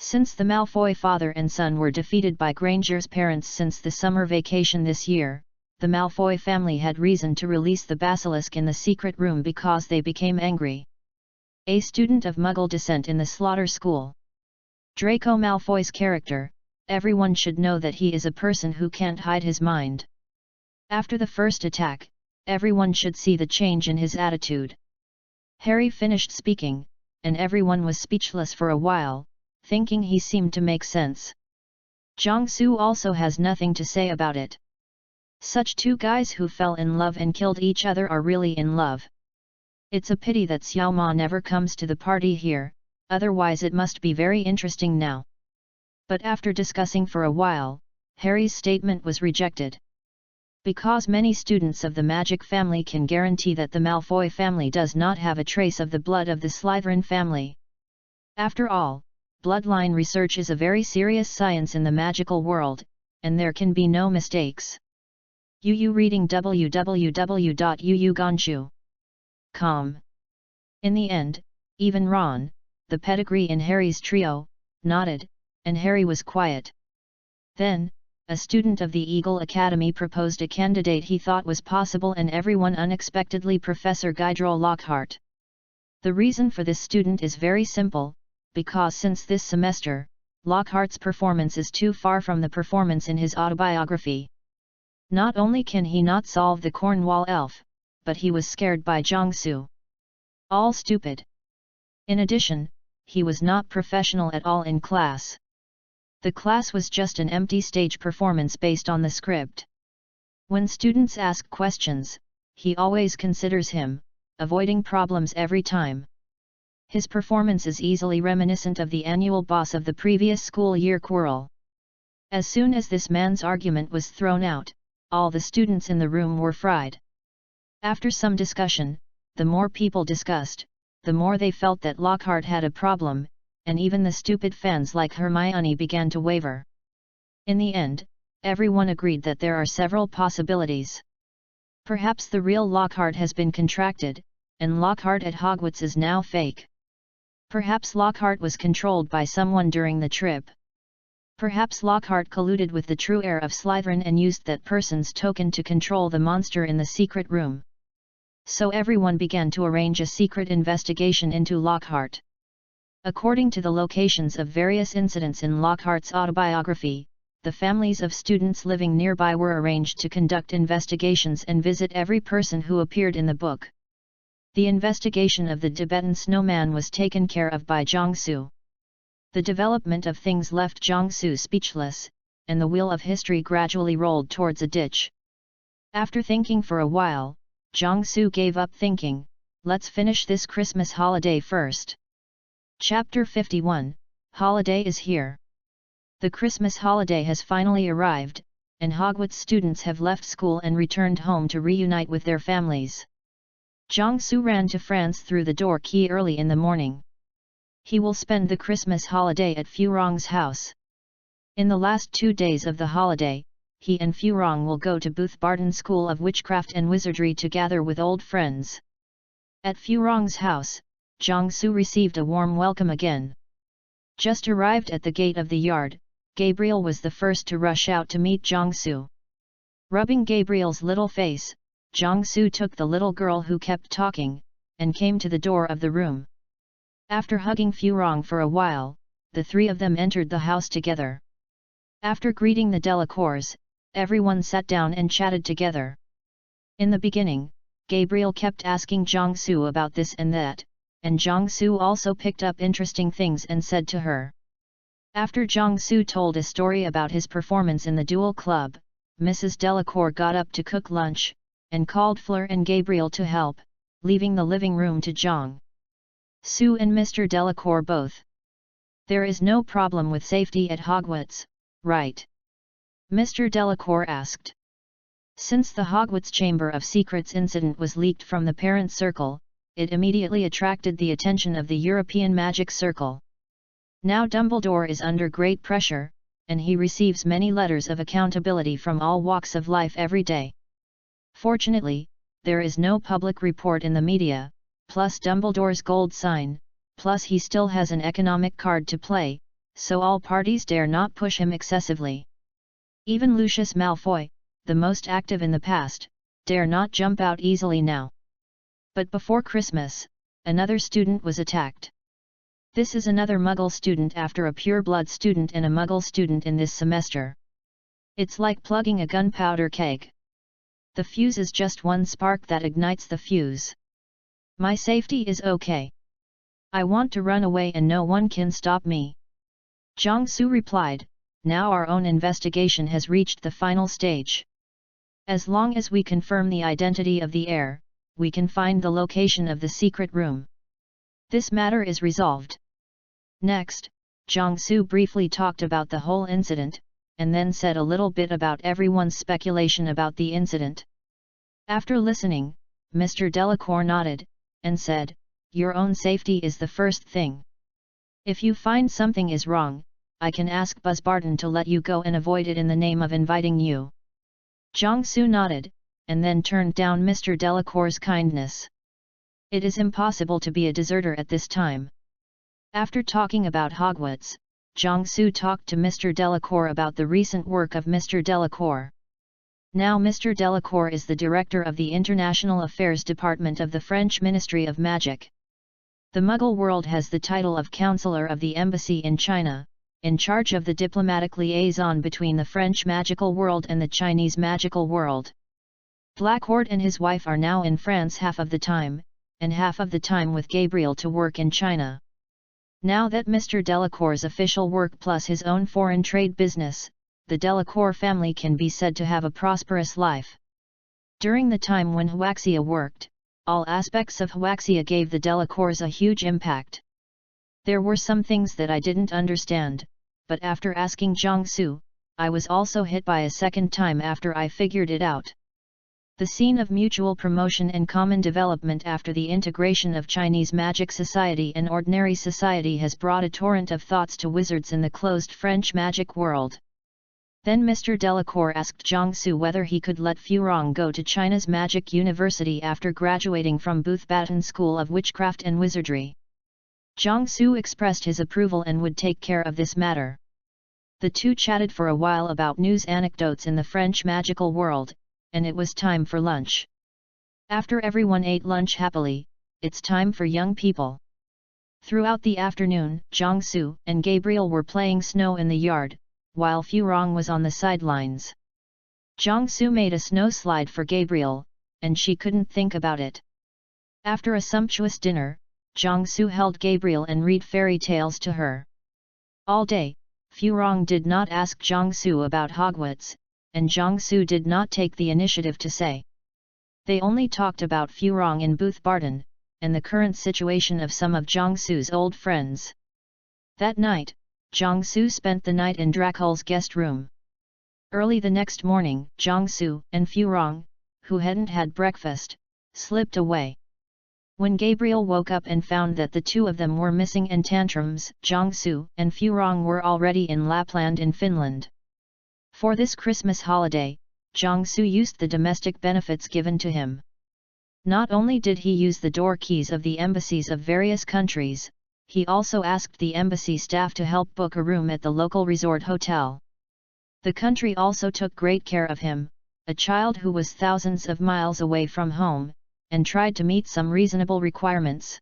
Since the Malfoy father and son were defeated by Granger's parents since the summer vacation this year, the Malfoy family had reason to release the basilisk in the secret room because they became angry. A student of Muggle descent in the Slaughter School. Draco Malfoy's character. Everyone should know that he is a person who can't hide his mind. After the first attack, everyone should see the change in his attitude. Harry finished speaking, and everyone was speechless for a while, thinking he seemed to make sense. Jiangsu also has nothing to say about it. Such two guys who fell in love and killed each other are really in love. It's a pity that Xiao Ma never comes to the party here, otherwise it must be very interesting now. But after discussing for a while, Harry's statement was rejected. Because many students of the Magic family can guarantee that the Malfoy family does not have a trace of the blood of the Slytherin family. After all, bloodline research is a very serious science in the magical world, and there can be no mistakes. UU reading www.uuganshu.com. In the end, even Ron, the pedigree in Harry's trio, nodded, and Harry was quiet. Then, a student of the Eagle Academy proposed a candidate he thought was possible, and everyone unexpectedly Professor Gydrol Lockhart. The reason for this student is very simple, because since this semester, Lockhart's performance is too far from the performance in his autobiography. Not only can he not solve the Cornwall elf, but he was scared by Jiangsu. All stupid. In addition, he was not professional at all in class. The class was just an empty stage performance based on the script. When students ask questions, he always considers him, avoiding problems every time. His performance is easily reminiscent of the annual boss of the previous school year Quirrell. As soon as this man's argument was thrown out, all the students in the room were fried. After some discussion, the more people discussed, the more they felt that Lockhart had a problem, and even the stupid fans like Hermione began to waver. In the end, everyone agreed that there are several possibilities. Perhaps the real Lockhart has been contracted, and Lockhart at Hogwarts is now fake. Perhaps Lockhart was controlled by someone during the trip. Perhaps Lockhart colluded with the true heir of Slytherin and used that person's token to control the monster in the secret room. So everyone began to arrange a secret investigation into Lockhart. According to the locations of various incidents in Lockhart's autobiography, the families of students living nearby were arranged to conduct investigations and visit every person who appeared in the book. The investigation of the Tibetan snowman was taken care of by Jiangsu. The development of things left Jiangsu speechless, and the wheel of history gradually rolled towards a ditch. After thinking for a while, Jiangsu gave up thinking. Let's finish this Christmas holiday first. Chapter 51, Holiday is here. The Christmas holiday has finally arrived, and Hogwarts students have left school and returned home to reunite with their families. Jiangsu ran to France through the door key early in the morning. He will spend the Christmas holiday at Furong's house. In the last 2 days of the holiday, he and Furong will go to Booth Barton School of Witchcraft and Wizardry to gather with old friends. At Furong's house, Jiangsu received a warm welcome again. Just arrived at the gate of the yard, Gabriel was the first to rush out to meet Jiangsu. Rubbing Gabriel's little face, Jiangsu took the little girl who kept talking, and came to the door of the room. After hugging Furong for a while, the three of them entered the house together. After greeting the Delacours, everyone sat down and chatted together. In the beginning, Gabriel kept asking Jiangsu about this and that, and Jiangsu also picked up interesting things and said to her. After Jiangsu told a story about his performance in the duel club, Mrs. Delacour got up to cook lunch, and called Fleur and Gabriel to help, leaving the living room to Jiangsu and Mr. Delacour both. There is no problem with safety at Hogwarts, right? Mr. Delacour asked. Since the Hogwarts Chamber of Secrets incident was leaked from the parent circle, it immediately attracted the attention of the European Magic Circle. Now Dumbledore is under great pressure, and he receives many letters of accountability from all walks of life every day. Fortunately, there is no public report in the media, plus Dumbledore's gold sign, plus he still has an economic card to play, so all parties dare not push him excessively. Even Lucius Malfoy, the most active in the past, dare not jump out easily now. But before Christmas, another student was attacked. This is another Muggle student after a pure-blood student and a Muggle student in this semester. It's like plugging a gunpowder keg. The fuse is just one spark that ignites the fuse. My safety is okay. I want to run away and no one can stop me. Jiangsu replied, now our own investigation has reached the final stage. As long as we confirm the identity of the heir, we can find the location of the secret room. This matter is resolved. Next, Jiangsu briefly talked about the whole incident, and then said a little bit about everyone's speculation about the incident. After listening, Mr. Delacour nodded, and said, your own safety is the first thing. If you find something is wrong, I can ask Buzzbarton to let you go and avoid it in the name of inviting you. Jiangsu nodded, and then turned down Mr. Delacour's kindness. It is impossible to be a deserter at this time. After talking about Hogwarts, Jiangsu talked to Mr. Delacour about the recent work of Mr. Delacour. Now Mr. Delacour is the director of the International Affairs Department of the French Ministry of Magic. The Muggle world has the title of Counselor of the Embassy in China, in charge of the diplomatic liaison between the French magical world and the Chinese magical world. Blackhoard and his wife are now in France half of the time, and half of the time with Gabriel to work in China. Now that Mr. Delacour's official work plus his own foreign trade business, the Delacour family can be said to have a prosperous life. During the time when Huaxia worked, all aspects of Huaxia gave the Delacours a huge impact. There were some things that I didn't understand, but after asking Jiangsu, I was also hit by a second time after I figured it out. The scene of mutual promotion and common development after the integration of Chinese magic society and ordinary society has brought a torrent of thoughts to wizards in the closed French magic world. Then Mr. Delacour asked Jiangsu whether he could let Furong go to China's Magic University after graduating from Booth Barton School of Witchcraft and Wizardry. Jiangsu expressed his approval and would take care of this matter. The two chatted for a while about news anecdotes in the French magical world, and it was time for lunch. After everyone ate lunch happily, it's time for young people. Throughout the afternoon, Jiangsu and Gabriel were playing snow in the yard, while Furong was on the sidelines. Jiangsu made a snow slide for Gabriel, and she couldn't think about it. After a sumptuous dinner, Jiangsu held Gabriel and read fairy tales to her. All day, Furong did not ask Jiangsu about Hogwarts, and Jiangsu did not take the initiative to say. They only talked about Furong in Booth Barton, and the current situation of some of Jiangsu's old friends. That night, Jiangsu spent the night in Dracul's guest room. Early the next morning, Jiangsu and Furong, who hadn't had breakfast, slipped away. When Gabriel woke up and found that the two of them were missing in tantrums, Jiangsu and Furong were already in Lapland in Finland. For this Christmas holiday, Jiangsu used the domestic benefits given to him. Not only did he use the door keys of the embassies of various countries, he also asked the embassy staff to help book a room at the local resort hotel. The country also took great care of him, a child who was thousands of miles away from home, and tried to meet some reasonable requirements.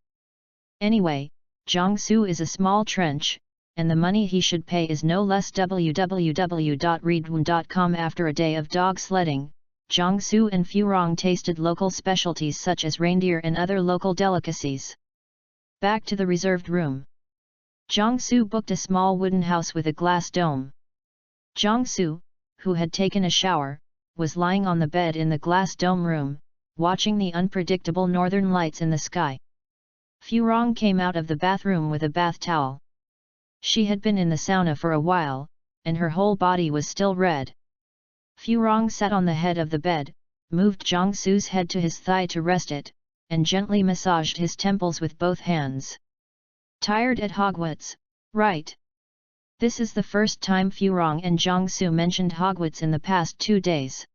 Anyway, Jiangsu is a small trench, and the money he should pay is no less. www.readaloud.com. After a day of dog sledding, Jiangsu and Furong tasted local specialties such as reindeer and other local delicacies. Back to the reserved room. Jiangsu booked a small wooden house with a glass dome. Jiangsu, who had taken a shower, was lying on the bed in the glass dome room, watching the unpredictable northern lights in the sky. Furong came out of the bathroom with a bath towel. She had been in the sauna for a while, and her whole body was still red. Furong sat on the head of the bed, moved Jiangsu's head to his thigh to rest it, and gently massaged his temples with both hands. Tired at Hogwarts, right? This is the first time Furong and Jiangsu mentioned Hogwarts in the past 2 days.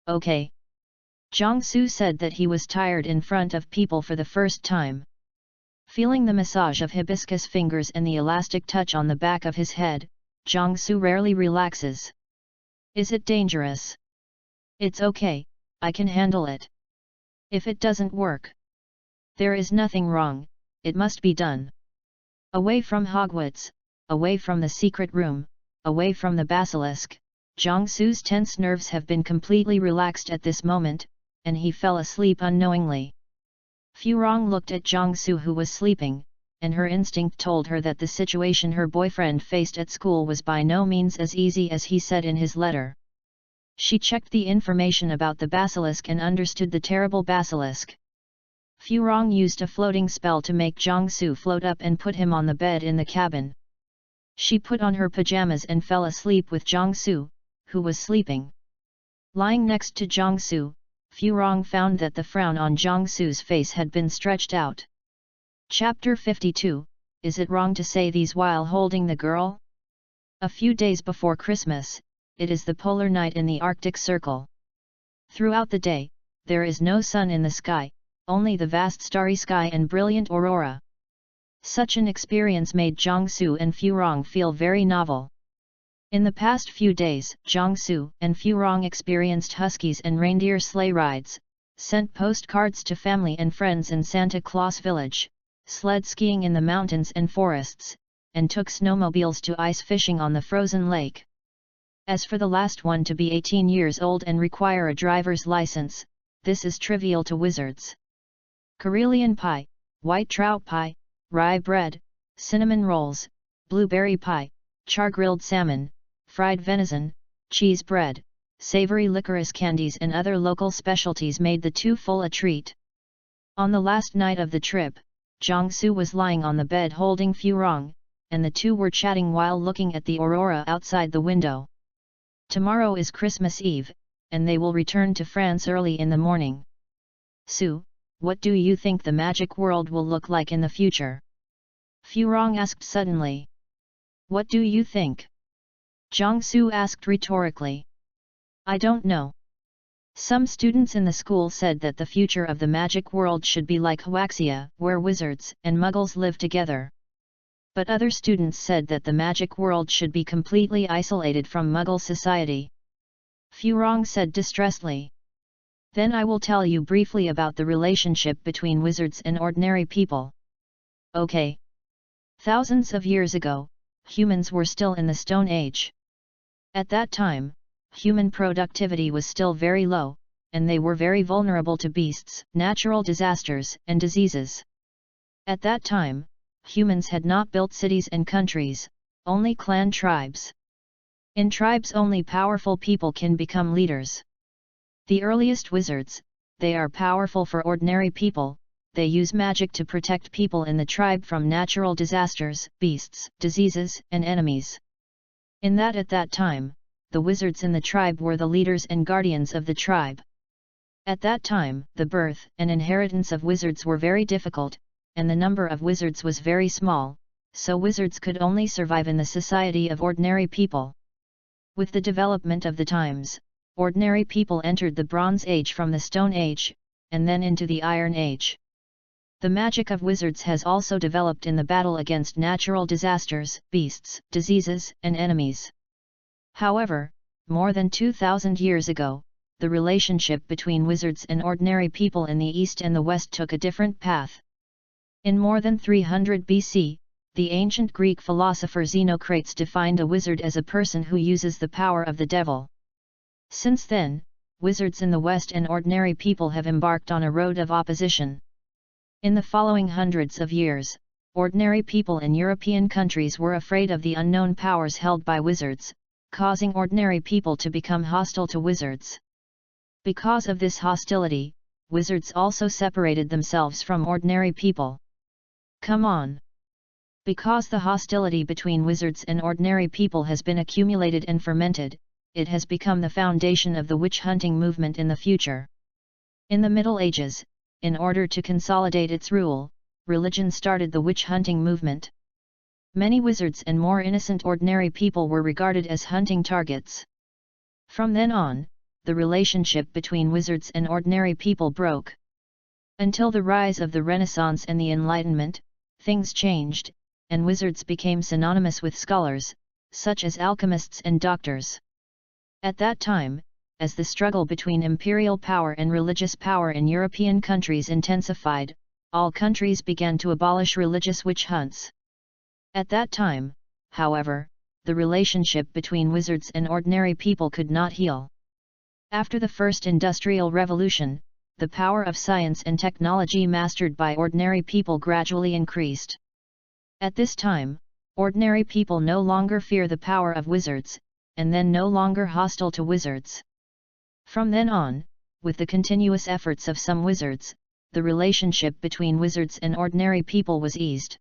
Okay. Jiangsu said that he was tired in front of people for the first time. Feeling the massage of hibiscus fingers and the elastic touch on the back of his head, Jiangsu rarely relaxes. Is it dangerous? It's okay, I can handle it. If it doesn't work, there is nothing wrong, it must be done. Away from Hogwarts, away from the secret room, away from the basilisk, Jiangsu's tense nerves have been completely relaxed at this moment, and he fell asleep unknowingly. Furong looked at Jiangsu, who was sleeping, and her instinct told her that the situation her boyfriend faced at school was by no means as easy as he said in his letter. She checked the information about the basilisk and understood the terrible basilisk. Furong used a floating spell to make Jiangsu float up and put him on the bed in the cabin. She put on her pajamas and fell asleep with Jiangsu, who was sleeping. Lying next to Jiangsu, Furong found that the frown on Jiangsu's face had been stretched out. Chapter 52, Is it wrong to say these while holding the girl? A few days before Christmas, it is the polar night in the Arctic Circle. Throughout the day, there is no sun in the sky, only the vast starry sky and brilliant aurora. Such an experience made Jiangsu and Furong feel very novel. In the past few days, Jiangsu and Furong experienced huskies and reindeer sleigh rides, sent postcards to family and friends in Santa Claus Village, sled skiing in the mountains and forests, and took snowmobiles to ice fishing on the frozen lake. As for the last one to be 18 years old and require a driver's license, this is trivial to wizards. Karelian pie, white trout pie, rye bread, cinnamon rolls, blueberry pie, char-grilled salmon, fried venison, cheese bread, savory licorice candies and other local specialties made the two full a treat. On the last night of the trip, Jiangsu was lying on the bed holding Furong, and the two were chatting while looking at the aurora outside the window. Tomorrow is Christmas Eve, and they will return to France early in the morning. Sue, what do you think the magic world will look like in the future? Furong asked suddenly. What do you think? Jiangsu asked rhetorically. I don't know. Some students in the school said that the future of the magic world should be like Huaxia, where wizards and muggles live together. But other students said that the magic world should be completely isolated from muggle society. Furong said distressedly. Then I will tell you briefly about the relationship between wizards and ordinary people. Okay. Thousands of years ago, humans were still in the Stone Age. At that time, human productivity was still very low, and they were very vulnerable to beasts, natural disasters, and diseases. At that time, humans had not built cities and countries, only clan tribes. In tribes only powerful people can become leaders. The earliest wizards, they are powerful for ordinary people, they use magic to protect people in the tribe from natural disasters, beasts, diseases, and enemies. At that time, the wizards in the tribe were the leaders and guardians of the tribe. At that time, the birth and inheritance of wizards were very difficult, and the number of wizards was very small, so wizards could only survive in the society of ordinary people. With the development of the times, ordinary people entered the Bronze Age from the Stone Age, and then into the Iron Age. The magic of wizards has also developed in the battle against natural disasters, beasts, diseases, and enemies. However, more than 2,000 years ago, the relationship between wizards and ordinary people in the East and the West took a different path. In more than 300 BC, the ancient Greek philosopher Xenocrates defined a wizard as a person who uses the power of the devil. Since then, wizards in the West and ordinary people have embarked on a road of opposition. In the following hundreds of years, ordinary people in European countries were afraid of the unknown powers held by wizards, causing ordinary people to become hostile to wizards. Because of this hostility, wizards also separated themselves from ordinary people. Come on! Because the hostility between wizards and ordinary people has been accumulated and fermented, it has become the foundation of the witch hunting movement in the future. In the Middle Ages, in order to consolidate its rule, religion started the witch hunting movement. Many wizards and more innocent ordinary people were regarded as hunting targets. From then on, the relationship between wizards and ordinary people broke. Until the rise of the Renaissance and the Enlightenment, things changed, and wizards became synonymous with scholars, such as alchemists and doctors. At that time, as the struggle between imperial power and religious power in European countries intensified, all countries began to abolish religious witch hunts. At that time, however, the relationship between wizards and ordinary people could not heal. After the First Industrial Revolution, the power of science and technology mastered by ordinary people gradually increased. At this time, ordinary people no longer fear the power of wizards, and then no longer hostile to wizards. From then on, with the continuous efforts of some wizards, the relationship between wizards and ordinary people was eased.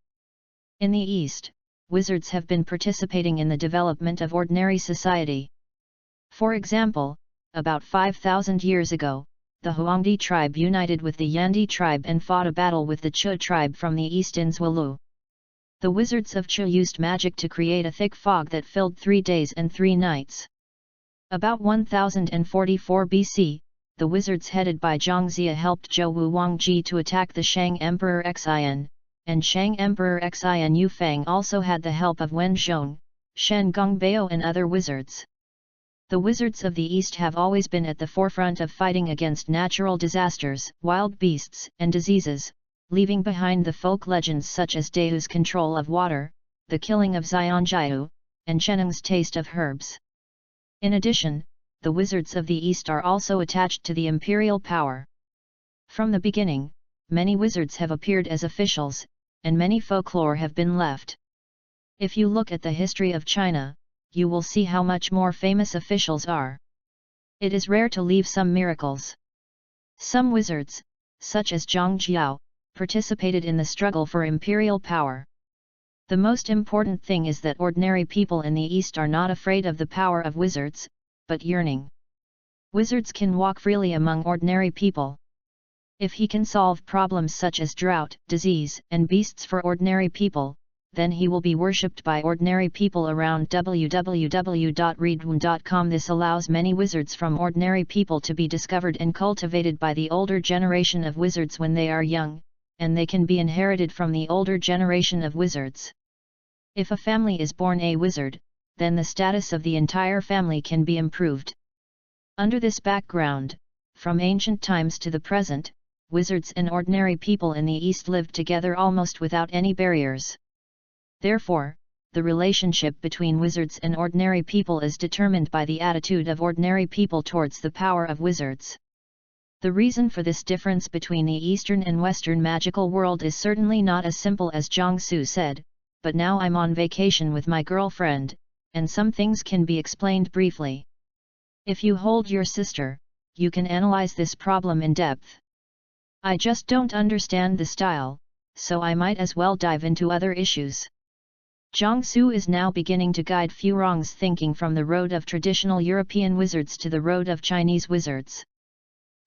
In the East, wizards have been participating in the development of ordinary society. For example, about 5,000 years ago, the Huangdi tribe united with the Yandi tribe and fought a battle with the Chu tribe from the east in Zhuelu. The wizards of Chu used magic to create a thick fog that filled 3 days and 3 nights. About 1044 BC, the wizards headed by Zhang Xia helped Zhou Wu Wangji to attack the Shang Emperor Xian, and Shang Emperor Xian Yufang also had the help of Wen Zhong, Shen Gongbao and other wizards. The wizards of the East have always been at the forefront of fighting against natural disasters, wild beasts, and diseases, leaving behind the folk legends such as Dahu's control of water, the killing of Xianjiu, and Cheneng's taste of herbs. In addition, the wizards of the East are also attached to the imperial power. From the beginning, many wizards have appeared as officials, and many folklore have been left. If you look at the history of China, you will see how much more famous officials are. It is rare to leave some miracles. Some wizards, such as Zhang Jiao, participated in the struggle for imperial power. The most important thing is that ordinary people in the East are not afraid of the power of wizards, but yearning. Wizards can walk freely among ordinary people. If he can solve problems such as drought, disease, and beasts for ordinary people, then he will be worshipped by ordinary people around www.readaloud.com. This allows many wizards from ordinary people to be discovered and cultivated by the older generation of wizards when they are young, and they can be inherited from the older generation of wizards. If a family is born a wizard, then the status of the entire family can be improved. Under this background, from ancient times to the present, wizards and ordinary people in the East lived together almost without any barriers. Therefore, the relationship between wizards and ordinary people is determined by the attitude of ordinary people towards the power of wizards. The reason for this difference between the Eastern and Western magical world is certainly not as simple as Zhang Su said, but now I'm on vacation with my girlfriend, and some things can be explained briefly. If you hold your sister, you can analyze this problem in depth. I just don't understand the style, so I might as well dive into other issues. Jiangsu is now beginning to guide Furong's thinking from the road of traditional European wizards to the road of Chinese wizards.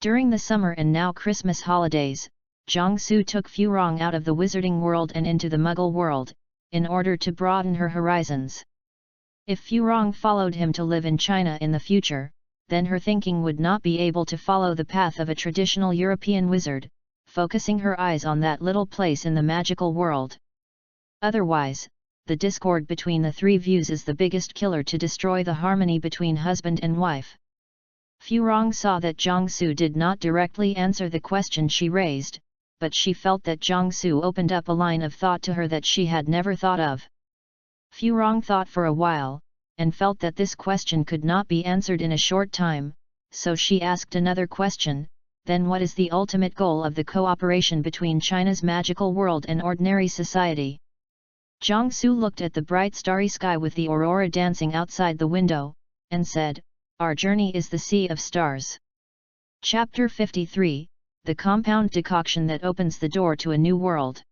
During the summer and now Christmas holidays, Jiangsu took Furong out of the wizarding world and into the Muggle world, in order to broaden her horizons. If Furong followed him to live in China in the future, then her thinking would not be able to follow the path of a traditional European wizard, focusing her eyes on that little place in the magical world. Otherwise, the discord between the three views is the biggest killer to destroy the harmony between husband and wife. Furong saw that Jiangsu did not directly answer the question she raised, but she felt that Jiangsu opened up a line of thought to her that she had never thought of. Furong thought for a while, and felt that this question could not be answered in a short time, so she asked another question: then what is the ultimate goal of the cooperation between China's magical world and ordinary society? Jiangsu looked at the bright starry sky with the aurora dancing outside the window, and said, "Our journey is the sea of stars." Chapter 53, The Compound Decoction that Opens the Door to a New World.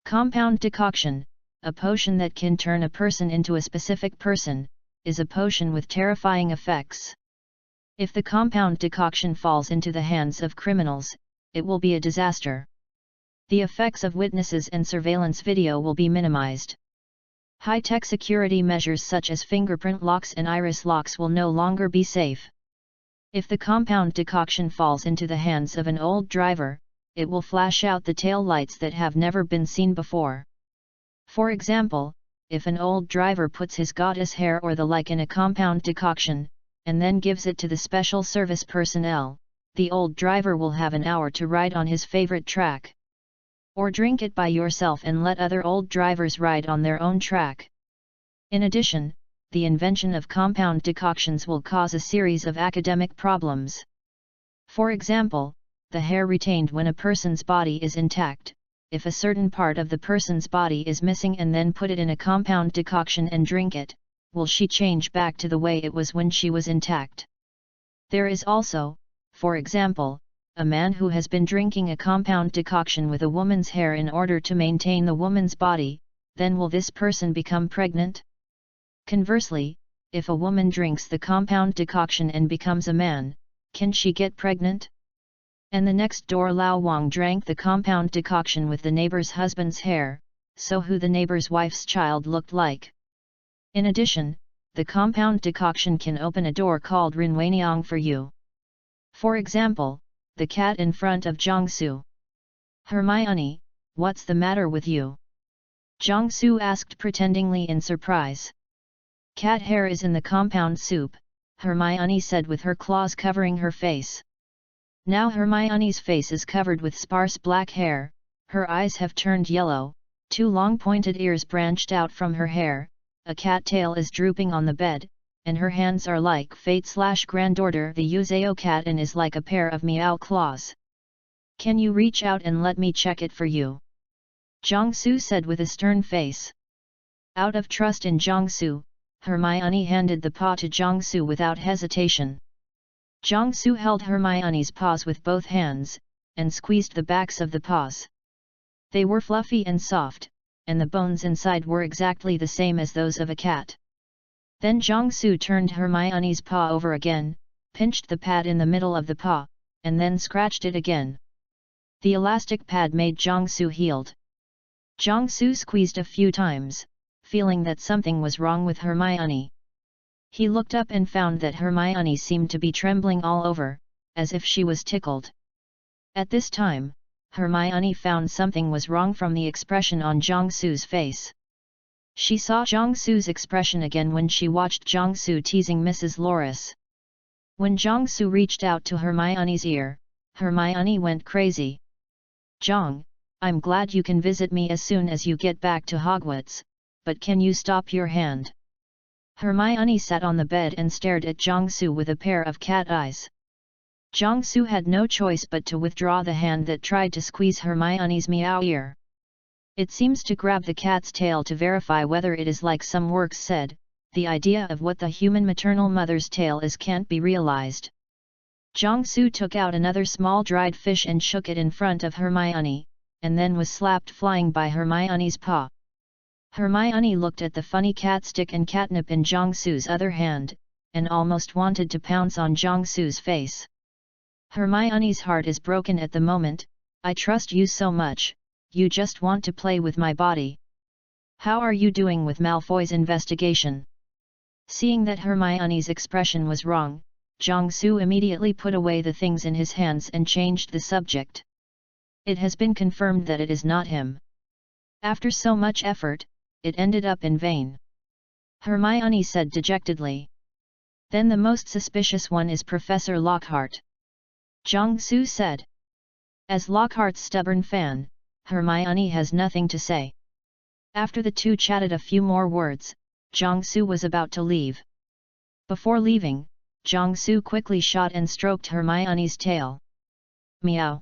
Compound decoction, a potion that can turn a person into a specific person, is a potion with terrifying effects. If the compound decoction falls into the hands of criminals, it will be a disaster. The effects of witnesses and surveillance video will be minimized. High-tech security measures such as fingerprint locks and iris locks will no longer be safe. If the compound decoction falls into the hands of an old driver, it will flash out the tail lights that have never been seen before. For example, if an old driver puts his goddess hair or the like in a compound decoction, and then gives it to the special service personnel, the old driver will have an hour to ride on his favorite track. Or drink it by yourself and let other old drivers ride on their own track. In addition, the invention of compound decoctions will cause a series of academic problems. For example, the hair retained when a person's body is intact, if a certain part of the person's body is missing and then put it in a compound decoction and drink it, will she change back to the way it was when she was intact? There is also, for example, a man who has been drinking a compound decoction with a woman's hair in order to maintain the woman's body, then will this person become pregnant? Conversely, if a woman drinks the compound decoction and becomes a man, can she get pregnant? And the next door Lao Wang drank the compound decoction with the neighbor's husband's hair, so who the neighbor's wife's child looked like. In addition, the compound decoction can open a door called Rinweiniang for you. For example, the cat in front of Jiangsu. "Hermione, what's the matter with you?" Jiangsu asked pretendingly in surprise. "Cat hair is in the compound soup," Hermione said with her claws covering her face. Now Hermione's face is covered with sparse black hair, her eyes have turned yellow, two long pointed ears branched out from her hair, a cat tail is drooping on the bed, and her hands are like fate/granddaughter the Yuzao cat and is like a pair of meow claws. "Can you reach out and let me check it for you?" Jiangsu said with a stern face. Out of trust in Jiangsu, Hermione handed the paw to Jiangsu without hesitation. Jiangsu held Hermione's paws with both hands, and squeezed the backs of the paws. They were fluffy and soft, and the bones inside were exactly the same as those of a cat. Then Jiangsu turned Hermione's paw over again, pinched the pad in the middle of the paw, and then scratched it again. The elastic pad made Jiangsu healed. Jiangsu squeezed a few times, feeling that something was wrong with Hermione. He looked up and found that Hermione seemed to be trembling all over, as if she was tickled. At this time, Hermione found something was wrong from the expression on Jiangsu's face. She saw Jiangsu's expression again when she watched Jiangsu teasing Mrs. Loris. When Jiangsu reached out to Hermione's ear, Hermione went crazy. "Jiang, I'm glad you can visit me as soon as you get back to Hogwarts, but can you stop your hand?" Hermione sat on the bed and stared at Jiangsu with a pair of cat eyes. Jiangsu had no choice but to withdraw the hand that tried to squeeze Hermione's meow ear. It seems to grab the cat's tail to verify whether it is like some works said, the idea of what the human maternal mother's tail is can't be realized. Jiangsu took out another small dried fish and shook it in front of Hermione, and then was slapped flying by Hermione's paw. Hermione looked at the funny cat stick and catnip in Jiangsu's other hand, and almost wanted to pounce on Jiangsu's face. Hermione's heart is broken at the moment. I trust you so much, you just want to play with my body. How are you doing with Malfoy's investigation? Seeing that Hermione's expression was wrong, Jiangsu immediately put away the things in his hands and changed the subject. It has been confirmed that it is not him. After so much effort, it ended up in vain. Hermione said dejectedly. Then the most suspicious one is Professor Lockhart. Jiangsu said. As Lockhart's stubborn fan, Hermione has nothing to say. After the two chatted a few more words, Jiangsu was about to leave. Before leaving, Jiangsu quickly shot and stroked Hermione's tail. Meow!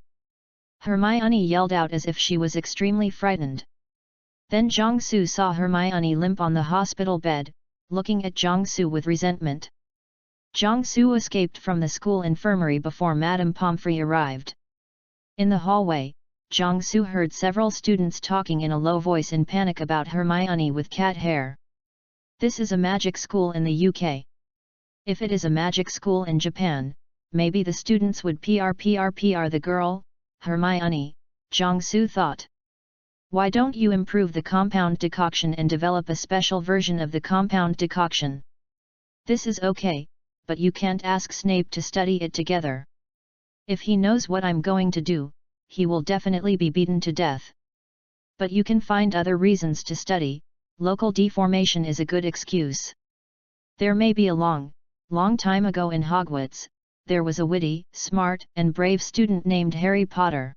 Hermione yelled out as if she was extremely frightened. Then Jiangsu saw Hermione limp on the hospital bed, looking at Jiangsu with resentment. Jiangsu escaped from the school infirmary before Madame Pomfrey arrived. In the hallway, Jiangsu heard several students talking in a low voice in panic about Hermione with cat hair. This is a magic school in the UK. If it is a magic school in Japan, maybe the students would PR the girl, Hermione, Jiangsu thought. Why don't you improve the compound decoction and develop a special version of the compound decoction? This is okay, but you can't ask Snape to study it together. If he knows what I'm going to do, he will definitely be beaten to death. But you can find other reasons to study. Local deformation is a good excuse. There may be a long time ago in Hogwarts, there was a witty, smart, and brave student named Harry Potter.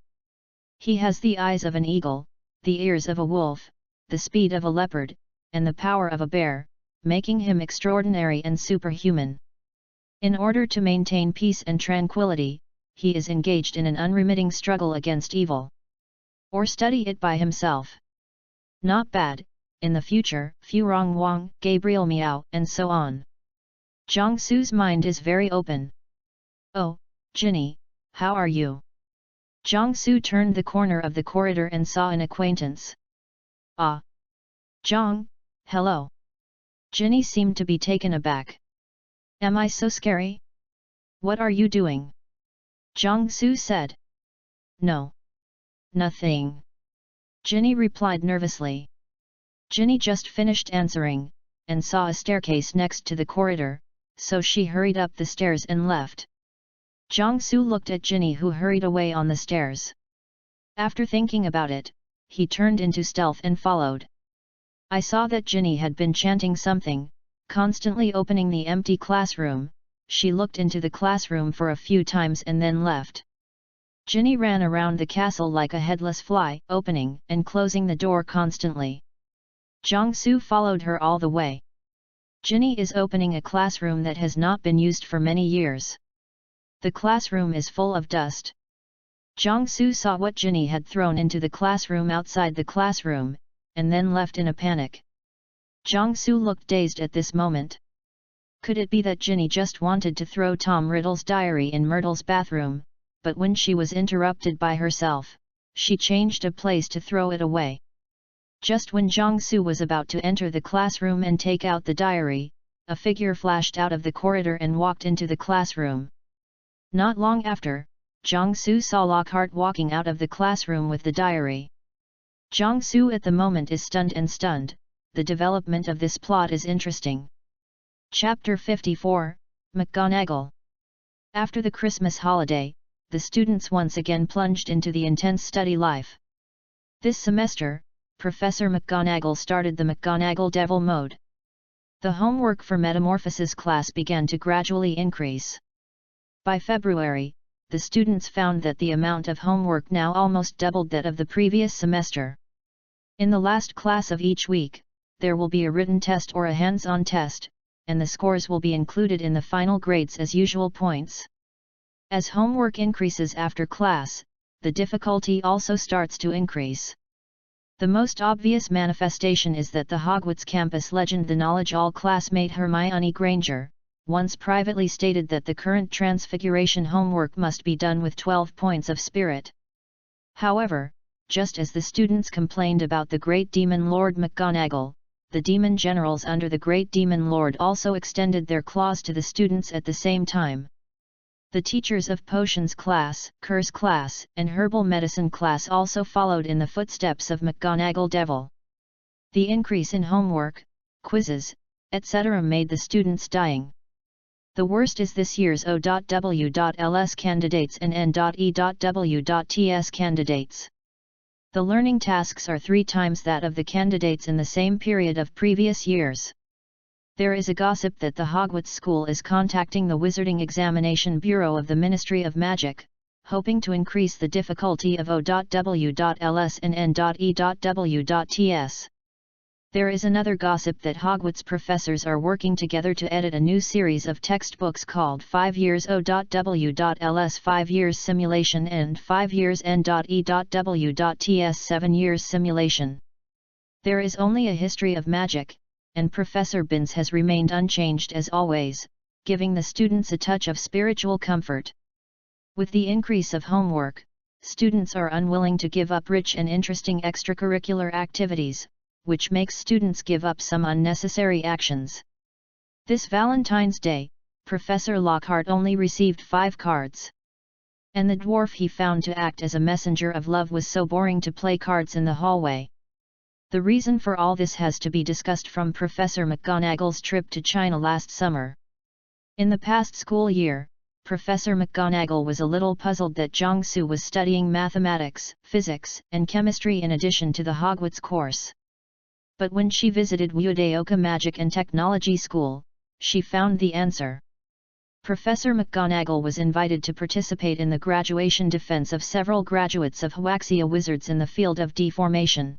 He has the eyes of an eagle, the ears of a wolf, the speed of a leopard, and the power of a bear, making him extraordinary and superhuman. In order to maintain peace and tranquility, he is engaged in an unremitting struggle against evil. Or study it by himself. Not bad, in the future, Fu Rong Wang, Gabriel Miao, and so on. Jiangsu's mind is very open. Oh, Ginny, how are you? Jiangsu turned the corner of the corridor and saw an acquaintance. Ah! Jiang, hello! Ginny seemed to be taken aback. Am I so scary? What are you doing? Jiangsu said. No. Nothing. Ginny replied nervously. Ginny just finished answering, and saw a staircase next to the corridor, so she hurried up the stairs and left. Jiangsu looked at Ginny, who hurried away on the stairs. After thinking about it, he turned into stealth and followed. I saw that Ginny had been chanting something, constantly opening the empty classroom. She looked into the classroom for a few times and then left. Ginny ran around the castle like a headless fly, opening and closing the door constantly. Jiangsu followed her all the way. Ginny is opening a classroom that has not been used for many years. The classroom is full of dust. Jiangsu saw what Ginny had thrown into the classroom outside the classroom, and then left in a panic. Jiangsu looked dazed at this moment. Could it be that Ginny just wanted to throw Tom Riddle's diary in Myrtle's bathroom, but when she was interrupted by herself, she changed a place to throw it away? Just when Jiangsu was about to enter the classroom and take out the diary, a figure flashed out of the corridor and walked into the classroom. Not long after, Jiangsu saw Lockhart walking out of the classroom with the diary. Jiangsu at the moment is stunned. The development of this plot is interesting. Chapter 54, McGonagall. After the Christmas holiday, the students once again plunged into the intense study life. This semester, Professor McGonagall started the McGonagall Devil Mode. The homework for Metamorphosis class began to gradually increase. By February, the students found that the amount of homework now almost doubled that of the previous semester. In the last class of each week, there will be a written test or a hands-on test, and the scores will be included in the final grades as usual points. As homework increases after class, the difficulty also starts to increase. The most obvious manifestation is that the Hogwarts campus legend, the knowledge all classmate Hermione Granger, once privately stated that the current Transfiguration homework must be done with 12 points of spirit. However, just as the students complained about the Great Demon Lord McGonagall, the demon generals under the Great Demon Lord also extended their claws to the students at the same time. The teachers of Potions class, Curse class, and Herbal Medicine class also followed in the footsteps of McGonagall Devil. The increase in homework, quizzes, etc. made the students dying. The worst is this year's O.W.LS candidates and N.E.W.TS candidates. The learning tasks are 3 times that of the candidates in the same period of previous years. There is a gossip that the Hogwarts school is contacting the Wizarding Examination Bureau of the Ministry of Magic, hoping to increase the difficulty of O.W.LS and N.E.W.TS. There is another gossip that Hogwarts professors are working together to edit a new series of textbooks called 5 Years O.W.LS 5 Years Simulation and 5 Years N.E.W.TS 7 Years Simulation. There is only a history of magic, and Professor Binns has remained unchanged as always, giving the students a touch of spiritual comfort. With the increase of homework, students are unwilling to give up rich and interesting extracurricular activities, which makes students give up some unnecessary actions. This Valentine's Day, Professor Lockhart only received 5 cards. And the dwarf he found to act as a messenger of love was so boring to play cards in the hallway. The reason for all this has to be discussed from Professor McGonagall's trip to China last summer. In the past school year, Professor McGonagall was a little puzzled that Jiangsu was studying mathematics, physics, and chemistry in addition to the Hogwarts course. But when she visited Wudaoka Magic and Technology School, she found the answer. Professor McGonagall was invited to participate in the graduation defense of several graduates of Huaxia Wizards in the field of deformation.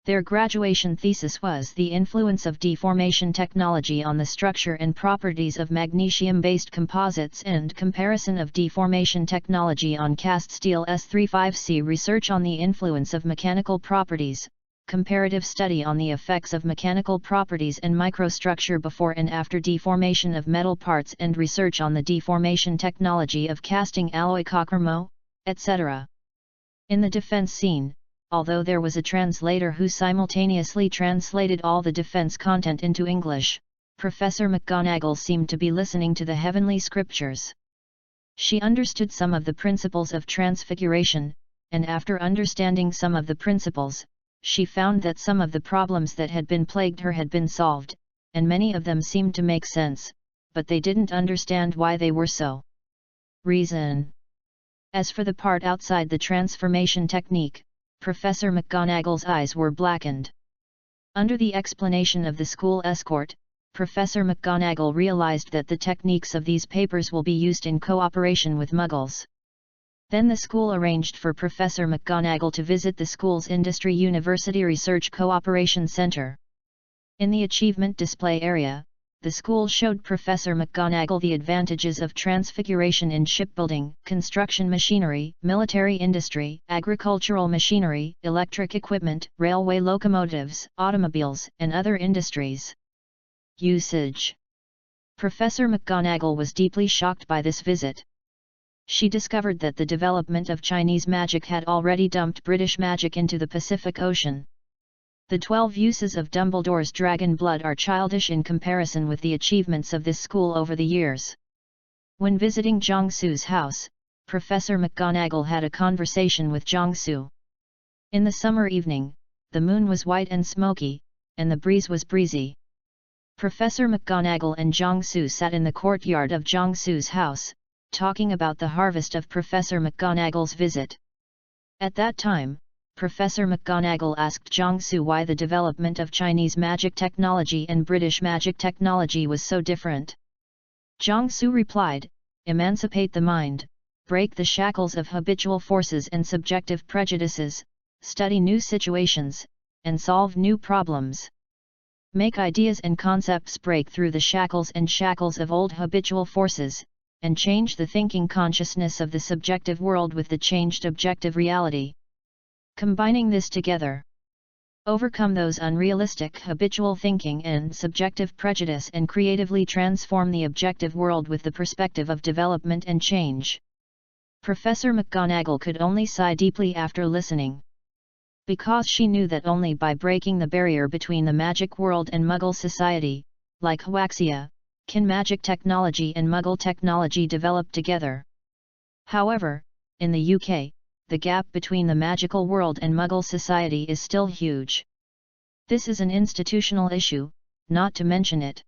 Their graduation thesis was the influence of deformation technology on the structure and properties of magnesium-based composites and comparison of deformation technology on cast steel S35C, research on the influence of mechanical properties, comparative study on the effects of mechanical properties and microstructure before and after deformation of metal parts, and research on the deformation technology of casting alloy cockromo, etc. In the defense scene, although there was a translator who simultaneously translated all the defense content into English, Professor McGonagall seemed to be listening to the heavenly scriptures. She understood some of the principles of transfiguration, and after understanding some of the principles, she found that some of the problems that had been plagued her had been solved, and many of them seemed to make sense, but they didn't understand why they were so. Reason. As for the part outside the transformation technique, Professor McGonagall's eyes were blackened. Under the explanation of the school escort, Professor McGonagall realized that the techniques of these papers will be used in cooperation with Muggles. Then the school arranged for Professor McGonagall to visit the school's Industry University Research Cooperation Center. In the achievement display area, the school showed Professor McGonagall the advantages of transfiguration in shipbuilding, construction machinery, military industry, agricultural machinery, electric equipment, railway locomotives, automobiles, and other industries. Usage. Professor McGonagall was deeply shocked by this visit. She discovered that the development of Chinese magic had already dumped British magic into the Pacific Ocean. The 12 uses of Dumbledore's dragon blood are childish in comparison with the achievements of this school over the years. When visiting Jiangsu's house, Professor McGonagall had a conversation with Jiangsu. In the summer evening, the moon was white and smoky, and the breeze was breezy. Professor McGonagall and Jiangsu sat in the courtyard of Jiangsu's house, talking about the harvest of Professor McGonagall's visit. At that time, Professor McGonagall asked Jiangsu why the development of Chinese magic technology and British magic technology was so different. Jiangsu replied, "Emancipate the mind, break the shackles of habitual forces and subjective prejudices, study new situations, and solve new problems. Make ideas and concepts break through the shackles of old habitual forces, and change the thinking consciousness of the subjective world with the changed objective reality. Combining this together, Overcome those unrealistic habitual thinking and subjective prejudice and creatively transform the objective world with the perspective of development and change. Professor McGonagall could only sigh deeply after listening. Because she knew that only by breaking the barrier between the magic world and Muggle society, like Huaxia, can magic technology and Muggle technology develop together. However, in the UK, the gap between the magical world and Muggle society is still huge. This is an institutional issue, not to mention it.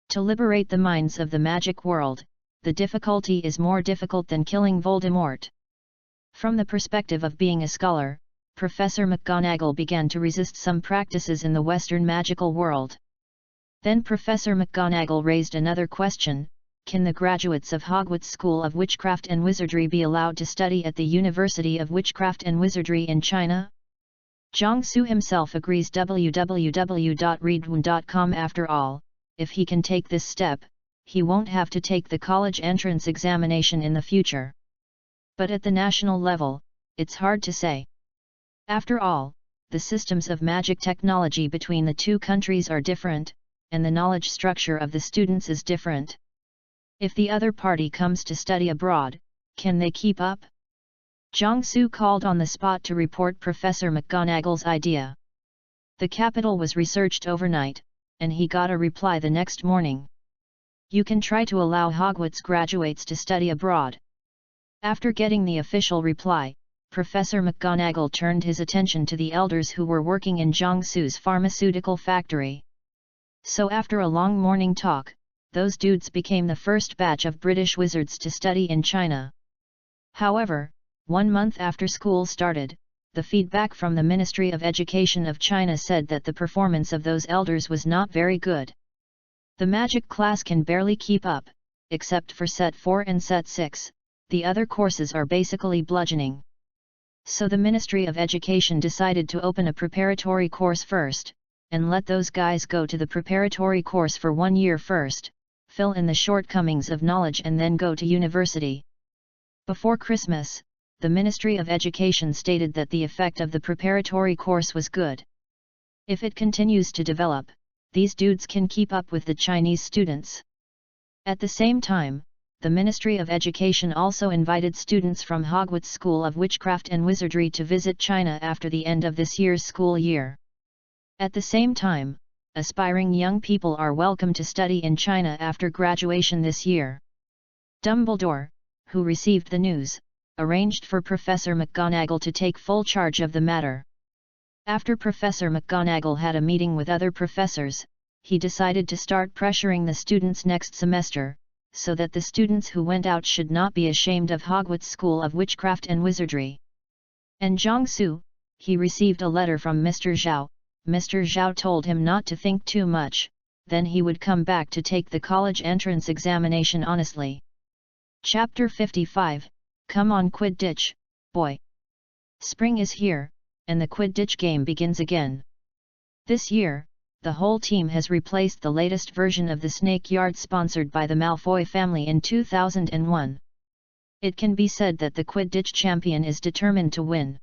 To liberate the minds of the magic world, the difficulty is more difficult than killing Voldemort. From the perspective of being a scholar, Professor McGonagall began to resist some practices in the Western magical world. Then Professor McGonagall raised another question: can the graduates of Hogwarts School of Witchcraft and Wizardry be allowed to study at the University of Witchcraft and Wizardry in China? Jiangsu himself agrees. www.readaloud.com. After all, if he can take this step, he won't have to take the college entrance examination in the future. But at the national level, it's hard to say. After all, the systems of magic technology between the two countries are different, and the knowledge structure of the students is different. If the other party comes to study abroad, can they keep up? Jiangsu called on the spot to report Professor McGonagall's idea. The capital was researched overnight, and he got a reply the next morning. You can try to allow Hogwarts graduates to study abroad. After getting the official reply, Professor McGonagall turned his attention to the elders who were working in Jiangsu's pharmaceutical factory. So after a long morning talk, those dudes became the first batch of British wizards to study in China. However, 1 month after school started, the feedback from the Ministry of Education of China said that the performance of those elders was not very good. The magic class can barely keep up, except for Set 4 and Set 6, the other courses are basically bludgeoning. So the Ministry of Education decided to open a preparatory course first, and let those guys go to the preparatory course for 1 year first, fill in the shortcomings of knowledge and then go to university. Before Christmas, the Ministry of Education stated that the effect of the preparatory course was good. If it continues to develop, these dudes can keep up with the Chinese students. At the same time, the Ministry of Education also invited students from Hogwarts School of Witchcraft and Wizardry to visit China after the end of this year's school year. At the same time, aspiring young people are welcome to study in China after graduation this year. Dumbledore, who received the news, arranged for Professor McGonagall to take full charge of the matter. After Professor McGonagall had a meeting with other professors, he decided to start pressuring the students next semester, so that the students who went out should not be ashamed of Hogwarts School of Witchcraft and Wizardry. And Jiangsu, he received a letter from Mr. Zhao. Mr. Zhao told him not to think too much, then he would come back to take the college entrance examination honestly. Chapter 55, Come on Quidditch, boy! Spring is here, and the Quidditch game begins again. This year, the whole team has replaced the latest version of the Snake Yard sponsored by the Malfoy family in 2001. It can be said that the Quidditch champion is determined to win.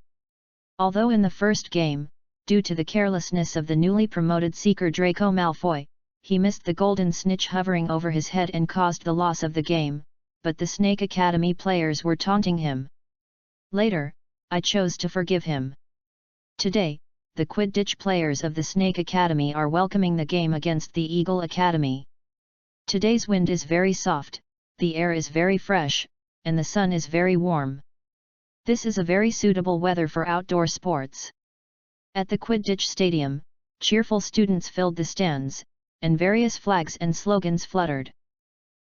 Although in the first game, due to the carelessness of the newly promoted seeker Draco Malfoy, he missed the golden snitch hovering over his head and caused the loss of the game, but the Snake Academy players were taunting him. Later, I chose to forgive him. Today, the Quidditch players of the Snake Academy are welcoming the game against the Eagle Academy. Today's wind is very soft, the air is very fresh, and the sun is very warm. This is a very suitable weather for outdoor sports. At the Quidditch Stadium, cheerful students filled the stands, and various flags and slogans fluttered.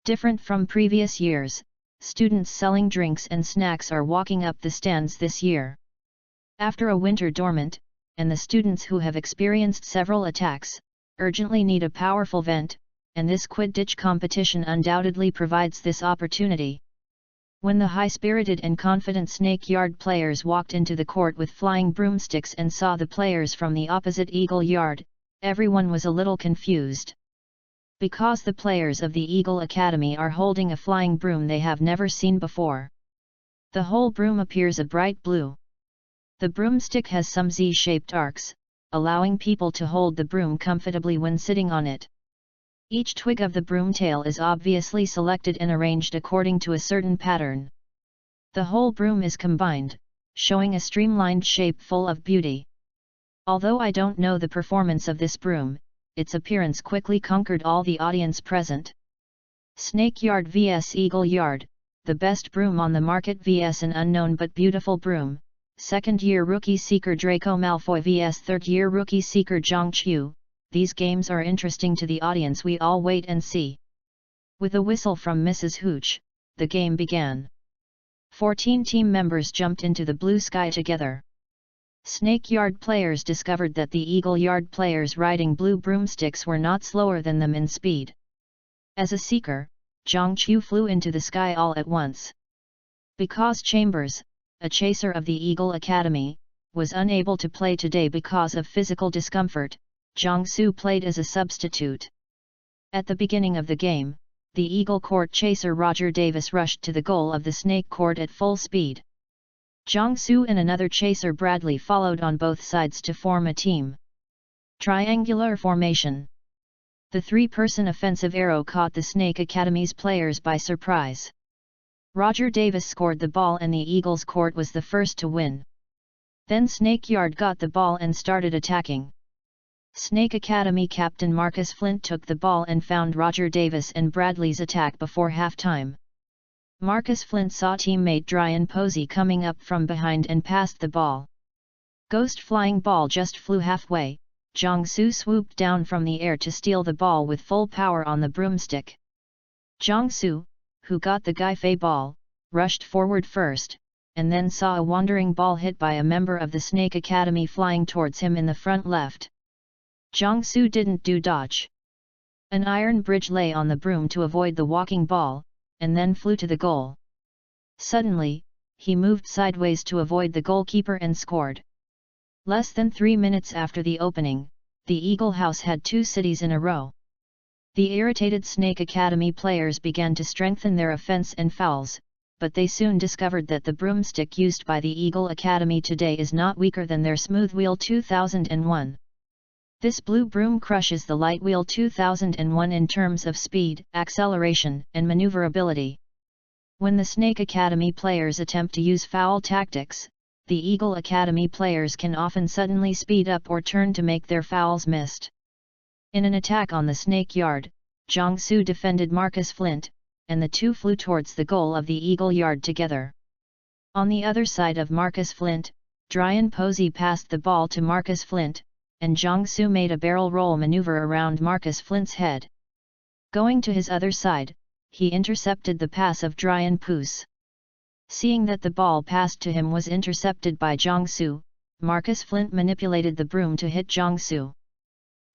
Different from previous years, students selling drinks and snacks are walking up the stands this year. After a winter dormant, and the students who have experienced several attacks, urgently need a powerful vent, and this Quidditch competition undoubtedly provides this opportunity. When the high-spirited and confident Snake Yard players walked into the court with flying broomsticks and saw the players from the opposite Eagle Yard, everyone was a little confused. Because the players of the Eagle Academy are holding a flying broom they have never seen before. The whole broom appears a bright blue. The broomstick has some Z-shaped arcs, allowing people to hold the broom comfortably when sitting on it. Each twig of the broom tail is obviously selected and arranged according to a certain pattern. The whole broom is combined, showing a streamlined shape full of beauty. Although I don't know the performance of this broom, its appearance quickly conquered all the audience present. Snake Yard vs Eagle Yard, the best broom on the market vs an unknown but beautiful broom. Second-year rookie seeker Draco Malfoy vs third-year rookie seeker Zhang Qiu. These games are interesting to the audience, we all wait and see. With a whistle from Mrs. Hooch, the game began. 14 team members jumped into the blue sky together. Snake Yard players discovered that the Eagle Yard players riding blue broomsticks were not slower than them in speed. As a seeker, Zhang Qiu flew into the sky all at once. Because Chambers, a chaser of the Eagle Academy, was unable to play today because of physical discomfort, Zhang Su played as a substitute. At the beginning of the game, the Eagle Court chaser Roger Davis rushed to the goal of the Snake Court at full speed. Zhang Su and another chaser Bradley followed on both sides to form a team. Triangular formation. The three-person offensive arrow caught the Snake Academy's players by surprise. Roger Davis scored the ball and the Eagles Court was the first to win. Then Snake Yard got the ball and started attacking. Snake Academy captain Marcus Flint took the ball and found Roger Davis and Bradley's attack before halftime. Marcus Flint saw teammate Dryan Posey coming up from behind and passed the ball. Ghost flying ball just flew halfway. Zhang Su swooped down from the air to steal the ball with full power on the broomstick. Zhang Su, who got the Gai Fei ball, rushed forward first, and then saw a wandering ball hit by a member of the Snake Academy flying towards him in the front left. Zhang Su didn't do dodge. An iron bridge lay on the broom to avoid the walking ball, and then flew to the goal. Suddenly, he moved sideways to avoid the goalkeeper and scored. Less than 3 minutes after the opening, the Eagle House had 2 cities in a row. The irritated Snake Academy players began to strengthen their offense and fouls, but they soon discovered that the broomstick used by the Eagle Academy today is not weaker than their Smooth Wheel 2001. This blue broom crushes the Light Wheel 2001 in terms of speed, acceleration, and maneuverability. When the Snake Academy players attempt to use foul tactics, the Eagle Academy players can often suddenly speed up or turn to make their fouls missed. In an attack on the Snake Yard, Zhang Su defended Marcus Flint, and the two flew towards the goal of the Eagle Yard together. On the other side of Marcus Flint, Dryan Posey passed the ball to Marcus Flint, and Zhang Su made a barrel roll maneuver around Marcus Flint's head. Going to his other side, he intercepted the pass of Dryan Posey. Seeing that the ball passed to him was intercepted by Zhang Su, Marcus Flint manipulated the broom to hit Zhang Su.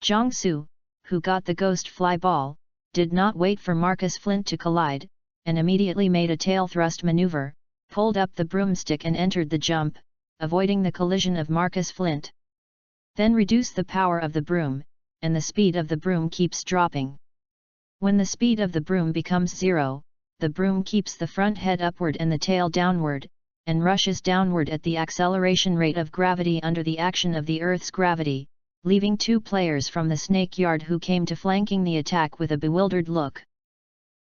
Zhang Su, who got the ghost fly ball, did not wait for Marcus Flint to collide, and immediately made a tail thrust maneuver, pulled up the broomstick and entered the jump, avoiding the collision of Marcus Flint. Then reduce the power of the broom, and the speed of the broom keeps dropping. When the speed of the broom becomes 0, the broom keeps the front head upward and the tail downward, and rushes downward at the acceleration rate of gravity under the action of the Earth's gravity, leaving 2 players from the Snake Yard who came to flanking the attack with a bewildered look.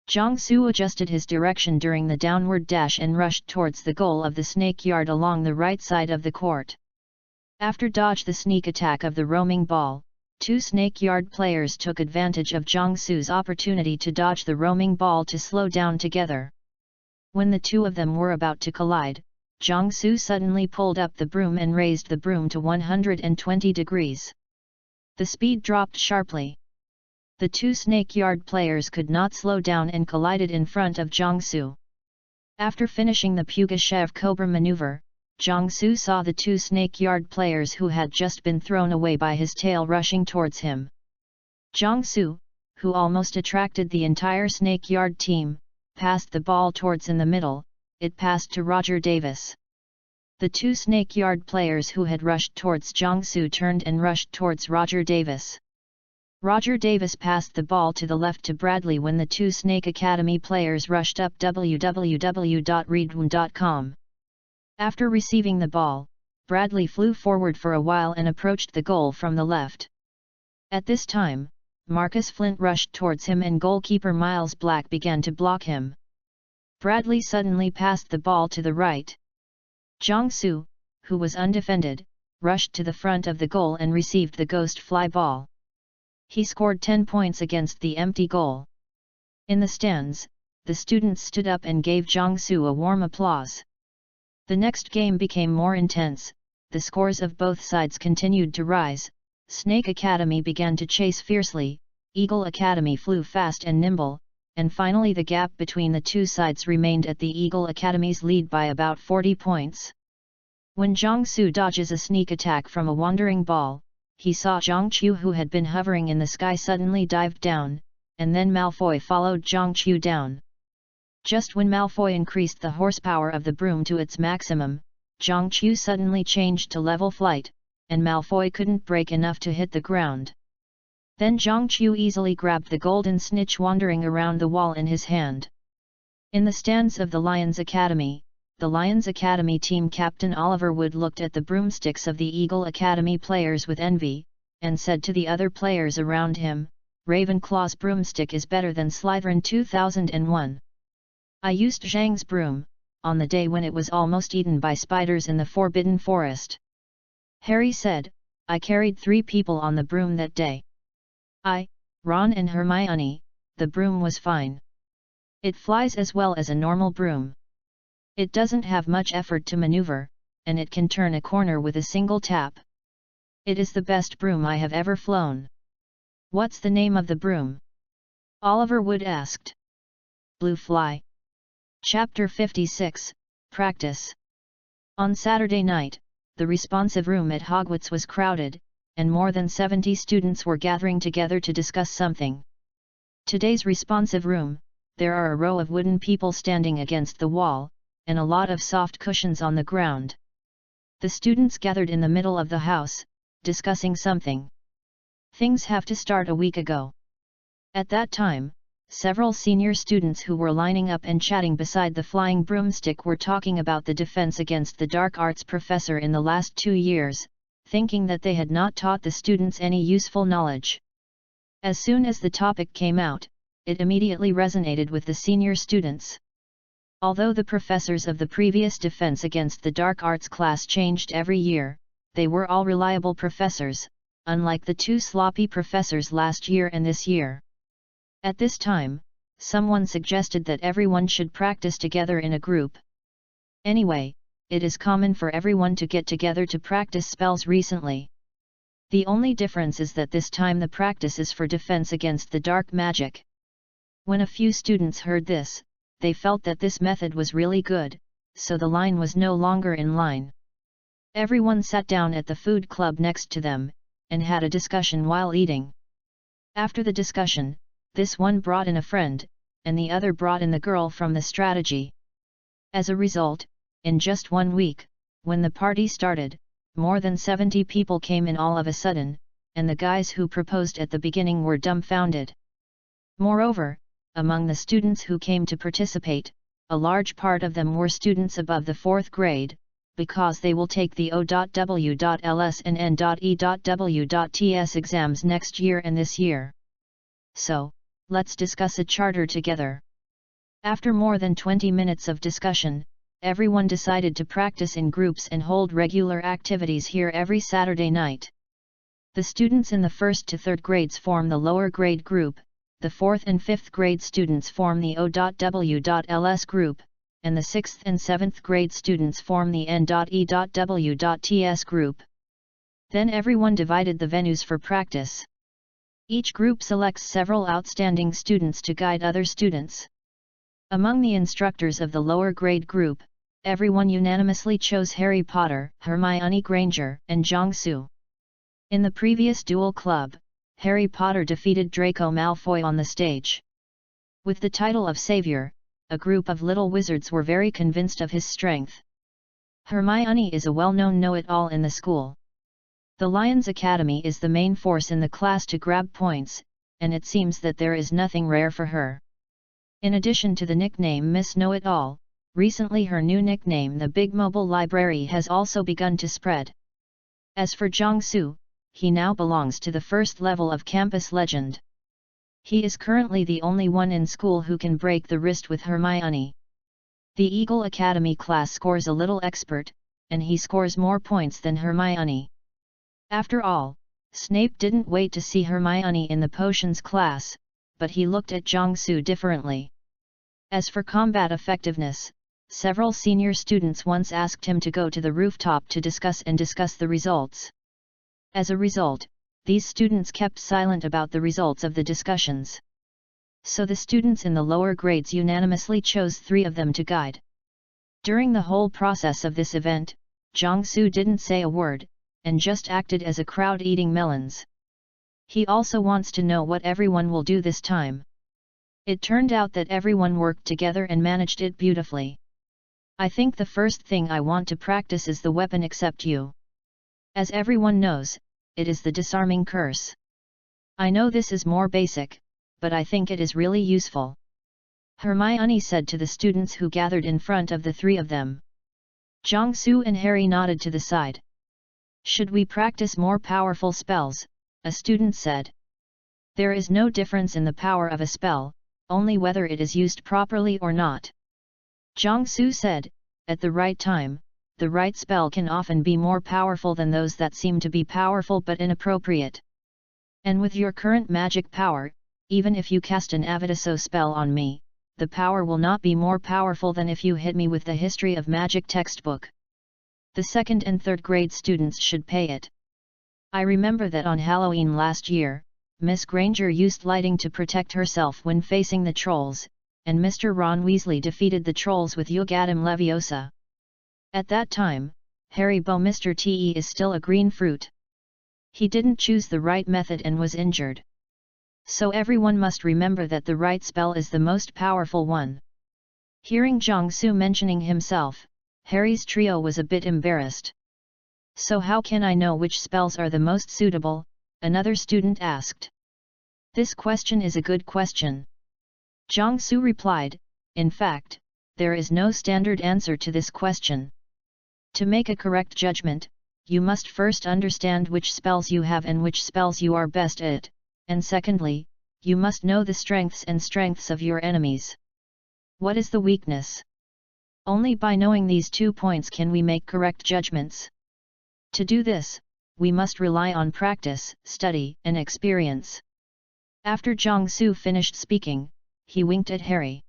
Zhang Su adjusted his direction during the downward dash and rushed towards the goal of the Snake Yard along the right side of the court. After dodge the sneak attack of the roaming ball, 2 Snake Yard players took advantage of Zhang Su's opportunity to dodge the roaming ball to slow down together. When the 2 of them were about to collide, Zhang Su suddenly pulled up the broom and raised the broom to 120 degrees. The speed dropped sharply. The 2 Snake Yard players could not slow down and collided in front of Zhang Su. After finishing the Pugachev Cobra maneuver, Zhang Su saw the 2 Snake Yard players who had just been thrown away by his tail rushing towards him. Zhang Su, who almost attracted the entire Snake Yard team, passed the ball towards in the middle, it passed to Roger Davis. The 2 Snake Yard players who had rushed towards Zhang Su turned and rushed towards Roger Davis. Roger Davis passed the ball to the left to Bradley when the 2 Snake Academy players rushed up www.readaloud.com. After receiving the ball, Bradley flew forward for a while and approached the goal from the left. At this time, Marcus Flint rushed towards him and goalkeeper Miles Black began to block him. Bradley suddenly passed the ball to the right. Jiangsu, who was undefended, rushed to the front of the goal and received the ghost fly ball. He scored 10 points against the empty goal. In the stands, the students stood up and gave Jiangsu a warm applause. The next game became more intense, the scores of both sides continued to rise, Snake Academy began to chase fiercely, Eagle Academy flew fast and nimble, and finally the gap between the two sides remained at the Eagle Academy's lead by about 40 points. When Jiangsu dodges a sneak attack from a wandering ball, he saw Jiangqiu, who had been hovering in the sky, suddenly dived down, and then Malfoy followed Jiangqiu down. Just when Malfoy increased the horsepower of the broom to its maximum, Jiangqiu suddenly changed to level flight, and Malfoy couldn't brake enough to hit the ground. Then Jiangqiu easily grabbed the golden snitch wandering around the wall in his hand. In the stands of the Lions Academy, the Lions Academy team captain Oliver Wood looked at the broomsticks of the Eagle Academy players with envy, and said to the other players around him, "Ravenclaw's broomstick is better than Slytherin 2001. I used Zhang's broom, on the day when it was almost eaten by spiders in the Forbidden Forest." Harry said, "I carried 3 people on the broom that day. I, Ron and Hermione, the broom was fine. It flies as well as a normal broom. It doesn't have much effort to maneuver, and it can turn a corner with a single tap. It is the best broom I have ever flown." "What's the name of the broom?" Oliver Wood asked. "Blue Fly." Chapter 56, Practice. On Saturday night, the responsive room at Hogwarts was crowded, and more than 70 students were gathering together to discuss something. Today's responsive room, there are a row of wooden people standing against the wall, and a lot of soft cushions on the ground. The students gathered in the middle of the house, discussing something. Things have to start a week ago. At that time, several senior students who were lining up and chatting beside the flying broomstick were talking about the defense against the dark arts professor in the last 2 years, thinking that they had not taught the students any useful knowledge. As soon as the topic came out, it immediately resonated with the senior students. Although the professors of the previous defense against the dark arts class changed every year, they were all reliable professors, unlike the 2 sloppy professors last year and this year. At this time, someone suggested that everyone should practice together in a group. Anyway, it is common for everyone to get together to practice spells recently. The only difference is that this time the practice is for defense against the dark magic. When a few students heard this, they felt that this method was really good, so the line was no longer in line. Everyone sat down at the food club next to them, and had a discussion while eating. After the discussion, this one brought in a friend, and the other brought in the girl from the strategy. As a result, in just 1 week, when the party started, more than 70 people came in all of a sudden, and the guys who proposed at the beginning were dumbfounded. Moreover, among the students who came to participate, a large part of them were students above the 4th grade, because they will take the O.W.Ls and N.E.W.Ts exams next year and this year. So, let's discuss a charter together. After more than 20 minutes of discussion, everyone decided to practice in groups and hold regular activities here every Saturday night. The students in the 1st to 3rd grades form the lower grade group, the 4th and 5th grade students form the O.W.Ls group, and the 6th and 7th grade students form the N.E.W.Ts group. Then everyone divided the venues for practice. Each group selects several outstanding students to guide other students. Among the instructors of the lower grade group, everyone unanimously chose Harry Potter, Hermione Granger, and Jiangsu. In the previous duel club, Harry Potter defeated Draco Malfoy on the stage. With the title of Savior, a group of little wizards were very convinced of his strength. Hermione is a well-known know-it-all in the school. The Lions Academy is the main force in the class to grab points, and it seems that there is nothing rare for her. In addition to the nickname Miss Know-It-All, Recently her new nickname, the Big Mobile Library, has also begun to spread. As for Jiangsu, he now belongs to the first level of campus legend. He is currently the only one in school who can break the wrist with Hermione. The Eagle Academy class scores a little expert, and he scores more points than Hermione. After all, Snape didn't wait to see Hermione in the potions class, but he looked at Jiangsu differently. As for combat effectiveness, several senior students once asked him to go to the rooftop to discuss the results. As a result, these students kept silent about the results of the discussions. So the students in the lower grades unanimously chose 3 of them to guide. During the whole process of this event, Jiangsu didn't say a word, and just acted as a crowd eating melons. He also wants to know what everyone will do this time. It turned out that everyone worked together and managed it beautifully. I think the first thing I want to practice is the weapon except you. As everyone knows, it is the disarming curse. I know this is more basic, but I think it is really useful. Hermione said to the students who gathered in front of the 3 of them. Jiangsu and Harry nodded to the side. Should we practice more powerful spells? A student said. There is no difference in the power of a spell, only whether it is used properly or not. Jiangsu said, at the right time, the right spell can often be more powerful than those that seem to be powerful but inappropriate. And with your current magic power, even if you cast an Avidiso spell on me, the power will not be more powerful than if you hit me with the History of Magic textbook. The 2nd and 3rd grade students should pay it. I remember that on Halloween last year, Miss Granger used lighting to protect herself when facing the trolls, and Mr. Ron Weasley defeated the trolls with Yugadam Leviosa. At that time, Harry Bo Mr. Te is still a green fruit. He didn't choose the right method and was injured. So everyone must remember that the right spell is the most powerful one. Hearing Jiangsu mentioning himself, Harry's trio was a bit embarrassed. So how can I know which spells are the most suitable? Another student asked. This question is a good question. Jiangsu replied, in fact, there is no standard answer to this question. To make a correct judgment, you must first understand which spells you have and which spells you are best at, and secondly, you must know the strengths of your enemies. What is the weakness? Only by knowing these 2 points can we make correct judgments. To do this, we must rely on practice, study, and experience. After Jiangsu finished speaking, he winked at Harry.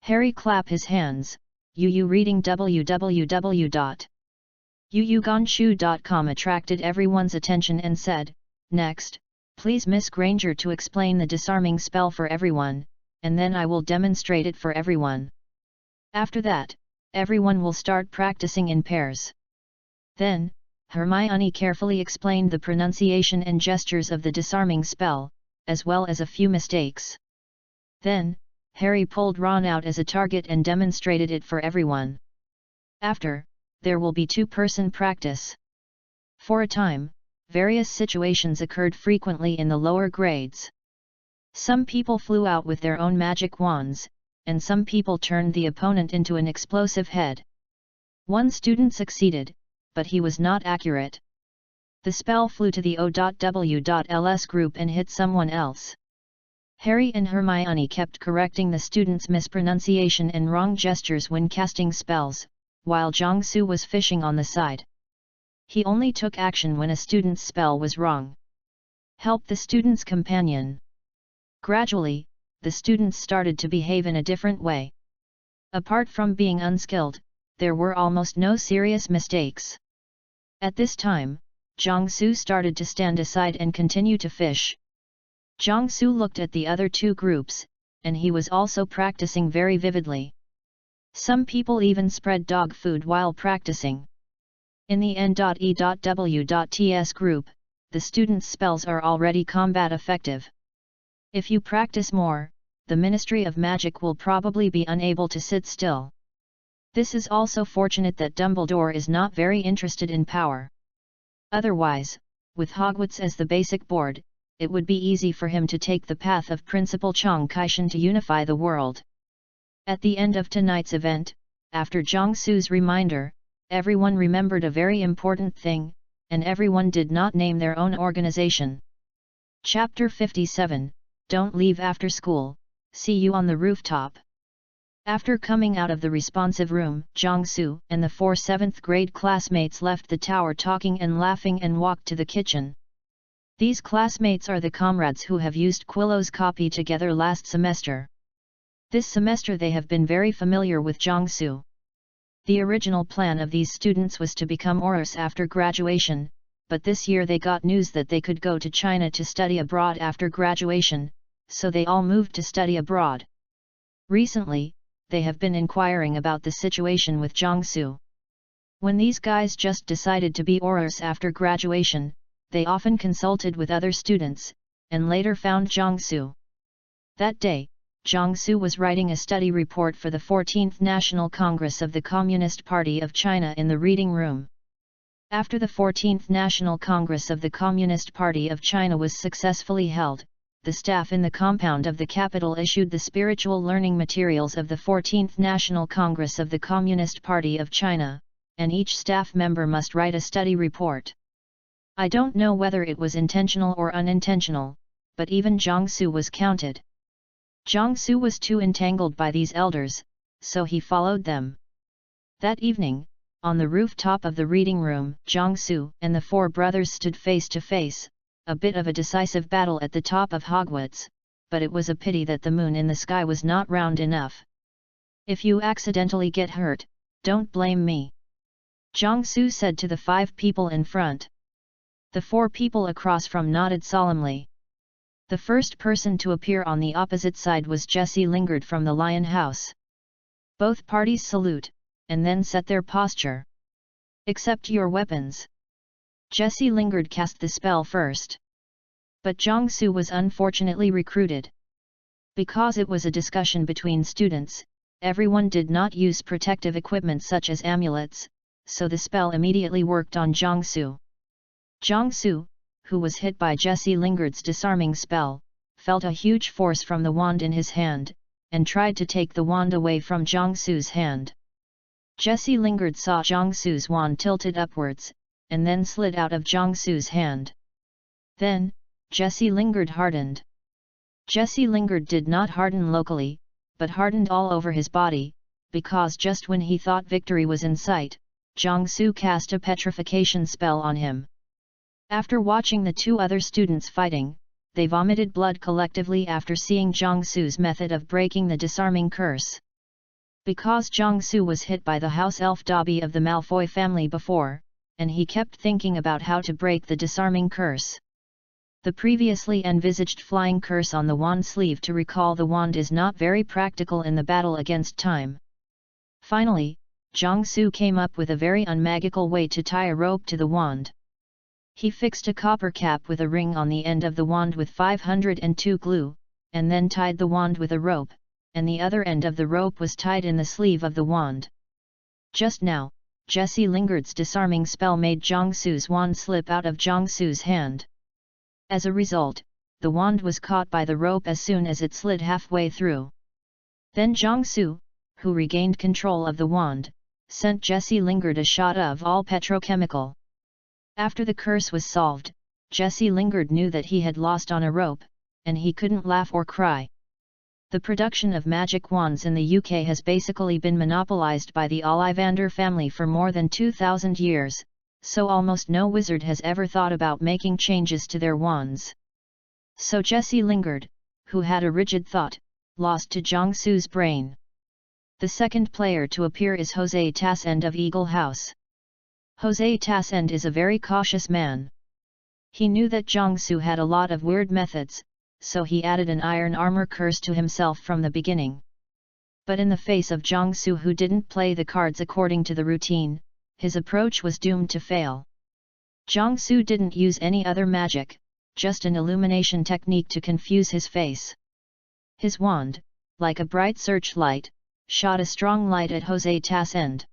Harry clapped his hands. Yu reading www.yuyuganshu.com attracted everyone's attention and said, next, please Miss Granger to explain the disarming spell for everyone, and then I will demonstrate it for everyone. After that, everyone will start practicing in pairs. Then, Hermione carefully explained the pronunciation and gestures of the disarming spell, as well as a few mistakes. Then, Harry pulled Ron out as a target and demonstrated it for everyone. After, there will be 2-person practice. For a time, various situations occurred frequently in the lower grades. Some people flew out with their own magic wands, and some people turned the opponent into an explosive head. One student succeeded, but he was not accurate. The spell flew to the O.W.Ls group and hit someone else. Harry and Hermione kept correcting the students' mispronunciation and wrong gestures when casting spells, while Jiangsu was fishing on the side. He only took action when a student's spell was wrong. Help the student's companion. Gradually, the students started to behave in a different way. Apart from being unskilled, there were almost no serious mistakes. At this time, Jiangsu started to stand aside and continue to fish. Jiangsu looked at the other 2 groups, and he was also practicing very vividly. Some people even spread dog food while practicing. In the N.E.W.Ts group, the students' spells are already combat effective. If you practice more, the Ministry of Magic will probably be unable to sit still. This is also fortunate that Dumbledore is not very interested in power. Otherwise, with Hogwarts as the basic board, it would be easy for him to take the path of Principal Chong Kaishan to unify the world. At the end of tonight's event, after Jiang Su's reminder, everyone remembered a very important thing, and everyone did not name their own organization. Chapter 57, Don't Leave After School, See You on the Rooftop. After coming out of the responsive room, Jiang Su and the 4 7th grade classmates left the tower talking and laughing and walked to the kitchen. These classmates are the comrades who have used Quillo's copy together last semester. This semester they have been very familiar with Jiang Su. The original plan of these students was to become aurors after graduation, but this year they got news that they could go to China to study abroad after graduation, so they all moved to study abroad. Recently, they have been inquiring about the situation with Jiang Su. When these guys just decided to be aurors after graduation, they often consulted with other students, and later found Jiang Su. That day, Jiang Su was writing a study report for the 14th National Congress of the Communist Party of China in the reading room. After the 14th National Congress of the Communist Party of China was successfully held, the staff in the compound of the capital issued the spiritual learning materials of the 14th National Congress of the Communist Party of China, and each staff member must write a study report. I don't know whether it was intentional or unintentional, but even Jiang Su was counted. Jiang Su was too entangled by these elders, so he followed them. That evening, on the rooftop of the reading room, Jiang Su and the 4 brothers stood face to face, a bit of a decisive battle at the top of Hogwarts, but it was a pity that the moon in the sky was not round enough. If you accidentally get hurt, don't blame me, Jiang Su said to the 5 people in front. The 4 people across from nodded solemnly. The first person to appear on the opposite side was Jessie Lingard from the Lion House. Both parties salute, and then set their posture. Accept your weapons. Jessie Lingard cast the spell first. But Jiang Su was unfortunately recruited. Because it was a discussion between students, everyone did not use protective equipment such as amulets, so the spell immediately worked on Jiang Su. Jiang Su, who was hit by Jessie Lingard's disarming spell, felt a huge force from the wand in his hand, and tried to take the wand away from Jiang Su's hand. Jessie Lingard saw Jiang Su's wand tilted upwards, and then slid out of Jiang Su's hand. Then, Jessie Lingard hardened. Jessie Lingard did not harden locally, but hardened all over his body, because just when he thought victory was in sight, Jiang Su cast a petrification spell on him. After watching the 2 other students fighting, they vomited blood collectively after seeing Jiang Su's method of breaking the disarming curse. Because Jiang Su was hit by the house elf Dobby of the Malfoy family before, and he kept thinking about how to break the disarming curse. The previously envisaged flying curse on the wand sleeve to recall the wand is not very practical in the battle against time. Finally, Jiang Su came up with a very unmagical way to tie a rope to the wand. He fixed a copper cap with a ring on the end of the wand with 502 glue, and then tied the wand with a rope, and the other end of the rope was tied in the sleeve of the wand. Just now, Jessie Lingard's disarming spell made Jiang Su's wand slip out of Jiang Su's hand. As a result, the wand was caught by the rope as soon as it slid halfway through. Then Jiang Su, who regained control of the wand, sent Jessie Lingard a shot of all petrochemical. After the curse was solved, Jessie Lingard knew that he had lost on a rope, and he couldn't laugh or cry. The production of magic wands in the UK has basically been monopolized by the Ollivander family for more than 2,000 years, so almost no wizard has ever thought about making changes to their wands. So Jessie Lingard, who had a rigid thought, lost to Jiang Su's brain. The second player to appear is Jose Tassend of Eagle House. Jose Tassend is a very cautious man. He knew that Jiang Su had a lot of weird methods, so he added an iron armor curse to himself from the beginning. But in the face of Jiang Su, who didn't play the cards according to the routine, his approach was doomed to fail. Jiang Su didn't use any other magic, just an illumination technique to confuse his face. His wand, like a bright searchlight, shot a strong light at Jose Tassend.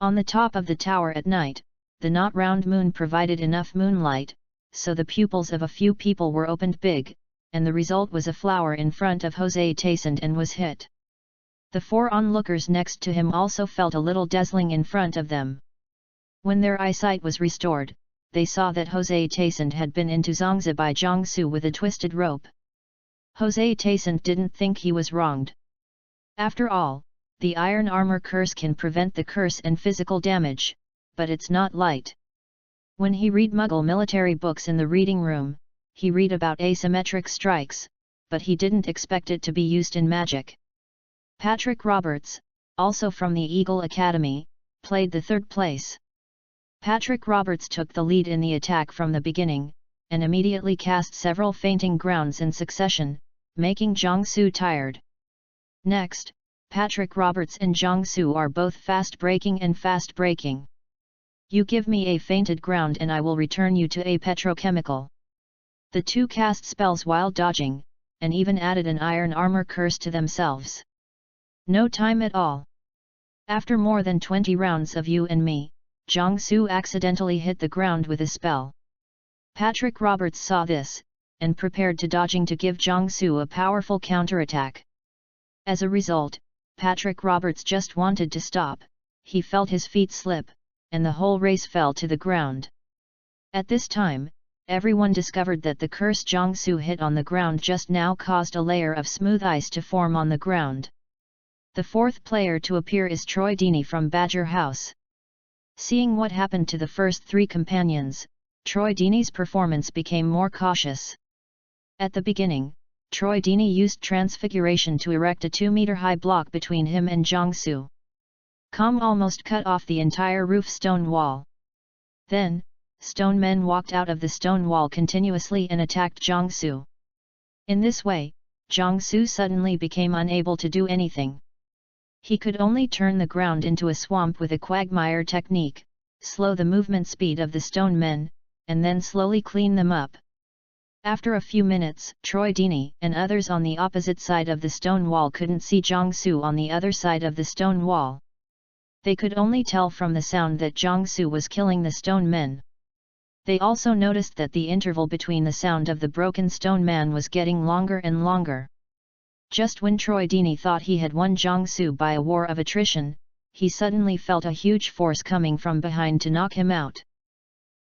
On the top of the tower at night, the not round moon provided enough moonlight, so the pupils of a few people were opened big, and the result was a flower in front of Jose Tassend and was hit. The 4 onlookers next to him also felt a little dazzling in front of them. When their eyesight was restored, they saw that José Tayson had been into Zongzi by Jiangsu with a twisted rope. José Tayson didn't think he was wronged. After all, the iron armor curse can prevent the curse and physical damage, but it's not light. When he read Muggle military books in the reading room, he read about asymmetric strikes, but he didn't expect it to be used in magic. Patrick Roberts, also from the Eagle Academy, played the 3rd place. Patrick Roberts took the lead in the attack from the beginning, and immediately cast several fainting grounds in succession, making Jiangsu tired. Next, Patrick Roberts and Jiangsu are both fast-breaking and fast-breaking. You give me a fainted ground and I will return you to a petrochemical. The 2 cast spells while dodging, and even added an iron armor curse to themselves. No time at all. After more than 20 rounds of you and me, Jiangsu accidentally hit the ground with a spell. Patrick Roberts saw this, and prepared to dodging to give Jiangsu a powerful counterattack. As a result, Patrick Roberts just wanted to stop, he felt his feet slip, and the whole race fell to the ground. At this time, everyone discovered that the curse Jiangsu hit on the ground just now caused a layer of smooth ice to form on the ground. The 4th player to appear is Troy Deeney from Badger House. Seeing what happened to the first 3 companions, Troy Deeney's performance became more cautious. At the beginning, Troy Deeney used transfiguration to erect a 2-meter-high block between him and Jiangsu. Calm almost cut off the entire roof stone wall. Then, stone men walked out of the stone wall continuously and attacked Jiangsu. In this way, Jiangsu suddenly became unable to do anything. He could only turn the ground into a swamp with a quagmire technique, slow the movement speed of the stone men, and then slowly clean them up. After a few minutes, Troy Deeney and others on the opposite side of the stone wall couldn't see Jiangsu on the other side of the stone wall. They could only tell from the sound that Jiangsu was killing the stone men. They also noticed that the interval between the sound of the broken stone man was getting longer and longer. Just when Troy Deeney thought he had won Jiangsu by a war of attrition, he suddenly felt a huge force coming from behind to knock him out.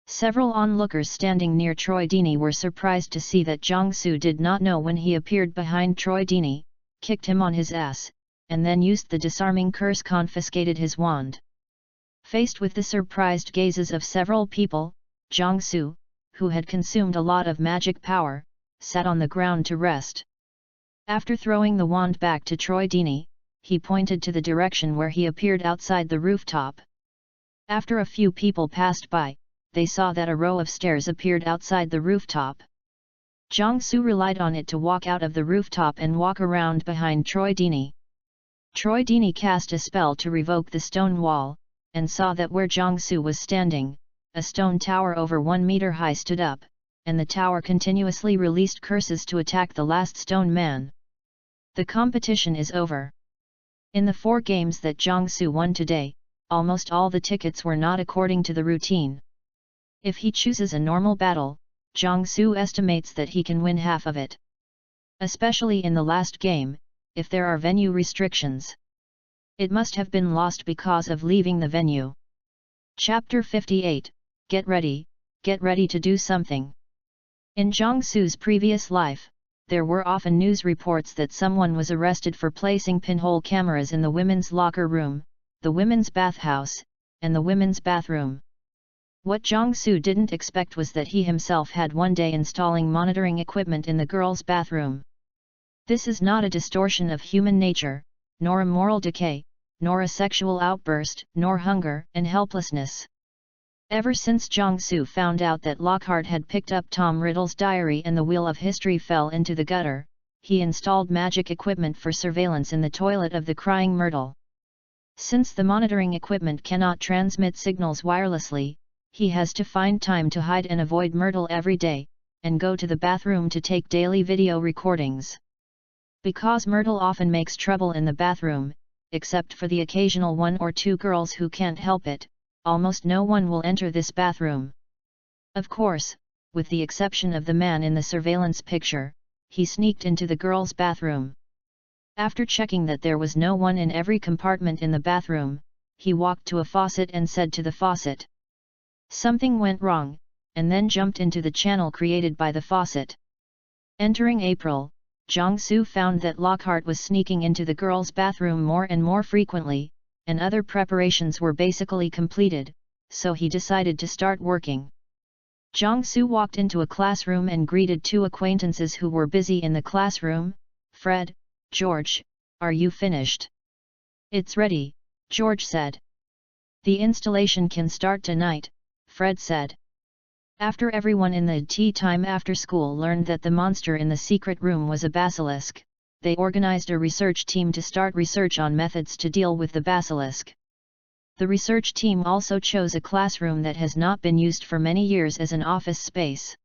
Several onlookers standing near Troy Deeney were surprised to see that Jiangsu did not know when he appeared behind Troy Deeney, kicked him on his ass, and then used the disarming curse confiscated his wand. Faced with the surprised gazes of several people, Jiangsu, who had consumed a lot of magic power, sat on the ground to rest. After throwing the wand back to Troy Deeney, he pointed to the direction where he appeared outside the rooftop. After a few people passed by, they saw that a row of stairs appeared outside the rooftop. Jiangsu relied on it to walk out of the rooftop and walk around behind Troy Deeney. Troy Deeney cast a spell to revoke the stone wall, and saw that where Jiangsu was standing, a stone tower over 1 meter high stood up, and the tower continuously released curses to attack the last stone man. The competition is over. In the 4 games that Jiangsu won today, almost all the tickets were not according to the routine. If he chooses a normal battle, Jiangsu estimates that he can win half of it. Especially in the last game, if there are venue restrictions. It must have been lost because of leaving the venue. Chapter 58, Get ready to do something. In Jiangsu's previous life, there were often news reports that someone was arrested for placing pinhole cameras in the women's locker room, the women's bathhouse, and the women's bathroom. What Jiangsu didn't expect was that he himself had one day installing monitoring equipment in the girls' bathroom. This is not a distortion of human nature, nor a moral decay, nor a sexual outburst, nor hunger and helplessness. Ever since Jiangsu found out that Lockhart had picked up Tom Riddle's diary and the wheel of history fell into the gutter, he installed magic equipment for surveillance in the toilet of the Crying Myrtle. Since the monitoring equipment cannot transmit signals wirelessly, he has to find time to hide and avoid Myrtle every day, and go to the bathroom to take daily video recordings. Because Myrtle often makes trouble in the bathroom, except for the occasional 1 or 2 girls who can't help it, almost no one will enter this bathroom. Of course, with the exception of the man in the surveillance picture, he sneaked into the girls' bathroom. After checking that there was no one in every compartment in the bathroom, he walked to a faucet and said to the faucet. Something went wrong, and then jumped into the channel created by the faucet. Entering April, Jiangsu found that Lockhart was sneaking into the girls' bathroom more and more frequently, and other preparations were basically completed, so he decided to start working. Jiangsu walked into a classroom and greeted two acquaintances who were busy in the classroom. Fred, George, are you finished? It's ready, George said. The installation can start tonight, Fred said. After everyone in the tea time after school learned that the monster in the secret room was a basilisk, they organized a research team to start research on methods to deal with the basilisk. The research team also chose a classroom that has not been used for many years as an office space.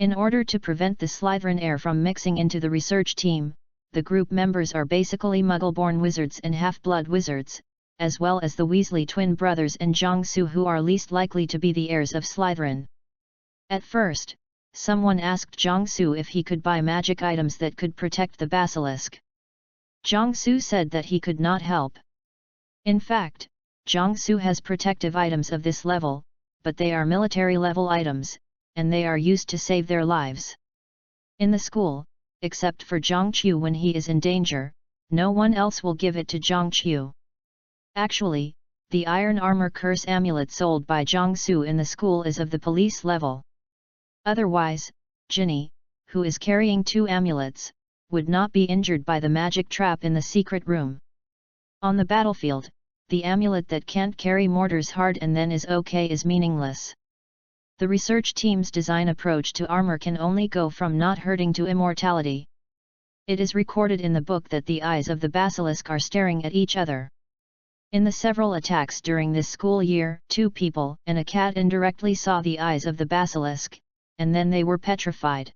In order to prevent the Slytherin air from mixing into the research team, the group members are basically Muggle-born wizards and half-blood wizards, as well as the Weasley twin brothers and Jiangsu, who are least likely to be the heirs of Slytherin. At first, someone asked Jiangsu if he could buy magic items that could protect the basilisk. Jiangsu said that he could not help. In fact, Jiangsu has protective items of this level, but they are military-level items, and they are used to save their lives. In the school, except for Jiangqiu when he is in danger, no one else will give it to Jiangqiu. Actually, the iron armor curse amulet sold by Jiangsu in the school is of the police level. Otherwise, Ginny, who is carrying two amulets, would not be injured by the magic trap in the secret room. On the battlefield, the amulet that can't carry mortars hard and then is okay is meaningless. The research team's design approach to armor can only go from not hurting to immortality. It is recorded in the book that the eyes of the basilisk are staring at each other. In the several attacks during this school year, 2 people and a cat indirectly saw the eyes of the basilisk, and then they were petrified.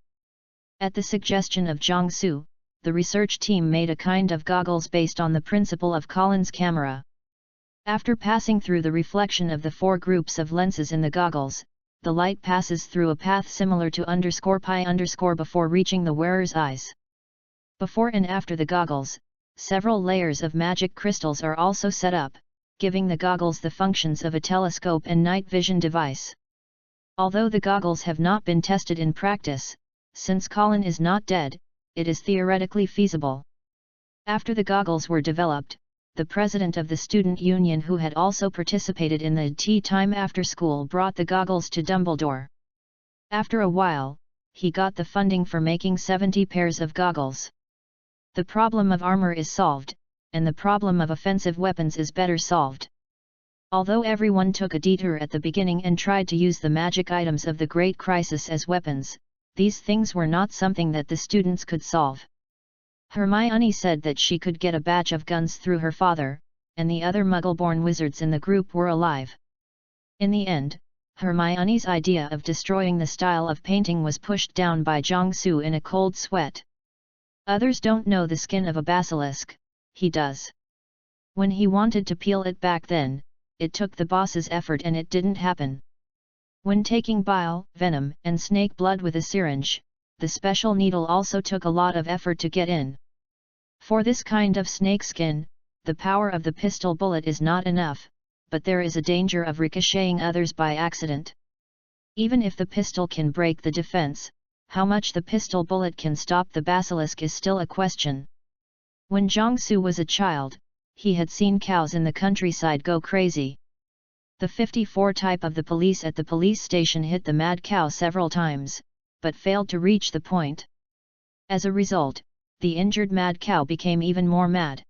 At the suggestion of Jiangsu, the research team made a kind of goggles based on the principle of Colin's camera. After passing through the reflection of the 4 groups of lenses in the goggles, the light passes through a path similar to _pi_ before reaching the wearer's eyes. Before and after the goggles, several layers of magic crystals are also set up, giving the goggles the functions of a telescope and night vision device. Although the goggles have not been tested in practice, since Colin is not dead, it is theoretically feasible. After the goggles were developed, the president of the student union, who had also participated in the tea time after school, brought the goggles to Dumbledore. After a while, he got the funding for making 70 pairs of goggles. The problem of armor is solved, and the problem of offensive weapons is better solved. Although everyone took a detour at the beginning and tried to use the magic items of the Great Crisis as weapons, these things were not something that the students could solve. Hermione said that she could get a batch of guns through her father, and the other Muggle-born wizards in the group were alive. In the end, Hermione's idea of destroying the style of painting was pushed down by Jiangsu in a cold sweat. Others don't know the skin of a basilisk, he does. When he wanted to peel it back then, it took the boss's effort and it didn't happen. When taking bile, venom, and snake blood with a syringe, the special needle also took a lot of effort to get in. For this kind of snake skin, the power of the pistol bullet is not enough, but there is a danger of ricocheting others by accident. Even if the pistol can break the defense, how much the pistol bullet can stop the basilisk is still a question. When Jiangsu was a child, he had seen cows in the countryside go crazy. The 54 type of the police at the police station hit the mad cow several times, but failed to reach the point. As a result, the injured mad cow became even more mad.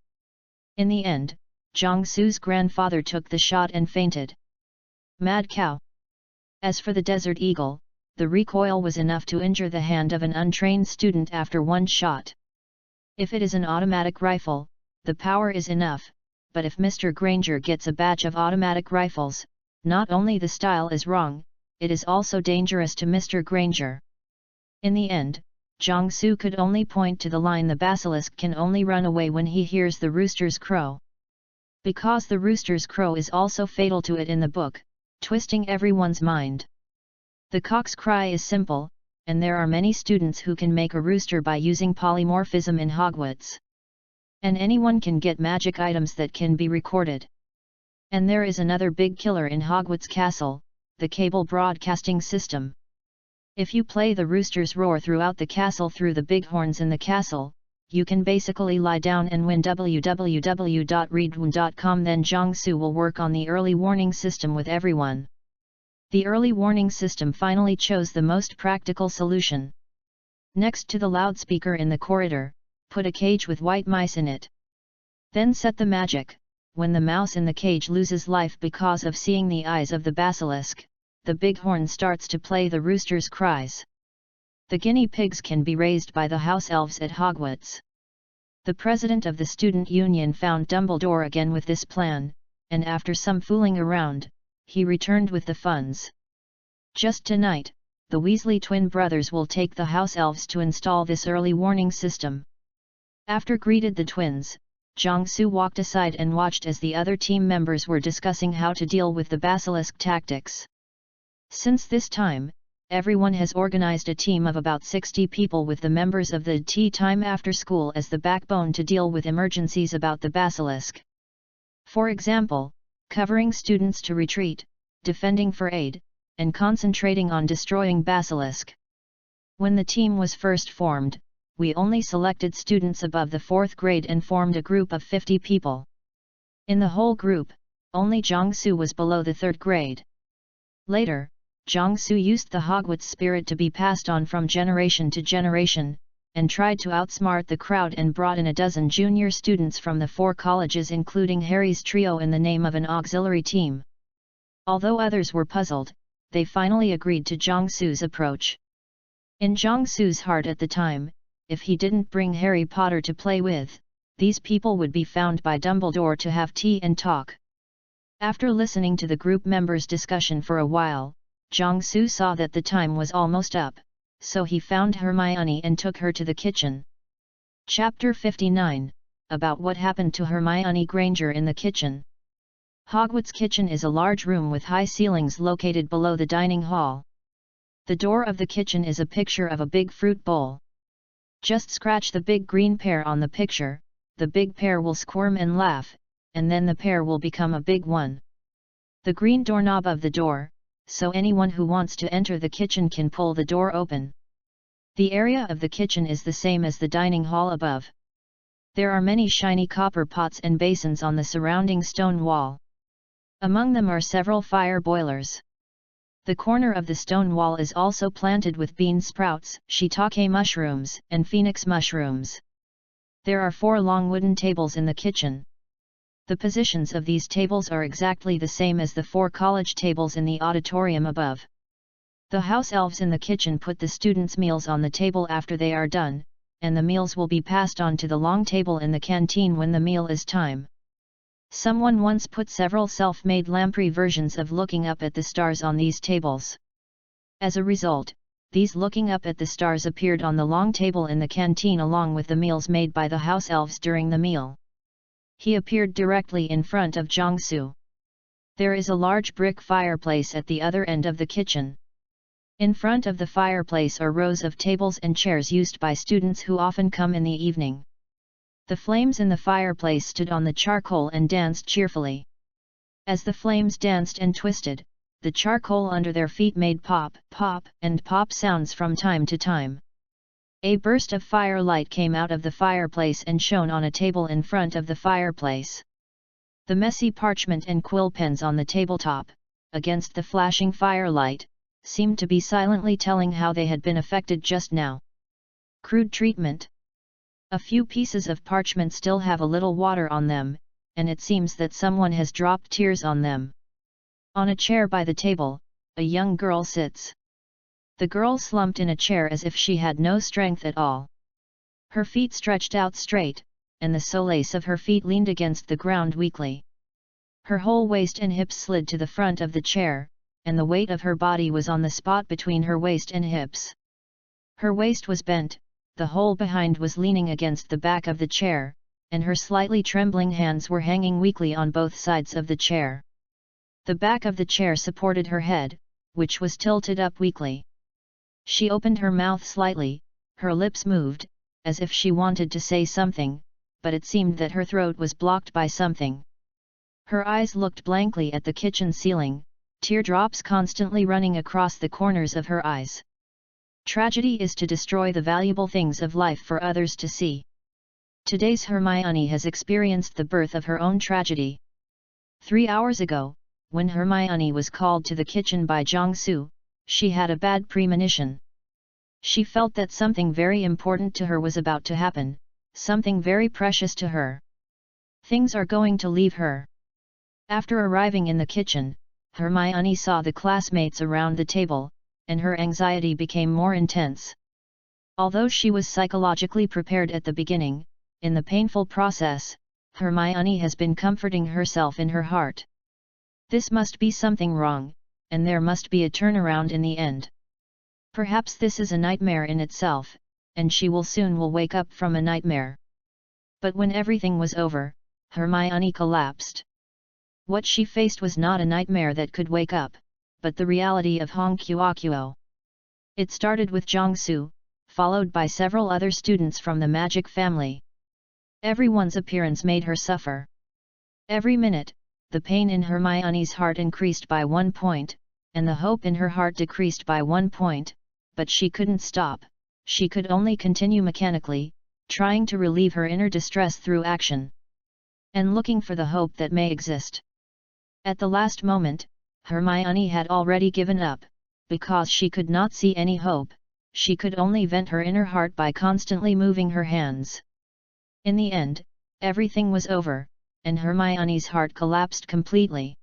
In the end, Jiangsu's grandfather took the shot and fainted. Mad cow. As for the desert eagle, the recoil was enough to injure the hand of an untrained student after one shot. If it is an automatic rifle, the power is enough, but if Mr. Granger gets a batch of automatic rifles, not only the style is wrong, it is also dangerous to Mr. Granger. In the end, Jiangsu could only point to the line, "The basilisk can only run away when he hears the rooster's crow." Because the rooster's crow is also fatal to it in the book, twisting everyone's mind. The cock's cry is simple, and there are many students who can make a rooster by using polymorphism in Hogwarts. And anyone can get magic items that can be recorded. And there is another big killer in Hogwarts Castle, the cable broadcasting system. If you play the roosters roar throughout the castle through the big horns in the castle, you can basically lie down and win. www.readaloud.com. Then Jiangsu will work on the early warning system with everyone. The early warning system finally chose the most practical solution. Next to the loudspeaker in the corridor, put a cage with white mice in it. Then set the magic. When the mouse in the cage loses life because of seeing the eyes of the basilisk, the big horn starts to play the rooster's cries. The guinea pigs can be raised by the house elves at Hogwarts. The president of the student union found Dumbledore again with this plan, and after some fooling around, he returned with the funds. Just tonight, the Weasley twin brothers will take the house elves to install this early warning system. After greeted the twins, Jiangsu walked aside and watched as the other team members were discussing how to deal with the basilisk tactics. Since this time, everyone has organized a team of about 60 people with the members of the tea time after school as the backbone to deal with emergencies about the basilisk. For example, covering students to retreat, defending for aid, and concentrating on destroying basilisk. When the team was first formed, we only selected students above the 4th grade and formed a group of 50 people. In the whole group, only Jiangsu was below the 3rd grade. Later, Jiangsu used the Hogwarts spirit to be passed on from generation to generation, and tried to outsmart the crowd and brought in a dozen junior students from the 4 colleges including Harry's trio in the name of an auxiliary team. Although others were puzzled, they finally agreed to Jiangsu's approach. In Jiangsu's heart at the time, if he didn't bring Harry Potter to play with, these people would be found by Dumbledore to have tea and talk. After listening to the group members' discussion for a while, Jiangsu saw that the time was almost up, so he found Hermione and took her to the kitchen. Chapter 59, about what happened to Hermione Granger in the kitchen. Hogwarts kitchen is a large room with high ceilings located below the dining hall. The door of the kitchen is a picture of a big fruit bowl. Just scratch the big green pear on the picture, the big pear will squirm and laugh, and then the pear will become a big one. The green doorknob of the door, so anyone who wants to enter the kitchen can pull the door open. The area of the kitchen is the same as the dining hall above. There are many shiny copper pots and basins on the surrounding stone wall. Among them are several fire boilers. The corner of the stone wall is also planted with bean sprouts, shiitake mushrooms, and phoenix mushrooms. There are 4 long wooden tables in the kitchen. The positions of these tables are exactly the same as the 4 college tables in the auditorium above. The house elves in the kitchen put the students' meals on the table after they are done, and the meals will be passed on to the long table in the canteen when the meal is time. Someone once put several self-made lamprey versions of looking up at the stars on these tables. As a result, these looking up at the stars appeared on the long table in the canteen along with the meals made by the house elves during the meal. He appeared directly in front of Jiangsu. There is a large brick fireplace at the other end of the kitchen. In front of the fireplace are rows of tables and chairs used by students who often come in the evening. The flames in the fireplace stood on the charcoal and danced cheerfully. As the flames danced and twisted, the charcoal under their feet made pop, pop, and pop sounds from time to time. A burst of firelight came out of the fireplace and shone on a table in front of the fireplace. The messy parchment and quill pens on the tabletop, against the flashing firelight, seemed to be silently telling how they had been affected just now. Crude treatment. A few pieces of parchment still have a little water on them, and it seems that someone has dropped tears on them. On a chair by the table, a young girl sits. The girl slumped in a chair as if she had no strength at all. Her feet stretched out straight, and the soles of her feet leaned against the ground weakly. Her whole waist and hips slid to the front of the chair, and the weight of her body was on the spot between her waist and hips. Her waist was bent, the whole behind was leaning against the back of the chair, and her slightly trembling hands were hanging weakly on both sides of the chair. The back of the chair supported her head, which was tilted up weakly. She opened her mouth slightly, her lips moved, as if she wanted to say something, but it seemed that her throat was blocked by something. Her eyes looked blankly at the kitchen ceiling, teardrops constantly running across the corners of her eyes. Tragedy is to destroy the valuable things of life for others to see. Today's Hermione has experienced the birth of her own tragedy. 3 hours ago, when Hermione was called to the kitchen by Jiangsu, she had a bad premonition. She felt that something very important to her was about to happen, something very precious to her. Things are going to leave her. After arriving in the kitchen, Hermione saw the classmates around the table, and her anxiety became more intense. Although she was psychologically prepared at the beginning, in the painful process, Hermione has been comforting herself in her heart. This must be something wrong, and there must be a turnaround in the end. Perhaps this is a nightmare in itself, and she will soon wake up from a nightmare. But when everything was over, Hermione collapsed. What she faced was not a nightmare that could wake up, but the reality of Hongqiuoqiu. It started with Jiangsu, followed by several other students from the magic family. Everyone's appearance made her suffer. Every minute, the pain in Hermione's heart increased by 1 point, and the hope in her heart decreased by 1 point, but she couldn't stop, she could only continue mechanically, trying to relieve her inner distress through action. And looking for the hope that may exist. At the last moment, Hermione had already given up, because she could not see any hope, she could only vent her inner heart by constantly moving her hands. In the end, everything was over, and Hermione's heart collapsed completely.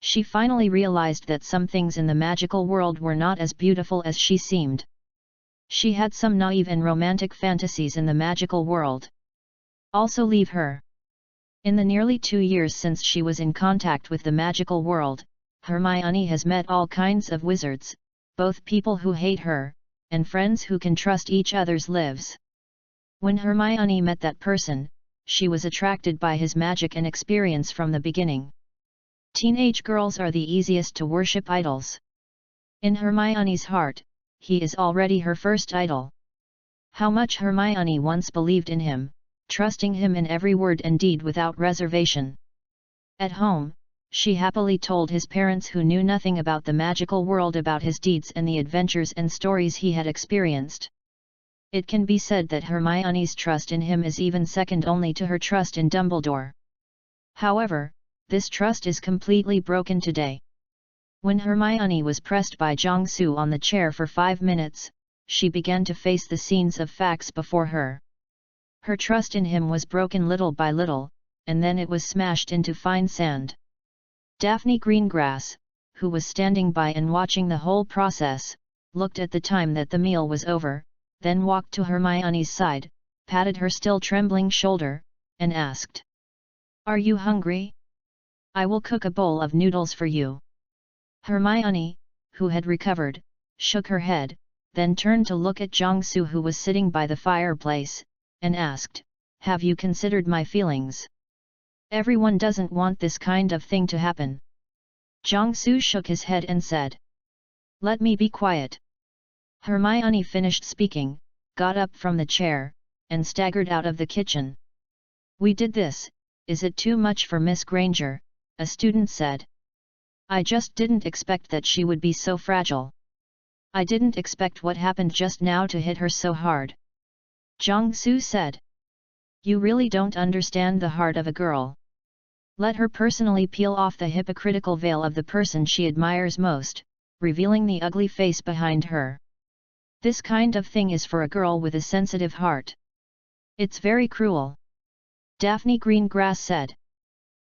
She finally realized that some things in the magical world were not as beautiful as she seemed. She had some naive and romantic fantasies in the magical world. Also leave her. In the nearly 2 years since she was in contact with the magical world, Hermione has met all kinds of wizards, both people who hate her, and friends who can trust each other's lives. When Hermione met that person, she was attracted by his magic and experience from the beginning. Teenage girls are the easiest to worship idols. In Hermione's heart, he is already her first idol. How much Hermione once believed in him, trusting him in every word and deed without reservation. At home, she happily told his parents who knew nothing about the magical world about his deeds and the adventures and stories he had experienced. It can be said that Hermione's trust in him is even second only to her trust in Dumbledore. However, this trust is completely broken today. When Hermione was pressed by Jiangsu on the chair for 5 minutes, she began to face the scenes of facts before her. Her trust in him was broken little by little, and then it was smashed into fine sand. Daphne Greengrass, who was standing by and watching the whole process, looked at the time that the meal was over, then walked to Hermione's side, patted her still trembling shoulder, and asked, "Are you hungry? I will cook a bowl of noodles for you." Hermione, who had recovered, shook her head, then turned to look at Jiangsu who was sitting by the fireplace, and asked, "Have you considered my feelings? Everyone doesn't want this kind of thing to happen." Jiangsu shook his head and said, "Let me be quiet." Hermione finished speaking, got up from the chair, and staggered out of the kitchen. "We did this, is it too much for Miss Granger?" a student said. "I just didn't expect that she would be so fragile. I didn't expect what happened just now to hit her so hard." Jiangsu said, "You really don't understand the heart of a girl. Let her personally peel off the hypocritical veil of the person she admires most, revealing the ugly face behind her. This kind of thing is for a girl with a sensitive heart. It's very cruel." Daphne Greengrass said.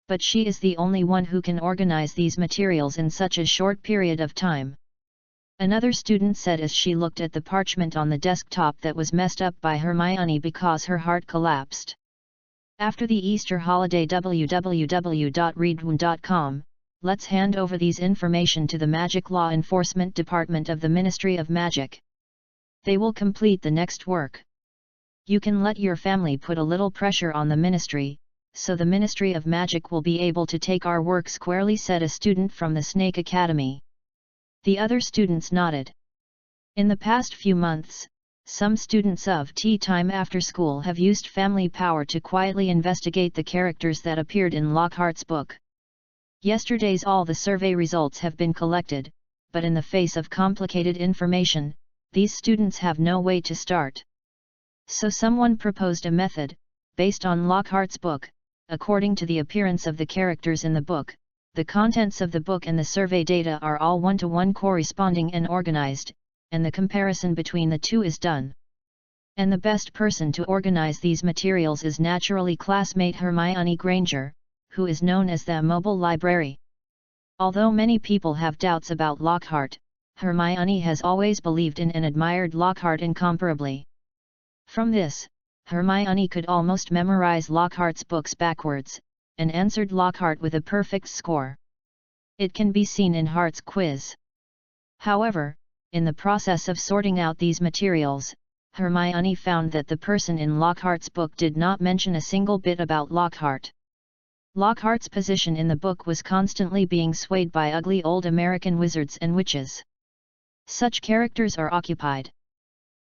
"But she is the only one who can organize these materials in such a short period of time." Another student said as she looked at the parchment on the desktop that was messed up by Hermione because her heart collapsed. After the Easter holiday www.readaloud.com, let's hand over these information to the Magic Law Enforcement Department of the Ministry of Magic. They will complete the next work. You can let your family put a little pressure on the ministry, so the Ministry of Magic will be able to take our work squarely, said a student from the Snake Academy. The other students nodded. In the past few months, Some students of tea time after school have used family power to quietly investigate the characters that appeared in Lockhart's book. Yesterday's all the survey results have been collected, but in the face of complicated information, these students have no way to start. So someone proposed a method, based on Lockhart's book. According to the appearance of the characters in the book, the contents of the book and the survey data are all one-to-one corresponding and organized, and the comparison between the two is done. And the best person to organize these materials is naturally classmate Hermione Granger, who is known as the Mobile Library. Although many people have doubts about Lockhart, Hermione has always believed in and admired Lockhart incomparably. From this, Hermione could almost memorize Lockhart's books backwards, and answered Lockhart with a perfect score. It can be seen in Hart's quiz. However, in the process of sorting out these materials, Hermione found that the person in Lockhart's book did not mention a single bit about Lockhart. Lockhart's position in the book was constantly being swayed by ugly old American wizards and witches. Such characters are occupied.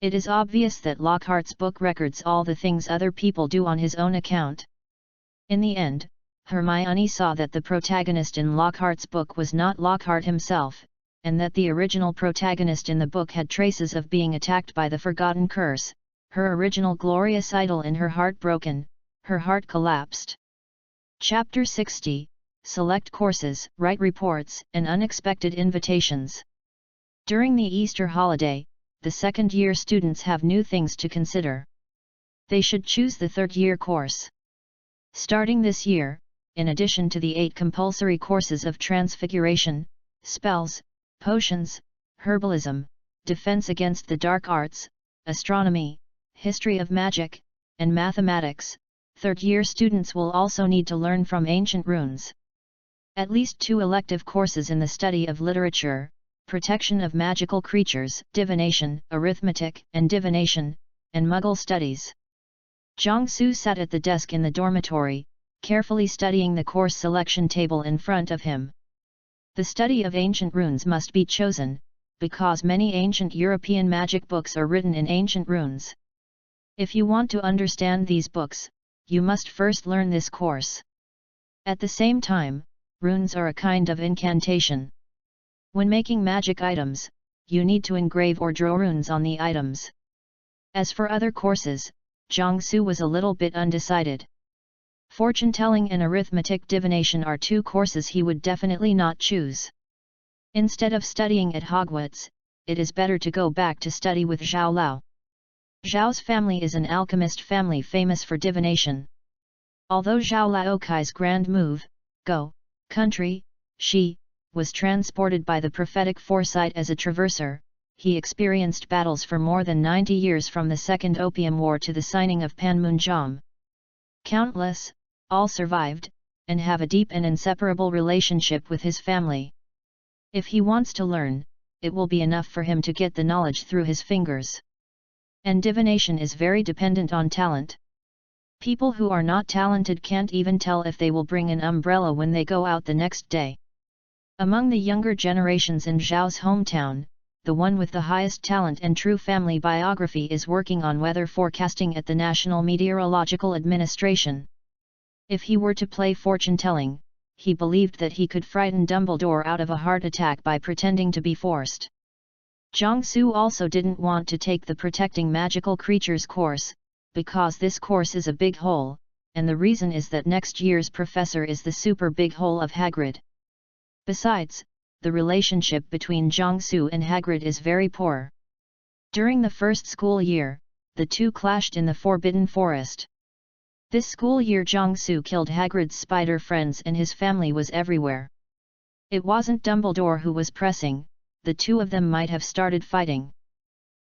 It is obvious that Lockhart's book records all the things other people do on his own account. In the end, Hermione saw that the protagonist in Lockhart's book was not Lockhart himself, and that the original protagonist in the book had traces of being attacked by the Forgotten Curse, her original glorious idol, and her heart broken, her heart collapsed. Chapter 60, Select Courses, Write Reports, and Unexpected Invitations. During the Easter holiday, the second-year students have new things to consider. They should choose the third-year course. Starting this year, in addition to the 8 compulsory courses of Transfiguration, Spells, Potions, Herbalism, Defense Against the Dark Arts, Astronomy, History of Magic, and Mathematics, third-year students will also need to learn from ancient runes. At least 2 elective courses in the study of literature, Protection of Magical Creatures, Divination, Arithmetic and Divination, and Muggle Studies. Jiangsu sat at the desk in the dormitory, carefully studying the course selection table in front of him. The study of ancient runes must be chosen, because many ancient European magic books are written in ancient runes. If you want to understand these books, you must first learn this course. At the same time, runes are a kind of incantation. When making magic items, you need to engrave or draw runes on the items. As for other courses, Jiangsu was a little bit undecided. Fortune-telling and arithmetic divination are 2 courses he would definitely not choose. Instead of studying at Hogwarts, it is better to go back to study with Zhao Lao. Zhao's family is an alchemist family famous for divination. Although Zhao Laokai's grand move, Go, Country, Shi, was transported by the prophetic foresight as a traverser, he experienced battles for more than 90 years from the Second Opium War to the signing of Panmunjom. Countless, all survived, and have a deep and inseparable relationship with his family. If he wants to learn, it will be enough for him to get the knowledge through his fingers. And divination is very dependent on talent. People who are not talented can't even tell if they will bring an umbrella when they go out the next day. Among the younger generations in Zhao's hometown, the one with the highest talent and true family biography is working on weather forecasting at the National Meteorological Administration. If he were to play fortune-telling, he believed that he could frighten Dumbledore out of a heart attack by pretending to be forced. Jiangsu also didn't want to take the Protecting Magical Creatures course, because this course is a big hole, and the reason is that next year's professor is the super big hole of Hagrid. Besides, the relationship between Jiangsu and Hagrid is very poor. During the first school year, the two clashed in the Forbidden Forest. This school year Jiangsu killed Hagrid's spider friends and his family was everywhere. It wasn't Dumbledore who was pressing, the two of them might have started fighting.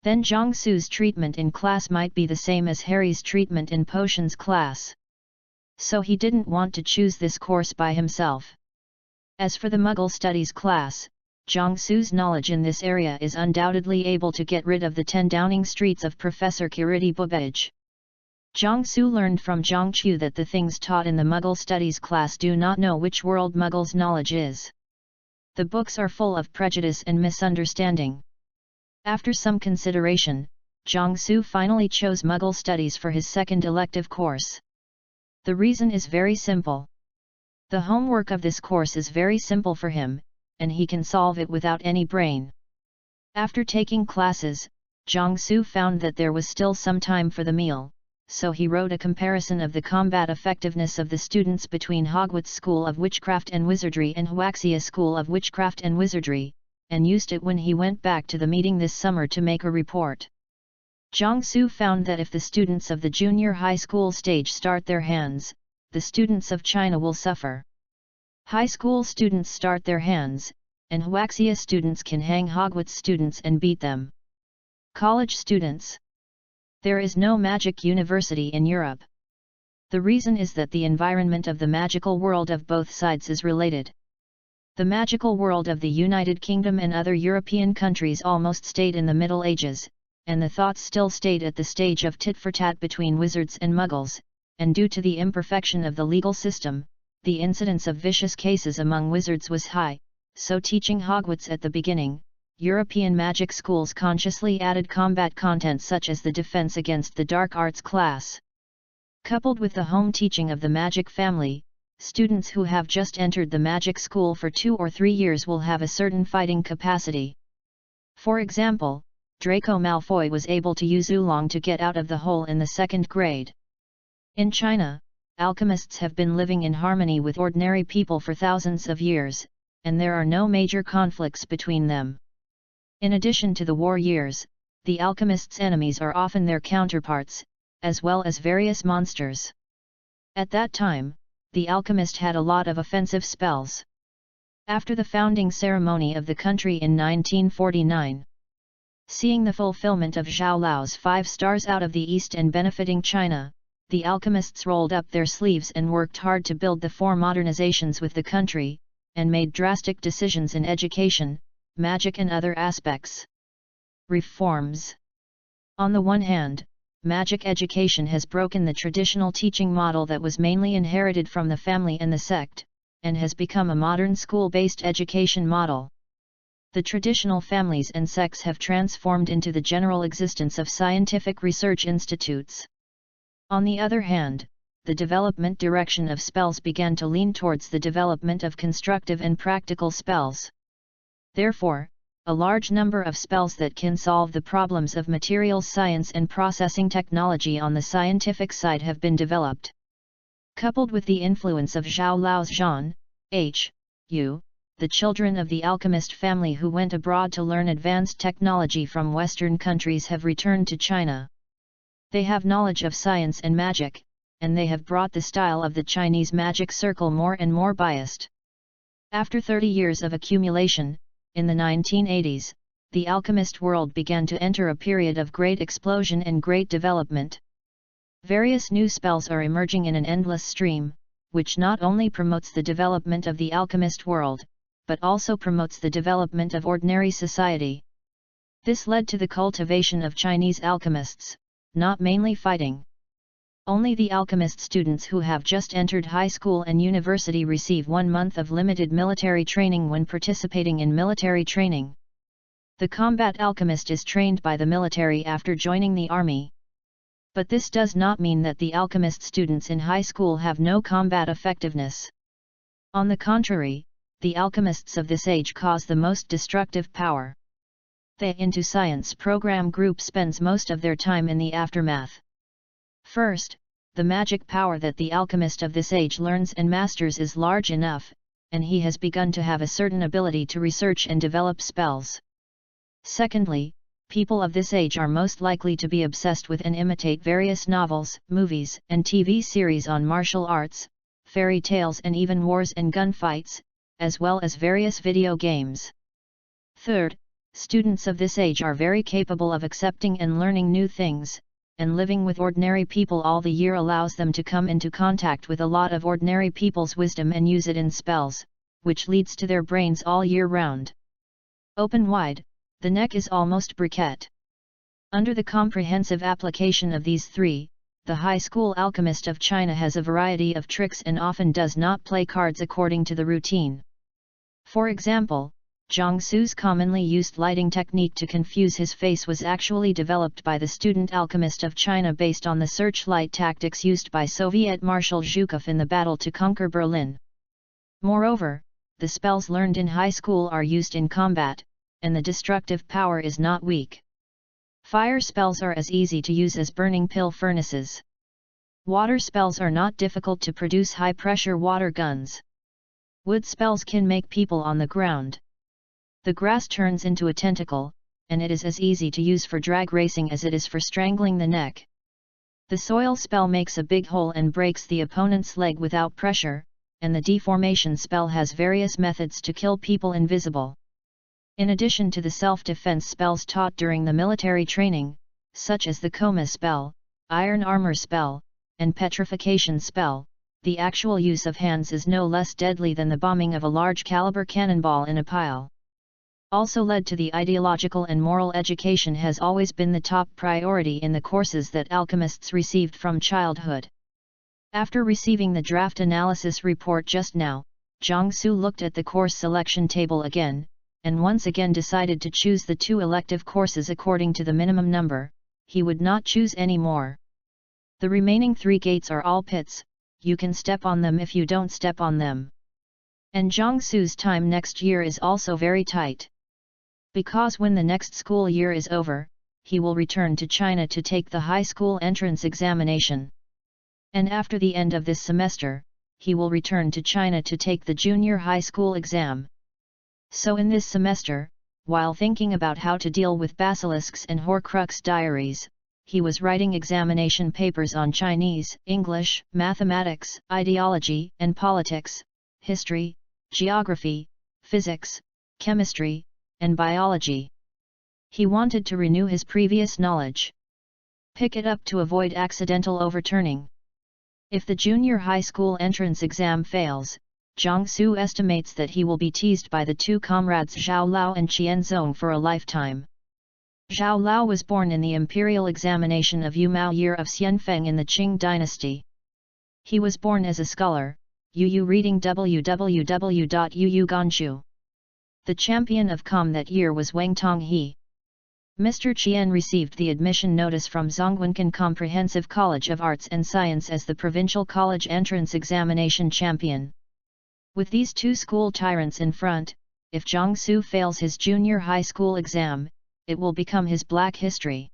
Then Jiangsu's treatment in class might be the same as Harry's treatment in potions class. So he didn't want to choose this course by himself. As for the Muggle Studies class, Jiangsu's knowledge in this area is undoubtedly able to get rid of the 10 Downing Streets of Professor Kiriti Bubbage. Jiangsu learned from Jiangqiu that the things taught in the Muggle Studies class do not know which world Muggles' knowledge is. The books are full of prejudice and misunderstanding. After some consideration, Jiangsu finally chose Muggle studies for his second elective course. The reason is very simple. The homework of this course is very simple for him, and he can solve it without any brain. After taking classes, Jiangsu found that there was still some time for the meal, so he wrote a comparison of the combat effectiveness of the students between Hogwarts School of Witchcraft and Wizardry and Huaxia School of Witchcraft and Wizardry, and used it when he went back to the meeting this summer to make a report. Jiangsu found that if the students of the junior high school stage start their hands, the students of China will suffer. High school students start their hands, and Huaxia students can hang Hogwarts students and beat them. College students. There is no magic university in Europe. The reason is that the environment of the magical world of both sides is related. The magical world of the United Kingdom and other European countries almost stayed in the Middle Ages, and the thoughts still stayed at the stage of tit-for-tat between wizards and muggles, and due to the imperfection of the legal system, the incidence of vicious cases among wizards was high, so teaching Hogwarts at the beginning, European magic schools consciously added combat content such as the defense against the dark arts class. Coupled with the home teaching of the magic family, students who have just entered the magic school for 2 or 3 years will have a certain fighting capacity. For example, Draco Malfoy was able to use oolong to get out of the hole in the 2nd grade. In China, alchemists have been living in harmony with ordinary people for thousands of years, and there are no major conflicts between them. In addition to the war years, the alchemists' enemies are often their counterparts, as well as various monsters. At that time, the alchemist had a lot of offensive spells. After the founding ceremony of the country in 1949, seeing the fulfillment of Zhao Lao's 5 stars out of the East and benefiting China, the alchemists rolled up their sleeves and worked hard to build the 4 modernizations with the country, and made drastic decisions in education, magic and other aspects. Reforms. On the one hand, magic education has broken the traditional teaching model that was mainly inherited from the family and the sect, and has become a modern school-based education model. The traditional families and sects have transformed into the general existence of scientific research institutes. On the other hand, the development direction of spells began to lean towards the development of constructive and practical spells. Therefore, a large number of spells that can solve the problems of materials science and processing technology on the scientific side have been developed. Coupled with the influence of Zhao Lao's Zhan, H.U., the children of the alchemist family who went abroad to learn advanced technology from Western countries have returned to China. They have knowledge of science and magic, and they have brought the style of the Chinese magic circle more and more biased. After 30 years of accumulation, in the 1980s, the alchemist world began to enter a period of great explosion and great development. Various new spells are emerging in an endless stream, which not only promotes the development of the alchemist world, but also promotes the development of ordinary society. This led to the cultivation of Chinese alchemists, not mainly fighting. Only the alchemist students who have just entered high school and university receive 1 month of limited military training when participating in military training. The combat alchemist is trained by the military after joining the army. But this does not mean that the alchemist students in high school have no combat effectiveness. On the contrary, the alchemists of this age cause the most destructive power. The Into Science program group spends most of their time in the aftermath. First, the magic power that the alchemist of this age learns and masters is large enough, and he has begun to have a certain ability to research and develop spells. Secondly, people of this age are most likely to be obsessed with and imitate various novels, movies, and TV series on martial arts, fairy tales and even wars and gunfights, as well as various video games. Third, students of this age are very capable of accepting and learning new things, and living with ordinary people all the year allows them to come into contact with a lot of ordinary people's wisdom and use it in spells, which leads to their brains all year round. Open wide, the neck is almost briquette. Under the comprehensive application of these 3, the high school alchemist of China has a variety of tricks and often does not play cards according to the routine. For example, Jiangsu's commonly used lighting technique to confuse his face was actually developed by the student alchemist of China based on the searchlight tactics used by Soviet Marshal Zhukov in the battle to conquer Berlin. Moreover, the spells learned in high school are used in combat, and the destructive power is not weak. Fire spells are as easy to use as burning pill furnaces. Water spells are not difficult to produce high-pressure water guns. Wood spells can make people on the ground. The grass turns into a tentacle, and it is as easy to use for drag racing as it is for strangling the neck. The soil spell makes a big hole and breaks the opponent's leg without pressure, and the deformation spell has various methods to kill people invisible. In addition to the self-defense spells taught during the military training, such as the coma spell, iron armor spell, and petrification spell, the actual use of hands is no less deadly than the bombing of a large-caliber cannonball in a pile. Also led to the ideological and moral education has always been the top priority in the courses that alchemists received from childhood. After receiving the draft analysis report just now, Jiangsu looked at the course selection table again, and once again decided to choose the 2 elective courses according to the minimum number. He would not choose any more. The remaining 3 gates are all pits, you can step on them if you don't step on them. And Jiangsu's time next year is also very tight. Because when the next school year is over, he will return to China to take the high school entrance examination. And after the end of this semester, he will return to China to take the junior high school exam. So in this semester, while thinking about how to deal with basilisks and Horcrux diaries, he was writing examination papers on Chinese, English, mathematics, ideology and politics, history, geography, physics, chemistry, and biology. He wanted to renew his previous knowledge. Pick it up to avoid accidental overturning. If the junior high school entrance exam fails, Jiangsu estimates that he will be teased by the 2 comrades Zhao Lao and Qian Zong for a lifetime. Zhao Lao was born in the imperial examination of Yu Mao year of Xianfeng in the Qing dynasty. He was born as a scholar, Yu reading www.yuyu. The champion of Com that year was Wang Tonghe. Mr. Qian received the admission notice from Zhongguancun Comprehensive College of Arts and Science as the provincial college entrance examination champion. With these 2 school tyrants in front, if Jiangsu fails his junior high school exam, it will become his black history.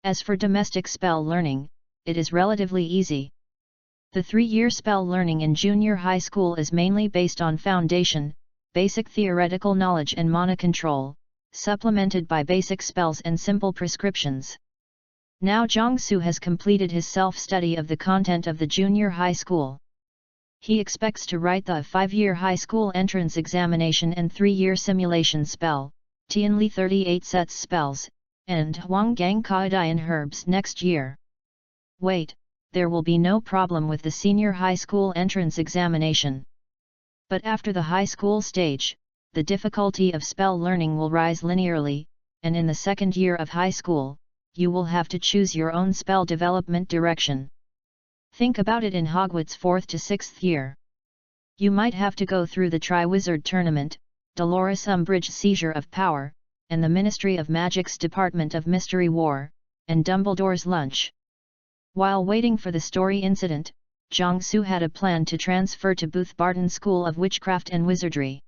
As for domestic spell learning, it is relatively easy. The 3-year spell learning in junior high school is mainly based on foundation, basic theoretical knowledge and mana control, supplemented by basic spells and simple prescriptions. Now Jiangsu has completed his self-study of the content of the junior high school. He expects to write the 5-year high school entrance examination and 3-year simulation spell, Tianli 38 sets spells, and Huanggang Kaidian herbs next year. Wait, there will be no problem with the senior high school entrance examination. But after the high school stage, the difficulty of spell learning will rise linearly, and in the 2nd year of high school, you will have to choose your own spell development direction. Think about it in Hogwarts 4th to 6th year. You might have to go through the Tri-Wizard Tournament, Dolores Umbridge Seizure of Power, and the Ministry of Magic's Department of Mystery War, and Dumbledore's Lunch. While waiting for the story incident, Jiangsu had a plan to transfer to Booth Barton School of Witchcraft and Wizardry.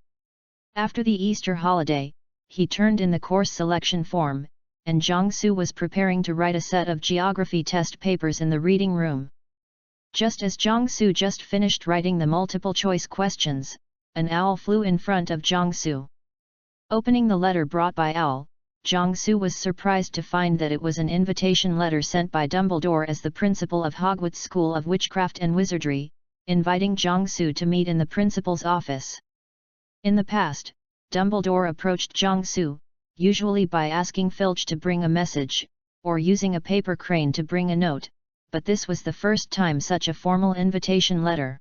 After the Easter holiday, he turned in the course selection form, and Jiangsu was preparing to write a set of geography test papers in the reading room. Just as Jiangsu just finished writing the multiple-choice questions, an owl flew in front of Jiangsu. Opening the letter brought by owl, Jiangsu was surprised to find that it was an invitation letter sent by Dumbledore as the principal of Hogwarts School of Witchcraft and Wizardry, inviting Jiangsu to meet in the principal's office. In the past, Dumbledore approached Jiangsu, usually by asking Filch to bring a message, or using a paper crane to bring a note, but this was the first time such a formal invitation letter.